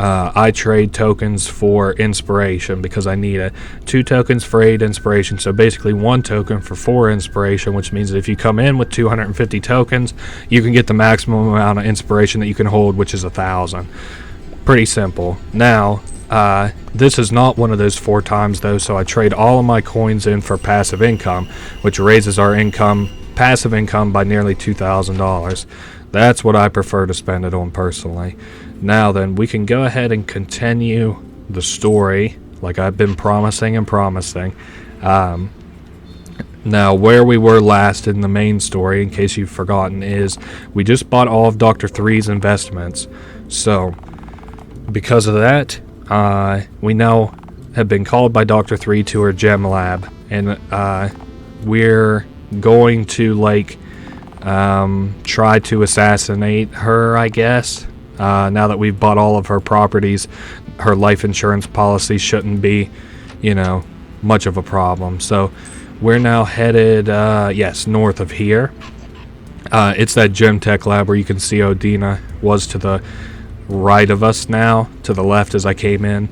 I trade tokens for inspiration because I need it. 2 tokens for 8 inspiration, so basically 1 token for 4 inspiration, which means that if you come in with 250 tokens, you can get the maximum amount of inspiration that you can hold, which is 1,000. Pretty simple. Now, this is not one of those 4 times, though, so I trade all of my coins in for passive income, which raises our passive income by nearly $2,000. That's what I prefer to spend it on personally. Now then, we can go ahead and continue the story like I've been promising and promising. Now, where we were last in the main story, in case you've forgotten, is we just bought all of Dr. 3's investments. So, because of that, we now have been called by Dr. 3 to her gem lab. And we're going to, like, try to assassinate her, I guess. Now that we've bought all of her properties, her life insurance policy shouldn't be, you know, much of a problem. So we're now headed, yes, north of here. It's that gem tech lab where you can see Odina was to the right of us now, to the left as I came in.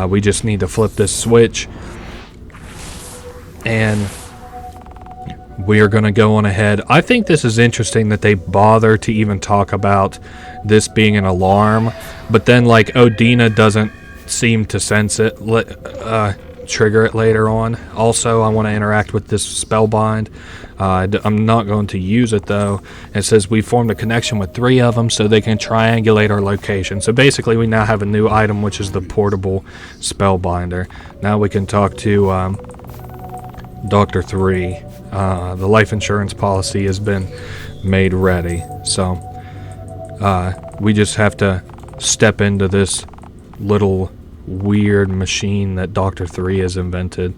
We just need to flip this switch. And we are going to go on ahead. I think this is interesting that they bother to even talk about this being an alarm, but then, like, Odina doesn't seem to sense it, trigger it later on. Also, I want to interact with this spellbind. I'm not going to use it, though. It says we formed a connection with 3 of them so they can triangulate our location. So basically, we now have a new item, which is the portable spellbinder. Now we can talk to Dr. 3. The life insurance policy has been made ready, so we just have to step into this little weird machine that Dr. 3 has invented,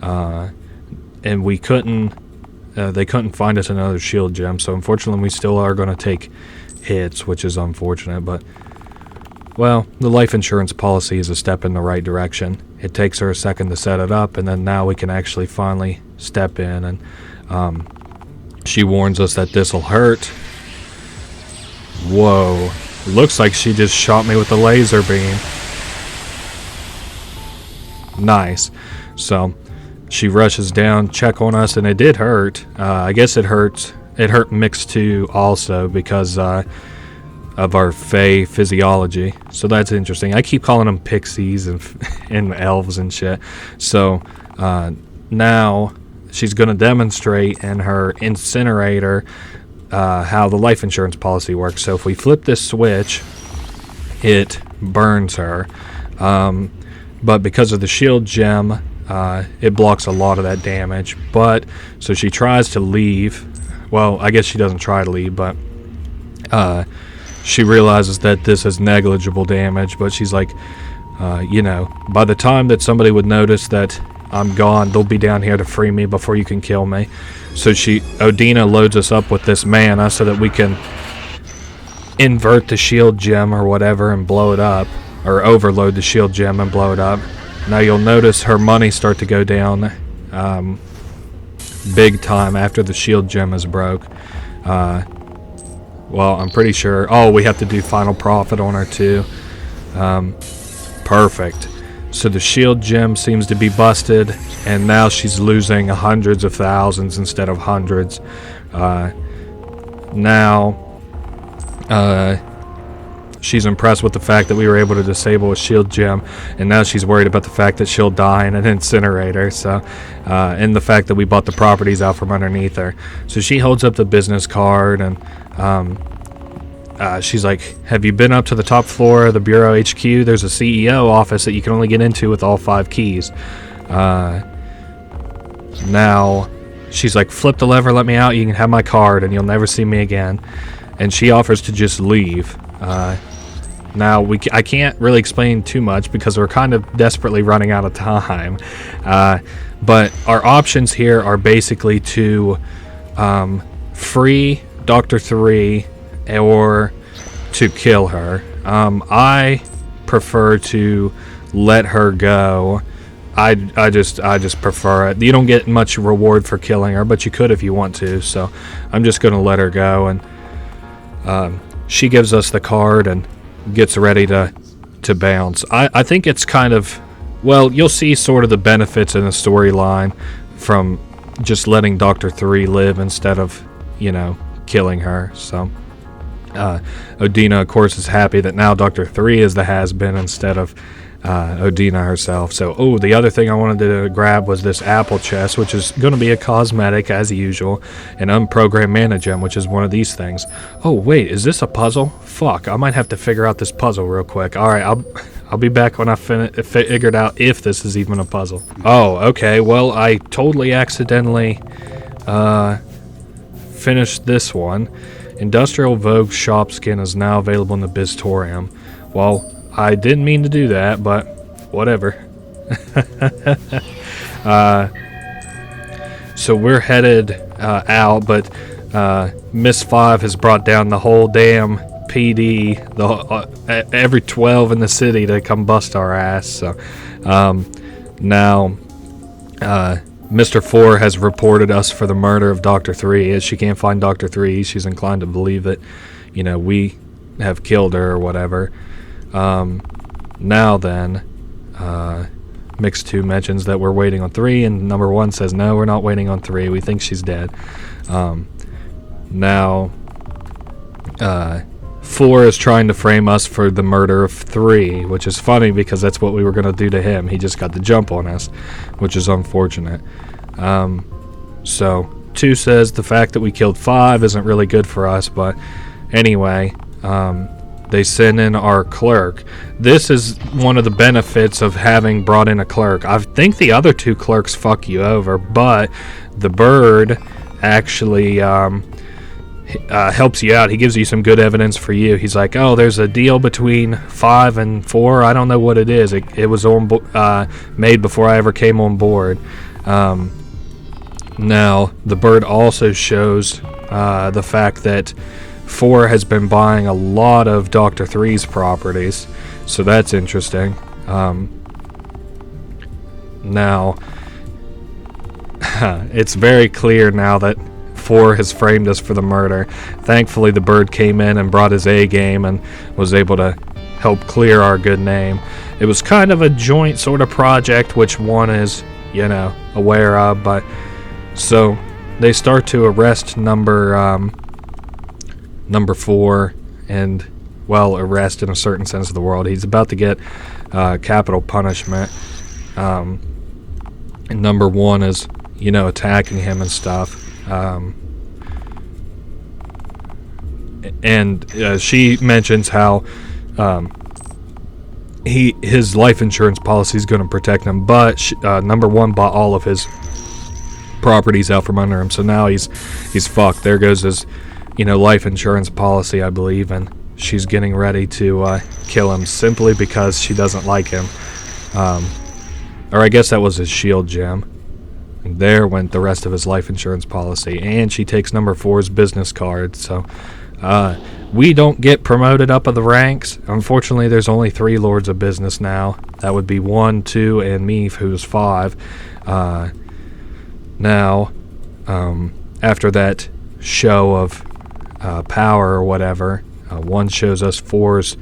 and we couldn't they couldn't find us another shield gem, so unfortunately we still are going to take hits, which is unfortunate, but well, the life insurance policy is a step in the right direction. It takes her a second to set it up, and then now we can actually finally step in, and she warns us that this'll hurt. Whoa. Looks like she just shot me with a laser beam. Nice. So, she rushes down, check on us, and it did hurt. I guess it hurt. It hurt mixed 2 also because of our Fae physiology. So that's interesting. I keep calling them pixies and elves and shit. So now she's going to demonstrate in her incinerator how the life insurance policy works. So if we flip this switch, it burns her. But because of the shield gem, it blocks a lot of that damage. But so she tries to leave. Well, I guess she doesn't try to leave, but she realizes that this is negligible damage. But she's like, you know, by the time that somebody would notice that I'm gone, they'll be down here to free me before you can kill me. So Odina loads us up with this mana so that we can invert the shield gem or whatever and blow it up, or overload the shield gem and blow it up. Now you'll notice her money start to go down big time after the shield gem is broke. Well, I'm pretty sure. Oh, we have to do final profit on her too. Perfect. So the shield gem seems to be busted, and now she's losing hundreds of thousands instead of hundreds. Now she's impressed with the fact that we were able to disable a shield gem, and now she's worried about the fact that she'll die in an incinerator. So, and the fact that we bought the properties out from underneath her. So she holds up the business card, and she's like, have you been up to the top floor of the Bureau HQ? There's a CEO office that you can only get into with all 5 keys. Now she's like, flip the lever, let me out, you can have my card and you'll never see me again. And she offers to just leave. Now I can't really explain too much because we're kind of desperately running out of time. But our options here are basically to free Dr. 3 or to kill her. I prefer to let her go. I just prefer it. You don't get much reward for killing her, but you could if you want to. So I'm just gonna let her go, and she gives us the card and gets ready to bounce. I think it's kind of, well, you'll see sort of the benefits in the storyline from just letting Dr. 3 live instead of, you know, killing her. So Odina, of course, is happy that now Dr. 3 is the has-been instead of Odina herself. So, the other thing I wanted to grab was this apple chest, which is going to be a cosmetic as usual, an unprogrammed mana gem, which is one of these things. Oh, wait, is this a puzzle? Fuck, I might have to figure out this puzzle real quick. All right, I'll be back when I figured out if this is even a puzzle. Oh, okay, well, I totally accidentally finished this one. Industrial Vogue shop skin is now available in the Biztorium. Well, I didn't mean to do that, but whatever. So we're headed out, but Miss 5 has brought down the whole damn PD, every 12 in the city to come bust our ass. So now Mr. 4 has reported us for the murder of Dr. 3. As she can't find Dr. 3, she's inclined to believe that, you know, we have killed her or whatever. Now then, Mix 2 mentions that we're waiting on 3, and number 1 says, no, we're not waiting on 3. We think she's dead. Now, 4 is trying to frame us for the murder of 3, which is funny because that's what we were going to do to him. He just got the jump on us, which is unfortunate. So 2 says the fact that we killed 5 isn't really good for us, but anyway, they send in our clerk. This is one of the benefits of having brought in a clerk. I think the other 2 clerks fuck you over, but the bird actually helps you out. He gives you some good evidence for you. He's like, oh, there's a deal between 5 and 4. I don't know what it is. It was made before I ever came on board. Now, the bird also shows the fact that 4 has been buying a lot of Dr. 3's properties, so that's interesting. Now, it's very clear now that 4 has framed us for the murder. Thankfully, the bird came in and brought his A game and was able to help clear our good name. It was kind of a joint sort of project, which one is, aware of. But so they start to arrest number 4, and arrest in a certain sense of the word. He's about to get capital punishment. And number 1 is attacking him and stuff. And she mentions how his life insurance policy is going to protect him, but number 1 bought all of his properties out from under him, so now he's fucked. There goes his life insurance policy, I believe, and she's getting ready to kill him simply because she doesn't like him. Or I guess that was his shield gem. And there went the rest of his life insurance policy, and she takes number 4's business card. So we don't get promoted up of the ranks. Unfortunately, there's only 3 lords of business now. That would be 1, 2, and me, who's 5. Now, after that show of power or whatever, 1 shows us 4's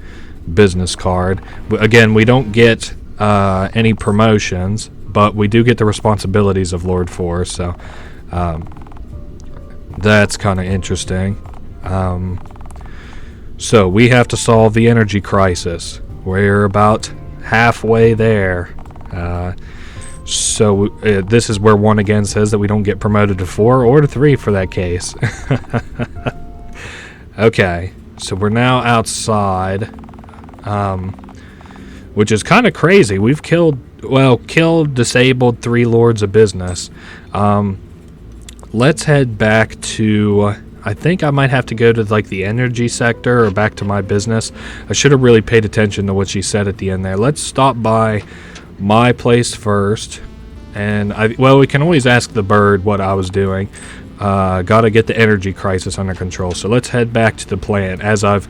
business card. Again, we don't get any promotions, but we do get the responsibilities of Lord 4, so that's kind of interesting. So we have to solve the energy crisis. We're about halfway there. So this is where 1 again says that we don't get promoted to 4 or to 3 for that case. Okay, so we're now outside, which is kind of crazy. We've killed, disabled 3 lords of business. Let's head back to, I think I might have to go to the energy sector or back to my business. I should have really paid attention to what she said at the end there. Let's stop by my place first, and we can always ask the bird what I was doing. Gotta get the energy crisis under control. So let's head back to the plant as I've,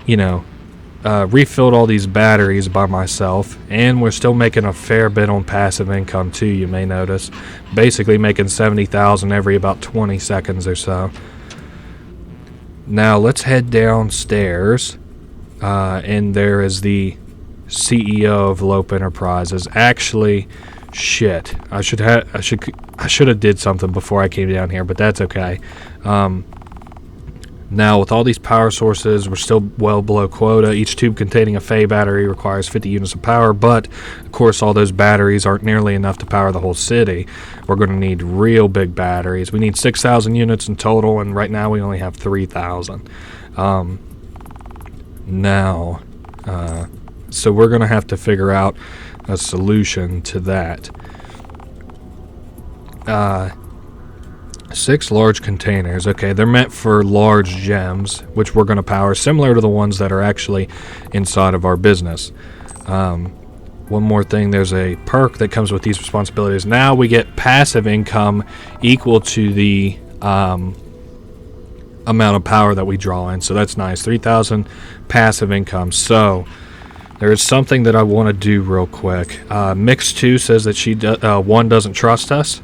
refilled all these batteries by myself, and we're still making a fair bit on passive income too, you may notice. Basically making 70,000 every about 20 seconds or so. Now let's head downstairs, and there is the CEO of Lope Enterprises. Actually, shit, I should have did something before I came down here, but that's okay. Now, with all these power sources, we're still well below quota. Each tube containing a Fae battery requires 50 units of power, but, of course, all those batteries aren't nearly enough to power the whole city. We're going to need real big batteries. We need 6,000 units in total, and right now we only have 3,000. So we're going to have to figure out a solution to that. 6 large containers. Okay, they're meant for large gems, which we're going to power, similar to the ones that are actually inside of our business. One more thing, there's a perk that comes with these responsibilities. Now we get passive income equal to the amount of power that we draw in, so that's nice. 3,000 passive income. So there is something that I want to do real quick. Mix 2 says that 1 doesn't trust us.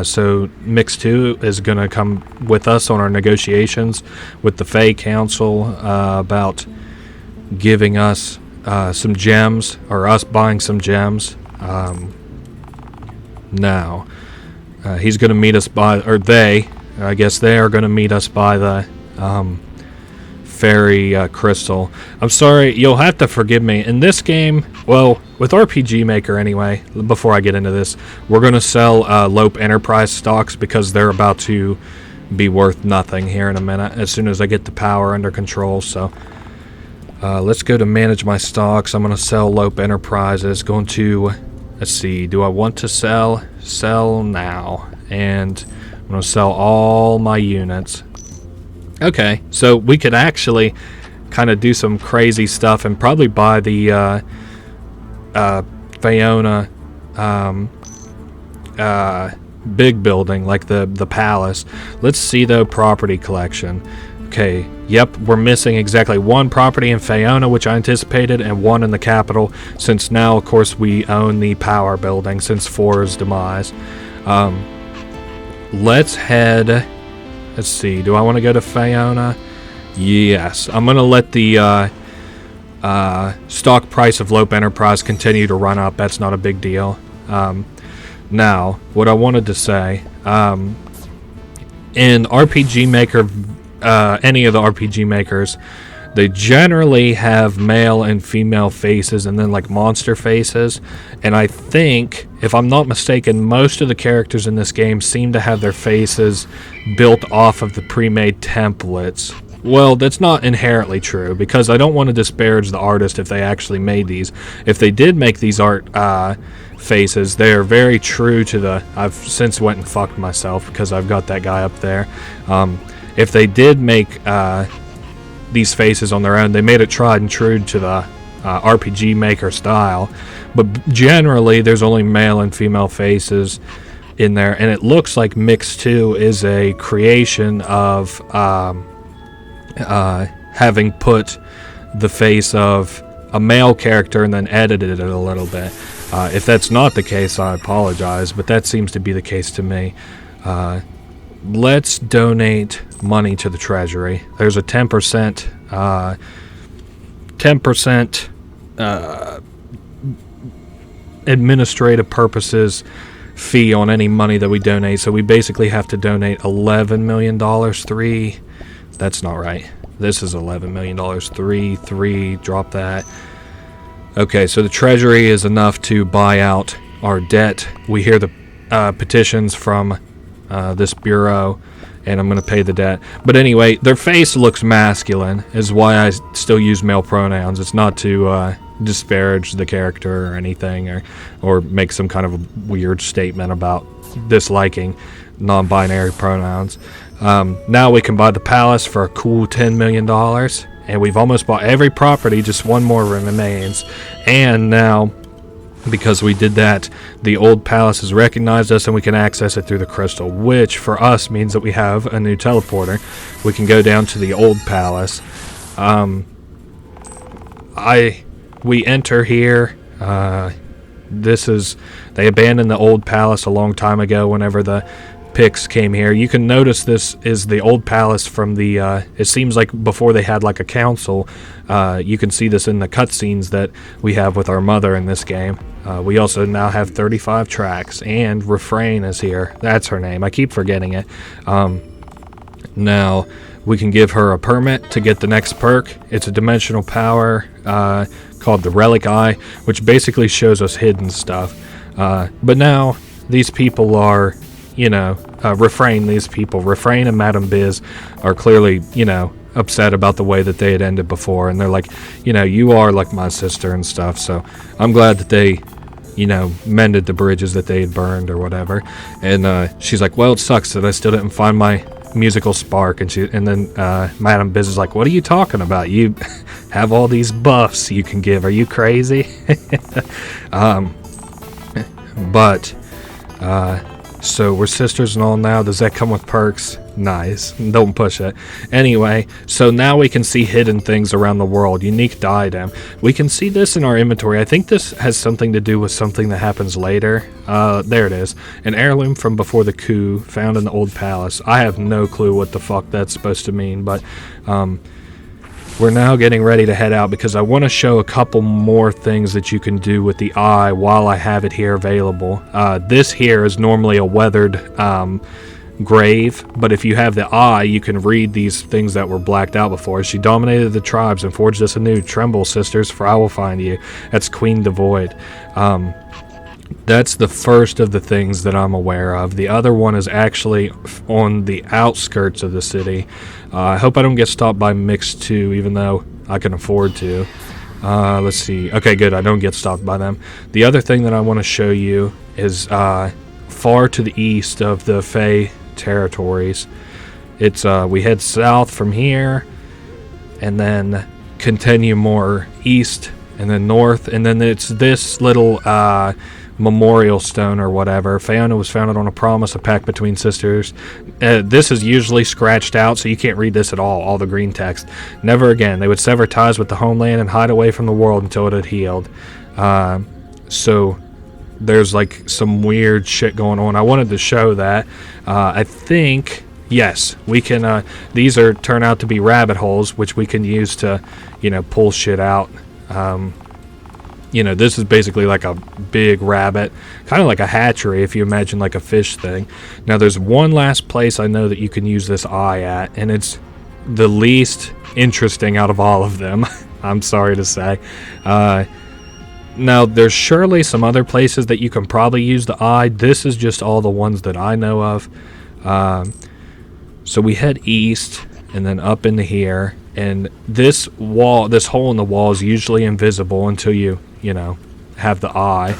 So Mix 2 is going to come with us on our negotiations with the Fae Council about giving us some gems, or us buying some gems. Now, he's going to meet us by, or they are going to meet us by the fairy crystal. I'm sorry, you'll have to forgive me. In this game, with RPG Maker anyway, before I get into this, we're going to sell Lope Enterprise stocks because they're about to be worth nothing here in a minute as soon as I get the power under control. So let's go to manage my stocks. I'm going to sell Lope Enterprises. Going to, let's see, do I want to sell now? And I'm going to sell all my units. Okay, so we could actually kind of do some crazy stuff and probably buy the Faeona big building, like the palace. Let's see, though, property collection. Okay, yep, we're missing exactly 1 property in Faeona, which I anticipated, and 1 in the capital, since now, of course, we own the power building since 4's demise. Let's head... Let's see, do I want to go to Faeona? Yes, I'm going to let the stock price of Lope Enterprise continue to run up. That's not a big deal. Now, what I wanted to say, in RPG Maker, any of the RPG makers, they generally have male and female faces and then like monster faces. And I think, if I'm not mistaken, most of the characters in this game seem to have their faces built off of the pre-made templates. Well, that's not inherently true, because I don't want to disparage the artist if they actually made these. If they did make these art faces, they are very true to the... I've since went and fucked myself because I've got that guy up there. If they did make these faces on their own, they made it tried and true to the RPG Maker style. But generally, there's only male and female faces in there, and it looks like Mix 2 is a creation of having put the face of a male character and then edited it a little bit. If that's not the case, I apologize, but that seems to be the case to me. Let's donate money to the treasury. There's a 10% administrative purposes fee on any money that we donate, so we basically have to donate $11 million. That's not right. This is $11 million. Three, drop that. Okay, so the treasury is enough to buy out our debt. We hear the petitions from this bureau, and I'm going to pay the debt. But anyway, their face looks masculine, is why I still use male pronouns. It's not to disparage the character or anything, or make some kind of a weird statement about disliking non-binary pronouns. Now we can buy the palace for a cool $10 million, and we've almost bought every property, just one more remains. And now, because we did that, the old palace has recognized us and we can access it through the crystal, which for us means that we have a new teleporter. We can go down to the old palace. We enter here. They abandoned the old palace a long time ago whenever the Picts came here. You can notice this is the old palace from the it seems like before they had like a council. You can see this in the cutscenes that we have with our mother in this game. We also now have 35 tracks, and Refrain is here. That's her name. I keep forgetting it. Now we can give her a permit to get the next perk. It's a dimensional power called the Relic Eye, which basically shows us hidden stuff. But now these people are, Refrain and Madame Biz are clearly, upset about the way that they had ended before, and they're like, you are like my sister and stuff, so I'm glad that they, mended the bridges that they had burned or whatever. And she's like, well, it sucks that I still didn't find my musical spark. And then Madame Biz is like, what are you talking about? You have all these buffs you can give. Are you crazy? So we're sisters and all now. Does that come with perks? Nice. Don't push it. Anyway, so now we can see hidden things around the world. Unique diadem. We can see this in our inventory. I think this has something to do with something that happens later. There it is. An heirloom from before the coup, found in the old palace. I have no clue what the fuck that's supposed to mean, but we're now getting ready to head out because I want to show a couple more things that you can do with the eye while I have it here available. This here is normally a weathered grave, but if you have the eye, you can read these things that were blacked out before. She dominated the tribes and forged us anew. Tremble, sisters, for I will find you. That's Queen Devoid. That's the first of the things that I'm aware of. The other one is actually on the outskirts of the city. I hope I don't get stopped by Mix 2, even though I can afford to. Let's see. Okay, good. I don't get stopped by them. The other thing that I want to show you is far to the east of the Fae territories. It's we head south from here, and then continue more east, and then north, and then it's this little memorial stone or whatever. Faeona was founded on a promise, a pact between sisters. This is usually scratched out, so you can't read this at all the green text. Never again. They would sever ties with the homeland and hide away from the world until it had healed. So there's like some weird shit going on. I wanted to show that. I think, yes, we can, these turn out to be rabbit holes, which we can use to, pull shit out. this is basically like a big rabbit, kind of like a hatchery if you imagine like a fish thing. Now there's one last place I know that you can use this eye at, and it's the least interesting out of all of them. I'm sorry to say. Now there's surely some other places that you can probably use the eye. This is just all the ones that I know of. So we head east and then up into here, and this hole in the wall is usually invisible until you have the eye.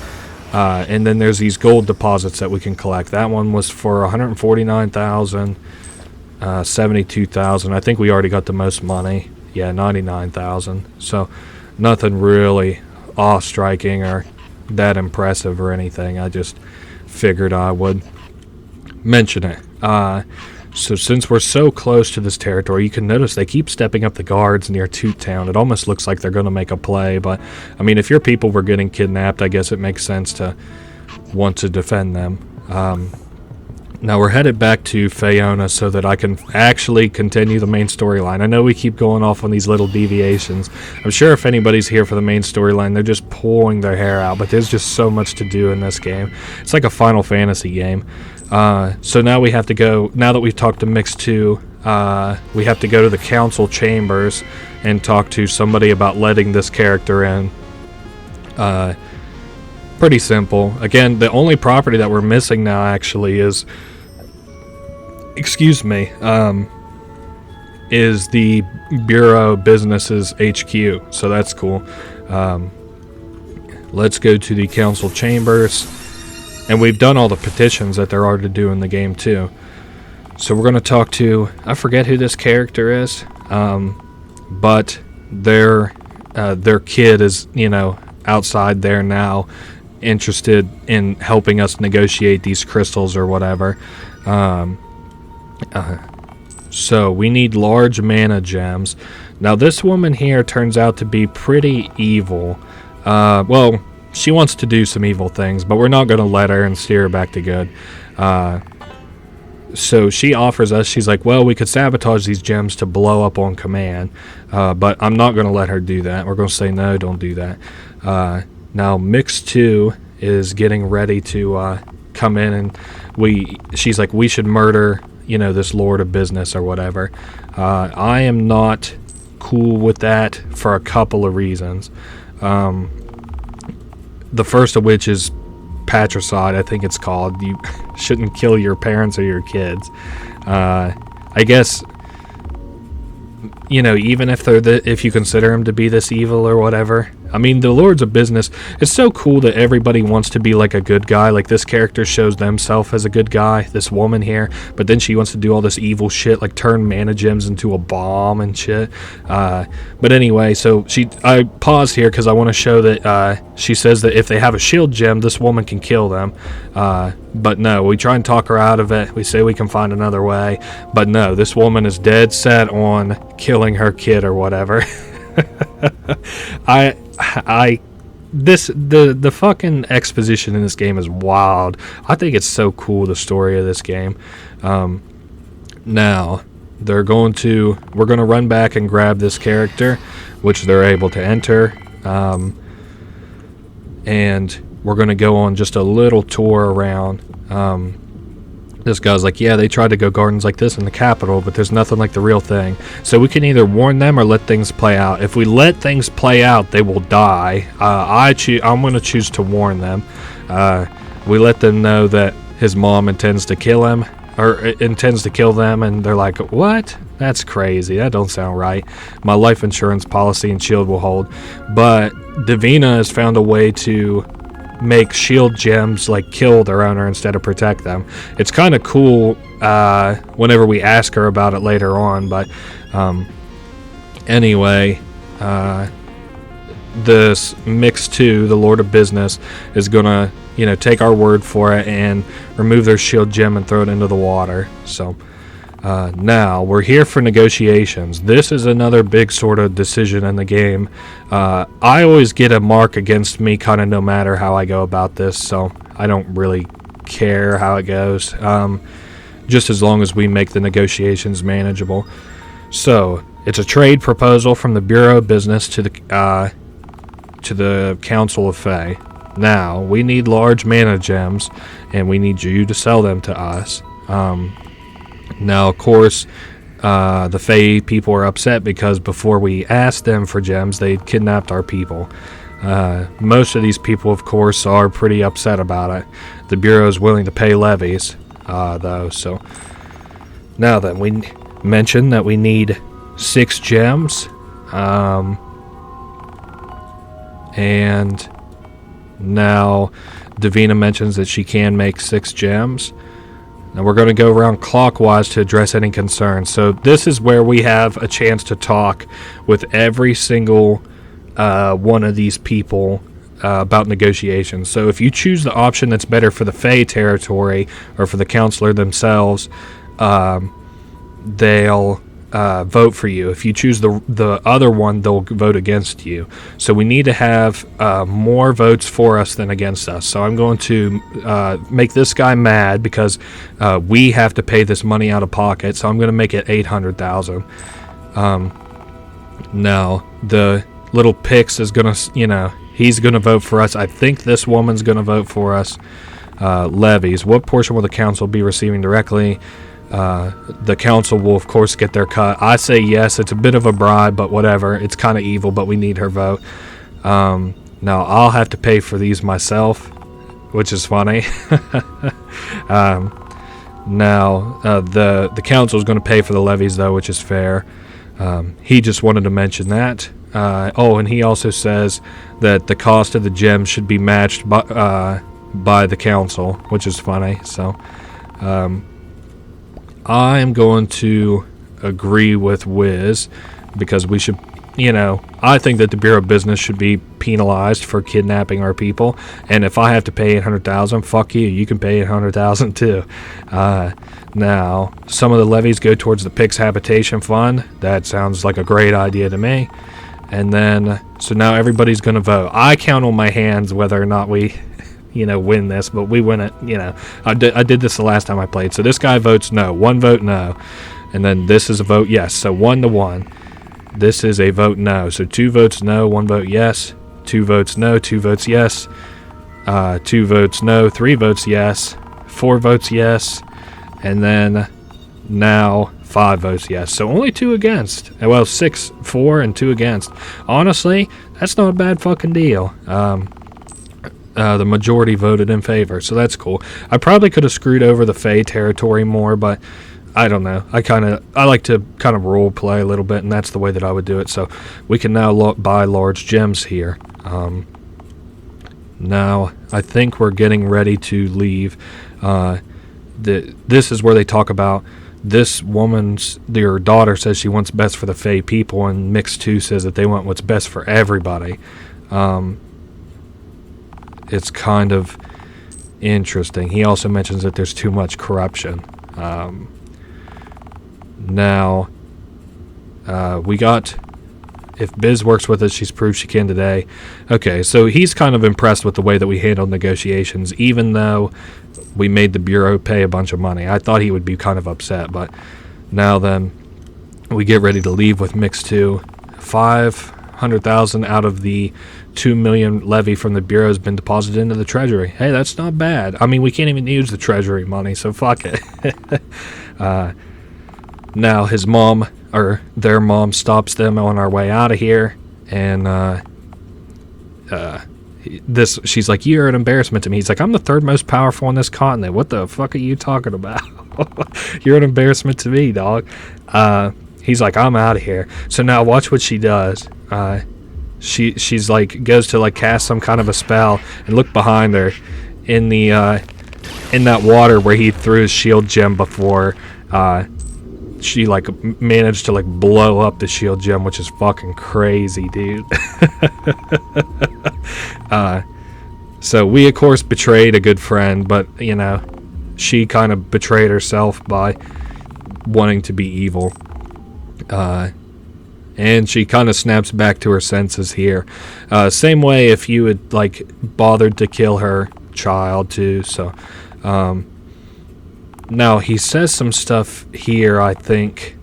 And then there's these gold deposits that we can collect. That one was for 149,000, 72,000. I think we already got the most money. Yeah, 99,000. So nothing really awe-striking or that impressive or anything. I just figured I would mention it. So since we're so close to this territory, you can notice they keep stepping up the guards near Tutetown. It almost looks like they're going to make a play, but I mean, if your people were getting kidnapped, I guess it makes sense to want to defend them. Now we're headed back to Faeona so that I can actually continue the main storyline. I know we keep going off on these little deviations. I'm sure if anybody's here for the main storyline, they're just pulling their hair out, but there's just so much to do in this game. It's like a Final Fantasy game. So now we have to go, now that we've talked to Mix 2, we have to go to the council chambers and talk to somebody about letting this character in. Pretty simple. Again, the only property that we're missing now actually is, is the Bureau Business's HQ. So that's cool. Let's go to the council chambers. And we've done all the petitions that there are to do in the game too. So we're going to talk to, I forget who this character is, but their kid is, outside there now, interested in helping us negotiate these crystals or whatever. So we need large mana gems. Now this woman here turns out to be pretty evil. Well, she wants to do some evil things, but we're not going to let her and steer her back to good. So she offers us, she's like, well, we could sabotage these gems to blow up on command, but I'm not going to let her do that. We're going to say, no, don't do that. Now, Mix 2 is getting ready to come in, and she's like, we should murder, this Lord of Business or whatever. I am not cool with that for a couple of reasons. The first of which is patricide, I think it's called. You shouldn't kill your parents or your kids. I guess, even if if you consider them to be this evil or whatever. I mean, the Lords of Business, it's so cool that everybody wants to be like a good guy. Like this character shows themselves as a good guy, this woman here, but then she wants to do all this evil shit, like turn mana gems into a bomb and shit. But anyway, so I paused here because I want to show that she says that if they have a shield gem, this woman can kill them. But no, we try and talk her out of it. We say we can find another way, but no, this woman is dead set on killing her kid or whatever. The fucking exposition in this game is wild. I think it's so cool, the story of this game. Now we're going to run back and grab this character, which they're able to enter, and we're going to go on just a little tour around. This guy's like, yeah, they tried to go gardens like this in the capital, but there's nothing like the real thing. So we can either warn them or let things play out. If we let things play out, they will die. I'm going to choose to warn them. We let them know that his mom intends to kill him, or intends to kill them, and they're like, what? That's crazy. That don't sound right. My life insurance policy and shield will hold. But Davina has found a way to make shield gems like kill their owner instead of protect them. It's kind of cool whenever we ask her about it later on, but anyway, this Mix 2, the Lord of Business, is gonna take our word for it and remove their shield gem and throw it into the water. So now we're here for negotiations. This is another big sort of decision in the game. I always get a mark against me kind of no matter how I go about this, so I don't really care how it goes, just as long as we make the negotiations manageable. So it's a trade proposal from the Bureau of Business to to the Council of Fae. Now, we need large mana gems, and we need you to sell them to us. Now, of course, the Fae people are upset because before we asked them for gems, they kidnapped our people. Most of these people, of course, are pretty upset about it. The Bureau is willing to pay levies, though. So, now then, we mentioned that we need 6 gems. And now Davina mentions that she can make 6 gems. Now we're going to go around clockwise to address any concerns. So this is where we have a chance to talk with every single one of these people about negotiations. So if you choose the option that's better for the Fae territory or for the counselor themselves, they'll vote for you. If you choose the other one, they'll vote against you. So we need to have more votes for us than against us. So I'm going to make this guy mad because we have to pay this money out of pocket. So I'm going to make it 800,000. Now the little Pix is going to, he's going to vote for us. I think this woman's going to vote for us. Levies. What portion will the council be receiving directly? The council will, of course, get their cut. I say yes. It's a bit of a bribe, but whatever. It's kind of evil, but we need her vote. Now, I'll have to pay for these myself, which is funny. Now, the council is going to pay for the levies, though, which is fair. He just wanted to mention that. And he also says that the cost of the gems should be matched by the council, which is funny. So, I am going to agree with Wiz because we should, I think that the Bureau of Business should be penalized for kidnapping our people. And if I have to pay 800,000, fuck you. You can pay 800,000 too. Now, some of the levies go towards the Pix Habitation Fund. That sounds like a great idea to me. And then, so now everybody's going to vote. I count on my hands whether or not we win this, but we win it, I did this the last time I played. So this guy votes no. 1 vote no. And then this is a vote yes. So 1-1. This is a vote no. So 2 votes no, 1 vote yes. 2 votes no, 2 votes yes. 2 votes no, 3 votes yes. 4 votes yes. And then now 5 votes yes. So only 2 against. Well, 6, 4, and 2 against. Honestly, that's not a bad fucking deal. The majority voted in favor, so that's cool. I probably could have screwed over the Fae territory more, but I don't know. I like to kind of role play a little bit, and that's the way that I would do it. So we can now buy large gems here. Now I think we're getting ready to leave. This is where they talk about this their daughter says she wants best for the Fae people, and Mix 2 says that they want what's best for everybody. It's kind of interesting. He also mentions that there's too much corruption. Now, we got, if Biz works with us, she's proved she can today. Okay, so he's kind of impressed with the way that we handled negotiations, even though we made the Bureau pay a bunch of money. I thought he would be kind of upset, but now then, we get ready to leave with Mix 2. 500,000 out of the 2 million levy from the Bureau has been deposited into the Treasury. Hey, that's not bad. I mean, we can't even use the Treasury money, so fuck it. Now his mom, or their mom, stops them on our way out of here, and she's like, "You're an embarrassment to me." He's like, "I'm the 3rd most powerful on this continent. What the fuck are you talking about? You're an embarrassment to me, dog." He's like, "I'm out of here." So now watch what she does. She's like, goes to like cast some kind of a spell, and look behind her in the in that water where he threw his shield gem before. She like managed to like blow up the shield gem, which is fucking crazy, dude. So we of course betrayed a good friend, but she kind of betrayed herself by wanting to be evil. And she kind of snaps back to her senses here. Same way if you had like bothered to kill her child too. So now he says some stuff here, I think.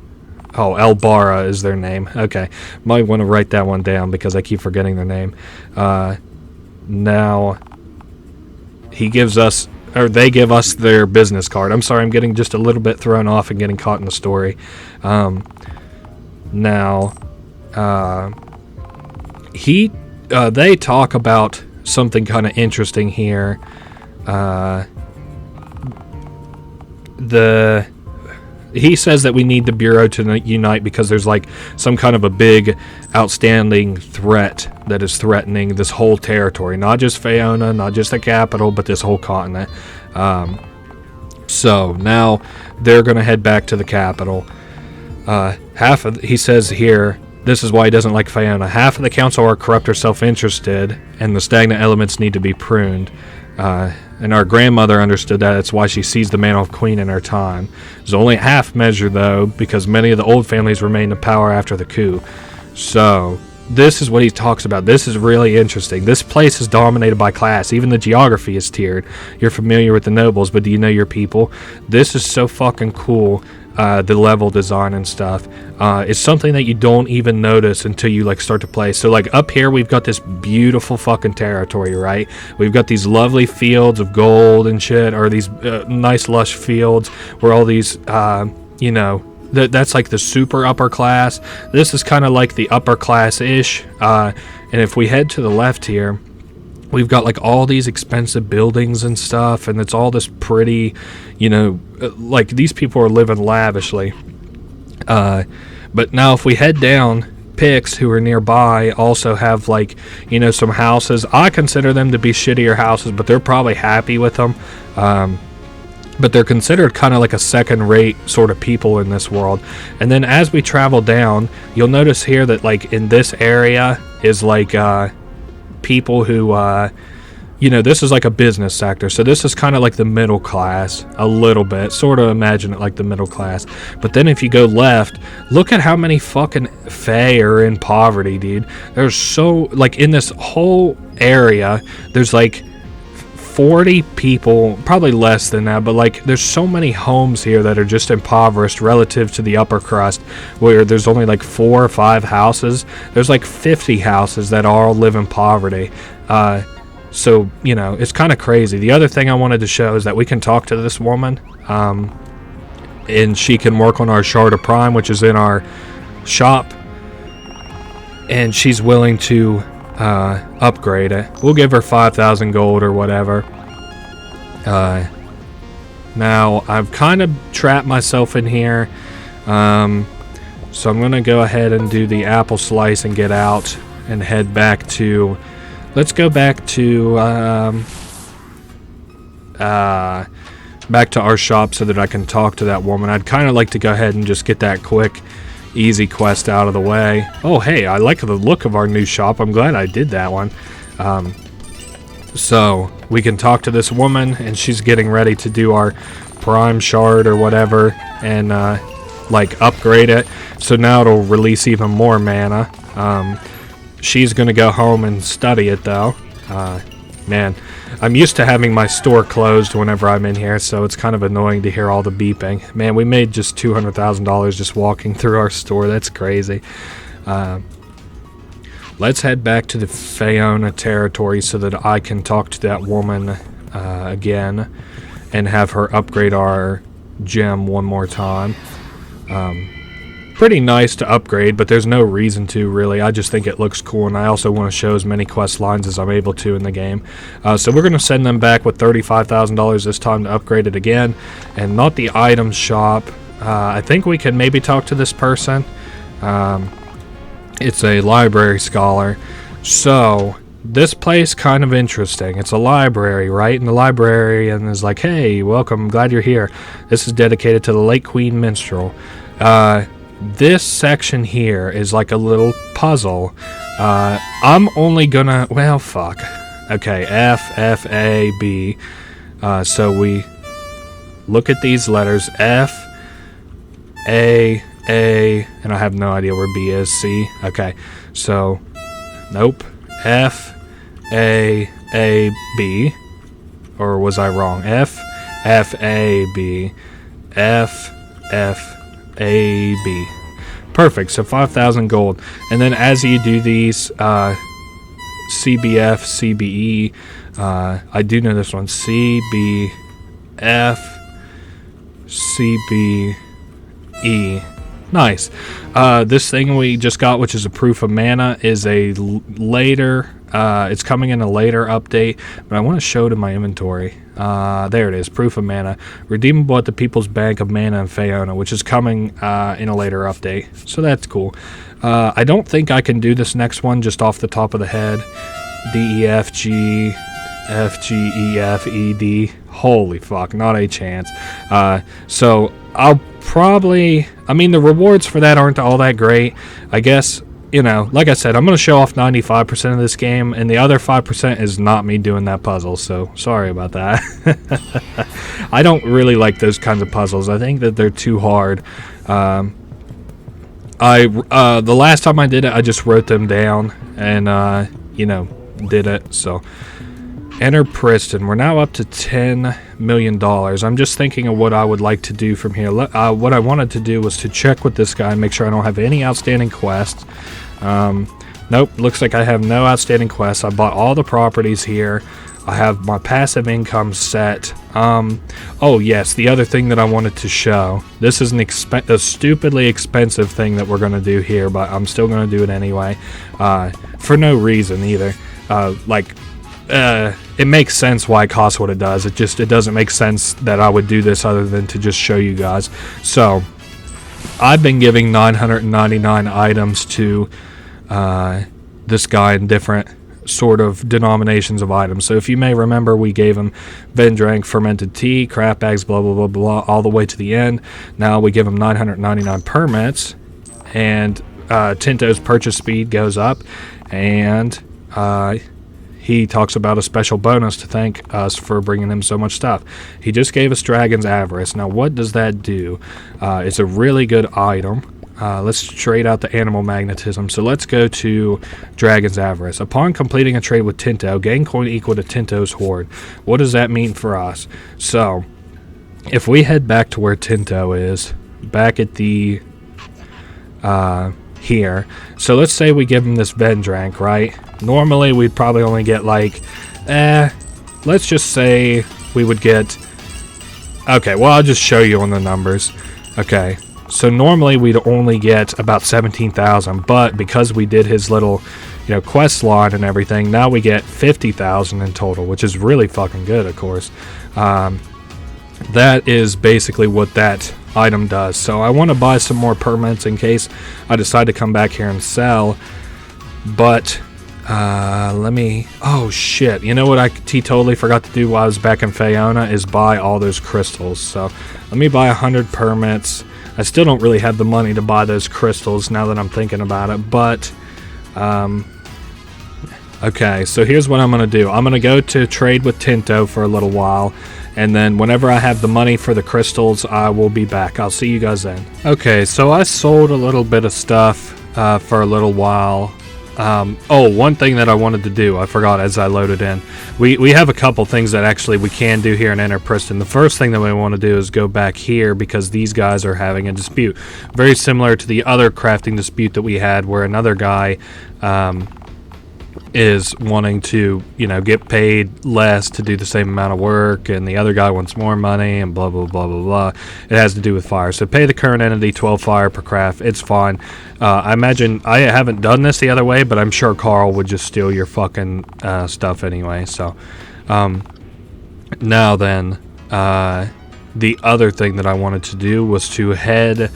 Oh, Elbara is their name. Okay. Might want to write that one down because I keep forgetting their name. Now, he gives us, or they give us their business card. I'm sorry, I'm getting just a little bit thrown off and getting caught in the story. Now, they talk about something kind of interesting here. He says that we need the Bureau to unite because there's like some kind of a big outstanding threat that is threatening this whole territory. Not just Faeona, not just the capital, but this whole continent. So now they're going to head back to the capital. He says here, this is why he doesn't like Faeona. Half of the council are corrupt or self-interested, and the stagnant elements need to be pruned. And our grandmother understood that. That's why she seized the mantle of queen in her time. It's only half measure, though, because many of the old families remained in power after the coup. So, this is what he talks about. This is really interesting. This place is dominated by class. Even the geography is tiered. You're familiar with the nobles, but do you know your people? This is so fucking cool. The level design and stuff is something that you don't even notice until you like start to play. So like up here we've got this beautiful fucking territory, right? We've got these lovely fields of gold and shit, or these nice lush fields where all these that's like the super upper class. This is kind of like the upper class-ish, and if we head to the left here, we've got like all these expensive buildings and stuff, and it's all this pretty, like these people are living lavishly. But now if we head down, Picts, who are nearby, also have like, some houses. I consider them to be shittier houses, but they're probably happy with them. But they're considered kind of like a second-rate sort of people in this world. And then as we travel down, you'll notice here that like in this area is like, people who this is like a business sector, so this is kind of like the middle class a little bit, sort of imagine it like the middle class. But then if you go left, look at how many fucking Fae are in poverty, dude. There's so like in this whole area there's like 40 people, probably less than that, but like there's so many homes here that are just impoverished relative to the upper crust, where there's only like 4 or 5 houses. There's like 50 houses that all live in poverty. So it's kind of crazy. The other thing I wanted to show is that we can talk to this woman, and she can work on our Shard of Prime, which is in our shop, and she's willing to upgrade it. We'll give her 5,000 gold or whatever. Now I've kind of trapped myself in here, so I'm gonna go ahead and do the apple slice and get out and head back to, let's go back to back to our shop so that I can talk to that woman. I'd kind of like to go ahead and just get that quick easy quest out of the way. Oh, hey, I like the look of our new shop. I'm glad I did that one. So we can talk to this woman, and she's getting ready to do our prime shard or whatever, and like upgrade it. So now it'll release even more mana. She's gonna go home and study it though. Man, I'm used to having my store closed whenever I'm in here, so it's kind of annoying to hear all the beeping. Man, we made just $200,000 just walking through our store. That's crazy. Let's head back to the Faeona territory so that I can talk to that woman again and have her upgrade our gem one more time. Pretty nice to upgrade, but there's no reason to really. I just think it looks cool, and I also want to show as many quest lines as I'm able to in the game. So we're going to send them back with $35,000 this time to upgrade it again, and not the item shop. I think we can maybe talk to this person. It's a library scholar. So this place kind of interesting. It's a library, right? And the librarian is like, hey, welcome, glad you're here. This is dedicated to the late Queen Minstrel. This section here is like a little puzzle. I'm only gonna, well, fuck. Okay, F, F, A, B. So we look at these letters, F, A, and I have no idea where B is, C. Okay, so, nope, F, A, B. Or was I wrong? F, F, A, B. F, F, A, B. Perfect. So 5,000 gold. And then as you do these, CBF, CBE, I do know this one, CBF, CBE. Nice. This thing we just got, which is a proof of mana, is a later, it's coming in a later update, but I want to show it in my inventory. There it is, proof of mana. Redeemable at the People's Bank of Mana in Faeona, which is coming in a later update. So that's cool. I don't think I can do this next one just off the top of the head. D, E, F, G, F, G, E, F, E, D. Holy fuck, not a chance. So I'll probably, I mean, the rewards for that aren't all that great. I guess, you know, like I said, I'm going to show off 95% of this game, and the other 5% is not me doing that puzzle, so sorry about that. I don't really like those kinds of puzzles. I think that they're too hard. The last time I did it, I just wrote them down and, you know, did it, so. Enterpriston, we're now up to $10 million. I'm just thinking of what I would like to do from here. What I wanted to do was to check with this guy and make sure I don't have any outstanding quests. Nope, looks like I have no outstanding quests. I bought all the properties here. I have my passive income set. Oh yes, the other thing that I wanted to show. This is a stupidly expensive thing that we're going to do here, but I'm still going to do it anyway. For no reason either. It makes sense why it costs what it does. It doesn't make sense that I would do this other than to just show you guys. So I've been giving 999 items to this guy in different sort of denominations of items. So if you may remember, we gave him Vendrank, fermented tea, craft bags, blah blah blah blah, all the way to the end. Now we give him 999 permits, and Tinto's purchase speed goes up, and he talks about a special bonus to thank us for bringing him so much stuff. He just gave us Dragon's Avarice. Now, what does that do? It's a really good item. Let's trade out the Animal Magnetism. So let's go to Dragon's Avarice. Upon completing a trade with Tinto, gain coin equal to Tinto's Hoard. What does that mean for us? So, if we head back to where Tinto is, back at the... here. So let's say we give him this Vendrank, right? Normally we'd probably only get like, let's just say we would get, okay, well I'll just show you on the numbers. Okay, so normally we'd only get about 17,000, but because we did his little, you know, quest line and everything, now we get 50,000 in total, which is really fucking good, of course. That is basically what that item does. So I want to buy some more permits in case I decide to come back here and sell, but let me, oh shit, you know what I totally forgot to do while I was back in Faeona is buy all those crystals. So let me buy 100 permits. I still don't really have the money to buy those crystals now that I'm thinking about it, but okay, so here's what I'm going to do. I'm going to go to trade with Tinto for a little while, and then whenever I have the money for the crystals, I will be back. I'll see you guys then. Okay, so I sold a little bit of stuff for a little while. Oh, one thing that I wanted to do, I forgot as I loaded in. We have a couple things that actually we can do here in Enterpriston. The first thing that we want to do is go back here because these guys are having a dispute. Very similar to the other crafting dispute that we had where another guy is wanting to, you know, get paid less to do the same amount of work, and the other guy wants more money, and blah blah blah blah blah. It has to do with fire. So pay the current entity 12 fire per craft. It's fine. I imagine I haven't done this the other way, but I'm sure Carl would just steal your fucking stuff anyway. So now then, the other thing that I wanted to do was to head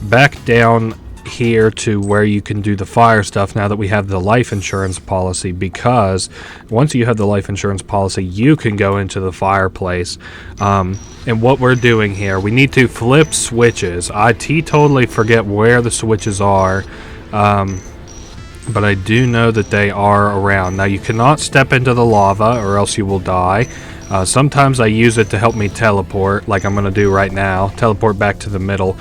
back down here to where you can do the fire stuff now that we have the life insurance policy, because once you have the life insurance policy you can go into the fireplace. And what we're doing here, we need to flip switches. I totally forget where the switches are, but I do know that they are around. Now you cannot step into the lava or else you will die. Sometimes I use it to help me teleport, like I'm gonna do right now, teleport back to the middle,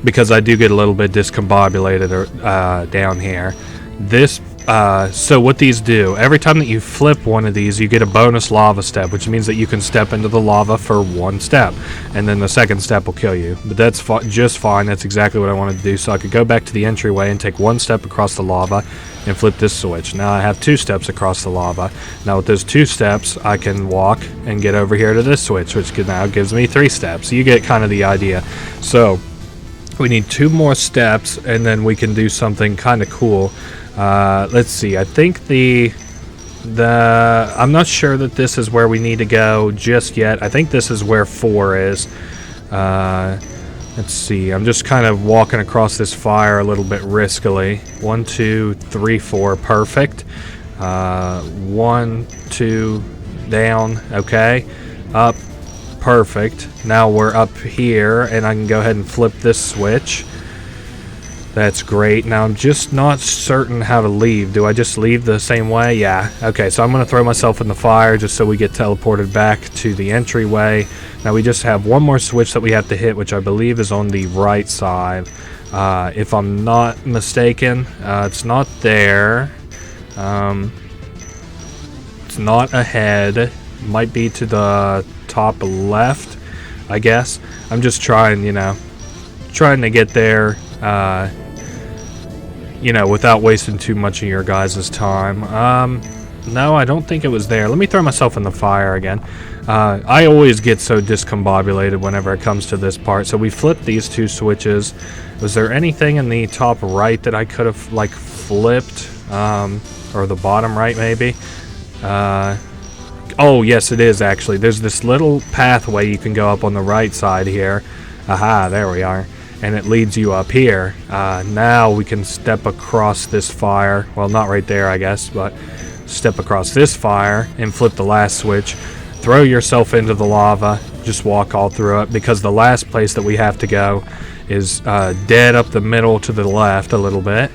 because I do get a little bit discombobulated down here. This So what these do, every time that you flip one of these, you get a bonus lava step, which means that you can step into the lava for one step, and then the second step will kill you. But that's just fine. That's exactly what I wanted to do. So I could go back to the entryway and take one step across the lava and flip this switch. Now I have 2 steps across the lava. Now with those 2 steps, I can walk and get over here to this switch, which now gives me 3 steps. You get kind of the idea. So we need 2 more steps, and then we can do something kind of cool. Let's see. I think I'm not sure that this is where we need to go just yet. I think this is where 4 is. Let's see. I'm just kind of walking across this fire a little bit riskily. 1, 2, 3, 4. Perfect. 1, 2, down. Okay. Up. Perfect. Now we're up here, and I can go ahead and flip this switch. That's great. Now I'm just not certain how to leave. Do I just leave the same way? Yeah. Okay, so I'm going to throw myself in the fire just so we get teleported back to the entryway. Now we just have one more switch that we have to hit, which I believe is on the right side. If I'm not mistaken, it's not there. It's not ahead. Might be to the top left, I guess. I'm just trying, trying to get there. Without wasting too much of your guys' time. No, I don't think it was there. Let me throw myself in the fire again. I always get so discombobulated whenever it comes to this part. So we flipped these 2 switches. Was there anything in the top right that I could have, flipped? Or the bottom right, maybe? Oh, yes, it is, actually. There's this little pathway you can go up on the right side here. Aha, there we are. And it leads you up here. Now we can step across this fire. Well, not right there, I guess, but step across this fire and flip the last switch. Throw yourself into the lava. Just walk all through it, because the last place that we have to go is dead up the middle to the left a little bit.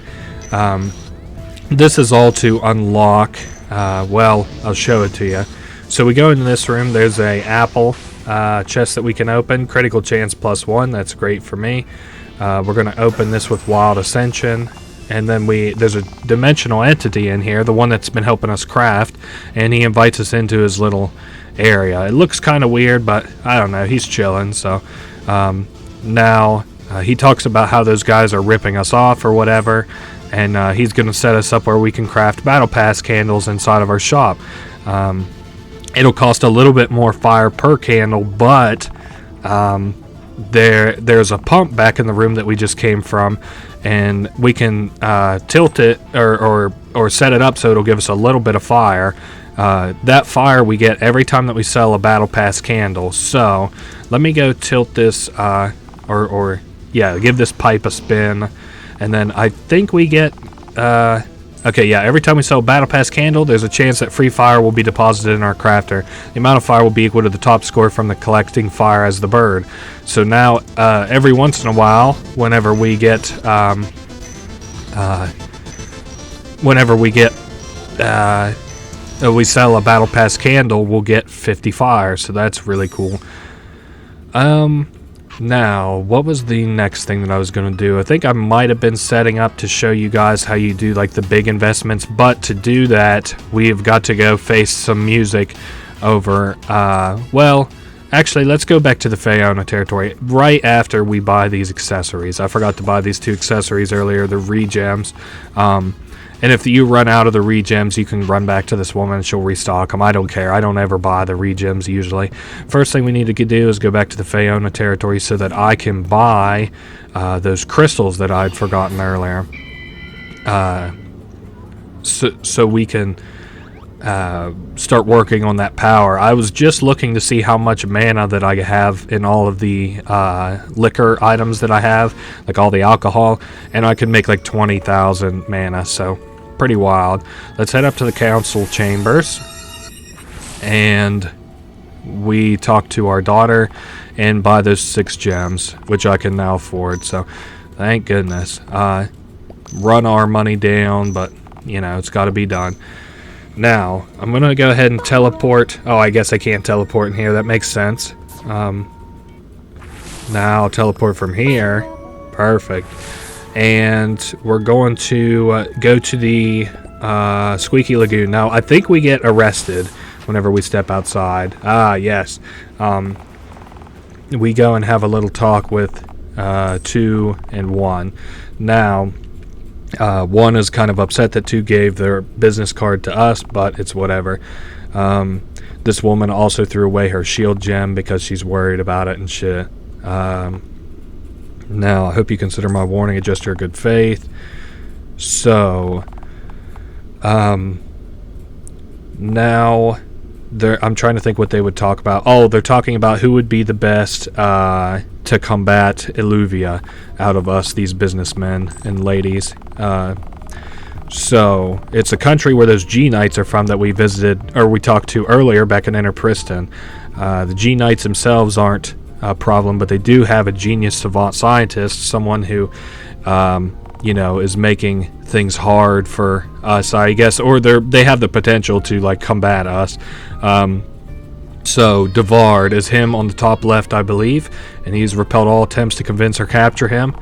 This is all to unlock. Well, I'll show it to you. So we go into this room. There's a apple chest that we can open. Critical chance +1. That's great for me. We're going to open this with Wild Ascension. And then there's a dimensional entity in here, the one that's been helping us craft. And he invites us into his little area. It looks kind of weird, but I don't know. He's chilling. So now he talks about how those guys are ripping us off or whatever. And he's going to set us up where we can craft Battle Pass candles inside of our shop. It'll cost a little bit more fire per candle, but there's a pump back in the room that we just came from, and we can tilt it or set it up so it'll give us a little bit of fire. That fire we get every time that we sell a Battle Pass candle. So let me go tilt this, give this pipe a spin, and then I think we get... Okay, yeah, every time we sell a Battle Pass candle, there's a chance that free fire will be deposited in our crafter. The amount of fire will be equal to the top score from the collecting fire as the bird. So now, every once in a while, whenever we sell a Battle Pass candle, we'll get 50 fire, so that's really cool. Now, what was the next thing that I was going to do? I think I might have been setting up to show you guys how you do the big investments, but to do that, we've got to go face some music over, well, actually, let's go back to the Faeona territory right after we buy these accessories. I forgot to buy these 2 accessories earlier, the regems. And if you run out of the regems, you can run back to this woman and she'll restock them. I don't care. I don't ever buy the regems usually. First thing we need to do is go back to the Faeona territory so that I can buy those crystals that I'd forgotten earlier. So we can start working on that power. I was just looking to see how much mana that I have in all of the liquor items that I have, like all the alcohol, and I can make 20,000 mana, so pretty wild. Let's head up to the council chambers, and we talk to our daughter and buy those 6 gems, which I can now afford, so thank goodness. Run our money down, but it's got to be done. Now, I'm going to go ahead and teleport. Oh, I guess I can't teleport in here. That makes sense. Now I'll teleport from here. Perfect. And we're going to go to the Squeaky Lagoon. Now, I think we get arrested whenever we step outside. Ah, yes. We go and have a little talk with 2 and 1. Now, 1 is kind of upset that 2 gave their business card to us, but it's whatever. This woman also threw away her shield gem because she's worried about it and shit. Now, I hope you consider my warning a gesture of good faith. So, now, I'm trying to think what they would talk about. Oh, they're talking about who would be the best to combat Illuvia out of us, these businessmen and ladies. So, it's a country where those G-Knights are from that we visited, or we talked to earlier back in Enterpriston. The G-Knights themselves aren't a problem, but they do have a genius savant scientist, someone who, is making things hard for us, I guess, or they have the potential to, like, combat us. So, Devard is him on the top left, I believe, and he's repelled all attempts to convince or capture him.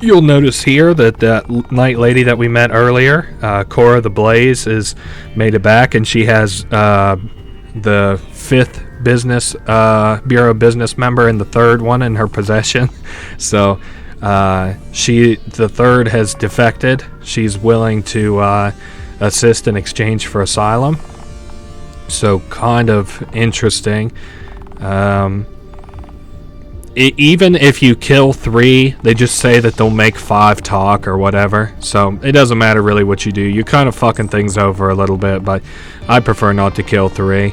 You'll notice here that night lady that we met earlier, Cora the Blaze, is made it back, and she has the 5th Bureau business member and the 3rd one in her possession. So the 3rd has defected. She's willing to assist in exchange for asylum. So kind of interesting. Even if you kill 3, they just say that they'll make 5 talk or whatever. So it doesn't matter really what you do. You're kind of fucking things over a little bit, but I prefer not to kill 3.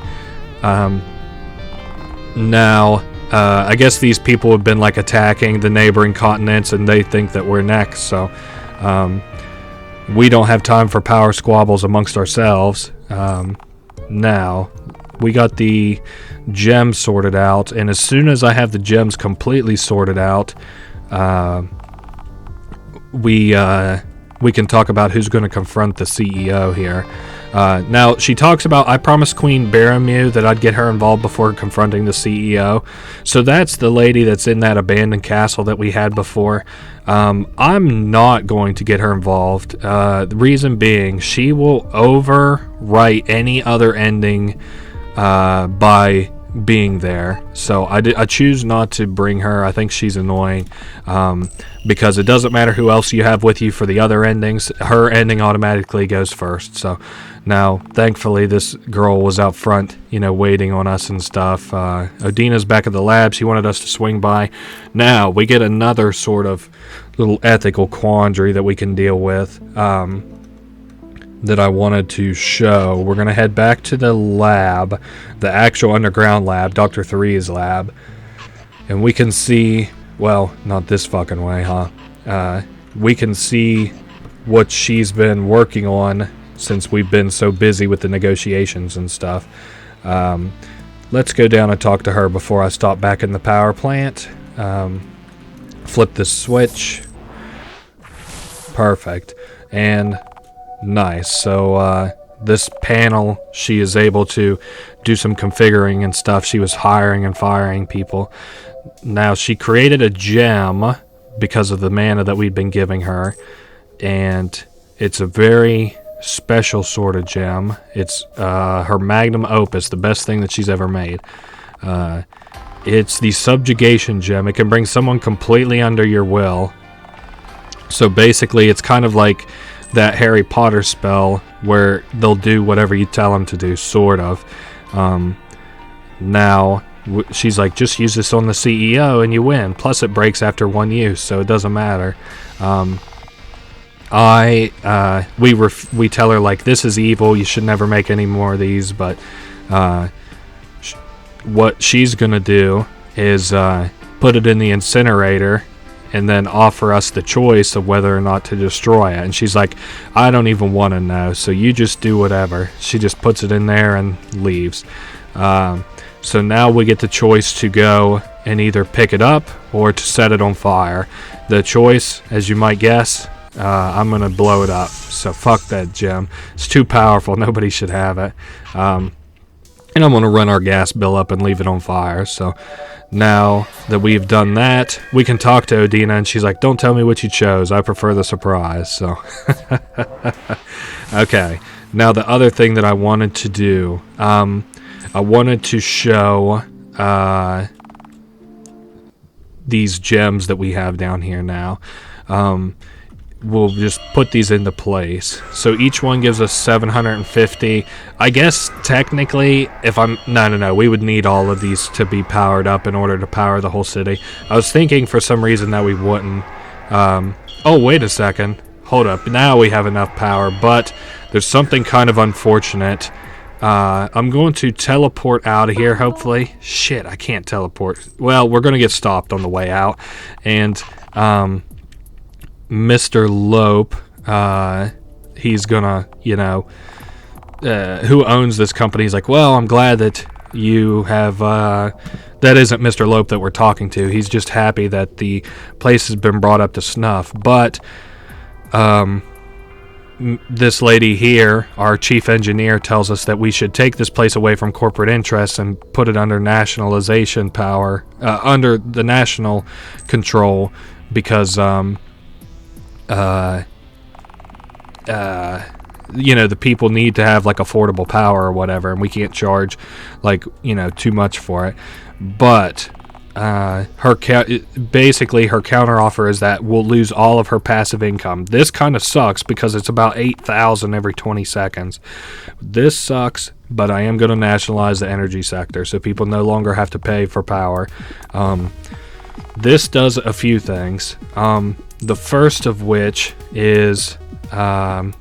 Now, I guess these people have been like attacking the neighboring continents, and they think that we're next. So we don't have time for power squabbles amongst ourselves. Now, we got the gems sorted out, and as soon as I have the gems completely sorted out, we can talk about who's going to confront the CEO here. Now, she talks about, I promised Queen Baromir that I'd get her involved before confronting the CEO. So that's the lady that's in that abandoned castle that we had before. I'm not going to get her involved. The reason being, she will overwrite any other ending by being there. So I choose not to bring her. I think she's annoying, because it doesn't matter who else you have with you for the other endings. Her ending automatically goes first. So now, thankfully, this girl was out front, waiting on us and stuff. Odina's back at the lab. She wanted us to swing by. Now, we get another sort of little ethical quandary that we can deal with, that I wanted to show. We're going to head back to the lab, the actual underground lab, Dr. 3's lab. And we can see, well, not this fucking way, huh? We can see what she's been working on since we've been so busy with the negotiations and stuff. Let's go down and talk to her before I stop back in the power plant. Flip the switch. Perfect. And nice. So this panel, she is able to do some configuring and stuff. She was hiring and firing people. Now, she created a gem because of the mana that we'd been giving her, and it's a very special sort of gem. It's her magnum opus, the best thing that she's ever made. It's the subjugation gem. It can bring someone completely under your will. So basically, it's kind of like that Harry Potter spell where they'll do whatever you tell them to do, sort of. Now, she's like, just use this on the CEO and you win. Plus, it breaks after 1 use, so it doesn't matter. We tell her, like, this is evil, you should never make any more of these, but what she's gonna do is put it in the incinerator and then offer us the choice of whether or not to destroy it. And she's like, I don't even want to know, so you just do whatever. She just puts it in there and leaves. So now we get the choice to go and either pick it up or to set it on fire. The choice, as you might guess, I'm going to blow it up. So fuck that gem. It's too powerful. Nobody should have it. And I'm going to run our gas bill up and leave it on fire. So now that we've done that, we can talk to Odina, and she's like, don't tell me what you chose. I prefer the surprise. So, okay. Now the other thing that I wanted to do, I wanted to show these gems that we have down here now. We'll just put these into place. So each one gives us 750. I guess technically, if I'm... No, we would need all of these to be powered up in order to power the whole city. I was thinking for some reason that we wouldn't. Oh, wait a second. Hold up. Now we have enough power, but there's something kind of unfortunate. I'm going to teleport out of here, hopefully. Shit, I can't teleport. Well, we're going to get stopped on the way out. And, Mr. Lope, he's gonna, who owns this company, he's like, well, I'm glad that you have, that isn't Mr. Lope that we're talking to. He's just happy that the place has been brought up to snuff. But, this lady here, our chief engineer, tells us that we should take this place away from corporate interests and put it under nationalization power, under the national control, because, the people need to have like affordable power or whatever, and we can't charge like too much for it. But basically her counteroffer is that we'll lose all of her passive income. This kind of sucks because it's about 8,000 every 20 seconds. This sucks, but I am going to nationalize the energy sector so people no longer have to pay for power. This does a few things. The first of which is, now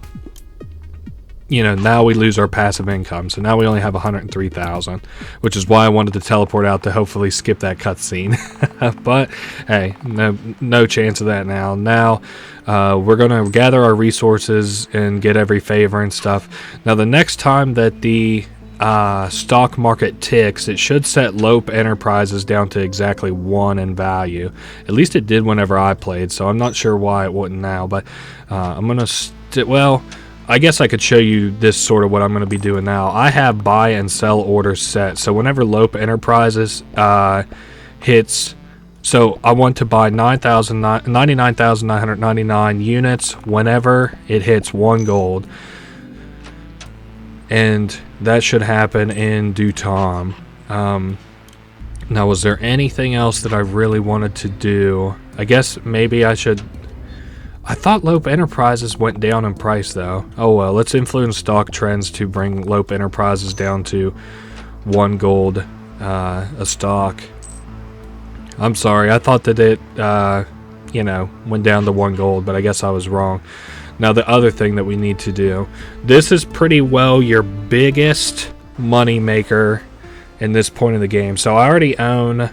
we lose our passive income. So now we only have 103,000, which is why I wanted to teleport out to hopefully skip that cutscene. But, hey, no chance of that now. Now, we're going to gather our resources and get every favor and stuff. Now, the next time that the stock market ticks, it should set Lope Enterprises down to exactly 1 in value. At least it did whenever I played, so I'm not sure why it wouldn't now. But I'm going to... well, I guess I could show you this sort of what I'm going to be doing now. I have buy and sell orders set, so whenever Lope Enterprises hits... So I want to buy 99,999 units whenever it hits 1 gold. And that should happen in due time. Now, was there anything else that I really wanted to do? I guess maybe I should... I thought Lope Enterprises went down in price, though. Oh, well, let's influence stock trends to bring Lope Enterprises down to 1 gold a stock. I'm sorry, I thought that it, went down to 1 gold, but I guess I was wrong. Now, the other thing that we need to do, this is pretty well your biggest money maker in this point of the game. So I already own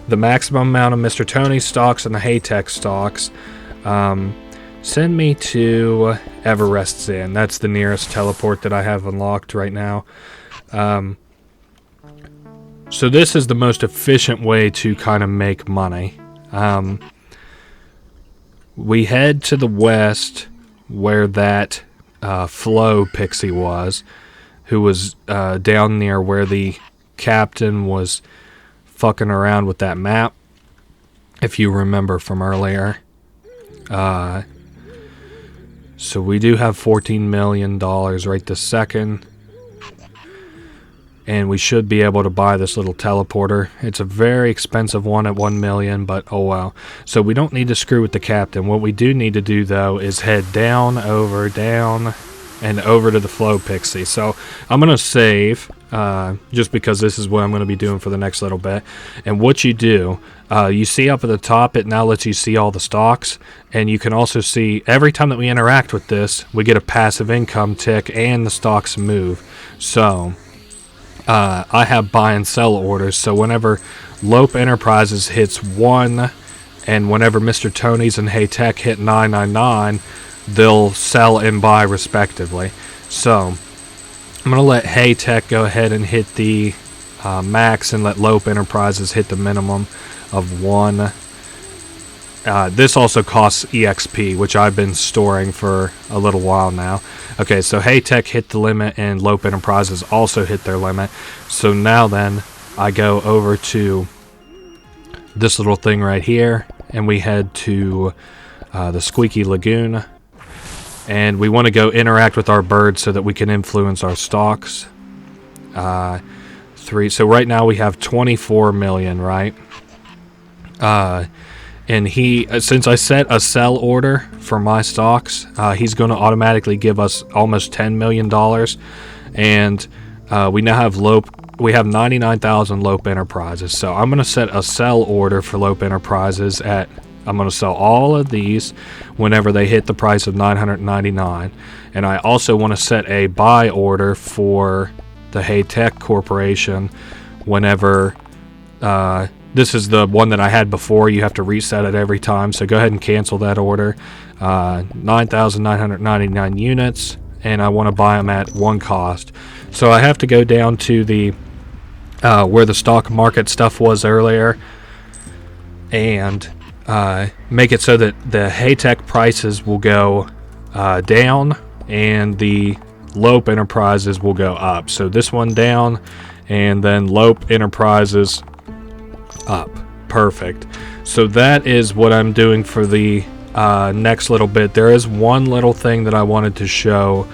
the maximum amount of Mr. Tony stocks and the Haytech stocks. Send me to Everest's Inn. That's the nearest teleport that I have unlocked right now. So this is the most efficient way to kind of make money. We head to the west, where that Flo pixie was, who was down near where the captain was fucking around with that map, if you remember from earlier. So we do have $14 million right this second, and we should be able to buy this little teleporter. It's a very expensive one at 1 million, but oh well. So we don't need to screw with the captain. What we do need to do, though, is head down, and over to the Flow Pixie. So I'm going to save, just because this is what I'm going to be doing for the next little bit. And what you do, you see up at the top, it now lets you see all the stocks. And you can also see, every time that we interact with this, we get a passive income tick and the stocks move. So I have buy and sell orders. So whenever Lope Enterprises hits 1, and whenever Mr. Tony's and Haytech hit 999, they'll sell and buy respectively. So I'm going to let Haytech go ahead and hit the max and let Lope Enterprises hit the minimum of 1. this also costs EXP, which I've been storing for a little while now. Okay, so Haytech hit the limit and Lope Enterprises also hit their limit. So now then, I go over to this little thing right here, and we head to the Squeaky Lagoon. And we want to go interact with our birds so that we can influence our stocks. So right now we have 24 million, right? And since I set a sell order for my stocks, he's going to automatically give us almost $10 million. And we now have we have 99,000 Lope Enterprises. So I'm going to set a sell order for Lope Enterprises I'm going to sell all of these whenever they hit the price of 999. And I also want to set a buy order for the Haytech Corporation whenever... this is the one that I had before. You have to reset it every time. So go ahead and cancel that order. 9,999 units. And I want to buy them at one cost. So I have to go down to the where the stock market stuff was earlier. And make it so that the Haytech prices will go down. And the Lope Enterprises will go up. So this one down. And then Lope Enterprises up. Perfect. So that is what I'm doing for the next little bit. There is one little thing that I wanted to show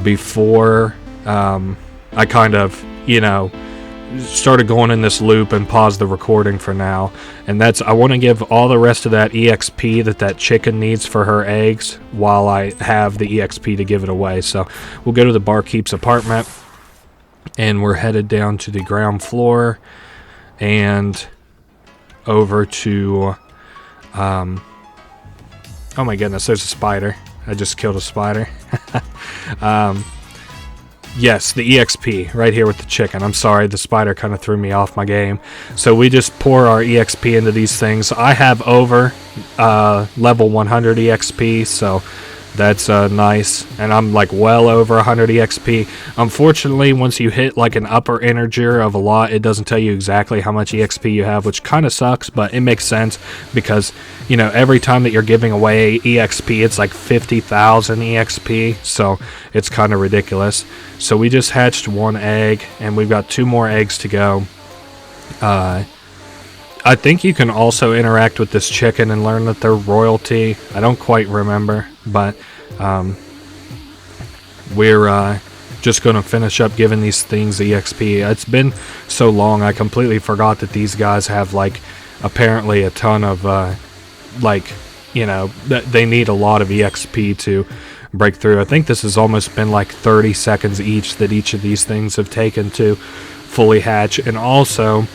before I kind of, started going in this loop and paused the recording for now. And that's, I want to give all the rest of that EXP that chicken needs for her eggs while I have the EXP to give it away. So we'll go to the barkeep's apartment and we're headed down to the ground floor and over to oh my goodness, there's a spider. I just killed a spider. Yes, the EXP right here with the chicken. I'm sorry, the spider kind of threw me off my game. So we just pour our EXP into these things. I have over level 100 EXP, so that's nice. And I'm like well over 100 EXP. Unfortunately, once you hit like an upper integer of a lot, it doesn't tell you exactly how much EXP you have, which kind of sucks, but it makes sense because, every time that you're giving away EXP, it's like 50,000 EXP, so it's kind of ridiculous. So we just hatched one egg, and we've got 2 more eggs to go. I think you can also interact with this chicken and learn that they're royalty. I don't quite remember, but we're just going to finish up giving these things the EXP. It's been so long, I completely forgot that these guys have, apparently a ton of, that they need a lot of EXP to break through. I think this has almost been 30 seconds each that each of these things have taken to fully hatch. And also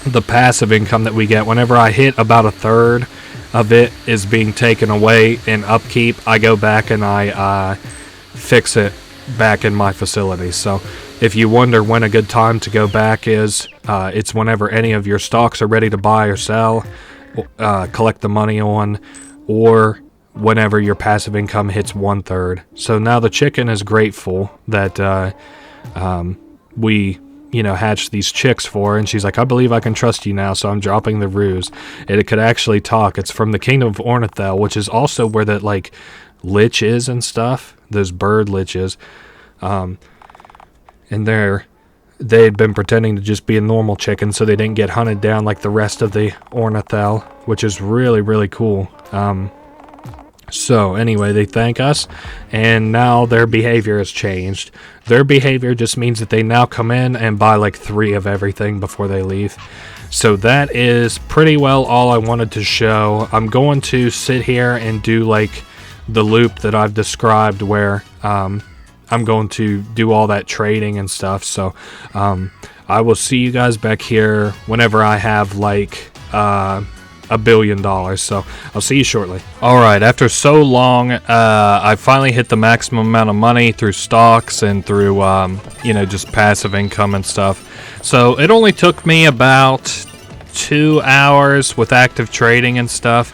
the passive income that we get whenever I hit about a third of it is being taken away in upkeep, I go back and I fix it back in my facility. So if you wonder when a good time to go back is, it's whenever any of your stocks are ready to buy or sell, collect the money on, or whenever your passive income hits 1/3. So now the chicken is grateful that we hatched these chicks for her, and she's like, I believe I can trust you now, so I'm dropping the ruse. And it could actually talk. It's from the kingdom of Earnestly, which is also where that lich is and stuff, those bird liches. And they had been pretending to just be a normal chicken so they didn't get hunted down like the rest of the Earnestly, which is really, really cool. So anyway, they thank us, and now their behavior has changed. Their behavior just means that they now come in and buy 3 of everything before they leave. So that is pretty well all I wanted to show. I'm going to sit here and do the loop that I've described where I'm going to do all that trading and stuff. So I will see you guys back here whenever I have $1 billion. So I'll see you shortly. Alright, after so long, I finally hit the maximum amount of money through stocks and through, just passive income and stuff. So it only took me about 2 hours with active trading and stuff.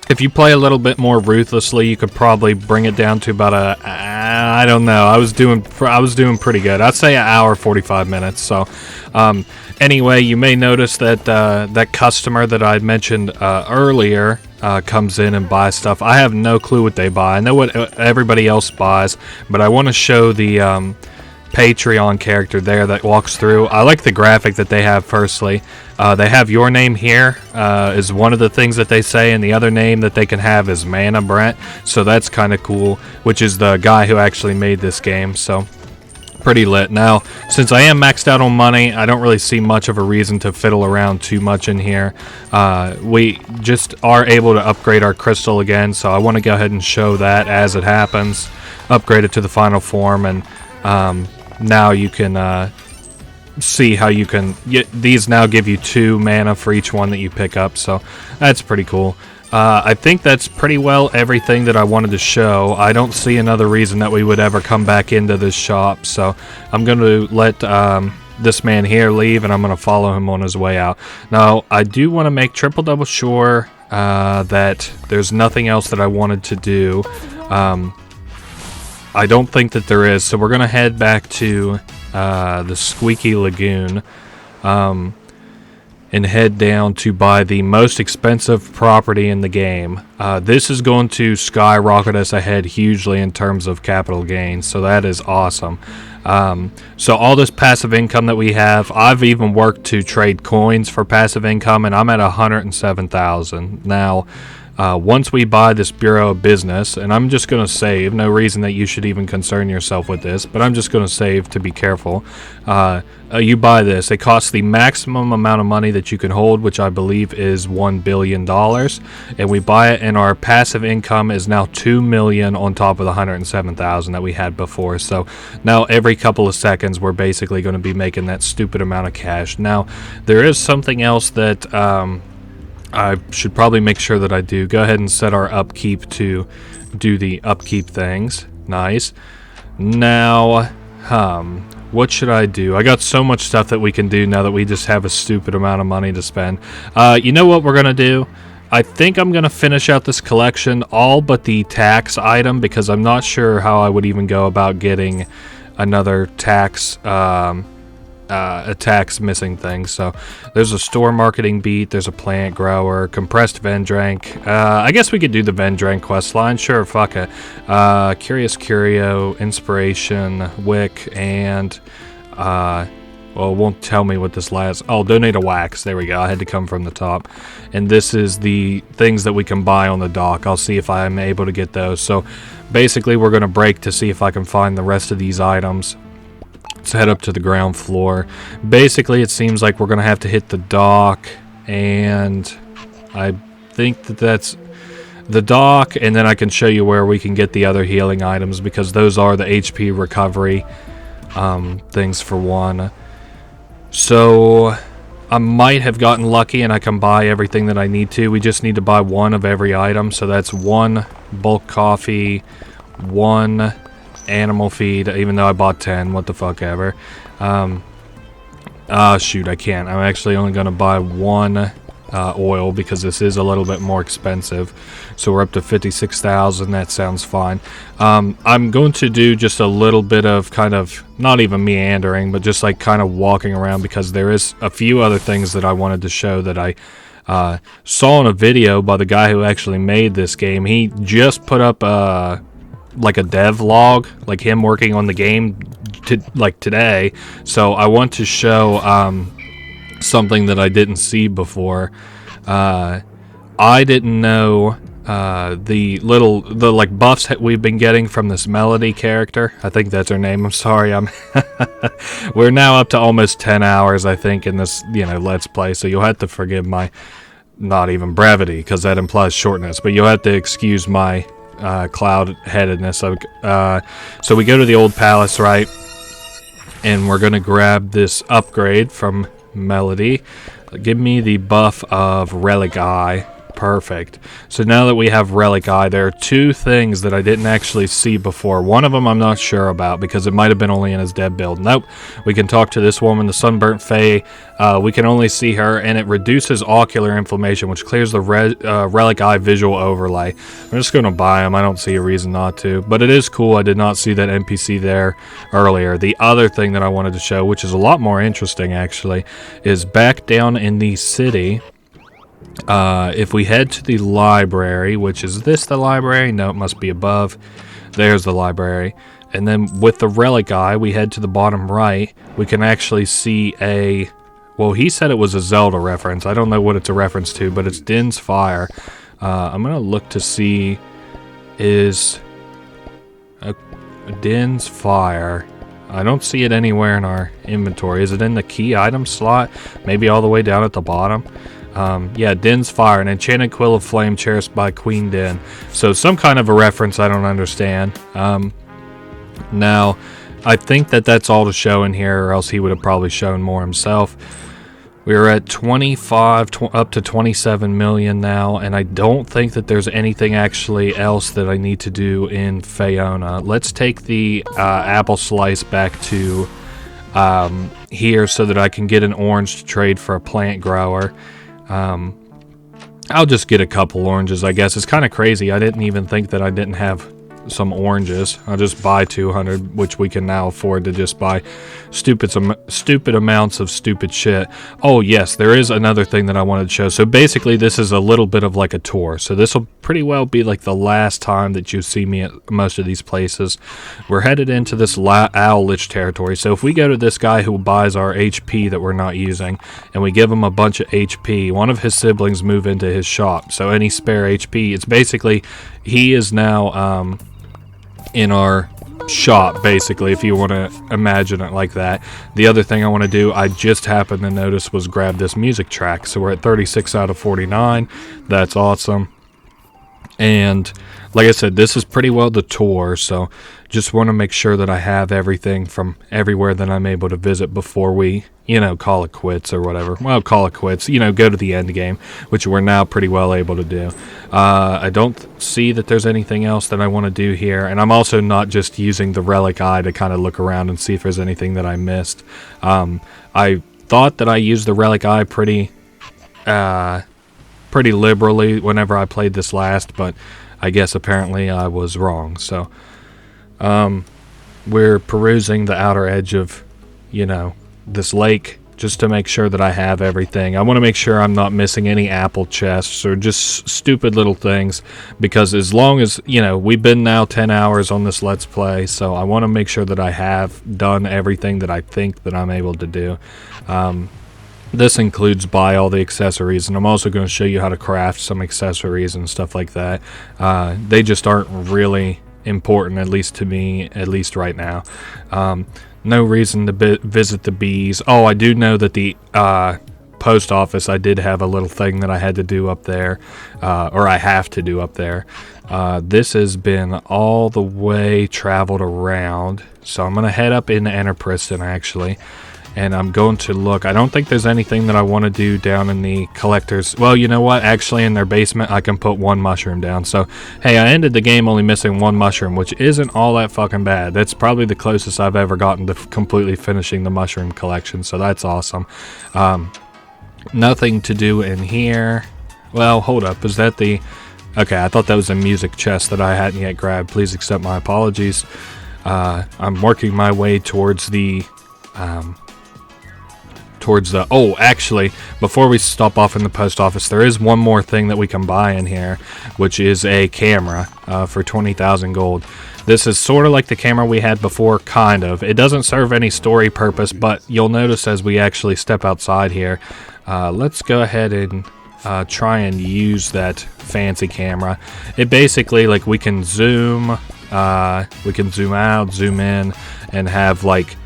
If you play a little bit more ruthlessly, you could probably bring it down to about I don't know. I was doing pretty good. I'd say an hour 45 minutes. So, anyway, you may notice that that customer that I mentioned earlier comes in and buys stuff. I have no clue what they buy. I know what everybody else buys, but I want to show the Patreon character there that walks through. I like the graphic that they have. Firstly, they have your name here is one of the things that they say, and the other name that they can have is Mana Brent. So that's kind of cool, which is the guy who actually made this game. So pretty lit. Now, since I am maxed out on money, I don't really see much of a reason to fiddle around too much in here. We just are able to upgrade our crystal again, so I want to go ahead and show that as it happens. Upgrade it to the final form, and now you can see how you can these now give you 2 mana for each one that you pick up, so that's pretty cool. I think that's pretty well everything that I wanted to show. I don't see another reason that we would ever come back into this shop, so I'm going to let this man here leave, and I'm going to follow him on his way out. Now, I do want to make triple-double sure that there's nothing else that I wanted to do. I don't think that there is, so we're going to head back to the Squeaky Lagoon and head down to buy the most expensive property in the game. This is going to skyrocket us ahead hugely in terms of capital gains, so that is awesome. So all this passive income that we have, I've even worked to trade coins for passive income, and I'm at 107,000 now. Once we buy this Bureau of Business, and I'm just going to save, no reason that you should even concern yourself with this, but I'm just going to save to be careful. You buy this. It costs the maximum amount of money that you can hold, which I believe is $1 billion, and we buy it, and our passive income is now $2 million on top of the 107,000 that we had before. So now every couple of seconds we're basically going to be making that stupid amount of cash. Now, there is something else that I should probably make sure that I do. Go ahead and set our upkeep to do the upkeep things. Nice. Now, what should I do? I got so much stuff that we can do now that we just have a stupid amount of money to spend. You know what we're going to do? I think I'm going to finish out this collection, all but the tax item, because I'm not sure how I would even go about getting another tax a tax missing thing. So there's a store marketing beat, there's a plant grower, compressed Vendrank. I guess we could do the Vendrank quest line. Sure, fuck it. Curious Curio, Inspiration, Wick, and well, it won't tell me what this last. Oh, donate a wax. There we go. I had to come from the top. And this is the things that we can buy on the dock. I'll see if I'm able to get those. So basically we're going to break to see if I can find the rest of these items. Let's head up to the ground floor. Basically, it seems like we're going to have to hit the dock, and I think that that's the dock, and then I can show you where we can get the other healing items, because those are the HP recovery things for one. So I might have gotten lucky and I can buy everything that I need to. We just need to buy one of every item, so that's 1 bulk coffee, 1 animal feed, even though I bought 10, what the fuck ever. Shoot, I can't. I'm actually only going to buy 1 oil, because this is a little bit more expensive. So we're up to 56,000. That sounds fine. I'm going to do just a little bit of kind of, not even meandering, but just like kind of walking around, because there is a few other things that I wanted to show that I saw in a video by the guy who actually made this game. He just put up like a dev log, like him working on the game today. So I want to show something that I didn't see before. I didn't know the like buffs that we've been getting from this Melody character. I think that's her name. I'm sorry. We're now up to almost 10 hours, I think, in this let's play. So you'll have to forgive my not even brevity, because that implies shortness. But you'll have to excuse my cloud-headedness. So we go to the old palace, right? And we're gonna grab this upgrade from Melody. Give me the buff of Relic Eye. Perfect. So now that we have Relic Eye, there are two things that I didn't actually see before. One of them I'm not sure about because it might have been only in his dead build. Nope. We can talk to this woman, the Sunburnt Fae. We can only see her, and it reduces ocular inflammation, which clears the Relic Eye visual overlay. I'm just going to buy them. I don't see a reason not to. But it is cool. I did not see that NPC there earlier. The other thing that I wanted to show, which is a lot more interesting actually, is back down in the city. If we head to the library, which is this the library? No, it must be above. There's the library. And then with the Relic Eye, we head to the bottom right. We can actually see a... Well, he said it was a Zelda reference. I don't know what it's a reference to, but it's Din's Fire. I'm going to look to see... Is... Din's Fire... I don't see it anywhere in our inventory. Is it in the key item slot? Maybe all the way down at the bottom? Yeah, Din's Fire, an enchanted quill of flame cherished by Queen Din. So some kind of a reference I don't understand. Now, I think that that's all to show in here, or else he would have probably shown more himself. We're at 25, up to 27 million now, and I don't think that there's anything actually else that I need to do in Faeona. Let's take the apple slice back to here so that I can get an orange to trade for a plant grower. I'll just get a couple oranges, I guess. It's kind of crazy. I didn't even think that I didn't have some oranges. I'll just buy 200, which we can now afford to just buy stupid amounts of stupid shit. Oh yes, there is another thing that I wanted to show. So basically this is a little bit of like a tour. So this will pretty well be like the last time that you see me at most of these places. We're headed into this Owl Lich territory. So if we go to this guy who buys our HP that we're not using, and we give him a bunch of HP, one of his siblings move into his shop. So any spare HP, it's basically, he is now in our shop, basically, if you want to imagine it like that. The other thing I want to do, I just happened to notice, was grab this music track. So we're at 36 out of 49. That's awesome. And like I said, this is pretty well the tour, so just want to make sure that I have everything from everywhere that I'm able to visit before we, you know, call it quits or whatever. Well, call it quits, you know, go to the end game, which we're now pretty well able to do. I don't see that there's anything else that I want to do here, and I'm also not just using the Relic Eye to kind of look around and see if there's anything that I missed. I thought that I used the Relic Eye pretty liberally whenever I played this last, but I guess apparently I was wrong. So we're perusing the outer edge of, you know, this lake just to make sure that I have everything. I want to make sure I'm not missing any apple chests or just stupid little things, because as long as, you know, we've been now 10 hours on this Let's Play, so I want to make sure that I have done everything that I think that I'm able to do. This includes buy all the accessories, and I'm also going to show you how to craft some accessories and stuff like that. They just aren't really important, at least to me, at least right now. No reason to visit the bees. Oh, I do know that the post office, I did have a little thing that I had to do up there, or I have to do up there. This has been all the way traveled around, so I'm going to head up into Enterpriston, actually. And I'm going to look. I don't think there's anything that I want to do down in the collectors. Well, you know what? Actually, in their basement, I can put one mushroom down. So, hey, I ended the game only missing one mushroom, which isn't all that fucking bad. That's probably the closest I've ever gotten to completely finishing the mushroom collection. So that's awesome. Nothing to do in here. Well, hold up. Is that the... Okay, I thought that was a music chest that I hadn't yet grabbed. Please accept my apologies. I'm working my way towards the... oh, actually, before we stop off in the post office, there is one more thing that we can buy in here, which is a camera for 20,000 gold. This is sort of like the camera we had before, kind of. It doesn't serve any story purpose, but you'll notice as we actually step outside here. Let's go ahead and try and use that fancy camera. It basically, like, we can zoom out, zoom in, and have, like,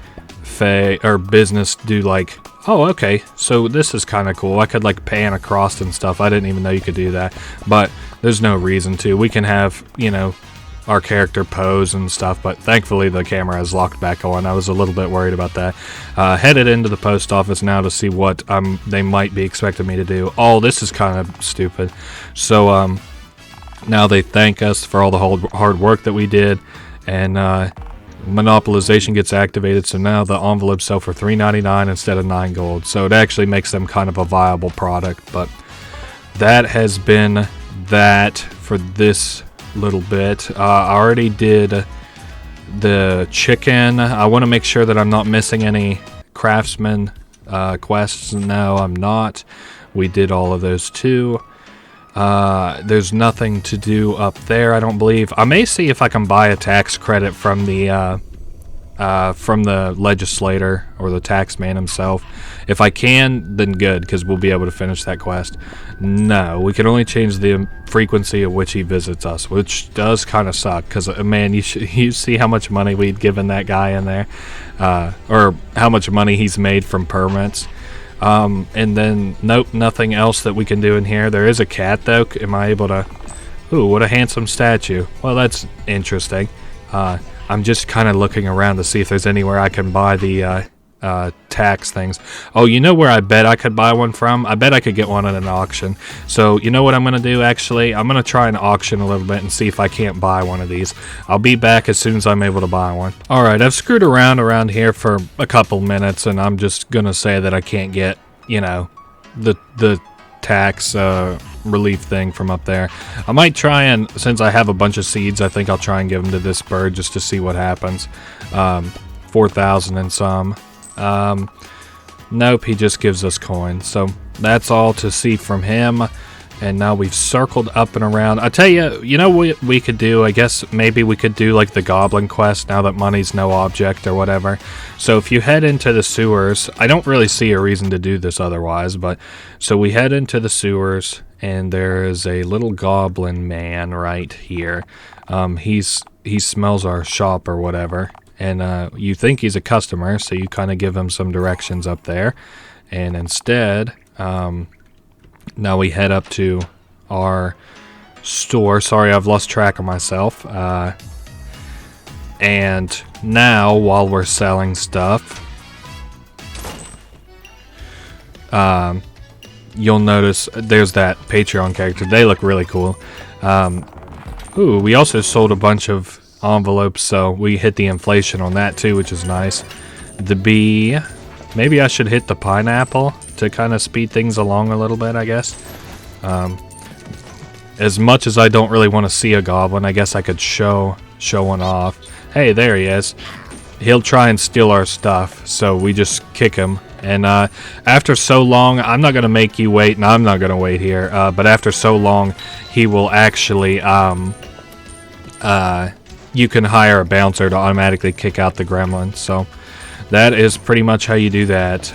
business do, like... Oh, okay, so this is kind of cool. I could, like, pan across and stuff. I didn't even know you could do that, but there's no reason to. We can have, you know, our character pose and stuff, but thankfully the camera is locked back on. I was a little bit worried about that. Headed into the post office now to see what they might be expecting me to do. Oh, this is kind of stupid. So now they thank us for all the hard work that we did, and monopolization gets activated, so now the envelopes sell for $3.99 instead of 9 gold. So it actually makes them kind of a viable product. But that has been that for this little bit. I already did the chicken. I want to make sure that I'm not missing any craftsman quests. No, I'm not. We did all of those too. There's nothing to do up there, I don't believe. I may see if I can buy a tax credit from the legislator or the tax man himself. If I can, then good, because we'll be able to finish that quest. No, we can only change the frequency at which he visits us, which does kind of suck, because, man, you see how much money we'd given that guy in there, or how much money he's made from permits. And then, nope, nothing else that we can do in here. There is a cat, though. Am I able to... Ooh, what a handsome statue. Well, that's interesting. I'm just kind of looking around to see if there's anywhere I can buy the tax things. Oh, you know where I bet I could buy one from? I bet I could get one at an auction. So, you know what I'm going to do, actually? I'm going to try and auction a little bit and see if I can't buy one of these. I'll be back as soon as I'm able to buy one. Alright, I've screwed around here for a couple minutes, and I'm just going to say that I can't get, you know, the tax relief thing from up there. I might try and, since I have a bunch of seeds, I think I'll try and give them to this bird just to see what happens. 4,000 and some. Nope, he just gives us coins. So that's all to see from him. And now we've circled up and around. I tell you, you know what we could do? I guess maybe we could do like the goblin quest now that money's no object or whatever. So if you head into the sewers, I don't really see a reason to do this otherwise, but so we head into the sewers and there is a little goblin man right here. He smells our shop or whatever, and you think he's a customer, so you kind of give him some directions up there. And instead, now we head up to our store. Sorry, I've lost track of myself. And now, while we're selling stuff, you'll notice there's that Patreon character. They look really cool. Ooh, we also sold a bunch of envelopes, so we hit the inflation on that too, which is nice. The bee. Maybe I should hit the pineapple to kind of speed things along a little bit, I guess. As much as I don't really want to see a goblin, I guess I could show one off. Hey, there he is. He'll try and steal our stuff, so we just kick him. And after so long, I'm not going to make you wait, and I'm not going to wait here, but after so long, he will actually, you can hire a bouncer to automatically kick out the gremlin, so that is pretty much how you do that.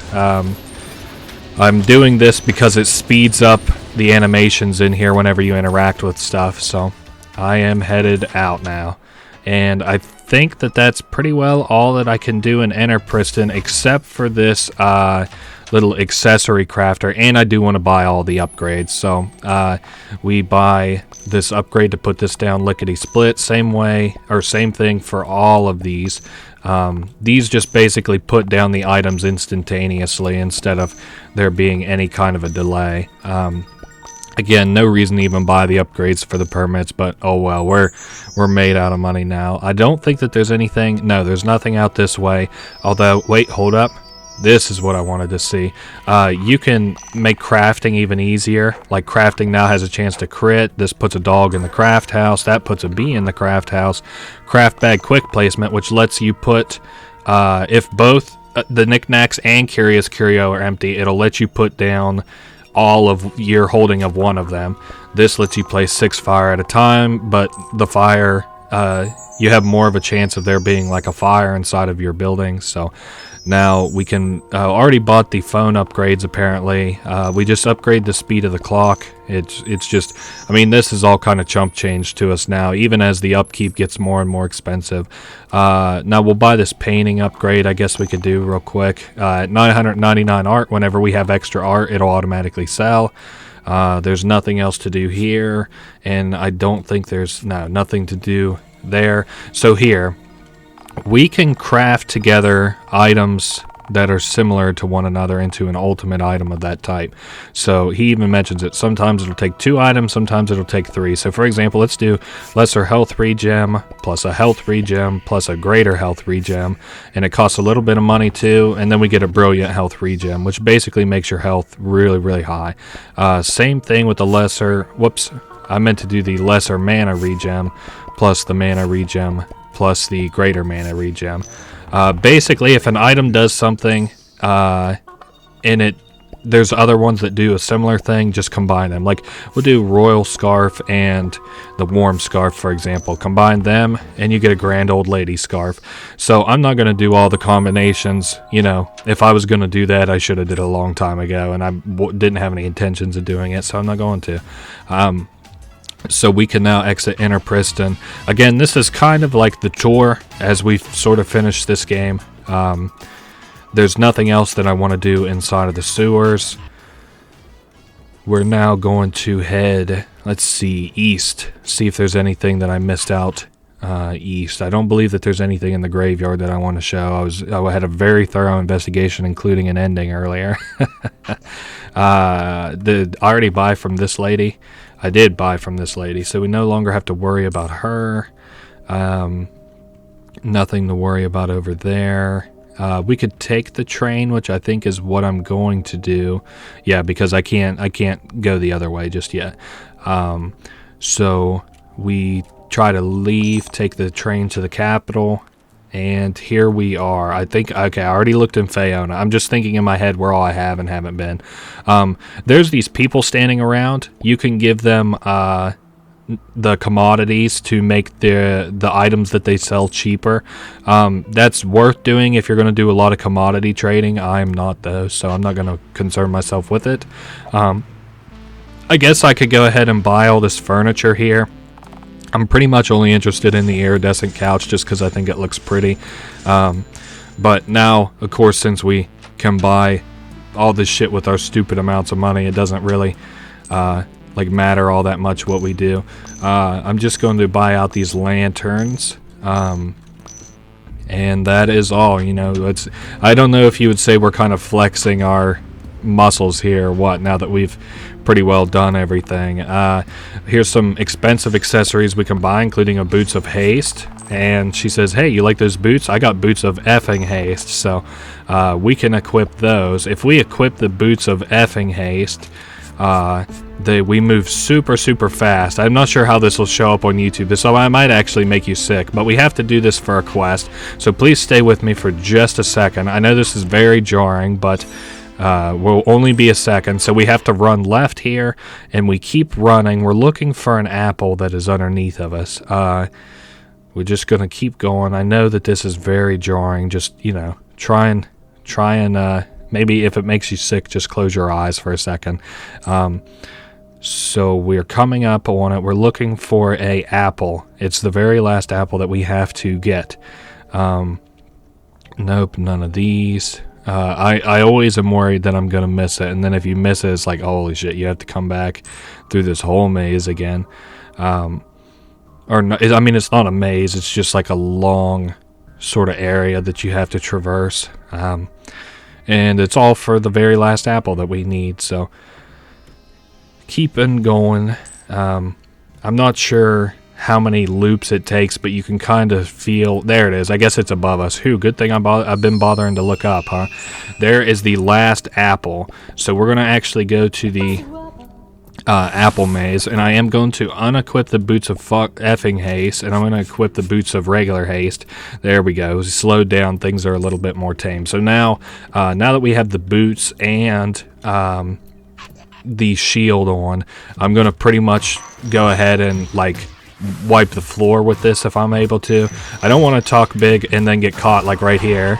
I'm doing this because it speeds up the animations in here whenever you interact with stuff, so I am headed out now. And I think that that's pretty well all that I can do in Enterpriston, except for this little accessory crafter, and I do want to buy all the upgrades. So we buy this upgrade to put this down lickety-split, same way, or same thing for all of these. These just basically put down the items instantaneously instead of there being any kind of a delay. Again, no reason to even buy the upgrades for the permits, but oh well, we're made out of money now. I don't think that there's anything. No, there's nothing out this way. Although, wait, hold up. This is what I wanted to see. You can make crafting even easier. Like crafting now has a chance to crit. This puts a dog in the craft house. That puts a bee in the craft house. Craft bag quick placement, which lets you put, if both the knickknacks and curious curio are empty, it'll let you put down all of your holding of one of them. This lets you place 6 fire at a time, but the fire, you have more of a chance of there being like a fire inside of your building. So now we can already bought the phone upgrades. Apparently we just upgrade the speed of the clock. It's just, I mean, this is all kind of chump change to us now, even as the upkeep gets more and more expensive. Now we'll buy this painting upgrade. I guess we could do real quick. 999 art. Whenever we have extra art, it'll automatically sell. There's nothing else to do here, and I don't think there's nothing to do there. So here, we can craft together items that are similar to one another into an ultimate item of that type. So he even mentions it. Sometimes it'll take 2 items, sometimes it'll take 3. So for example, let's do lesser health regen plus a health regen plus a greater health regen, and it costs a little bit of money too, and then we get a brilliant health regen, which basically makes your health really, really high. Same thing with the lesser, whoops, I meant to do the lesser mana regen plus the mana regen plus the greater mana regen. Basically, if an item does something, and there's other ones that do a similar thing, just combine them. Like, we'll do Royal Scarf and the Warm Scarf, for example. Combine them, and you get a Grand Old Lady Scarf. So I'm not going to do all the combinations. You know, if I was going to do that, I should have did it a long time ago, and I didn't have any intentions of doing it, so I'm not going to. So we can now exit Enterpriston. Again, this is kind of like the tour as we sort of finish this game. There's nothing else that I want to do inside of the sewers. We're now going to head, let's see, east. See if there's anything that I missed out east. I don't believe that there's anything in the graveyard that I want to show. I had a very thorough investigation, including an ending earlier. Did I already buy from this lady? I did buy from this lady, so we no longer have to worry about her. Nothing to worry about over there. We could take the train, which I think is what I'm going to do. Yeah, because I can't go the other way just yet. So we try to leave, take the train to the capital, and here we are. I think, okay, I already looked in Faeona. I'm just thinking in my head where all I have and haven't been. There's these people standing around. You can give them the commodities to make the items that they sell cheaper. That's worth doing if you're going to do a lot of commodity trading. I'm not, though, so I'm not going to concern myself with it. I guess I could go ahead and buy all this furniture here. I'm pretty much only interested in the iridescent couch just because I think it looks pretty. But now, of course, since we can buy all this shit with our stupid amounts of money, it doesn't really matter all that much what we do. I'm just going to buy out these lanterns. And that is all. You know, I don't know if you would say we're kind of flexing our muscles here or what, now that we've pretty well done everything. Here's some expensive accessories we can buy, including a boots of haste. And she says, hey, you like those boots? I got boots of effing haste. So we can equip those. If we equip the boots of effing haste, we move super, super fast. I'm not sure how this will show up on YouTube, so I might actually make you sick, but we have to do this for a quest, so please stay with me for just a second. I know this is very jarring, but will only be a second. So we have to run left here, and we keep running. We're looking for an apple that is underneath of us. We're just going to keep going. I know that this is very jarring. Just, you know, try and maybe if it makes you sick, just close your eyes for a second. So we're coming up on it. We're looking for a apple. It's the very last apple that we have to get. Nope, none of these. I always am worried that I'm going to miss it, and then if you miss it, it's like, holy shit, you have to come back through this whole maze again. Or no, I mean, it's not a maze, it's just like a long sort of area that you have to traverse. And it's all for the very last apple that we need, so keeping going. I'm not sure how many loops it takes, but you can kind of feel, there it is. I guess it's above us. Good thing I've been bothering to look up, huh? There is the last apple. So we're going to actually go to the apple maze, and I am going to unequip the boots of effing haste, and I'm going to equip the boots of regular haste. There we go. Slowed down. Things are a little bit more tame. So now that we have the boots and the shield on, I'm going to pretty much go ahead and wipe the floor with this if I'm able to. I don't want to talk big and then get caught like right here.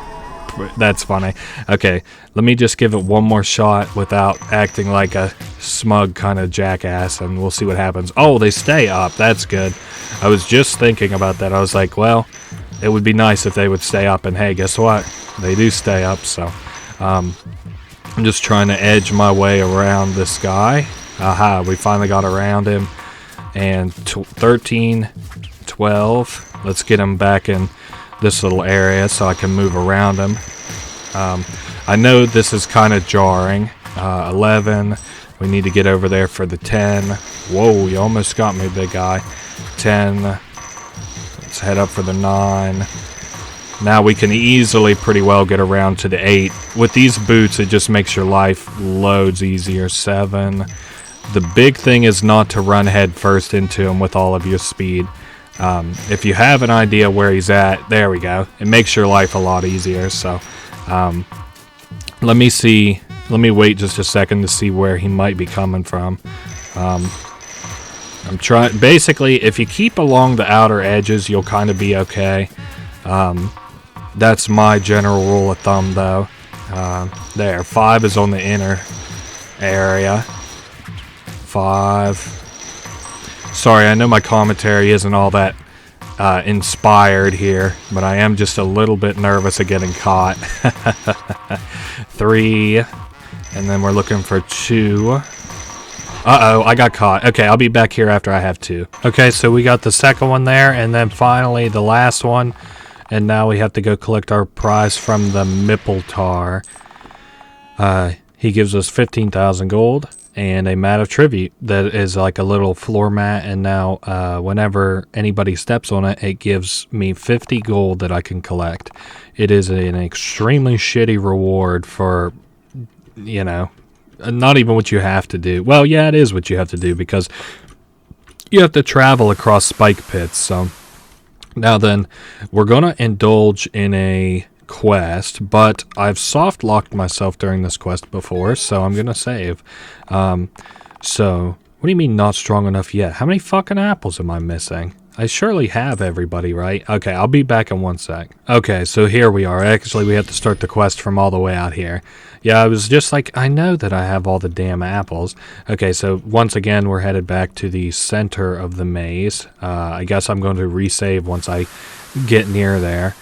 That's funny. Okay, let me just give it one more shot without acting like a smug kind of jackass, and we'll see what happens. Oh, they stay up. That's good. I was just thinking about that. I was like, well, it would be nice if they would stay up, and hey, guess what? They do stay up, so I'm just trying to edge my way around this guy. Aha, we finally got around him. And 13, 12, let's get him back in this little area so I can move around him. I know this is kind of jarring. 11. We need to get over there for the 10. Whoa, you almost got me, big guy. 10. Let's head up for the 9. Now we can easily pretty well get around to the 8. With these boots, it just makes your life loads easier. 7. The big thing is not to run head first into him with all of your speed. If you have an idea where he's at, there we go. It makes your life a lot easier. So let me see. Let me wait just a second to see where he might be coming from. I'm trying. Basically, if you keep along the outer edges, you'll kind of be okay. That's my general rule of thumb, though. There, 5 is on the inner area. 5. Sorry, I know my commentary isn't all that inspired here, but I am just a little bit nervous of getting caught. 3. And then we're looking for 2. Uh-oh, I got caught. Okay, I'll be back here after I have 2. Okay, so we got the second one there, and then finally the last one. And now we have to go collect our prize from the Mippletar. He gives us 15,000 gold and a mat of tribute that is like a little floor mat. And now whenever anybody steps on it, it gives me 50 gold that I can collect. It is an extremely shitty reward for... you know, not even what you have to do. Well, yeah, it is what you have to do because you have to travel across spike pits. So now then, we're going to indulge in a quest, but I've soft locked myself during this quest before, so I'm going to save. So, what do you mean not strong enough yet? How many fucking apples am I missing? I surely have everybody, right? Okay, I'll be back in 1 sec. Okay, so here we are. Actually, we have to start the quest from all the way out here. Yeah, I was just like, I know that I have all the damn apples. Okay, so once again, we're headed back to the center of the maze. I guess I'm going to resave once I get near there.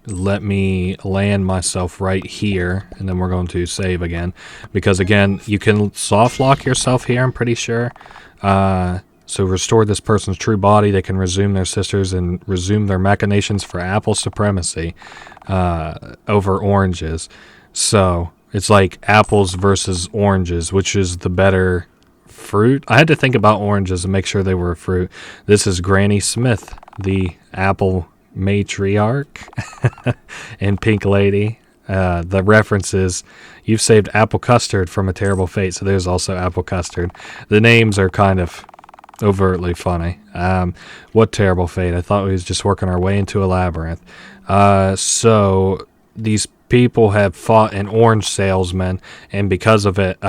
Let me land myself right here, and then we're going to save again. Because, again, you can soft lock yourself here, I'm pretty sure. So restore this person's true body. They can resume their sisters and resume their machinations for apple supremacy over oranges. So it's like apples versus oranges, which is the better fruit. I had to think about oranges and make sure they were a fruit. This is Granny Smith, the apple matriarch and Pink Lady. The reference is, you've saved apple custard from a terrible fate. So there's also apple custard. The names are kind of overtly funny. What terrible fate. I thought we was just working our way into a labyrinth. So these people have fought an orange salesman, and because of it,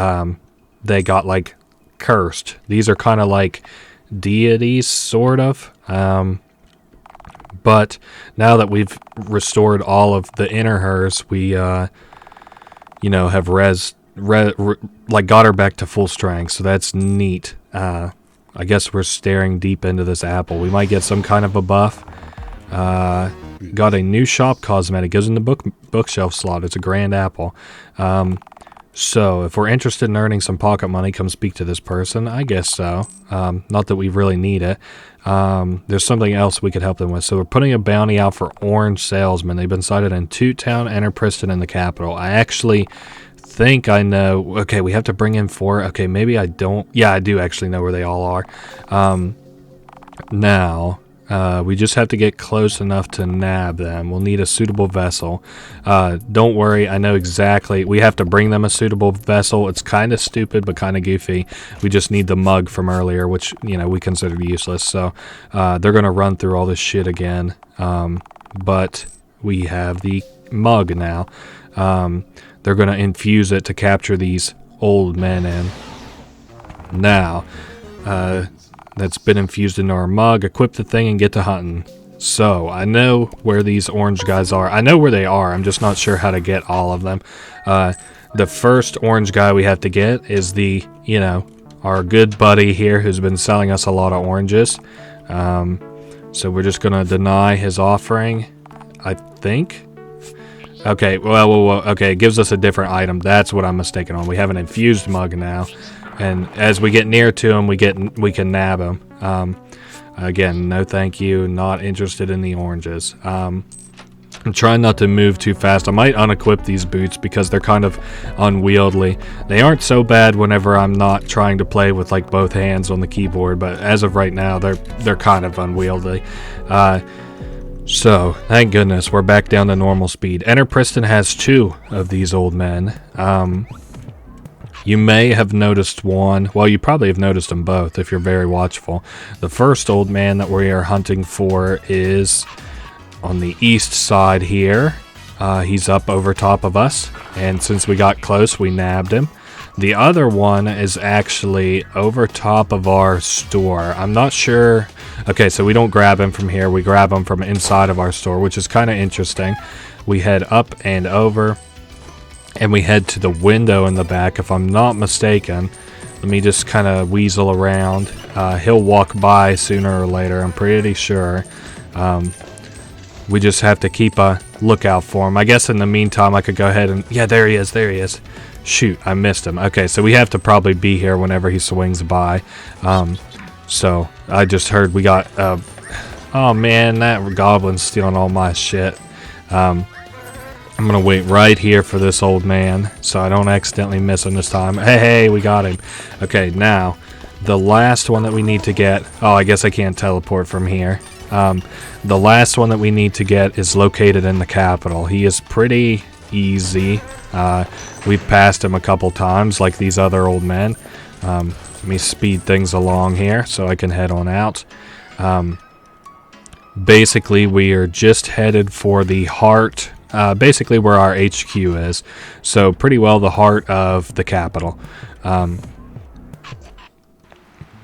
they got like cursed. These are kind of like deities, sort of. But now that we've restored all of the inner hers, we have got her back to full strength. So that's neat. I guess we're staring deep into this apple. We might get some kind of a buff. Got a new shop cosmetic. Goes in the bookshelf slot. It's a grand apple. So if we're interested in earning some pocket money, come speak to this person. I guess so. Not that we really need it. There's something else we could help them with. So we're putting a bounty out for orange salesmen. They've been sighted in Tutetown, Enterpriston, and the capital. I actually think I know. Okay, we have to bring in 4. Okay, maybe I don't. Yeah, I do actually know where they all are. Now, we just have to get close enough to nab them. We'll need a suitable vessel. Don't worry, I know exactly. We have to bring them a suitable vessel. It's kind of stupid, but kind of goofy. We just need the mug from earlier, which, we considered useless. So they're going to run through all this shit again. But we have the mug now. They're going to infuse it to capture these old men in. Now, that's been infused into our mug. Equip the thing and get to hunting. So, I know where these orange guys are. I know where they are. I'm just not sure how to get all of them. The first orange guy we have to get is the, our good buddy here who's been selling us a lot of oranges. So we're just going to deny his offering, I think. Okay, well, okay, it gives us a different item. That's what I'm mistaken on. We have an infused mug now. And as we get near to him, we can nab him. Again, no thank you, not interested in the oranges. I'm trying not to move too fast. I might unequip these boots because they're kind of unwieldy. They aren't so bad whenever I'm not trying to play with like both hands on the keyboard, but as of right now, they're kind of unwieldy. So, thank goodness, we're back down to normal speed. Enterpriston has 2 of these old men. You may have noticed one. Well, you probably have noticed them both if you're very watchful. The first old man that we are hunting for is on the east side here. He's up over top of us, and since we got close, we nabbed him. The other one is actually over top of our store. I'm not sure. Okay, so we don't grab him from here. We grab him from inside of our store, which is kind of interesting. We head up and over, and we head to the window in the back, if I'm not mistaken. Let me just kind of weasel around. He'll walk by sooner or later, I'm pretty sure. We just have to keep a lookout for him. I guess in the meantime, I could go ahead and... Yeah, there he is, there he is. Shoot, I missed him. Okay, so we have to probably be here whenever he swings by. So, I just heard we got... oh, man, that goblin's stealing all my shit. I'm going to wait right here for this old man so I don't accidentally miss him this time. Hey, we got him. Okay, now, the last one that we need to get... Oh, I guess I can't teleport from here. The last one that we need to get is located in the capital. He is pretty easy. We've passed him a couple times like these other old men. Let me speed things along here so I can head on out. Basically, we are just headed for the heart, basically where our HQ is. So pretty well the heart of the capital.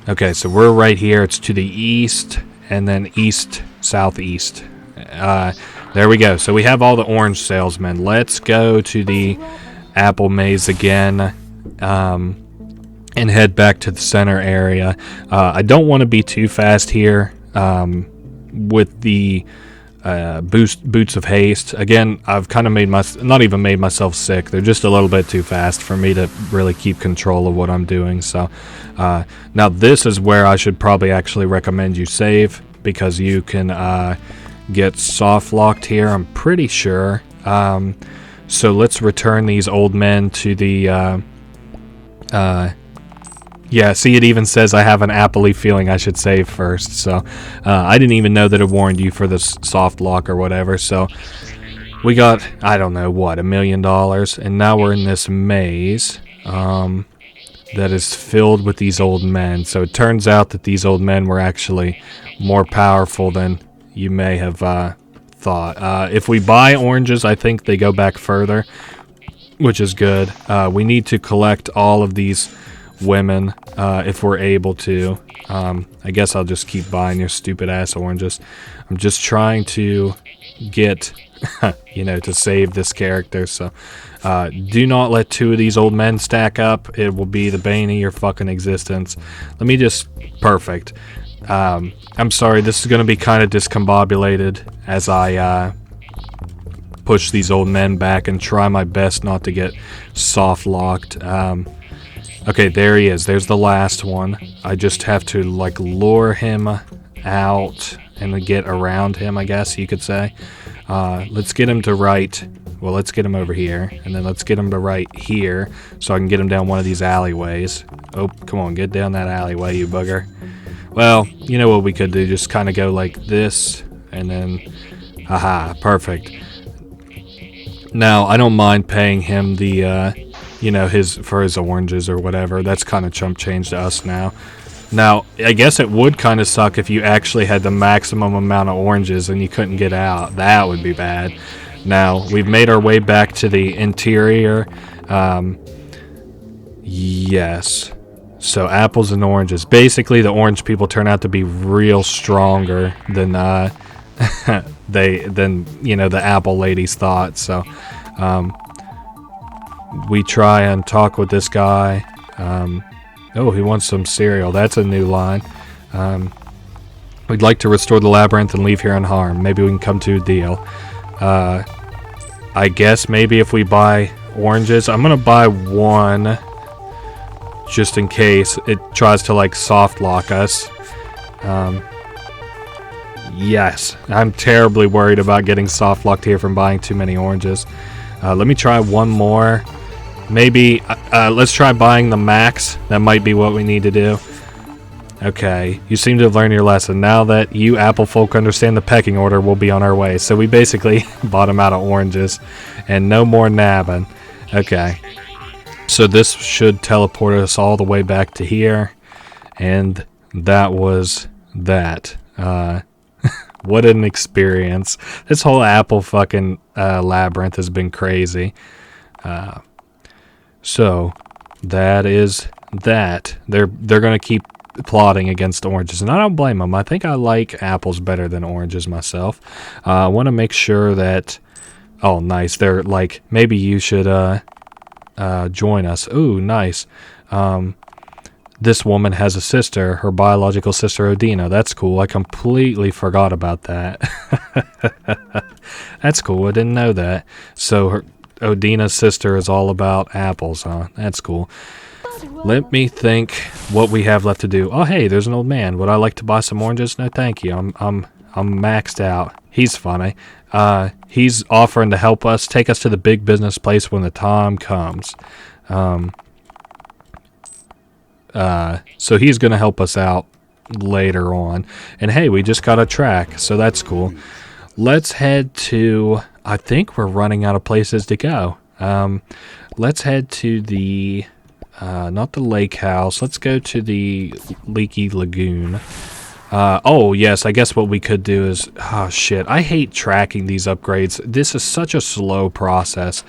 Okay, so we're right here. It's to the east and then east southeast. There we go. So we have all the orange salesmen. Let's go to the apple maze again, and head back to the center area. I don't want to be too fast here with the boots of haste. Again, I've kind of not even made myself sick. They're just a little bit too fast for me to really keep control of what I'm doing. So now this is where I should probably actually recommend you save, because you can get soft locked here, I'm pretty sure. So let's return these old men to the yeah, see, it even says I have an appley feeling I should save first. So I didn't even know that it warned you for this soft lock or whatever. So we got, I don't know what, $1 million, and now we're in this maze that is filled with these old men. So it turns out that these old men were actually more powerful than you may have thought. If we buy oranges, I think they go back further, which is good. We need to collect all of these women if we're able to. I guess I'll just keep buying your stupid ass oranges. I'm just trying to get you know, to save this character. So do not let 2 of these old men stack up. It will be the bane of your fucking existence. Let me just... Perfect. I'm sorry, this is going to be kind of discombobulated as I push these old men back and try my best not to get soft locked. Okay, there he is. There's the last one. I just have to like lure him out and get around him, I guess you could say. Let's get him to right. Well, let's get him over here, and then let's get him to right here so I can get him down one of these alleyways. Oh, come on, get down that alleyway, you bugger. Well, you know what we could do? Just kind of go like this, and then... Haha, perfect. Now, I don't mind paying him the, you know, for his oranges or whatever. That's kind of chump change to us now. Now, I guess it would kind of suck if you actually had the maximum amount of oranges and you couldn't get out. That would be bad. Now, we've made our way back to the interior. Yes. So, apples and oranges. Basically, the orange people turn out to be real stronger than you know, the apple ladies thought. So, we try and talk with this guy. Oh, he wants some cereal. That's a new line. We'd like to restore the labyrinth and leave here unharmed. Maybe we can come to a deal. I guess maybe if we buy oranges, I'm gonna buy one just in case it tries to like soft lock us. Yes, I'm terribly worried about getting soft locked here from buying too many oranges. Let me try one more. Maybe, let's try buying the max. That might be what we need to do. Okay, you seem to have learned your lesson. Now that you apple folk understand the pecking order, we'll be on our way. So we basically bought him out of oranges, and no more nabbing. Okay, so this should teleport us all the way back to here, and that was that. What an experience. This whole apple fucking labyrinth has been crazy. So that is that. They're gonna keep plotting against oranges, and I don't blame them. I think I like apples better than oranges myself. I want to make sure that... Oh, nice. They're like, maybe you should join us. Ooh, nice. This woman has a sister, her biological sister Odina. That's cool. I completely forgot about that. That's cool. I didn't know that. So Odina's sister is all about apples, huh? That's cool. Let me think what we have left to do. Oh, hey, there's an old man. Would I like to buy some oranges? No, thank you. I'm maxed out. He's funny. He's offering to help us, take us to the big business place when the time comes. So he's going to help us out later on. And hey, we just got a track, so that's cool. Let's head to... I think we're running out of places to go. Let's head to the... not the lake house. Let's go to the leaky lagoon. Oh, yes, I guess what we could do is... Oh, shit. I hate tracking these upgrades. This is such a slow process.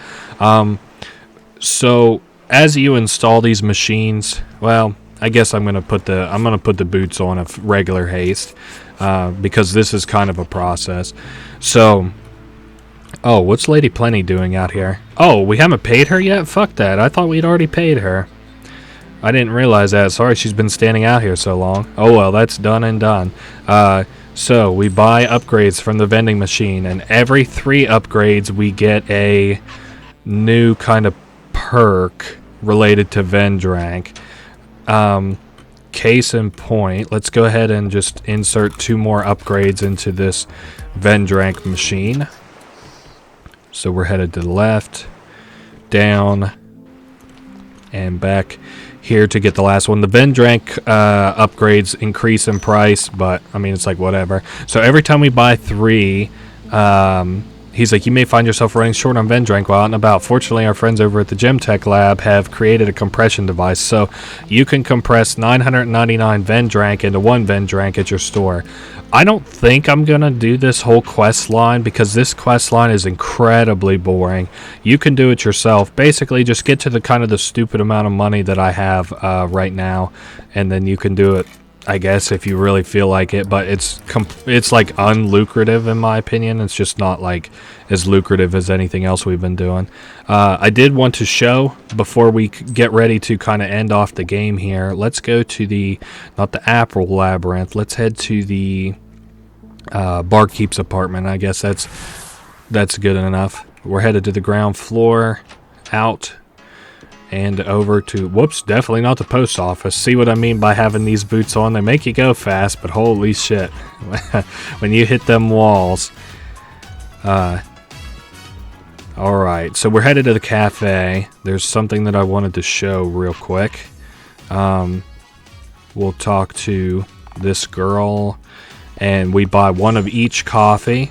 So, as you install these machines... Well, I guess I'm going to put the boots on of regular haste. Because this is kind of a process. So... Oh, what's Lady Plenty doing out here? Oh, we haven't paid her yet? Fuck that. I thought we'd already paid her. I didn't realize that. Sorry she's been standing out here so long. Oh well, that's done and done. So we buy upgrades from the vending machine, and every 3 upgrades we get a new kind of perk related to Vendrank. Case in point, let's go ahead and just insert 2 more upgrades into this Vendrank machine. So we're headed to the left, down, and back here to get the last one. The Vendrank upgrades increase in price, but, I mean, it's like whatever. So every time we buy 3, he's like, you may find yourself running short on Vendrank while out and about. Fortunately, our friends over at the Gemtech Lab have created a compression device, so you can compress 999 Vendrank into 1 Vendrank at your store. I don't think I'm going to do this whole quest line because this quest line is incredibly boring. You can do it yourself. Basically, just get to the kind of the stupid amount of money that I have right now, and then you can do it, I guess, if you really feel like it. But it's like unlucrative in my opinion. It's just not like as lucrative as anything else we've been doing. I did want to show before we get ready to kind of end off the game here. Let's go to the, not the Apple Labyrinth. Let's head to the barkeep's apartment. I guess that's good enough. We're headed to the ground floor, out and over to, whoops, definitely not the post office. See what I mean by having these boots on? They make you go fast, but holy shit when you hit them walls. Alright, so we're headed to the cafe. There's something that I wanted to show real quick. We'll talk to this girl, and we buy 1 of each coffee.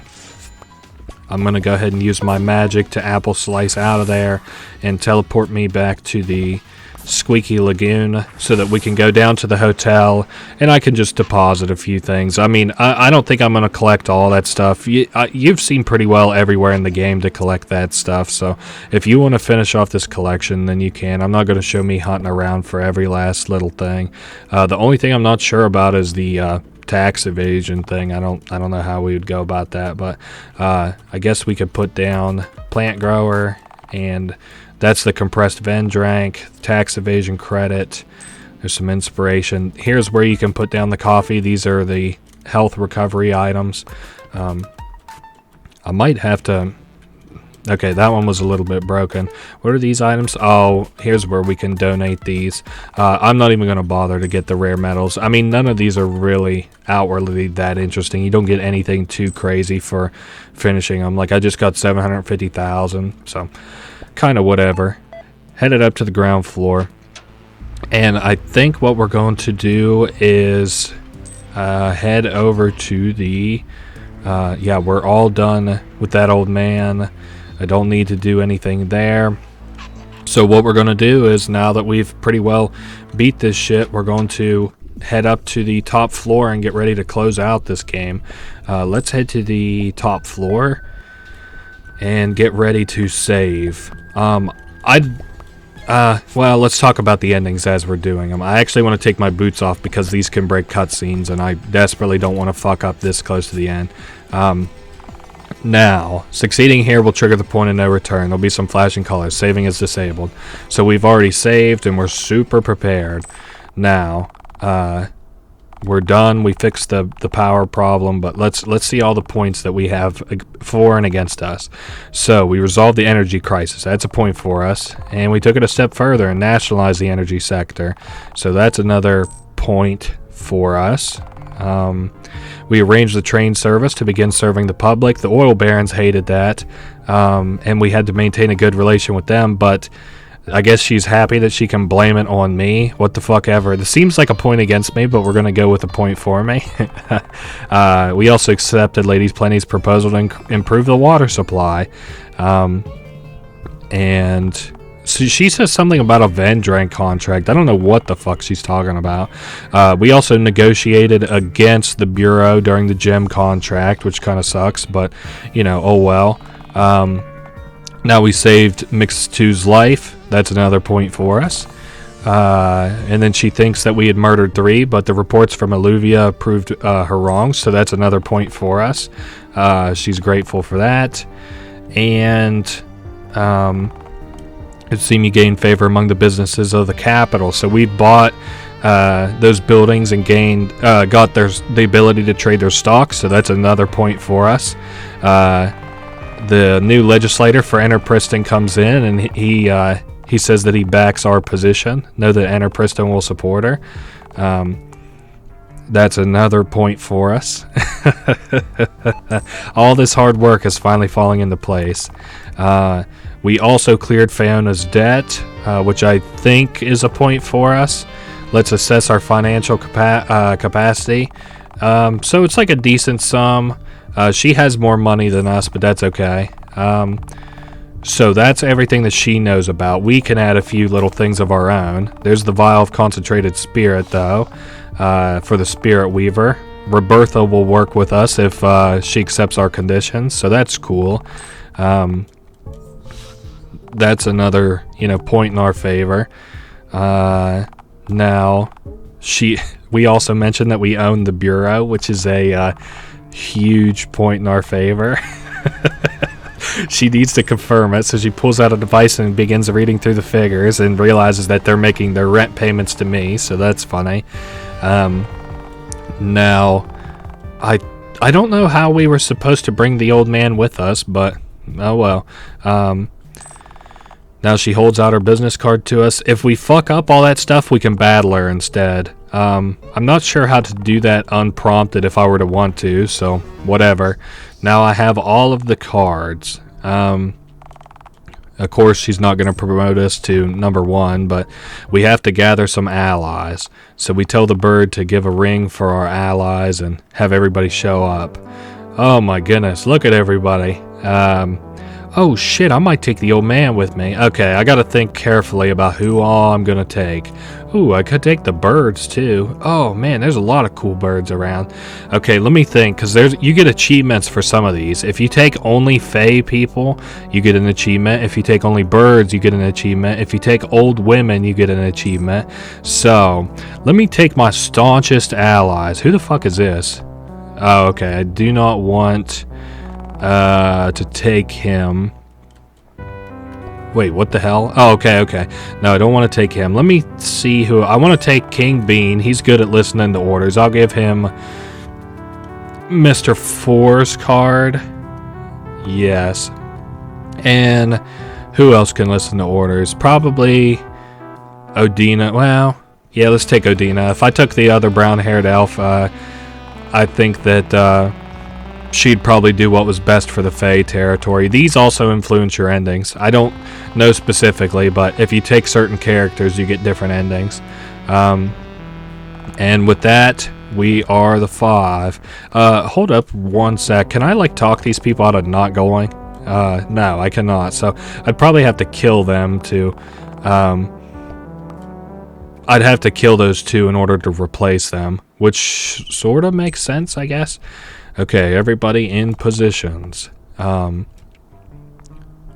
I'm going to go ahead and use my magic to apple slice out of there and teleport me back to the Squeaky Lagoon so that we can go down to the hotel and I can just deposit a few things. I mean, I don't think I'm going to collect all that stuff. You've seen pretty well everywhere in the game to collect that stuff, so if you want to finish off this collection, then you can. I'm not going to show me hunting around for every last little thing. The only thing I'm not sure about is the tax evasion thing. I don't know how we would go about that, but I guess we could put down plant grower, and that's the compressed Vendrank, tax evasion credit. There's some inspiration. Here's where you can put down the coffee. These are the health recovery items. I might have to Okay, that one was a little bit broken. What are these items? Oh, here's where we can donate these. I'm not even going to bother to get the rare metals. I mean, none of these are really outwardly that interesting. You don't get anything too crazy for finishing them. Like, I just got 750,000, so kind of whatever. Headed up to the ground floor. And I think what we're going to do is head over to the... yeah, we're all done with that old man. I don't need to do anything there. So what we're going to do is, now that we've pretty well beat this shit, we're going to head up to the top floor and get ready to close out this game. Let's head to the top floor and get ready to save. Well, let's talk about the endings as we're doing them. I actually want to take my boots off because these can break cutscenes, and I desperately don't want to fuck up this close to the end. Now, succeeding here will trigger the point of no return. There'll be some flashing colors. Saving is disabled. So we've already saved, and we're super prepared. Now, we're done. We fixed the power problem, but let's see all the points that we have for and against us. So we resolved the energy crisis. That's a point for us, and we took it a step further and nationalized the energy sector. So that's another point for us. We arranged the train service to begin serving the public. The oil barons hated that, and we had to maintain a good relation with them, but I guess she's happy that she can blame it on me. What the fuck ever. This seems like a point against me, but we're going to go with a point for me. We also accepted Lady Plenty's proposal to improve the water supply. And so she says something about a Vendrank contract. I don't know what the fuck she's talking about. We also negotiated against the Bureau during the gem contract, which kind of sucks, but, you know, oh well. Now we saved Mix2's life. That's another point for us. And then she thinks that we had murdered 3, but the reports from Alluvia proved her wrong, so that's another point for us. She's grateful for that. And it seemed you gained favor among the businesses of the capital. So we bought those buildings and got the ability to trade their stocks, so that's another point for us. The new legislator for Enterpriston comes in, and he says that he backs our position. Know that Enterpriston will support her. That's another point for us. All this hard work is finally falling into place. We also cleared Faeona's debt, which I think is a point for us. Let's assess our financial capacity. So it's like a decent sum. She has more money than us, but that's okay. So that's everything that she knows about. We can add a few little things of our own. There's the vial of concentrated spirit, though, for the Spirit Weaver. Roberta will work with us if she accepts our conditions, so that's cool. That's another, point in our favor. Now, we also mentioned that we own the Bureau, which is a huge point in our favor. She needs to confirm it, so she pulls out a device and begins reading through the figures and realizes that they're making their rent payments to me, so that's funny. Now, I don't know how we were supposed to bring the old man with us, but oh well. Now she holds out her business card to us. If we fuck up all that stuff, we can battle her instead. I'm not sure how to do that unprompted if I were to want to, so whatever. Now I have all of the cards. Of course, she's not going to promote us to number 1, but we have to gather some allies. So we tell the bird to give a ring for our allies and have everybody show up. Oh my goodness, look at everybody. Oh shit, I might take the old man with me. Okay, I gotta think carefully about who all I'm gonna take. Ooh, I could take the birds too. Oh man, there's a lot of cool birds around. Okay, let me think, because you get achievements for some of these. If you take only Fae people, you get an achievement. If you take only birds, you get an achievement. If you take old women, you get an achievement. So, let me take my staunchest allies. Who the fuck is this? Oh, okay, I do not want to take him. Wait, what the hell? Oh, okay. No, I don't want to take him. Let me see who... I want to take King Bean. He's good at listening to orders. I'll give him Mr. Four's card. Yes. And who else can listen to orders? Probably Odina. Well, yeah, let's take Odina. If I took the other brown-haired elf, I think that she'd probably do what was best for the Fae territory. These also influence your endings. I don't know specifically, but if you take certain characters, you get different endings. And with that, we are the 5. Hold up one sec. Can I, like, talk these people out of not going? No, I cannot. So I'd probably have to kill them to... I'd have to kill those 2 in order to replace them, which sort of makes sense, I guess. Okay, everybody in positions. We're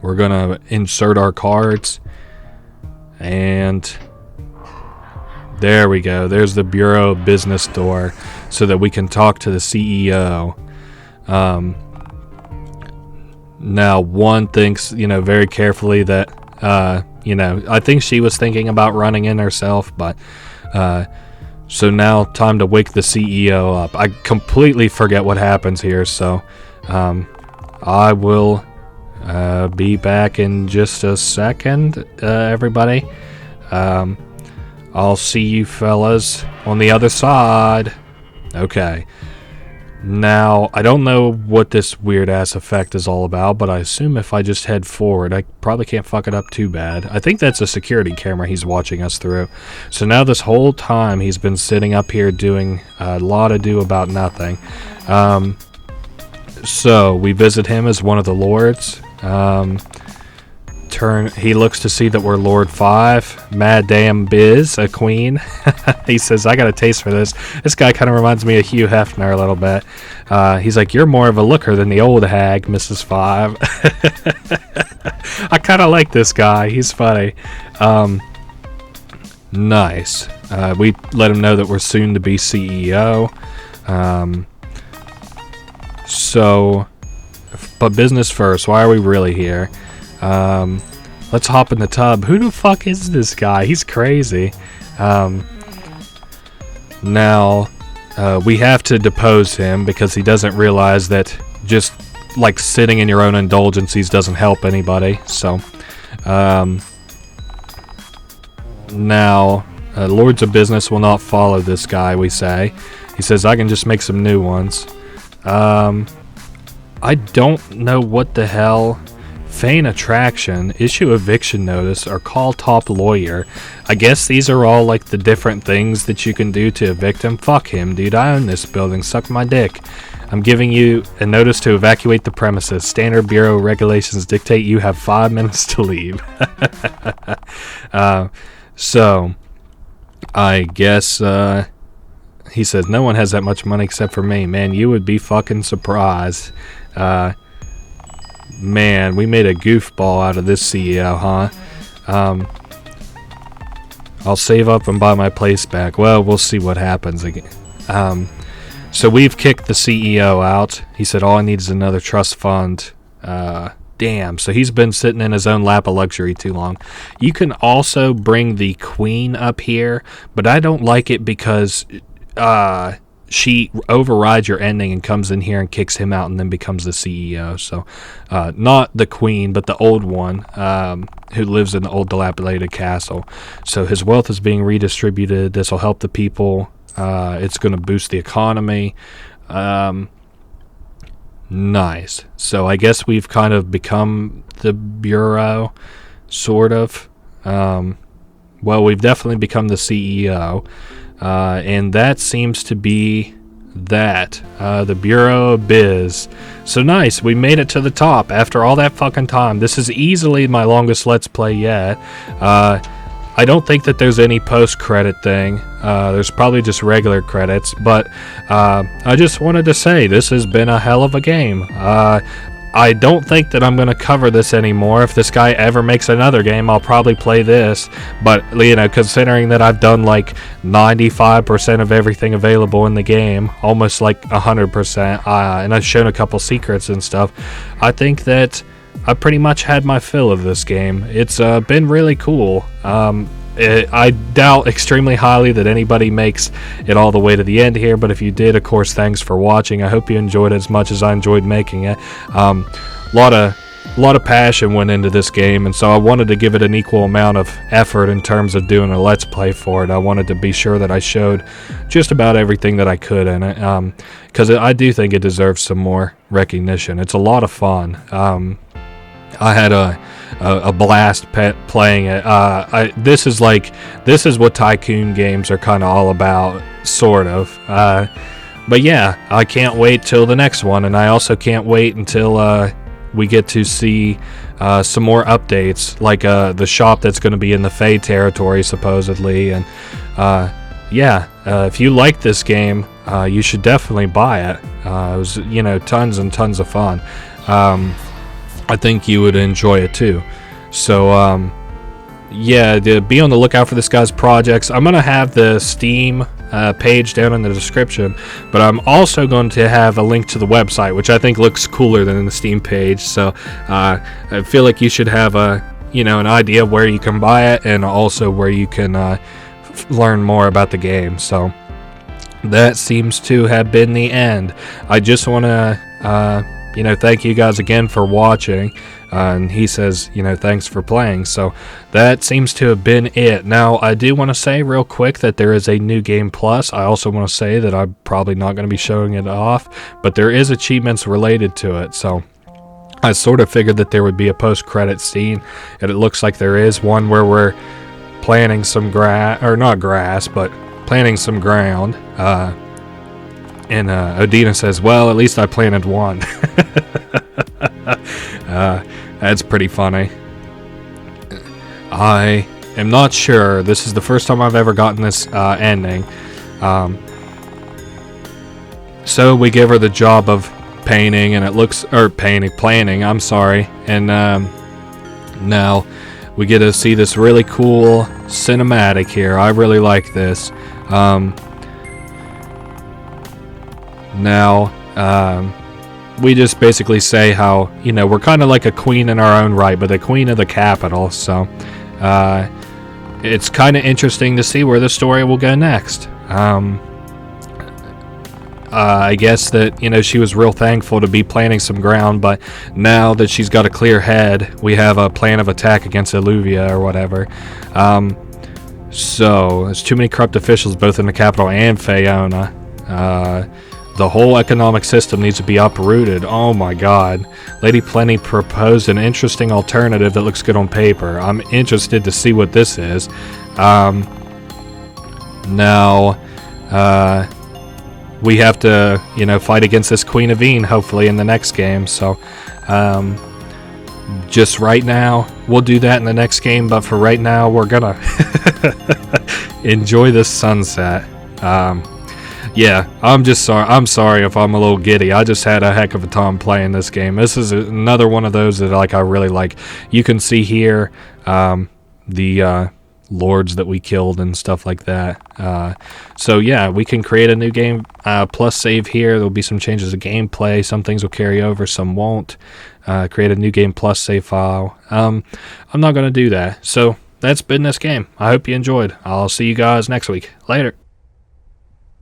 gonna insert our cards. And there we go. There's the Bureau of Business door so that we can talk to the CEO. Now, one thinks, very carefully that, I think she was thinking about running in herself, but, so now time to wake the CEO up. I completely forget what happens here, so, I will, be back in just a second, everybody. I'll see you fellas on the other side. Okay. Now, I don't know what this weird-ass effect is all about, but I assume if I just head forward, I probably can't fuck it up too bad. I think that's a security camera he's watching us through. So now this whole time, he's been sitting up here doing a lot of do about nothing. So, we visit him as one of the lords. He looks to see that we're Lord 5. Mad damn biz, a queen. He says, I got a taste for this. This guy kind of reminds me of Hugh Hefner a little bit. He's like, you're more of a looker than the old hag, Mrs. 5. I kind of like this guy. He's funny. Nice. We let him know that we're soon to be CEO. But business first. Why are we really here? Let's hop in the tub. Who the fuck is this guy? He's crazy. Now, we have to depose him because he doesn't realize that just, like, sitting in your own indulgences doesn't help anybody. So, now, Lords of Business will not follow this guy, we say. He says, I can just make some new ones. I don't know what the hell... Feign attraction, issue eviction notice, or call top lawyer. I guess these are all like the different things that you can do to evict him. Fuck him, dude. I own this building. Suck my dick. I'm giving you a notice to evacuate the premises. Standard Bureau regulations dictate you have 5 minutes to leave. So, I guess, he says, no one has that much money except for me. Man, you would be fucking surprised. Man, we made a goofball out of this CEO, huh? I'll save up and buy my place back. Well, we'll see what happens again. So we've kicked the CEO out. He said, all I need is another trust fund. Damn, so he's been sitting in his own lap of luxury too long. You can also bring the queen up here, but I don't like it because... she overrides your ending and comes in here and kicks him out and then becomes the CEO. So, not the queen, but the old one, who lives in the old dilapidated castle. So his wealth is being redistributed. This will help the people. It's going to boost the economy. Nice. So I guess we've kind of become the bureau, sort of. Well, we've definitely become the CEO. And that seems to be that. The Bureau of Biz. So nice, we made it to the top after all that fucking time. This is easily my longest Let's Play yet. I don't think that there's any post-credit thing. There's probably just regular credits. But I just wanted to say, this has been a hell of a game. I don't think that I'm going to cover this anymore. If this guy ever makes another game, I'll probably play this. But, considering that I've done like 95% of everything available in the game, almost like 100%, and I've shown a couple secrets and stuff, I think that I pretty much had my fill of this game. It's been really cool. I doubt extremely highly that anybody makes it all the way to the end here, but if you did, of course, thanks for watching. I hope you enjoyed it as much as I enjoyed making it. Lot of a lot of passion went into this game, and so I wanted to give it an equal amount of effort in terms of doing a let's play for it. I wanted to be sure that I showed just about everything that I could in it, because I do think it deserves some more recognition. It's a lot of fun. I had a blast playing it. This is what tycoon games are kind of all about, sort of. But yeah, I can't wait till the next one, and I also can't wait until we get to see some more updates, like the shop that's going to be in the Fae territory supposedly. And yeah, if you like this game, you should definitely buy it. It was, tons and tons of fun. I think you would enjoy it too. So yeah, be on the lookout for this guy's projects. I'm going to have the Steam page down in the description, but I'm also going to have a link to the website, which I think looks cooler than the Steam page. So I feel like you should have an idea of where you can buy it, and also where you can learn more about the game. So that seems to have been the end. I just want to thank you guys again for watching. And he says, thanks for playing. So that seems to have been it. Now, I do want to say real quick that there is a new game plus. I also want to say that I'm probably not going to be showing it off, but there is achievements related to it. So I sort of figured that there would be a post-credit scene, and it looks like there is one where we're planting some grass, or not grass, but planting some ground. And Odina says, well, at least I planted one. That's pretty funny. I am not sure. This is the first time I've ever gotten this ending. So we give her the job of painting, and it looks, or planning, I'm sorry. And now we get to see this really cool cinematic here. I really like this. We just basically say how, we're kind of like a queen in our own right, but the queen of the capital. So it's kind of interesting to see where the story will go next. I guess that, she was real thankful to be planting some ground, but now that she's got a clear head, we have a plan of attack against Alluvia or whatever. So there's too many corrupt officials both in the capital and Faeona. The whole economic system needs to be uprooted. Oh my god. Lady Plenty proposed an interesting alternative that looks good on paper. I'm interested to see what this is. Now, we have to, fight against this Queen of Een, hopefully, in the next game. So, just right now, we'll do that in the next game. But for right now, we're gonna enjoy this sunset. Yeah, I'm sorry if I'm a little giddy. I just had a heck of a time playing this game. This is another one of those that I really like. You can see here the lords that we killed and stuff like that. So yeah, we can create a new game plus save here. There'll be some changes of gameplay. Some things will carry over, some won't. Create a new game plus save file. I'm not going to do that. So that's been this game. I hope you enjoyed. I'll see you guys next week. Later.